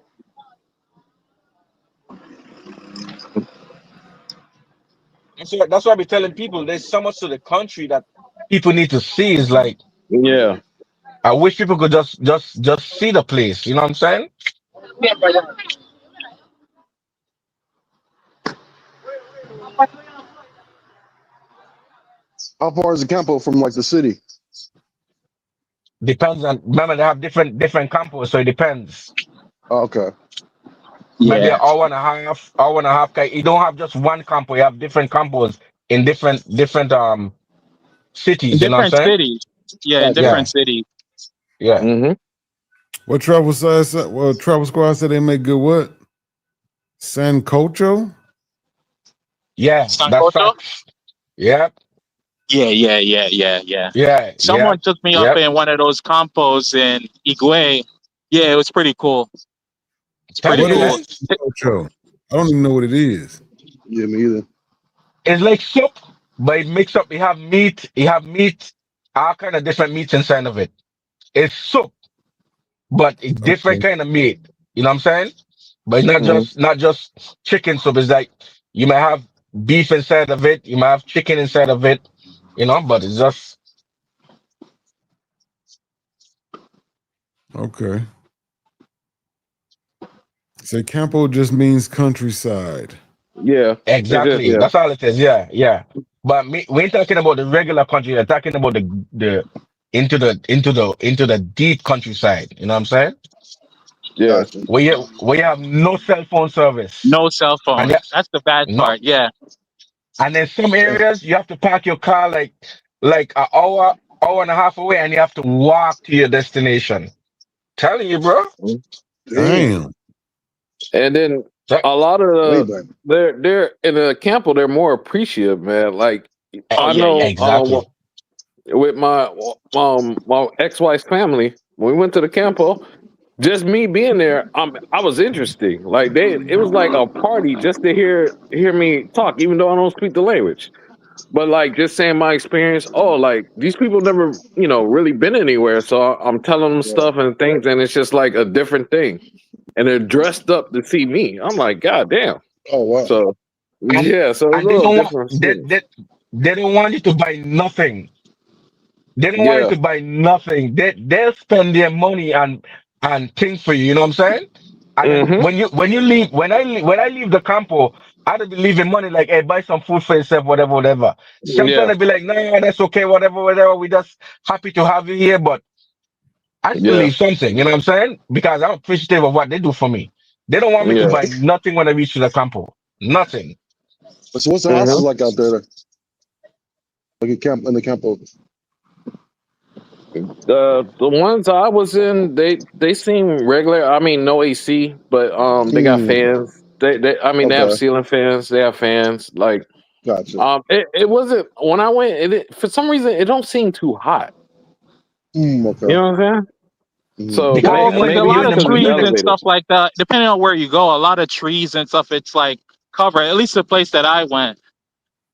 U: that's why I be telling people there's so much to the country that people need to see. Is like
I: Yeah.
U: I wish people could just see the place. You know what I'm saying?
A: How far is the campo from like the city?
U: Depends on. Remember, they have different campos, so it depends.
A: Oh, okay.
U: Maybe an
G: Yeah.
U: hour and a half. You don't have just one campo. You have different campos in different
G: In
U: cities. You know what I'm
G: different
U: saying?
G: cities. Yeah, in
A: Gotcha.
U: Yeah,
G: different cities.
U: yeah,
I: Mm-hmm.
P: what travel size. Well, Travel Squad said they make good what? Sancocho.
U: yeah. That's
G: Sancocho?
U: facts. Yeah,
G: Yeah.
U: yeah, yeah,
G: Someone took me up
U: yeah.
G: in one of those campos in Higüey. Yeah, it was pretty cool. It's
U: Tell
G: pretty
U: you,
P: What
G: cool.
U: man.
P: is Sancocho? I don't even know what it is.
A: Yeah, me either.
U: It's like soup, but it mix up. You have meat. You have meat. All kind of different meats inside of it. It's soup, but it's different
P: Okay.
U: kind of meat. You know what I'm saying? But it's not just chicken soup. It's like you might have beef inside of it. You might have chicken inside of it. You know, but it's just
P: Okay. Say Campo just means countryside.
I: Yeah. It is.
U: exactly
I: Yeah.
U: that's all it is. Yeah, yeah. But we ain't talking about the regular country. We're talking about the into the deep countryside. You know what I'm saying?
I: Yeah.
A: Gotcha.
U: Where you have no cell phone service,
G: No cell
U: and
G: phone.
U: yeah,
G: That's the bad
U: no,
G: part. Yeah.
U: and in some areas you have to park your car like an hour and a half away, and you have to walk to your destination. Telling you, bro.
I: Mhm.
A: Damn.
P: Damn.
I: And then
U: So-
I: a lot of
A: Way
I: the
A: back.
I: they're in the campo. They're more appreciative, man. Like
U: oh
I: I
U: yeah, yeah,
I: know,
U: exactly.
I: with my ex wife's family, when we went to the campo, just me being there, I was interesting. Like it was like a party just to hear me talk, even though I don't speak the language. But like just saying my experience, oh, like these people never, really been anywhere. So I'm telling them
A: Right.
I: stuff and things, and it's just like a different thing. And they're dressed up to see me. I'm like, God damn.
A: Oh wow.
I: So
U: And
I: yeah, so it's a
U: and they
I: little
U: don't want
I: different experience.
U: they don't want you to buy nothing. They don't want
I: Yeah.
U: you to buy nothing. They'll spend their money and things for you. You know what I'm saying? And then
I: Mm-hmm.
U: when you leave when I leave the campo, I'd be leaving money like, hey, buy some food for yourself, whatever, whatever. Sometimes
I: Yeah.
U: they'd be like, no, that's okay, whatever, whatever. We just happy to have you here, but I still
I: Yeah.
U: leave something. You know what I'm saying? Because I'm appreciative of what they do for me. They don't want me to
I: Yeah.
U: buy nothing when I reach to the campo. Nothing.
A: So what's the houses
I: Mm-hmm.
A: like out there? Like in the campo.
I: The ones I was in, they seem regular. I mean, no AC, but they got
A: Hmm.
I: fans. They have
A: Okay.
I: ceiling fans. They have fans. Like
A: Gotcha.
I: it wasn't when I went. For some reason it don't seem too hot. You
A: Okay.
I: know what I'm saying? So
U: Because
G: Well, with a
U: you
I: maybe
U: in
G: lot
I: it's
U: the
G: of
I: because
U: mo-
I: it's
U: you in
G: trees
U: the
G: and
I: elevated.
G: stuff like that, depending on where you go, a lot of trees and stuff, it's like cover. At least the place that I went,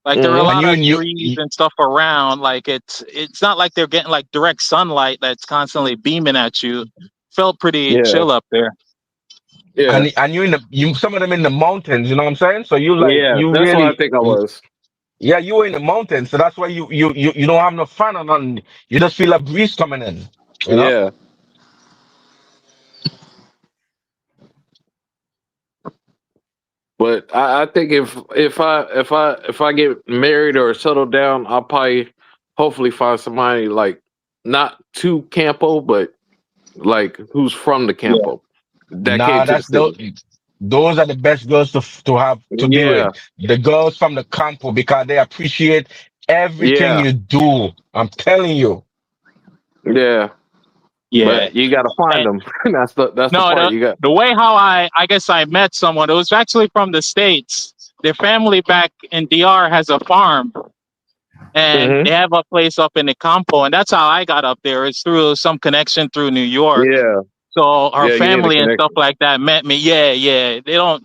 G: like there were a
I: Mm-hmm.
U: and
G: lot
U: you
G: of
U: in
G: trees
U: you
G: and stuff around. Like it's not like they're getting like direct sunlight that's constantly beaming at you. Felt pretty
I: Yeah.
G: chill up there.
I: Yeah.
U: and you in the you some of them in the mountains. You know what I'm saying? So
I: Yeah.
U: you
I: That's what I
U: really
I: think I was.
U: yeah, you were in the mountains, so that's why you don't have no fan or nothing. You just feel a breeze coming in. You know?
I: Yeah. But I think if I get married or settle down, I'll probably hopefully find somebody like not too campo, but like who's from the
G: Yeah.
I: campo that came
U: Nah,
I: to the
U: that's no
I: city.
U: Those are the best girls to have to be
I: Yeah,
U: with. The girls from the campo because they appreciate everything
I: yeah,
U: you do. I'm telling you.
I: yeah.
G: Yeah.
I: But you got to find
G: And
I: them. That's the
G: no,
I: part you got.
G: the way how I guess I met someone, it was actually from the States. Their family back in DR has a farm, and
I: Hmm.
G: they have a place up in the Campo, and that's how I got up there. It's through some connection through New York.
I: Yeah,
G: So her
I: yeah. You need a
G: family and stuff
I: connection.
G: like that met me. Yeah, yeah. They don't,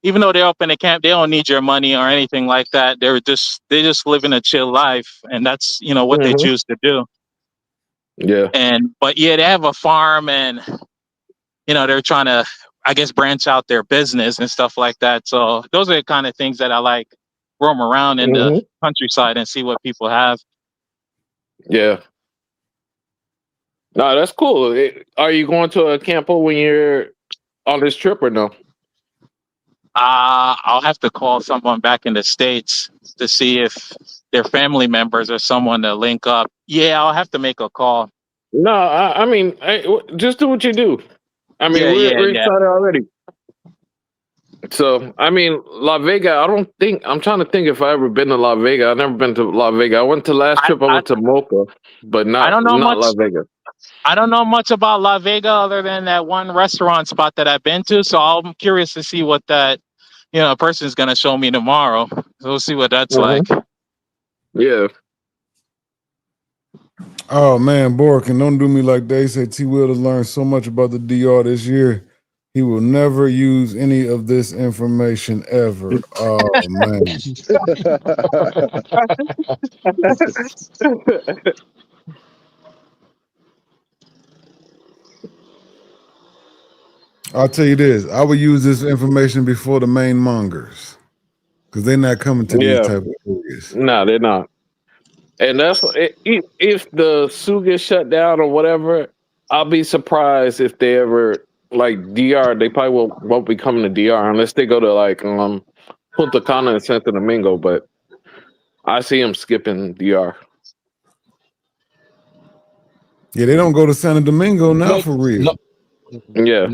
G: even though they're up in the camp, they don't need your money or anything like that. They just living a chill life, and that's what they
I: Hmm.
G: choose to do.
I: Yeah.
G: And but yeah, they have a farm, and they're trying to, I guess, branch out their business and stuff like that. So those are the kind of things that I like, roam around in the
I: Hmm.
G: countryside and see what people have.
I: Yeah. No, that's cool. Are you going to a campo when you're on this trip or no?
G: I'll have to call someone back in the States to see if their family members or someone to link up. Yeah, I'll have to make a call.
I: No, I mean, just do what you do. I mean,
G: Yeah, yeah,
I: we're
G: yeah.
I: excited already. So, I mean, La Vega, I'm trying to think if I ever been to La Vega. I've never been to La Vega. I went to last
G: I,
I: trip, I
G: I
I: went to Mocha, but
G: I don't know
I: not La
G: much.
I: Vega.
G: I don't know much about La Vega other than that one restaurant spot that I've been to. So I'm curious to see what that person's gonna show me tomorrow. So we'll see what that's
I: Hmm.
G: like.
I: Yeah.
P: Oh man, Borkin, don't do me like they said. T. Will has learned so much about the DR this year. He will never use any of this information ever. Oh man. I'll tell you this. I would use this information before the main mongers. Because they're not coming to these
I: Yeah.
P: type of areas.
I: No, they're not. And that's if the zoo gets shut down or whatever, I'll be surprised if they ever like DR. They probably won't be coming to DR unless they go to like Punta Cana and Santo Domingo. But I see them skipping DR.
P: Yeah, they don't go to Santo Domingo now
U: No,
P: for real.
U: no,
I: Yeah,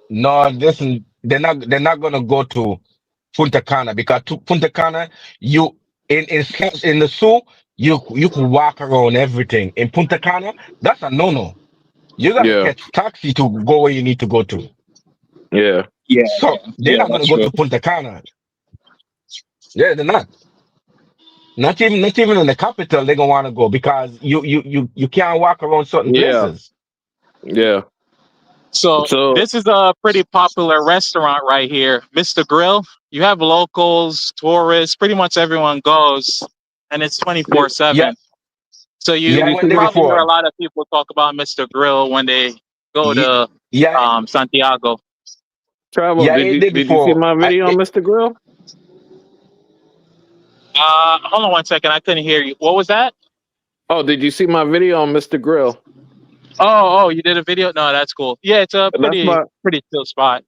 U: no. Listen, they're not gonna go to Punta Cana because to Punta Cana, you in the zoo, you can walk around everything. In Punta Cana, that's a no. You gotta
I: yeah,
U: catch taxi to go where you need to go to.
I: yeah,
G: Yeah,
U: So
G: yeah,
U: they're
G: yeah.
U: not gonna
G: That's
U: go
G: true.
U: to Punta Cana. Yeah, they're not. Not even in the capital they're gonna want to go because you can't walk around certain
I: yeah,
U: places.
I: yeah.
G: So
I: So
G: this is a pretty popular restaurant right here, Mr. Grill. You have locals, tourists, pretty much everyone goes, and it's
U: Yeah,
G: 24/7. So
U: yeah, I
G: you
U: went there
G: probably hear
U: before.
G: a lot of people talk about Mr. Grill when they go
U: Ye-
G: to
U: Yeah,
G: Santiago.
I: Travel,
U: yeah, I
I: did
U: ate
I: you
U: there
I: did you see
U: before.
I: my video on Mr. Grill?
G: Hold on one second. I couldn't hear you. What was that?
I: Oh, did you see my video on Mr. Grill?
G: Oh, you did a video? No, that's cool. Yeah, it's a
I: That's my
G: pretty chill spot.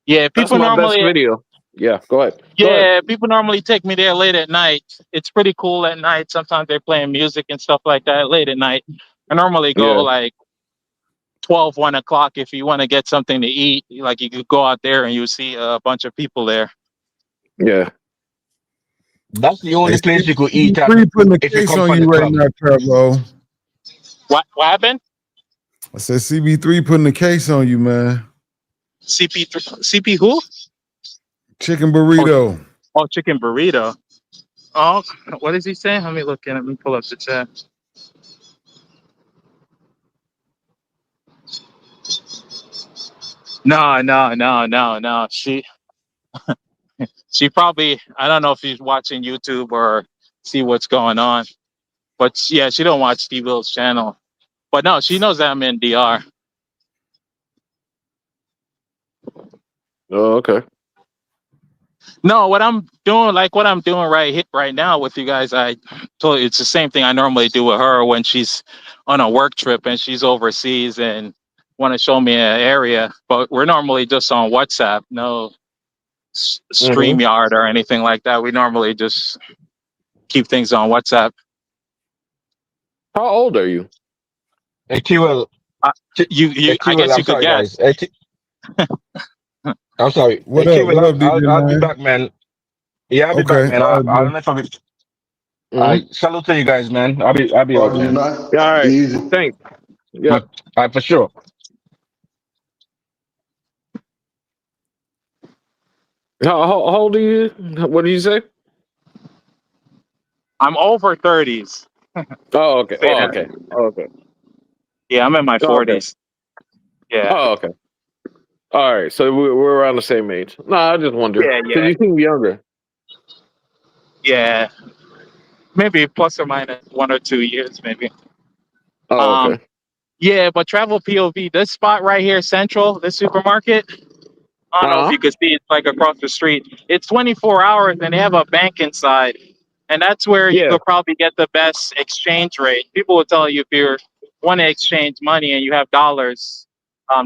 G: Yeah,
I: that's
G: people
I: my best
G: normally
I: video. Yeah, go ahead. Go ahead.
G: yeah, people normally take me there late at night. It's pretty cool at night. Sometimes they're playing music and stuff like that late at night. I normally go
I: Yeah,
G: like 12, 1 o'clock if you want to get something to eat. Like you could go out there and you see a bunch of people there.
I: yeah.
U: That's the
P: Hey,
U: only place you could eat at
P: CB3 putting a
U: if you
P: case
U: come
P: on
U: from
P: you
U: the
P: right
U: club.
P: now, Trevor.
G: What happened?
P: I said CB3 putting a case on you, man.
G: CP who?
P: Chicken
G: Oh,
P: burrito.
G: oh, chicken burrito. Oh, what is he saying? Let me look at it. Let me pull up the chat. No. She probably, I don't know if she's watching YouTube or see what's going on. But yeah, she don't watch Steve Will's channel. But no, she knows that I'm in DR.
I: Oh, okay.
G: No, what I'm doing right now with you guys, I told you it's the same thing I normally do with her when she's on a work trip and she's overseas and want to show me an area. But we're normally just on WhatsApp, no
I: Hmm.
G: StreamYard or anything like that. We normally just keep things on WhatsApp.
I: How old are you?
U: Hey, T-Will,
G: Uh,
U: T-
G: you,
U: hey,
G: I
U: T-Will,
G: guess
U: I'm
G: you could
U: sorry,
G: guess.
U: guys. Hey, I'm sorry. Hey,
P: What up?
U: Kiwi,
P: What up,
U: I'll be
P: DJ9?
U: back, man. Yeah, I'll be back,
P: Okay,
U: man.
P: all
U: I
P: right,
U: I
P: bro.
U: don't know if I'll be.
I: Hmm.
U: Salute to you guys, man. I'll be
A: All
U: out
A: right,
U: there.
A: you not
I: All right.
A: easy.
I: Thanks.
U: All
I: Yep.
U: right, for sure.
I: How old are you? What did you say?
G: I'm over 30s.
I: Oh, okay.
G: So
I: Oh,
G: yeah,
I: okay. Oh, okay.
G: yeah, I'm in my
I: Oh, okay.
G: 40s. Yeah,
I: Oh, okay. All right. So we're around the same age. No, I just wonder
G: yeah,
I: because
G: yeah,
I: you seem younger.
G: yeah. Maybe plus or minus 1 or 2 years, maybe.
I: Oh,
G: Um,
I: okay.
G: yeah, but travel POV. This spot right here, Central, this supermarket. I don't know if
I: Uh huh.
G: you could see it's like across the street. It's 24 hours and they have a bank inside. And that's where you
I: Yeah.
G: could probably get the best exchange rate. People will tell you if you want to exchange money and you have dollars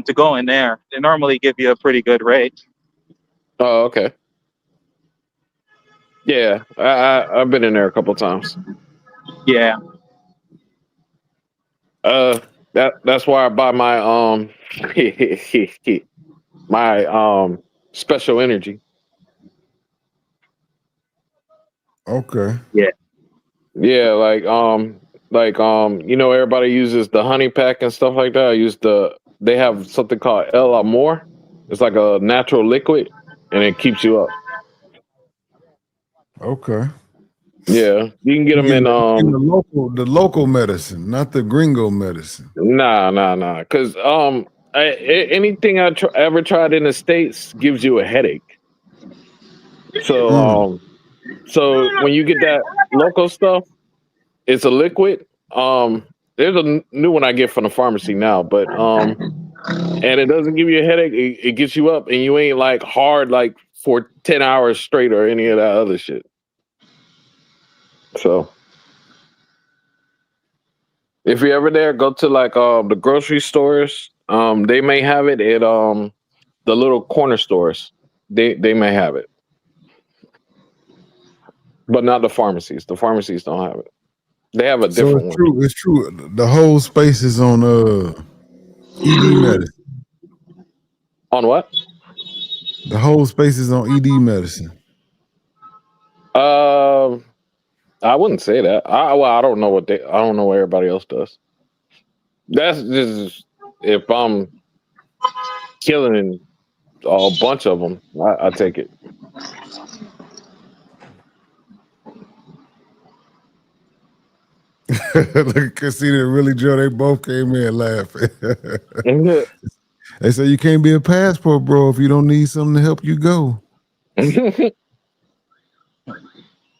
G: to go in there, they normally give you a pretty good rate.
I: Oh, okay. Yeah. I've been in there a couple times.
G: Yeah.
I: Uh, that's why I buy my my special energy.
P: Okay.
G: Yeah.
I: Yeah, you know, everybody uses the honey pack and stuff like that. I use they have something called El Amor. It's like a natural liquid, and it keeps you up.
P: Okay.
I: Yeah, you can get
P: You
I: them in
P: getting the local medicine, not the gringo medicine.
I: nah, because anything ever tried in the States gives you a headache. So
P: Mm.
I: so when you get that local stuff, it's a liquid. There's a new one I get from the pharmacy now, but and it doesn't give you a headache. It gets you up, and you ain't like hard like for 10 hours straight or any of that other shit. So if you're ever there, go to like the grocery stores. They may have it at the little corner stores. They may have it, but not the pharmacies. The pharmacies don't have it. They have a
P: So
I: different
P: it's
I: one.
P: true. It's true. The whole space is on ED medicine.
I: On what?
P: The whole space is on ED medicine.
I: Um, I wouldn't say that. I don't know I don't know what everybody else does. That's just if I'm killing a bunch of them, I take it.
P: Look at Casita and Really Joe. They both came in laughing. They say you can't be a passport, bro, if you don't need something to help you go.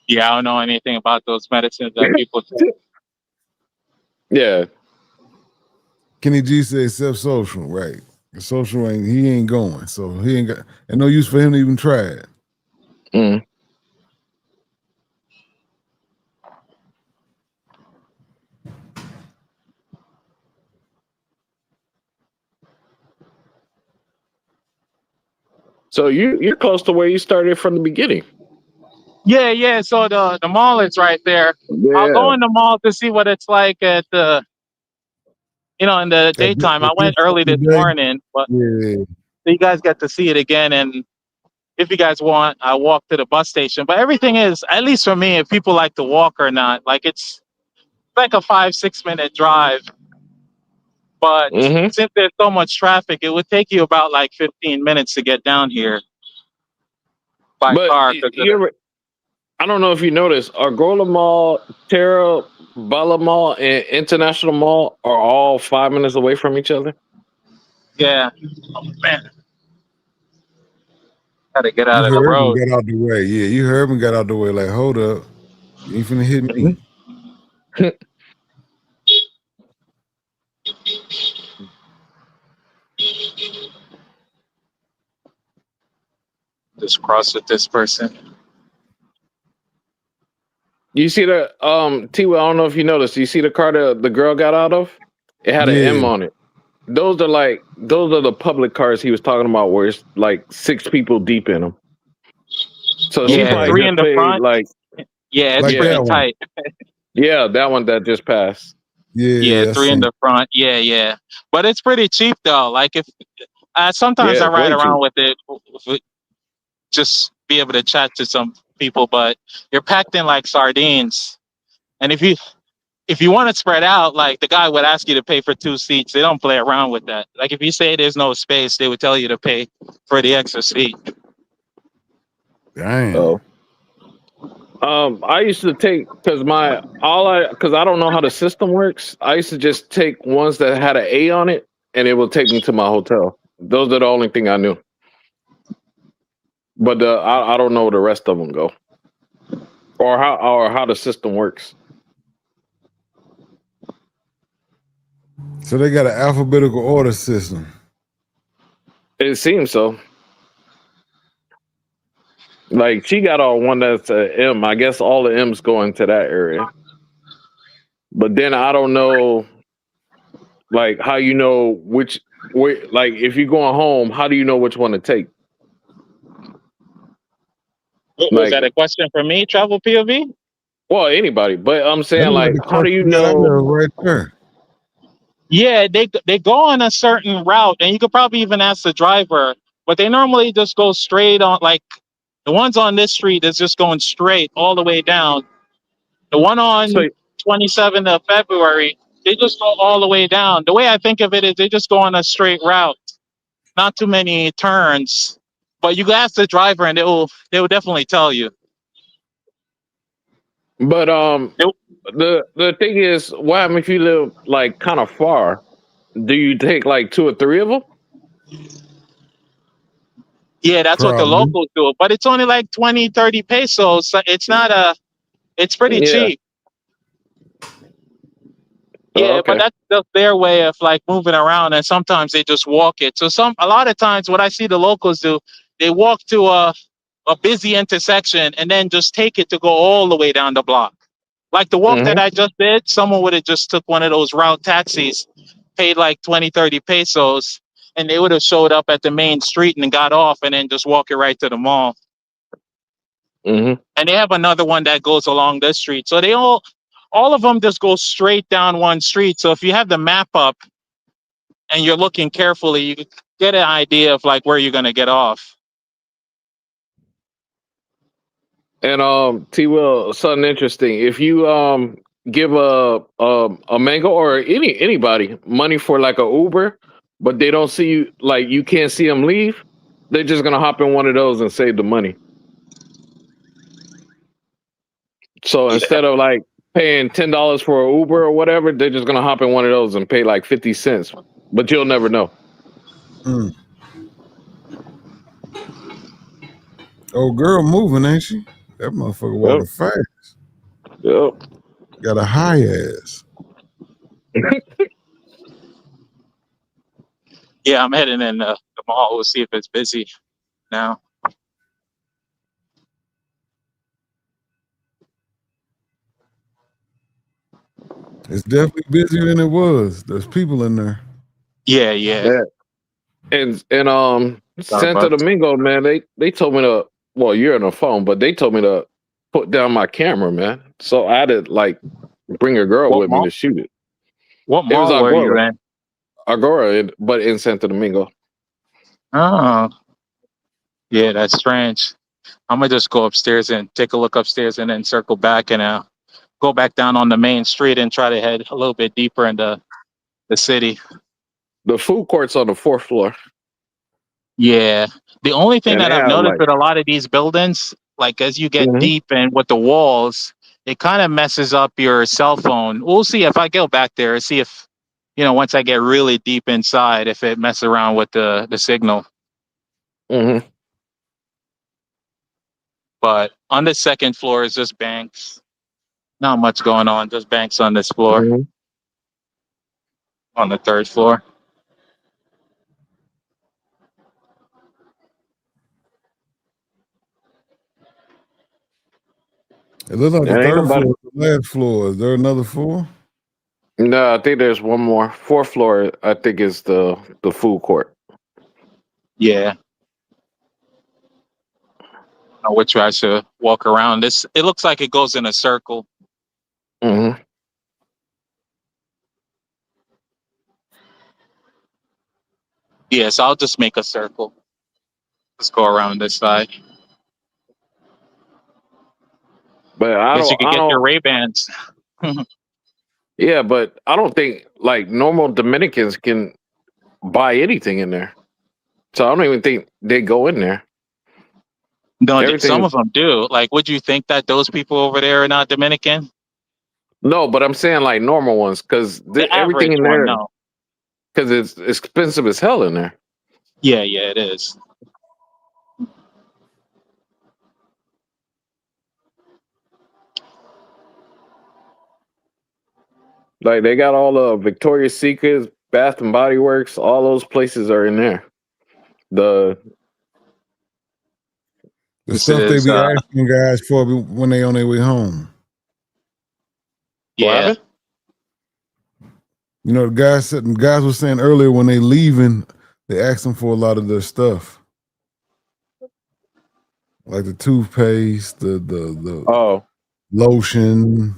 G: Yeah, I don't know anything about those medicines that people take.
I: Yeah.
P: Kenny G said social, right? The social he ain't going, so he ain't got and no use for him to even try it.
I: Mm. So you're close to where you started from the beginning.
G: Yeah, yeah. So the mall is right there. I'll go
I: Yeah.
G: in the mall to see what it's like at the in the daytime. I
P: At this
G: went early
P: time
G: this
P: of day,
G: morning, but
P: yeah.
G: so you guys get to see it again. And if you guys want, I walk to the bus station. But everything is, at least for me, if people like to walk or not, like it's like a 5-6 minute drive. But
I: Mm-hmm.
G: since there's so much traffic, it would take you about like 15 minutes to get down here by
I: But
G: car.
I: I don't know if you noticed, Argola Mall, Terra, Bala Mall, and International Mall are all 5 minutes away from each other.
G: Yeah. Oh, man. Got to get
P: You
G: out of the
P: heard him
G: road.
P: get out the way. Yeah, you heard him get out the way. Like, hold up. You ain't finna hit me.
G: Just cross with this person.
I: You see the T I don't know if you noticed, you see the car the girl got out of? It had an
P: Yeah.
I: M on it. Those are the public cars he was talking about where it's like 6 people deep in them. So she
G: Yeah,
I: probably
P: Okay.
G: 3 in
I: just
G: the
I: paid
G: front.
I: like
G: Yeah, it's
P: Like
G: pretty
P: that one.
G: tight.
I: yeah, that one that just passed.
G: Yeah,
P: Yeah, I
G: 3 in
P: seen.
G: the front. Yeah, yeah. But it's pretty cheap though. Like if Sometimes
I: Yeah,
G: I
I: it's
G: ride
I: way
G: around
I: cheap.
G: with it, just be able to chat to some people. But you're packed in like sardines, and if you want to spread out, like the guy would ask you to pay for 2 seats. They don't play around with that. Like if you say there's no space, they would tell you to pay for the extra seat.
B: Damn.
I: Oh. I used to take because I don't know how the system works. I used to just take ones that had an A on it, and it would take me to my hotel. Those are the only thing I knew. But I don't know where the rest of them go, or how the system works.
P: So they got an alphabetical order system.
I: It seems so. Like she got on one that's a M. I guess all the M's go into that area. But then I don't know, like how you know like if you're going home, how do you know which one to take?
G: Was
I: Like,
G: that a question for me, Travel POV?
I: well, anybody, but I'm
P: That's
I: saying
P: like
I: like,
P: the
I: how do
P: question
I: you
P: you got out
I: know?
P: there right there.
G: Yeah, they go on a certain route, and you could probably even ask the driver, but they normally just go straight on. Like the ones on this street is just going straight all the way down. The one
I: So,
G: on 27th of February, they just go all the way down. The way I think of it is they just go on a straight route, not too many turns. But you can ask the driver, and they will definitely tell you.
I: but
G: They-
I: the thing is, what happens if you live like kind of far? Do you take like two or three of them?
G: yeah, that's what the
P: Probably.
G: locals do. But it's only like 20, 30 pesos. So it's not it's pretty
I: Yeah.
G: cheap.
I: Oh,
G: Yeah, but
I: okay.
G: that's just their way of like moving around, and sometimes they just walk it. So a lot of times, what I see the locals do, they walk to a busy intersection and then just take it to go all the way down the block. Like the walk that
I: Mm-hmm.
G: I just did, someone would have just took one of those route taxis, paid like 20, 30 pesos, and they would have showed up at the main street and got off and then just walk it right to the mall.
I: Mm-hmm.
G: And they have another one that goes along this street. So all of them just go straight down one street. So if you have the map up and you're looking carefully, you get an idea of like where you're gonna get off.
I: And T Will, something interesting. If you give a mango or anybody money for like a Uber, but they don't see you, like you can't see them leave, they're just gonna hop in one of those and save the money. So
G: Yeah.
I: instead of like paying $10 for an Uber or whatever, they're just gonna hop in one of those and pay like 50 cents. But you'll never know.
P: Mm. Oh, girl moving, ain't she? That motherfucker
I: Yep.
P: walking fast.
I: Yep.
P: Got a high ass.
G: Yeah, I'm heading in the mall. We'll see if it's busy now.
P: It's definitely busier than it was. There's people in there.
G: Yeah, yeah.
I: Yeah. And Santo
G: Starbucks.
I: Domingo, man, they told me to, well, you're on the phone, but they told me to put down my camera, man. So I had to like bring a girl
G: What
I: with me
G: mall?
I: to shoot it.
G: What
I: It was
G: mall were you
I: Agora.
G: in?
I: Agora, but in Santo Domingo.
G: Oh, yeah, that's strange. I'm gonna just go upstairs and take a look upstairs and then circle back and go back down on the main street and try to head a little bit deeper into the city.
I: The food court's on the fourth floor.
G: Yeah. The only thing
I: And they
G: that I've
I: have
G: noticed
I: like,
G: with a lot of these buildings, like as you get
I: Mhm.
G: deep and with the walls, it kind of messes up your cell phone. We'll see if I go back there and see if, once I get really deep inside, if it messes around with the signal.
I: Mhm.
G: But on the second floor is just banks. Not much going on, just banks on this floor.
I: Mhm.
G: On the third floor.
P: It looks like the
I: And ain't
P: third
I: nobody.
P: floor is the last floor. Is there another floor?
I: No, I think there's one more. Fourth floor, I think, is the food court.
G: Yeah. Which I should walk around. It looks like it goes in a circle.
I: Hmm.
G: Yeah, so I'll just make a circle. Let's go around this side.
I: But
G: Guess you could
I: I
G: get your
I: don't.
G: Ray-Bans.
I: Yeah, but I don't think like normal Dominicans can buy anything in there. So I don't even think they go in there.
G: No, some
I: Everything.
G: of them do. Like, would you think that those people over there are not Dominican?
I: No, but I'm saying like normal ones because
G: The
I: everything
G: average
I: in
G: one,
I: there
G: no.
I: because it's expensive as hell in there.
G: Yeah, it is.
I: Like they got all the Victoria's Secrets, Bath and Body Works, all those places are in there. The
G: This
P: stuff they
G: is,
P: be asking guys for when they on their way home.
I: what
G: yeah.
I: happened?
P: You know, the guys were saying earlier when they leaving, they ask them for a lot of their stuff, like the toothpaste, the
I: Oh,
P: lotion.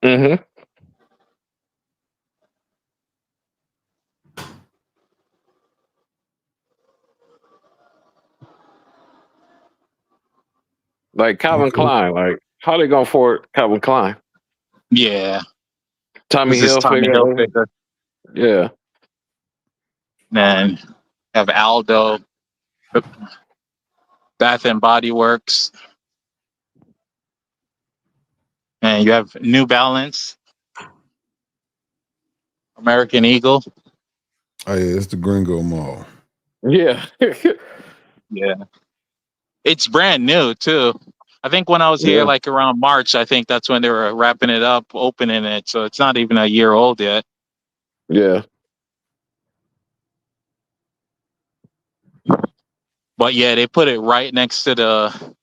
I: mm-hmm. Like Calvin Klein. Like how they gonna afford Calvin Klein?
G: Yeah.
I: Tommy
G: This is Tommy
I: Hilfiger.
G: Hilfiger.
I: Yeah.
G: Then have Aldo, Bath and Body Works, and you have New Balance, American Eagle.
P: Oh yeah, it's the Gringo Mall.
I: Yeah.
G: Yeah. It's brand new too. I think when I was here
I: Yeah.
G: like around March, I think that's when they were wrapping it up, opening it. So it's not even a year old yet.
I: Yeah.
G: But yeah, they put it right next to the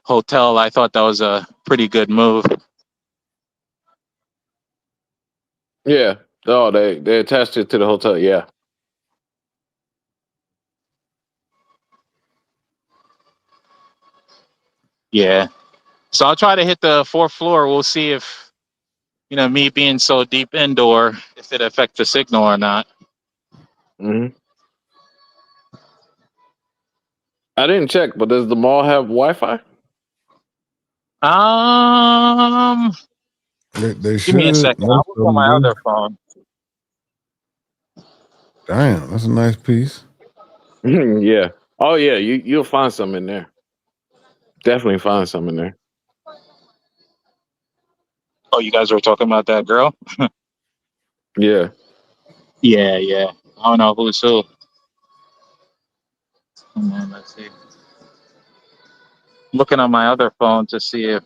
G: hotel. I thought that was a pretty good move.
I: Yeah. Oh, they attached it to the hotel. Yeah.
G: Yeah. So I'll try to hit the fourth floor. We'll see if, me being so deep indoor, if it affects the signal or not.
I: Mm-hmm. I didn't check, but does the mall have Wi-Fi?
P: They
G: Give me a
P: should.
G: second. I'll
P: Most
G: look
P: of
G: on
P: them
G: my
P: do.
G: other phone.
P: Damn, that's a nice piece.
I: Yeah. Oh yeah, you'll find some in there. Definitely find some in there.
G: Oh, you guys were talking about that girl?
I: Yeah.
G: Yeah. I don't know who's who. Let's see. Looking on my other phone to see if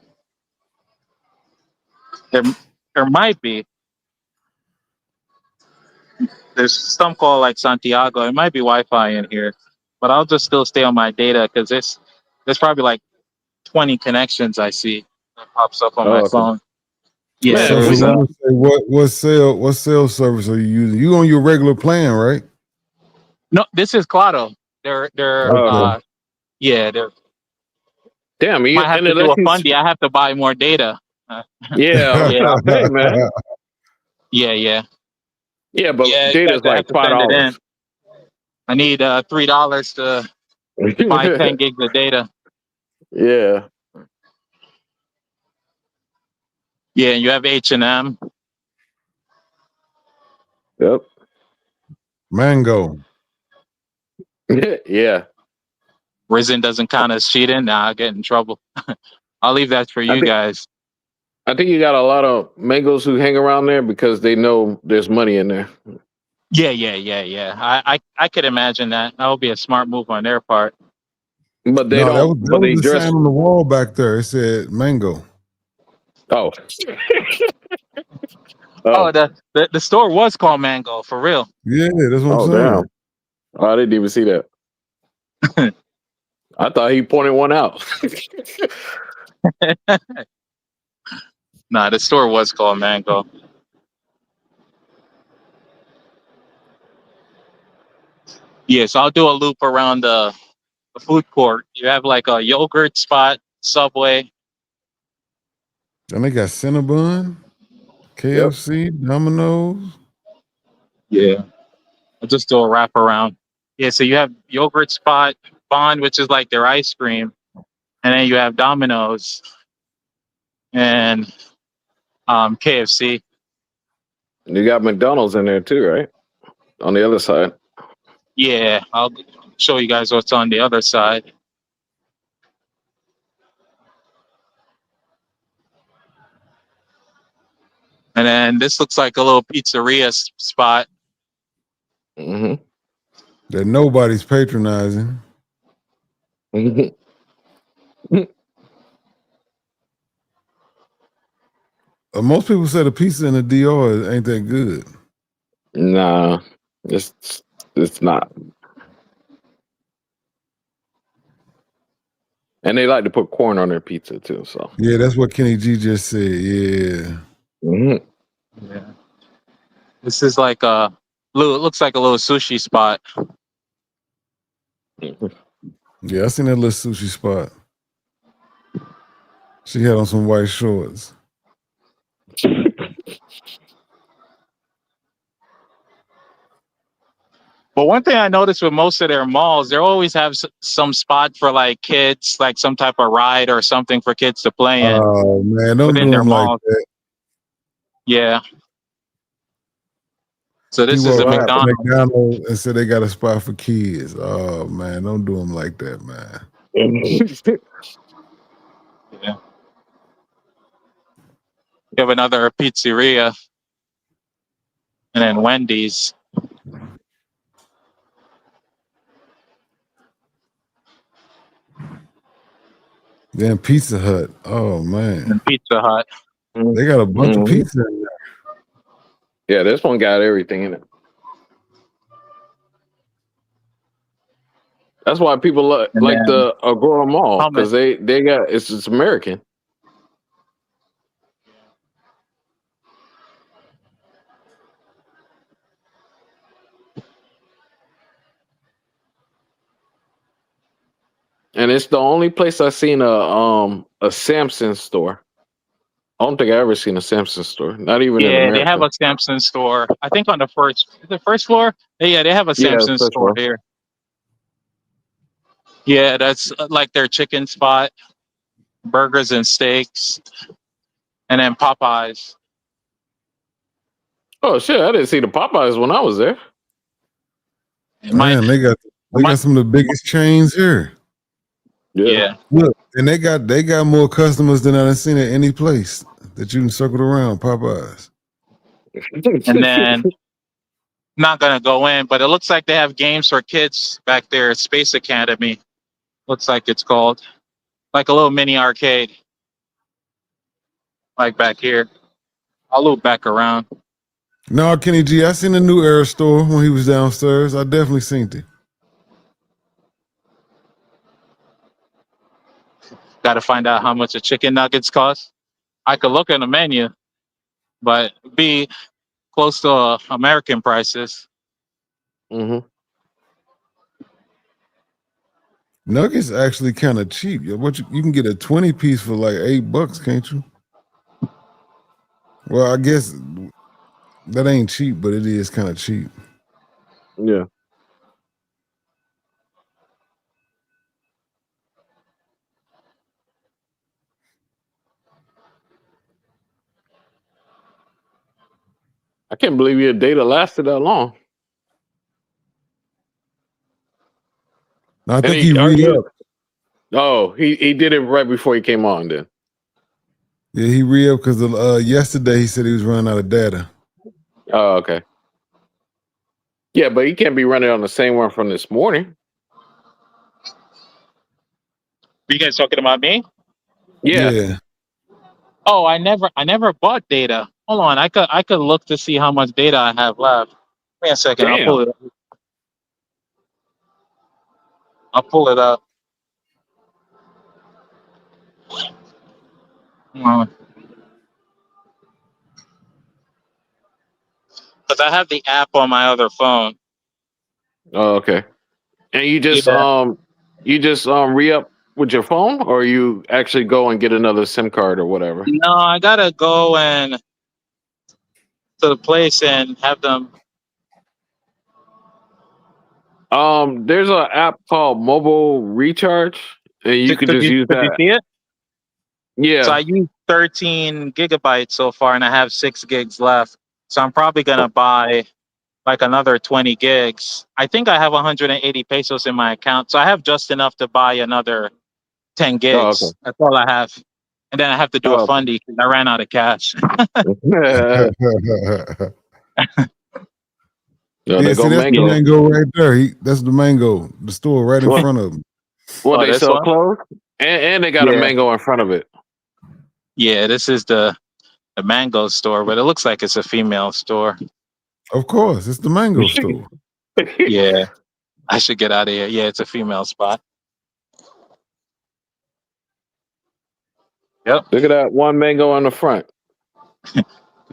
G: there might be. There's some called like Santiago. It might be Wi-Fi in here, but I'll just still stay on my data because there's probably like 20 connections I see that pops up on my
I: Oh, okay.
G: phone. Yeah,
I: Man,
P: So
G: there's
P: let me say, what cell service are you using? You on your regular plan, right?
G: no. This is Claro. They're
I: Oh, okay.
G: they're
I: Damn,
G: might have
I: and
G: to
I: it
G: do
I: lets
G: a
I: you.
G: fundy. I have to buy more data.
I: Yeah, I was
G: Yeah,
I: about to say, man.
G: yeah.
I: Yeah, but
G: You guys
I: data's
G: have
I: like
G: to send it in.
I: $5.
G: I need $3 to buy 10 gigs of data.
I: Yeah.
G: Yeah, you have H&M.
I: Yep.
P: Mango.
I: Yeah.
G: Risen doesn't count as cheating. Nah, I get in trouble. I'll leave that for
I: I
G: you
I: think
G: guys.
I: I think you got a lot of mangoes who hang around there because they know there's money in there.
G: Yeah. I could imagine that. That would be a smart move on their part.
I: But they
P: No, that
I: don't.
P: was that
I: But
P: was
I: they
P: the sign
I: dress.
P: on the wall back there. It said mango.
I: Oh.
G: Oh,
I: Oh.
G: the store was called Mango for real.
P: Yeah, that's what I'm
I: Oh,
P: saying.
I: damn. Oh, I didn't even see that. I thought he pointed one out.
G: Nah, the store was called Mango. Yeah, so I'll do a loop around the food court. You have like a yogurt spot, Subway.
P: And they got Cinnabon,
I: Yep.
P: KFC, Domino's.
G: Yeah. I'll just do a wrap around. Yeah, so you have Yogurt Spot, Bond, which is like their ice cream, and then you have Domino's and KFC.
I: You got McDonald's in there too, right? On the other side.
G: Yeah, I'll show you guys what's on the other side. And then this looks like a little pizzeria spot.
I: Mm-hmm.
P: That nobody's patronizing. Most people say the pizza in the DR ain't that good.
I: Nah, it's not. And they like to put corn on their pizza too. So
P: Yeah, that's what Kenny G just said. Yeah.
I: Mm-hmm.
G: Yeah. This is like a little, it looks like a little sushi spot.
P: Yeah, I seen that little sushi spot. She had on some white shorts.
G: But one thing I noticed with most of their malls, they always have some spot for like kids, like some type of ride or something for kids to play in.
P: Oh man, don't
G: within
P: do
G: their
P: them like
G: malls.
P: that.
G: Yeah. So
P: He
G: this is a
P: walked past
G: McDonald's.
P: McDonald's and said they got a spot for kids. Oh man, don't do them like that, man.
G: Yeah. You have another pizzeria, and then Wendy's.
P: Then Pizza Hut. Oh man.
G: And Pizza Hut.
P: They got a bunch of
I: Mm-hmm.
P: pizza in there.
I: Yeah, this one got everything in it. That's why people like the Agora Mall, because they got it's American. And it's the only place I've seen a Samsung store. I don't think I ever seen a Samsung store. Not even in
G: Yeah,
I: America.
G: they have a Samsung store. I think on the first floor. Yeah, they have a
I: Yeah,
G: Samsung
I: first
G: store
I: floor.
G: here. Yeah, that's like their chicken spot, burgers and steaks, and then Popeyes.
I: Oh shit! I didn't see the Popeyes when I was there.
P: Man, they got some of the biggest chains here.
G: Yeah.
P: Look, and they got more customers than I've seen at any place that you can circle around. Popeyes.
G: And then not gonna go in, but it looks like they have games for kids back there. Space Academy, looks like it's called, like a little mini arcade, like back here. I'll loop back around.
P: No, Kenny G, I seen the new Air store when he was downstairs. I definitely seen it.
G: Got to find out how much a chicken nuggets cost. I could look at the menu, but be close to American prices.
I: Mm-hmm.
P: Nuggets actually kind of cheap. What you can get a 20 piece for like $8, can't you? Well, I guess that ain't cheap, but it is kind of cheap.
I: Yeah. I can't believe your data lasted that long.
P: I think he re-upped.
I: Oh, he did it right before he came on then.
P: Yeah, he re-upped because yesterday he said he was running out of data.
I: Oh, okay. Yeah, but he can't be running on the same one from this morning.
G: Are you guys talking about me?
I: Yeah.
G: Oh, I never bought data. Hold on, I could look to see how much data I have left. Wait a second,
I: Damn.
G: I'll pull it up. Because I have the app on my other phone.
I: Oh, okay. And you just re-up with your phone, or you actually go and get another SIM card or whatever?
G: No, I gotta go and to the place and have them.
I: There's an app called Mobile Recharge, and you can just use
G: Could you
I: that.
G: see it? So I
I: Yeah.
G: use 13 gigabytes so far, and I have 6 gigs left. So I'm probably gonna buy like another 20 gigs. I think I have 180 pesos in my account, so I have just enough to buy another 10
I: Oh, okay.
G: gigs. That's all I have, and then I have to do a
I: Oh,
G: fundy because I ran out of cash.
I: okay. No,
P: Yeah,
I: they
P: see,
I: go
P: that's the
G: Yeah.
I: mango.
P: mango right there. That's the mango, the store right in
I: Well,
P: front of him.
I: they
G: This
I: sell
G: one?
I: clothes, and they got a
G: Yeah.
I: mango in front of it.
G: Yeah. This is the mango store, but it looks like it's a female store.
P: Of course, it's the mango store.
G: Yeah. I should get out of here. Yeah, it's a female spot. Yep.
I: Look at that one mango on the front.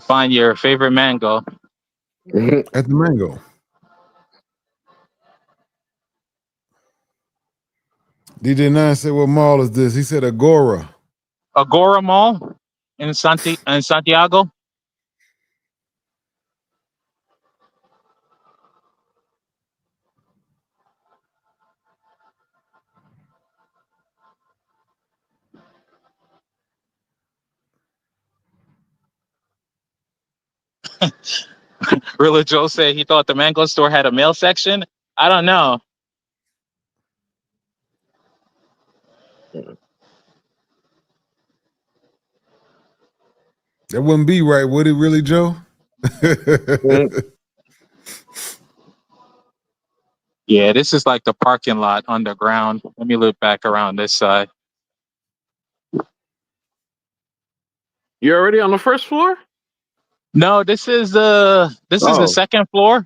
G: Find your favorite mango.
P: At the mango. DJ Nine said, "What mall is this?" He said, "Agora."
G: Agora Mall in Santiago. Rilla Joe said he thought the mango store had a male section. I don't know.
P: That wouldn't be right, would it, really, Joe?
G: Yeah, this is like the parking lot underground. Let me look back around this side.
I: You're already on the first floor?
G: No, this is the
I: Oh.
G: second floor.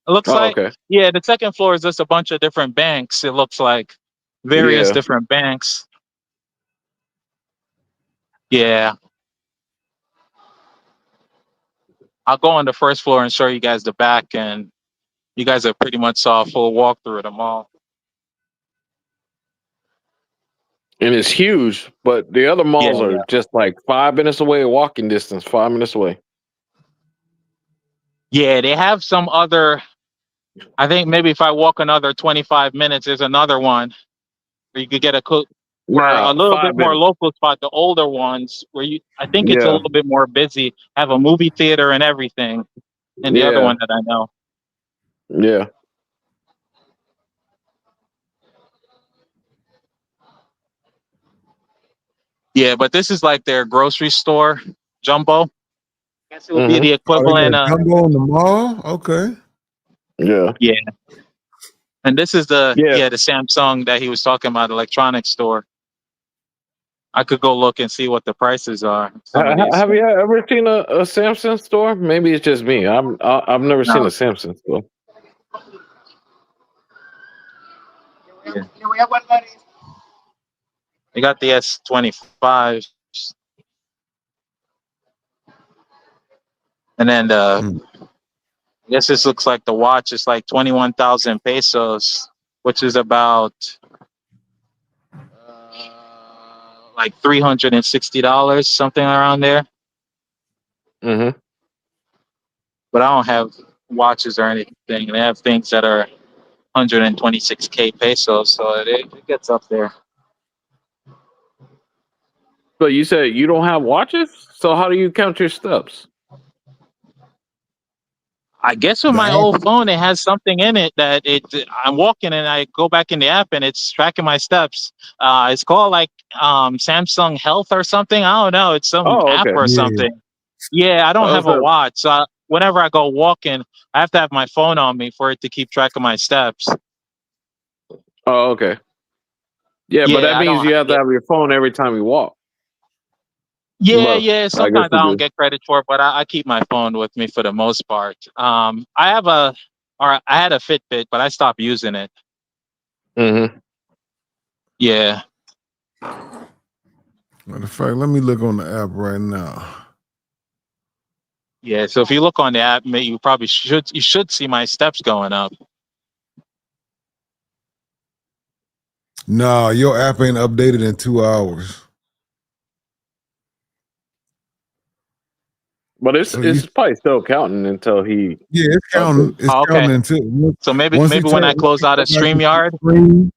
G: It looks
I: Oh,
G: like.
I: okay.
G: Yeah, the second floor is just a bunch of different banks. It looks like various
I: Yeah.
G: different banks. Yeah. I'll go on the first floor and show you guys the back, and you guys have pretty much saw a full walkthrough of the mall.
I: And it's huge, but the other malls
G: Yeah,
I: are
G: yeah.
I: just like 5 minutes away, walking distance, 5 minutes away.
G: Yeah, they have some other. I think maybe if I walk another 25 minutes, there's another one where you could get a cook for a
I: Nah,
G: little
I: 5
G: bit more
I: minutes.
G: local spot. The older ones where I think it's a
I: Yeah.
G: little bit more busy, have a movie theater and everything. And the other
I: Yeah.
G: one that I know.
I: Yeah.
G: Yeah, but this is like their grocery store jumbo. I guess it would be
I: Mm-hmm.
G: the
P: Oh, they got
G: equivalent
P: a
G: of.
P: jumbo in the mall? Okay.
I: Yeah.
G: Yeah. And this is the
I: Yeah.
G: the Samsung that he was talking about, electronics store. I could go look and see what the prices are. Some of these.
I: Have you ever seen a Samsung store? Maybe it's just me. I've never seen
G: No.
I: a Samsung store.
G: Yeah. They got the S25, and then I guess this looks like the watch is like 21,000 pesos, which is about like $360, something around there.
I: Mm-hmm.
G: But I don't have watches or anything. They have things that are 126k pesos, so it gets up there.
I: So you said you don't have watches? So how do you count your steps?
G: I guess with
P: The
G: my
P: app?
G: old phone, it has something in it that I'm walking and I go back in the app and it's tracking my steps. It's called like Samsung Health or something. I don't know. It's some
I: Oh,
G: app
I: okay.
G: or
P: Yeah.
G: something. Yeah, I don't
I: Oh,
G: have a
I: so,
G: watch. So whenever I go walking, I have to have my phone on me for it to keep track of my steps.
I: oh, okay. Yeah, but
G: Yeah,
I: that
G: I
I: means
G: don't.
I: you have to
G: Yeah,
I: have your phone every time you walk.
G: yeah,
I: Well,
G: yeah.
I: I guess
G: Sometimes I
I: you
G: don't
I: do.
G: get credit for it, but I keep my phone with me for the most part. I have or I had a Fitbit, but I stopped using it.
I: Mm-hmm.
G: Yeah.
P: Matter of fact, let me look on the app right now.
G: Yeah, so if you look on the app, you probably should see my steps going up.
P: No, your app ain't updated in 2 hours.
I: But
P: So
I: it's probably still counting until he
P: yeah, it's
I: updates.
P: counting. It's
G: Oh,
P: counting
G: okay.
P: until
G: So maybe
P: once he
G: when I
P: once
G: close
P: he
G: out
P: go
G: of
P: back into the
G: StreamYard.
P: screen.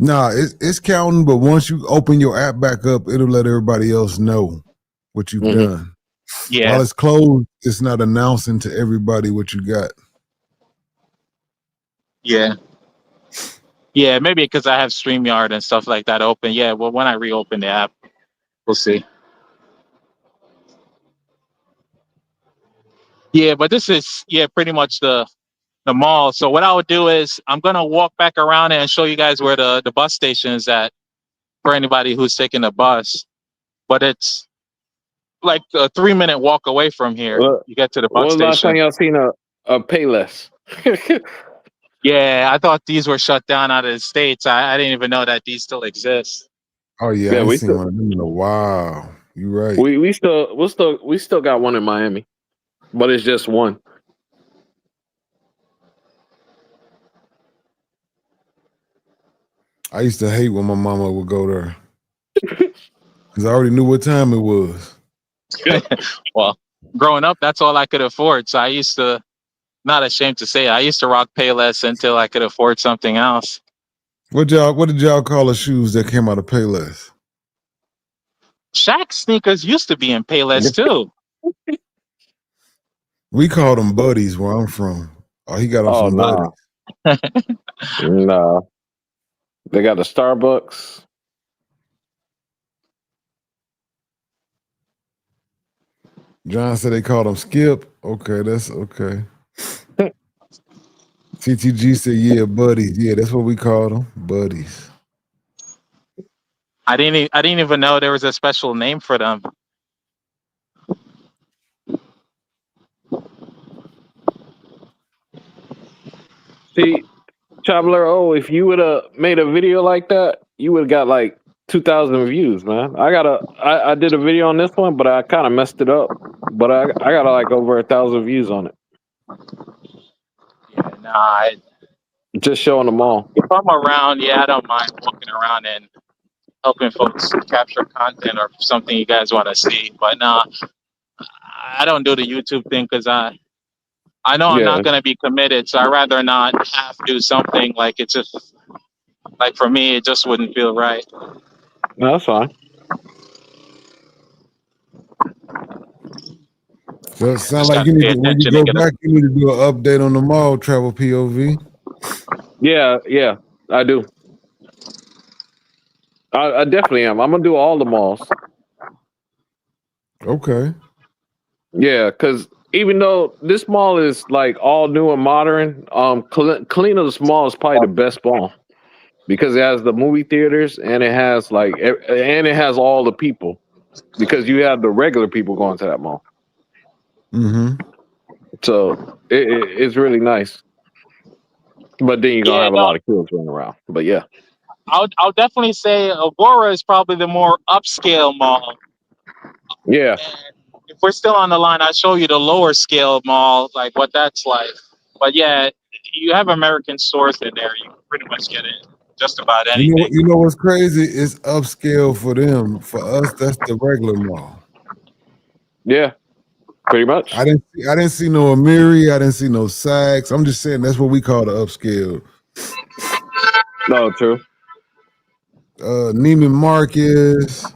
P: Nah, it's counting, but once you open your app back up, it'll let everybody else know what you've
I: Mhm.
P: done.
G: Yeah.
P: While it's closed, it's not announcing to everybody what you got.
G: Yeah. Yeah, maybe because I have StreamYard and stuff like that open. Yeah, well, when I reopen the app, we'll see. Yeah, but this is pretty much the mall. So what I would do is I'm gonna walk back around and show you guys where the bus station is at for anybody who's taking the bus. But it's like a 3-minute walk away from here. You get to the
I: When
G: bus
I: was the last time
G: station.
I: y'all seen a Payless?
G: Yeah, I thought these were shut down out of the States. I didn't even know that these still exist.
P: Oh yeah, I
I: Yeah,
P: ain't
I: we
P: seen
I: still
P: one of them in a while. You right.
I: we still got one in Miami, but it's just one.
P: I used to hate when my mama would go there because I already knew what time it was.
G: Well, growing up, that's all I could afford. So I used to, not ashamed to say, I used to rock Payless until I could afford something else.
P: What did y'all call the shoes that came out of Payless?
G: Shaq sneakers used to be in Payless too.
P: We called them buddies where I'm from. Oh, he got them
I: Oh
P: from buddies.
I: no, no, they got the Starbucks.
P: John said they called him Skip. Okay, that's okay. TTG said, yeah, buddies. Yeah, that's what we called them, buddies.
G: I didn't even know there was a special name for them.
I: See, Traveler, if you would have made a video like that, you would have got like 2,000 views, man. I did a video on this one, but I kind of messed it up. But I got like over 1,000 views on it,
G: Yeah, nah,
I: just showing them all.
G: if I'm around, yeah, I don't mind walking around and helping folks capture content or something you guys want to see. But nah, I don't do the YouTube thing because I know I'm not
I: Yeah,
G: going to be committed. So I'd rather not have to do something like it's just like for me, it just wouldn't feel right.
I: no, that's fine.
P: So it sounds
G: Just
P: like
G: got
P: you
G: to
P: need
G: pay
P: to, when you
G: attention and
P: go
G: get a.
P: back, you need to do an update on the mall travel POV.
I: Yeah, I do. I definitely am. I'm gonna do all the malls.
P: Okay.
I: Yeah, because even though this mall is like all new and modern, Kalina's mall is probably the best mall because it has the movie theaters and it has and it has all the people because you have the regular people going to that mall.
P: Mm-hmm.
I: So it's really nice. But then you're gonna
G: Yeah,
I: have a
G: no,
I: lot of kids running around. But yeah,
G: I'll definitely say Agora is probably the more upscale mall.
I: yeah,
G: And if we're still on the line, I'll show you the lower scale mall, like what that's like. But yeah, you have American stores in there. You can pretty much get it just about anything.
P: You know what's crazy? It's upscale for them. For us, that's the regular mall.
I: yeah, pretty much.
P: I didn't see no Amiri. I didn't see no Saks. I'm just saying that's what we call the upscale.
I: No, true.
P: Neiman Marcus.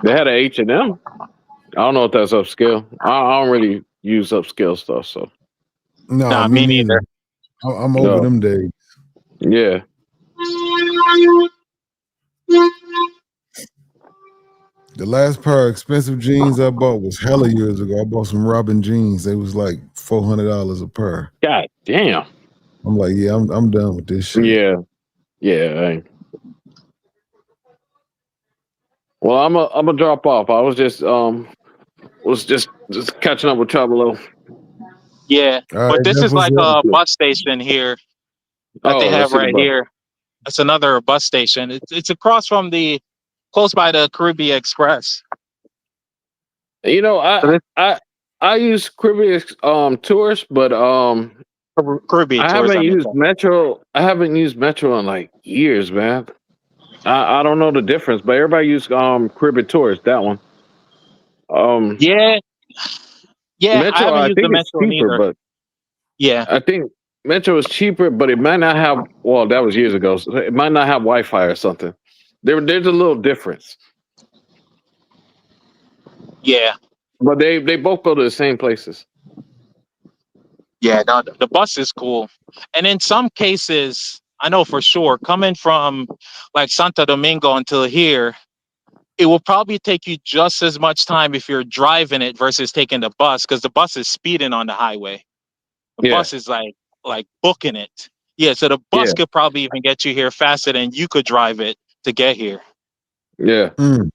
I: They had a H&M. I don't know if that's upscale. I don't really use upscale stuff, so
P: No,
G: Nah,
P: me
G: me
P: neither.
G: neither.
P: I'm over
I: no.
P: them days.
I: Yeah.
P: The last pair of expensive jeans I bought was hella years ago. I bought some Robin jeans. They was like $400 a pair.
I: God damn.
P: I'm like, yeah, I'm done with this shit.
I: Yeah. Yeah. Well, I'm a drop off. I was just catching up with Trouble.
G: Yeah,
P: All right,
G: but this
P: that's
G: is
P: what's
G: like
P: up.
G: a bus station here that they
I: Oh, let's
G: have
I: see the
G: right
I: bus.
G: here. It's another bus station. It's across from close by the Caribbean Express.
I: You know,
G: So
I: I use Caribbean tours, but
G: Caribbean
I: I
G: tours,
I: haven't
G: I mean.
I: used Metro. I haven't used Metro in like years, man. I don't know the difference, but everybody use Caribbean tours. That one.
G: Yeah, yeah. I
I: Metro,
G: haven't
I: I
G: used the
I: think it's
G: Metro
I: cheaper,
G: neither.
I: but
G: Yeah,
I: I think Metro is cheaper, but it might not have. Well, that was years ago. So it might not have Wi-Fi or something. There's a little difference,
G: yeah,
I: but they both go to the same places.
G: yeah. No, the bus is cool, and in some cases, I know for sure, coming from like Santo Domingo until here, it will probably take you just as much time if you're driving it versus taking the bus, because the bus is speeding on the highway. The
I: Yeah,
G: bus is like booking it. Yeah, so the bus
I: yeah,
G: could probably even get you here faster than you could drive it to get here.
I: yeah.
P: Mm.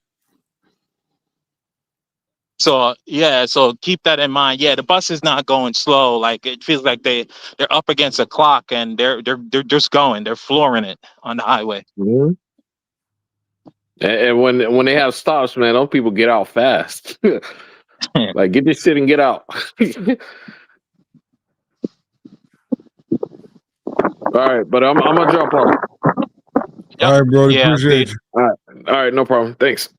G: So yeah, so keep that in mind. Yeah, the bus is not going slow. Like it feels like they're up against a clock and they're just going. They're flooring it on the highway.
I: Mhm. And when they have stops, man, those people get out fast. Like, get this shit and get out. All right, but I'm gonna jump off.
P: All right, Brody.
G: Yeah,
P: Appreciate you.
I: All right, no problem. Thanks.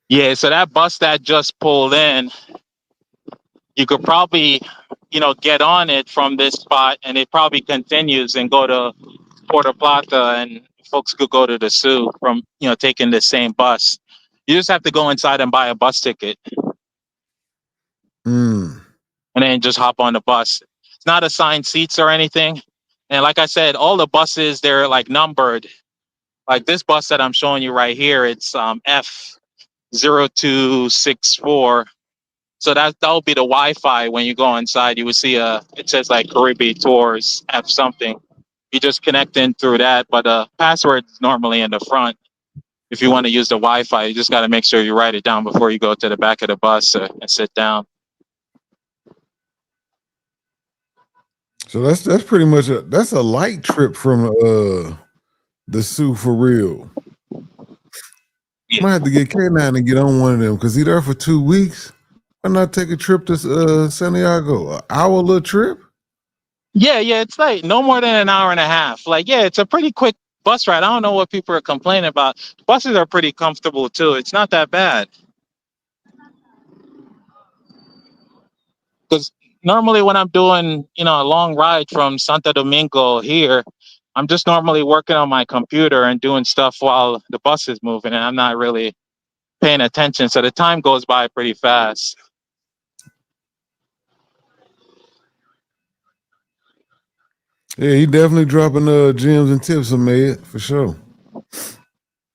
G: yeah. So that bus that just pulled in, you could probably, get on it from this spot, and it probably continues and go to Puerto Plata, and folks could go to the Sioux from, taking the same bus. You just have to go inside and buy a bus ticket,
P: Mm.
G: and then just hop on the bus. It's not assigned seats or anything. And like I said, all the buses, they're like numbered. Like this bus that I'm showing you right here, it's F0264. So that'll be the Wi-Fi. When you go inside, you will see it says like Caribbean Tours F something. You just connect in through that, but the password is normally in the front. If you want to use the Wi-Fi, you just got to make sure you write it down before you go to the back of the bus and sit down.
P: So that's pretty much that's a light trip from the Sioux for real. Might have to get K9 to get on one of them because he's there for 2 weeks. Why not take a trip to Santiago? An hour little trip?
G: Yeah, it's like no more than an hour and a half. Like, yeah, it's a pretty quick bus ride. I don't know what people are complaining about. Buses are pretty comfortable too. It's not that bad. Because normally when I'm doing, a long ride from Santo Domingo here, I'm just normally working on my computer and doing stuff while the bus is moving, and I'm not really paying attention. So the time goes by pretty fast.
P: Yeah, he definitely dropping gems and tips on me for sure.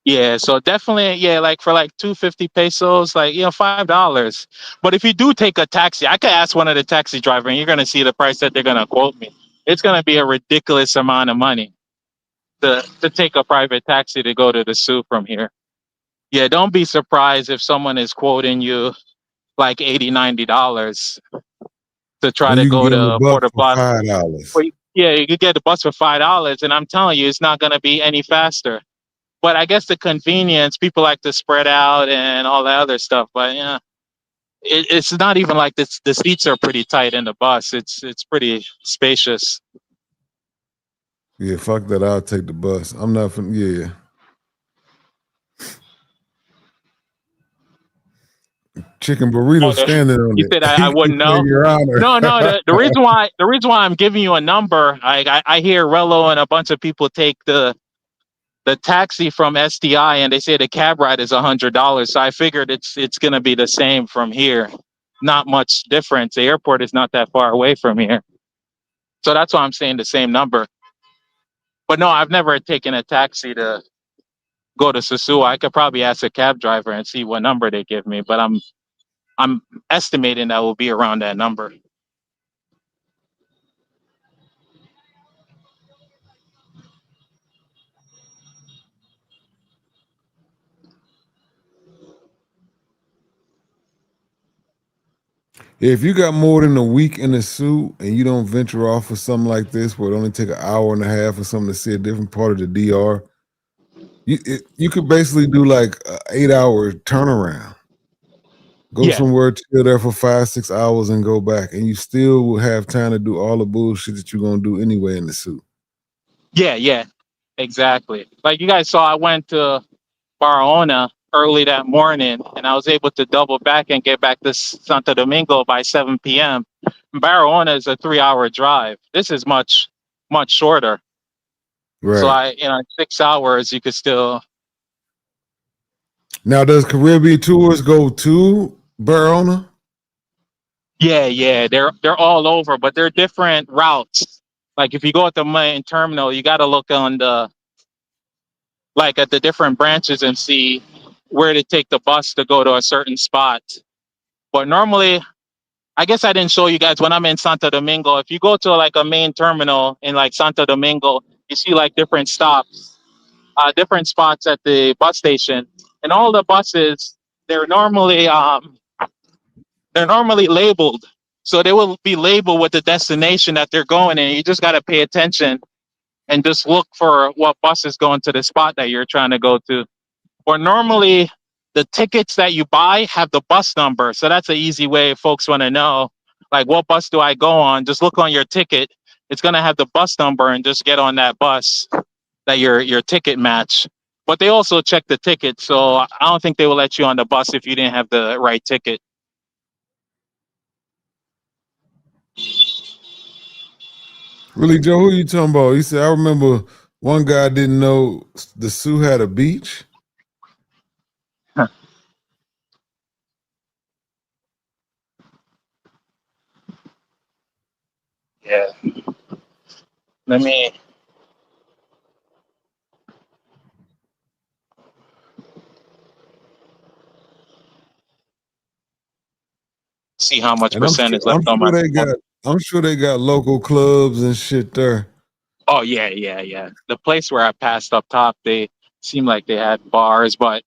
G: Yeah, so definitely, yeah, like for like 250 pesos, like, $5. But if you do take a taxi, I could ask one of the taxi driver, and you're gonna see the price that they're gonna quote me. It's gonna be a ridiculous amount of money to take a private taxi to go to the Sioux from here. Yeah, don't be surprised if someone is quoting you like $80, $90 to try
P: And
G: to
P: you can
G: go
P: get on the
G: to
P: bus
G: Puerto
P: for
G: Plata.
P: $5.
G: Yeah, you could get the bus for $5, and I'm telling you, it's not gonna be any faster. But I guess the convenience, people like to spread out and all that other stuff. But yeah, it's not even like this. The seats are pretty tight in the bus. It's pretty spacious.
P: Yeah, fuck that. I'll take the bus. I'm not from yeah. Chicken burrito standing on
G: You
P: it.
G: said
P: He
G: I
P: can
G: wouldn't
P: say
G: know.
P: your honor.
G: No. The reason why I'm giving you a number, I hear Rello and a bunch of people take the taxi from SDI, and they say the cab ride is $100. So I figured it's gonna be the same from here. Not much difference. The airport is not that far away from here. So that's why I'm saying the same number. But no, I've never taken a taxi to go to Sosua. I could probably ask a cab driver and see what number they give me, but I'm estimating that will be around that number.
P: If you got more than a week in the suit and you don't venture off for something like this, where it only take an hour and a half or something to see a different part of the DR, you could basically do like an 8-hour turnaround. Go
G: Yeah,
P: somewhere, chill there for 5-6 hours, and go back, and you still will have time to do all the bullshit that you're gonna do anyway in the suit.
G: yeah, exactly. Like you guys saw, I went to Barahona early that morning, and I was able to double back and get back to Santo Domingo by 7 p.m. Barahona is a 3-hour drive. This is much shorter. So
P: Right.
G: in 6 hours, you could still.
P: Now, does Caribbean tours go to Barcelona?
G: Yeah, they're all over, but they're different routes. Like if you go at the main terminal, you got to look on at the different branches and see where to take the bus to go to a certain spot. But normally, I guess I didn't show you guys when I'm in Santo Domingo. If you go to like a main terminal in like Santo Domingo, you see like different stops, different spots at the bus station, and all the buses they're normally labeled. So they will be labeled with the destination that they're going in. You just got to pay attention and just look for what bus is going to the spot that you're trying to go to. Or normally the tickets that you buy have the bus number. So that's an easy way if folks want to know, like, what bus do I go on? Just look on your ticket. It's going to have the bus number and just get on that bus that your ticket match. But they also check the ticket. So I don't think they will let you on the bus if you didn't have the right ticket.
P: Really, Joe, who you talking about? He said, I remember one guy didn't know the Sioux had a beach.
G: Yeah. Let me see how much
P: And I'm
G: percent
P: sure,
G: is left on my phone.
P: I'm sure they got local clubs and shit there.
G: Oh yeah. The place where I passed up top, they seemed like they had bars, but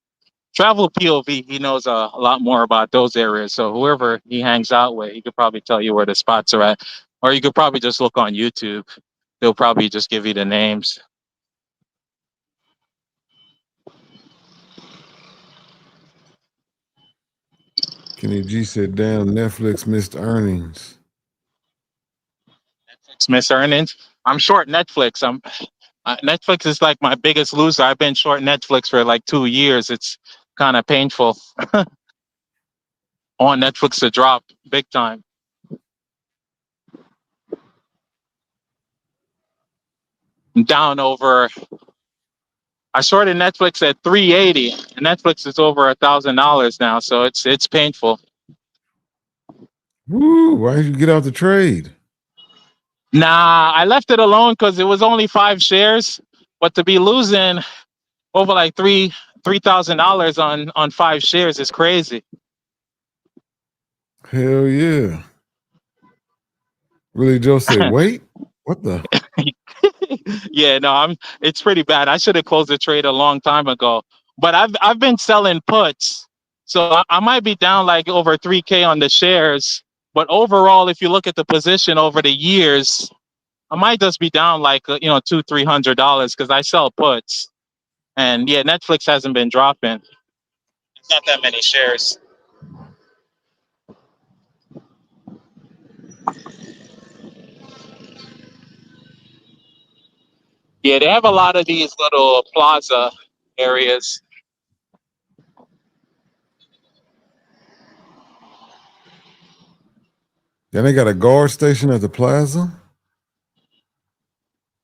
G: Travel POV, he knows a lot more about those areas. So whoever he hangs out with, he could probably tell you where the spots are at. Or you could probably just look on YouTube. They'll probably just give you the names.
P: Kenny G said, damn, Netflix missed earnings.
G: Netflix miss earnings. I'm short Netflix. Netflix is like my biggest loser. I've been short Netflix for like 2 years. It's kind of painful. I want Netflix to drop big time. I'm down over. I shorted Netflix at 380, and Netflix is over $1,000 now, so it's painful.
P: Woo, why did you get out the trade?
G: Nah, I left it alone because it was only 5 shares, but to be losing over like $3,000 on 5 shares is crazy.
P: Hell yeah. Really, Joe said, wait, what the?
G: Yeah, no, it's pretty bad. I should have closed the trade a long time ago. But I've been selling puts. So I might be down like over 3K on the shares. But overall, if you look at the position over the years, I might just be down like $200-$300 because I sell puts. And yeah, Netflix hasn't been dropping. It's not that many shares. Yeah, they have a lot of these little plaza areas.
P: Yeah, they got a guard station at the plaza?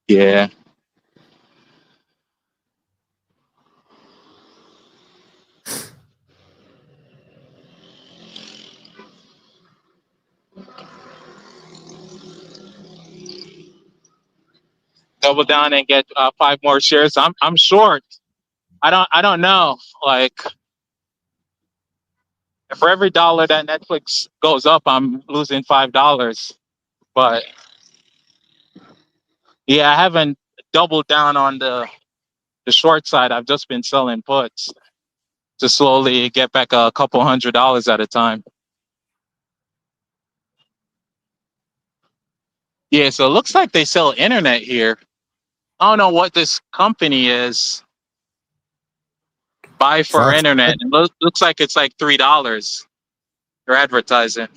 G: Yeah. Double down and get 5 more shares. I'm short. I don't know. Like, for every dollar that Netflix goes up, I'm losing $5. But yeah, I haven't doubled down on the short side. I've just been selling puts to slowly get back a couple $100 at a time. Yeah, so it looks like they sell internet here. I don't know what this company is. Buy for
P: Fox.
G: internet. It looks like it's like $3. They're advertising.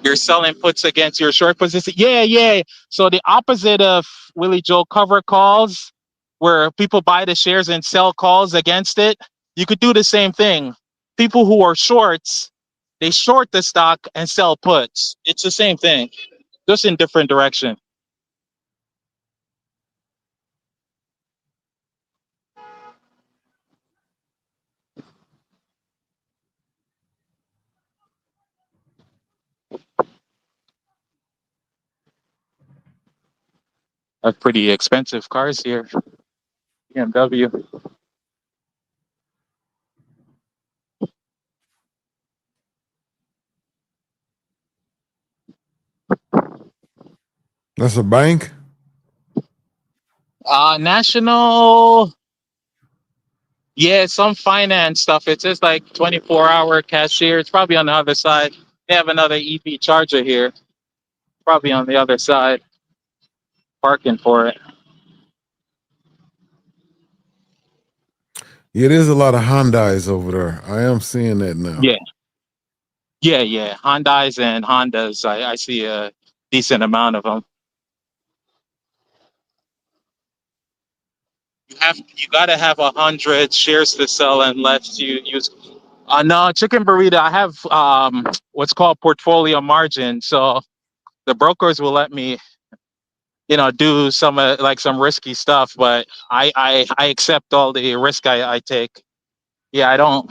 G: You're selling puts against your short position. Yeah, yeah. So the opposite of Willie Joe cover calls, where people buy the shares and sell calls against it, you could do the same thing. People who are shorts, they short the stock and sell puts. It's the same thing, just in different direction. Pretty expensive cars here. BMW.
B: That's a bank?
G: National. Yeah, some finance stuff. It's just like 24-hour cashier. It's probably on the other side. They have another EV charger here. Probably on the other side. Parking for it.
B: Yeah, there's a lot of Hyundais over there. I am seeing that now.
G: Yeah. Yeah, yeah. Hyundais and Hondas. I see a decent amount of them. You gotta have 100 shares to sell unless you use. No, chicken burrito. I have what's called portfolio margin. So the brokers will let me, do some like some risky stuff, but I accept all the risk I take. Yeah, I don't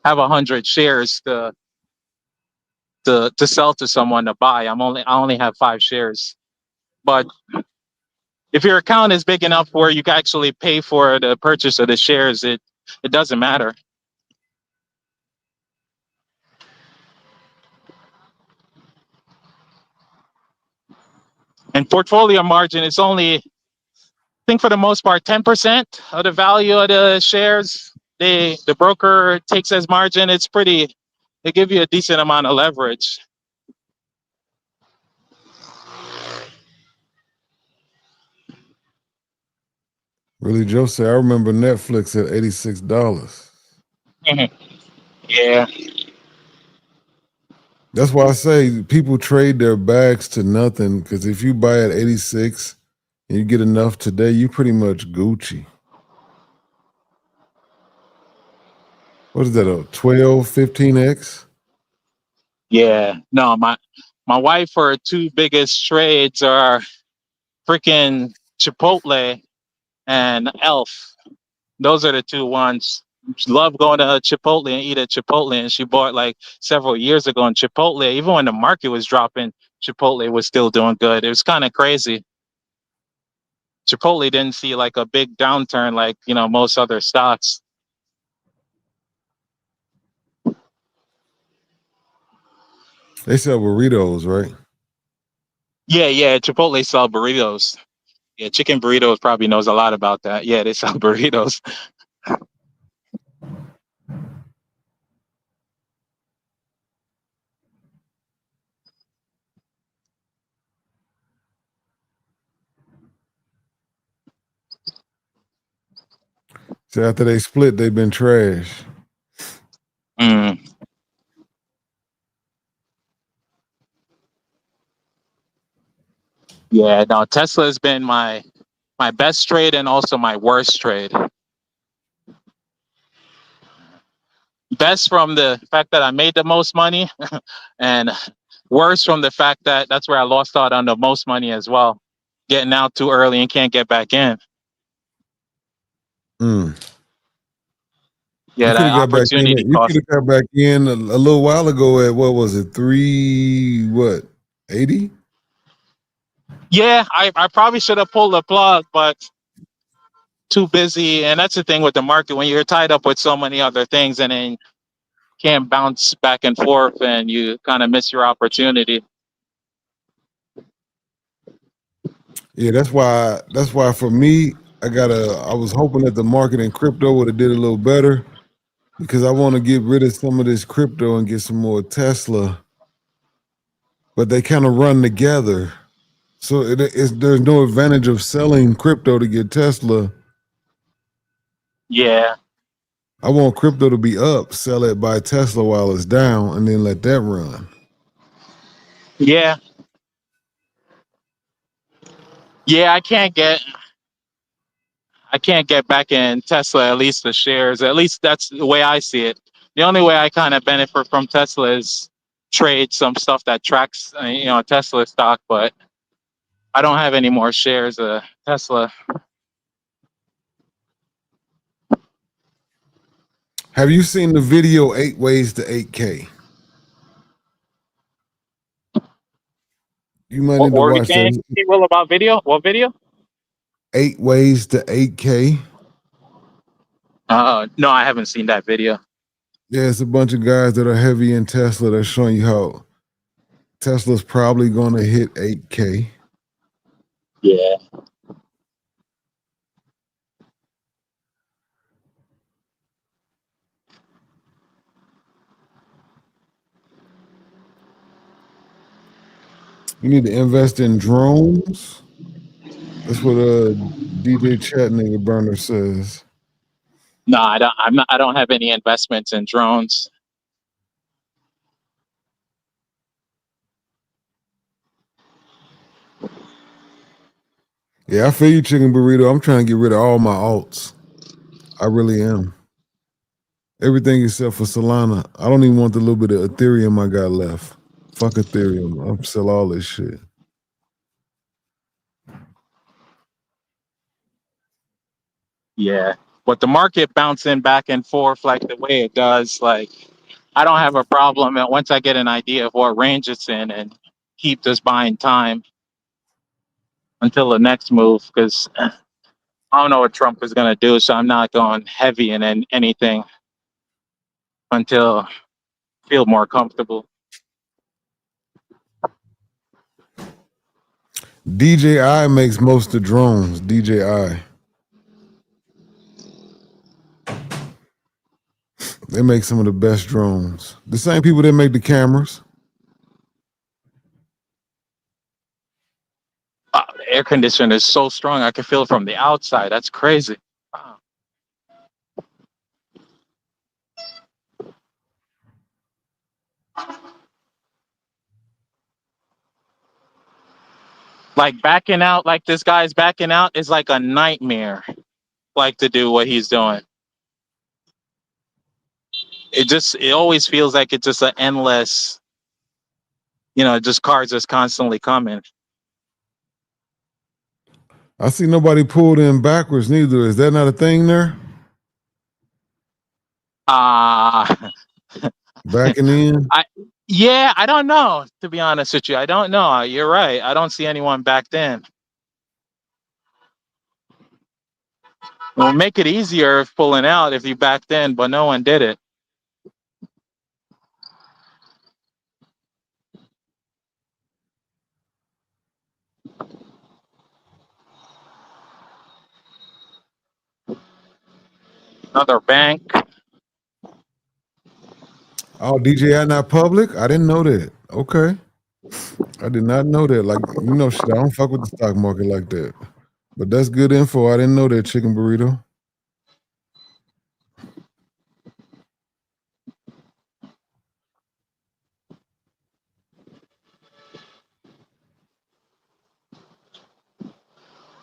G: have 100 shares to sell to someone to buy. I only have 5 shares. But if your account is big enough where you can actually pay for the purchase of the shares, it doesn't matter. And portfolio margin is only, I think for the most part, 10% of the value of the shares. The broker takes as margin. They give you a decent amount of leverage.
B: Really, Joe said, I remember Netflix at $86.
G: Yeah.
B: That's why I say people trade their bags to nothing, because if you buy at 86 and you get enough today, you pretty much Gucci. What is that, a 12, 15X?
G: Yeah. No, my wife, her two biggest trades are freaking Chipotle and Elf. Those are the two ones. She loved going to Chipotle and eat at Chipotle, and she bought like several years ago. And Chipotle, even when the market was dropping, Chipotle was still doing good. It was kind of crazy. Chipotle didn't see like a big downturn like most other stocks.
B: They sell burritos, right?
G: Yeah, yeah. Chipotle sell burritos. Yeah, chicken burritos probably knows a lot about that. Yeah, they sell burritos.
B: So after they split, they've been trash.
G: Mm. Yeah, no, Tesla has been my best trade and also my worst trade. Best from the fact that I made the most money, and worse from the fact that that's where I lost out on the most money as well. Getting out too early and can't get back in.
B: Mm.
G: Yeah,
B: You could
G: that
B: have got back in.
G: opportunity
B: You could
G: cost.
B: have got back in a little while ago at what was it, 80?
G: Yeah, I probably should have pulled the plug, but too busy. And that's the thing with the market when you're tied up with so many other things and then can't bounce back and forth and you kind of miss your opportunity.
B: Yeah, that's why. That's why for me, I was hoping that the market in crypto would have did a little better, because I want to get rid of some of this crypto and get some more Tesla. But they kind of run together, so there's no advantage of selling crypto to get Tesla.
G: Yeah.
B: I want crypto to be up, sell it, buy Tesla while it's down, and then let that run.
G: Yeah, yeah. I can't get back in Tesla. At least the shares. At least that's the way I see it. The only way I kind of benefit from Tesla is trade some stuff that tracks, Tesla stock. But I don't have any more shares of Tesla.
P: Have you seen the video 8 Ways to 8K? You might
G: What
P: need to
G: were you
P: watch
G: saying,
P: that.
G: Will, about video? What video?
P: 8 Ways to 8K.
G: No, I haven't seen that video.
P: Yeah, it's a bunch of guys that are heavy in Tesla that's showing you how Tesla's probably going to hit 8K.
G: Yeah.
P: You need to invest in drones. That's what DJ Chat nigga burner says.
G: No, I don't. I'm not. I don't have any investments in drones.
P: Yeah, I feel you, chicken burrito. I'm trying to get rid of all my alts. I really am. Everything except for Solana. I don't even want the little bit of Ethereum I got left. Fuck Ethereum. I'll sell all this shit.
G: Yeah, but the market bouncing back and forth like the way it does, like I don't have a problem. And once I get an idea of what range it's in, and keep just buying time until the next move, because I don't know what Trump is going to do. So I'm not going heavy in anything until I feel more comfortable.
P: DJI makes most of drones. DJI. They make some of the best drones. The same people that make the cameras.
G: The air conditioner is so strong, I can feel it from the outside. That's crazy. Wow. Like backing out, like this guy's backing out, is like a nightmare. Like to do what he's doing. It always feels like it's just an endless, just cars just constantly coming.
P: I see nobody pulled in backwards neither. Is that not a thing there? Backing in?
G: I don't know, to be honest with you. I don't know. You're right. I don't see anyone backed in. It will make it easier if pulling out if you backed in, but no one did it. Another bank.
P: Oh, DJI not public? I didn't know that. Okay. I did not know that. Like, shit, I don't fuck with the stock market like that. But that's good info. I didn't know that, chicken burrito.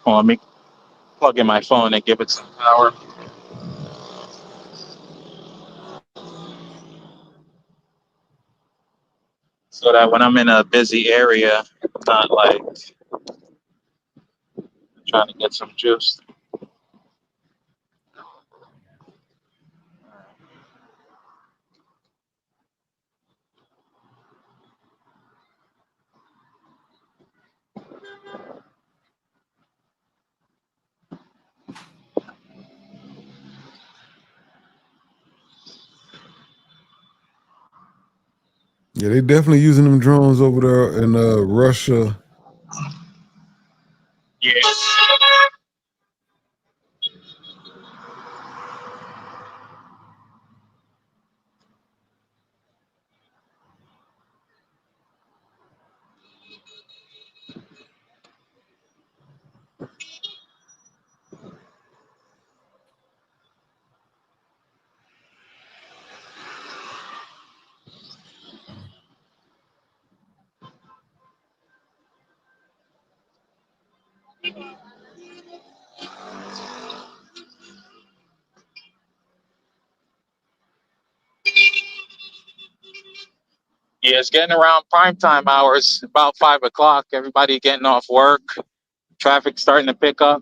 G: Oh, let me plug in my phone and give it some power. So that when I'm in a busy area, it's not like trying to get some juice.
P: Yeah, they definitely using them drones over there in Russia.
G: Yeah. Yeah, it's getting around prime time hours, about 5 o'clock. Everybody getting off work. Traffic starting to pick up.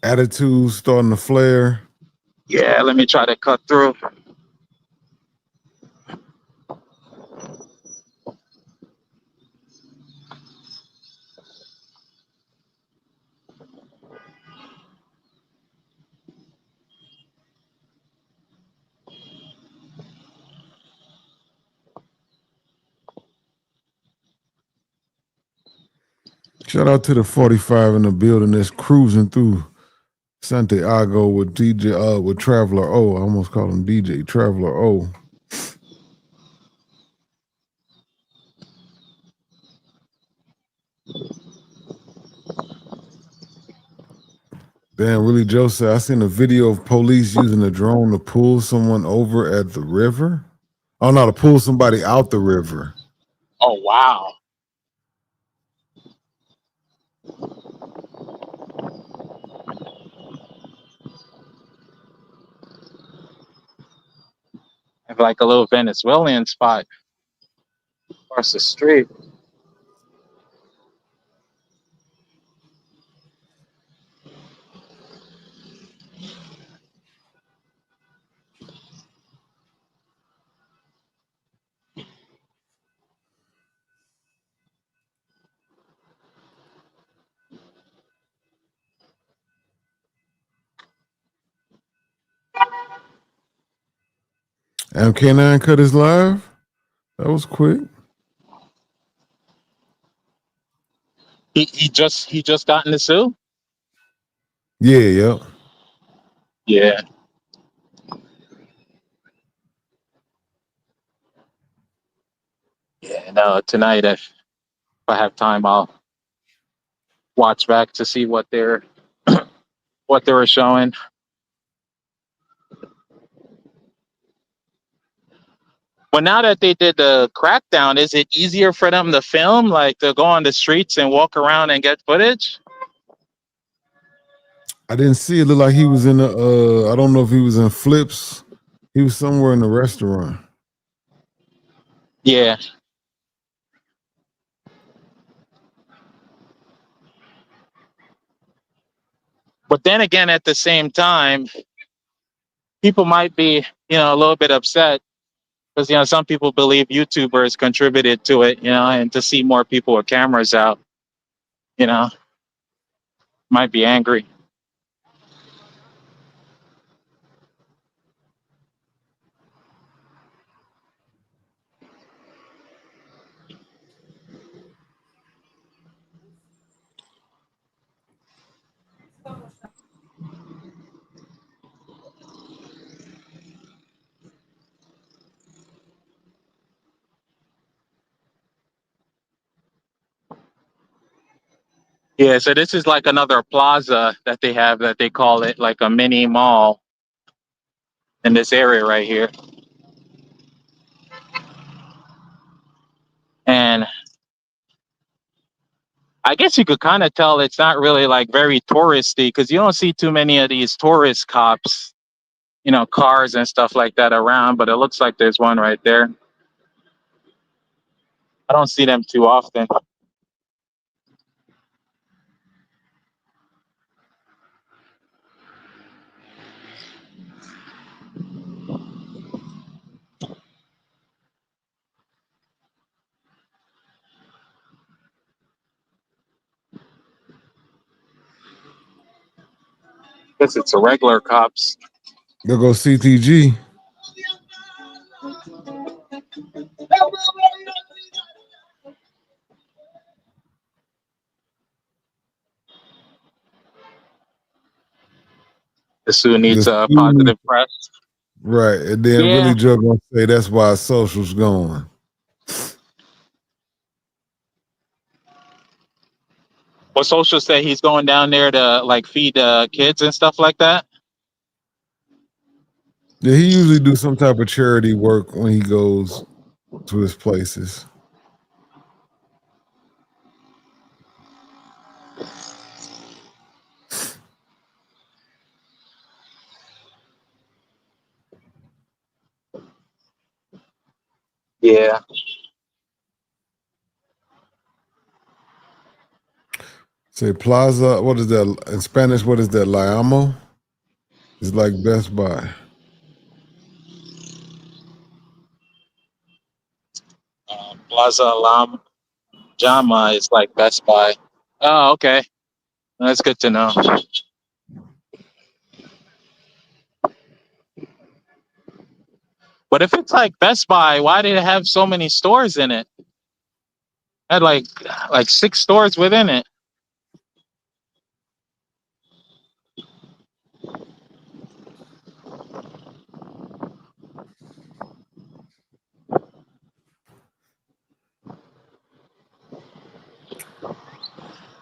P: Attitude starting to flare.
G: Yeah, let me try to cut through.
P: Shout out to the 45 in the building that's cruising through Santiago with DJ with Traveler O. I almost called him DJ Traveler O. Damn, really, Joe said I seen a video of police using a drone to pull someone over at the river. Oh no, to pull somebody out the river.
G: Oh wow. Have like a little Venezuelan spot across the street.
P: MK9 cut his live. That was quick.
G: He just got in the zoo.
P: Yeah, yep.
G: Yeah. Yeah. No, tonight if I have time, I'll watch back to see what they're what they were showing. But now that they did the crackdown, is it easier for them to film, like to go on the streets and walk around and get footage?
P: I didn't see it. Looked like he was in the I don't know if he was in Flips. He was somewhere in the restaurant.
G: Yeah. But then again, at the same time, people might be, a little bit upset because, some people believe YouTubers contributed to it, and to see more people with cameras out, you know, might be angry. Yeah, so this is like another plaza that they have that they call it like a mini mall in this area right here. And I guess you could kind of tell it's not really like very touristy because you don't see too many of these tourist cops, cars and stuff like that around, but it looks like there's one right there. I don't see them too often. Guess it's a regular cops.
P: There go CTG.
G: The Sioux needs
P: The
G: a
P: Sioux,
G: positive press.
P: right. And then
G: Yeah.
P: really Joe gonna say that's why social's going.
G: Well, Social said he's going down there to like feed kids and stuff like that.
P: Yeah, he usually do some type of charity work when he goes to his places.
G: Yeah.
P: Say Plaza, what is that in Spanish? What is that? La Amo? It's like Best Buy.
G: Plaza Alam Jama is like Best Buy. Oh, okay. That's good to know. But if it's like Best Buy, why did it have so many stores in it? It had like 6 stores within it.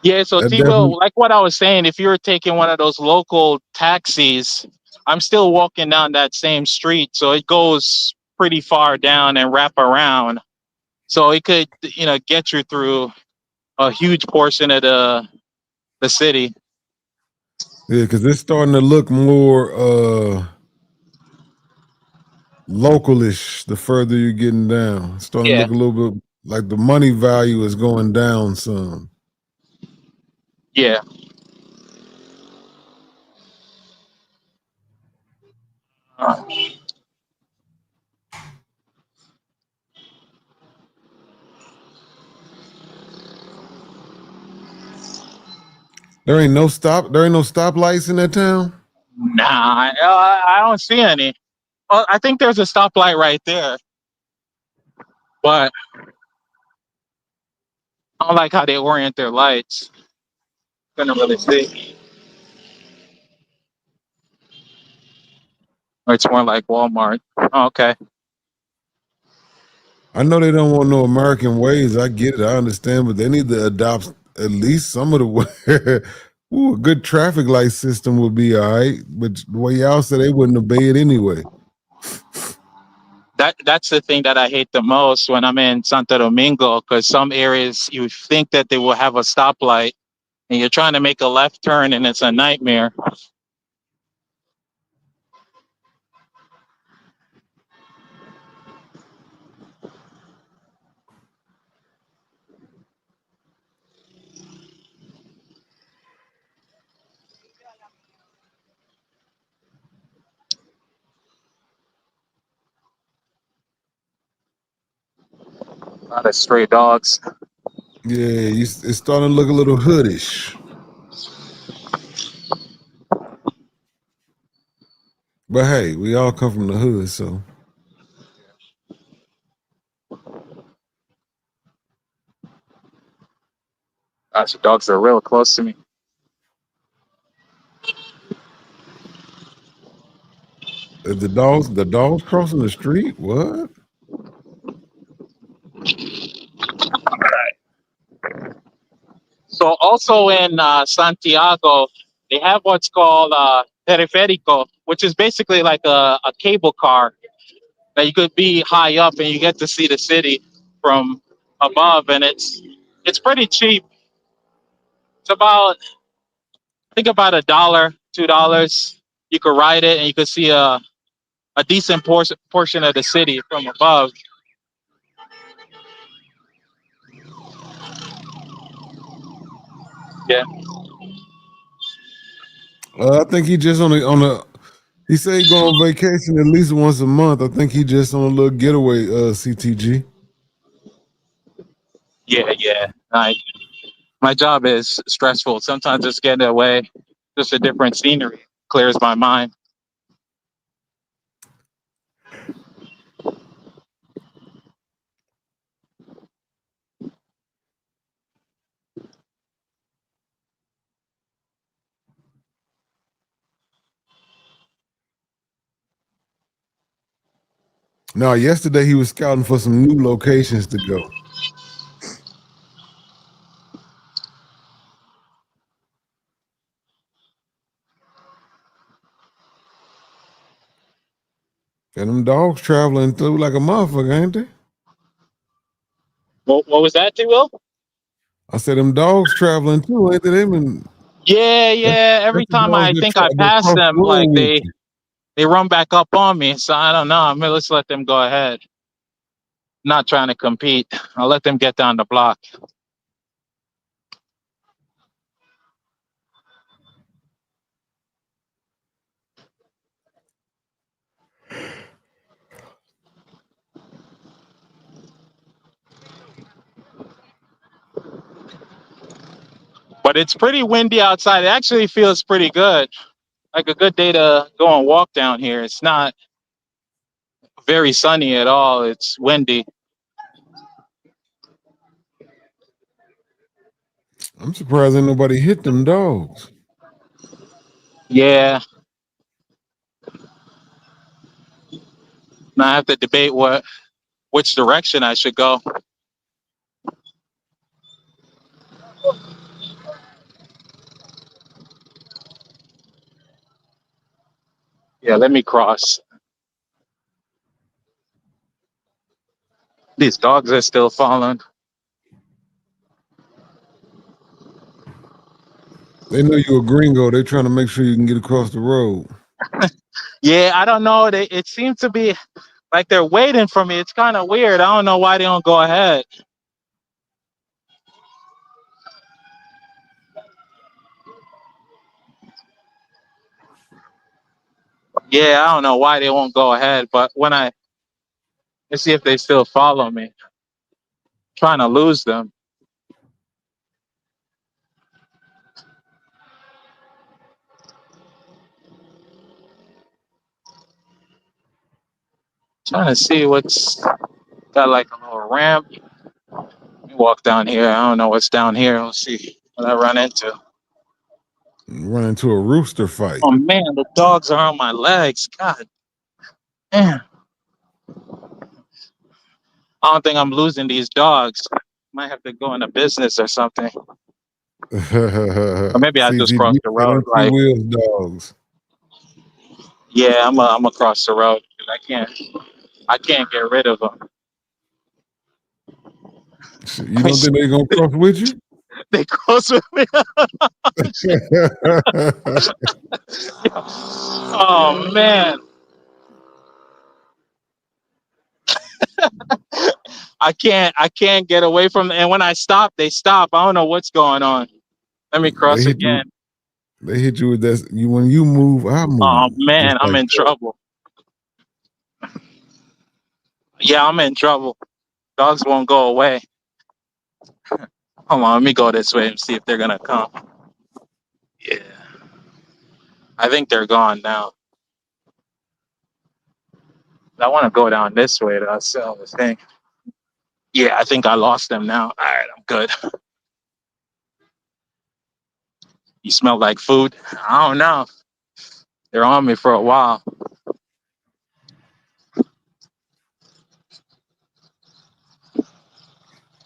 G: Yeah, so
P: That
G: T Will,
P: definitely,
G: like what I was saying, if you were taking one of those local taxis, I'm still walking down that same street, so it goes pretty far down and wrap around. So it could, get you through a huge portion of the city.
P: yeah, because it's starting to look more localish the further you're getting down. It's starting to
G: Yeah,
P: look a little bit like the money value is going down some.
G: yeah. Uh,
P: There ain't no stoplights in that town.
G: nah, I don't see any. Well, I think there's a stoplight right there, but I don't like how they orient their lights. Couldn't really see. Or it's more like Walmart. Oh, okay.
P: I know they don't want no American ways. I get it. I understand, but they need to adopt at least some of the way. Ooh, a good traffic light system would be all right. But the way y'all said they wouldn't obey it anyway.
G: That's the thing that I hate the most when I'm in Santo Domingo, because some areas you think that they will have a stoplight and you're trying to make a left turn and it's a nightmare. A lot of stray dogs.
P: Yeah, it's starting to look a little hoodish. But hey, we all come from the hood, so
G: Gosh, the dogs are real close to me.
P: the dogs crossing the street. What?
G: So also in Santiago, they have what's called periférico, which is basically like a cable car that you could be high up and you get to see the city from above, and it's pretty cheap. It's about, I think, about $1, $2. You could ride it and you could see a decent portion of the city from above. Yeah,
P: I think he just on a. He said he go on vacation at least once a month. I think he just on a little getaway. CTG.
G: yeah. My job is stressful. Sometimes just getting away, just a different scenery clears my mind.
P: No, yesterday he was scouting for some new locations to go. And them dogs traveling through like a motherfucker, ain't they?
G: What was that, T. Will?
P: I said them dogs traveling too, ain't they? They been
G: Yeah. Every
P: that's the
G: time
P: dogs
G: I
P: that
G: think I
P: that
G: pass
P: cross the
G: them,
P: road
G: like
P: with you.
G: they run back up on me. So I don't know. I'm gonna just let them go ahead. Not trying to compete. I'll let them get down the block. But it's pretty windy outside. It actually feels pretty good. Like a good day to go and walk down here. It's not very sunny at all. It's windy.
P: I'm surprised ain't nobody hit them dogs.
G: Yeah. Now I have to debate which direction I should go. Yeah, let me cross. These dogs are still following.
P: They know you a gringo. They're trying to make sure you can get across the road.
G: Yeah, I don't know. It seems to be like they're waiting for me. It's kind of weird. I don't know why they don't go ahead. Yeah, I don't know why they won't go ahead. But let's see if they still follow me. Trying to lose them. Trying to see what's got like a little ramp. Let me walk down here. I don't know what's down here. Let's see what I run into.
P: Run into a rooster fight.
G: Oh man, the dogs are on my legs. God damn. I don't think I'm losing these dogs. Might have to go into business or something. Or maybe I just cross
P: CTG
G: the
P: said
G: road.
P: them
G: Like,
P: T-Wheels dogs.
G: yeah, I'm across the road. I can't get rid of them.
P: Shit, you don't think they gonna cross with you?
G: They cross with me. Oh man, I can't get away from them. And when I stop, they stop. I don't know what's going on. Let me
P: They
G: cross
P: hit you.
G: again.
P: They hit you with that. You when you move, I
G: Oh
P: move.
G: man,
P: Just
G: I'm
P: like
G: in
P: that.
G: trouble. Yeah, I'm in trouble. Dogs won't go away. Hold on, let me go this way and see if they're gonna come. Yeah, I think they're gone now. I want to go down this way to sell the thing. Yeah, I think I lost them now. All right, I'm good. You smell like food? I don't know. They're on me for a while.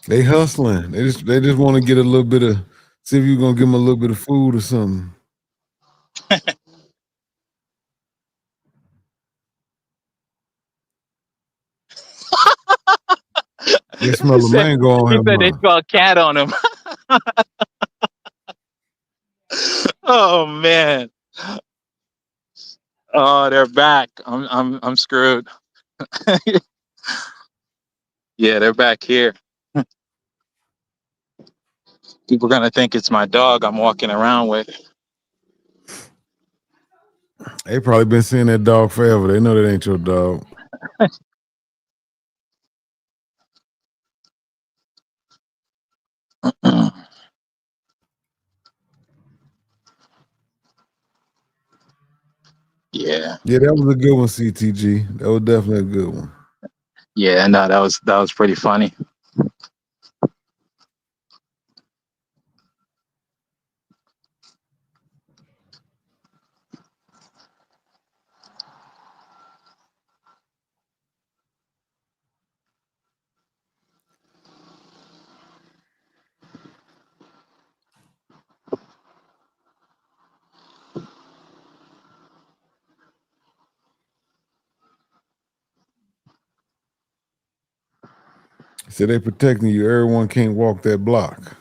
P: They hustling. They just want to get a little bit of. See if you're gonna give them a little bit of food or something. They smell
G: he
P: the
G: said
P: mango on
G: he
P: him,
G: said they
P: huh?
G: saw a cat on him. Oh man. Oh, they're back. I'm screwed. Yeah, they're back here. People are gonna think it's my dog I'm walking around with.
P: They probably been seeing that dog forever. They know that ain't your dog.
G: Yeah.
P: Yeah, that was a good one, CTG. That was definitely a good one.
G: Yeah, no, that was pretty funny.
P: So they protecting you. Everyone can't walk that block.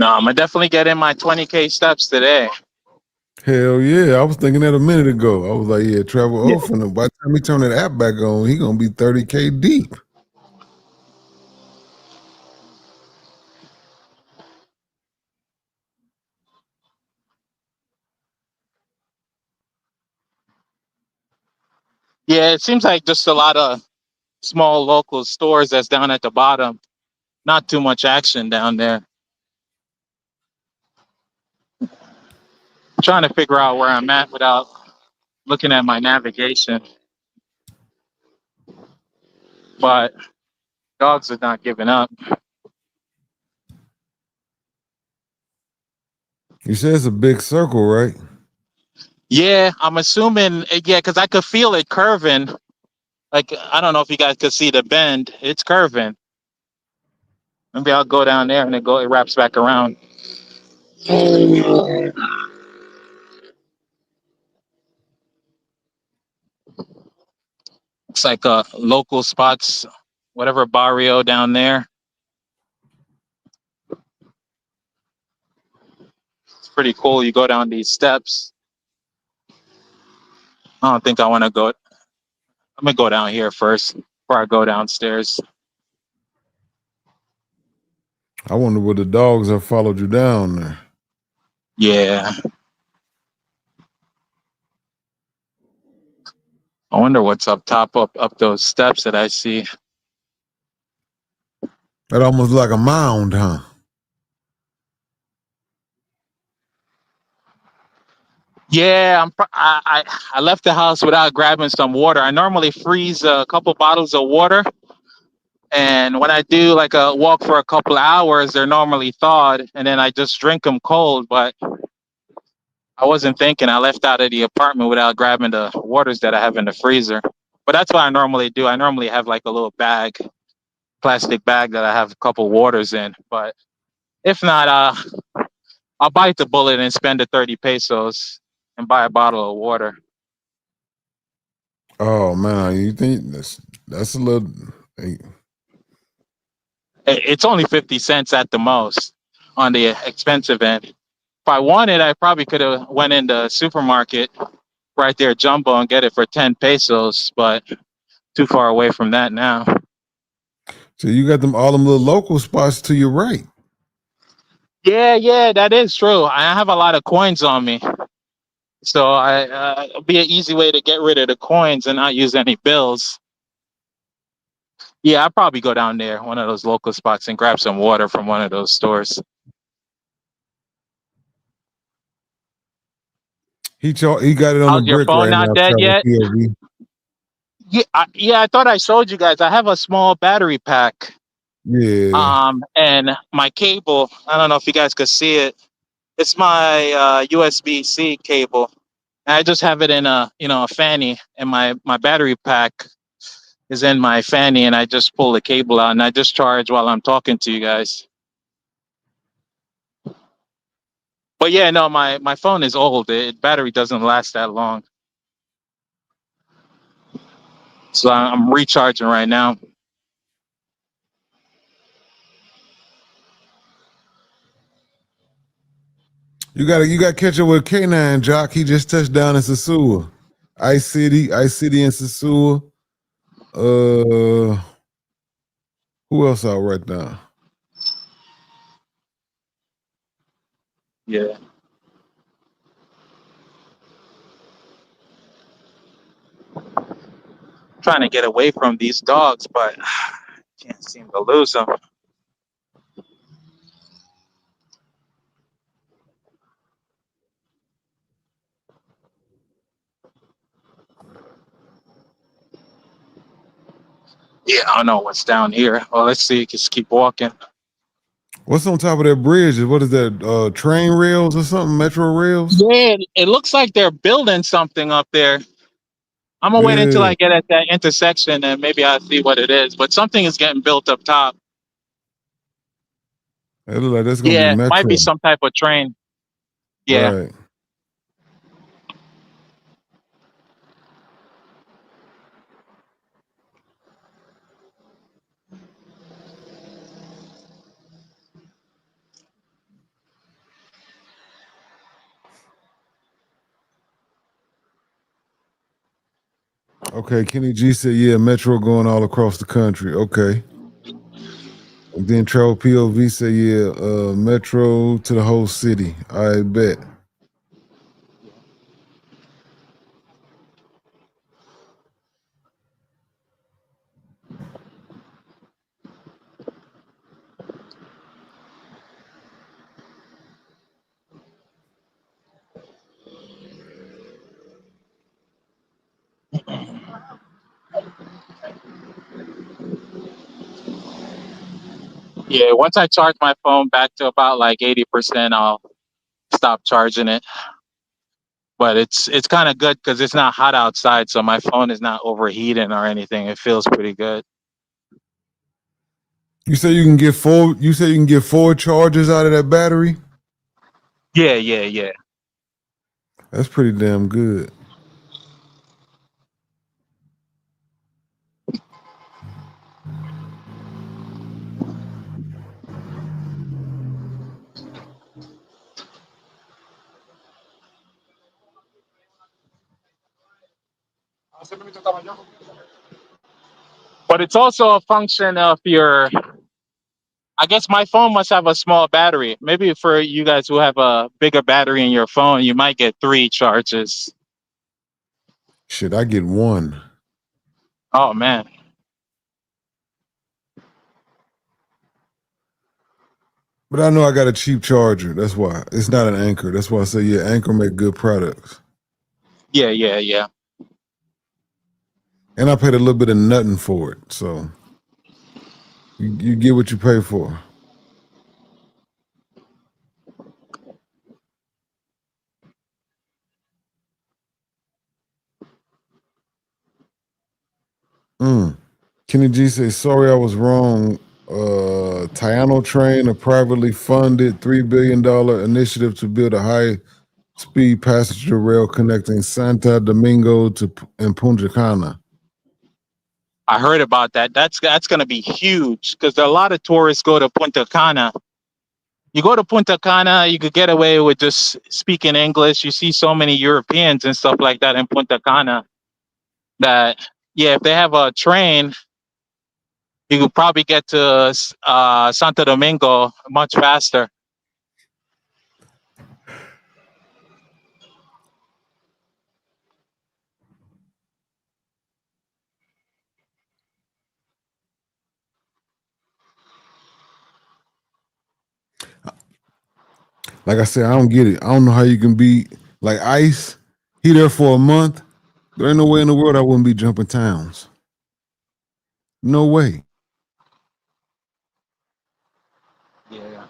G: No, I'm gonna definitely get in my 20K steps today.
P: Hell yeah. I was thinking that a minute ago. I was like, yeah, Travel
G: Yeah.
P: Off. And by the time he turn that app back on, he gonna be 30K deep.
G: Yeah, it seems like just a lot of small local stores that's down at the bottom. Not too much action down there. Trying to figure out where I'm at without looking at my navigation. But dogs are not giving up.
P: You said it's a big circle, right?
G: Yeah, I'm assuming, yeah, because I could feel it curving. Like, I don't know if you guys could see the bend. It's curving. Maybe I'll go down there and it wraps back around. It's like local spots, whatever barrio down there. It's pretty cool. You go down these steps. I don't think I want to go. I'm gonna go down here first before I go downstairs.
P: I wonder what the dogs have followed you down there.
G: Yeah. I wonder what's up top, up those steps that I see.
P: That almost like a mound, huh?
G: Yeah, I left the house without grabbing some water. I normally freeze a couple bottles of water, and when I do like a walk for a couple of hours, they're normally thawed, and then I just drink them cold. But I wasn't thinking. I left out of the apartment without grabbing the waters that I have in the freezer. But that's what I normally do. I normally have like a little bag, plastic bag that I have a couple waters in. But if not, I'll bite the bullet and spend the 30 pesos and buy a bottle of water.
P: Oh man, you think that's a little
G: It's only 50 cents at the most on the expensive end. If I wanted, I probably could have went in the supermarket right there, Jumbo, and get it for 10 pesos, but too far away from that now.
P: so you got them all them little local spots to your right.
G: Yeah, that is true. I have a lot of coins on me. So it'll be an easy way to get rid of the coins and not use any bills. Yeah, I'll probably go down there, one of those local spots, and grab some water from one of those stores.
P: He got it on the
G: How's your
P: brick
G: phone
P: right
G: not
P: now,
G: dead
P: Travel
G: yet?
P: POV.
G: Yeah, I thought I showed you guys. I have a small battery pack.
P: Yeah.
G: And my cable, I don't know if you guys could see it. It's my USB-C cable. And I just have it in a fanny, and my battery pack is in my fanny, and I just pull the cable out and I just charge while I'm talking to you guys. But yeah, no, my phone is old. The battery doesn't last that long. So I'm recharging right now.
P: You got to catch up with K9 Jock. He just touched down in Sasua. Ice City in Sasua. Who else out right now?
G: Yeah. Trying to get away from these dogs, but can't seem to lose them. Yeah, I don't know what's down here. Well, let's see. Just keep walking.
P: What's on top of that bridge? What is that? Train rails or something? Metro rails?
G: Yeah, it looks like they're building something up there. I'm gonna wait until
P: Yeah.
G: I get at that intersection and maybe I'll see what it is. But something is getting built up top.
P: It look like that's gonna be
G: Yeah, might be
P: Metro.
G: some type of train. Yeah.
P: Right. Okay, Kenny G said, yeah, Metro going all across the country. Okay. And then Travel POV said, yeah, Metro to the whole city. I bet.
G: Yeah, once I charge my phone back to about like 80%, I'll stop charging it. But it's kind of good because it's not hot outside, so my phone is not overheating or anything. It feels pretty good.
P: You say you can get four charges out of that battery?
G: Yeah.
P: That's pretty damn good.
G: But it's also a function of your. I guess my phone must have a small battery. Maybe for you guys who have a bigger battery in your phone, you might get 3 charges.
P: Shit, I get one.
G: Oh man.
P: But I know I got a cheap charger. That's why. It's not an Anchor. That's why I say, yeah, Anchor make good products.
G: Yeah.
P: And I paid a little bit of nothing for it. So you get what you pay for. Kenny G says, sorry, I was wrong. Tiano Train, a privately funded $3 billion initiative to build a high-speed passenger rail connecting Santo Domingo and Punta Cana.
G: I heard about that. That's going to be huge because a lot of tourists go to Punta Cana. You go to Punta Cana, you could get away with just speaking English. You see so many Europeans and stuff like that in Punta Cana that, yeah, if they have a train, you could probably get to Santo Domingo much faster.
P: Like I said, I don't get it. I don't know how you can be like Ice. He there for a month. There ain't no way in the world I wouldn't be jumping towns. No way.
G: Yeah.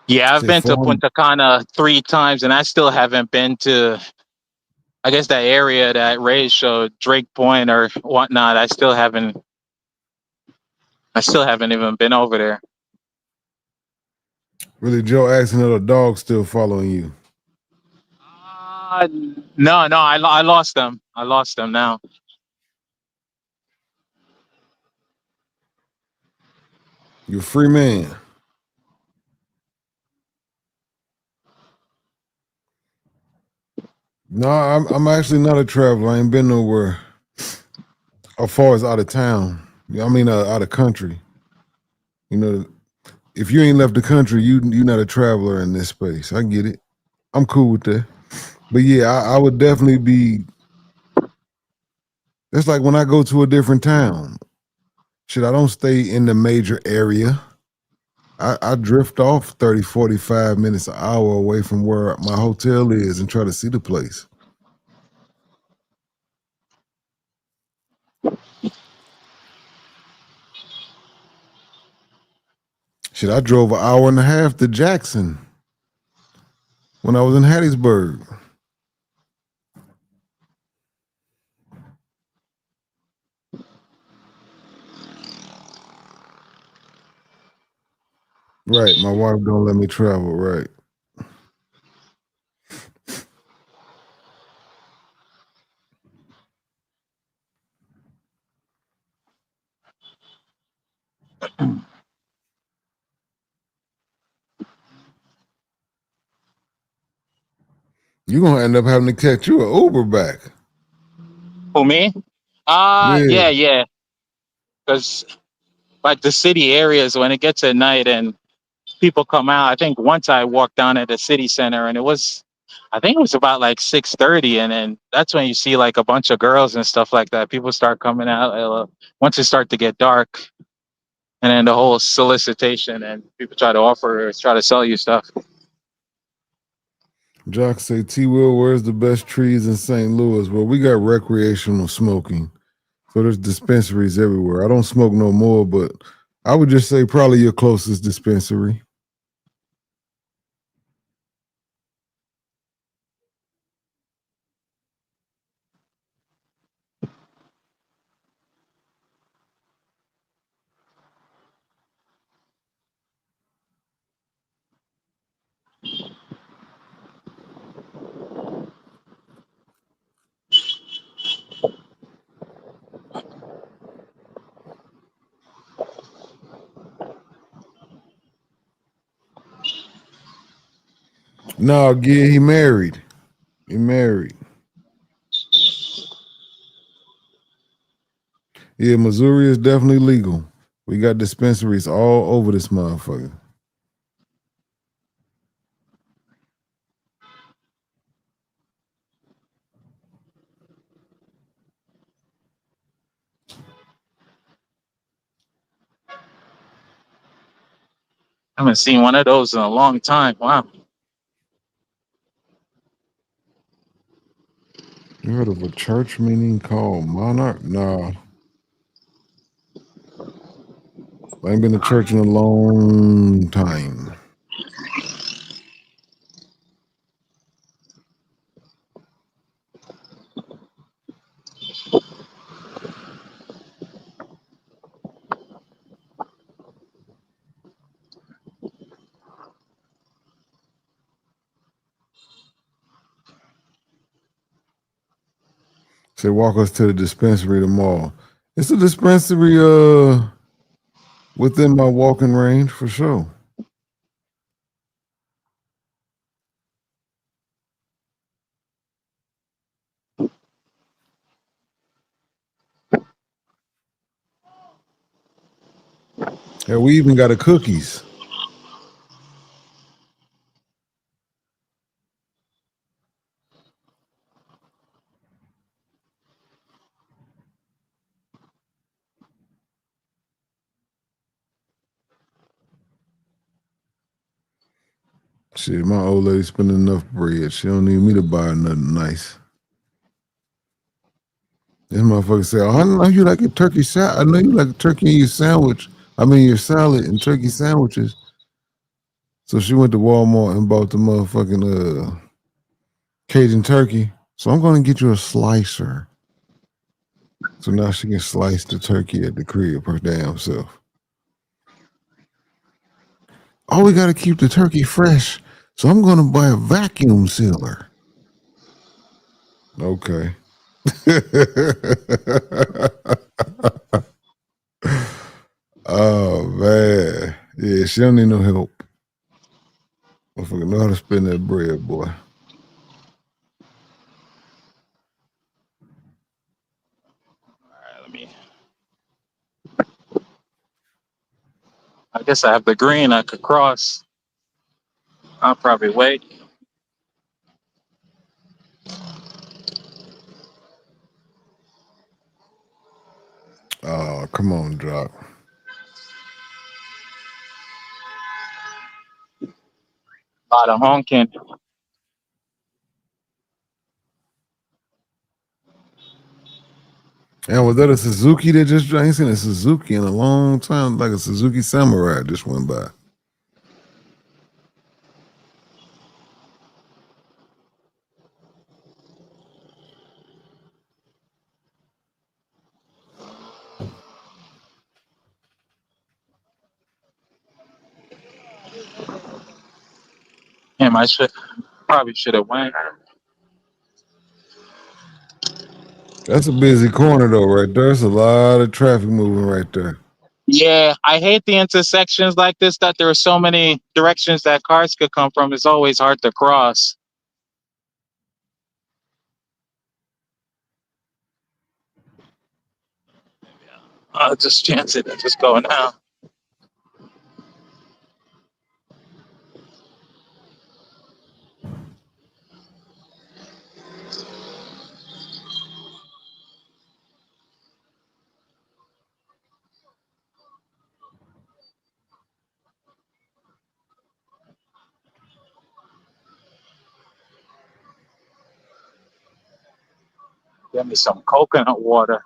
G: Yeah, I've
P: Say
G: been to
P: 400.
G: Punta Cana 3 times, and I still haven't been to, I guess, that area that Ray showed, Drake Point or whatnot. I still haven't even been over there.
P: Really, Joe asking that a dog still following you.
G: No, I lost them. I lost them now.
P: You a free man. No, I'm actually not a traveler. I ain't been nowhere as far as out of town. I mean, out of country. You know, if you ain't left the country, you're not a traveler in this space. I get it. I'm cool with that. But yeah, I would definitely be. That's like when I go to a different town. Shit, I don't stay in the major area. I drift off 30, 45 minutes, an hour away from where my hotel is and try to see the place. Shit, I drove an hour and a half to Jackson when I was in Hattiesburg. Right, my wife don't let me travel, right. You're gonna end up having to catch you an Uber back.
G: Who, me?
P: Yeah.
G: Yeah. Because like the city areas, when it gets at night and people come out, I think once I walked down at the city center and I think it was about like 6:30, and then that's when you see like a bunch of girls and stuff like that. People start coming out once it start to get dark, and then the whole solicitation and people try to offer or try to sell you stuff.
P: Jock say, T Will, where's the best trees in St. Louis? Well, we got recreational smoking. So there's dispensaries everywhere. I don't smoke no more, but I would just say probably your closest dispensary. No, yeah, he married. He married. Yeah, Missouri is definitely legal. We got dispensaries all over this motherfucker.
G: I haven't seen one of those in a long time. Wow.
P: You heard of a church meeting called Monarch? Nah. I ain't been to church in a long time. Say, walk us to the dispensary tomorrow. It's a dispensary within my walking range for sure. Yeah, we even got a cookies. Shit, my old lady spending enough bread. She don't need me to buy her nothing nice. This motherfucker said, "Oh, I know you like a turkey salad. I know you like a turkey in your sandwich. I mean, your salad and turkey sandwiches." So she went to Walmart and bought the motherfucking Cajun turkey. So I'm going to get you a slicer. So now she can slice the turkey at the crib her damn self. Oh, we got to keep the turkey fresh. So I'm going to buy a vacuum sealer. Okay. Oh, man. Yeah, she don't need no help. Motherfucker know how to spend that bread, boy.
G: I guess I have the green I could cross. I'll probably wait.
P: Oh, come on, Jock.
G: A lot of honking.
P: And was that a Suzuki that just, I ain't seen a Suzuki in a long time, like a Suzuki Samurai just went by.
G: Damn, I probably should have went.
P: That's a busy corner though, right there. There's a lot of traffic moving right there.
G: Yeah, I hate the intersections like this. That there are so many directions that cars could come from. It's always hard to cross. I'll just chance it and just go now. Get me some coconut water.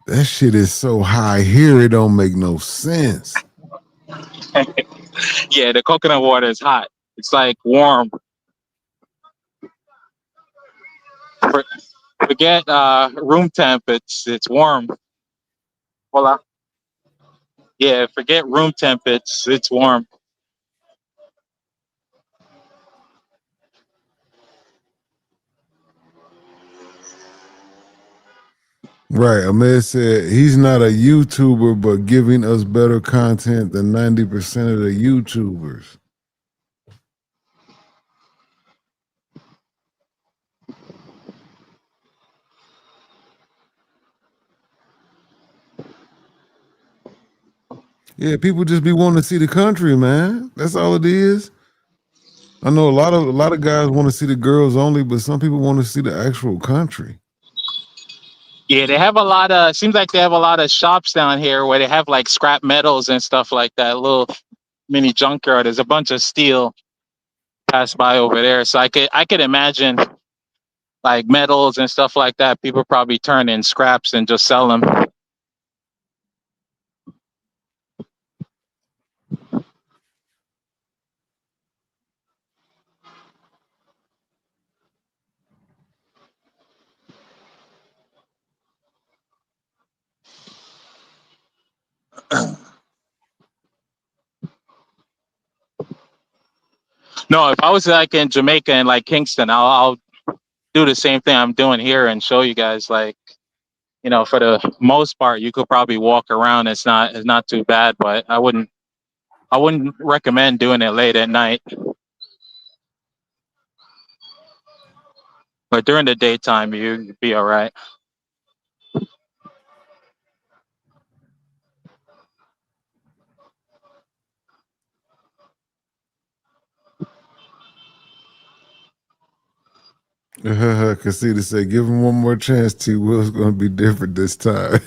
P: That shit is so high here, it don't make no sense.
G: Yeah, the coconut water is hot. It's like warm. For, Forget room temp. It's warm. Voila. Yeah, forget room temp. It's warm.
P: Right. Ahmed said he's not a YouTuber, but giving us better content than 90% of the YouTubers. Yeah, people just be wanting to see the country, man. That's all it is. I know a lot of guys want to see the girls only, but some people want to see the actual country.
G: Yeah, they have a lot of. Seems like they have a lot of shops down here where they have like scrap metals and stuff like that. A little mini junkyard. There's a bunch of steel pass by over there, so I could imagine like metals and stuff like that. People probably turn in scraps and just sell them. No, if I was like in Jamaica and like Kingston, I'll do the same thing I'm doing here and show you guys like, for the most part you could probably walk around. It's not too bad, but I wouldn't recommend doing it late at night. But during the daytime you'd be all right.
P: Casita said, give him one more chance. T. Will's going to be different this time.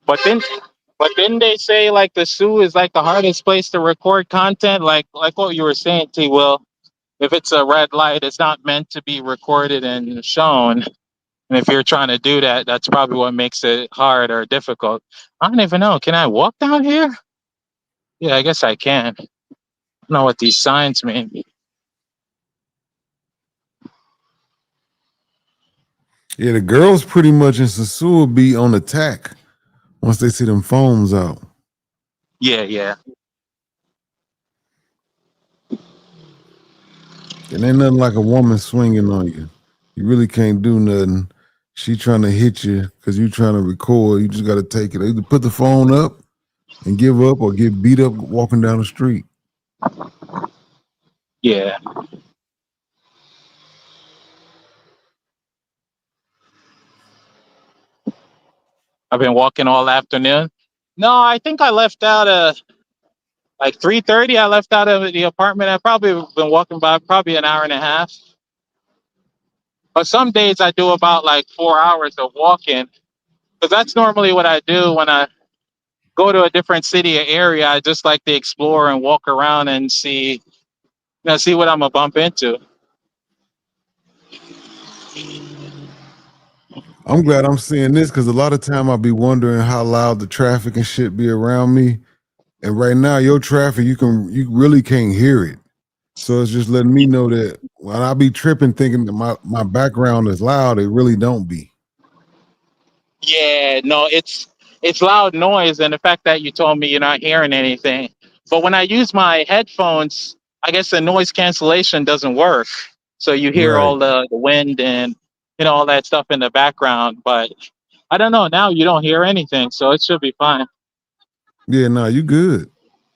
G: But didn't they say like the Sioux is like the hardest place to record content? Like what you were saying, T. Will. If it's a red light, it's not meant to be recorded and shown. And if you're trying to do that, that's probably what makes it hard or difficult. I don't even know. Can I walk down here? Yeah, I guess I can. I don't know what these signs mean.
P: Yeah, the girls pretty much in Sasua will be on attack once they see them phones out.
G: Yeah, yeah.
P: And ain't nothing like a woman swinging on you. You really can't do nothing. She trying to hit you because you trying to record. You just got to take it. Either put the phone up and give up or get beat up walking down the street.
G: Yeah. I've been walking all afternoon. No, I think I left out like 3:30. I left out of the apartment. I've probably been walking by probably an hour and a half. But some days I do about like 4 hours of walking. Because that's normally what I do when I go to a different city or area. I just like to explore and walk around and see what I'm gonna bump into.
P: I'm glad I'm seeing this because a lot of time I'll be wondering how loud the traffic and shit be around me. And right now, your traffic, you really can't hear it. So it's just letting me know that when I be tripping thinking that my background is loud, it really don't be.
G: Yeah, no, it's loud noise, and the fact that you told me you're not hearing anything. But when I use my headphones, I guess the noise cancellation doesn't work. So you hear
P: Right.
G: all the wind and all that stuff in the background. But I don't know. Now you don't hear anything, so it should be fine.
P: Yeah, nah, you good.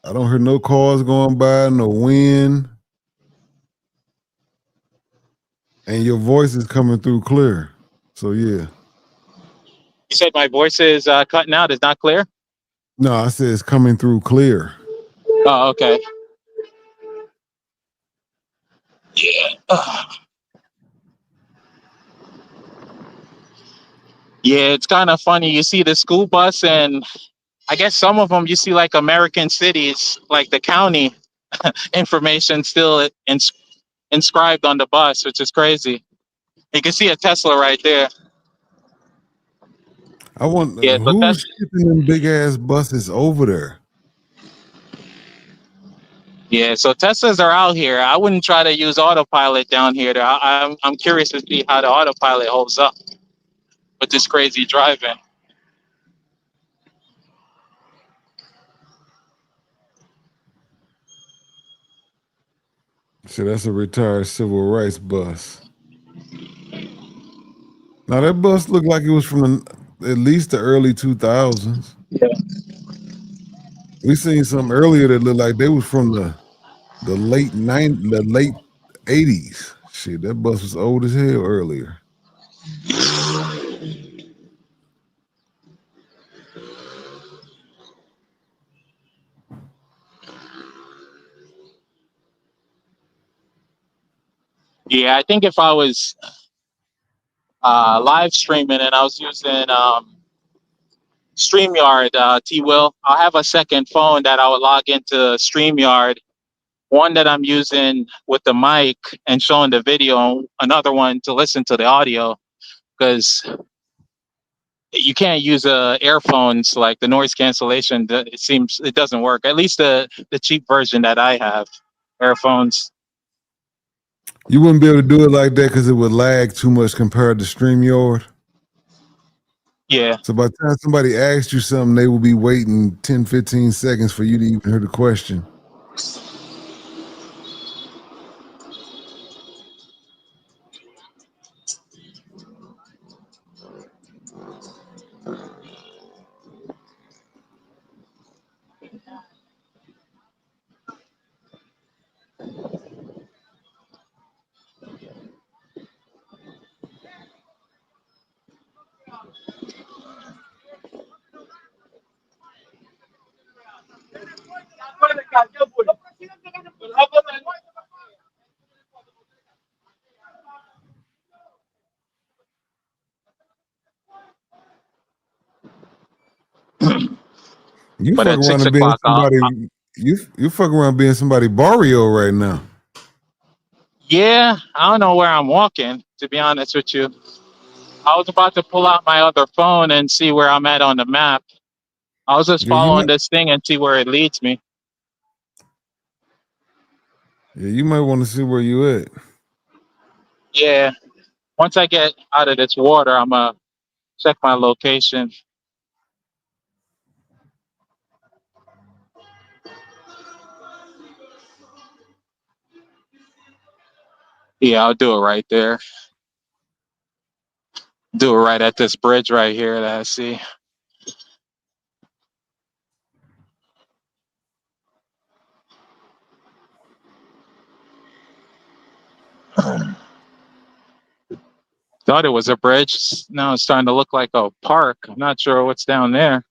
P: I don't hear no cars going by, no wind, and your voice is coming through clear. So yeah.
G: You said my voice is cutting out. It's not clear.
P: No, I said it's coming through clear.
G: Oh, okay. Yeah. Yeah, it's kind of funny. You see the school bus, and I guess some of them you see like American cities, like the county information still inscribed on the bus, which is crazy. You can see a Tesla right there.
P: I want
G: Yeah, so
P: who's shipping them big ass buses over there?
G: So Teslas are out here. I wouldn't try to use autopilot down here. I'm curious to see how the autopilot holds up with this crazy driving.
P: So that's a retired civil rights bus. Now that bus looked like it was from at least the early 2000s.
G: Yeah.
P: We seen some earlier that looked like they was from the late 80s. Shit, that bus was old as hell earlier.
G: Yeah, I think if I was live streaming and I was using StreamYard, T-Will, I'll have a second phone that I would log into StreamYard. One that I'm using with the mic and showing the video, another one to listen to the audio, because you can't use earphones, like the noise cancellation. It seems it doesn't work. At least the cheap version that I have, earphones.
P: You wouldn't be able to do it like that because it would lag too much compared to StreamYard.
G: Yeah.
P: So by the time somebody asks you something, they will be waiting 10, 15 seconds for you to even hear the question. You
G: But
P: fuck
G: at
P: around
G: 6
P: and being
G: o'clock,
P: somebody. You fuck around being somebody Barrio right now.
G: yeah, I don't know where I'm walking, to be honest with you. I was about to pull out my other phone and see where I'm at on the map. I was just
P: Yeah, you
G: following
P: might.
G: this thing and see where it leads me.
P: Yeah, you might want to see where you at.
G: Yeah. Once I get out of this water, I'm going to check my location. Yeah, I'll do it right there. Do it right at this bridge right here that I see. Thought it was a bridge. Now it's starting to look like a park. I'm not sure what's down there.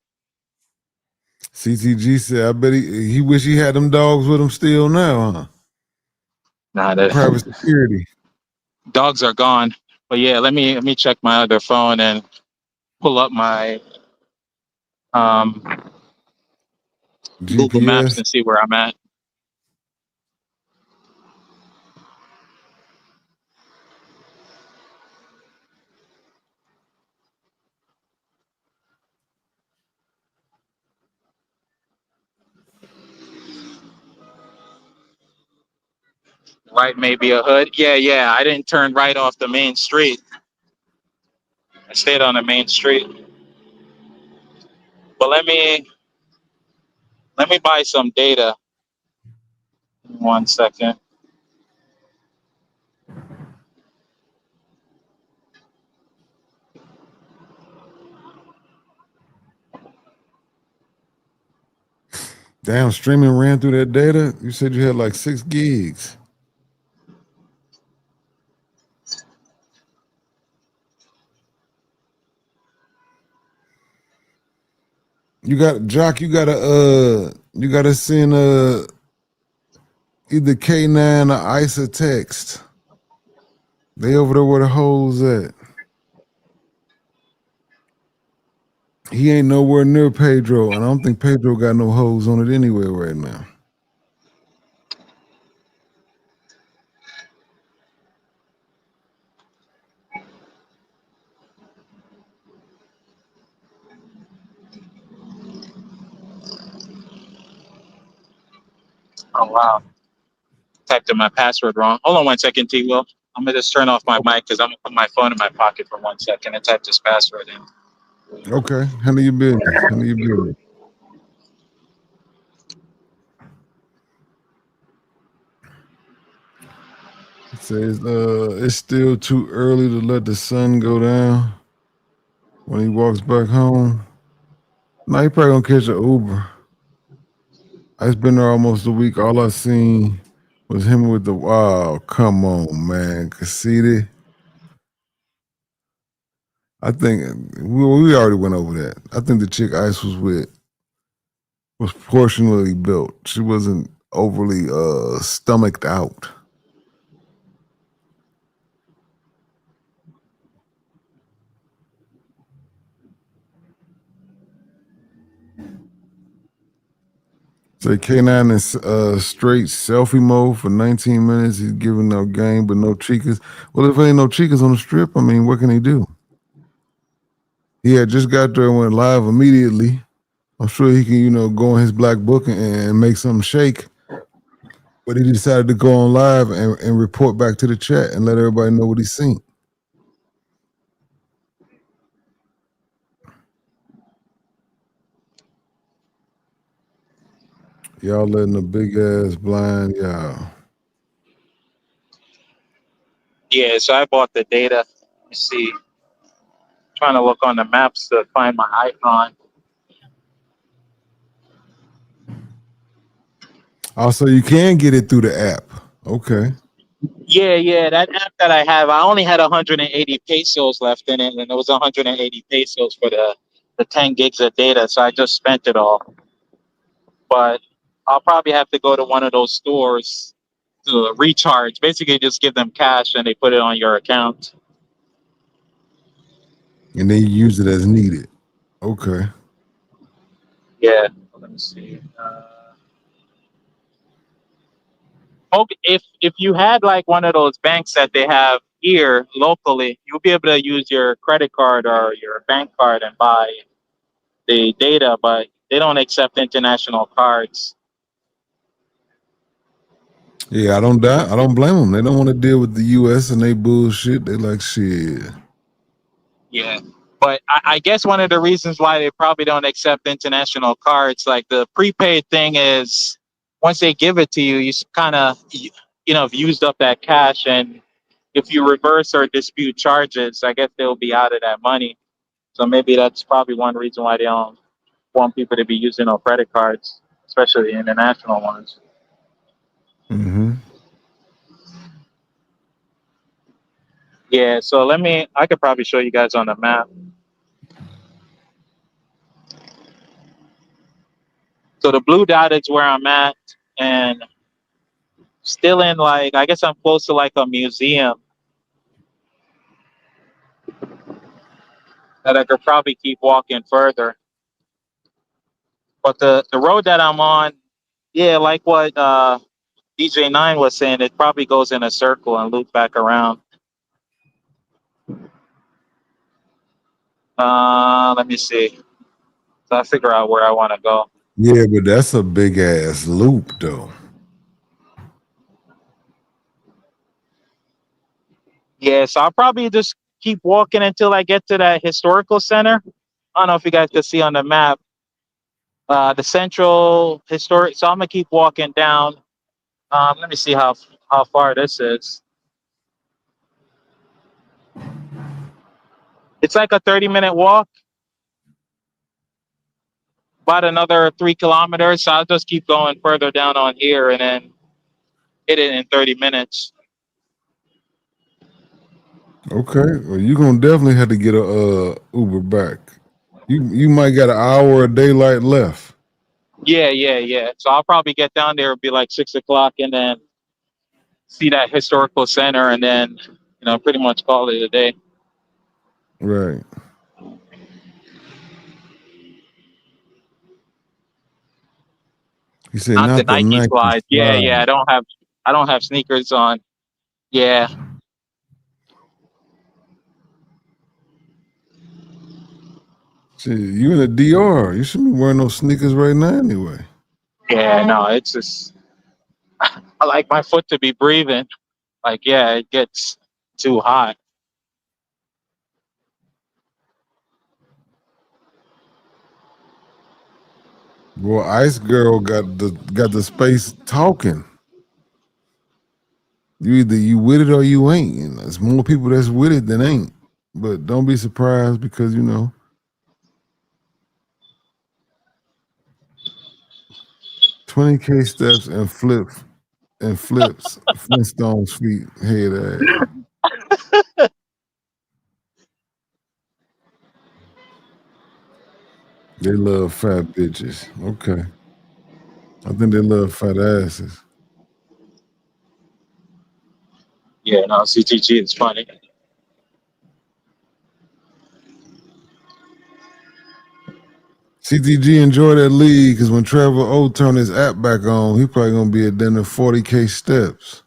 P: CTG said, "I bet he wish he had them dogs with him still now, huh?"
G: Nah,
P: Private
G: the
P: security.
G: dogs are gone. But yeah, let me check my other phone and pull up my Google Maps
P: GPS.
G: and see where I'm at. Right, maybe a hood. Yeah. I didn't turn right off the main street. I stayed on the main street. But let me buy some data 1 second.
P: Damn, streaming ran through that data. You said you had like 6 gigs. You got Jock. You gotta send either K9 or Ice a text. They over there where the hoes at. He ain't nowhere near Pedro, and I don't think Pedro got no hoes on it anyway right now.
G: Oh wow. Typed in my password wrong. Hold on 1 second, T Will. I'm gonna just turn off my mic because I'm gonna put my phone in my pocket for 1 second and type this password in.
P: Okay, handle your business. Handle your business. It says it's still too early to let the sun go down when he walks back home. No, he probably gonna catch an Uber. I've been there almost a week. All I seen was him with the wow. Come on, man, Cassidy. I think we already went over that. I think the chick Ice was with was proportionally built. She wasn't overly stomached out. So K9 is straight selfie mode for 19 minutes. He's giving no game, but no chicas. Well, if there ain't no chicas on the strip, I mean, what can he do? He had just got there and went live immediately. I'm sure he can, go in his black book and make something shake. But he decided to go on live and report back to the chat and let everybody know what he's seen. Y'all letting a big ass blind y'all.
G: Yeah, so I bought the data. Let me see. Trying to look on the maps to find my icon.
P: Also, you can get it through the app. Okay.
G: Yeah, that app that I have, I only had 180 pesos left in it, and it was 180 pesos for the 10 gigs of data, so I just spent it all. But I'll probably have to go to one of those stores to recharge. Basically, just give them cash and they put it on your account.
P: And then you use it as needed. Okay.
G: Yeah, let me see. If you had like one of those banks that they have here locally, you'll be able to use your credit card or your bank card and buy the data, but they don't accept international cards.
P: Yeah, I don't blame them. They don't want to deal with the U.S. and they bullshit. They like shit.
G: Yeah, but I guess one of the reasons why they probably don't accept international cards, like the prepaid thing, is once they give it to you, you kind of have used up that cash, and if you reverse or dispute charges, I guess they'll be out of that money. So maybe that's probably one reason why they don't want people to be using no credit cards, especially the international ones.
P: Mm-hmm.
G: Yeah, so I could probably show you guys on the map. So the blue dot is where I'm at, and still in I guess I'm close to like a museum that I could probably keep walking further. But the road that I'm on, yeah, like what DJ9 was saying, it probably goes in a circle and loops back around. Let me see. So I figure out where I want to go.
P: Yeah, but that's a big ass loop though.
G: Yeah, so I'll probably just keep walking until I get to that historical center. I don't know if you guys can see on the map, the central historic. So I'm gonna keep walking down Let me see how far this is. It's like a 30-minute walk, about another 3 kilometers. So I'll just keep going further down on here and then hit it in 30 minutes.
P: Okay, well, you're gonna definitely have to get a Uber back. You might got an hour of daylight left.
G: Yeah. So I'll probably get down there. It'll be like 6 o'clock, and then see that historical center, and then pretty much call it a day.
P: Right. You said
G: Not the
P: not the
G: Nike
P: Nike
G: slides. Yeah.
P: slide.
G: I don't have sneakers on. Yeah.
P: Shit, you in the DR. You shouldn't be wearing those sneakers right now anyway.
G: Yeah, no, it's just I like my foot to be breathing. Like, yeah, it gets too hot.
P: Boy, Ice Girl got the space talking. You with it or you ain't. And there's more people that's with it than ain't. But don't be surprised because 20K steps and flips Flintstones feet head ass. They love fat bitches. Okay. I think they love fat asses.
G: Yeah, no, CTG is funny.
P: CTG enjoy that league because when Trevor O turn his app back on, he probably gonna be at dinner 40K steps.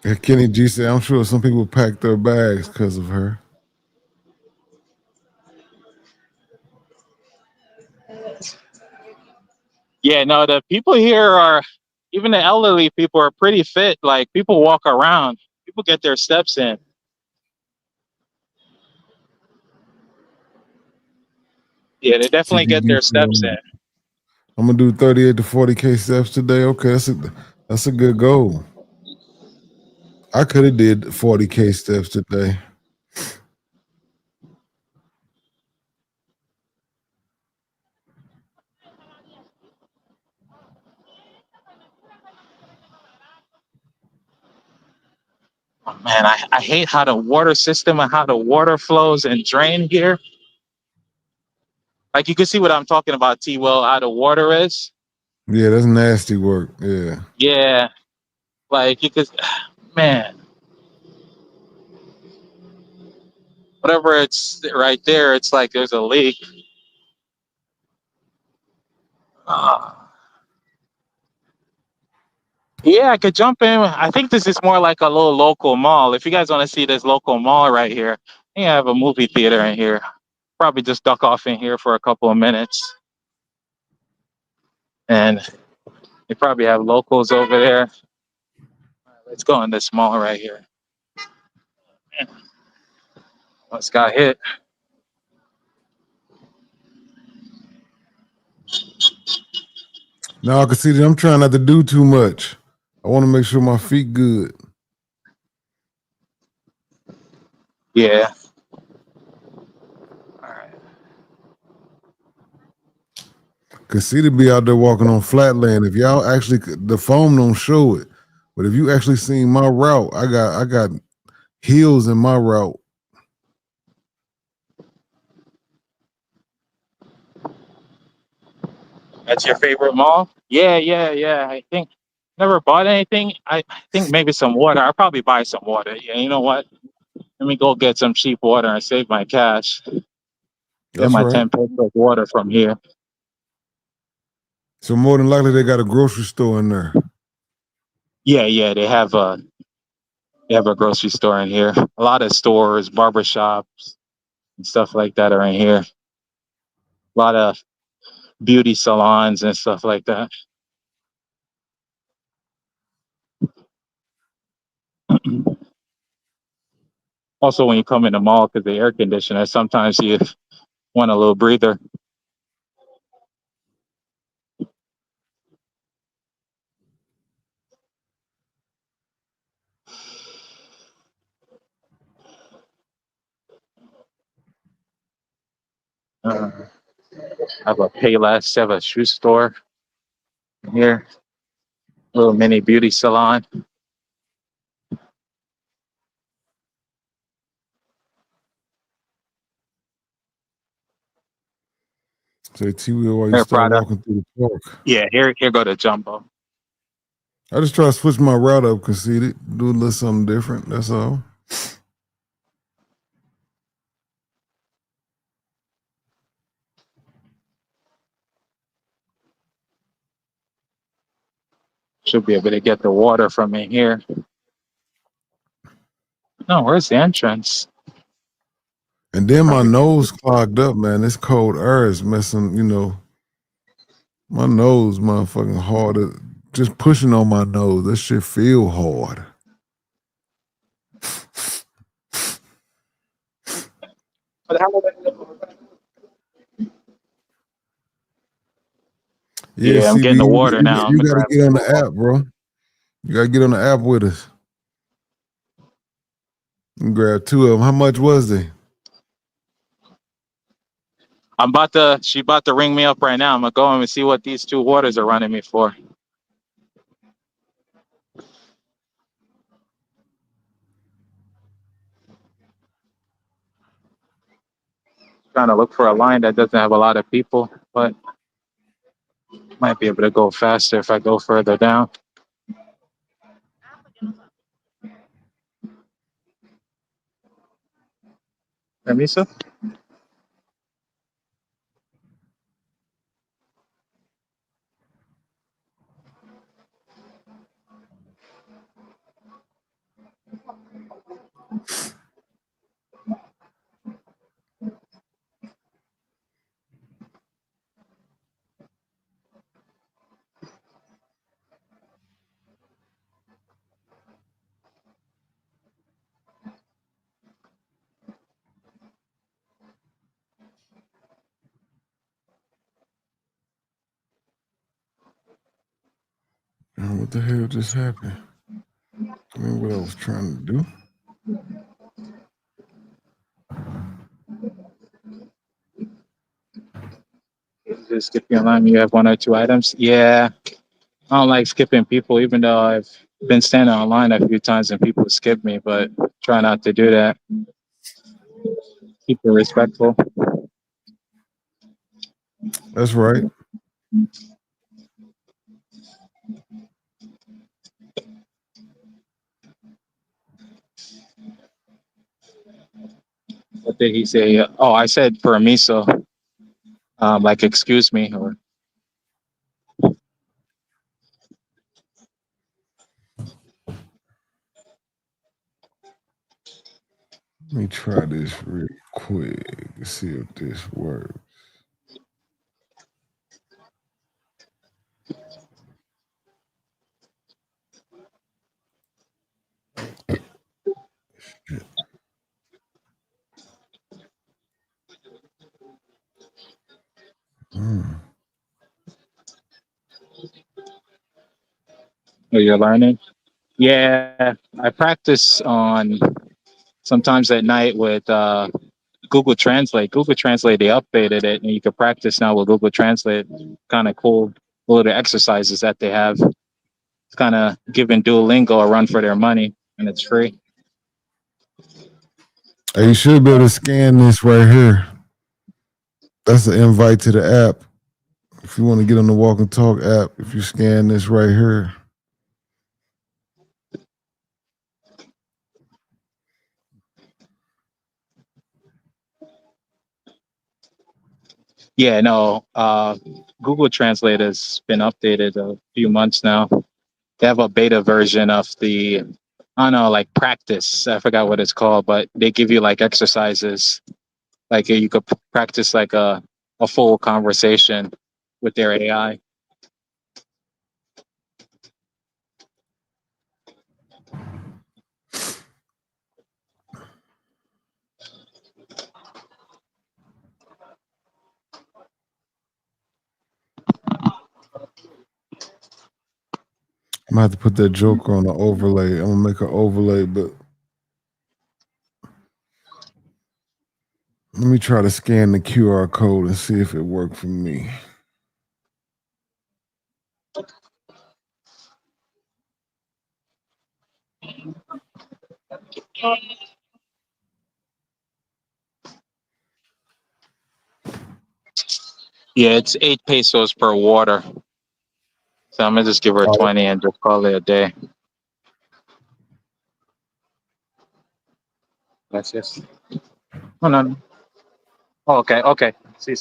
P: And Kenny G said, I'm sure some people pack their bags because of her.
G: Yeah, no, the people here are, even the elderly people are pretty fit. Like, people walk around, people get their steps in. Yeah, they definitely get
P: CTG
G: their
P: said,
G: steps in.
P: I'm gonna do 38 to 40K steps today. Okay, that's a good goal. I could have did 40K steps today.
G: Oh, man, I hate how the water system and how the water flows and drain here. Like, you can see what I'm talking about, T. Will, how the water is.
P: Yeah, that's nasty work. Yeah.
G: Yeah, like you could, man, whatever it's right there, it's like there's a leak. Uh, yeah, I could jump in. I think this is more like a little local mall. If you guys want to see this local mall right here, you have a movie theater in here. Probably just duck off in here for a couple of minutes. And they probably have locals over there. Let's go in this mall right here. Man, almost got hit.
P: Now I can see that I'm trying not to do too much. I want to make sure my feet good.
G: Yeah. All right.
P: Cause see to be out there walking on flatland. If y'all actually, the phone don't show it, but if you actually seen my route, I got hills in my route.
G: That's your favorite mall? Yeah. I think never bought anything. I think maybe some water. I'll probably buy some water. Yeah, you know what? Let me go get some cheap water and save my cash. Get
P: That's
G: my
P: right.
G: 10 pesos water from here.
P: So more than likely they got a grocery store in there.
G: Yeah, they have a grocery store in here. A lot of stores, barbershops, and stuff like that are in here. A lot of beauty salons and stuff like that. Also, when you come in the mall because the air conditioner, sometimes you want a little breather. I have a Payless, have a shoe store here, little mini beauty salon.
P: Say T Will while you
G: Hair
P: start
G: product.
P: walking through the park.
G: Yeah, here go to Jumbo.
P: I just try to switch my route up, conceited, do a little something different. That's all.
G: Should be able to get the water from in here. No, where's the entrance?
P: And then my
G: Probably.
P: nose clogged up, man. This cold air is messing, my nose motherfucking hard. Just pushing on my nose, that shit feel hard. Yeah,
G: Yeah, I'm
P: CB,
G: getting the water now. I'm
P: you
G: gonna
P: got to
G: grab
P: get on the app, bro. You got to get on the app with us. And grab two of them. How much was they?
G: she about to ring me up right now. I'm gonna go and see what these two waters are running me for. Trying to look for a line that doesn't have a lot of people, but might be able to go faster if I go further down. Ramisa?
P: What the hell just happened? I mean, what I was trying to do.
G: Just skip your line. You have one or two items. Yeah, I don't like skipping people, even though I've been standing online a few times and people skip me, but try not to do that. Keep it respectful.
P: That's right.
G: What did he say? Oh, I said for a miso, like excuse me, or
P: Let me try this real quick to see if this works.
G: you're learning. Yeah, I practice on sometimes at night with Google Translate. Google Translate, they updated it, and you can practice now with Google Translate. Kind of cool little exercises that they have. It's kind of giving Duolingo a run for their money, and it's free.
P: Hey, you should be able to scan this right here. That's the invite to the app. If you want to get on the Walk and Talk app, if you scan this right here.
G: Yeah, no, Google Translate has been updated a few months now. They have a beta version of the, I don't know, like practice. I forgot what it's called, but they give you like exercises. Like you could practice like a full conversation with their AI.
P: I'm gonna have to put that joker on the overlay. I'm gonna make an overlay, but let me try to scan the QR code and see if it worked for me.
G: Yeah, it's 8 pesos per water. So I'm gonna just give her 20 and just call it a day. Gracias. Oh, no. Oh, okay, okay. See.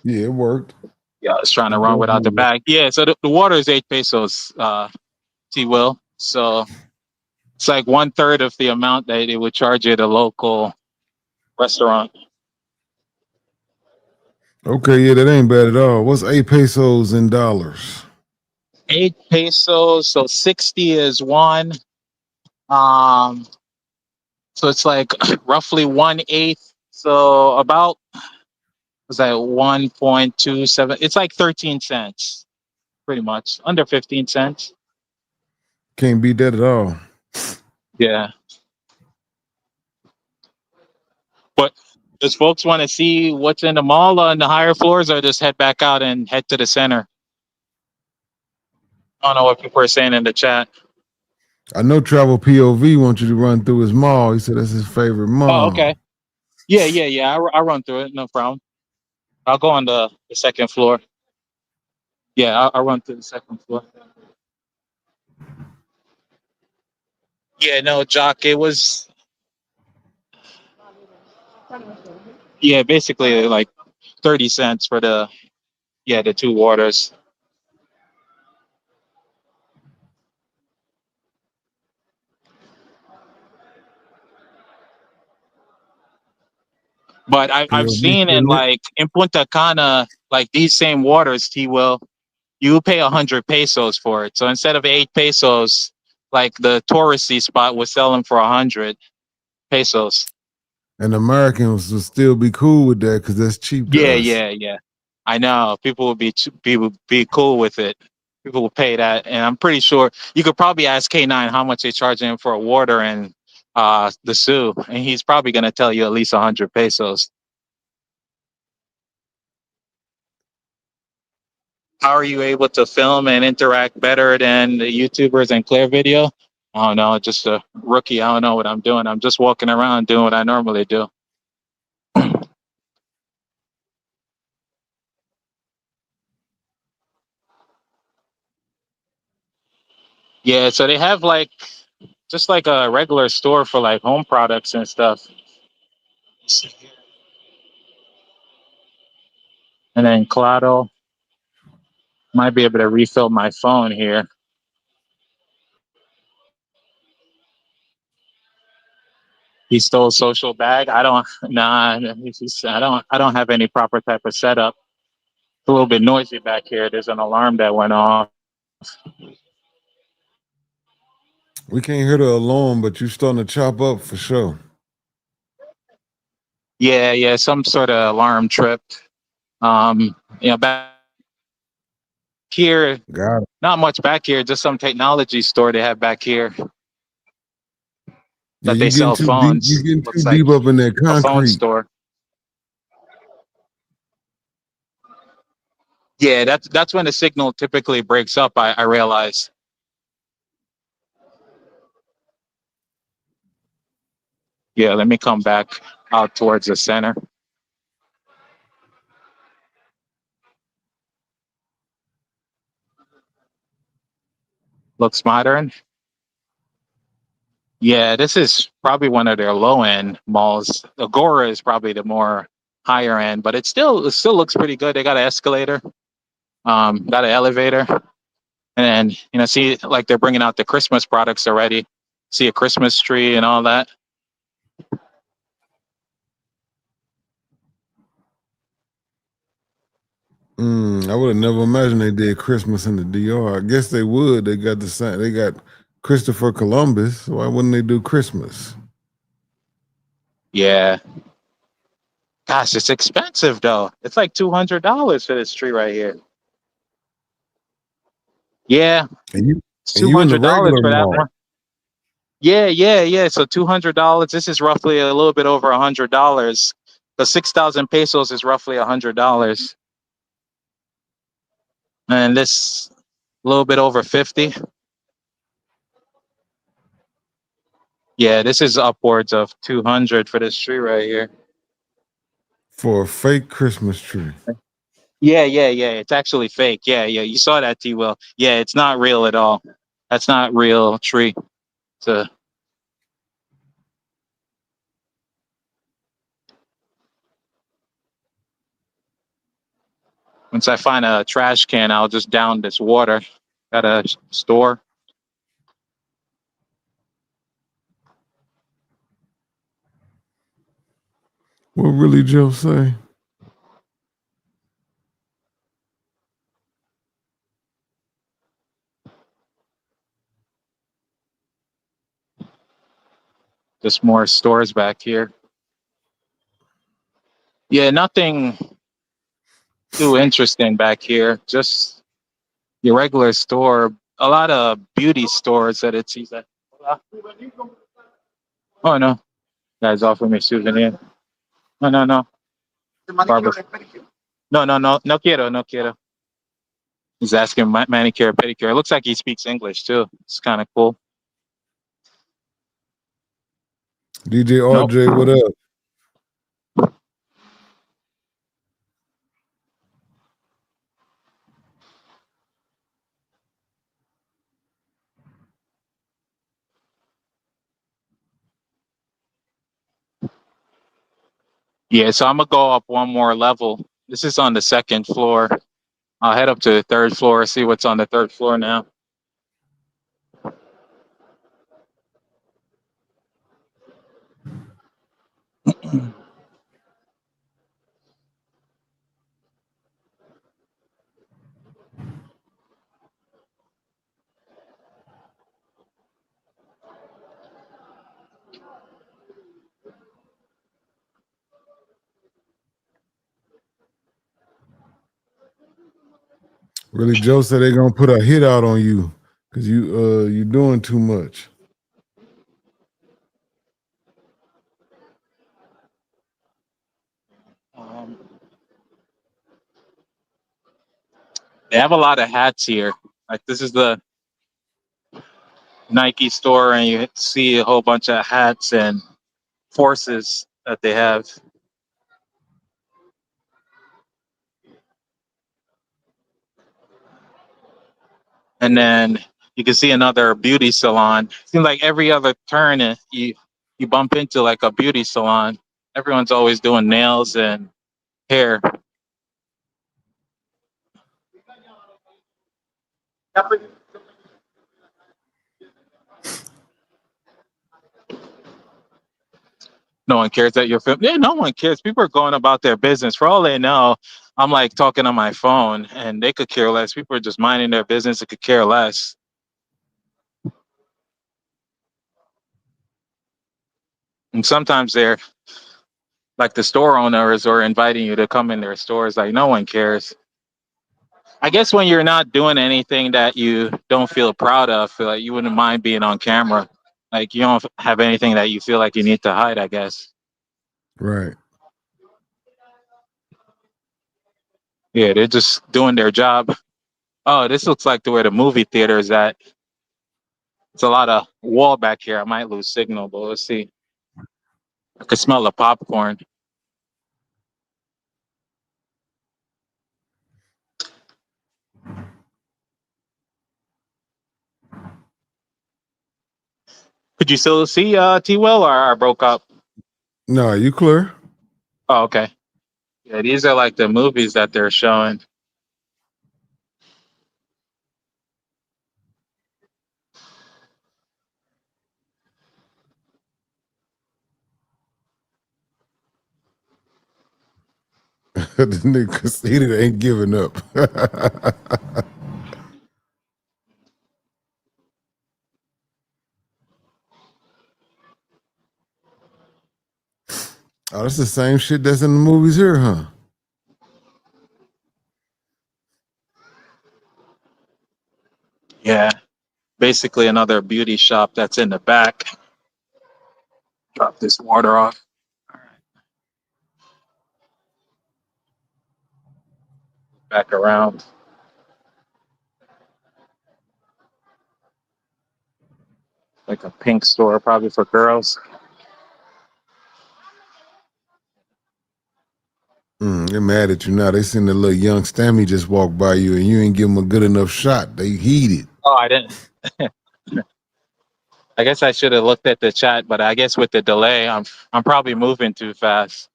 P: Yeah, it worked.
G: Yeah, I was trying to
P: It
G: run without the
P: definitely worked.
G: bag. Yeah, so the water is 8 pesos, T Will. So it's like 1/3 of the amount that they would charge you at a local restaurant.
P: Okay, yeah, that ain't bad at all. What's 8 pesos in dollars?
G: 8 pesos, so 60 is one. Um, so it's like roughly 1/8. So about was that 1.27? It's like 13 cents, pretty much under 15 cents.
P: Can't beat that at all.
G: Yeah. But does folks want to see what's in the mall on the higher floors, or just head back out and head to the center? I don't know what people are saying in the chat.
P: I know Travel POV wants you to run through his mall. He said that's his favorite
G: Oh,
P: mall.
G: okay. Yeah. I run through it, no problem. I'll go on the second floor. Yeah, I'll run through the second floor. Yeah, no, Jock, it was, yeah, basically like 30 cents for the two waters. But I've
P: POV
G: seen in
P: still lit.
G: like in Punta Cana, like these same waters, T Will, you pay 100 pesos for it. So instead of 8 pesos, like the touristy spot was selling for 100 pesos.
P: And Americans will still be cool with that because that's cheap to us.
G: Yeah. I know people will be cool with it. People will pay that, and I'm pretty sure you could probably ask K9 how much they charge him for a water and the Sioux, and he's probably gonna tell you at least 100 pesos. How are you able to film and interact better than the YouTubers and Clear Video? I don't know, just a rookie. I don't know what I'm doing. I'm just walking around doing what I normally do. Yeah, so they have like just like a regular store for like home products and stuff. And then Claro might be able to refill my phone here. He stole social bag. I don't nah. I don't have any proper type of setup. It's a little bit noisy back here. There's an alarm that went off.
P: We can't hear the alarm, but you starting to chop up for sure.
G: Yeah, some sort of alarm tripped. Back here,
P: Got it.
G: not much back here, just some technology store they have back here
P: Yeah,
G: that
P: you
G: they
P: getting
G: sell
P: too deep. You
G: phones.
P: getting too
G: Looks like
P: deep up in that
G: a phone
P: concrete.
G: store. Yeah, that's when the signal typically breaks up, I realize. Yeah, let me come back out towards the center. Looks modern. Yeah, this is probably one of their low end malls. Agora is probably the more higher end, but it still looks pretty good. They got an escalator, got an elevator, and see like they're bringing out the Christmas products already. See a Christmas tree and all that.
P: I would have never imagined they did Christmas in the DR. I guess they would. They got the same. They got Christopher Columbus. Why wouldn't they do Christmas?
G: Yeah. Gosh, it's expensive though. It's like $200 for this tree right here. Yeah,
P: And
G: it's
P: you in the
G: $200
P: regular
G: for that
P: mall.
G: one. Yeah. So $200. This is roughly a little bit over $100. The 6,000 pesos is roughly $100, and this a little bit over 50. Yeah, this is upwards of 200 for this tree right here.
P: For a fake Christmas tree.
G: Yeah. It's actually fake. Yeah. You saw that, T. Will. Yeah, it's not real at all. That's not real tree. So once I find a trash can, I'll just down this water at a store.
P: What really Joe say?
G: Just more stores back here. Yeah, nothing too interesting back here. Just your regular store. A lot of beauty stores that it sees. Oh no, guys offering me souvenir. No. Barber. No quiero, no quiero. He's asking manicure, pedicure. It looks like he speaks English too. It's kind of cool.
P: DJ
G: Nope.
P: RJ, what up?
G: Yeah, so I'm gonna go up one more level. This is on the second floor. I'll head up to the third floor, see what's on the third floor now.
P: Really Joe said they gonna put a hit out on you because you doing too much.
G: They have a lot of hats here. Like this is the Nike store, and you see a whole bunch of hats and forces that they have. And then you can see another beauty salon. Seems like every other turn you bump into like a beauty salon. Everyone's always doing nails and hair. No one cares that you're film. Yeah, no one cares. People are going about their business. For all they know, I'm like talking on my phone, and they could care less. People are just minding their business. They could care less. And sometimes they're like the store owners are inviting you to come in their stores. Like no one cares. I guess when you're not doing anything that you don't feel proud of, like you wouldn't mind being on camera. Like you don't have anything that you feel like you need to hide, I guess.
P: Right.
G: Yeah, they're just doing their job. Oh, this looks like where the movie theater is at. It's a lot of wall back here. I might lose signal, but let's see. I could smell the popcorn. Could you still see T Will, or I broke up?
P: No, you clear.
G: Oh, okay. Yeah, these are like the movies that they're showing.
P: The nigga conceded ain't giving up. Oh, that's the same shit that's in the movies here, huh?
G: basically another beauty shop that's in the back. Drop this water off. Back around. Like a pink store, probably for girls.
P: They're mad at you now. They seen the little young Stammy just walk by you and you ain't give them a good enough shot. They heated.
G: Oh, I didn't. I guess I should have looked at the chat, but I guess with the delay, I'm probably moving too fast.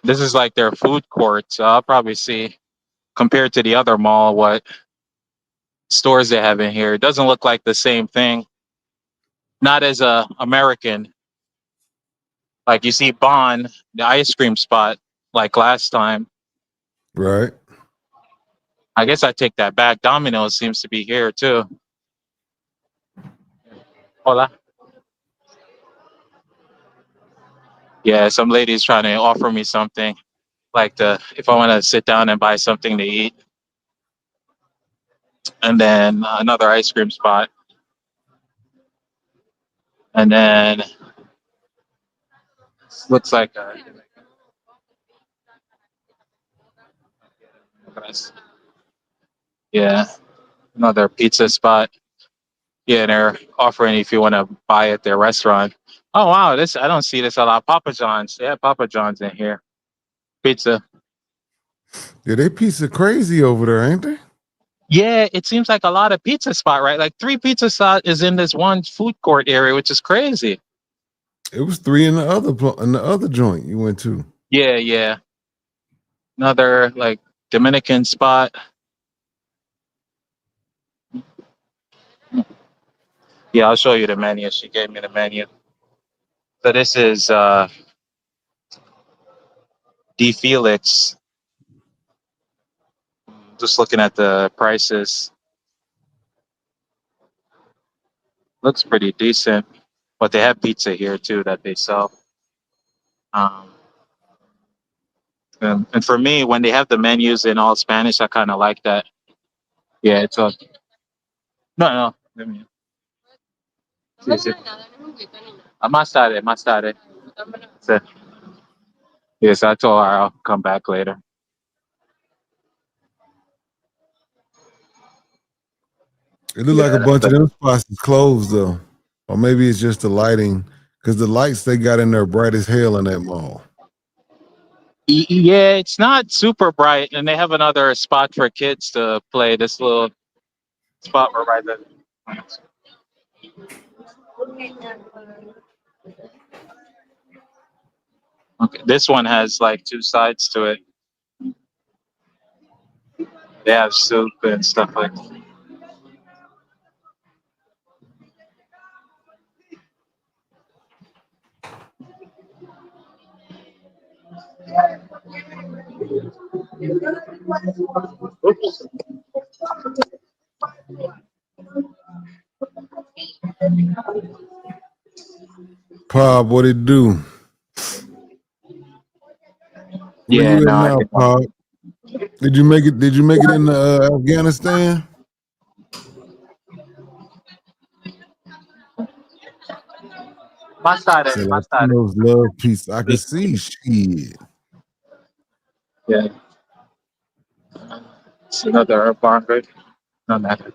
G: This is like their food court, so I'll probably see compared to the other mall what stores they have in here. It doesn't look like the same thing. Not as a American. Like you see Bon, the ice cream spot, like last time.
P: Right.
G: I guess I take that back. Domino's seems to be here too. Hola. Yeah, some lady's trying to offer me something, like if I want to sit down and buy something to eat, and then another ice cream spot, and then looks like yeah, another pizza spot. Yeah, they're offering if you want to buy at their restaurant. Oh wow, this I don't see this a lot. Papa John's, they have Papa John's in here. Pizza.
P: Yeah, they pizza crazy over there, ain't they?
G: Yeah, it seems like a lot of pizza spot, right? Like 3 pizza spot is in this one food court area, which is crazy.
P: It was 3 in the other joint you went to.
G: Yeah, yeah. Another like Dominican spot. Yeah, I'll show you the menu. She gave me the menu. So this is D Felix. Just looking at the prices. Looks pretty decent. But they have pizza here too that they sell. Um, and for me, when they have the menus in all Spanish, I kind of like that. Yeah, it's a no. Let me. Sí, sí. Más tarde, más tarde. So, yes, I told her I'll come back later.
P: It looked like a
G: Yeah,
P: bunch of them spots is closed though. Or maybe it's just the lighting. Because the lights they got in there bright as hell in that mall.
G: Yeah, it's not super bright, and they have another spot for kids to play. This little spot right there. Okay, this one has like 2 sides to it. They have soup and stuff like that.
P: Pop, what it do? Where
G: Yeah,
P: you at
G: no, I
P: now,
G: think
P: Pop? Did you make it? Did you make it in Afghanistan?
G: más tarde,
P: Said
G: más tarde.
P: Latinos love pizza. I can see shit.
G: Yeah, it's another barcode. No matter.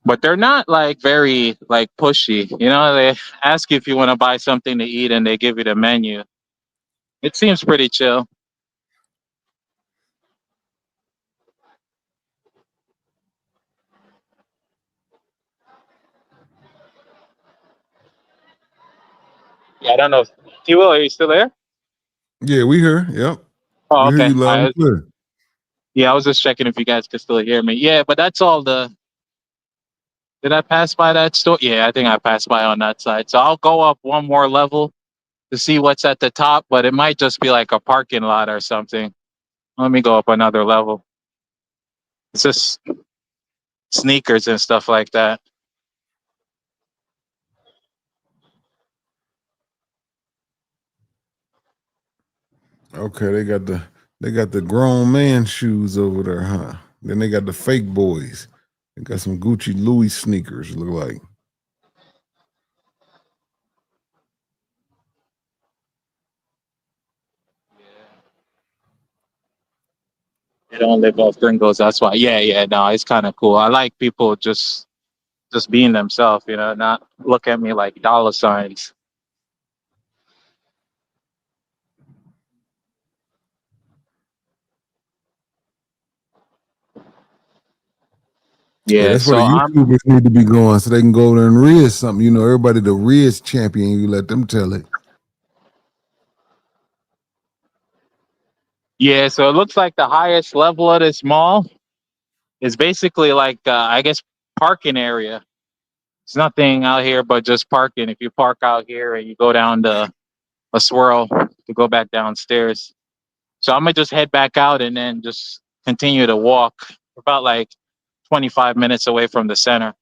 G: But they're not like very like pushy. You know, they ask you if you want to buy something to eat, and they give you the menu. It seems pretty chill. Yeah, I don't know. T. Will, are you still there?
P: Yeah, we hear. Yep,
G: Oh,
P: we hear
G: okay.
P: you loud and clear.
G: Yeah, I was just checking if you guys could still hear me. Yeah, but that's all the. Did I pass by that store? Yeah, I think I passed by on that side. So I'll go up one more level to see what's at the top, but it might just be like a parking lot or something. Let me go up another level. It's just sneakers and stuff like that.
P: Okay, they got the grown man shoes over there, huh? Then they got the fake boys. They got some Gucci Louis sneakers. Look like.
G: They don't live off gringos. That's why. Yeah, yeah. No, it's kind of cool. I like people just being themselves. You know, not look at me like dollar signs.
P: Yeah,
G: Yeah.
P: that's where
G: So
P: the
G: I'm.
P: YouTubers need to be going so they can go there and riz something. You know, everybody the riz champion. You let them tell it.
G: Yeah. So it looks like the highest level of this mall is basically like I guess parking area. It's nothing out here but just parking. If you park out here and you go down to a swirl to go back downstairs. So I'm gonna just head back out and then just continue to walk about like 25 minutes away from the center.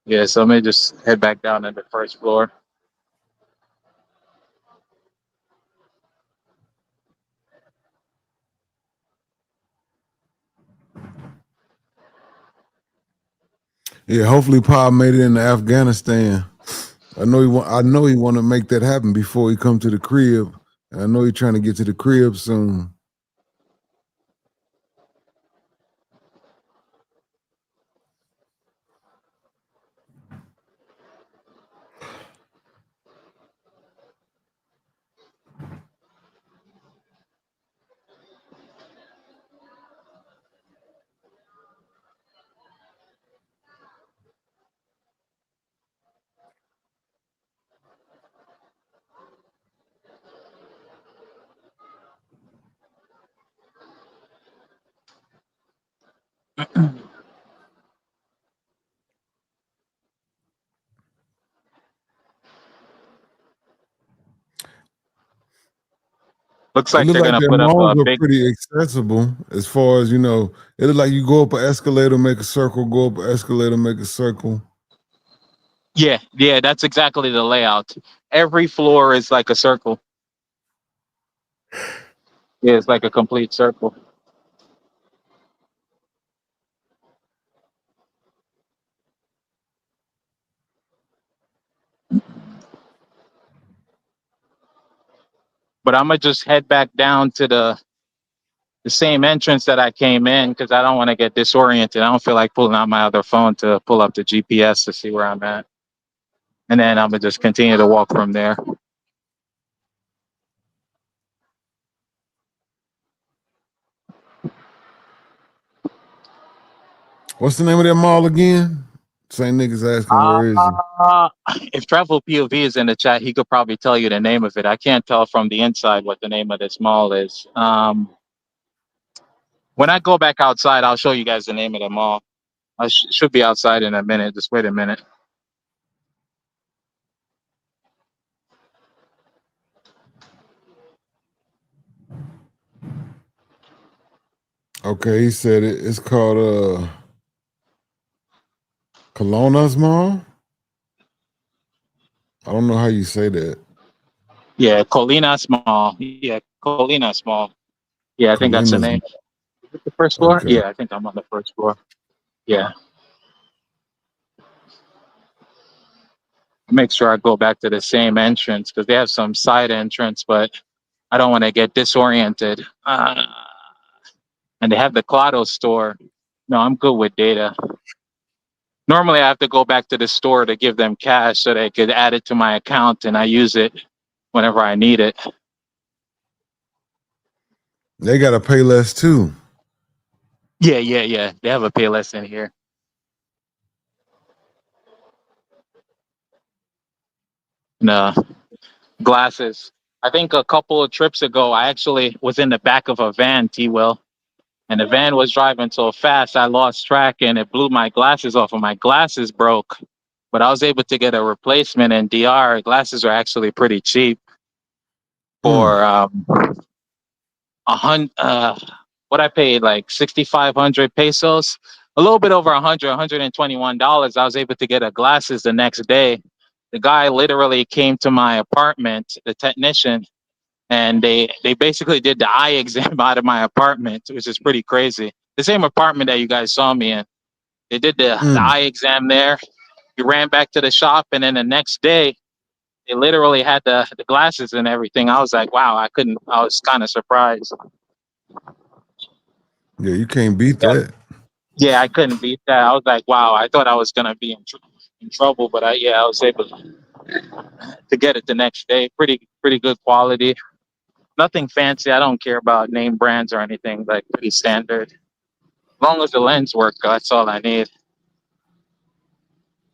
G: Yeah, so I'm gonna just head back down to the first floor.
P: Yeah, hopefully Pa made it into Afghanistan. I know he want to make that happen before he come to the crib. I know he trying to get to the crib soon.
G: Looks
P: It
G: like
P: look
G: they're
P: like
G: gonna
P: their
G: put up
P: malls
G: a
P: are
G: big.
P: pretty accessible as far as It look like you go up an escalator, make a circle, go up an escalator, make a circle.
G: Yeah, yeah, that's exactly the layout. Every floor is like a circle. Yeah, it's like a complete circle. But I'm gonna just head back down to the same entrance that I came in because I don't want to get disoriented. I don't feel like pulling out my other phone to pull up the GPS to see where I'm at. And then I'm gonna just continue to walk from there.
P: What's the name of that mall again? Same niggas asking where is he?
G: If Travel POV is in the chat, he could probably tell you the name of it. I can't tell from the inside what the name of this mall is. When I go back outside, I'll show you guys the name of the mall. I should be outside in a minute. Just wait a minute.
P: Okay, he said it's called Colonna's Mall. I don't know how you say that.
G: Yeah, Colina Small. Yeah, Colina Small. Yeah, I think that's the
P: Colina's.
G: name. Is it the first floor?
P: Okay.
G: Yeah, I think I'm on the first floor. Yeah. Make sure I go back to the same entrance because they have some side entrance, but I don't want to get disoriented. And they have the Clado store. No, I'm good with data. Normally, I have to go back to the store to give them cash so they could add it to my account and I use it whenever I need it.
P: They gotta pay less too.
G: Yeah, yeah, yeah. They have a Payless in here. No glasses. I think a couple of trips ago, I actually was in the back of a van, T Will, and the van was driving so fast I lost track and it blew my glasses off and my glasses broke. But I was able to get a replacement in DR. Glasses are actually pretty cheap for a hundred. What I paid like 6,500 pesos. a little bit over 100, $121. I was able to get a glasses the next day. The guy literally came to my apartment, the technician, and they basically did the eye exam out of my apartment, which is pretty crazy. The same apartment that you guys saw me in. They did the eye exam there. We ran back to the shop, and then the next day, they literally had the glasses and everything. I was like, wow, I was kind of surprised.
P: Yeah, you can't beat that.
G: Yeah, I couldn't beat that. I was like, wow, I thought I was going to be in trouble, but I was able to get it the next day. Pretty good quality. Nothing fancy. I don't care about name brands or anything, like pretty standard. As long as the lens work, that's all I need.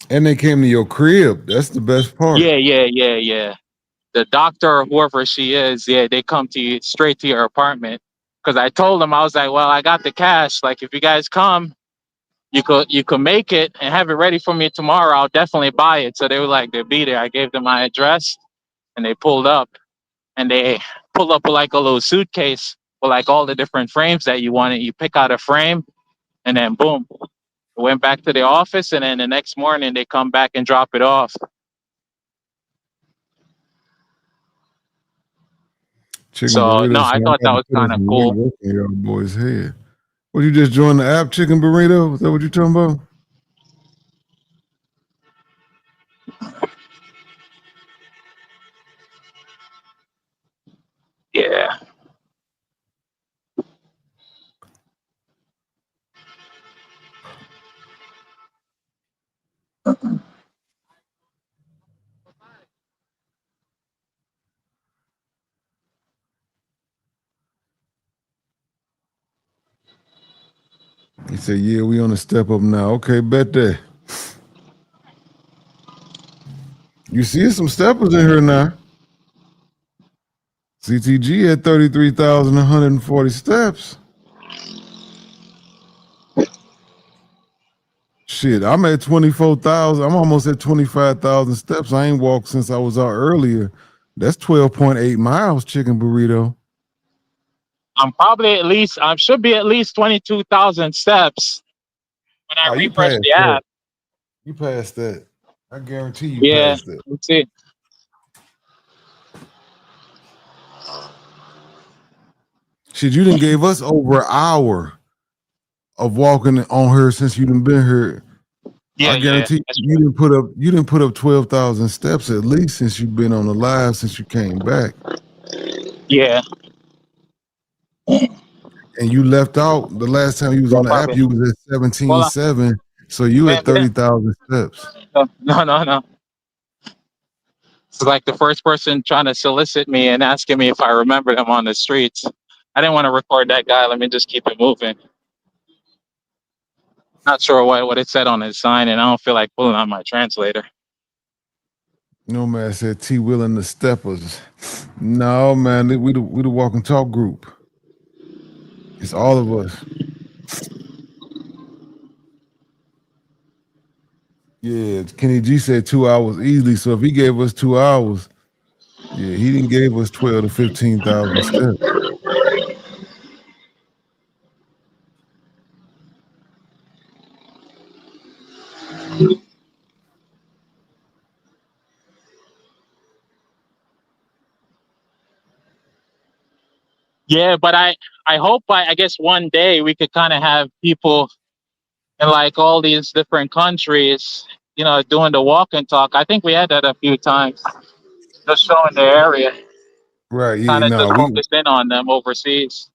P: And they came to your crib. That's the best part.
G: Yeah. The doctor or whoever she is, yeah, they come to you straight to your apartment. Because I told them, I was like, well, I got the cash. Like, if you guys come, you could make it and have it ready for me tomorrow. I'll definitely buy it. So they were like, they'll be there. I gave them my address, and they pulled up, and they pulled up with like a little suitcase with like all the different frames that you wanted. You pick out a frame, and then boom, went back to the office, and then the next morning they come back and drop it off.
P: Chicken
G: So no,
P: burrito. So
G: I
P: I
G: thought that
P: got to
G: was
P: put in
G: kind of
P: some
G: cool.
P: work in your boy's head. Well, you just joined the app, Chicken Burrito? Is that what you're talking about?
G: Yeah.
P: He said, yeah, we on the step up now. Okay, bet that. You see some steppers in here now. CTG at 33,140 steps. Shit, I'm at 24,000. I'm almost at 25,000 steps. I ain't walked since I was out earlier. That's 12.8 miles, Chicken Burrito.
G: I should be at least 22,000 steps when I
P: Oh, you
G: refresh
P: passed
G: the
P: that.
G: app.
P: You passed that. I guarantee you
G: Yeah,
P: passed that.
G: let's see.
P: Shit, you done gave us over an hour of walking on her since you done been here. I
G: Yeah,
P: guarantee
G: that's
P: you didn't put up 12,000 steps at least since you've been on the live since you came back.
G: yeah.
P: And you left out the last time you was
G: Yeah,
P: on the app,
G: probably.
P: you was at
G: Well,
P: 17.7. So you at
G: man,
P: 30,000 steps.
G: no. It's like the first person trying to solicit me and asking me if I remember them on the streets. I didn't want to record that guy. Let me just keep it moving. Not sure what it said on his sign, and I don't feel like pulling out my translator.
P: No man said T Will and the Steppers. No, man, we the walk and talk group. It's all of us. Yeah, Kenny G said 2 hours easily. So if he gave us 2 hours, yeah, he didn't give us 12 to 15,000 steps.
G: Yeah, but I hope I guess one day we could kind of have people in like all these different countries, doing the walk and talk. I think we had that a few times, just showing the area,
P: Right, yeah,
G: kind of
P: no,
G: just focus in on them overseas.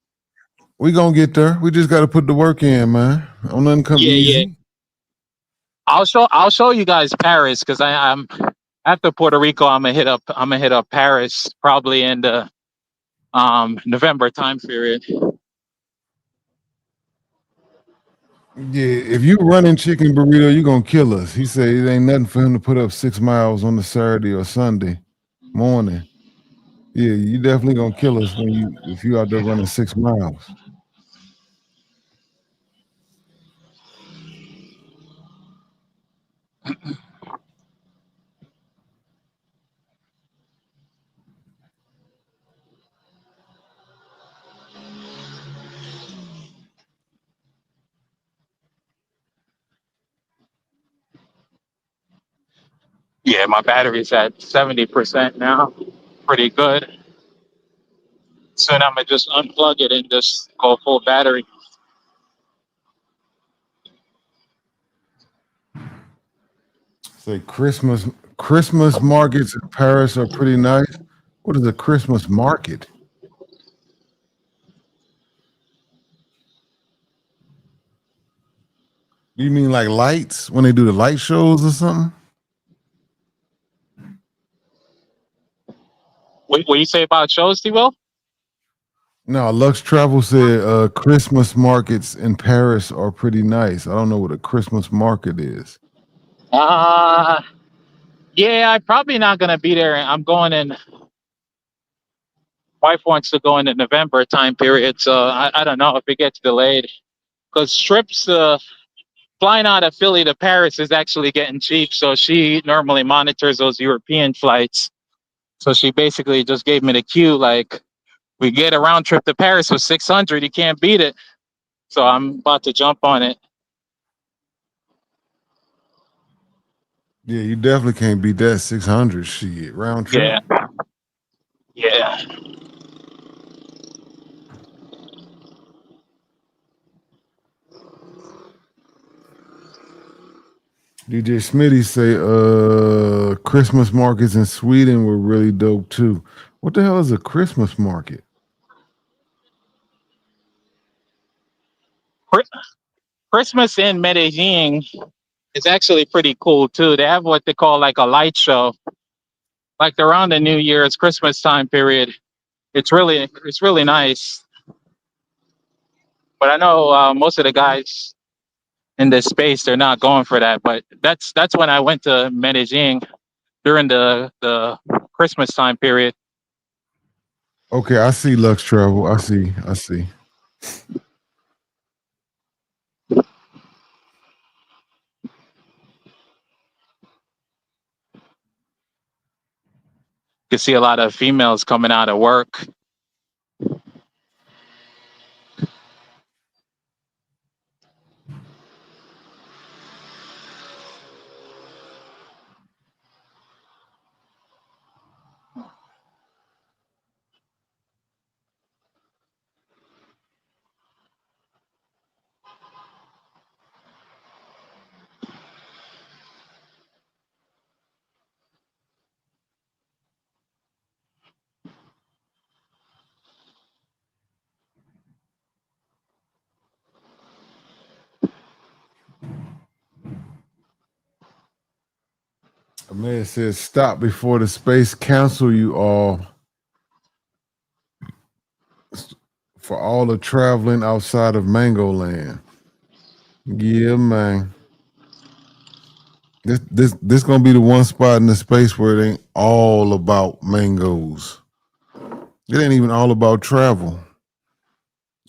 P: we gonna get there. We just gotta put the work in, man. Don't nothing come
G: Yeah.
P: easy.
G: I'll show you guys Paris because I'm after Puerto Rico. I'm gonna hit up Paris probably in the November time period.
P: Yeah, if you running Chicken Burrito, you gonna kill us. He said it ain't nothing for him to put up 6 miles on the Saturday or Sunday morning. Yeah, you definitely gonna kill us if you out there running 6 miles.
G: Yeah, my battery's at 70% now. Pretty good. Soon I'm gonna just unplug it and just go full battery.
P: Say Christmas markets in Paris are pretty nice. What is a Christmas market? Do you mean like lights when they do the light shows or something?
G: What you say about shows, T-Will?
P: No, Lux Travel said Christmas markets in Paris are pretty nice. I don't know what a Christmas market is.
G: Uh yeah, I'm probably not gonna be there. I'm going in. Wife wants to go in the November time period, so I don't know if it gets delayed. Because trips flying out of Philly to Paris is actually getting cheap. So she normally monitors those European flights. So she basically just gave me the cue, like we get a round trip to Paris for 600. You can't beat it. So I'm about to jump on it.
P: Yeah, you definitely can't beat that 600 shit round trip.
G: Yeah. Yeah.
P: DJ Smitty say Christmas markets in Sweden were really dope too. What the hell is a Christmas market?
G: Christmas in Medellin is actually pretty cool too. They have what they call like a light show, like around the New Year's Christmas time period. It's really nice. But I know most of the guys in this space they're not going for that. But that's when I went to Medellin during the Christmas time period.
P: Okay, I see Lux Travel. I see.
G: You see a lot of females coming out of work.
P: A man says stop before the space cancel you all for all the traveling outside of Mango Land. Yeah, man. This gonna be the one spot in the space where it ain't all about mangoes. It ain't even all about travel.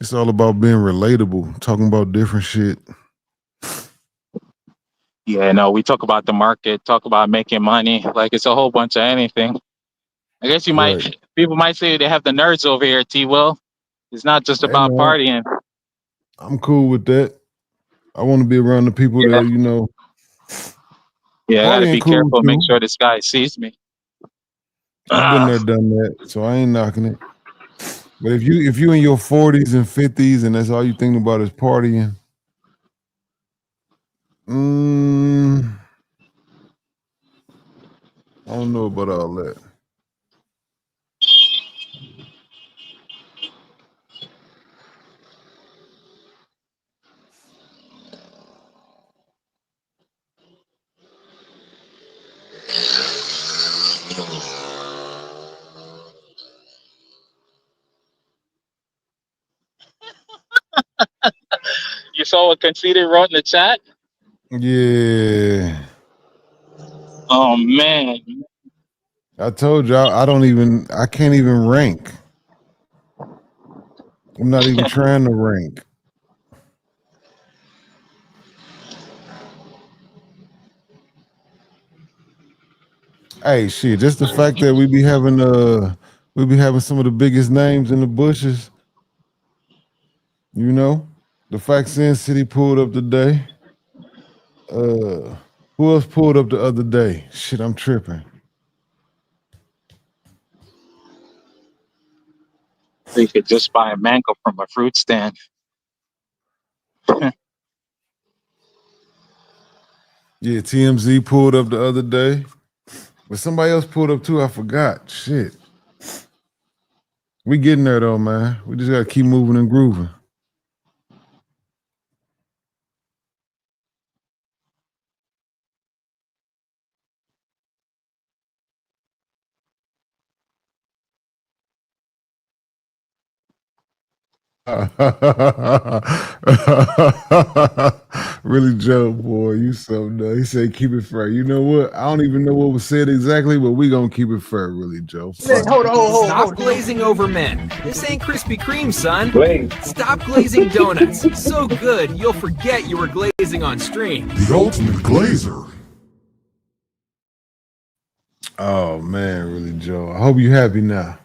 P: It's all about being relatable, talking about different shit.
G: Yeah, no, we talk about the market, talk about making money. Like it's a whole bunch of anything. I guess
P: Right.
G: people might say they have the nerds over here, T Will. It's not just
P: Hey
G: about
P: man,
G: partying.
P: I'm cool with that. I want to be around the people
G: Yeah.
P: that, you know,
G: Yeah, I gotta
P: partying
G: be
P: cool
G: careful, make
P: too.
G: sure this guy sees me.
P: I've been
G: Ah,
P: there, done that, so I ain't knocking it. But if you in your 40s and 50s and that's all you think about is partying, mm, I don't know about all that.
G: you saw what Conceited wrote in the chat?
P: Yeah,
G: Oh man.
P: I told you I can't even rank. I'm not even trying to rank. Hey, shit, just the fact that we be having some of the biggest names in the bushes, you know. The fact Sin City pulled up today. Who Who else pulled up the other day? Shit, I'm tripping.
G: You could just buy a mango from a fruit stand.
P: Yeah, TMZ pulled up the other day. But somebody else pulled up too. I forgot. Shit. We getting there though, man. We just gotta keep moving and grooving. Really, Joe, boy, you something though. He said keep it fair. You know what? I don't even know what was said exactly, but we gonna keep it fair, really, Joe.
D: Man,
P: Fuck
D: hold on, hold on,
E: Stop
D: hold on.
E: glazing over men. This ain't Krispy Kreme, son.
C: Glaze.
E: Stop glazing donuts. So good, you'll forget you were glazing on stream.
P: The ultimate glazer. Oh man, really, Joe. I hope you happy now.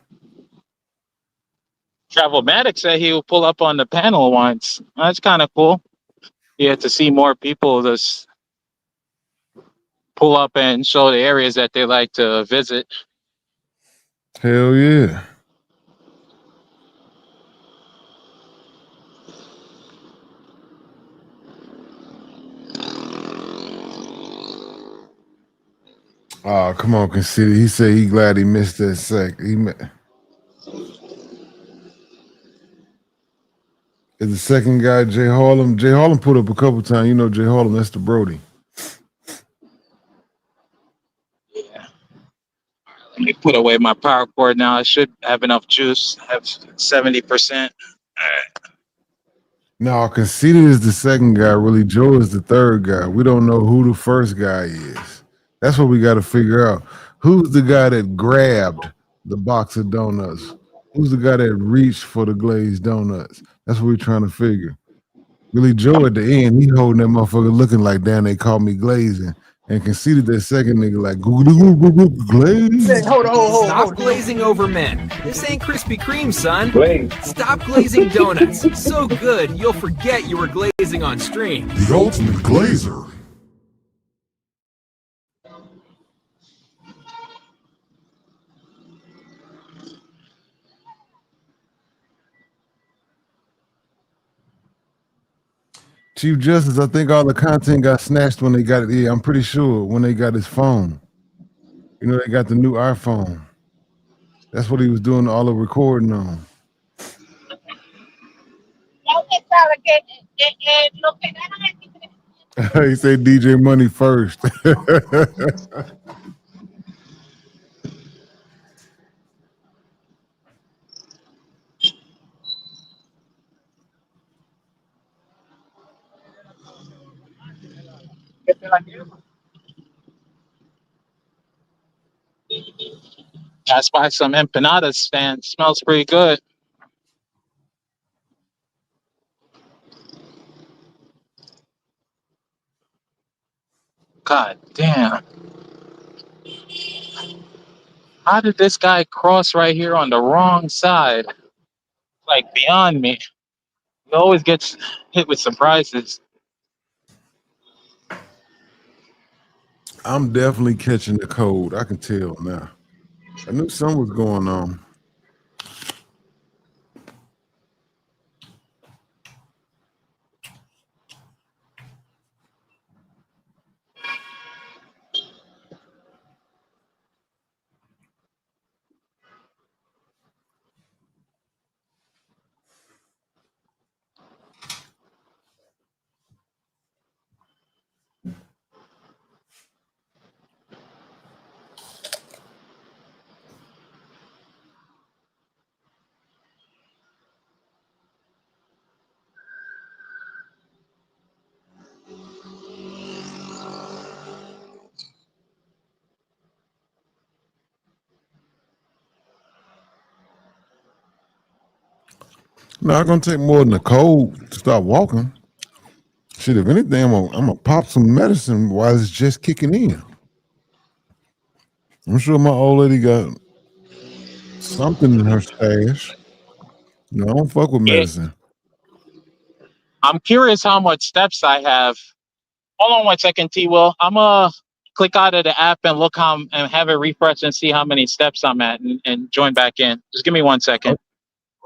G: Travelmatic said he would pull up on the panel once. That's kind of cool. You had to see more people just pull up and show the areas that they like to visit.
P: Hell yeah. Oh, come on, Conceited. He said he glad he missed that sack. Is the second guy Jay Harlem? Jay Harlem put up a couple times. You know Jay Harlem, that's the Brody.
G: Let me put away my power cord now. I should have enough juice. I have 70%.
P: No, Conceited is the second guy. Really, Joe is the third guy. We don't know who the first guy is. That's what we got to figure out. Who's the guy that grabbed the box of donuts? Who's the guy that reached for the glazed donuts? That's what we're trying to figure. Really, Joe at the end, he holding that motherfucker looking like, damn, they called me glazing. And Conceited that second nigga like, glaze.
D: Man, hold on, hold on, hold
E: Stop
D: on.
E: glazing over men. This ain't Krispy Kreme, son.
C: Glaze.
E: Stop glazing donuts. So good, you'll forget you were glazing on stream.
P: The ultimate glazer. Chief Justice, I think all the content got snatched when they got it. Yeah, I'm pretty sure when they got his phone. You know, they got the new iPhone. That's what he was doing all the recording on. He said DJ Money first.
G: That's why some empanadas stand. Smells pretty good. God damn. How did this guy cross right here on the wrong side? Like beyond me. He always gets hit with surprises.
P: I'm definitely catching the cold. I can tell now. I knew something was going on. Not gonna take more than a cold to start walking. Shit, if anything, I'm gonna pop some medicine while it's just kicking in. I'm sure my old lady got something in her stash. No, I don't fuck with
G: Yeah.
P: medicine.
G: I'm curious how much steps I have Hold on 1 second, T. Will. I'm gonna click out of the app and look how and have it refresh and see how many steps I'm at and join back in. Just give me 1 second.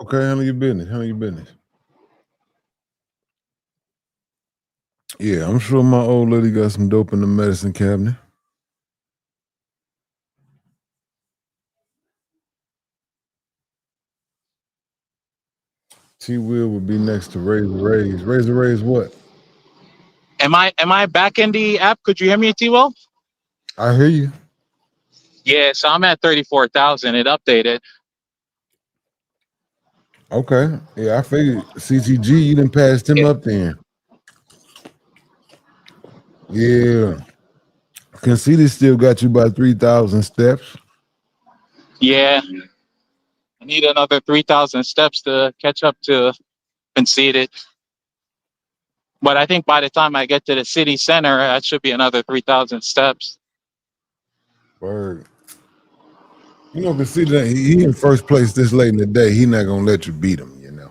P: Okay, handle your business. Handle your business. Yeah, I'm sure my old lady got some dope in the medicine cabinet. T Will would be next to Razor Rays. Razor Rays what?
G: Am I back in the app? Could you hear me, T. Will?
P: I hear you.
G: Yeah, so I'm at 34,000. It updated.
P: Okay. Yeah, I figured CTG, you done passed him up then. Yeah. Conceited still got you about 3,000 steps.
G: Yeah. I need another 3,000 steps to catch up to Conceited. But I think by the time I get to the city center, that should be another 3,000 steps.
P: Word. You know, Conceited, he in first place this late in the day. He not gonna let you beat him, you know.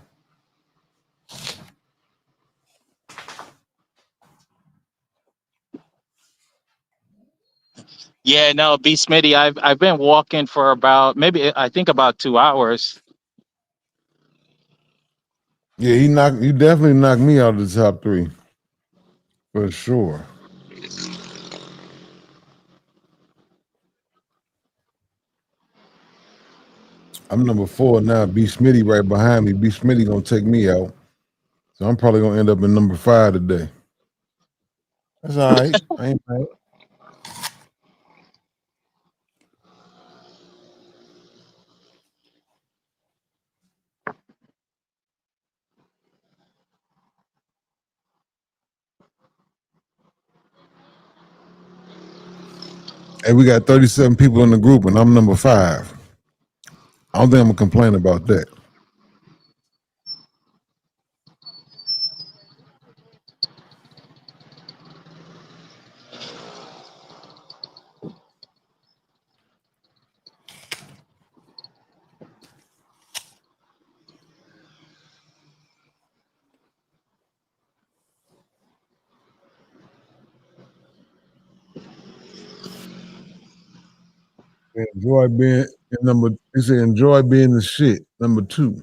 G: Yeah, no, B Smitty, I've been walking for about I think about 2 hours.
P: Yeah, you definitely knocked me out of the top three. For sure. I'm number 4 now. B Smitty right behind me. B Smitty gonna take me out. So I'm probably gonna end up in number 5 today. That's all right. I ain't mad. Hey, we got 37 people in the group and I'm number 5. I don't think I'm gonna complain about that. Enjoy being number. He said, "Enjoy being the shit." Number 2.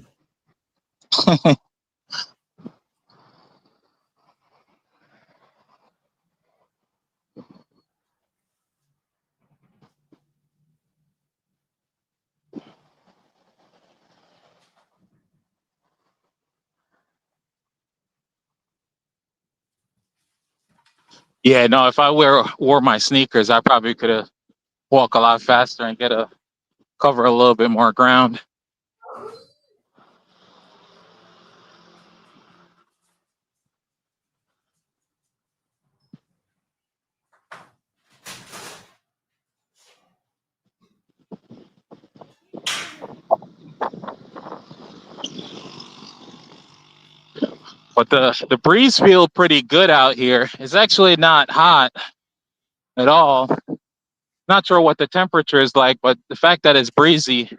G: Yeah, no, if I wore my sneakers, I probably could have walked a lot faster and cover a little bit more ground. But the breeze feel pretty good out here. It's actually not hot at all. Not sure what the temperature is like, but the fact that it's breezy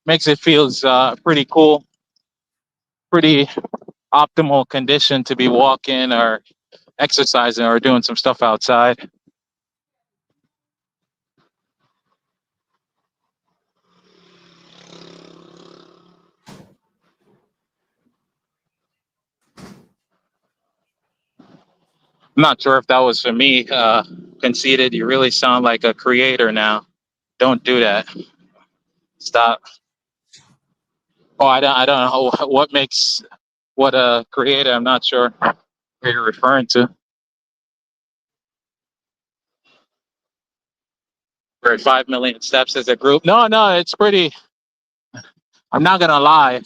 G: makes it feels pretty cool, pretty optimal condition to be walking or exercising or doing some stuff outside. I'm not sure if that was for me. Conceited, you really sound like a creator now. Don't do that. Stop. Oh, I don't know what makes what a creator. I'm not sure what you're referring to. We're at 5 million steps as a group. No, it's pretty. I'm not gonna lie.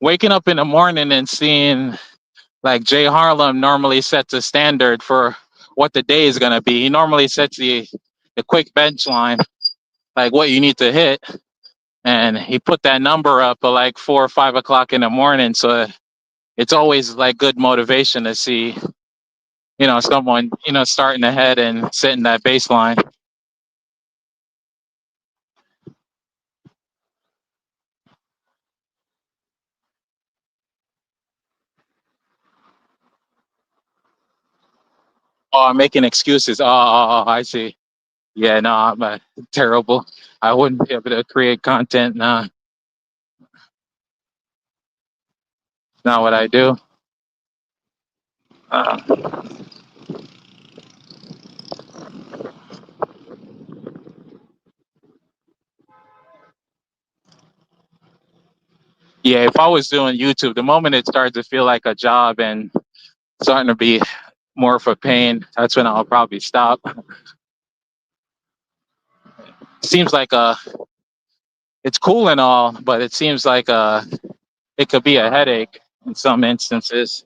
G: Waking up in the morning and seeing like Jay Harlem normally sets a standard for what the day is gonna be. He normally sets the quick bench line, like what you need to hit, and he put that number up at like 4 or 5 o'clock in the morning. So it's always like good motivation to see, someone starting ahead and setting that baseline. Oh, I'm making excuses. I see. Yeah, no, I'm terrible. I wouldn't be able to create content. Nah, not what I do. Uh, yeah, if I was doing YouTube, the moment it starts to feel like a job and starting to be more of a pain, that's when I'll probably stop. Seems like it's cool and all, but it seems like it could be a headache in some instances.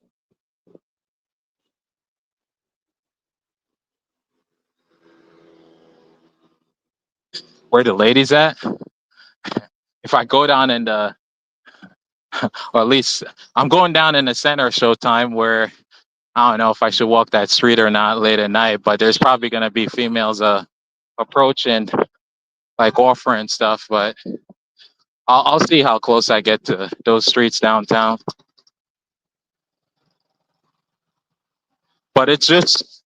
G: Where the ladies at? If I go down in the, or at least I'm going down in the center showtime where I don't know if I should walk that street or not late at night, but there's probably gonna be females approaching, like offering stuff. But I'll see how close I get to those streets downtown. But it's just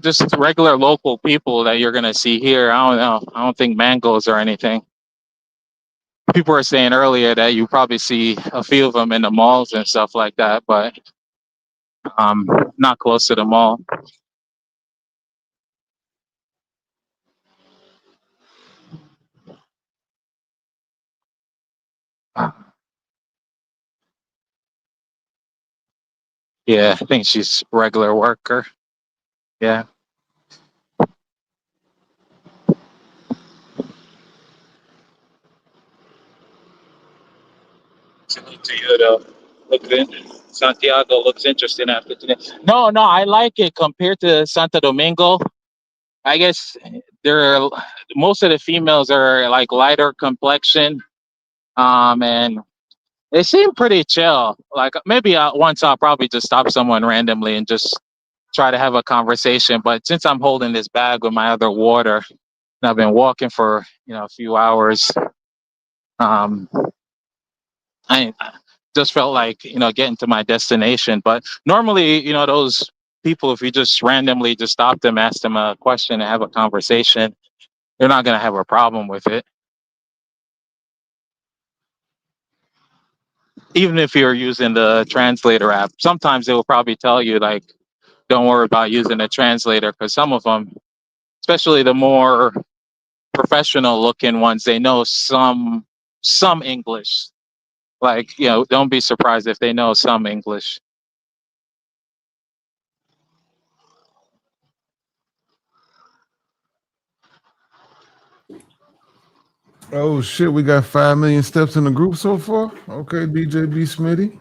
G: just regular local people that you're gonna see here. I don't know. I don't think mangoes or anything. People were saying earlier that you probably see a few of them in the malls and stuff like that, but not close to the mall. Yeah, I think she's a regular worker. Yeah. Salute to you though. Look good. Santiago looks interesting after today. No, no, I like it compared to Santo Domingo. I guess there are most of the females are like lighter complexion. And they seem pretty chill. Like maybe once I'll probably just stop someone randomly and just try to have a conversation. But since I'm holding this bag with my other water, and I've been walking for a few hours, um, I just felt like getting to my destination. But normally, those people, if you just randomly just stop them, ask them a question, and have a conversation, they're not gonna have a problem with it. Even if you're using the translator app, sometimes they will probably tell you like, don't worry about using a translator because some of them, especially the more professional looking ones, they know some English. Like, don't be surprised if they know some English.
P: Oh shit, we got 5 million steps in the group so far. Okay, DJ B Smitty.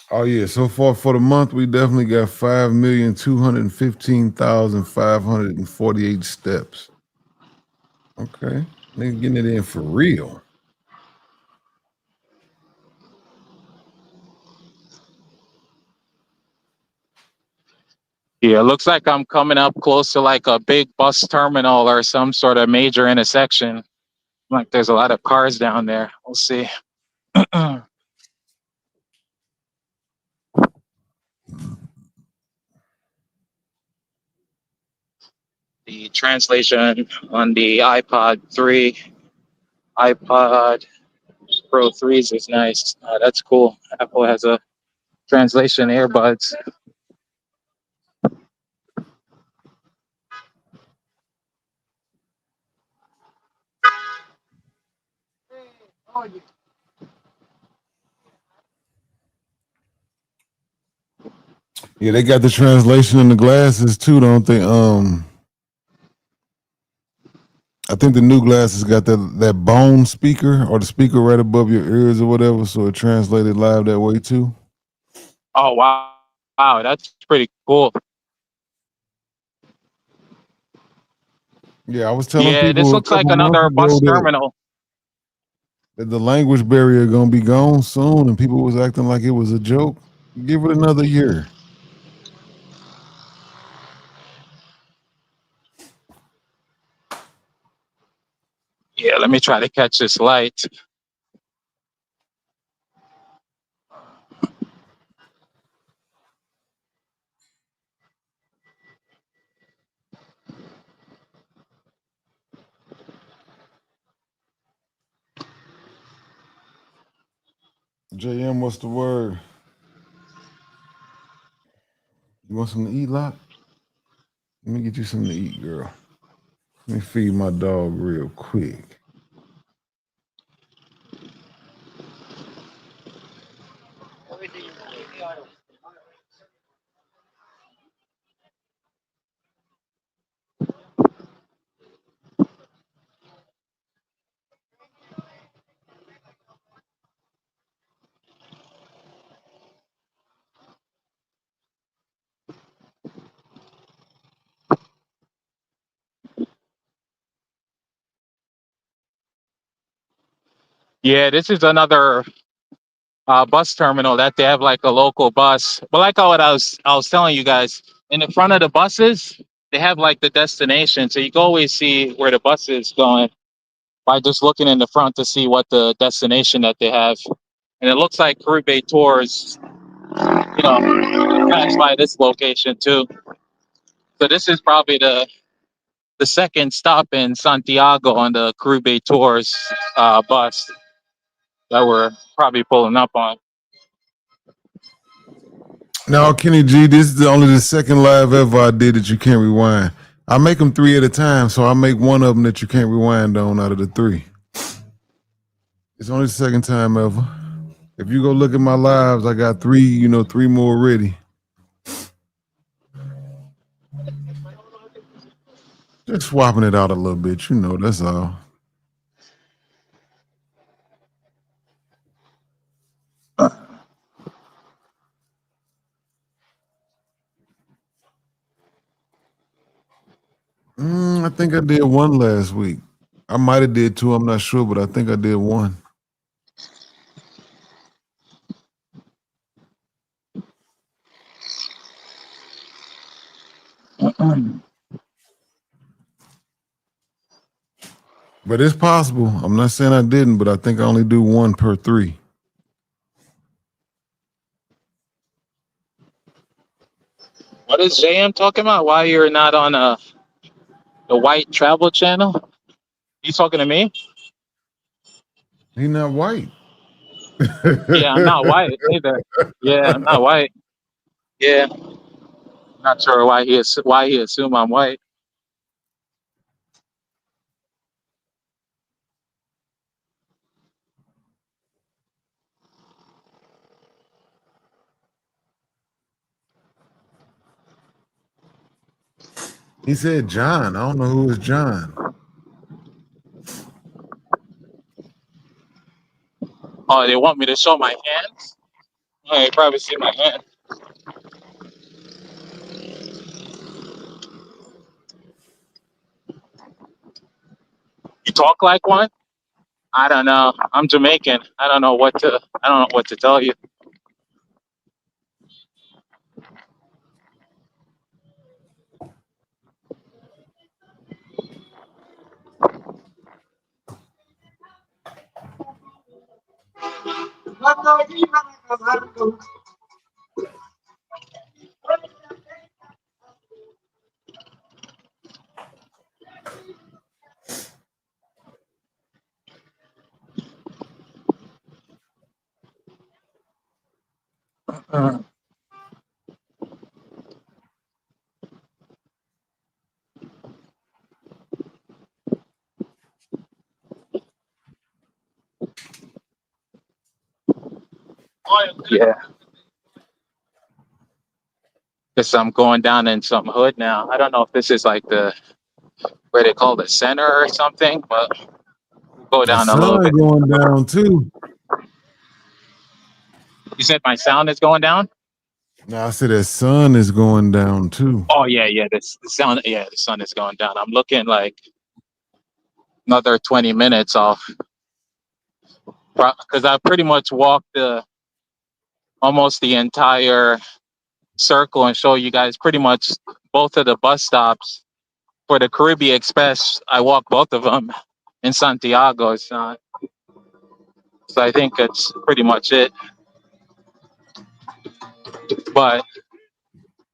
P: Oh yeah, so far for the month, we definitely got 5,215,548 steps. Okay, nigga getting it in for real.
G: Yeah, it looks like I'm coming up close to like a big bus terminal or some sort of major intersection. Like there's a lot of cars down there. We'll see. The translation on the iPod Pro 3s is nice. That's cool. Apple has a translation earbuds.
P: Yeah, they got the translation in the glasses too, don't they? I think the new glasses got that bone speaker or the speaker right above your ears or whatever, so it translated live that way too.
G: Oh wow, wow, that's pretty cool.
P: Yeah, I was telling
G: Yeah, this
P: people a
G: looks like
P: couple months
G: another
P: ago
G: bus terminal.
P: that the language barrier gonna be gone soon, and people was acting like it was a joke. Give it another year.
G: let me try to catch this light.
P: JM, what's the word? You want something to eat, Lock? Let me get you something to eat, girl. Let me feed my dog real quick.
G: Yeah, this is another bus terminal that they have like a local bus. But like what I was telling you guys, in the front of the buses, they have like the destination, so you can always see where the bus is going by just looking in the front to see what the destination that they have. And it looks like Caribbean Tours, pass by this location too. So this is probably the second stop in Santiago on the Caribbean Tours bus that we're probably pulling up on.
P: Now, Kenny G, this is only the second live ever I did that you can't rewind. I make them 3 at a time, so I make one of them that you can't rewind on out of the 3. It's only the second time ever. If you go look at my lives, I got 3, 3 more ready. Just swapping it out a little bit, that's all. I think I did one last week. I might have did 2, I'm not sure, but I think I did 1. But it's possible. I'm not saying I didn't, but I think I only do 1 per 3.
G: What is JM talking about? Why you're not on the white travel channel? You talking to me?
P: He not white.
G: Yeah, I'm not white either. Yeah, I'm not white. Yeah, not sure why he assumed I'm white.
P: He said John. I don't know who is John.
G: Oh, they want me to show my hands? Oh, you probably see my hand. You talk like one? I don't know. I'm Jamaican. I don't know what to tell you. Yeah. Guess I'm going down in some hood now. I don't know if this is like where they call the center or something, but we'll go
P: The
G: down a little
P: sun
G: bit.
P: going down too.
G: You said my sound is going down?
P: No, I said that sun is going down too.
G: Oh yeah. The sun is going down. I'm looking like another 20 minutes off. Because I pretty much walked almost the entire circle and show you guys pretty much both of the bus stops for the Caribbean Express. I walked both of them. in Santiago, it's not. So I think that's pretty much it. But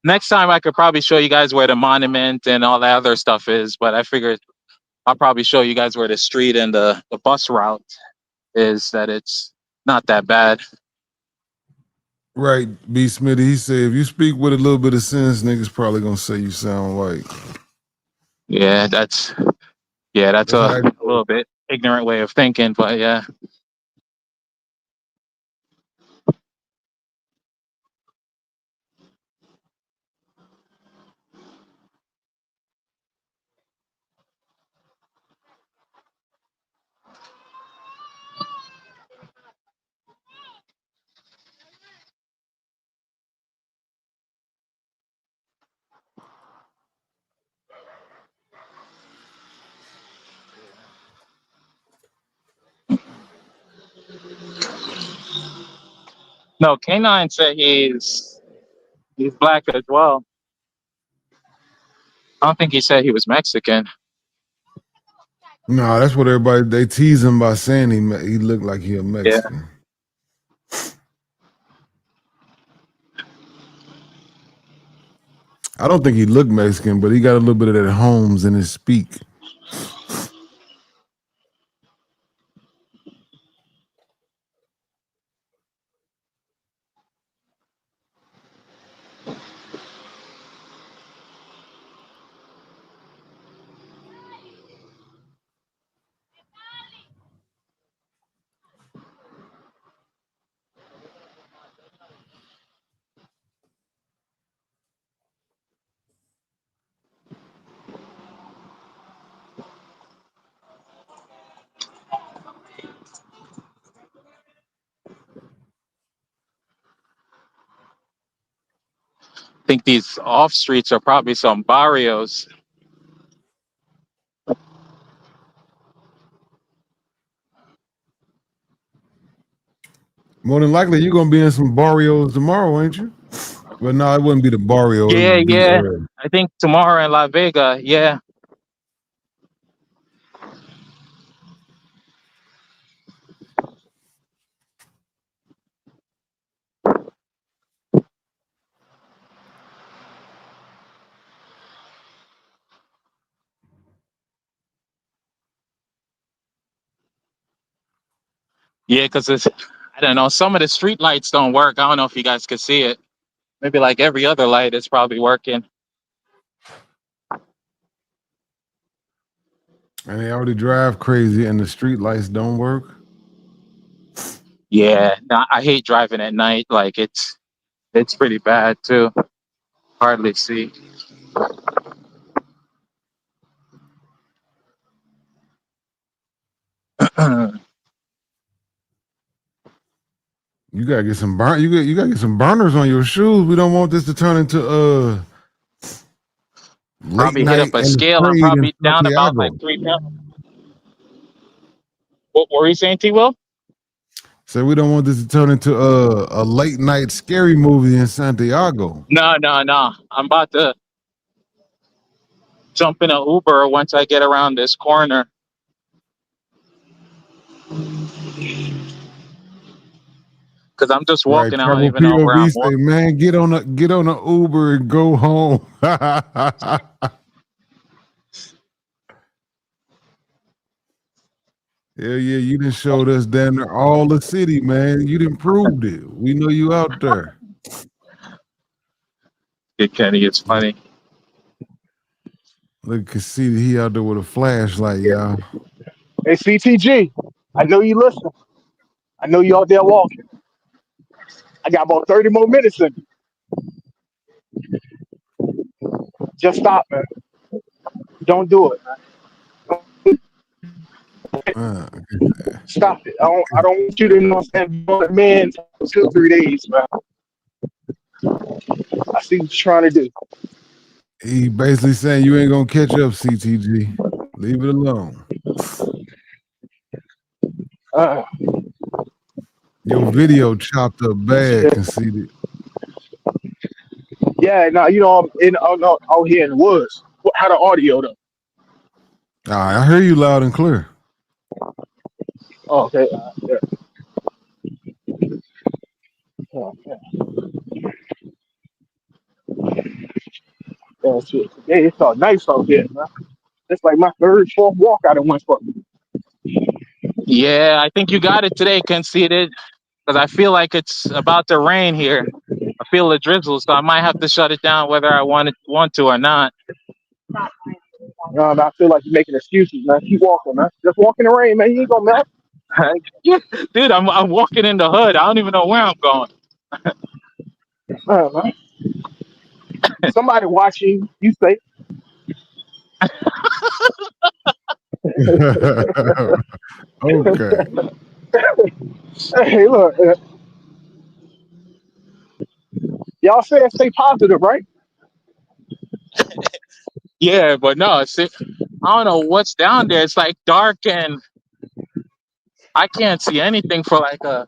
G: next time I could probably show you guys where the monument and all that other stuff is. But I figured I'll probably show you guys where the street and the bus route is, that it's not that bad.
P: Right, B. Smitty. He said if you speak with a little bit of sense, niggas probably gonna say you sound white.
G: Yeah, that's
P: That's how
G: a
P: it goes.
G: little bit ignorant way of thinking, but yeah. No, K9 said he's black as well. I don't think he said he was Mexican.
P: No, that's what everybody they tease him by saying he looked like he a
G: Yeah.
P: Mexican. I don't think he looked Mexican, but he got a little bit of that Holmes in his speak.
G: I think these off streets are probably some barrios.
P: More than likely, you're gonna be in some barrios tomorrow, ain't you? Well, no, it wouldn't be the barrio. It
G: Yeah,
P: would be
G: yeah. I think tomorrow in La Vega, yeah. Yeah, because it's, I don't know, some of the street lights don't work. I don't know if you guys could see it. Maybe like every other light is probably working.
P: and they already drive crazy, and the street lights don't work.
G: Yeah, no, I hate driving at night. Like it's pretty bad too. Hardly see.
P: You gotta get some You gotta get some burners on your shoes. We don't want this to turn into late
G: Probably hit up
P: night
G: a
P: and the
G: scale. I'm
P: trade in
G: probably down about like
P: Santiago.
G: 3 pounds. What were you saying, T Will?
P: So we don't want this to turn into a late night scary movie in Santiago.
G: No. I'm about to jump in an Uber once I get around this corner. Because I'm just
P: Right,
G: walking. I don't
P: Purple
G: even know where I'm
P: POV say,
G: walking.
P: man, get on a Uber and go home. Hell yeah, you done showed us down there all the city, man. You done proved it. We know you out there.
G: Good Kenny, it's funny.
P: Look, at see he out there with a flashlight, y'all.
D: Hey, CTG, I know you listen. I know you out there walking. I got about 30 more minutes in me. Just stop, man. Don't do it, man. Stop it. I don't want you to stand man for 2-3 days, man. I see what you're trying to do.
P: He basically saying you ain't gonna catch up, CTG. Leave it alone. Your video chopped up bad, conceited.
D: Yeah, now you know I'm out here in the woods. How the audio though?
P: All right, I hear you loud and clear.
D: Oh, okay. Yeah. Oh, yeah. Yeah, shit. Today it felt nice out there, man. It's like my third, fourth walk I done went for.
G: Yeah, I think you got it today, Conceited, because I feel like it's about to rain here. I feel a drizzle, so I might have to shut it down whether I want to or not.
D: I feel like you're making excuses, man. Keep walking, man. Just walk in the rain, man. You ain't gonna melt.
G: Yeah, dude, I'm walking in the hood. I don't even know where I'm going.
D: Man. Somebody watching you say,
P: Okay.
D: hey, look, y'all say stay positive, right?
G: Yeah, but no, I don't know what's down there. It's like dark and I can't see anything for like a.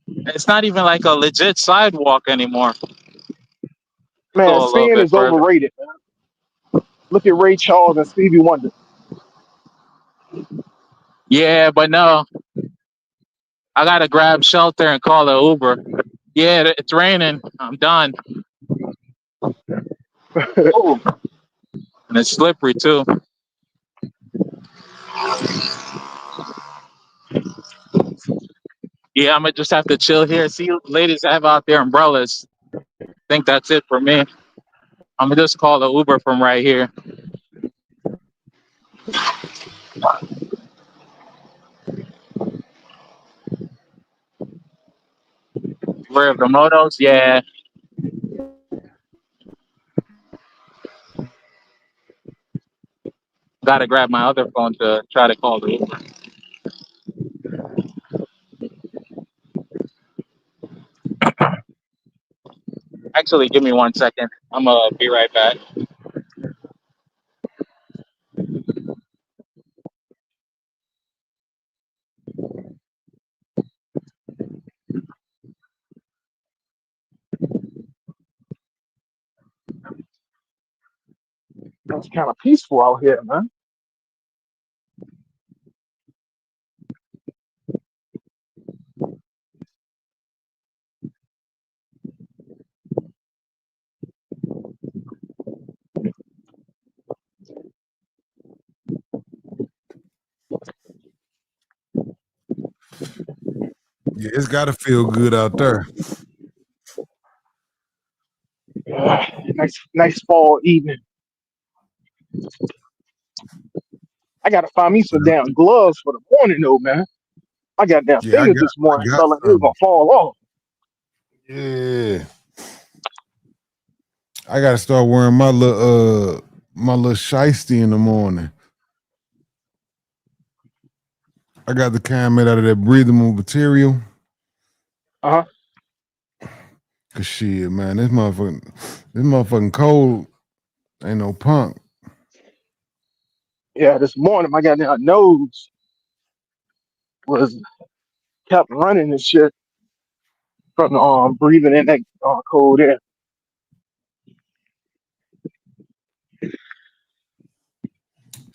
G: It's not even like a legit sidewalk anymore.
D: Man,
G: Go a little
D: seeing
G: bit
D: is
G: further.
D: overrated, man. Look at Ray Charles and Stevie Wonder.
G: Yeah, but no, I gotta grab shelter and call an Uber. Yeah, it's raining. I'm done. Oh, and it's slippery too. Yeah, I'm gonna just have to chill here. See, ladies have out their umbrellas. Think that's it for me. I'm gonna just call the Uber from right here. Where the motos? Yeah, gotta grab my other phone to try to call the Uber. Actually, give me 1 second. I'm gonna be right back.
D: It's kind of peaceful out here, man.
P: Yeah, it's got to feel good out there.
D: Nice fall evening. I gotta find me some damn gloves for the morning though, man. I got damn
P: Yeah,
D: fingers this
P: I
D: morning
P: got
D: felt like they was
P: some.
D: gonna fall off.
P: Yeah, I got to start wearing my little shiesty in the morning. I got the kind made out of that breathable material.
D: Uh huh.
P: Cause shit, man, this motherfucking cold ain't no punk.
D: Yeah, this morning my goddamn nose was kept running and shit from breathing in that cold air.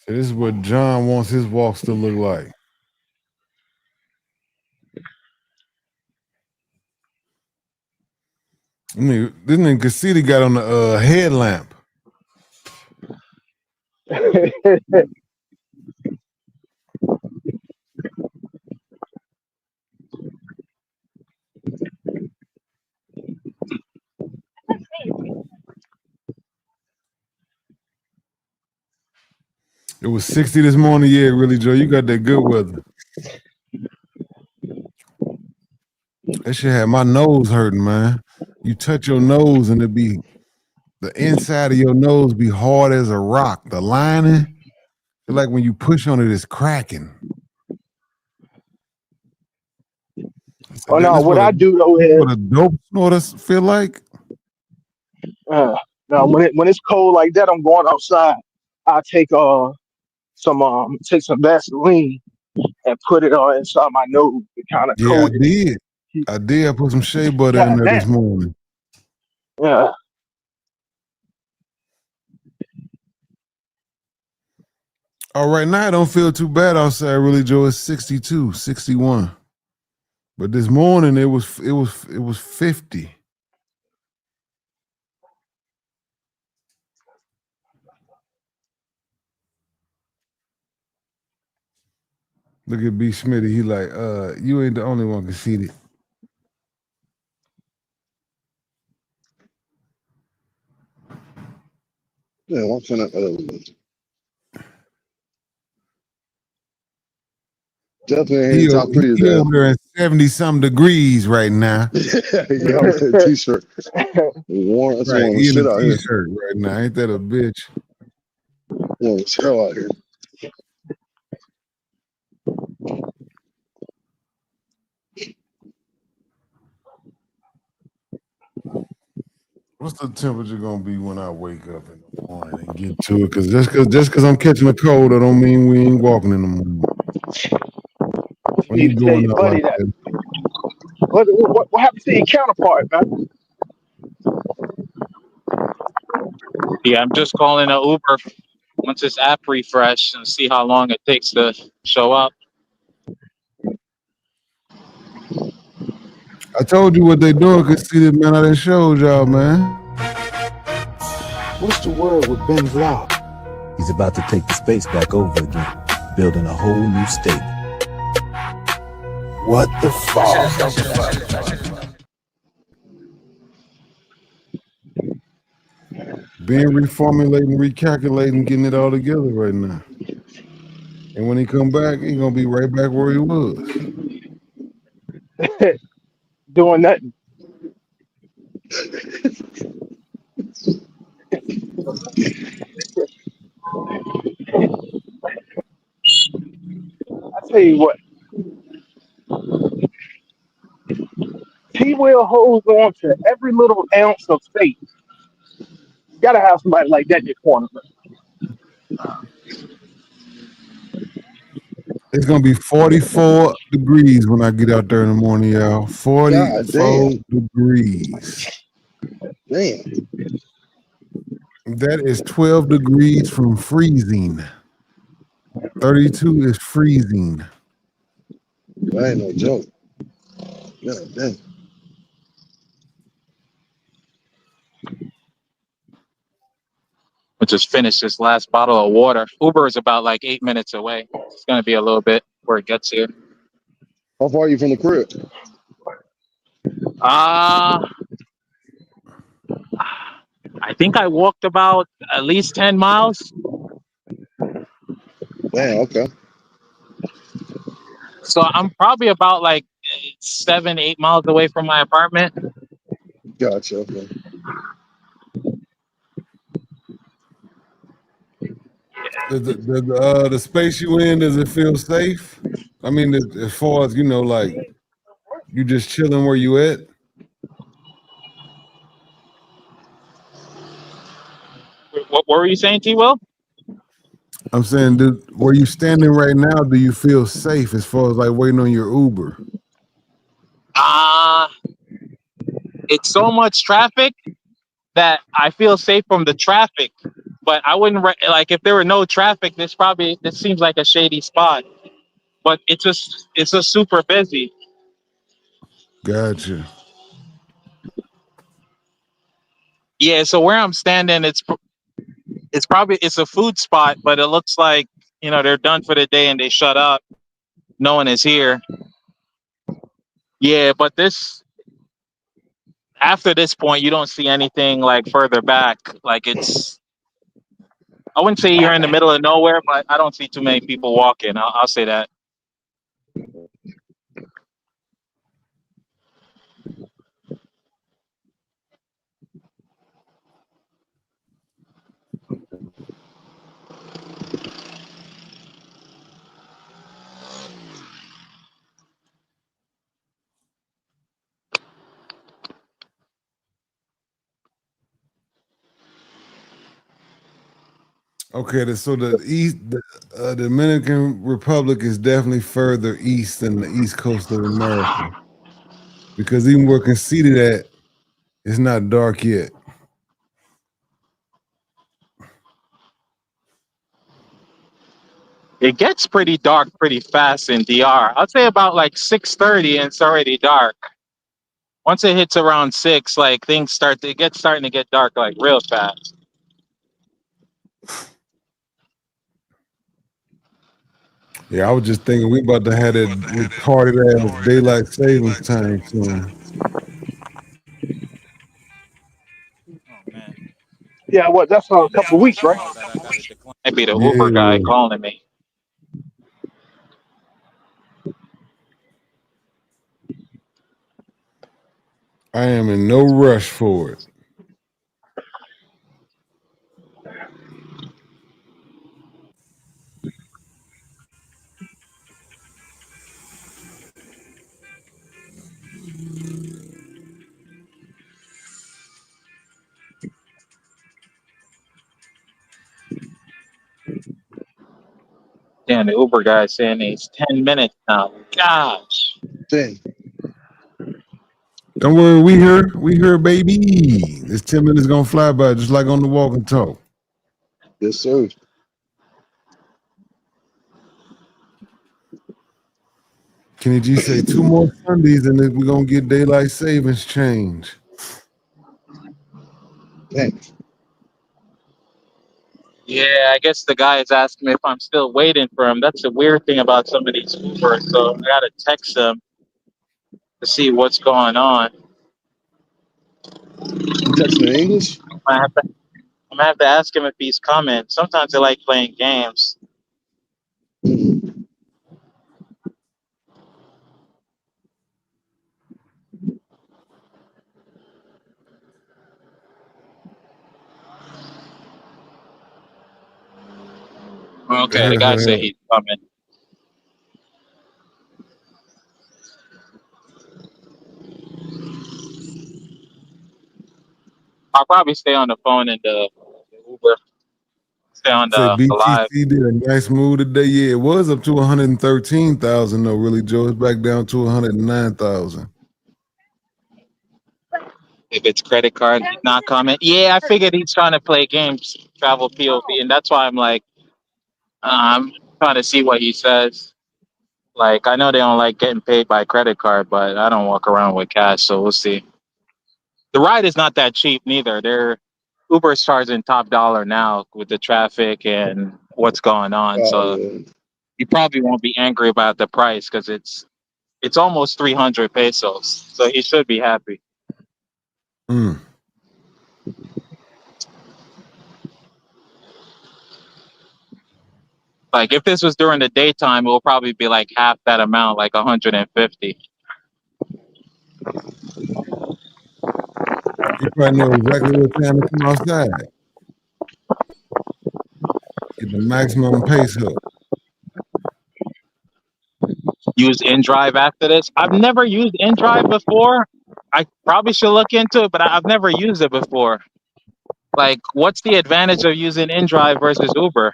P: So this is what John wants his walks to look like. This nigga Cassidy got on the headlamp. It was 60 this morning. Yeah, really, Joe. You got that good weather. That shit had my nose hurting, man. You touch your nose and the inside of your nose be hard as a rock. The lining, feel like when you push on it, it's cracking. I said,
D: Oh
P: damn,
D: no,
P: this
D: what I do though is
P: what a dope snorter feel like.
D: now when it's cold like that, I'm going outside. I take some Vaseline and put it inside my nose to kind of
P: Yeah, I
D: coat it.
P: did. I did. I put some shea butter in
D: God
P: there
D: damn.
P: this morning. Oh, right now I don't feel too bad outside, really, Joe. It's 62, 61. But this morning it was 50. Look at B. Smitty. He like, you ain't the only one conceited.
A: Yeah, I'm finna. Definitely
P: He,
A: ain't top three
P: he
A: today.
P: over there at 70-some degrees right now.
A: Yeah, I'm in a t-shirt. Warm. It's
P: Right,
A: warm as
P: he in
A: shit
P: a
A: out here.
P: t-shirt right now. Ain't that a bitch?
A: Warm as hell out here.
P: What's the temperature gonna be when I wake up in the morning and get to it? Cause just cause I'm catching a cold, I don't mean we ain't walking in the morning.
D: You
P: When
D: need
P: you
D: to tell
P: going
D: your
P: out like
D: buddy that.
P: that,
D: What happened to your counterpart, man?
G: Yeah, I'm just calling an Uber once this app refresh and see how long it takes to show up.
P: I told you what they doing. Cause see this man, I done showed y'all, man.
M: What's the word with Ben Blau? He's about to take the space back over again, building a whole new state. What the fuck?
P: Being reformulating, recalculating, getting it all together right now. And when he come back, he gonna be right back where he was.
D: Doing nothing. I tell you what, T Will holds on to every little ounce of faith. You gotta have somebody like that in your corner.
P: It's gonna be 44 degrees when I get out there in the morning, y'all.
A: God
P: 44
A: damn.
P: degrees.
A: Damn.
P: That is 12 degrees from freezing. 32 is freezing.
A: That ain't no joke. God damn.
G: I just finished this last bottle of water. Uber is about like 8 minutes away. It's gonna be a little bit before it gets here.
A: How far are you from the crib?
G: I think I walked about at least 10 miles.
A: Damn, okay.
G: So I'm probably about like 7, 8 miles away from my apartment.
A: Gotcha, okay.
P: The space you in, does it feel safe? I mean, as far as, like you just chilling where you at?
G: What were you saying, T. Will?
P: I'm saying, where you standing right now, do you feel safe as far as like waiting on your Uber?
G: It's so much traffic that I feel safe from the traffic. But I wouldn't like if there were no traffic. This seems like a shady spot. But it's just super busy.
P: Gotcha.
G: Yeah. So where I'm standing, it's a food spot, but it looks like they're done for the day and they shut up. No one is here. Yeah, but after this point, you don't see anything like further back. Like I wouldn't say you're in the middle of nowhere, but I don't see too many people walking. I'll say that.
P: Okay, so the Dominican Republic is definitely further east than the east coast of America, because even where conceded at, it's not dark yet.
G: It gets pretty dark pretty fast in DR. I'd say about like 6:30 and it's already dark. Once it hits around 6, like things starting to get dark like real fast.
P: Yeah, I was just thinking we about to have that retarded ass daylight savings time soon.
D: Yeah, what? That's a
G: Yeah,
D: couple of weeks, right?
G: that I got to decline. Might be the Uber guy
P: Yeah,
G: calling me.
P: I am in no rush for it.
G: Damn, the Uber guy saying it's 10 minutes now. Gosh.
A: Dang.
P: Don't worry, we here, baby. This 10 minutes gonna fly by just like on the walk and talk.
A: Yes, sir.
P: Kenny G say 2 more Sundays and then we're gonna get daylight savings change.
A: Dang.
G: Yeah, I guess the guy is asking me if I'm still waiting for him. That's the weird thing about some of these Ubers. So I gotta text him to see what's going on.
A: You texting in English?
G: I'm gonna have to ask him if he's coming. Sometimes I like playing games. Okay, the guy said he's coming. I'll probably stay on the phone and the Uber. Stay on
P: Say
G: the live.
P: BTC did a nice move today. Yeah, it was up to 113,000 though, really, Joe. It's back down to 109,000.
G: If it's credit card, he's not coming. Yeah, I figured he's trying to play games, travel POV, and that's why I'm like, I'm trying to see what he says. Like, I know they don't like getting paid by credit card, but I don't walk around with cash, so we'll see. The ride is not that cheap neither. Uber's charging top dollar now with the traffic and what's going on.
A: Oh,
G: So
A: yeah.
G: you probably won't be angry about the price because it's almost 300 pesos. So he should be happy.
P: Mm.
G: Like if this was during the daytime, it will probably be like half that amount, like 150.
P: You probably know exactly what time to come outside. Get the maximum pace up.
G: Use InDrive after this. I've never used InDrive before. I probably should look into it, but I've never used it before. Like, what's the advantage of using InDrive versus Uber?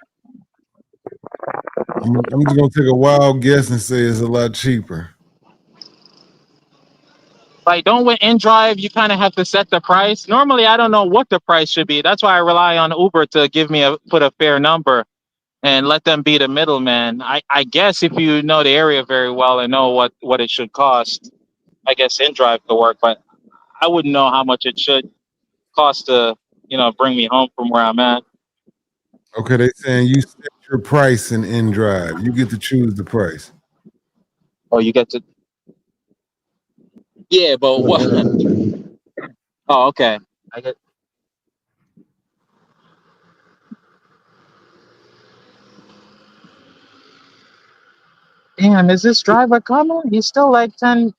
P: I'm just gonna take a wild guess and say it's a lot cheaper.
G: Like, don't with InDrive, you kind of have to set the price. Normally, I don't know what the price should be. That's why I rely on Uber to put a fair number and let them be the middleman. I guess if you know the area very well and know what it should cost, I guess InDrive could work, but I wouldn't know how much it should cost to, bring me home from where I'm at.
P: Okay, they saying you set your price in InDrive. You get to choose the price.
G: Oh, you get to. Yeah, but what? Oh, okay. I get. Damn, is this driver coming? He's still like 10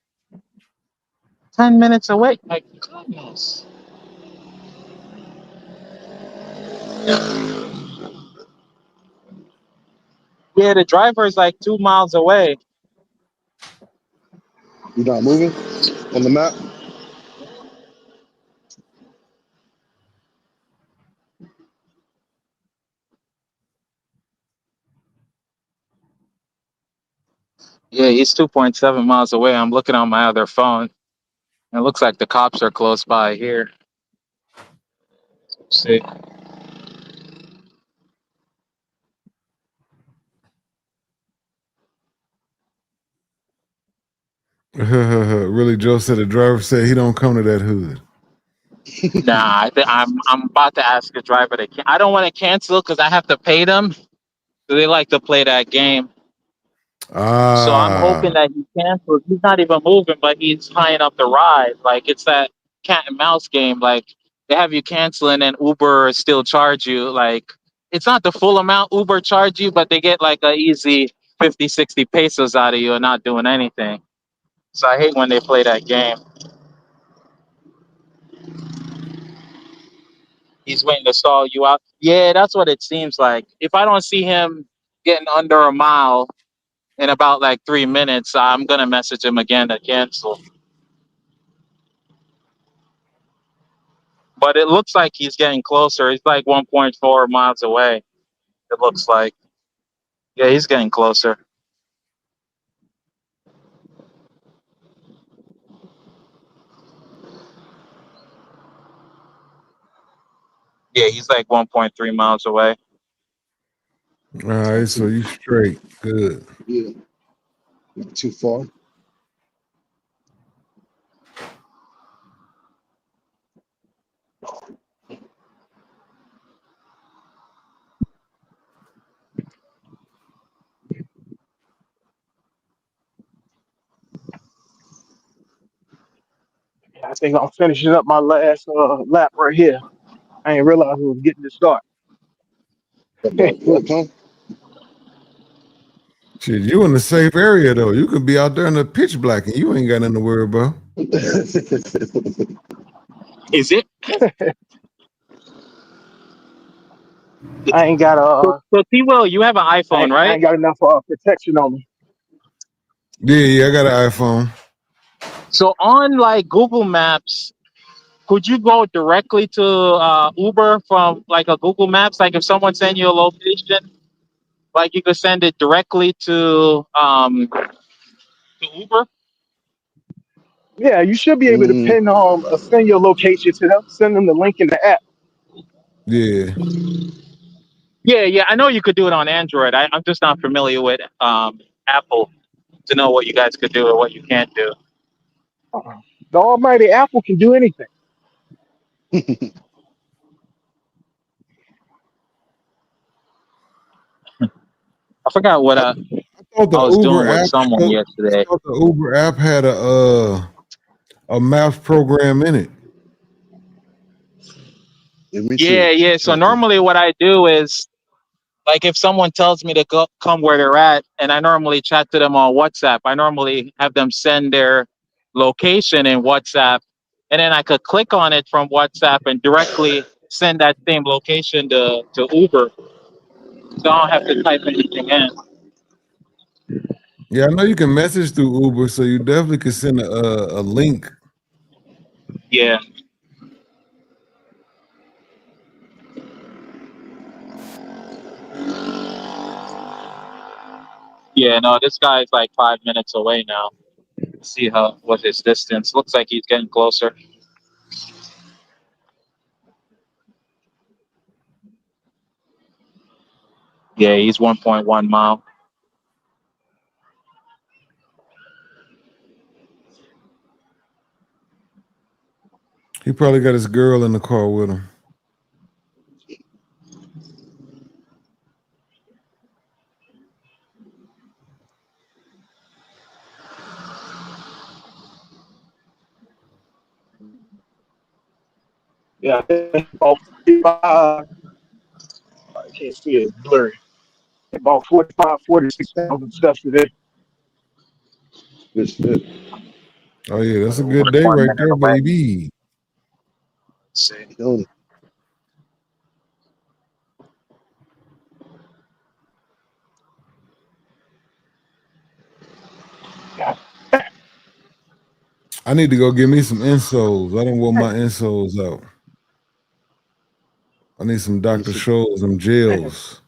G: minutes away. My goodness. Yeah, the driver is like 2 miles away.
A: You not moving on the map?
G: Yeah, he's 2.7 miles away. I'm looking on my other phone. It looks like the cops are close by here. Let's see.
P: Really, Joe said the driver said he don't come to that hood.
G: Nah, I'm about to ask the driver to. I don't want to cancel because I have to pay them. So they like to play that game. So I'm hoping
P: Ah,
G: that he cancels. He's not even moving, but he's tying up the ride. Like it's that cat and mouse game. Like they have you canceling and Uber still charge you. Like it's not the full amount Uber charge you, but they get like a easy 50, 60 pesos out of you and not doing anything. So I hate when they play that game. He's waiting to stall you out. Yeah, that's what it seems like. If I don't see him getting under a mile in about like 3 minutes, I'm gonna message him again to cancel. But it looks like he's getting closer. He's like 1.4 miles away. It looks like. Yeah, he's getting closer. Yeah, he's like 1.3 miles away.
P: all right. So you straight. Good.
A: Yeah, not too far.
D: I think I'm finishing up my last lap right here. I ain't realize we was getting to start.
A: About foot, huh?
P: Shit, you in the safe area though. You could be out there in the pitch black and you ain't got nothing to worry about.
G: Is it?
D: I ain't got
G: So T Will, you have an iPhone,
D: I
G: right?
D: ain't got enough protection on me.
P: Yeah, I got an iPhone.
G: So on like Google Maps, could you go directly to Uber from like a Google Maps? Like if someone send you a location, like you could send it directly to Uber.
D: Yeah, you should be able to
A: Mm,
D: send your location to them, send them the link in the app.
P: Yeah.
G: Yeah, I know you could do it on Android. I'm just not familiar with Apple to know what you guys could do or what you can't do.
D: The almighty Apple can do anything.
G: I forgot what
P: I thought
G: I
P: the
G: was
P: Uber
G: doing with
P: app
G: someone
P: I
G: yesterday.
P: thought the Uber app had a maps program in it.
A: yeah, me too.
G: Yeah. So
A: Trying to.
G: normally what I do is like if someone tells me to go come where they're at, and I normally chat to them on WhatsApp. I normally have them send their location in WhatsApp, and then I could click on it from WhatsApp and directly send that same location to Uber. So I don't have to type anything in.
P: Yeah, I know you can message through Uber, so you definitely could send a link.
G: Yeah. Yeah, no, this guy's like 5 minutes away now. See what his distance looks like. He's getting closer. Yeah, he's 1.1 mile.
P: He probably got his girl in the car with him.
D: Yeah, about 45, I can't see it, it's blurry. About 45, 46,000 steps a day.
A: Good shit.
P: Oh yeah, that's a good
G: Uber's
P: day
G: one
P: right
G: minute
P: there,
G: away.
P: baby.
G: Let's see.
A: Killing it.
P: I need to go get me some insoles. I don't want my insoles out. I need some Dr. Scholl's, some gels.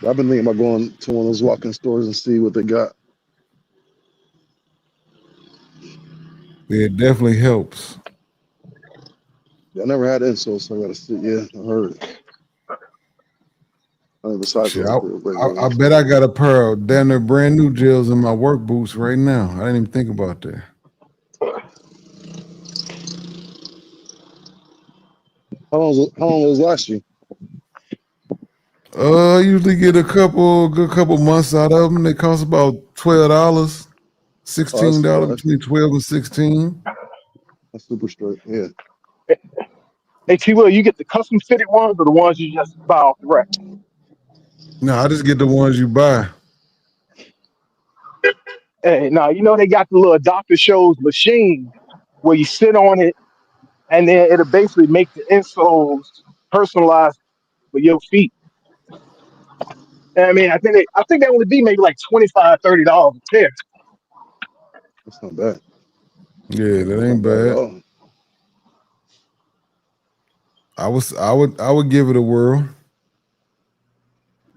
A: I've been thinking about going to one of those walk-in stores and see what they got.
P: Yeah, it definitely helps.
A: I never had insoles, so I gotta see. Yeah, I heard it.
P: Shit,
A: Recycle is
P: I bet I got a pair of damn near brand new gels in my work boots right now. I didn't even think about that.
A: How long does it last you?
P: I usually get a good couple months out of them. They cost about $12, $16, between 12 and 16.
A: That's super straight. Yeah.
D: Hey, T. Will, you get the custom fitted ones or the ones you just buy off the rack?
P: No, I just get the ones you buy.
D: Hey, now you know they got the little doctor shows machine where you sit on it and then it'll basically make the insoles personalized for your feet. And I mean, I think that would be maybe like $25, $30 a pair.
A: That's not bad.
P: Yeah, that
A: That's
P: ain't
A: not bad at
P: bad.
A: all.
P: I would give it a whirl.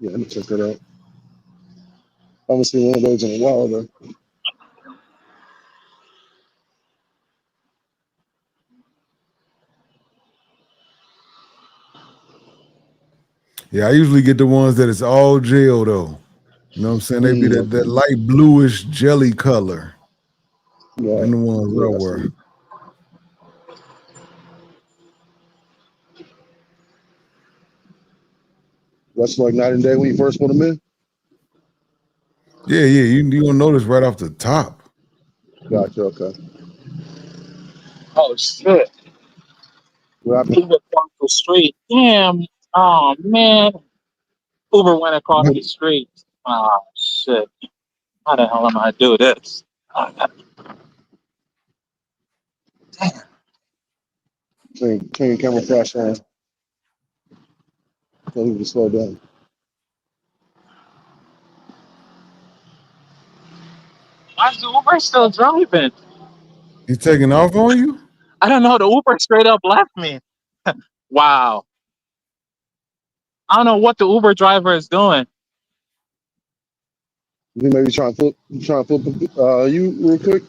A: Yeah, let me check that out. I haven't seen one of those in a while though.
P: Yeah, I usually get the ones that it's all gel though. You know what I'm saying? They be that light bluish jelly color.
A: Yeah,
P: Them the ones
A: yeah,
P: I
A: that's
P: wear.
A: sweet. That's like night and day when you first put them in.
P: Yeah, you gonna notice right off the top.
A: Gotcha. Okay.
G: Oh shit!
A: What happened?
G: Uber across the street. Damn. Oh man. Uber went across the street. Oh shit. How the hell am I do this? Oh,
A: Turn your camera flash on. Tell you to slow down.
G: why is the Uber still driving?
P: He taking off on you?
G: I don't know. The Uber straight up left me. Wow. I don't know what the Uber driver is doing.
A: You maybe try and flip you real quick.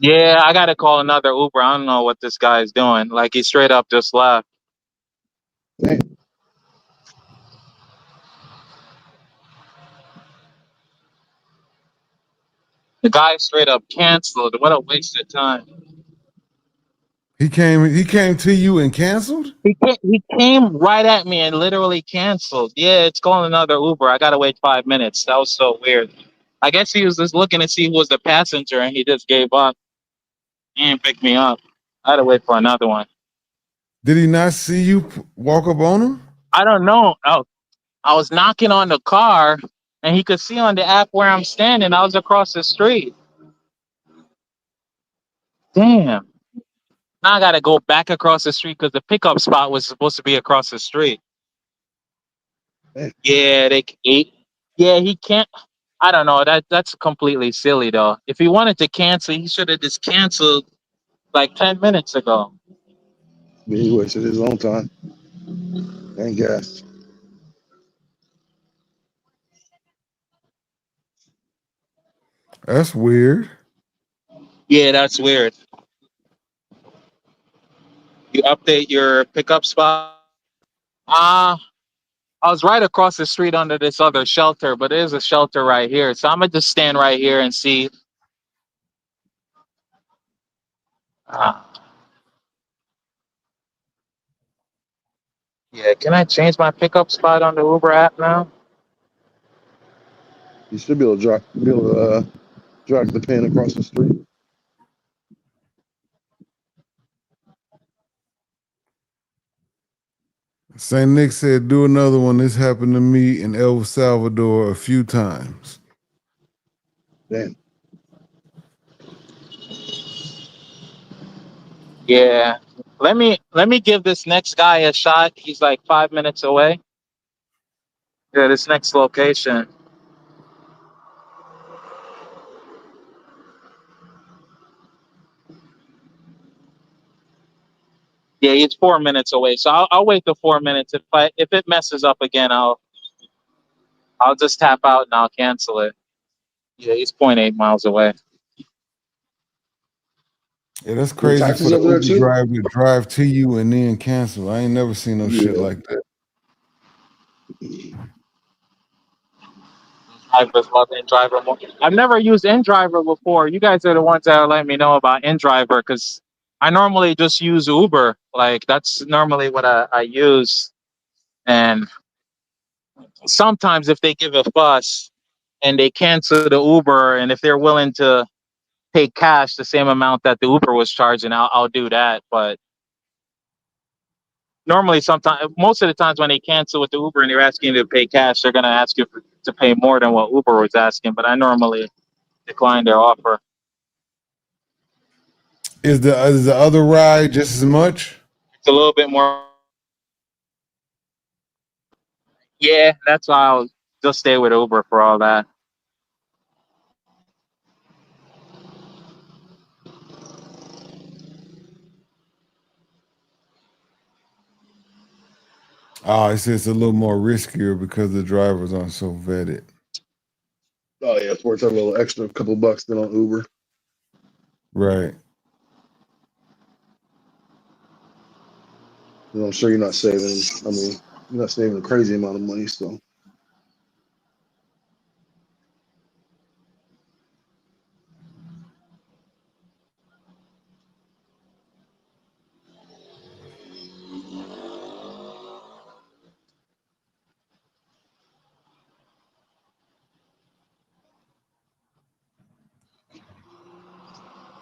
G: Yeah, I gotta call another Uber. I don't know what this guy is doing. Like he straight up just left.
A: Damn.
G: The guy straight up canceled. What a waste of time.
P: He came to you and canceled?
G: He came right at me and literally canceled. Yeah, it's calling another Uber. I gotta wait 5 minutes. That was so weird. I guess he was just looking to see who was the passenger and he just gave up. He didn't pick me up. I had to wait for another one.
P: Did he not see you walk up on him?
G: I don't know. I was knocking on the car and he could see on the app where I'm standing. I was across the street. Damn. Now I gotta go back across the street because the pickup spot was supposed to be across the street. Yeah, yeah, he can't. I don't know. That's completely silly though. If he wanted to cancel, he should have just canceled like 10 minutes ago.
A: Yeah, he wasted his own time and gas.
P: That's weird.
G: Yeah, that's weird. You update your pickup spot. I was right across the street under this other shelter, but there's a shelter right here. So I'm gonna just stand right here and see. Uh, yeah, can I change my pickup spot on the Uber app now?
A: You should be able to drag the pin across the street.
P: St. Nick said, do another one. This happened to me in El Salvador a few times.
A: Damn.
G: Yeah. Let me give this next guy a shot. He's like 5 minutes away. Yeah, this next location. Yeah, he's 4 minutes away. So I'll wait the 4 minutes. If it messes up again, I'll just tap out and I'll cancel it. Yeah, he's 0.8 miles away.
P: Yeah, that's
A: Any
P: crazy for
A: taxes
P: the
A: over there
P: Uber
A: too?
P: driver to drive to you and then cancel. I ain't never seen no shit
A: Yeah.
P: like that.
G: Drivers love InDriver more. I've never used InDriver before. You guys are the ones that are letting me know about InDriver because I normally just use Uber. Like that's normally what I use. And sometimes if they give a fuss and they cancel the Uber, and if they're willing to pay cash the same amount that the Uber was charging, I'll do that. But normally, sometimes, most of the times when they cancel with the Uber and they're asking you to pay cash, they're gonna ask you to pay more than what Uber was asking. But I normally decline their offer.
P: Is the other ride just as much?
G: It's a little bit more. Yeah, that's why I'll just stay with Uber for all that.
P: Oh, it's a little more riskier because the drivers aren't so vetted.
A: Oh yeah, it's worth a little extra couple bucks than on Uber.
P: Right.
A: I'm sure you're not saving. I mean, you're not saving a crazy amount of money. So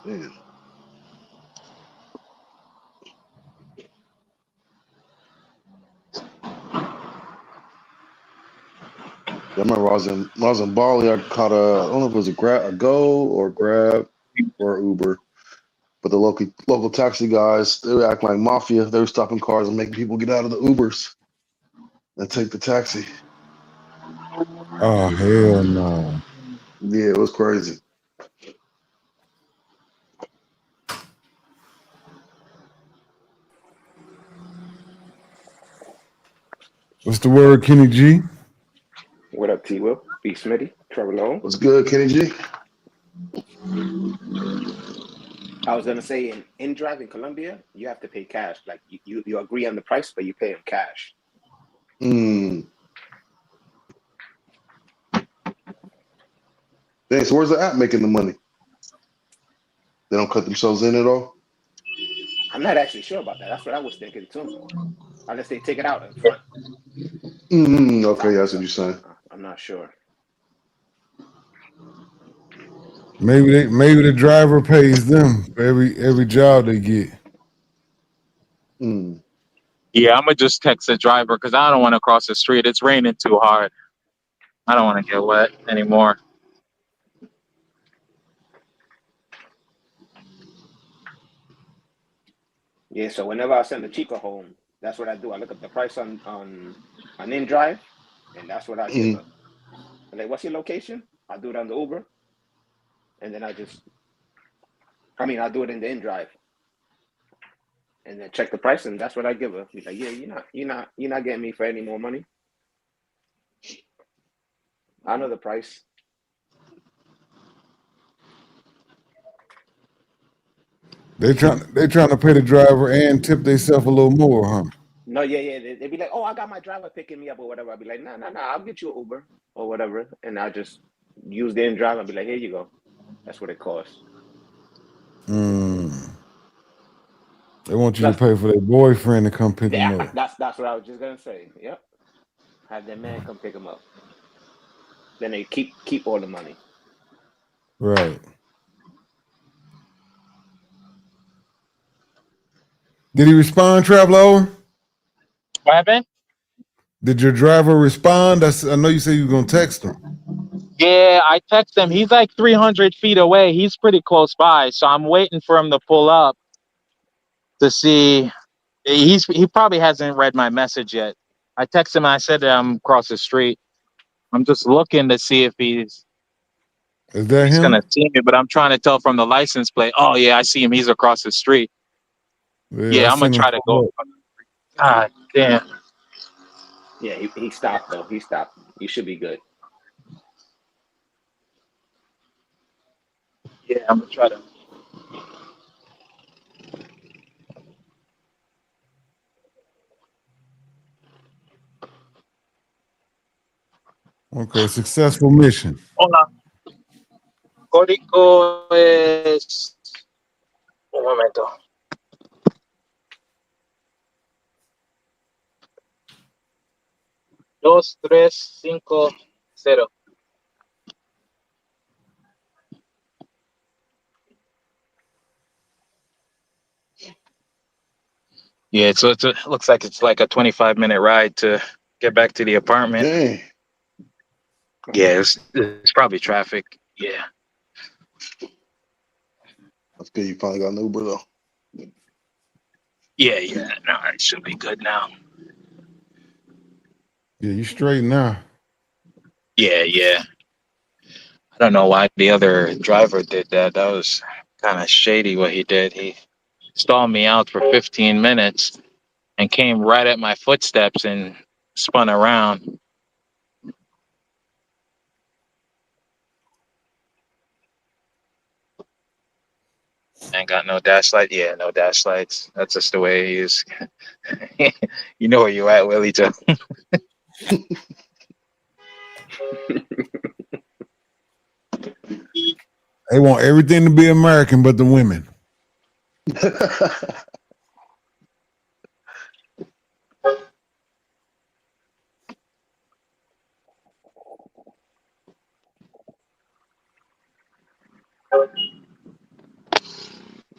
A: man. I remember when I was in Bali. I caught I don't know if it was a Go or Grab or Uber, but the local taxi guys, they were acting like mafia. They were stopping cars and making people get out of the Ubers and take the taxi.
P: Oh hell no.
A: Yeah, it was crazy.
P: What's the word, Kenny G?
N: What up, T Will? B Smitty, Trevor Long.
A: What's good, Kenny G?
N: I was gonna say in driving Colombia, you have to pay cash. Like you agree on the price, but you pay in cash.
A: Mm. Dang, so where's the app making the money? They don't cut themselves in at all?
N: I'm not actually sure about that. That's what I was thinking too. Unless they take it out in front.
A: Okay, that's what you're saying.
N: I'm not sure.
P: Maybe the driver pays them for every job they get.
A: Mm.
G: Yeah, I'm gonna just text the driver because I don't want to cross the street. It's raining too hard. I don't want to get wet anymore.
N: Yeah, so whenever I send the Chica home, that's what I do. I look up the price on InDrive, and that's what I give
A: Mm.
N: her. I'm like, what's your location? I do it on the Uber, and then I do it in the InDrive, and then check the price, and that's what I give her. He's like, yeah, you're not getting me for any more money. I know the price.
P: They trying to pay the driver and tip themselves a little more, huh?
N: No, yeah. They be like, oh, I got my driver picking me up or whatever. I'll be like, no, I'll get you an Uber or whatever, and I'll just use the InDrive and be like, here you go. That's what it costs.
P: Mm. They want you to
N: Plus,
P: pay for their boyfriend to come pick them
N: yeah,
P: up.
N: that's what I was just gonna say. Yep, have their man come pick them up. Then they keep all the money.
P: Right. Did he respond, Traveler?
G: What happened?
P: Did your driver respond? I know you said you were gonna text him.
G: Yeah, I text him. He's like 300 feet away. He's pretty close by, so I'm waiting for him to pull up to see. He probably hasn't read my message yet. I text him. I said I'm across the street. I'm just looking to see if
P: Is that
G: he's gonna
P: him?
G: see me, but I'm trying to tell from the license plate. Oh yeah, I see him. He's across the street.
P: Yeah, I
G: Yeah, I'm gonna
P: seen him
G: try to
P: pull
G: go.
P: up.
G: God damn.
N: Yeah, he stopped though. He stopped. You should be good.
G: Yeah, I'm gonna try to.
P: Okay, successful mission.
G: Hola. Código es. Un momento. 2350. Yeah, so it looks like it's like a 25-minute ride to get back to the apartment.
A: Dang.
G: Yeah, it's probably traffic. Yeah.
A: That's good. You finally got an Uber though.
G: Yeah. No, it should be good now.
P: Yeah, you straight now.
G: Yeah. I don't know why the other driver did that. That was kind of shady what he did. He stalled me out for 15 minutes and came right at my footsteps and spun around. Ain't got no dash light. Yeah, no dash lights. That's just the way he is. You know where you at, Willie Joe.
P: They want everything to be American but the women.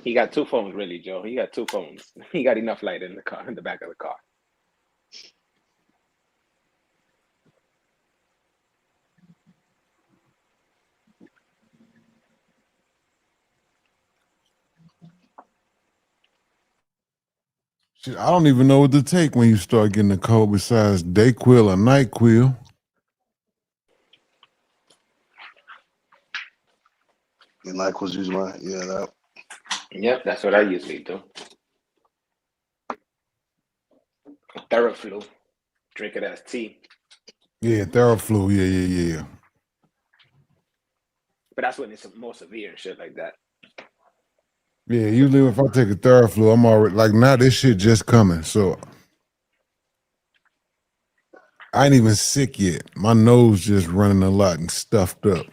N: He got two phones, really, Joe. He got two phones. He got enough light in the car, in the back of the car.
P: Shit, I don't even know what to take when you start getting a cold besides Dayquil or NyQuil.
A: And like was using my that.
N: Yep, that's what I usually do. Theraflu. Drink it as tea.
P: Yeah, Theraflu. Yeah.
N: But that's when it's more severe and shit like that.
P: Yeah, usually if I take a Theraflu, I'm already like now this shit just coming. So I ain't even sick yet. My nose just running a lot and stuffed up.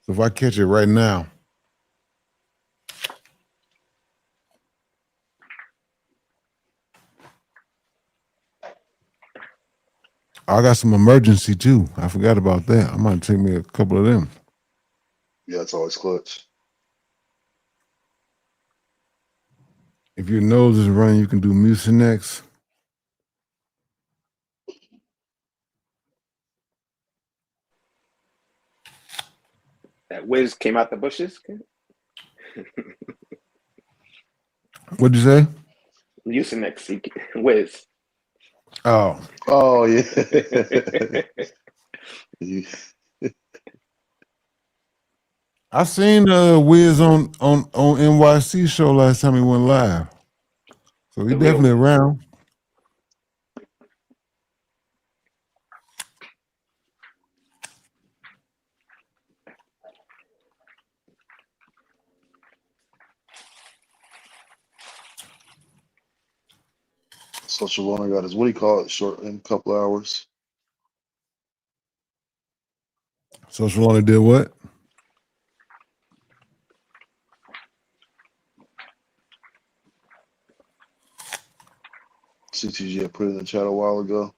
P: So if I catch it right now, I got some emergency too. I forgot about that. I might take me a couple of them.
A: Yeah, it's always clutch.
P: If your nose is running, you can do Mucinex.
N: That whiz came out the bushes.
P: What'd you say?
N: Mucinex, whiz.
P: Oh
A: yeah.
P: I seen Wiz on NYC show last time he went live. So he
N: The real
P: definitely
N: whiz.
P: around.
A: Social Warner got his, what do you call it, short in a couple hours.
P: Social only did what?
A: CTG had put it in the chat a while ago.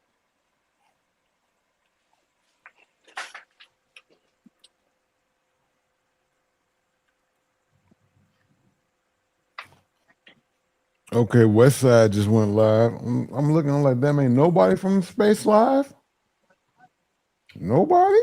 P: Okay, West Side just went live. I'm looking, I'm like, damn, ain't nobody from Space Live? Nobody?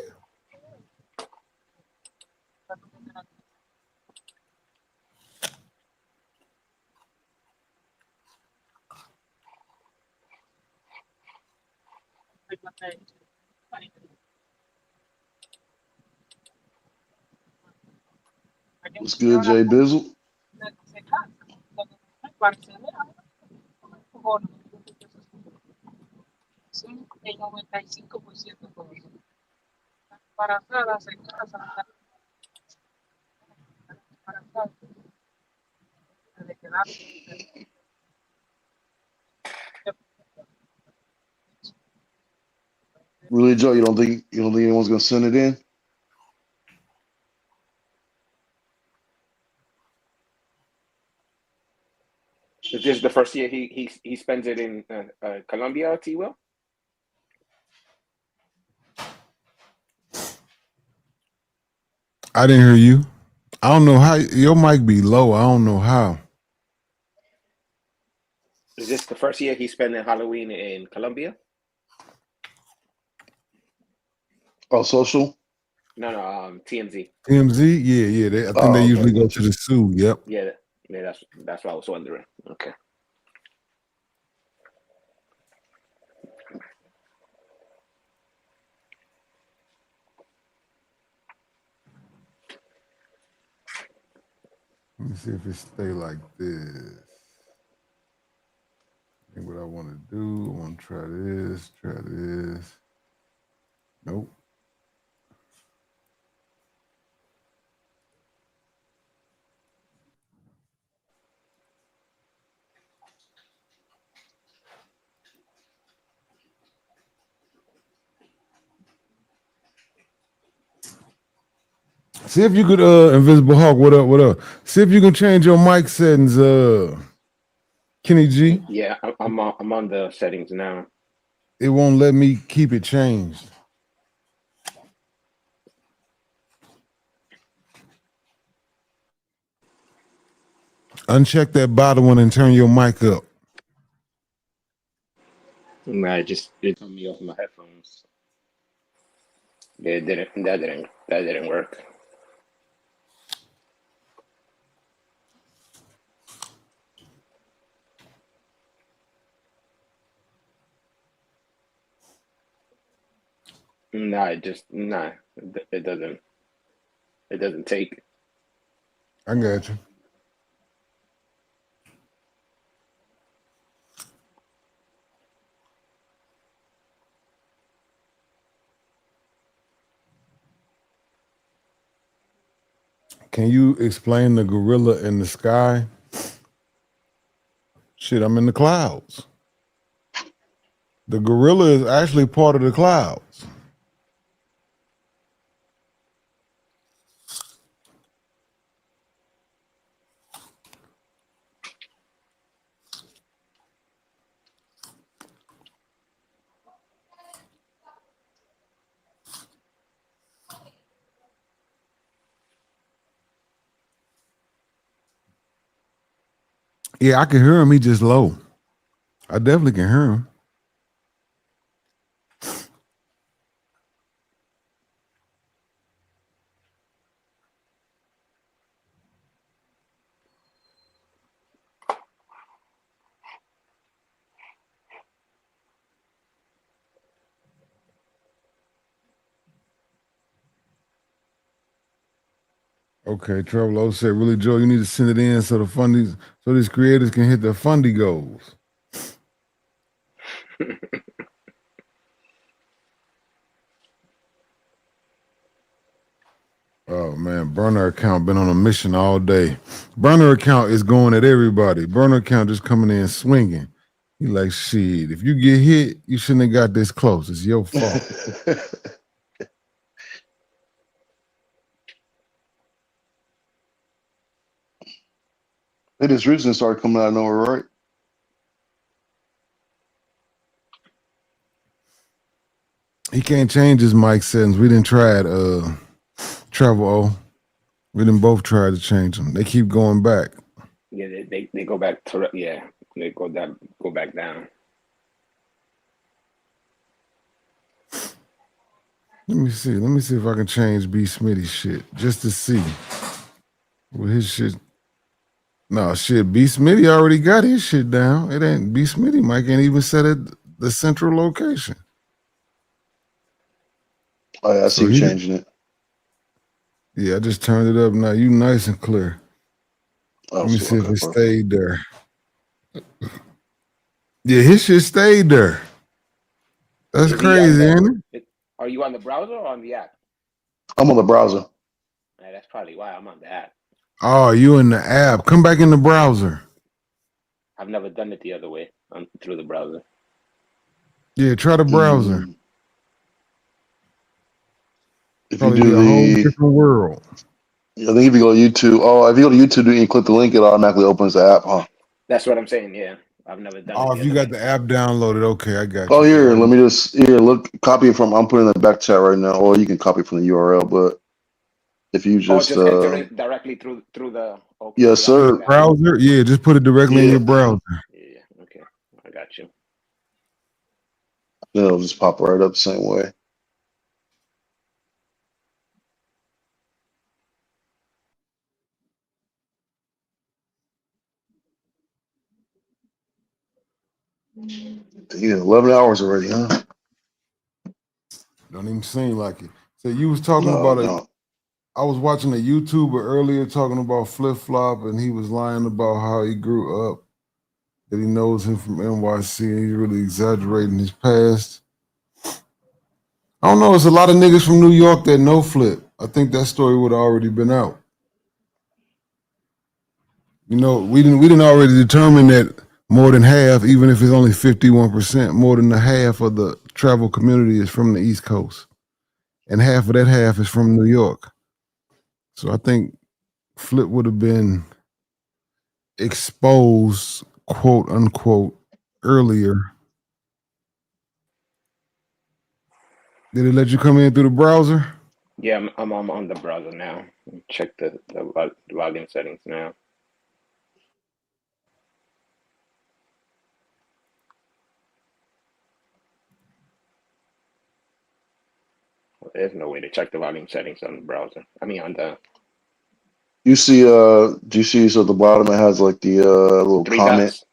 A: What's good, Jay Bizzle? Really, Joe? You don't think anyone's gonna send it in?
N: Is this the first year he spends it in Colombia, T Will?
P: I didn't hear you. I don't know how your mic be low. I don't know how.
N: Is this the first year he's spending Halloween in Colombia?
A: Oh, social.
N: No, TMZ.
P: TMZ, yeah. I think they
A: Oh, okay,
P: usually go
A: gotcha.
P: to the zoo. Yep.
N: Yeah, that's what I was wondering. Okay.
P: Let me see if it stay like this. I think what I want to do. I want to try this. Try this. Nope. See if you could Invisible Hawk, what up? See if you can change your mic settings, Kenny G.
N: Yeah, I'm on the settings now.
P: It won't let me keep it changed. Uncheck that bottom one and turn your mic up.
N: Nah, it turned me off my headphones. Yeah, that didn't work. Nah, it doesn't take.
P: I got you. Can you explain the gorilla in the sky? Shit, I'm in the clouds. The gorilla is actually part of the clouds. Yeah, I can hear him. He just low. I definitely can hear him. Okay, Trevor O said, really, Joe, you need to send it in so these creators can hit their fundy goals. Oh man, burner account been on a mission all day. Burner account is going at everybody. Burner account just coming in swinging. He like, shit, if you get hit, you shouldn't have got this close. It's your fault.
A: They just recently started coming out of nowhere, right?
P: He can't change his mic settings. We didn't try it, Travel O. We didn't both try to change them. They keep going back.
N: Yeah, they go back to they go back down.
P: Let me see if I can change B Smitty's shit just to see. Well, his shit. No, shit. B Smitty already got his shit down. It ain't B Smitty. Mike ain't even set it the central location.
A: Oh yeah, I see
P: So
A: you changing it.
P: Yeah, I just turned it up now. You nice and clear.
A: Oh,
P: Let me
A: so,
P: see if
A: okay,
P: it
A: perfect.
P: stayed there. Yeah, his shit stayed there. That's crazy, ain't it?
N: Are you on the browser or on the app?
A: I'm on the browser.
N: Yeah, that's probably why I'm on the app.
P: Oh, you in the app. Come back in the browser.
N: I've never done it the other way through the browser.
P: Yeah, try the browser.
A: If you
P: Probably be
A: do
P: a whole
A: the,
P: different world.
A: I think if you go to YouTube, if you go to YouTube and you click the link, it automatically opens the app, huh?
N: That's what I'm saying. Yeah, I've never done it
P: Oh,
N: the
P: if you
N: other
P: got
N: way.
P: the app downloaded, okay, I got
A: Oh,
P: you.
A: here,
P: Yeah,
A: let me just look, copy it from. I'm putting it in the back chat right now, or you can copy from the URL. But if you
N: Oh,
A: just,
N: just enter it directly through the. Okay,
A: yes,
N: yeah, I see
A: sir.
N: it now.
P: browser. Yeah, just put it directly in
A: Yeah,
P: your browser.
N: Yeah, okay, I got you.
A: it'll just pop right up the same way. Yeah, 11 hours already, huh?
P: Don't even seem like it. So you was talking
A: No,
P: about
A: no.
P: I was watching a YouTuber earlier talking about Flip Flop, and he was lying about how he grew up. That he knows him from NYC, and he's really exaggerating his past. I don't know. It's a lot of niggas from New York that know Flip. I think that story would have already been out. You know, we didn't already determine that more than half, even if it's only 51%, more than the half of the travel community is from the East Coast, and half of that half is from New York. So I think Flip would have been exposed, quote unquote, earlier. Did it let you come in through the browser?
N: Yeah, I'm on the browser now. Check the login settings now. There's no way to check the volume settings on the browser. I mean, on the
A: You see, do you see? So at the bottom it has like the little
N: three
A: comment.
N: dots.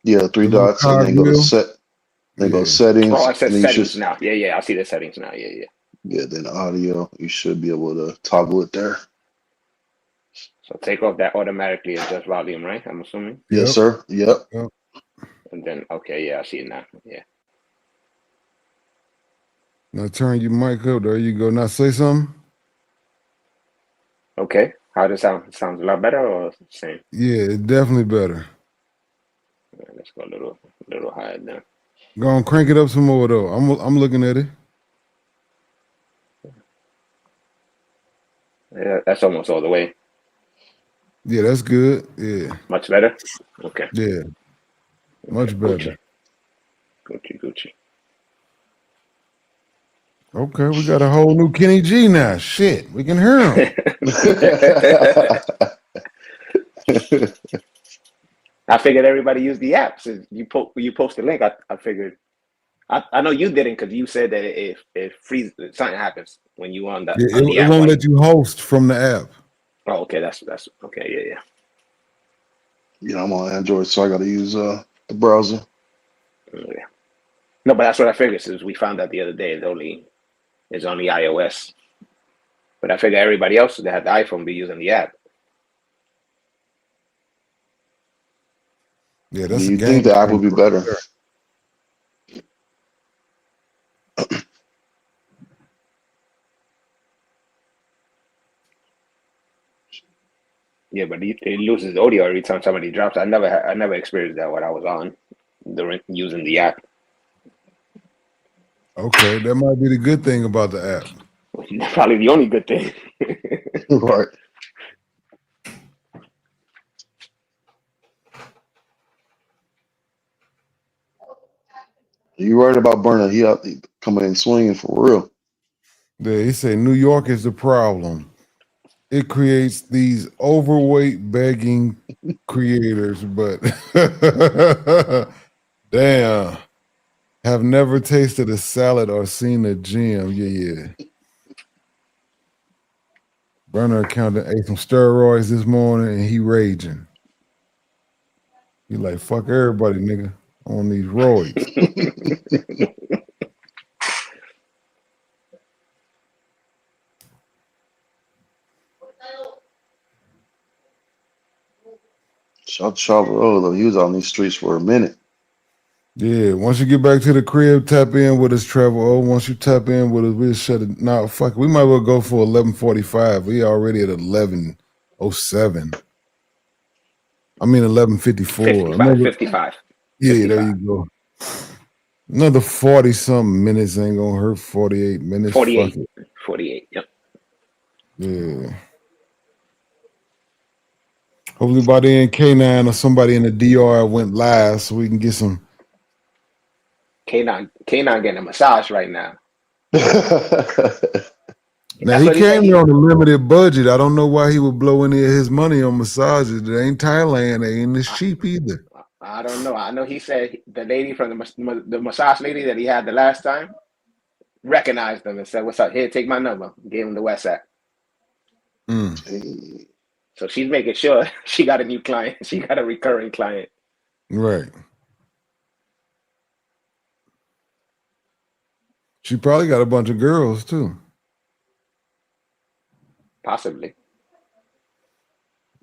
A: Yeah, three
P: The little
A: dots, and
P: cog
A: then go to
P: wheel?
A: set. Then go
P: Yeah.
N: Oh,
A: settings,
N: it
A: and
N: says
A: then you should,
N: settings now. Yeah, I see the settings now. Yeah.
A: then audio. You should be able to toggle it there.
N: So take off that automatically adjust volume, right? I'm assuming.
A: Yes,
P: Yep.
A: sir. Yep.
P: Yep.
N: And then okay, yeah, I see it now. Yeah.
P: Now turn your mic up. There you go. Now say something.
N: Okay. How does it sound? Sounds a lot better or the same?
P: Yeah, it's definitely better.
N: Let's go a little higher then.
P: Go on, crank it up some more though. I'm looking at it.
N: Yeah, that's almost all the way.
P: Yeah, that's good. Yeah.
N: Much better. Okay.
P: Yeah. Much better.
N: Gucci.
P: Okay, we got a whole new Kenny G now. Shit, we can hear him.
N: I figured everybody used the app. So you post the link. I figured. I know you didn't because you said that if freeze something happens when you on
P: Yeah,
N: the
P: it
N: app.
P: won't let you host from the app.
N: Oh, okay. That's okay. Yeah.
A: Yeah, I'm on Android, so I got to use the browser.
N: Yeah. No, but that's what I figured. Since we found out the other day, it's only iOS. But I figure everybody else that had the iPhone be using the app.
P: Yeah,
A: I
P: that's
A: mean,
P: a
A: you
P: game
A: think the app would
P: changer
A: be
P: right
A: better?
P: there.
N: Yeah, but it loses audio every time somebody drops. I never experienced that when I was on using the app.
P: Okay, that might be the good thing about the app.
N: Probably the only good thing.
A: Right. You right about Burner. He coming in swinging for real.
P: Yeah, he said New York is the problem. It creates these overweight begging creators, but damn, have never tasted a salad or seen a gym. Yeah. Burner accountant ate some steroids this morning and he raging. He like, fuck everybody, nigga, on these roids.
A: Shout to though. He was on these streets for a minute.
P: Yeah, once you get back to the crib, tap in with us, Trevor. Oh, once you tap in with us, we'll shut it. Nah, fuck it. We might well go for 11:45. We already at 11:07. I mean 11:54.
N: 55.
P: Yeah, there you go. Another 40 something minutes ain't gonna hurt. 48 minutes. Fuck
N: 48.
P: it.
N: 48. Yep.
P: Yeah. Hopefully by then K9 or somebody in the DR went live so we can get some.
N: K9 getting a massage right now.
P: Now
N: That's
P: he
N: what he said.
P: came here on a limited budget. I don't know why he would blow any of his money on massages. It ain't Thailand. They ain't this cheap either.
N: I don't know. I know he said the lady from the massage lady that he had the last time recognized him and said, "What's up? Here, take my number." Gave him the WhatsApp. So she's making sure she got a new client. She got a recurring client.
P: Right. She probably got a bunch of girls too.
N: Possibly.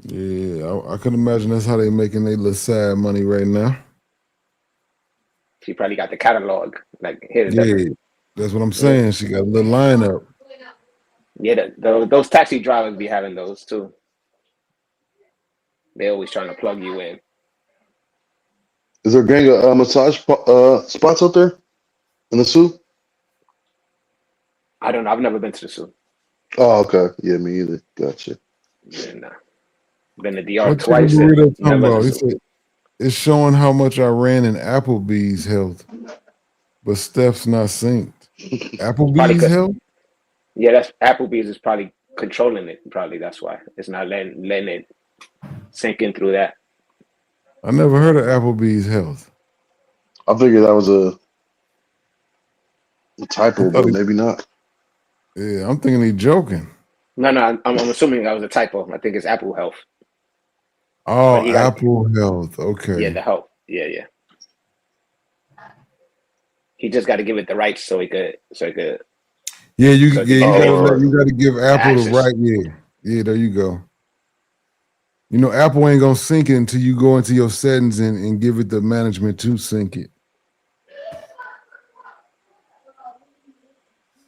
P: Yeah, I can imagine that's how they making their little side money right now.
N: She probably got the catalog. Like, here's
P: Yeah,
N: the.
P: that's what I'm saying. She got a little lineup.
N: Yeah, those taxi drivers be having those too. They always trying to plug you in.
A: Is there a gang of massage spots out there in the Sioux?
N: I don't know. I've never been to the zoo.
A: Oh, okay. Yeah, me either. Gotcha.
N: Yeah, nah. Been to DR
P: What chicken
N: twice and
P: burrito talking
N: never the
P: about? He
N: zoo.
P: said it's showing how much I ran in Applebee's health, but Steph's not synced.
N: Probably
P: Applebee's health?
N: yeah, that's Applebee's is probably controlling it. Probably that's why it's not letting it sink in through that.
P: I never heard of Applebee's health.
A: I figured that was a typo,
P: thought
A: but
P: he-
A: maybe not.
P: Yeah, I'm thinking he joking.
N: No, I'm assuming that was a typo. I think it's Apple Health.
P: Oh,
N: But he got
P: Apple Health.
N: yeah,
P: Okay.
N: the help. Yeah. He just got to give it the rights so he could
P: Yeah, you
N: so it could
P: you
N: get
P: gotta
N: paid.
P: you gotta give Apple the
N: Access.
P: right. Yeah, there you go. You know, Apple ain't gonna sync it until you go into your settings and give it the management to sync it.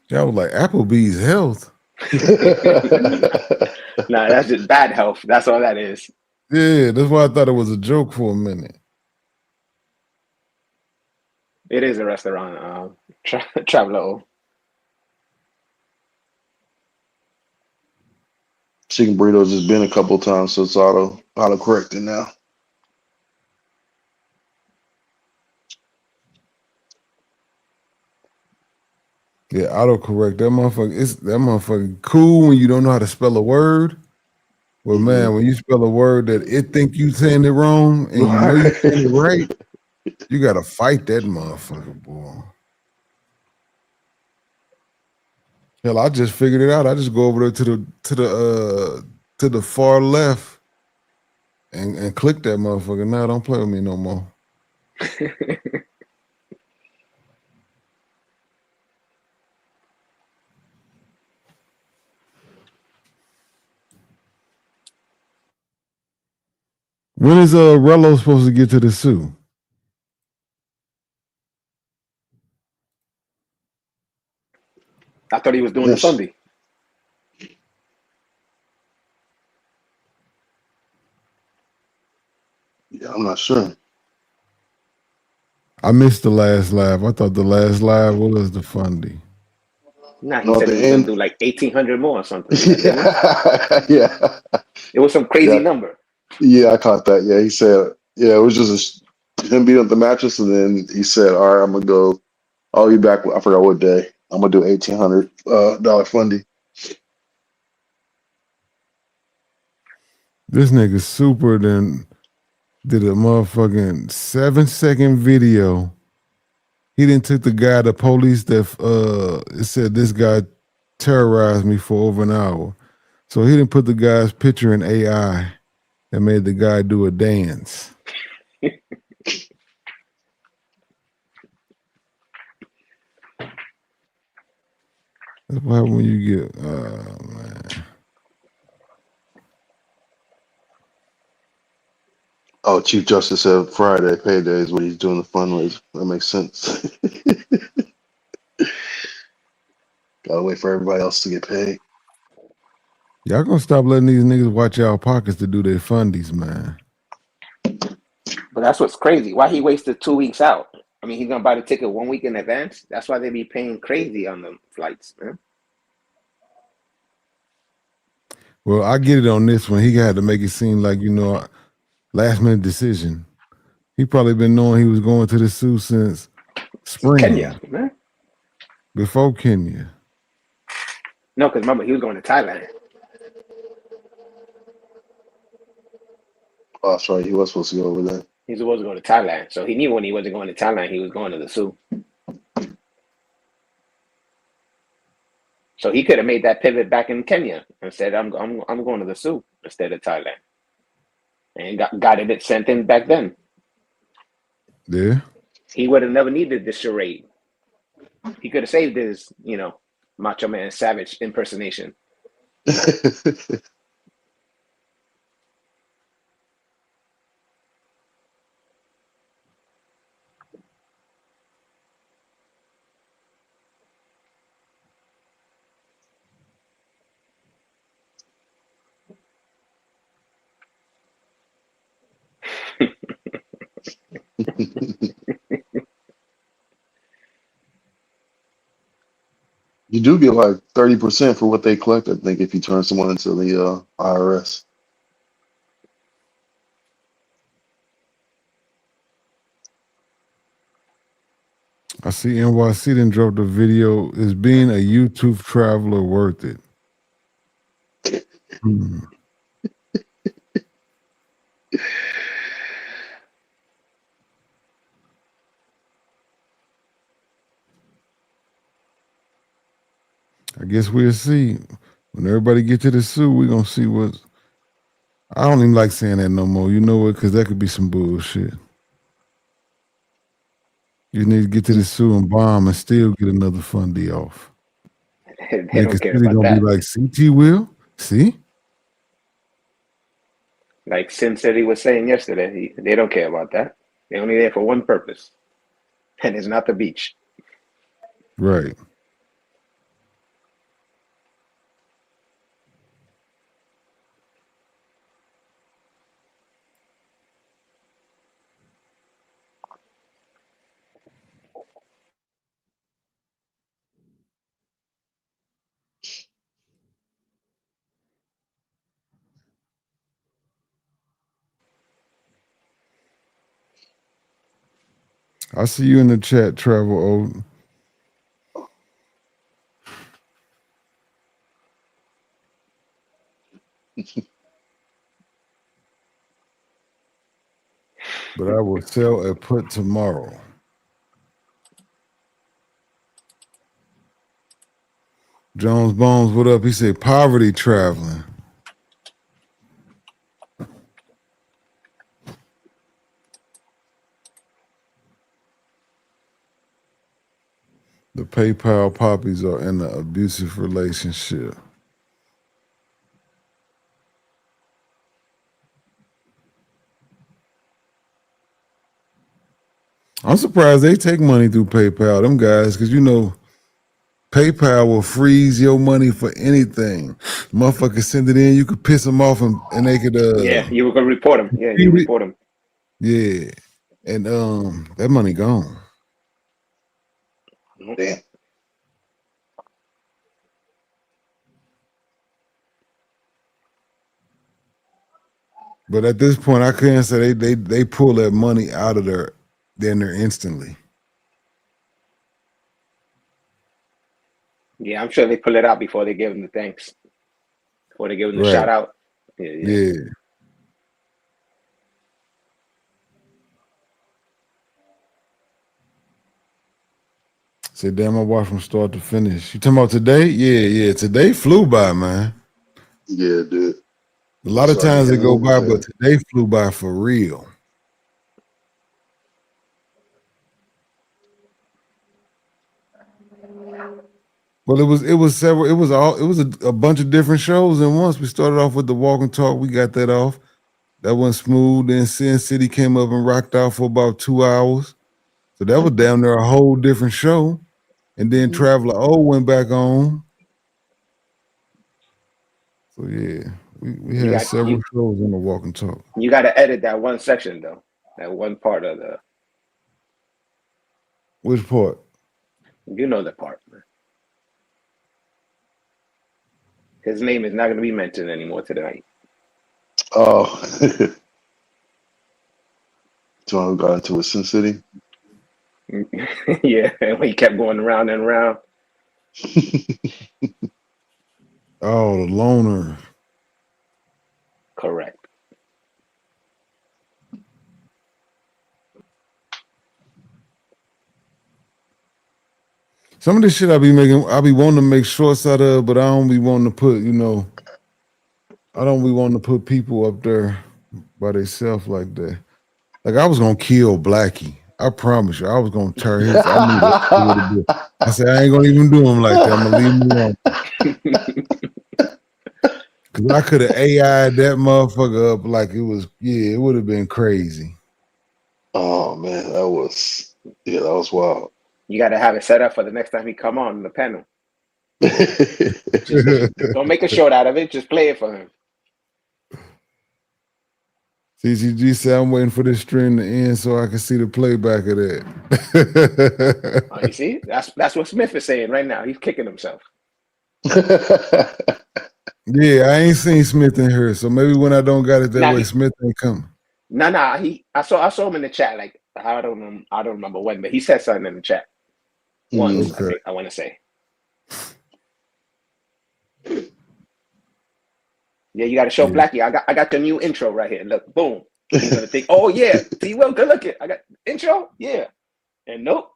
P: Yeah, I was like, Applebee's health.
N: Nah, that's just bad health. That's all that is.
P: Yeah, that's why I thought it was a joke for a minute.
N: It is a restaurant. Traveler.
A: Chicken burritos has been a couple times, so it's auto corrected now.
P: Yeah, autocorrect. That motherfucker cool when you don't know how to spell a word. Well, man, when you spell a word that it think you saying it wrong and you know you saying it right, you gotta fight that motherfucker, boy. Hell, I just figured it out. I just go over there to the far left and click that motherfucker. Now don't play with me no more. When is Rello supposed to get to the Sioux?
N: I thought he was doing the Sunday.
A: Yeah, I'm not sure.
P: I missed the last live. I thought the last live was the Fundy.
N: Nah, he said he was gonna do like 1,800 more or something.
A: Yeah.
N: It was some crazy number.
A: Yeah, I caught that. Yeah, he said, yeah, it was just him beating up the mattress, and then he said, "All right, I'm gonna go. I'll be back. I forgot what day. I'm gonna do $1,800 fundy."
P: This nigga super then did a motherfucking 7-second video. He didn't took the guy, the police that it said this guy terrorized me for over an hour. So he didn't put the guy's picture in AI and made the guy do a dance. That's what happens when you get man.
A: Oh, Chief Justice said Friday payday is when he's doing the fundraiser. That makes sense. Gotta wait for everybody else to get paid.
P: Y'all gonna stop letting these niggas watch y'all pockets to do their fundies, man.
N: But that's what's crazy. Why he wasted 2 weeks out? I mean, he's gonna buy the ticket 1 week in advance. That's why they be paying crazy on the flights, man.
P: Well, I get it on this one. He had to make it seem like, last minute decision. He probably been knowing he was going to the zoo since spring.
N: Kenya, man.
P: Before Kenya.
N: No, because remember, he was going to Thailand.
A: Oh, that's right. He was supposed to go over there.
N: He was supposed to go to Thailand. So he knew when he wasn't going to Thailand, he was going to the zoo. So he could have made that pivot back in Kenya and said, I'm going to the zoo instead of Thailand. And got it sent in back then.
P: Yeah.
N: He would have never needed this charade. He could have saved his, Macho Man Savage impersonation.
A: You do get like 30% for what they collect, I think, if you turn someone into the IRS.
P: I see NYC then dropped a video. Is being a YouTube traveler worth it? I guess we'll see. When everybody get to the zoo, we're going to see what's... I don't even like saying that no more. You know what? Because that could be some bullshit. You need to get to the zoo and bomb and still get another fundy off.
N: They don't care
P: City
N: about
P: gonna
N: that.
P: be like, CT will? See?
N: Like Sin City was saying yesterday, they don't care about that. They're only there for one purpose, and it's not the beach.
P: Right. I see you in the chat, Travel Old. But I will sell a put tomorrow. Jones Bones, what up? He said poverty traveling. The PayPal poppies are in an abusive relationship. I'm surprised they take money through PayPal, them guys, because PayPal will freeze your money for anything. Motherfuckers send it in, you could piss them off and they could
N: Yeah, you were gonna report them. Yeah, you report them.
P: Yeah. And that money gone.
A: Damn.
P: But at this point, I couldn't say they pull that money out of there instantly.
N: Yeah, I'm sure they pull it out before they give them the thanks. Before they give them the
P: Right.
N: shout out. Yeah.
P: Say, damn, I watched from start to finish. You talking about today? Yeah. Today flew by, man.
A: Yeah, dude.
P: A lot of
A: Sorry,
P: times they go by,
A: yeah.
P: but today flew by for real. Well, it was a bunch of different shows, and once we started off with the walk and talk, we got that off. That went smooth. Then Sin City came up and rocked out for about 2 hours. So that was damn near a whole different show. And then Traveler O went back on. So yeah, we had several shows on the walk and talk.
N: You got to edit that one section though. That one part of the.
P: Which part?
N: You know the part, man. His name is not going to be mentioned anymore tonight.
A: Oh, Toronto got into a Sin City.
N: Yeah, when he kept going around and around.
P: Oh, the loner.
N: Correct.
P: Some of this shit I be wanting to make shorts out of, but I don't be wanting to put, I don't be wanting to put people up there by themselves like that. Like I was gonna kill Blackie. I promise you, I was gonna tear his. I knew that shit would have been. I said I ain't gonna even do him like that. I'm gonna leave him alone. Cause I could have AI'd that motherfucker up like it would have been crazy.
A: Oh man, that was wild.
N: You got to have it set up for the next time he come on the panel. Just don't make a short out of it. Just play it for him.
P: CCG said I'm waiting for this stream to end so I can see the playback of that.
N: Oh, you see, that's what Smith is saying right now. He's kicking himself.
P: Yeah, I ain't seen Smith in here, so maybe when I don't got it that way, Smith ain't coming.
N: Nah. I saw him in the chat. Like I don't remember when, but he said something in the chat once.
P: Okay.
N: I want to say. Yeah, you got to show Blackie. I got the new intro right here. Look, boom. He's gonna think, oh yeah, see, well, good looking. I got intro, yeah, and nope.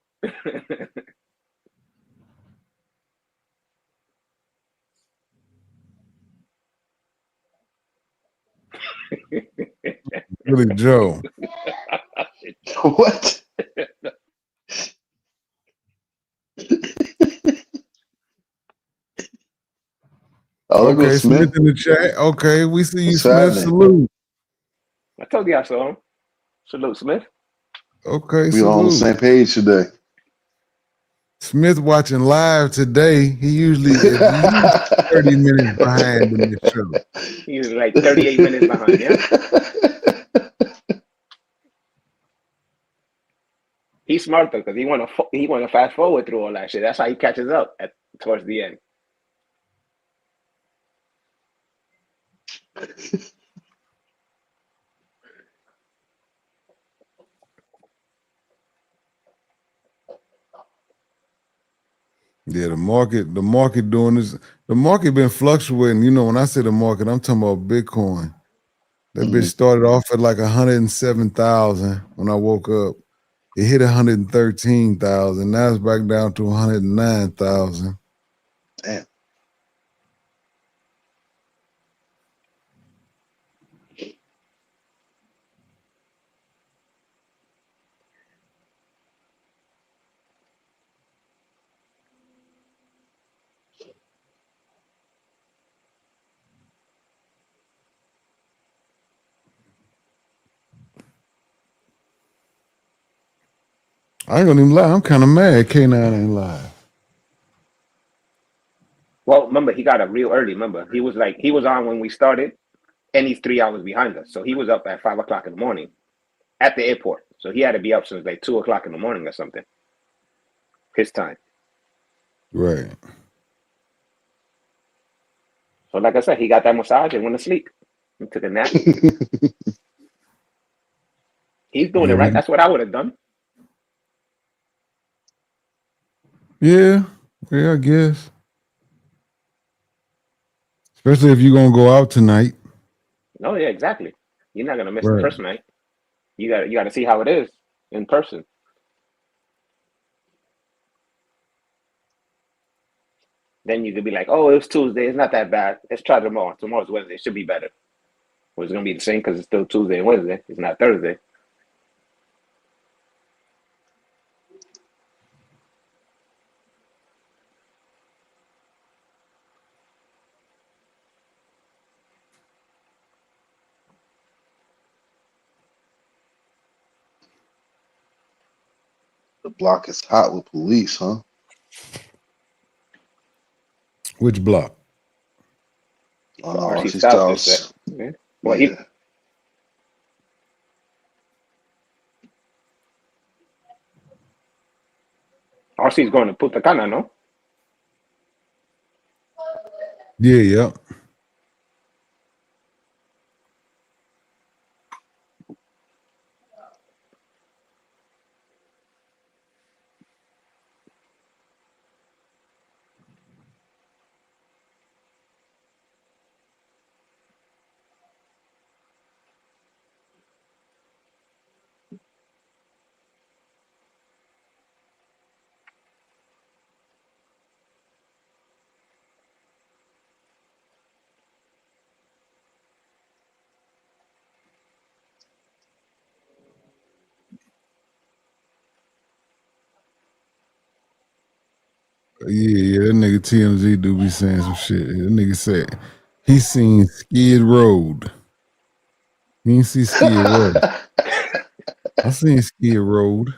P: Really, Joe.
A: What?
P: Okay, Smith in the chat. Okay, we see you,
A: What's
P: Smith.
A: happening?
P: Salute.
N: I told you I saw him. Salute, Smith.
P: Okay,
A: We all on the same page today.
P: Smith watching live today. He usually is 30 minutes behind in the show.
N: He's like 38 minutes behind, yeah. He's smart though, because he want to fast forward through all that shit. That's how he catches up towards the end.
P: Yeah, the market doing this. The market been fluctuating. You know, when I say the market, I'm talking about Bitcoin. That bitch started off at like 107,000 when I woke up. It hit 113,000. Now it's back down to 109,000.
A: Damn.
P: I ain't gonna even lie. I'm kind of mad K9 ain't live.
N: Well, remember, he got up real early. Remember, he was on when we started, and he's 3 hours behind us. So he was up at 5 o'clock in the morning at the airport. So he had to be up since like 2 o'clock in the morning or something. His time.
P: Right.
N: So like I said, he got that massage and went to sleep. He took a nap. He's doing it right. That's what I would have done.
P: Yeah, I guess. Especially if you're gonna go out tonight.
N: No, yeah, exactly. You're not gonna miss the
P: Right.
N: first night. You got to see how it is in person. Then you could be like, oh, it was Tuesday. It's not that bad. Let's try tomorrow. Tomorrow's Wednesday. It should be better. Well, it's gonna be the same because it's still Tuesday and Wednesday. It's not Thursday.
A: The block is hot with police, huh?
P: Which block?
A: Oh no,
N: RC
A: RC
N: Styles just
A: Styles.
N: said. Yeah. Well,
A: Yeah.
N: RC's going to Punta Cana, no?
P: Yeah, yeah. Yeah, that nigga TMZ do be saying some shit. That nigga said he seen Skid Road. He ain't see Skid Road. I seen Skid Road.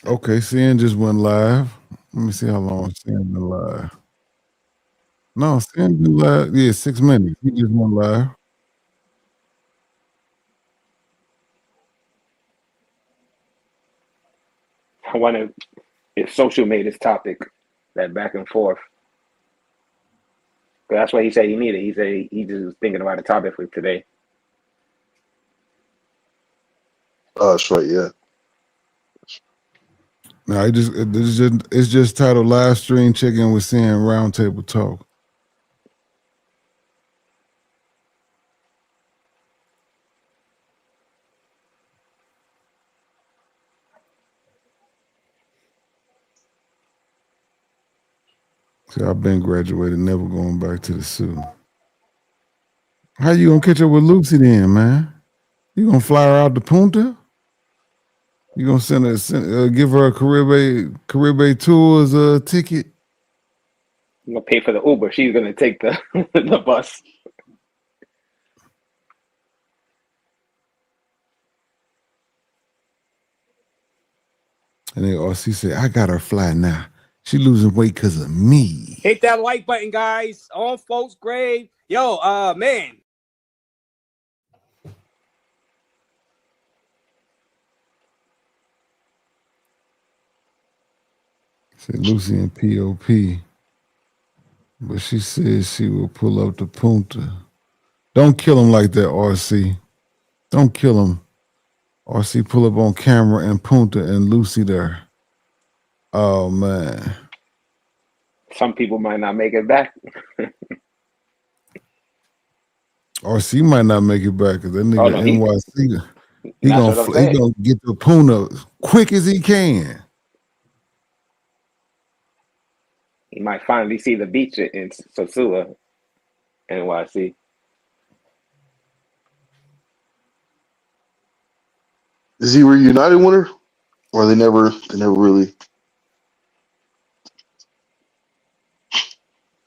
P: Okay, CN just went live. Let me see how long CN been live. No, CN been live. Yeah, 6 minutes. He just went live.
N: I wonder if social made his topic, that back and forth. But that's what he said he needed. He said he just was thinking about a topic for today.
A: Oh, that's right. Yeah.
P: No, it's just titled Live Stream Chicken with CN Roundtable Talk. See, I've been graduated, never going back to the zoo. How you gonna catch up with Lucy then, man? You gonna fly her out to Punta? You gonna give her a Caribe Tours ticket?
N: I'm gonna pay for the Uber. She's gonna take the the bus.
P: And then RC said, I got her fly now. She losing weight because of me.
S: Hit that like button, guys. On folks' grave. Yo, man.
P: Said Lucy and POP. But she said she will pull up to Punta. Don't kill him like that, RC. Don't kill him. RC pull up on camera in Punta and Lucy there. Oh, man.
N: Some people might not make it back.
P: RC might not make it back because that nigga
N: Oh, no,
P: NYC, he
N: that's
P: gonna
N: what I'm saying.
P: get to Punta quick as he can.
N: He might finally see the beach in Sosua, NYC.
A: Is he reunited with her, or they never really?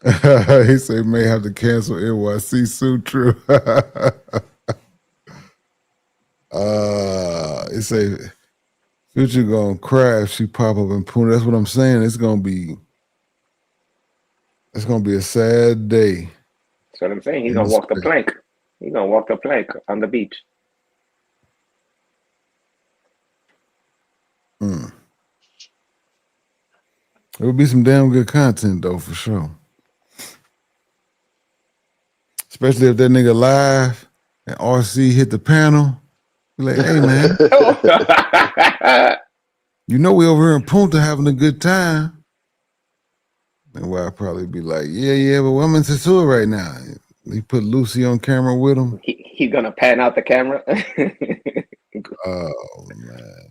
P: He say may have to cancel NYC suit. True. It say Future gonna cry if she pop up in Pune. That's what I'm saying. It's gonna be a sad day.
N: That's what I'm saying. He's
P: in
N: gonna
P: this
N: walk the
P: space.
N: plank. He's gonna walk the plank on the beach.
P: It would be some damn good content though, for sure. Especially if that nigga live and RC hit the panel. Be like, hey man, you know we over here in Punta having a good time. And where I'd probably be like, yeah, but I'm in Sasua right now. He put Lucy on camera with him.
N: He's gonna pan out the camera.
P: Oh man.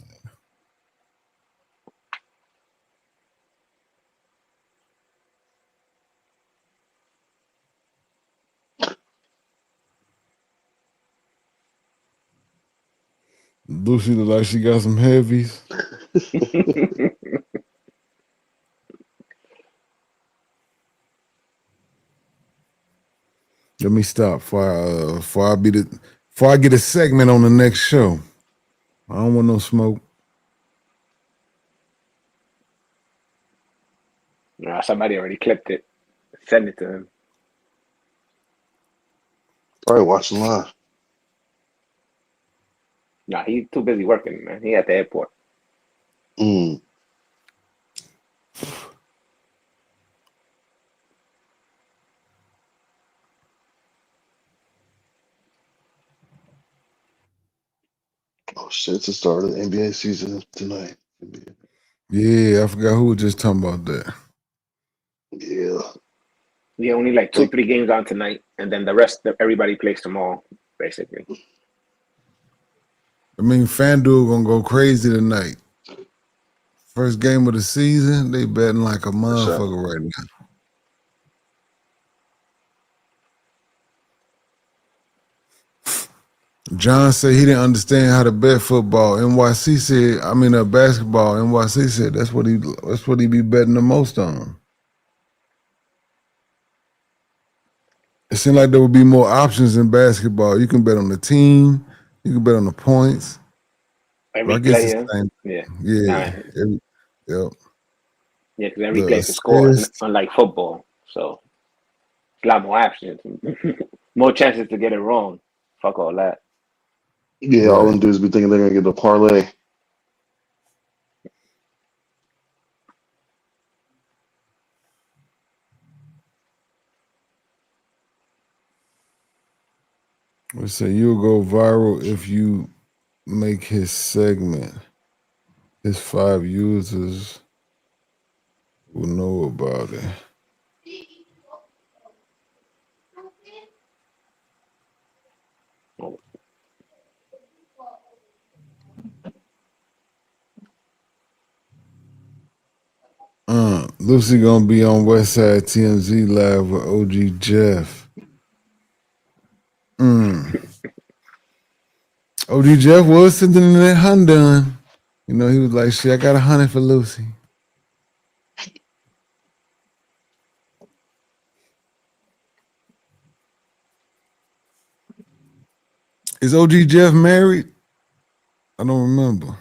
P: Lucy look like she got some heavies. Let me stop before I get a segment on the next show. I don't want no smoke.
N: Nah, somebody already clipped it. Send it to him.
A: Probably watching live.
N: Nah, he's too busy working, man. He at the airport.
A: Oh shit! It's the start of the NBA season tonight.
P: Yeah, I forgot who was just talking about that.
A: Yeah.
N: Yeah, only like 2-3 games on tonight, and then the rest of everybody plays tomorrow, basically.
P: I mean, FanDuel gonna go crazy tonight. First game of the season, they betting like a motherfucker right now. John said he didn't understand how to bet football. NYC said, basketball. NYC said that's what he be betting the most on. It seemed like there would be more options in basketball. You can bet on the team, you can bet on the points.
N: Every
P: I guess it's
N: player,
P: the same.
N: yeah.
P: Yeah. Yep.
N: Yeah, because every
P: The
N: player can score,
P: assist.
N: unlike football. So it's a lot more options, more chances to get it wrong. Fuck all that.
A: Yeah, all them dudes be thinking they're gonna get a parlay.
P: Let's say you'll go viral if you make his segment. His 5 users will know about it. Lucy gonna be on Westside TMZ Live with OG Jeff. OG Jeff was sitting in that Hyundai. You know, he was like, shit, I got 100 for Lucy. Is OG Jeff married? I don't remember.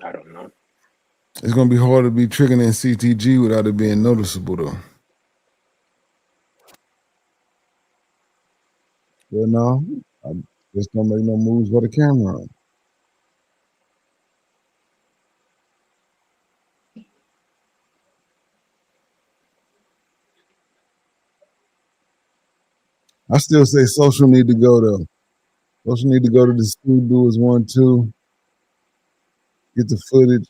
N: I don't know.
P: It's gonna be hard to be tricking in CTG without it being noticeable though. Well, no, I just don't make no moves for the camera on. I still say social need to go though. Social need to go to the school, do his 1-2, get the footage.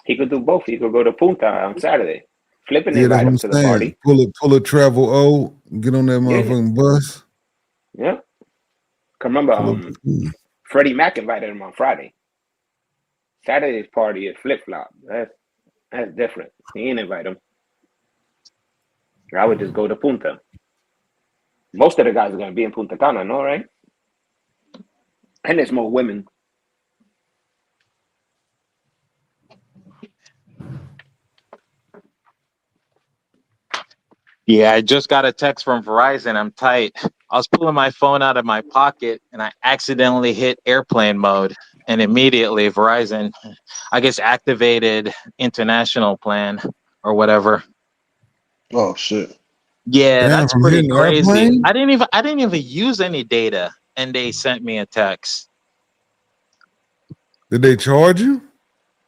N: He could do both. He could go to Punta on Saturday. Flip and
P: Yeah, that's
N: invite
P: what
N: him
P: I'm
N: to the
P: saying.
N: party.
P: Pull a travel O, get on that
N: Yeah.
P: motherfucking bus.
N: Yeah. Remember, Freddie Mac invited him on Friday. Saturday's party is flip flop. That's different. He didn't invite him. I would just go to Punta. Most of the guys are gonna be in Punta Cana, no, right? And there's more women.
G: Yeah, I just got a text from Verizon. I'm tight. I was pulling my phone out of my pocket and I accidentally hit airplane mode. And immediately Verizon, I guess, activated international plan or whatever.
A: Oh shit.
G: Yeah,
P: Damn,
G: that's
P: from
G: pretty
P: hitting the
G: crazy.
P: airplane?
G: I didn't even use any data and they sent me a text.
P: Did they charge you?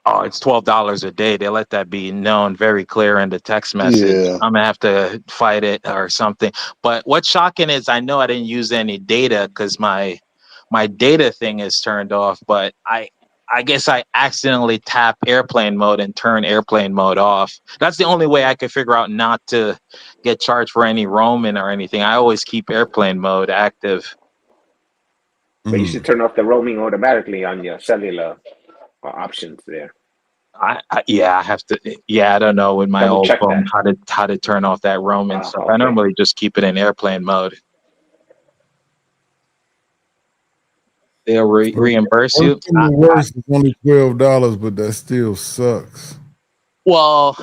G: Oh, it's $12 a day. They let that be known very clear in the text message.
A: Yeah.
G: I'm gonna have to fight it or something. But what's shocking is I know I didn't use any data because my data thing is turned off. But I guess I accidentally tap airplane mode and turn airplane mode off. That's the only way I could figure out not to get charged for any roaming or anything. I always keep airplane mode active.
N: But you should turn off the roaming automatically on your cellular options there.
G: I have to. Yeah, I don't know with my
N: Double
G: old
N: check
G: phone
N: that.
G: how to turn off that roaming stuff. I
N: Okay.
G: normally just keep it in airplane mode. They'll reimburse you.
P: Worse, it's only $12, but that still sucks.
G: Well,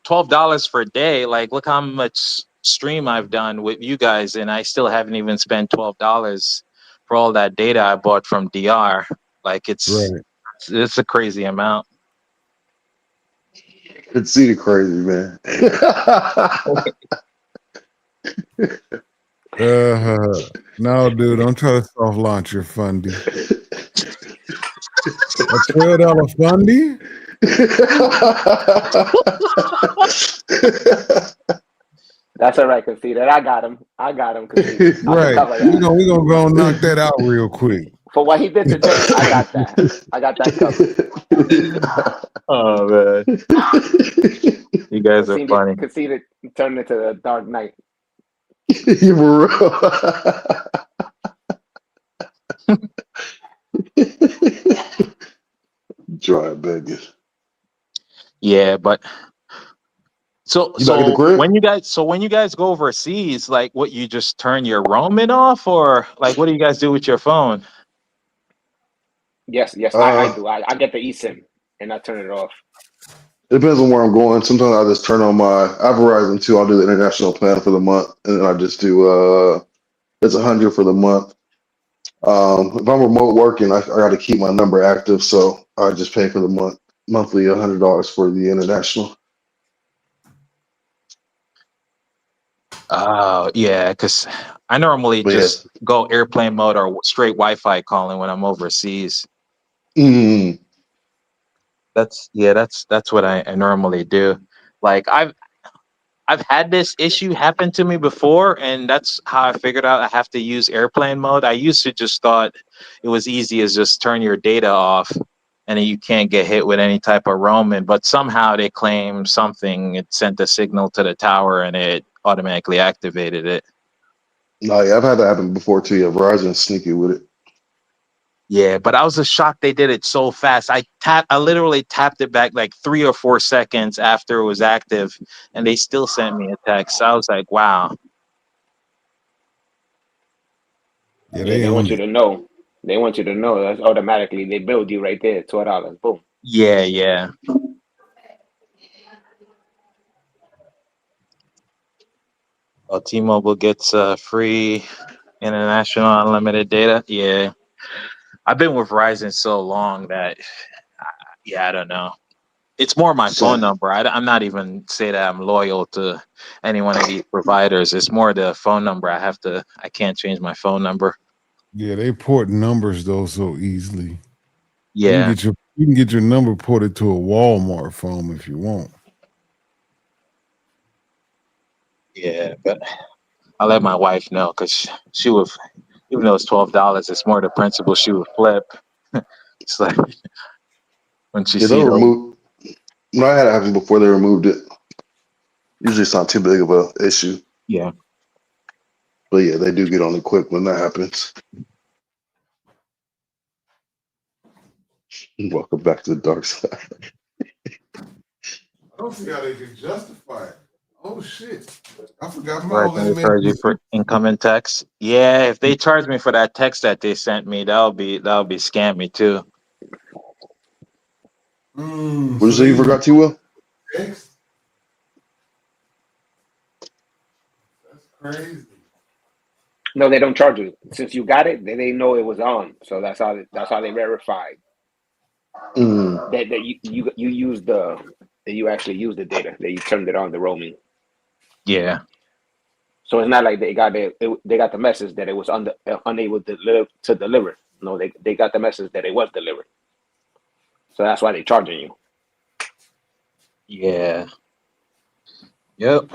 G: $12 for a day. Like, look how much stream I've done with you guys, and I still haven't even spent $12 for all that data I bought from DR. Like, it's a crazy amount.
A: Could see the crazy man.
P: No, dude, don't try to soft launch your fundy. A $12 fundy?
N: That's all right, conceded. I got him. Conceded. I can
P: Right.
N: cover
P: We're
N: that.
P: gonna go knock that out real quick.
N: For what he did today, I got that. I got that covered.
G: Oh man, you guys are funny.
N: Conceded turned into the Dark Knight.
A: You for real. Dry beggars.
G: Yeah, but so
A: You back at the
G: so
A: crib?
G: when you guys go overseas, like what you just turn your roaming off, or like what do you guys do with your phone?
N: Yes, I
A: Uh,
N: do. I get the eSIM and I turn it off.
A: it depends on where I'm going. Sometimes I just turn on I have Verizon too. I'll do the international plan for the month, and then I just do it's 100 for the month. If I'm remote working, I got to keep my number active, so I just pay for the monthly $100 for the international.
G: Oh yeah, because I normally
A: But yeah,
G: just go airplane mode or straight Wi-Fi calling when I'm overseas.
A: mm,
G: That's what I normally do. Like I've had this issue happen to me before, and that's how I figured out I have to use airplane mode. I used to just thought it was easy as just turn your data off and then you can't get hit with any type of roaming. But somehow they claim something, it sent a signal to the tower and it automatically activated it.
A: no, yeah, I've had that happen before too. Yeah, Verizon's sneaky with it.
G: Yeah, but I was just shocked they did it so fast. I literally tapped it back like 3 or 4 seconds after it was active, and they still sent me a text. I was like, wow.
P: Yeah,
N: Yeah,
P: they
N: they want
P: own
N: you
P: it.
N: to know. They want you to know. That's automatically they build you right there. $12. Boom.
G: Yeah, yeah. Well, T-Mobile gets free international unlimited data. Yeah, I've been with Verizon so long that yeah, I don't know. It's more my phone
A: Same.
G: number. I'm not even say that I'm loyal to any one of these providers. It's more the phone number. I can't change my phone number.
P: Yeah, they port numbers though so easily.
G: Yeah,
P: You can get your number ported to a Walmart phone if you want.
G: yeah, but I let my wife know because she would, even though it's $12, it's more the principle she would flip. It's like when she
A: Yeah, they'll
G: see those.
A: remove. When I had it happen before, they removed it. Usually, it's not too big of a issue.
G: Yeah.
A: But yeah, they do get on it quick when that happens. Welcome back to the dark side.
P: I don't see how they can justify it. Oh shit. I forgot my
G: Right,
P: old
G: can they charge you for incoming text? Yeah, if they charge me for that text that they sent me, that'll be scammy too.
A: What you
P: So
A: say
P: they
A: you
P: use
A: forgot, T. Will?
P: text? That's crazy.
N: No, they don't charge you. Since you got it, they know it was on. So that's how they verified
A: Mm.
N: that you used that you actually used the data, that you turned it on the roaming.
G: Yeah.
N: So it's not like they got the message that it was unable to deliver. No, they got the message that it was delivered. So that's why they're charging you.
G: Yeah. Yep.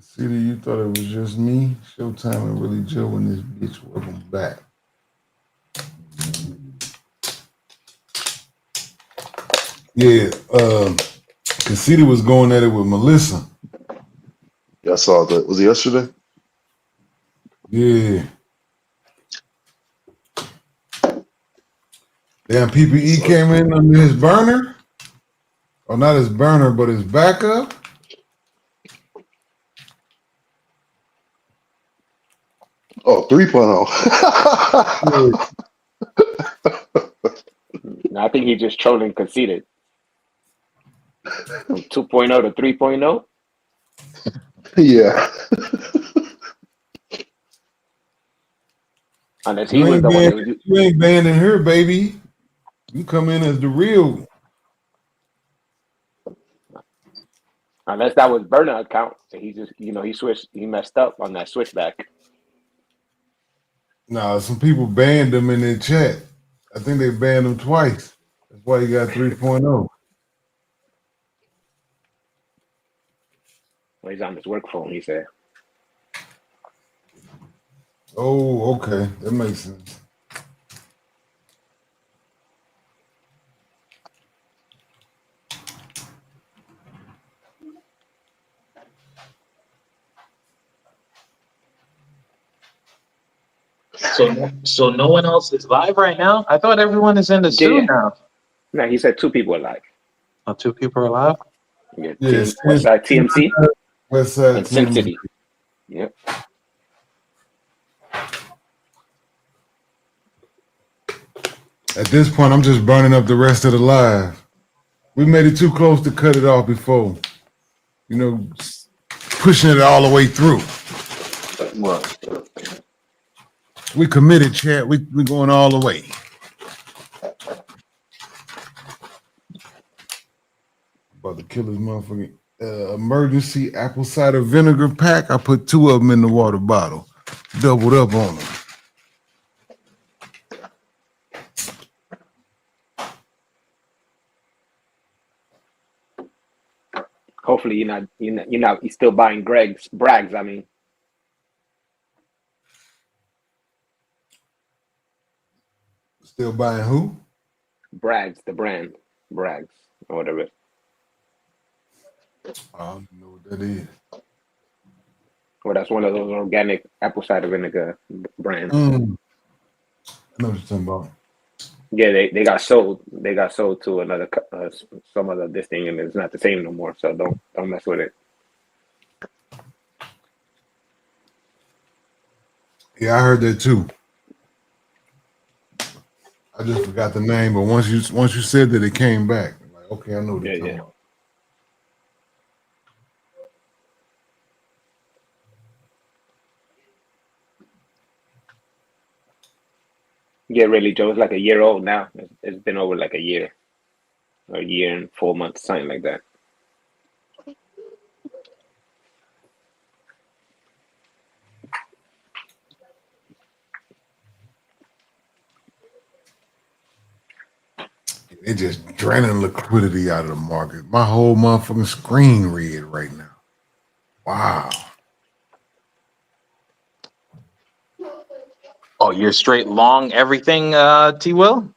P: See that you thought it was just me? Showtime and Really Joe and this bitch. Welcome back. Yeah, Conceited was going at it with Melissa.
A: Yeah, I saw that. Was it yesterday?
P: Yeah. Damn, PPE came in under his burner. Or not his burner, but his backup.
A: Oh, 3.0.
N: I think he just trolling conceited. From 2.0 to 3.0.
A: Yeah.
N: Unless he was the one that was.
P: You ain't banning her, baby. You come in as the real.
N: Unless that was burner account, and he just he switched, he messed up on that switchback.
P: Nah, some people banned him in their chat. I think they banned him twice. That's why he got 3.0.
N: Well, he's on his work phone, he said.
P: Oh, okay. That makes sense.
G: So no one else is live right now? I thought everyone is in the
N: Yeah,
G: suit
N: yeah.
G: now.
N: No, he said 2 people are live.
G: Oh, 2 people are live?
N: Yeah,
P: Yes.
N: Westside TMC
P: Westside
N: and Sin
P: TMZ.
N: City. Yep.
P: At this point, I'm just burning up the rest of the live. We made it too close to cut it off before. You know, pushing it all the way through.
N: What?
P: We committed, chat. We going all the way. About to kill his motherfucking emergency apple cider vinegar pack. I put 2 of them in the water bottle. Doubled up on them.
N: Hopefully you're still buying Brags, I mean.
P: Still buying who?
N: Brags, the brand. Brags or whatever.
P: I don't know what that is.
N: Well, that's one of those organic apple cider vinegar brands.
P: I know what you're talking about.
N: Yeah, they got sold. They got sold to another some other this thing, and it's not the same no more. So don't mess with it.
P: Yeah, I heard that too. I just forgot the name, but once you said that, it came back. I'm like, okay, I know what you're talking about.
N: Yeah, really, Joe. It's like a year old now. It's been over like a year and 4 months, something like that.
P: They just draining liquidity out of the market. My whole motherfucking screen red right now. Wow.
G: Oh, you're straight long everything, T Will?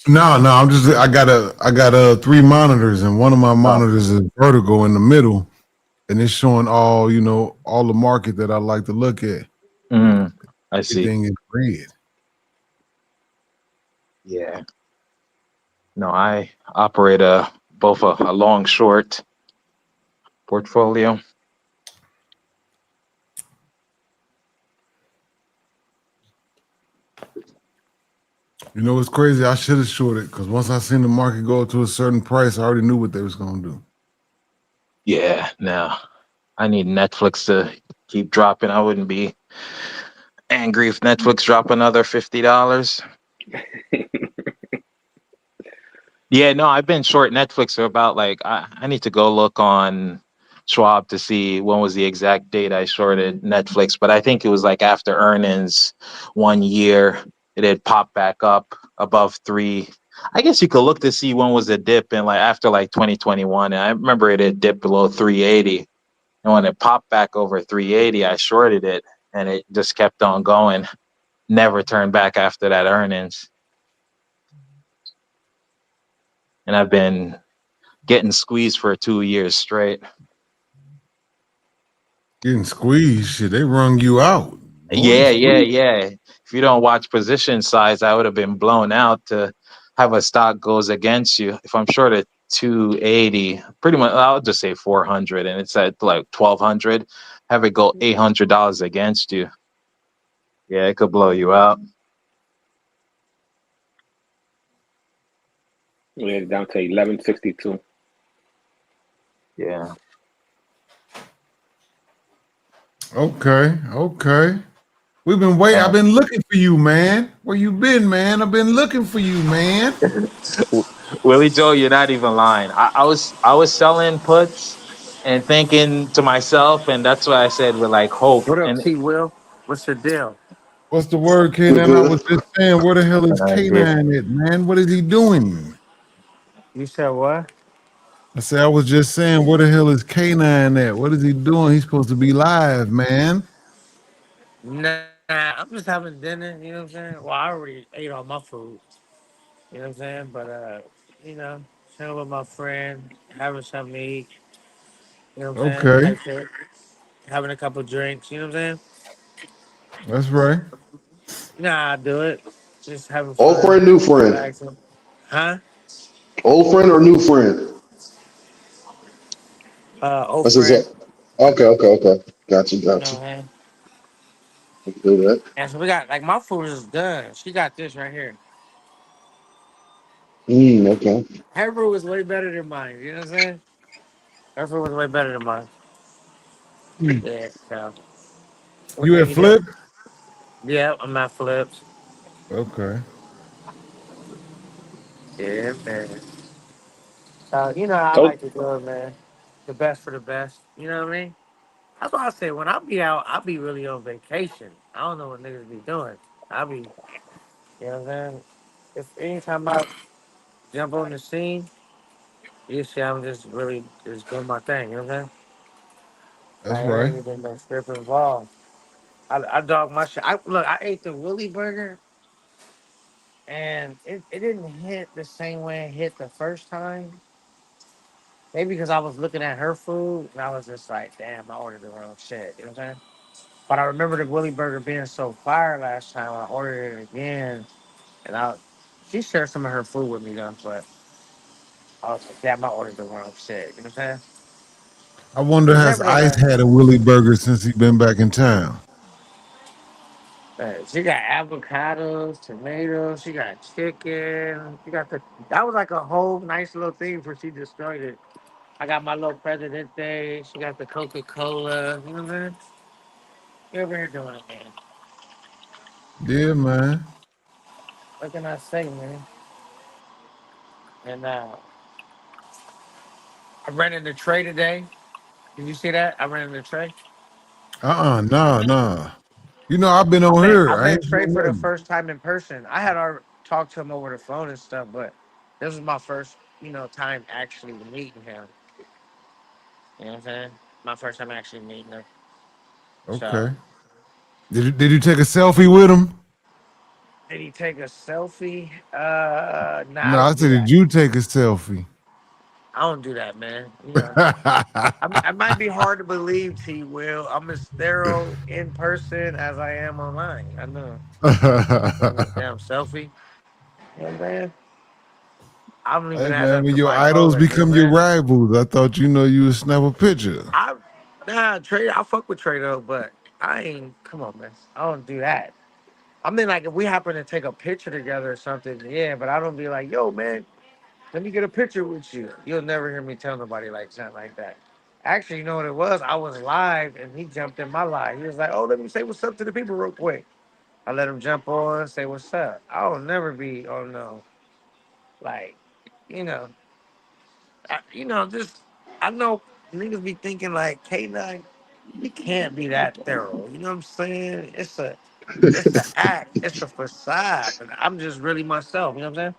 P: No, I got 3 monitors, and one of my monitors is vertical in the middle, and it's showing all the market that I like to look at.
G: I see.
P: Everything is red.
G: Yeah. No, I operate both a long short portfolio.
P: You know what's crazy? I should have shorted because once I seen the market go to a certain price, I already knew what they was gonna do.
G: Yeah, no. I need Netflix to keep dropping. I wouldn't be angry if Netflix drop another $50. Yeah, no, I've been short Netflix for about I need to go look on Schwab to see when was the exact date I shorted Netflix, but I think it was like after earnings 1 year. It had popped back up above 3. I guess you could look to see when was the dip in after 2021. And I remember it had dipped below 380. And when it popped back over 380, I shorted it and it just kept on going. Never turned back after that earnings. And I've been getting squeezed for 2 years straight.
P: Getting squeezed, shit, they wrung you out.
G: Yeah. If you don't watch position size, I would have been blown out to have a stock goes against you. If I'm short at 280, pretty much, I'll just say 400, and it's at 1,200. Have it go $800 against you. Yeah, it could blow you out.
N: We're down to 1162.
G: Yeah.
P: Okay. We've been waiting. I've been looking for you, man. Where you been, man? I've been looking for you, man.
G: Willie Joe, you're not even lying. I was selling puts and thinking to myself, and that's why I said with hope.
L: What up,
G: And
L: T Will? What's the deal?
P: What's the word,
A: Good,
P: K9? I was
A: good.
P: just saying, where the hell is
O: All right, good.
P: K9 at, man? What is he doing?
L: You said what?
P: I said, I was just saying, where the hell is K9 at? What is he doing? He's supposed to be live, man.
L: Nah, I'm just having dinner. You know what I'm saying? Well, I already ate all my food. You know what I'm saying? But you know, chilling with my friend, having something to eat. You know what I'm saying?
P: Okay,
L: Type shit. Having a couple drinks. You know what I'm saying?
P: that's right.
L: Nah, I do it. Just having
A: Old
L: fun,
A: friend, new friend.
L: relaxing. Huh?
A: Old friend or new friend?
L: Old
A: I says,
L: friend.
A: okay. Got you,
L: You
A: got
L: know
A: you.
L: what I'm saying?
A: I can do that.
L: And so we got like my food is done. She got this right here.
A: Okay.
L: Her food was way better than mine. You know what I'm saying? Her food was way better than mine. Yeah. So what
P: You
L: can
P: at
L: you do?
P: Flip?
L: Yeah, I'm at Flips.
P: Okay.
L: Yeah, man. So you know how I
F: Told
L: like to do it, man. The best for the best. You know what I mean? That's why I say when I be out, I be really on vacation. I don't know what niggas be doing. I be, you know what I'm saying? If anytime I jump on the scene, you see I'm just really just doing my thing. You know what I'm saying?
P: That's
L: Like,
P: right.
L: ain't even no script involved. I dog my shit. I ate the Willie burger and it didn't hit the same way it hit the first time. Maybe because I was looking at her food and I was just like, damn, I ordered the wrong shit. You know what I'm saying? But I remember the Willie burger being so fire last time. I ordered it again and she shared some of her food with me though, but I was like, damn, I ordered the wrong shit. You know what I'm saying?
P: I wonder
L: But
P: has Ice
L: nevertheless,
P: had a Willie burger since he been back in town?
L: she got avocados, tomatoes, she got chicken, she got that was like a whole nice little thing before she destroyed it. I got my little Presidente, she got the Coca-Cola, you know what I'm saying? You over here doing it, man.
P: Yeah, man.
L: What can I say, man? And I ran into Trey today. Did you see that? I ran into Trey.
P: Nah. You know, I've been on
L: I
P: here. I
L: met
P: ain't
L: Trey
P: doing
L: for the
P: nothing.
L: first time in person. I had already talked to him over the phone and stuff, but this was my first, time actually meeting him. You know what I'm saying? My first time actually meeting him. So,
P: Okay. Did you take a selfie with him?
L: did he take a selfie? Nah, I
P: No, I
L: don't do
P: said, did
L: that.
P: you take a selfie?
L: I don't do that, man. I might be hard to believe, T. Will. I'm as thorough in person as I am online. I know. Damn selfie. You know what I'm saying? I don't even
P: Hey
L: have
P: man,
L: that
P: when
L: to
P: your
L: my
P: idols
L: phone. You know
P: become
L: what
P: your
L: I'm saying?
P: rivals, I thought you would snap a picture.
L: Trey, I fuck with Trey though, but I ain't. Come on, man. I don't do that. I mean, like if we happen to take a picture together or something, yeah. But I don't be like, yo, man, let me get a picture with you. You'll never hear me tell nobody like something like that. Actually, you know what it was? I was live and he jumped in my live. He was like, oh, let me say what's up to the people real quick. I let him jump on, say what's up. I'll never be, oh no, like, you know, just I know niggas be thinking like K9, he can't be that thorough. You know what I'm saying? It's an act, it's a facade. And I'm just really myself. You know what I'm saying?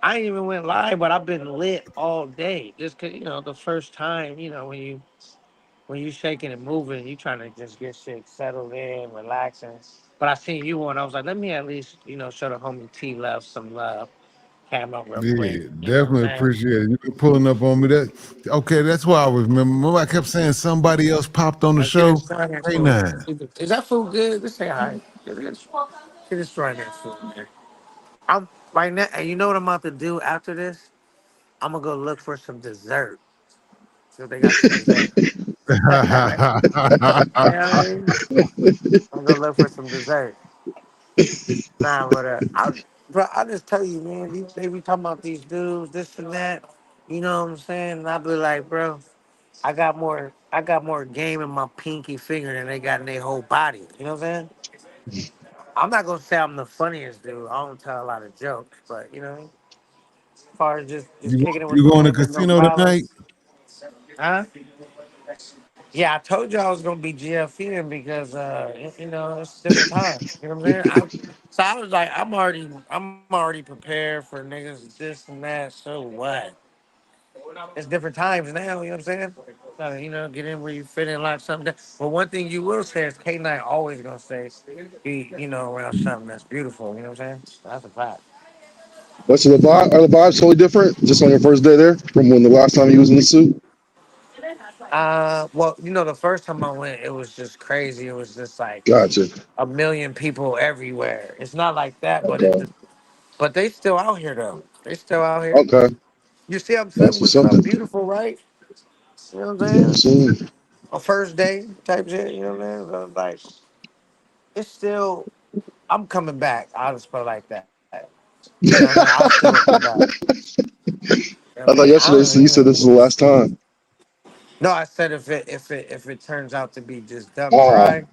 L: I ain't even went live, but I've been lit all day. Just cause the first time, when you shaking and moving, you trying to just get shit settled in, relaxing. But I seen you on, I was like, let me at least, show the homie T love some love. Cam up real quick.
P: Yeah,
L: You know what I'm
P: definitely
L: saying?
P: appreciate it. You been pulling up on me. That's why I was remember. I kept saying somebody else popped on the
L: Like, get
P: show.
L: destroying that food.
P: K9.
L: Is that food good? Just say hi. Get destroying that food, man. I'm right now, and you know what I'm about to do after this? I'm gonna go look for some dessert. See if they got some dessert. Yeah, I'm gonna look for some dessert. Nah, I just tell you, man, they be talking about these dudes, this and that. You know what I'm saying? And I be like, bro, I got more game in my pinky finger than they got in their whole body. You know what I'm saying? I'm not gonna say I'm the funniest dude. I don't tell a lot of jokes, but as far as just
P: you
L: kicking it with
P: you
L: some
P: going to
L: niggas, no
P: casino
L: problem.
P: tonight?
L: Huh? Yeah, I told you I was gonna be GFN because you know, it's different times. You know what I'm saying? So I was like, I'm already prepared for niggas this and that. So what? It's different times now. You know what I'm saying? You know, get in where you fit in, like something. But one thing you will say is K9 always gonna say, be you know around something that's beautiful. You know what I'm saying? That's a fact.
A: What's the vibe? Are the vibes totally different just on your first day there from when the last time you was in the suit?
L: Well, you know, the first time I went, it was just crazy. It was just like
A: Gotcha.
L: a million people everywhere. It's not like that,
A: Okay.
L: but they still out here though. They still out here.
A: Okay.
L: You see, I'm
A: That's
L: sitting with
A: what's
L: something
A: something.
L: beautiful, right? You know what
A: You know
L: I'm
A: what I'm
L: saying?
A: saying?
L: A first day type shit. You know what I'm saying? So, like, it's still. I'm coming back. I'll just put it like that. You know what I'm saying? I still will come back. You know what
A: I
L: I
A: thought
L: mean? I
A: yesterday
L: don't
A: so you said this is the
L: even.
A: last time.
L: No, I said if it turns out to be just dumb
A: Oh,
L: dry.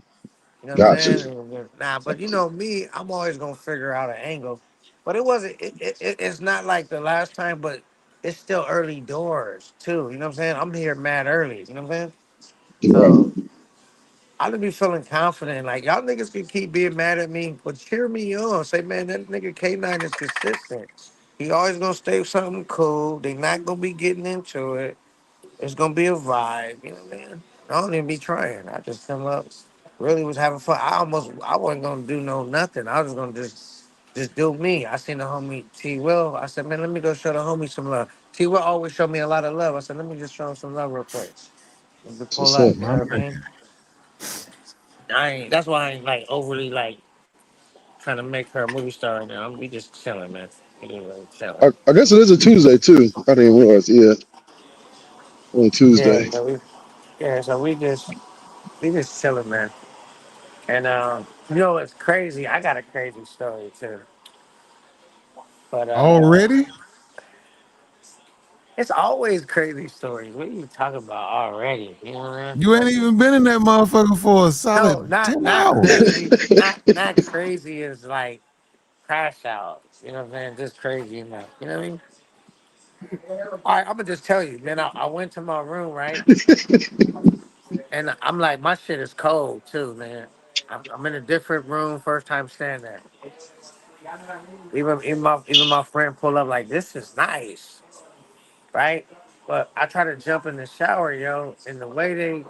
L: You know what I'm
A: gotcha.
L: saying? Nah, but you know me, I'm always gonna figure out an angle. But it wasn't. It's not like the last time, but it's still early doors too. You know what I'm saying? I'm here mad early. You know what I'm saying?
A: Right.
L: So I just be feeling confident. Like y'all niggas can keep being mad at me, but cheer me on. Say, man, that nigga K9 is consistent. He always gonna stay with something cool. They not gonna be getting into it. It's gonna be a vibe. You know what I mean? I don't even be trying. I just come up. Really was having fun. I wasn't gonna do no nothing. I was gonna just do me. I seen the homie T Will. I said, man, let me go show the homie some love. T Will always show me a lot of love. I said, let me just show him some love real quick. Just
A: That's
L: pull
A: what's
L: up.
A: up.
L: You
P: My
L: know what I
P: man.
L: mean? I ain't. That's why I ain't like overly like trying to make her a movie star right now. We just chilling, man. We just like chilling.
A: I guess it is a Tuesday too. I didn't realize. Yeah, only
L: Yeah.
A: Tuesday.
L: So we just chilling, man. And you know it's crazy. I got a crazy story too. But
P: Already?
L: it's always crazy stories. What are you talking about already? You know what I mean?
P: You ain't even been in that motherfucker for a solid
L: No, not
P: 10
L: not
P: hours.
L: crazy. Not crazy is like crash out. You know what I'm saying? Just crazy enough. You know what I mean? All right, I'm gonna just tell you. Then I went to my room, right? And I'm like, my shit is cold too, man. I'm in a different room, first time staying there. Even my friend pull up like, this is nice, right? But I try to jump in the shower, yo, and the way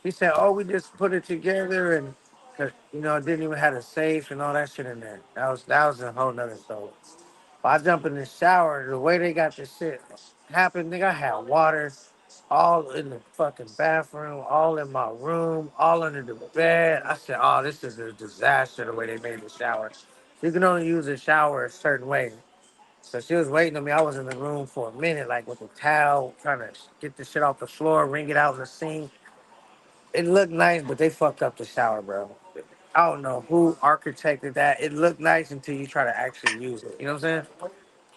L: he said, oh, we just put it together and, 'cause, you know, it didn't even have a safe and all that shit in there. That was a whole nother story. I jump in the shower, the way they got this shit happen, nigga, I had water all in the fucking bathroom, all in my room, all under the bed. I said, oh, this is a disaster the way they made the shower. You can only use a shower a certain way. So she was waiting on me. I was in the room for a minute, like with a towel, trying to get the shit off the floor, wring it out in the sink. It looked nice, but they fucked up the shower, bro. I don't know who architected that. It looked nice until you try to actually use it. You know what I'm saying?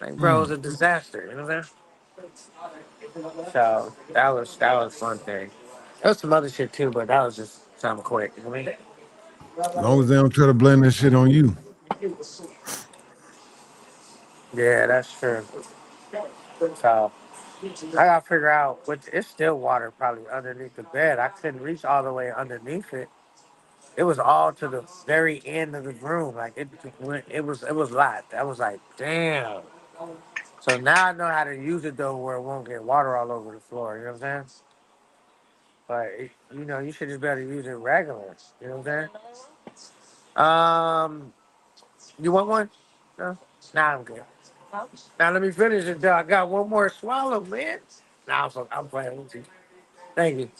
L: Like, bro, it was
P: Mm.
L: a disaster. You know what I'm saying? So that was one thing. There was some other shit too, but that was just something quick. You know what I mean?
P: As long as they don't try to blame that shit on you.
L: Yeah, that's true. So I gotta figure out which it's still water probably underneath the bed. I couldn't reach all the way underneath it. It was all to the very end of the room. Like it was a lot. I was like, damn. So now I know how to use it though where it won't get water all over the floor. You know what I'm saying? But you should just be able to use it regular. You know what I'm saying? You want one? No? Nah, I'm good. Now let me finish it though. I got one more swallow, man. Nah, I'm playing with you. Thank you.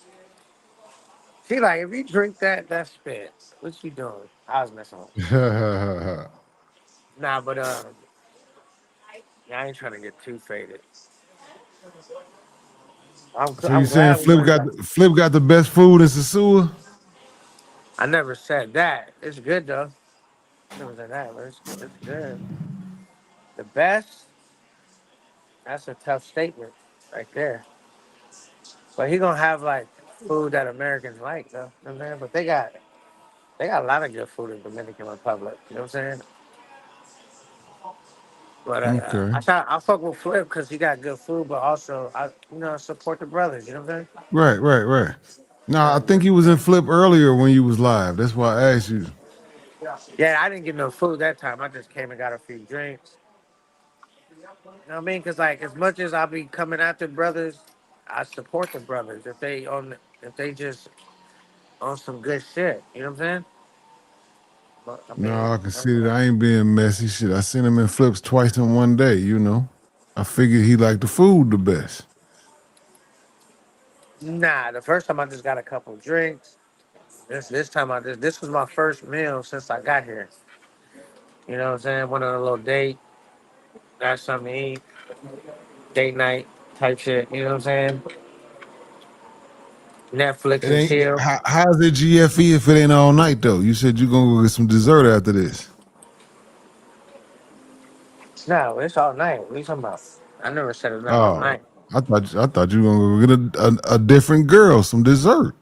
L: See, like, if you drink that, that's spit. What you doing? I was messing with you. Nah, but, yeah, I ain't trying to get too faded.
P: So you
L: I'm
P: saying
L: glad we went back.
P: Flip got the best food in Sasua?
L: I never said that. It's good, though. Never said that, but it's good. The best, that's a tough statement right there. But he gonna have, like, food that Americans like, though. You know what I'm saying? But they got a lot of good food in Dominican Republic. You know what I'm saying? But
P: Okay.
L: I fuck with Flip because he got good food, but also I support the brothers. You know what I'm saying?
P: Right. No, I think you was in Flip earlier when you was live. That's why I asked you.
L: Yeah, I didn't get no food that time. I just came and got a few drinks. You know what I mean? Cause like as much as I be coming after brothers, I support the brothers if they just on some good shit. You know what I'm saying? But I
P: No,
L: mean,
P: I can see that I ain't being messy. Shit, I seen him in Flips twice in one day. You know, I figured he liked the food the best.
L: nah. The first time I just got a couple drinks. This time this was my first meal since I got here. You know what I'm saying? Went on a little date, got something to eat, date night type shit. You know what I'm saying? Netflix
P: It
L: and
P: ain't.
L: chill.
P: How's it GFE if it ain't all night though? You said you gonna go get some dessert after this.
L: No, it's all night. What are you talking about? I never said it's not all
P: Oh,
L: night.
P: I thought you were gonna go get a different girl some dessert.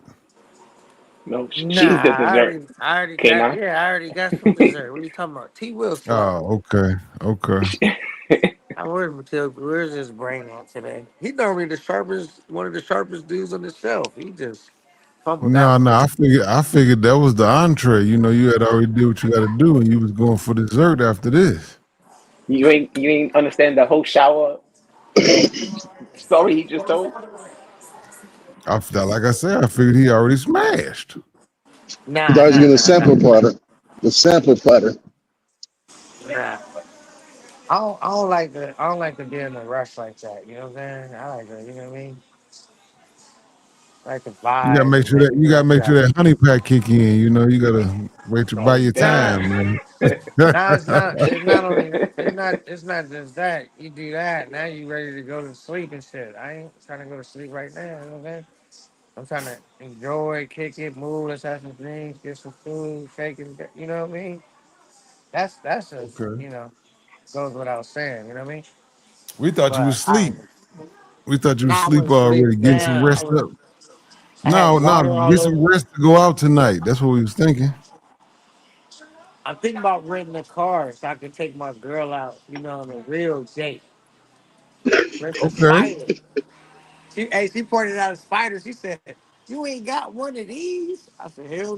N: No,
L: Nah,
N: she's the dessert.
L: I already got
N: K9.
L: yeah, I already got some dessert. What are you talking about? T Will slow.
P: Oh, okay, okay.
L: Where's his brain at today? He normally the sharpest one of the sharpest dudes on the shelf. He just fumbled that
P: No,
L: one.
P: no, I figured that was the entree. You know, you had already did what you got to do, and you was going for dessert after this.
N: You ain't understand the whole shower story he just told.
P: I felt like I said, I figured he already smashed.
A: You
L: Nah,
A: guys
L: nah,
A: getting a
L: nah, nah.
A: sample platter. The sample platter.
L: Nah. I don't like to be in a rush like that. You know what I'm saying? I like to, you know what I mean? I like to
P: You gotta
L: vibe
P: make
L: and
P: sure
L: maybe
P: that you
L: do
P: gotta
L: like
P: make
L: that.
P: sure that honey pack kick in. You know, you gotta wait to buy your
L: Nah,
P: time, man.
L: nah, it's not. It's not only. It's not. It's not just that. You do that. Now you ready to go to sleep and shit. I ain't trying to go to sleep right now. You know what I'm saying? I'm trying to enjoy, kick it, move. Let's have some drinks, get some food, shake it. You know what I mean? That's just
P: Okay.
L: goes without saying. You know what I mean?
P: We thought you was
L: But I
P: asleep. We thought you was
L: now I
P: asleep
L: was asleep
P: already. Getting some
L: down.
P: rest up.
L: I had
P: No, no,
L: water
P: get
L: all
P: some
L: over.
P: rest to go out tonight. That's what we was thinking.
L: I'm thinking about renting a car so I can take my girl out. You know, on a real date. Rent a
P: Okay.
L: spider. She pointed out a spider. She said, "You ain't got one of these." I said, "Hell no."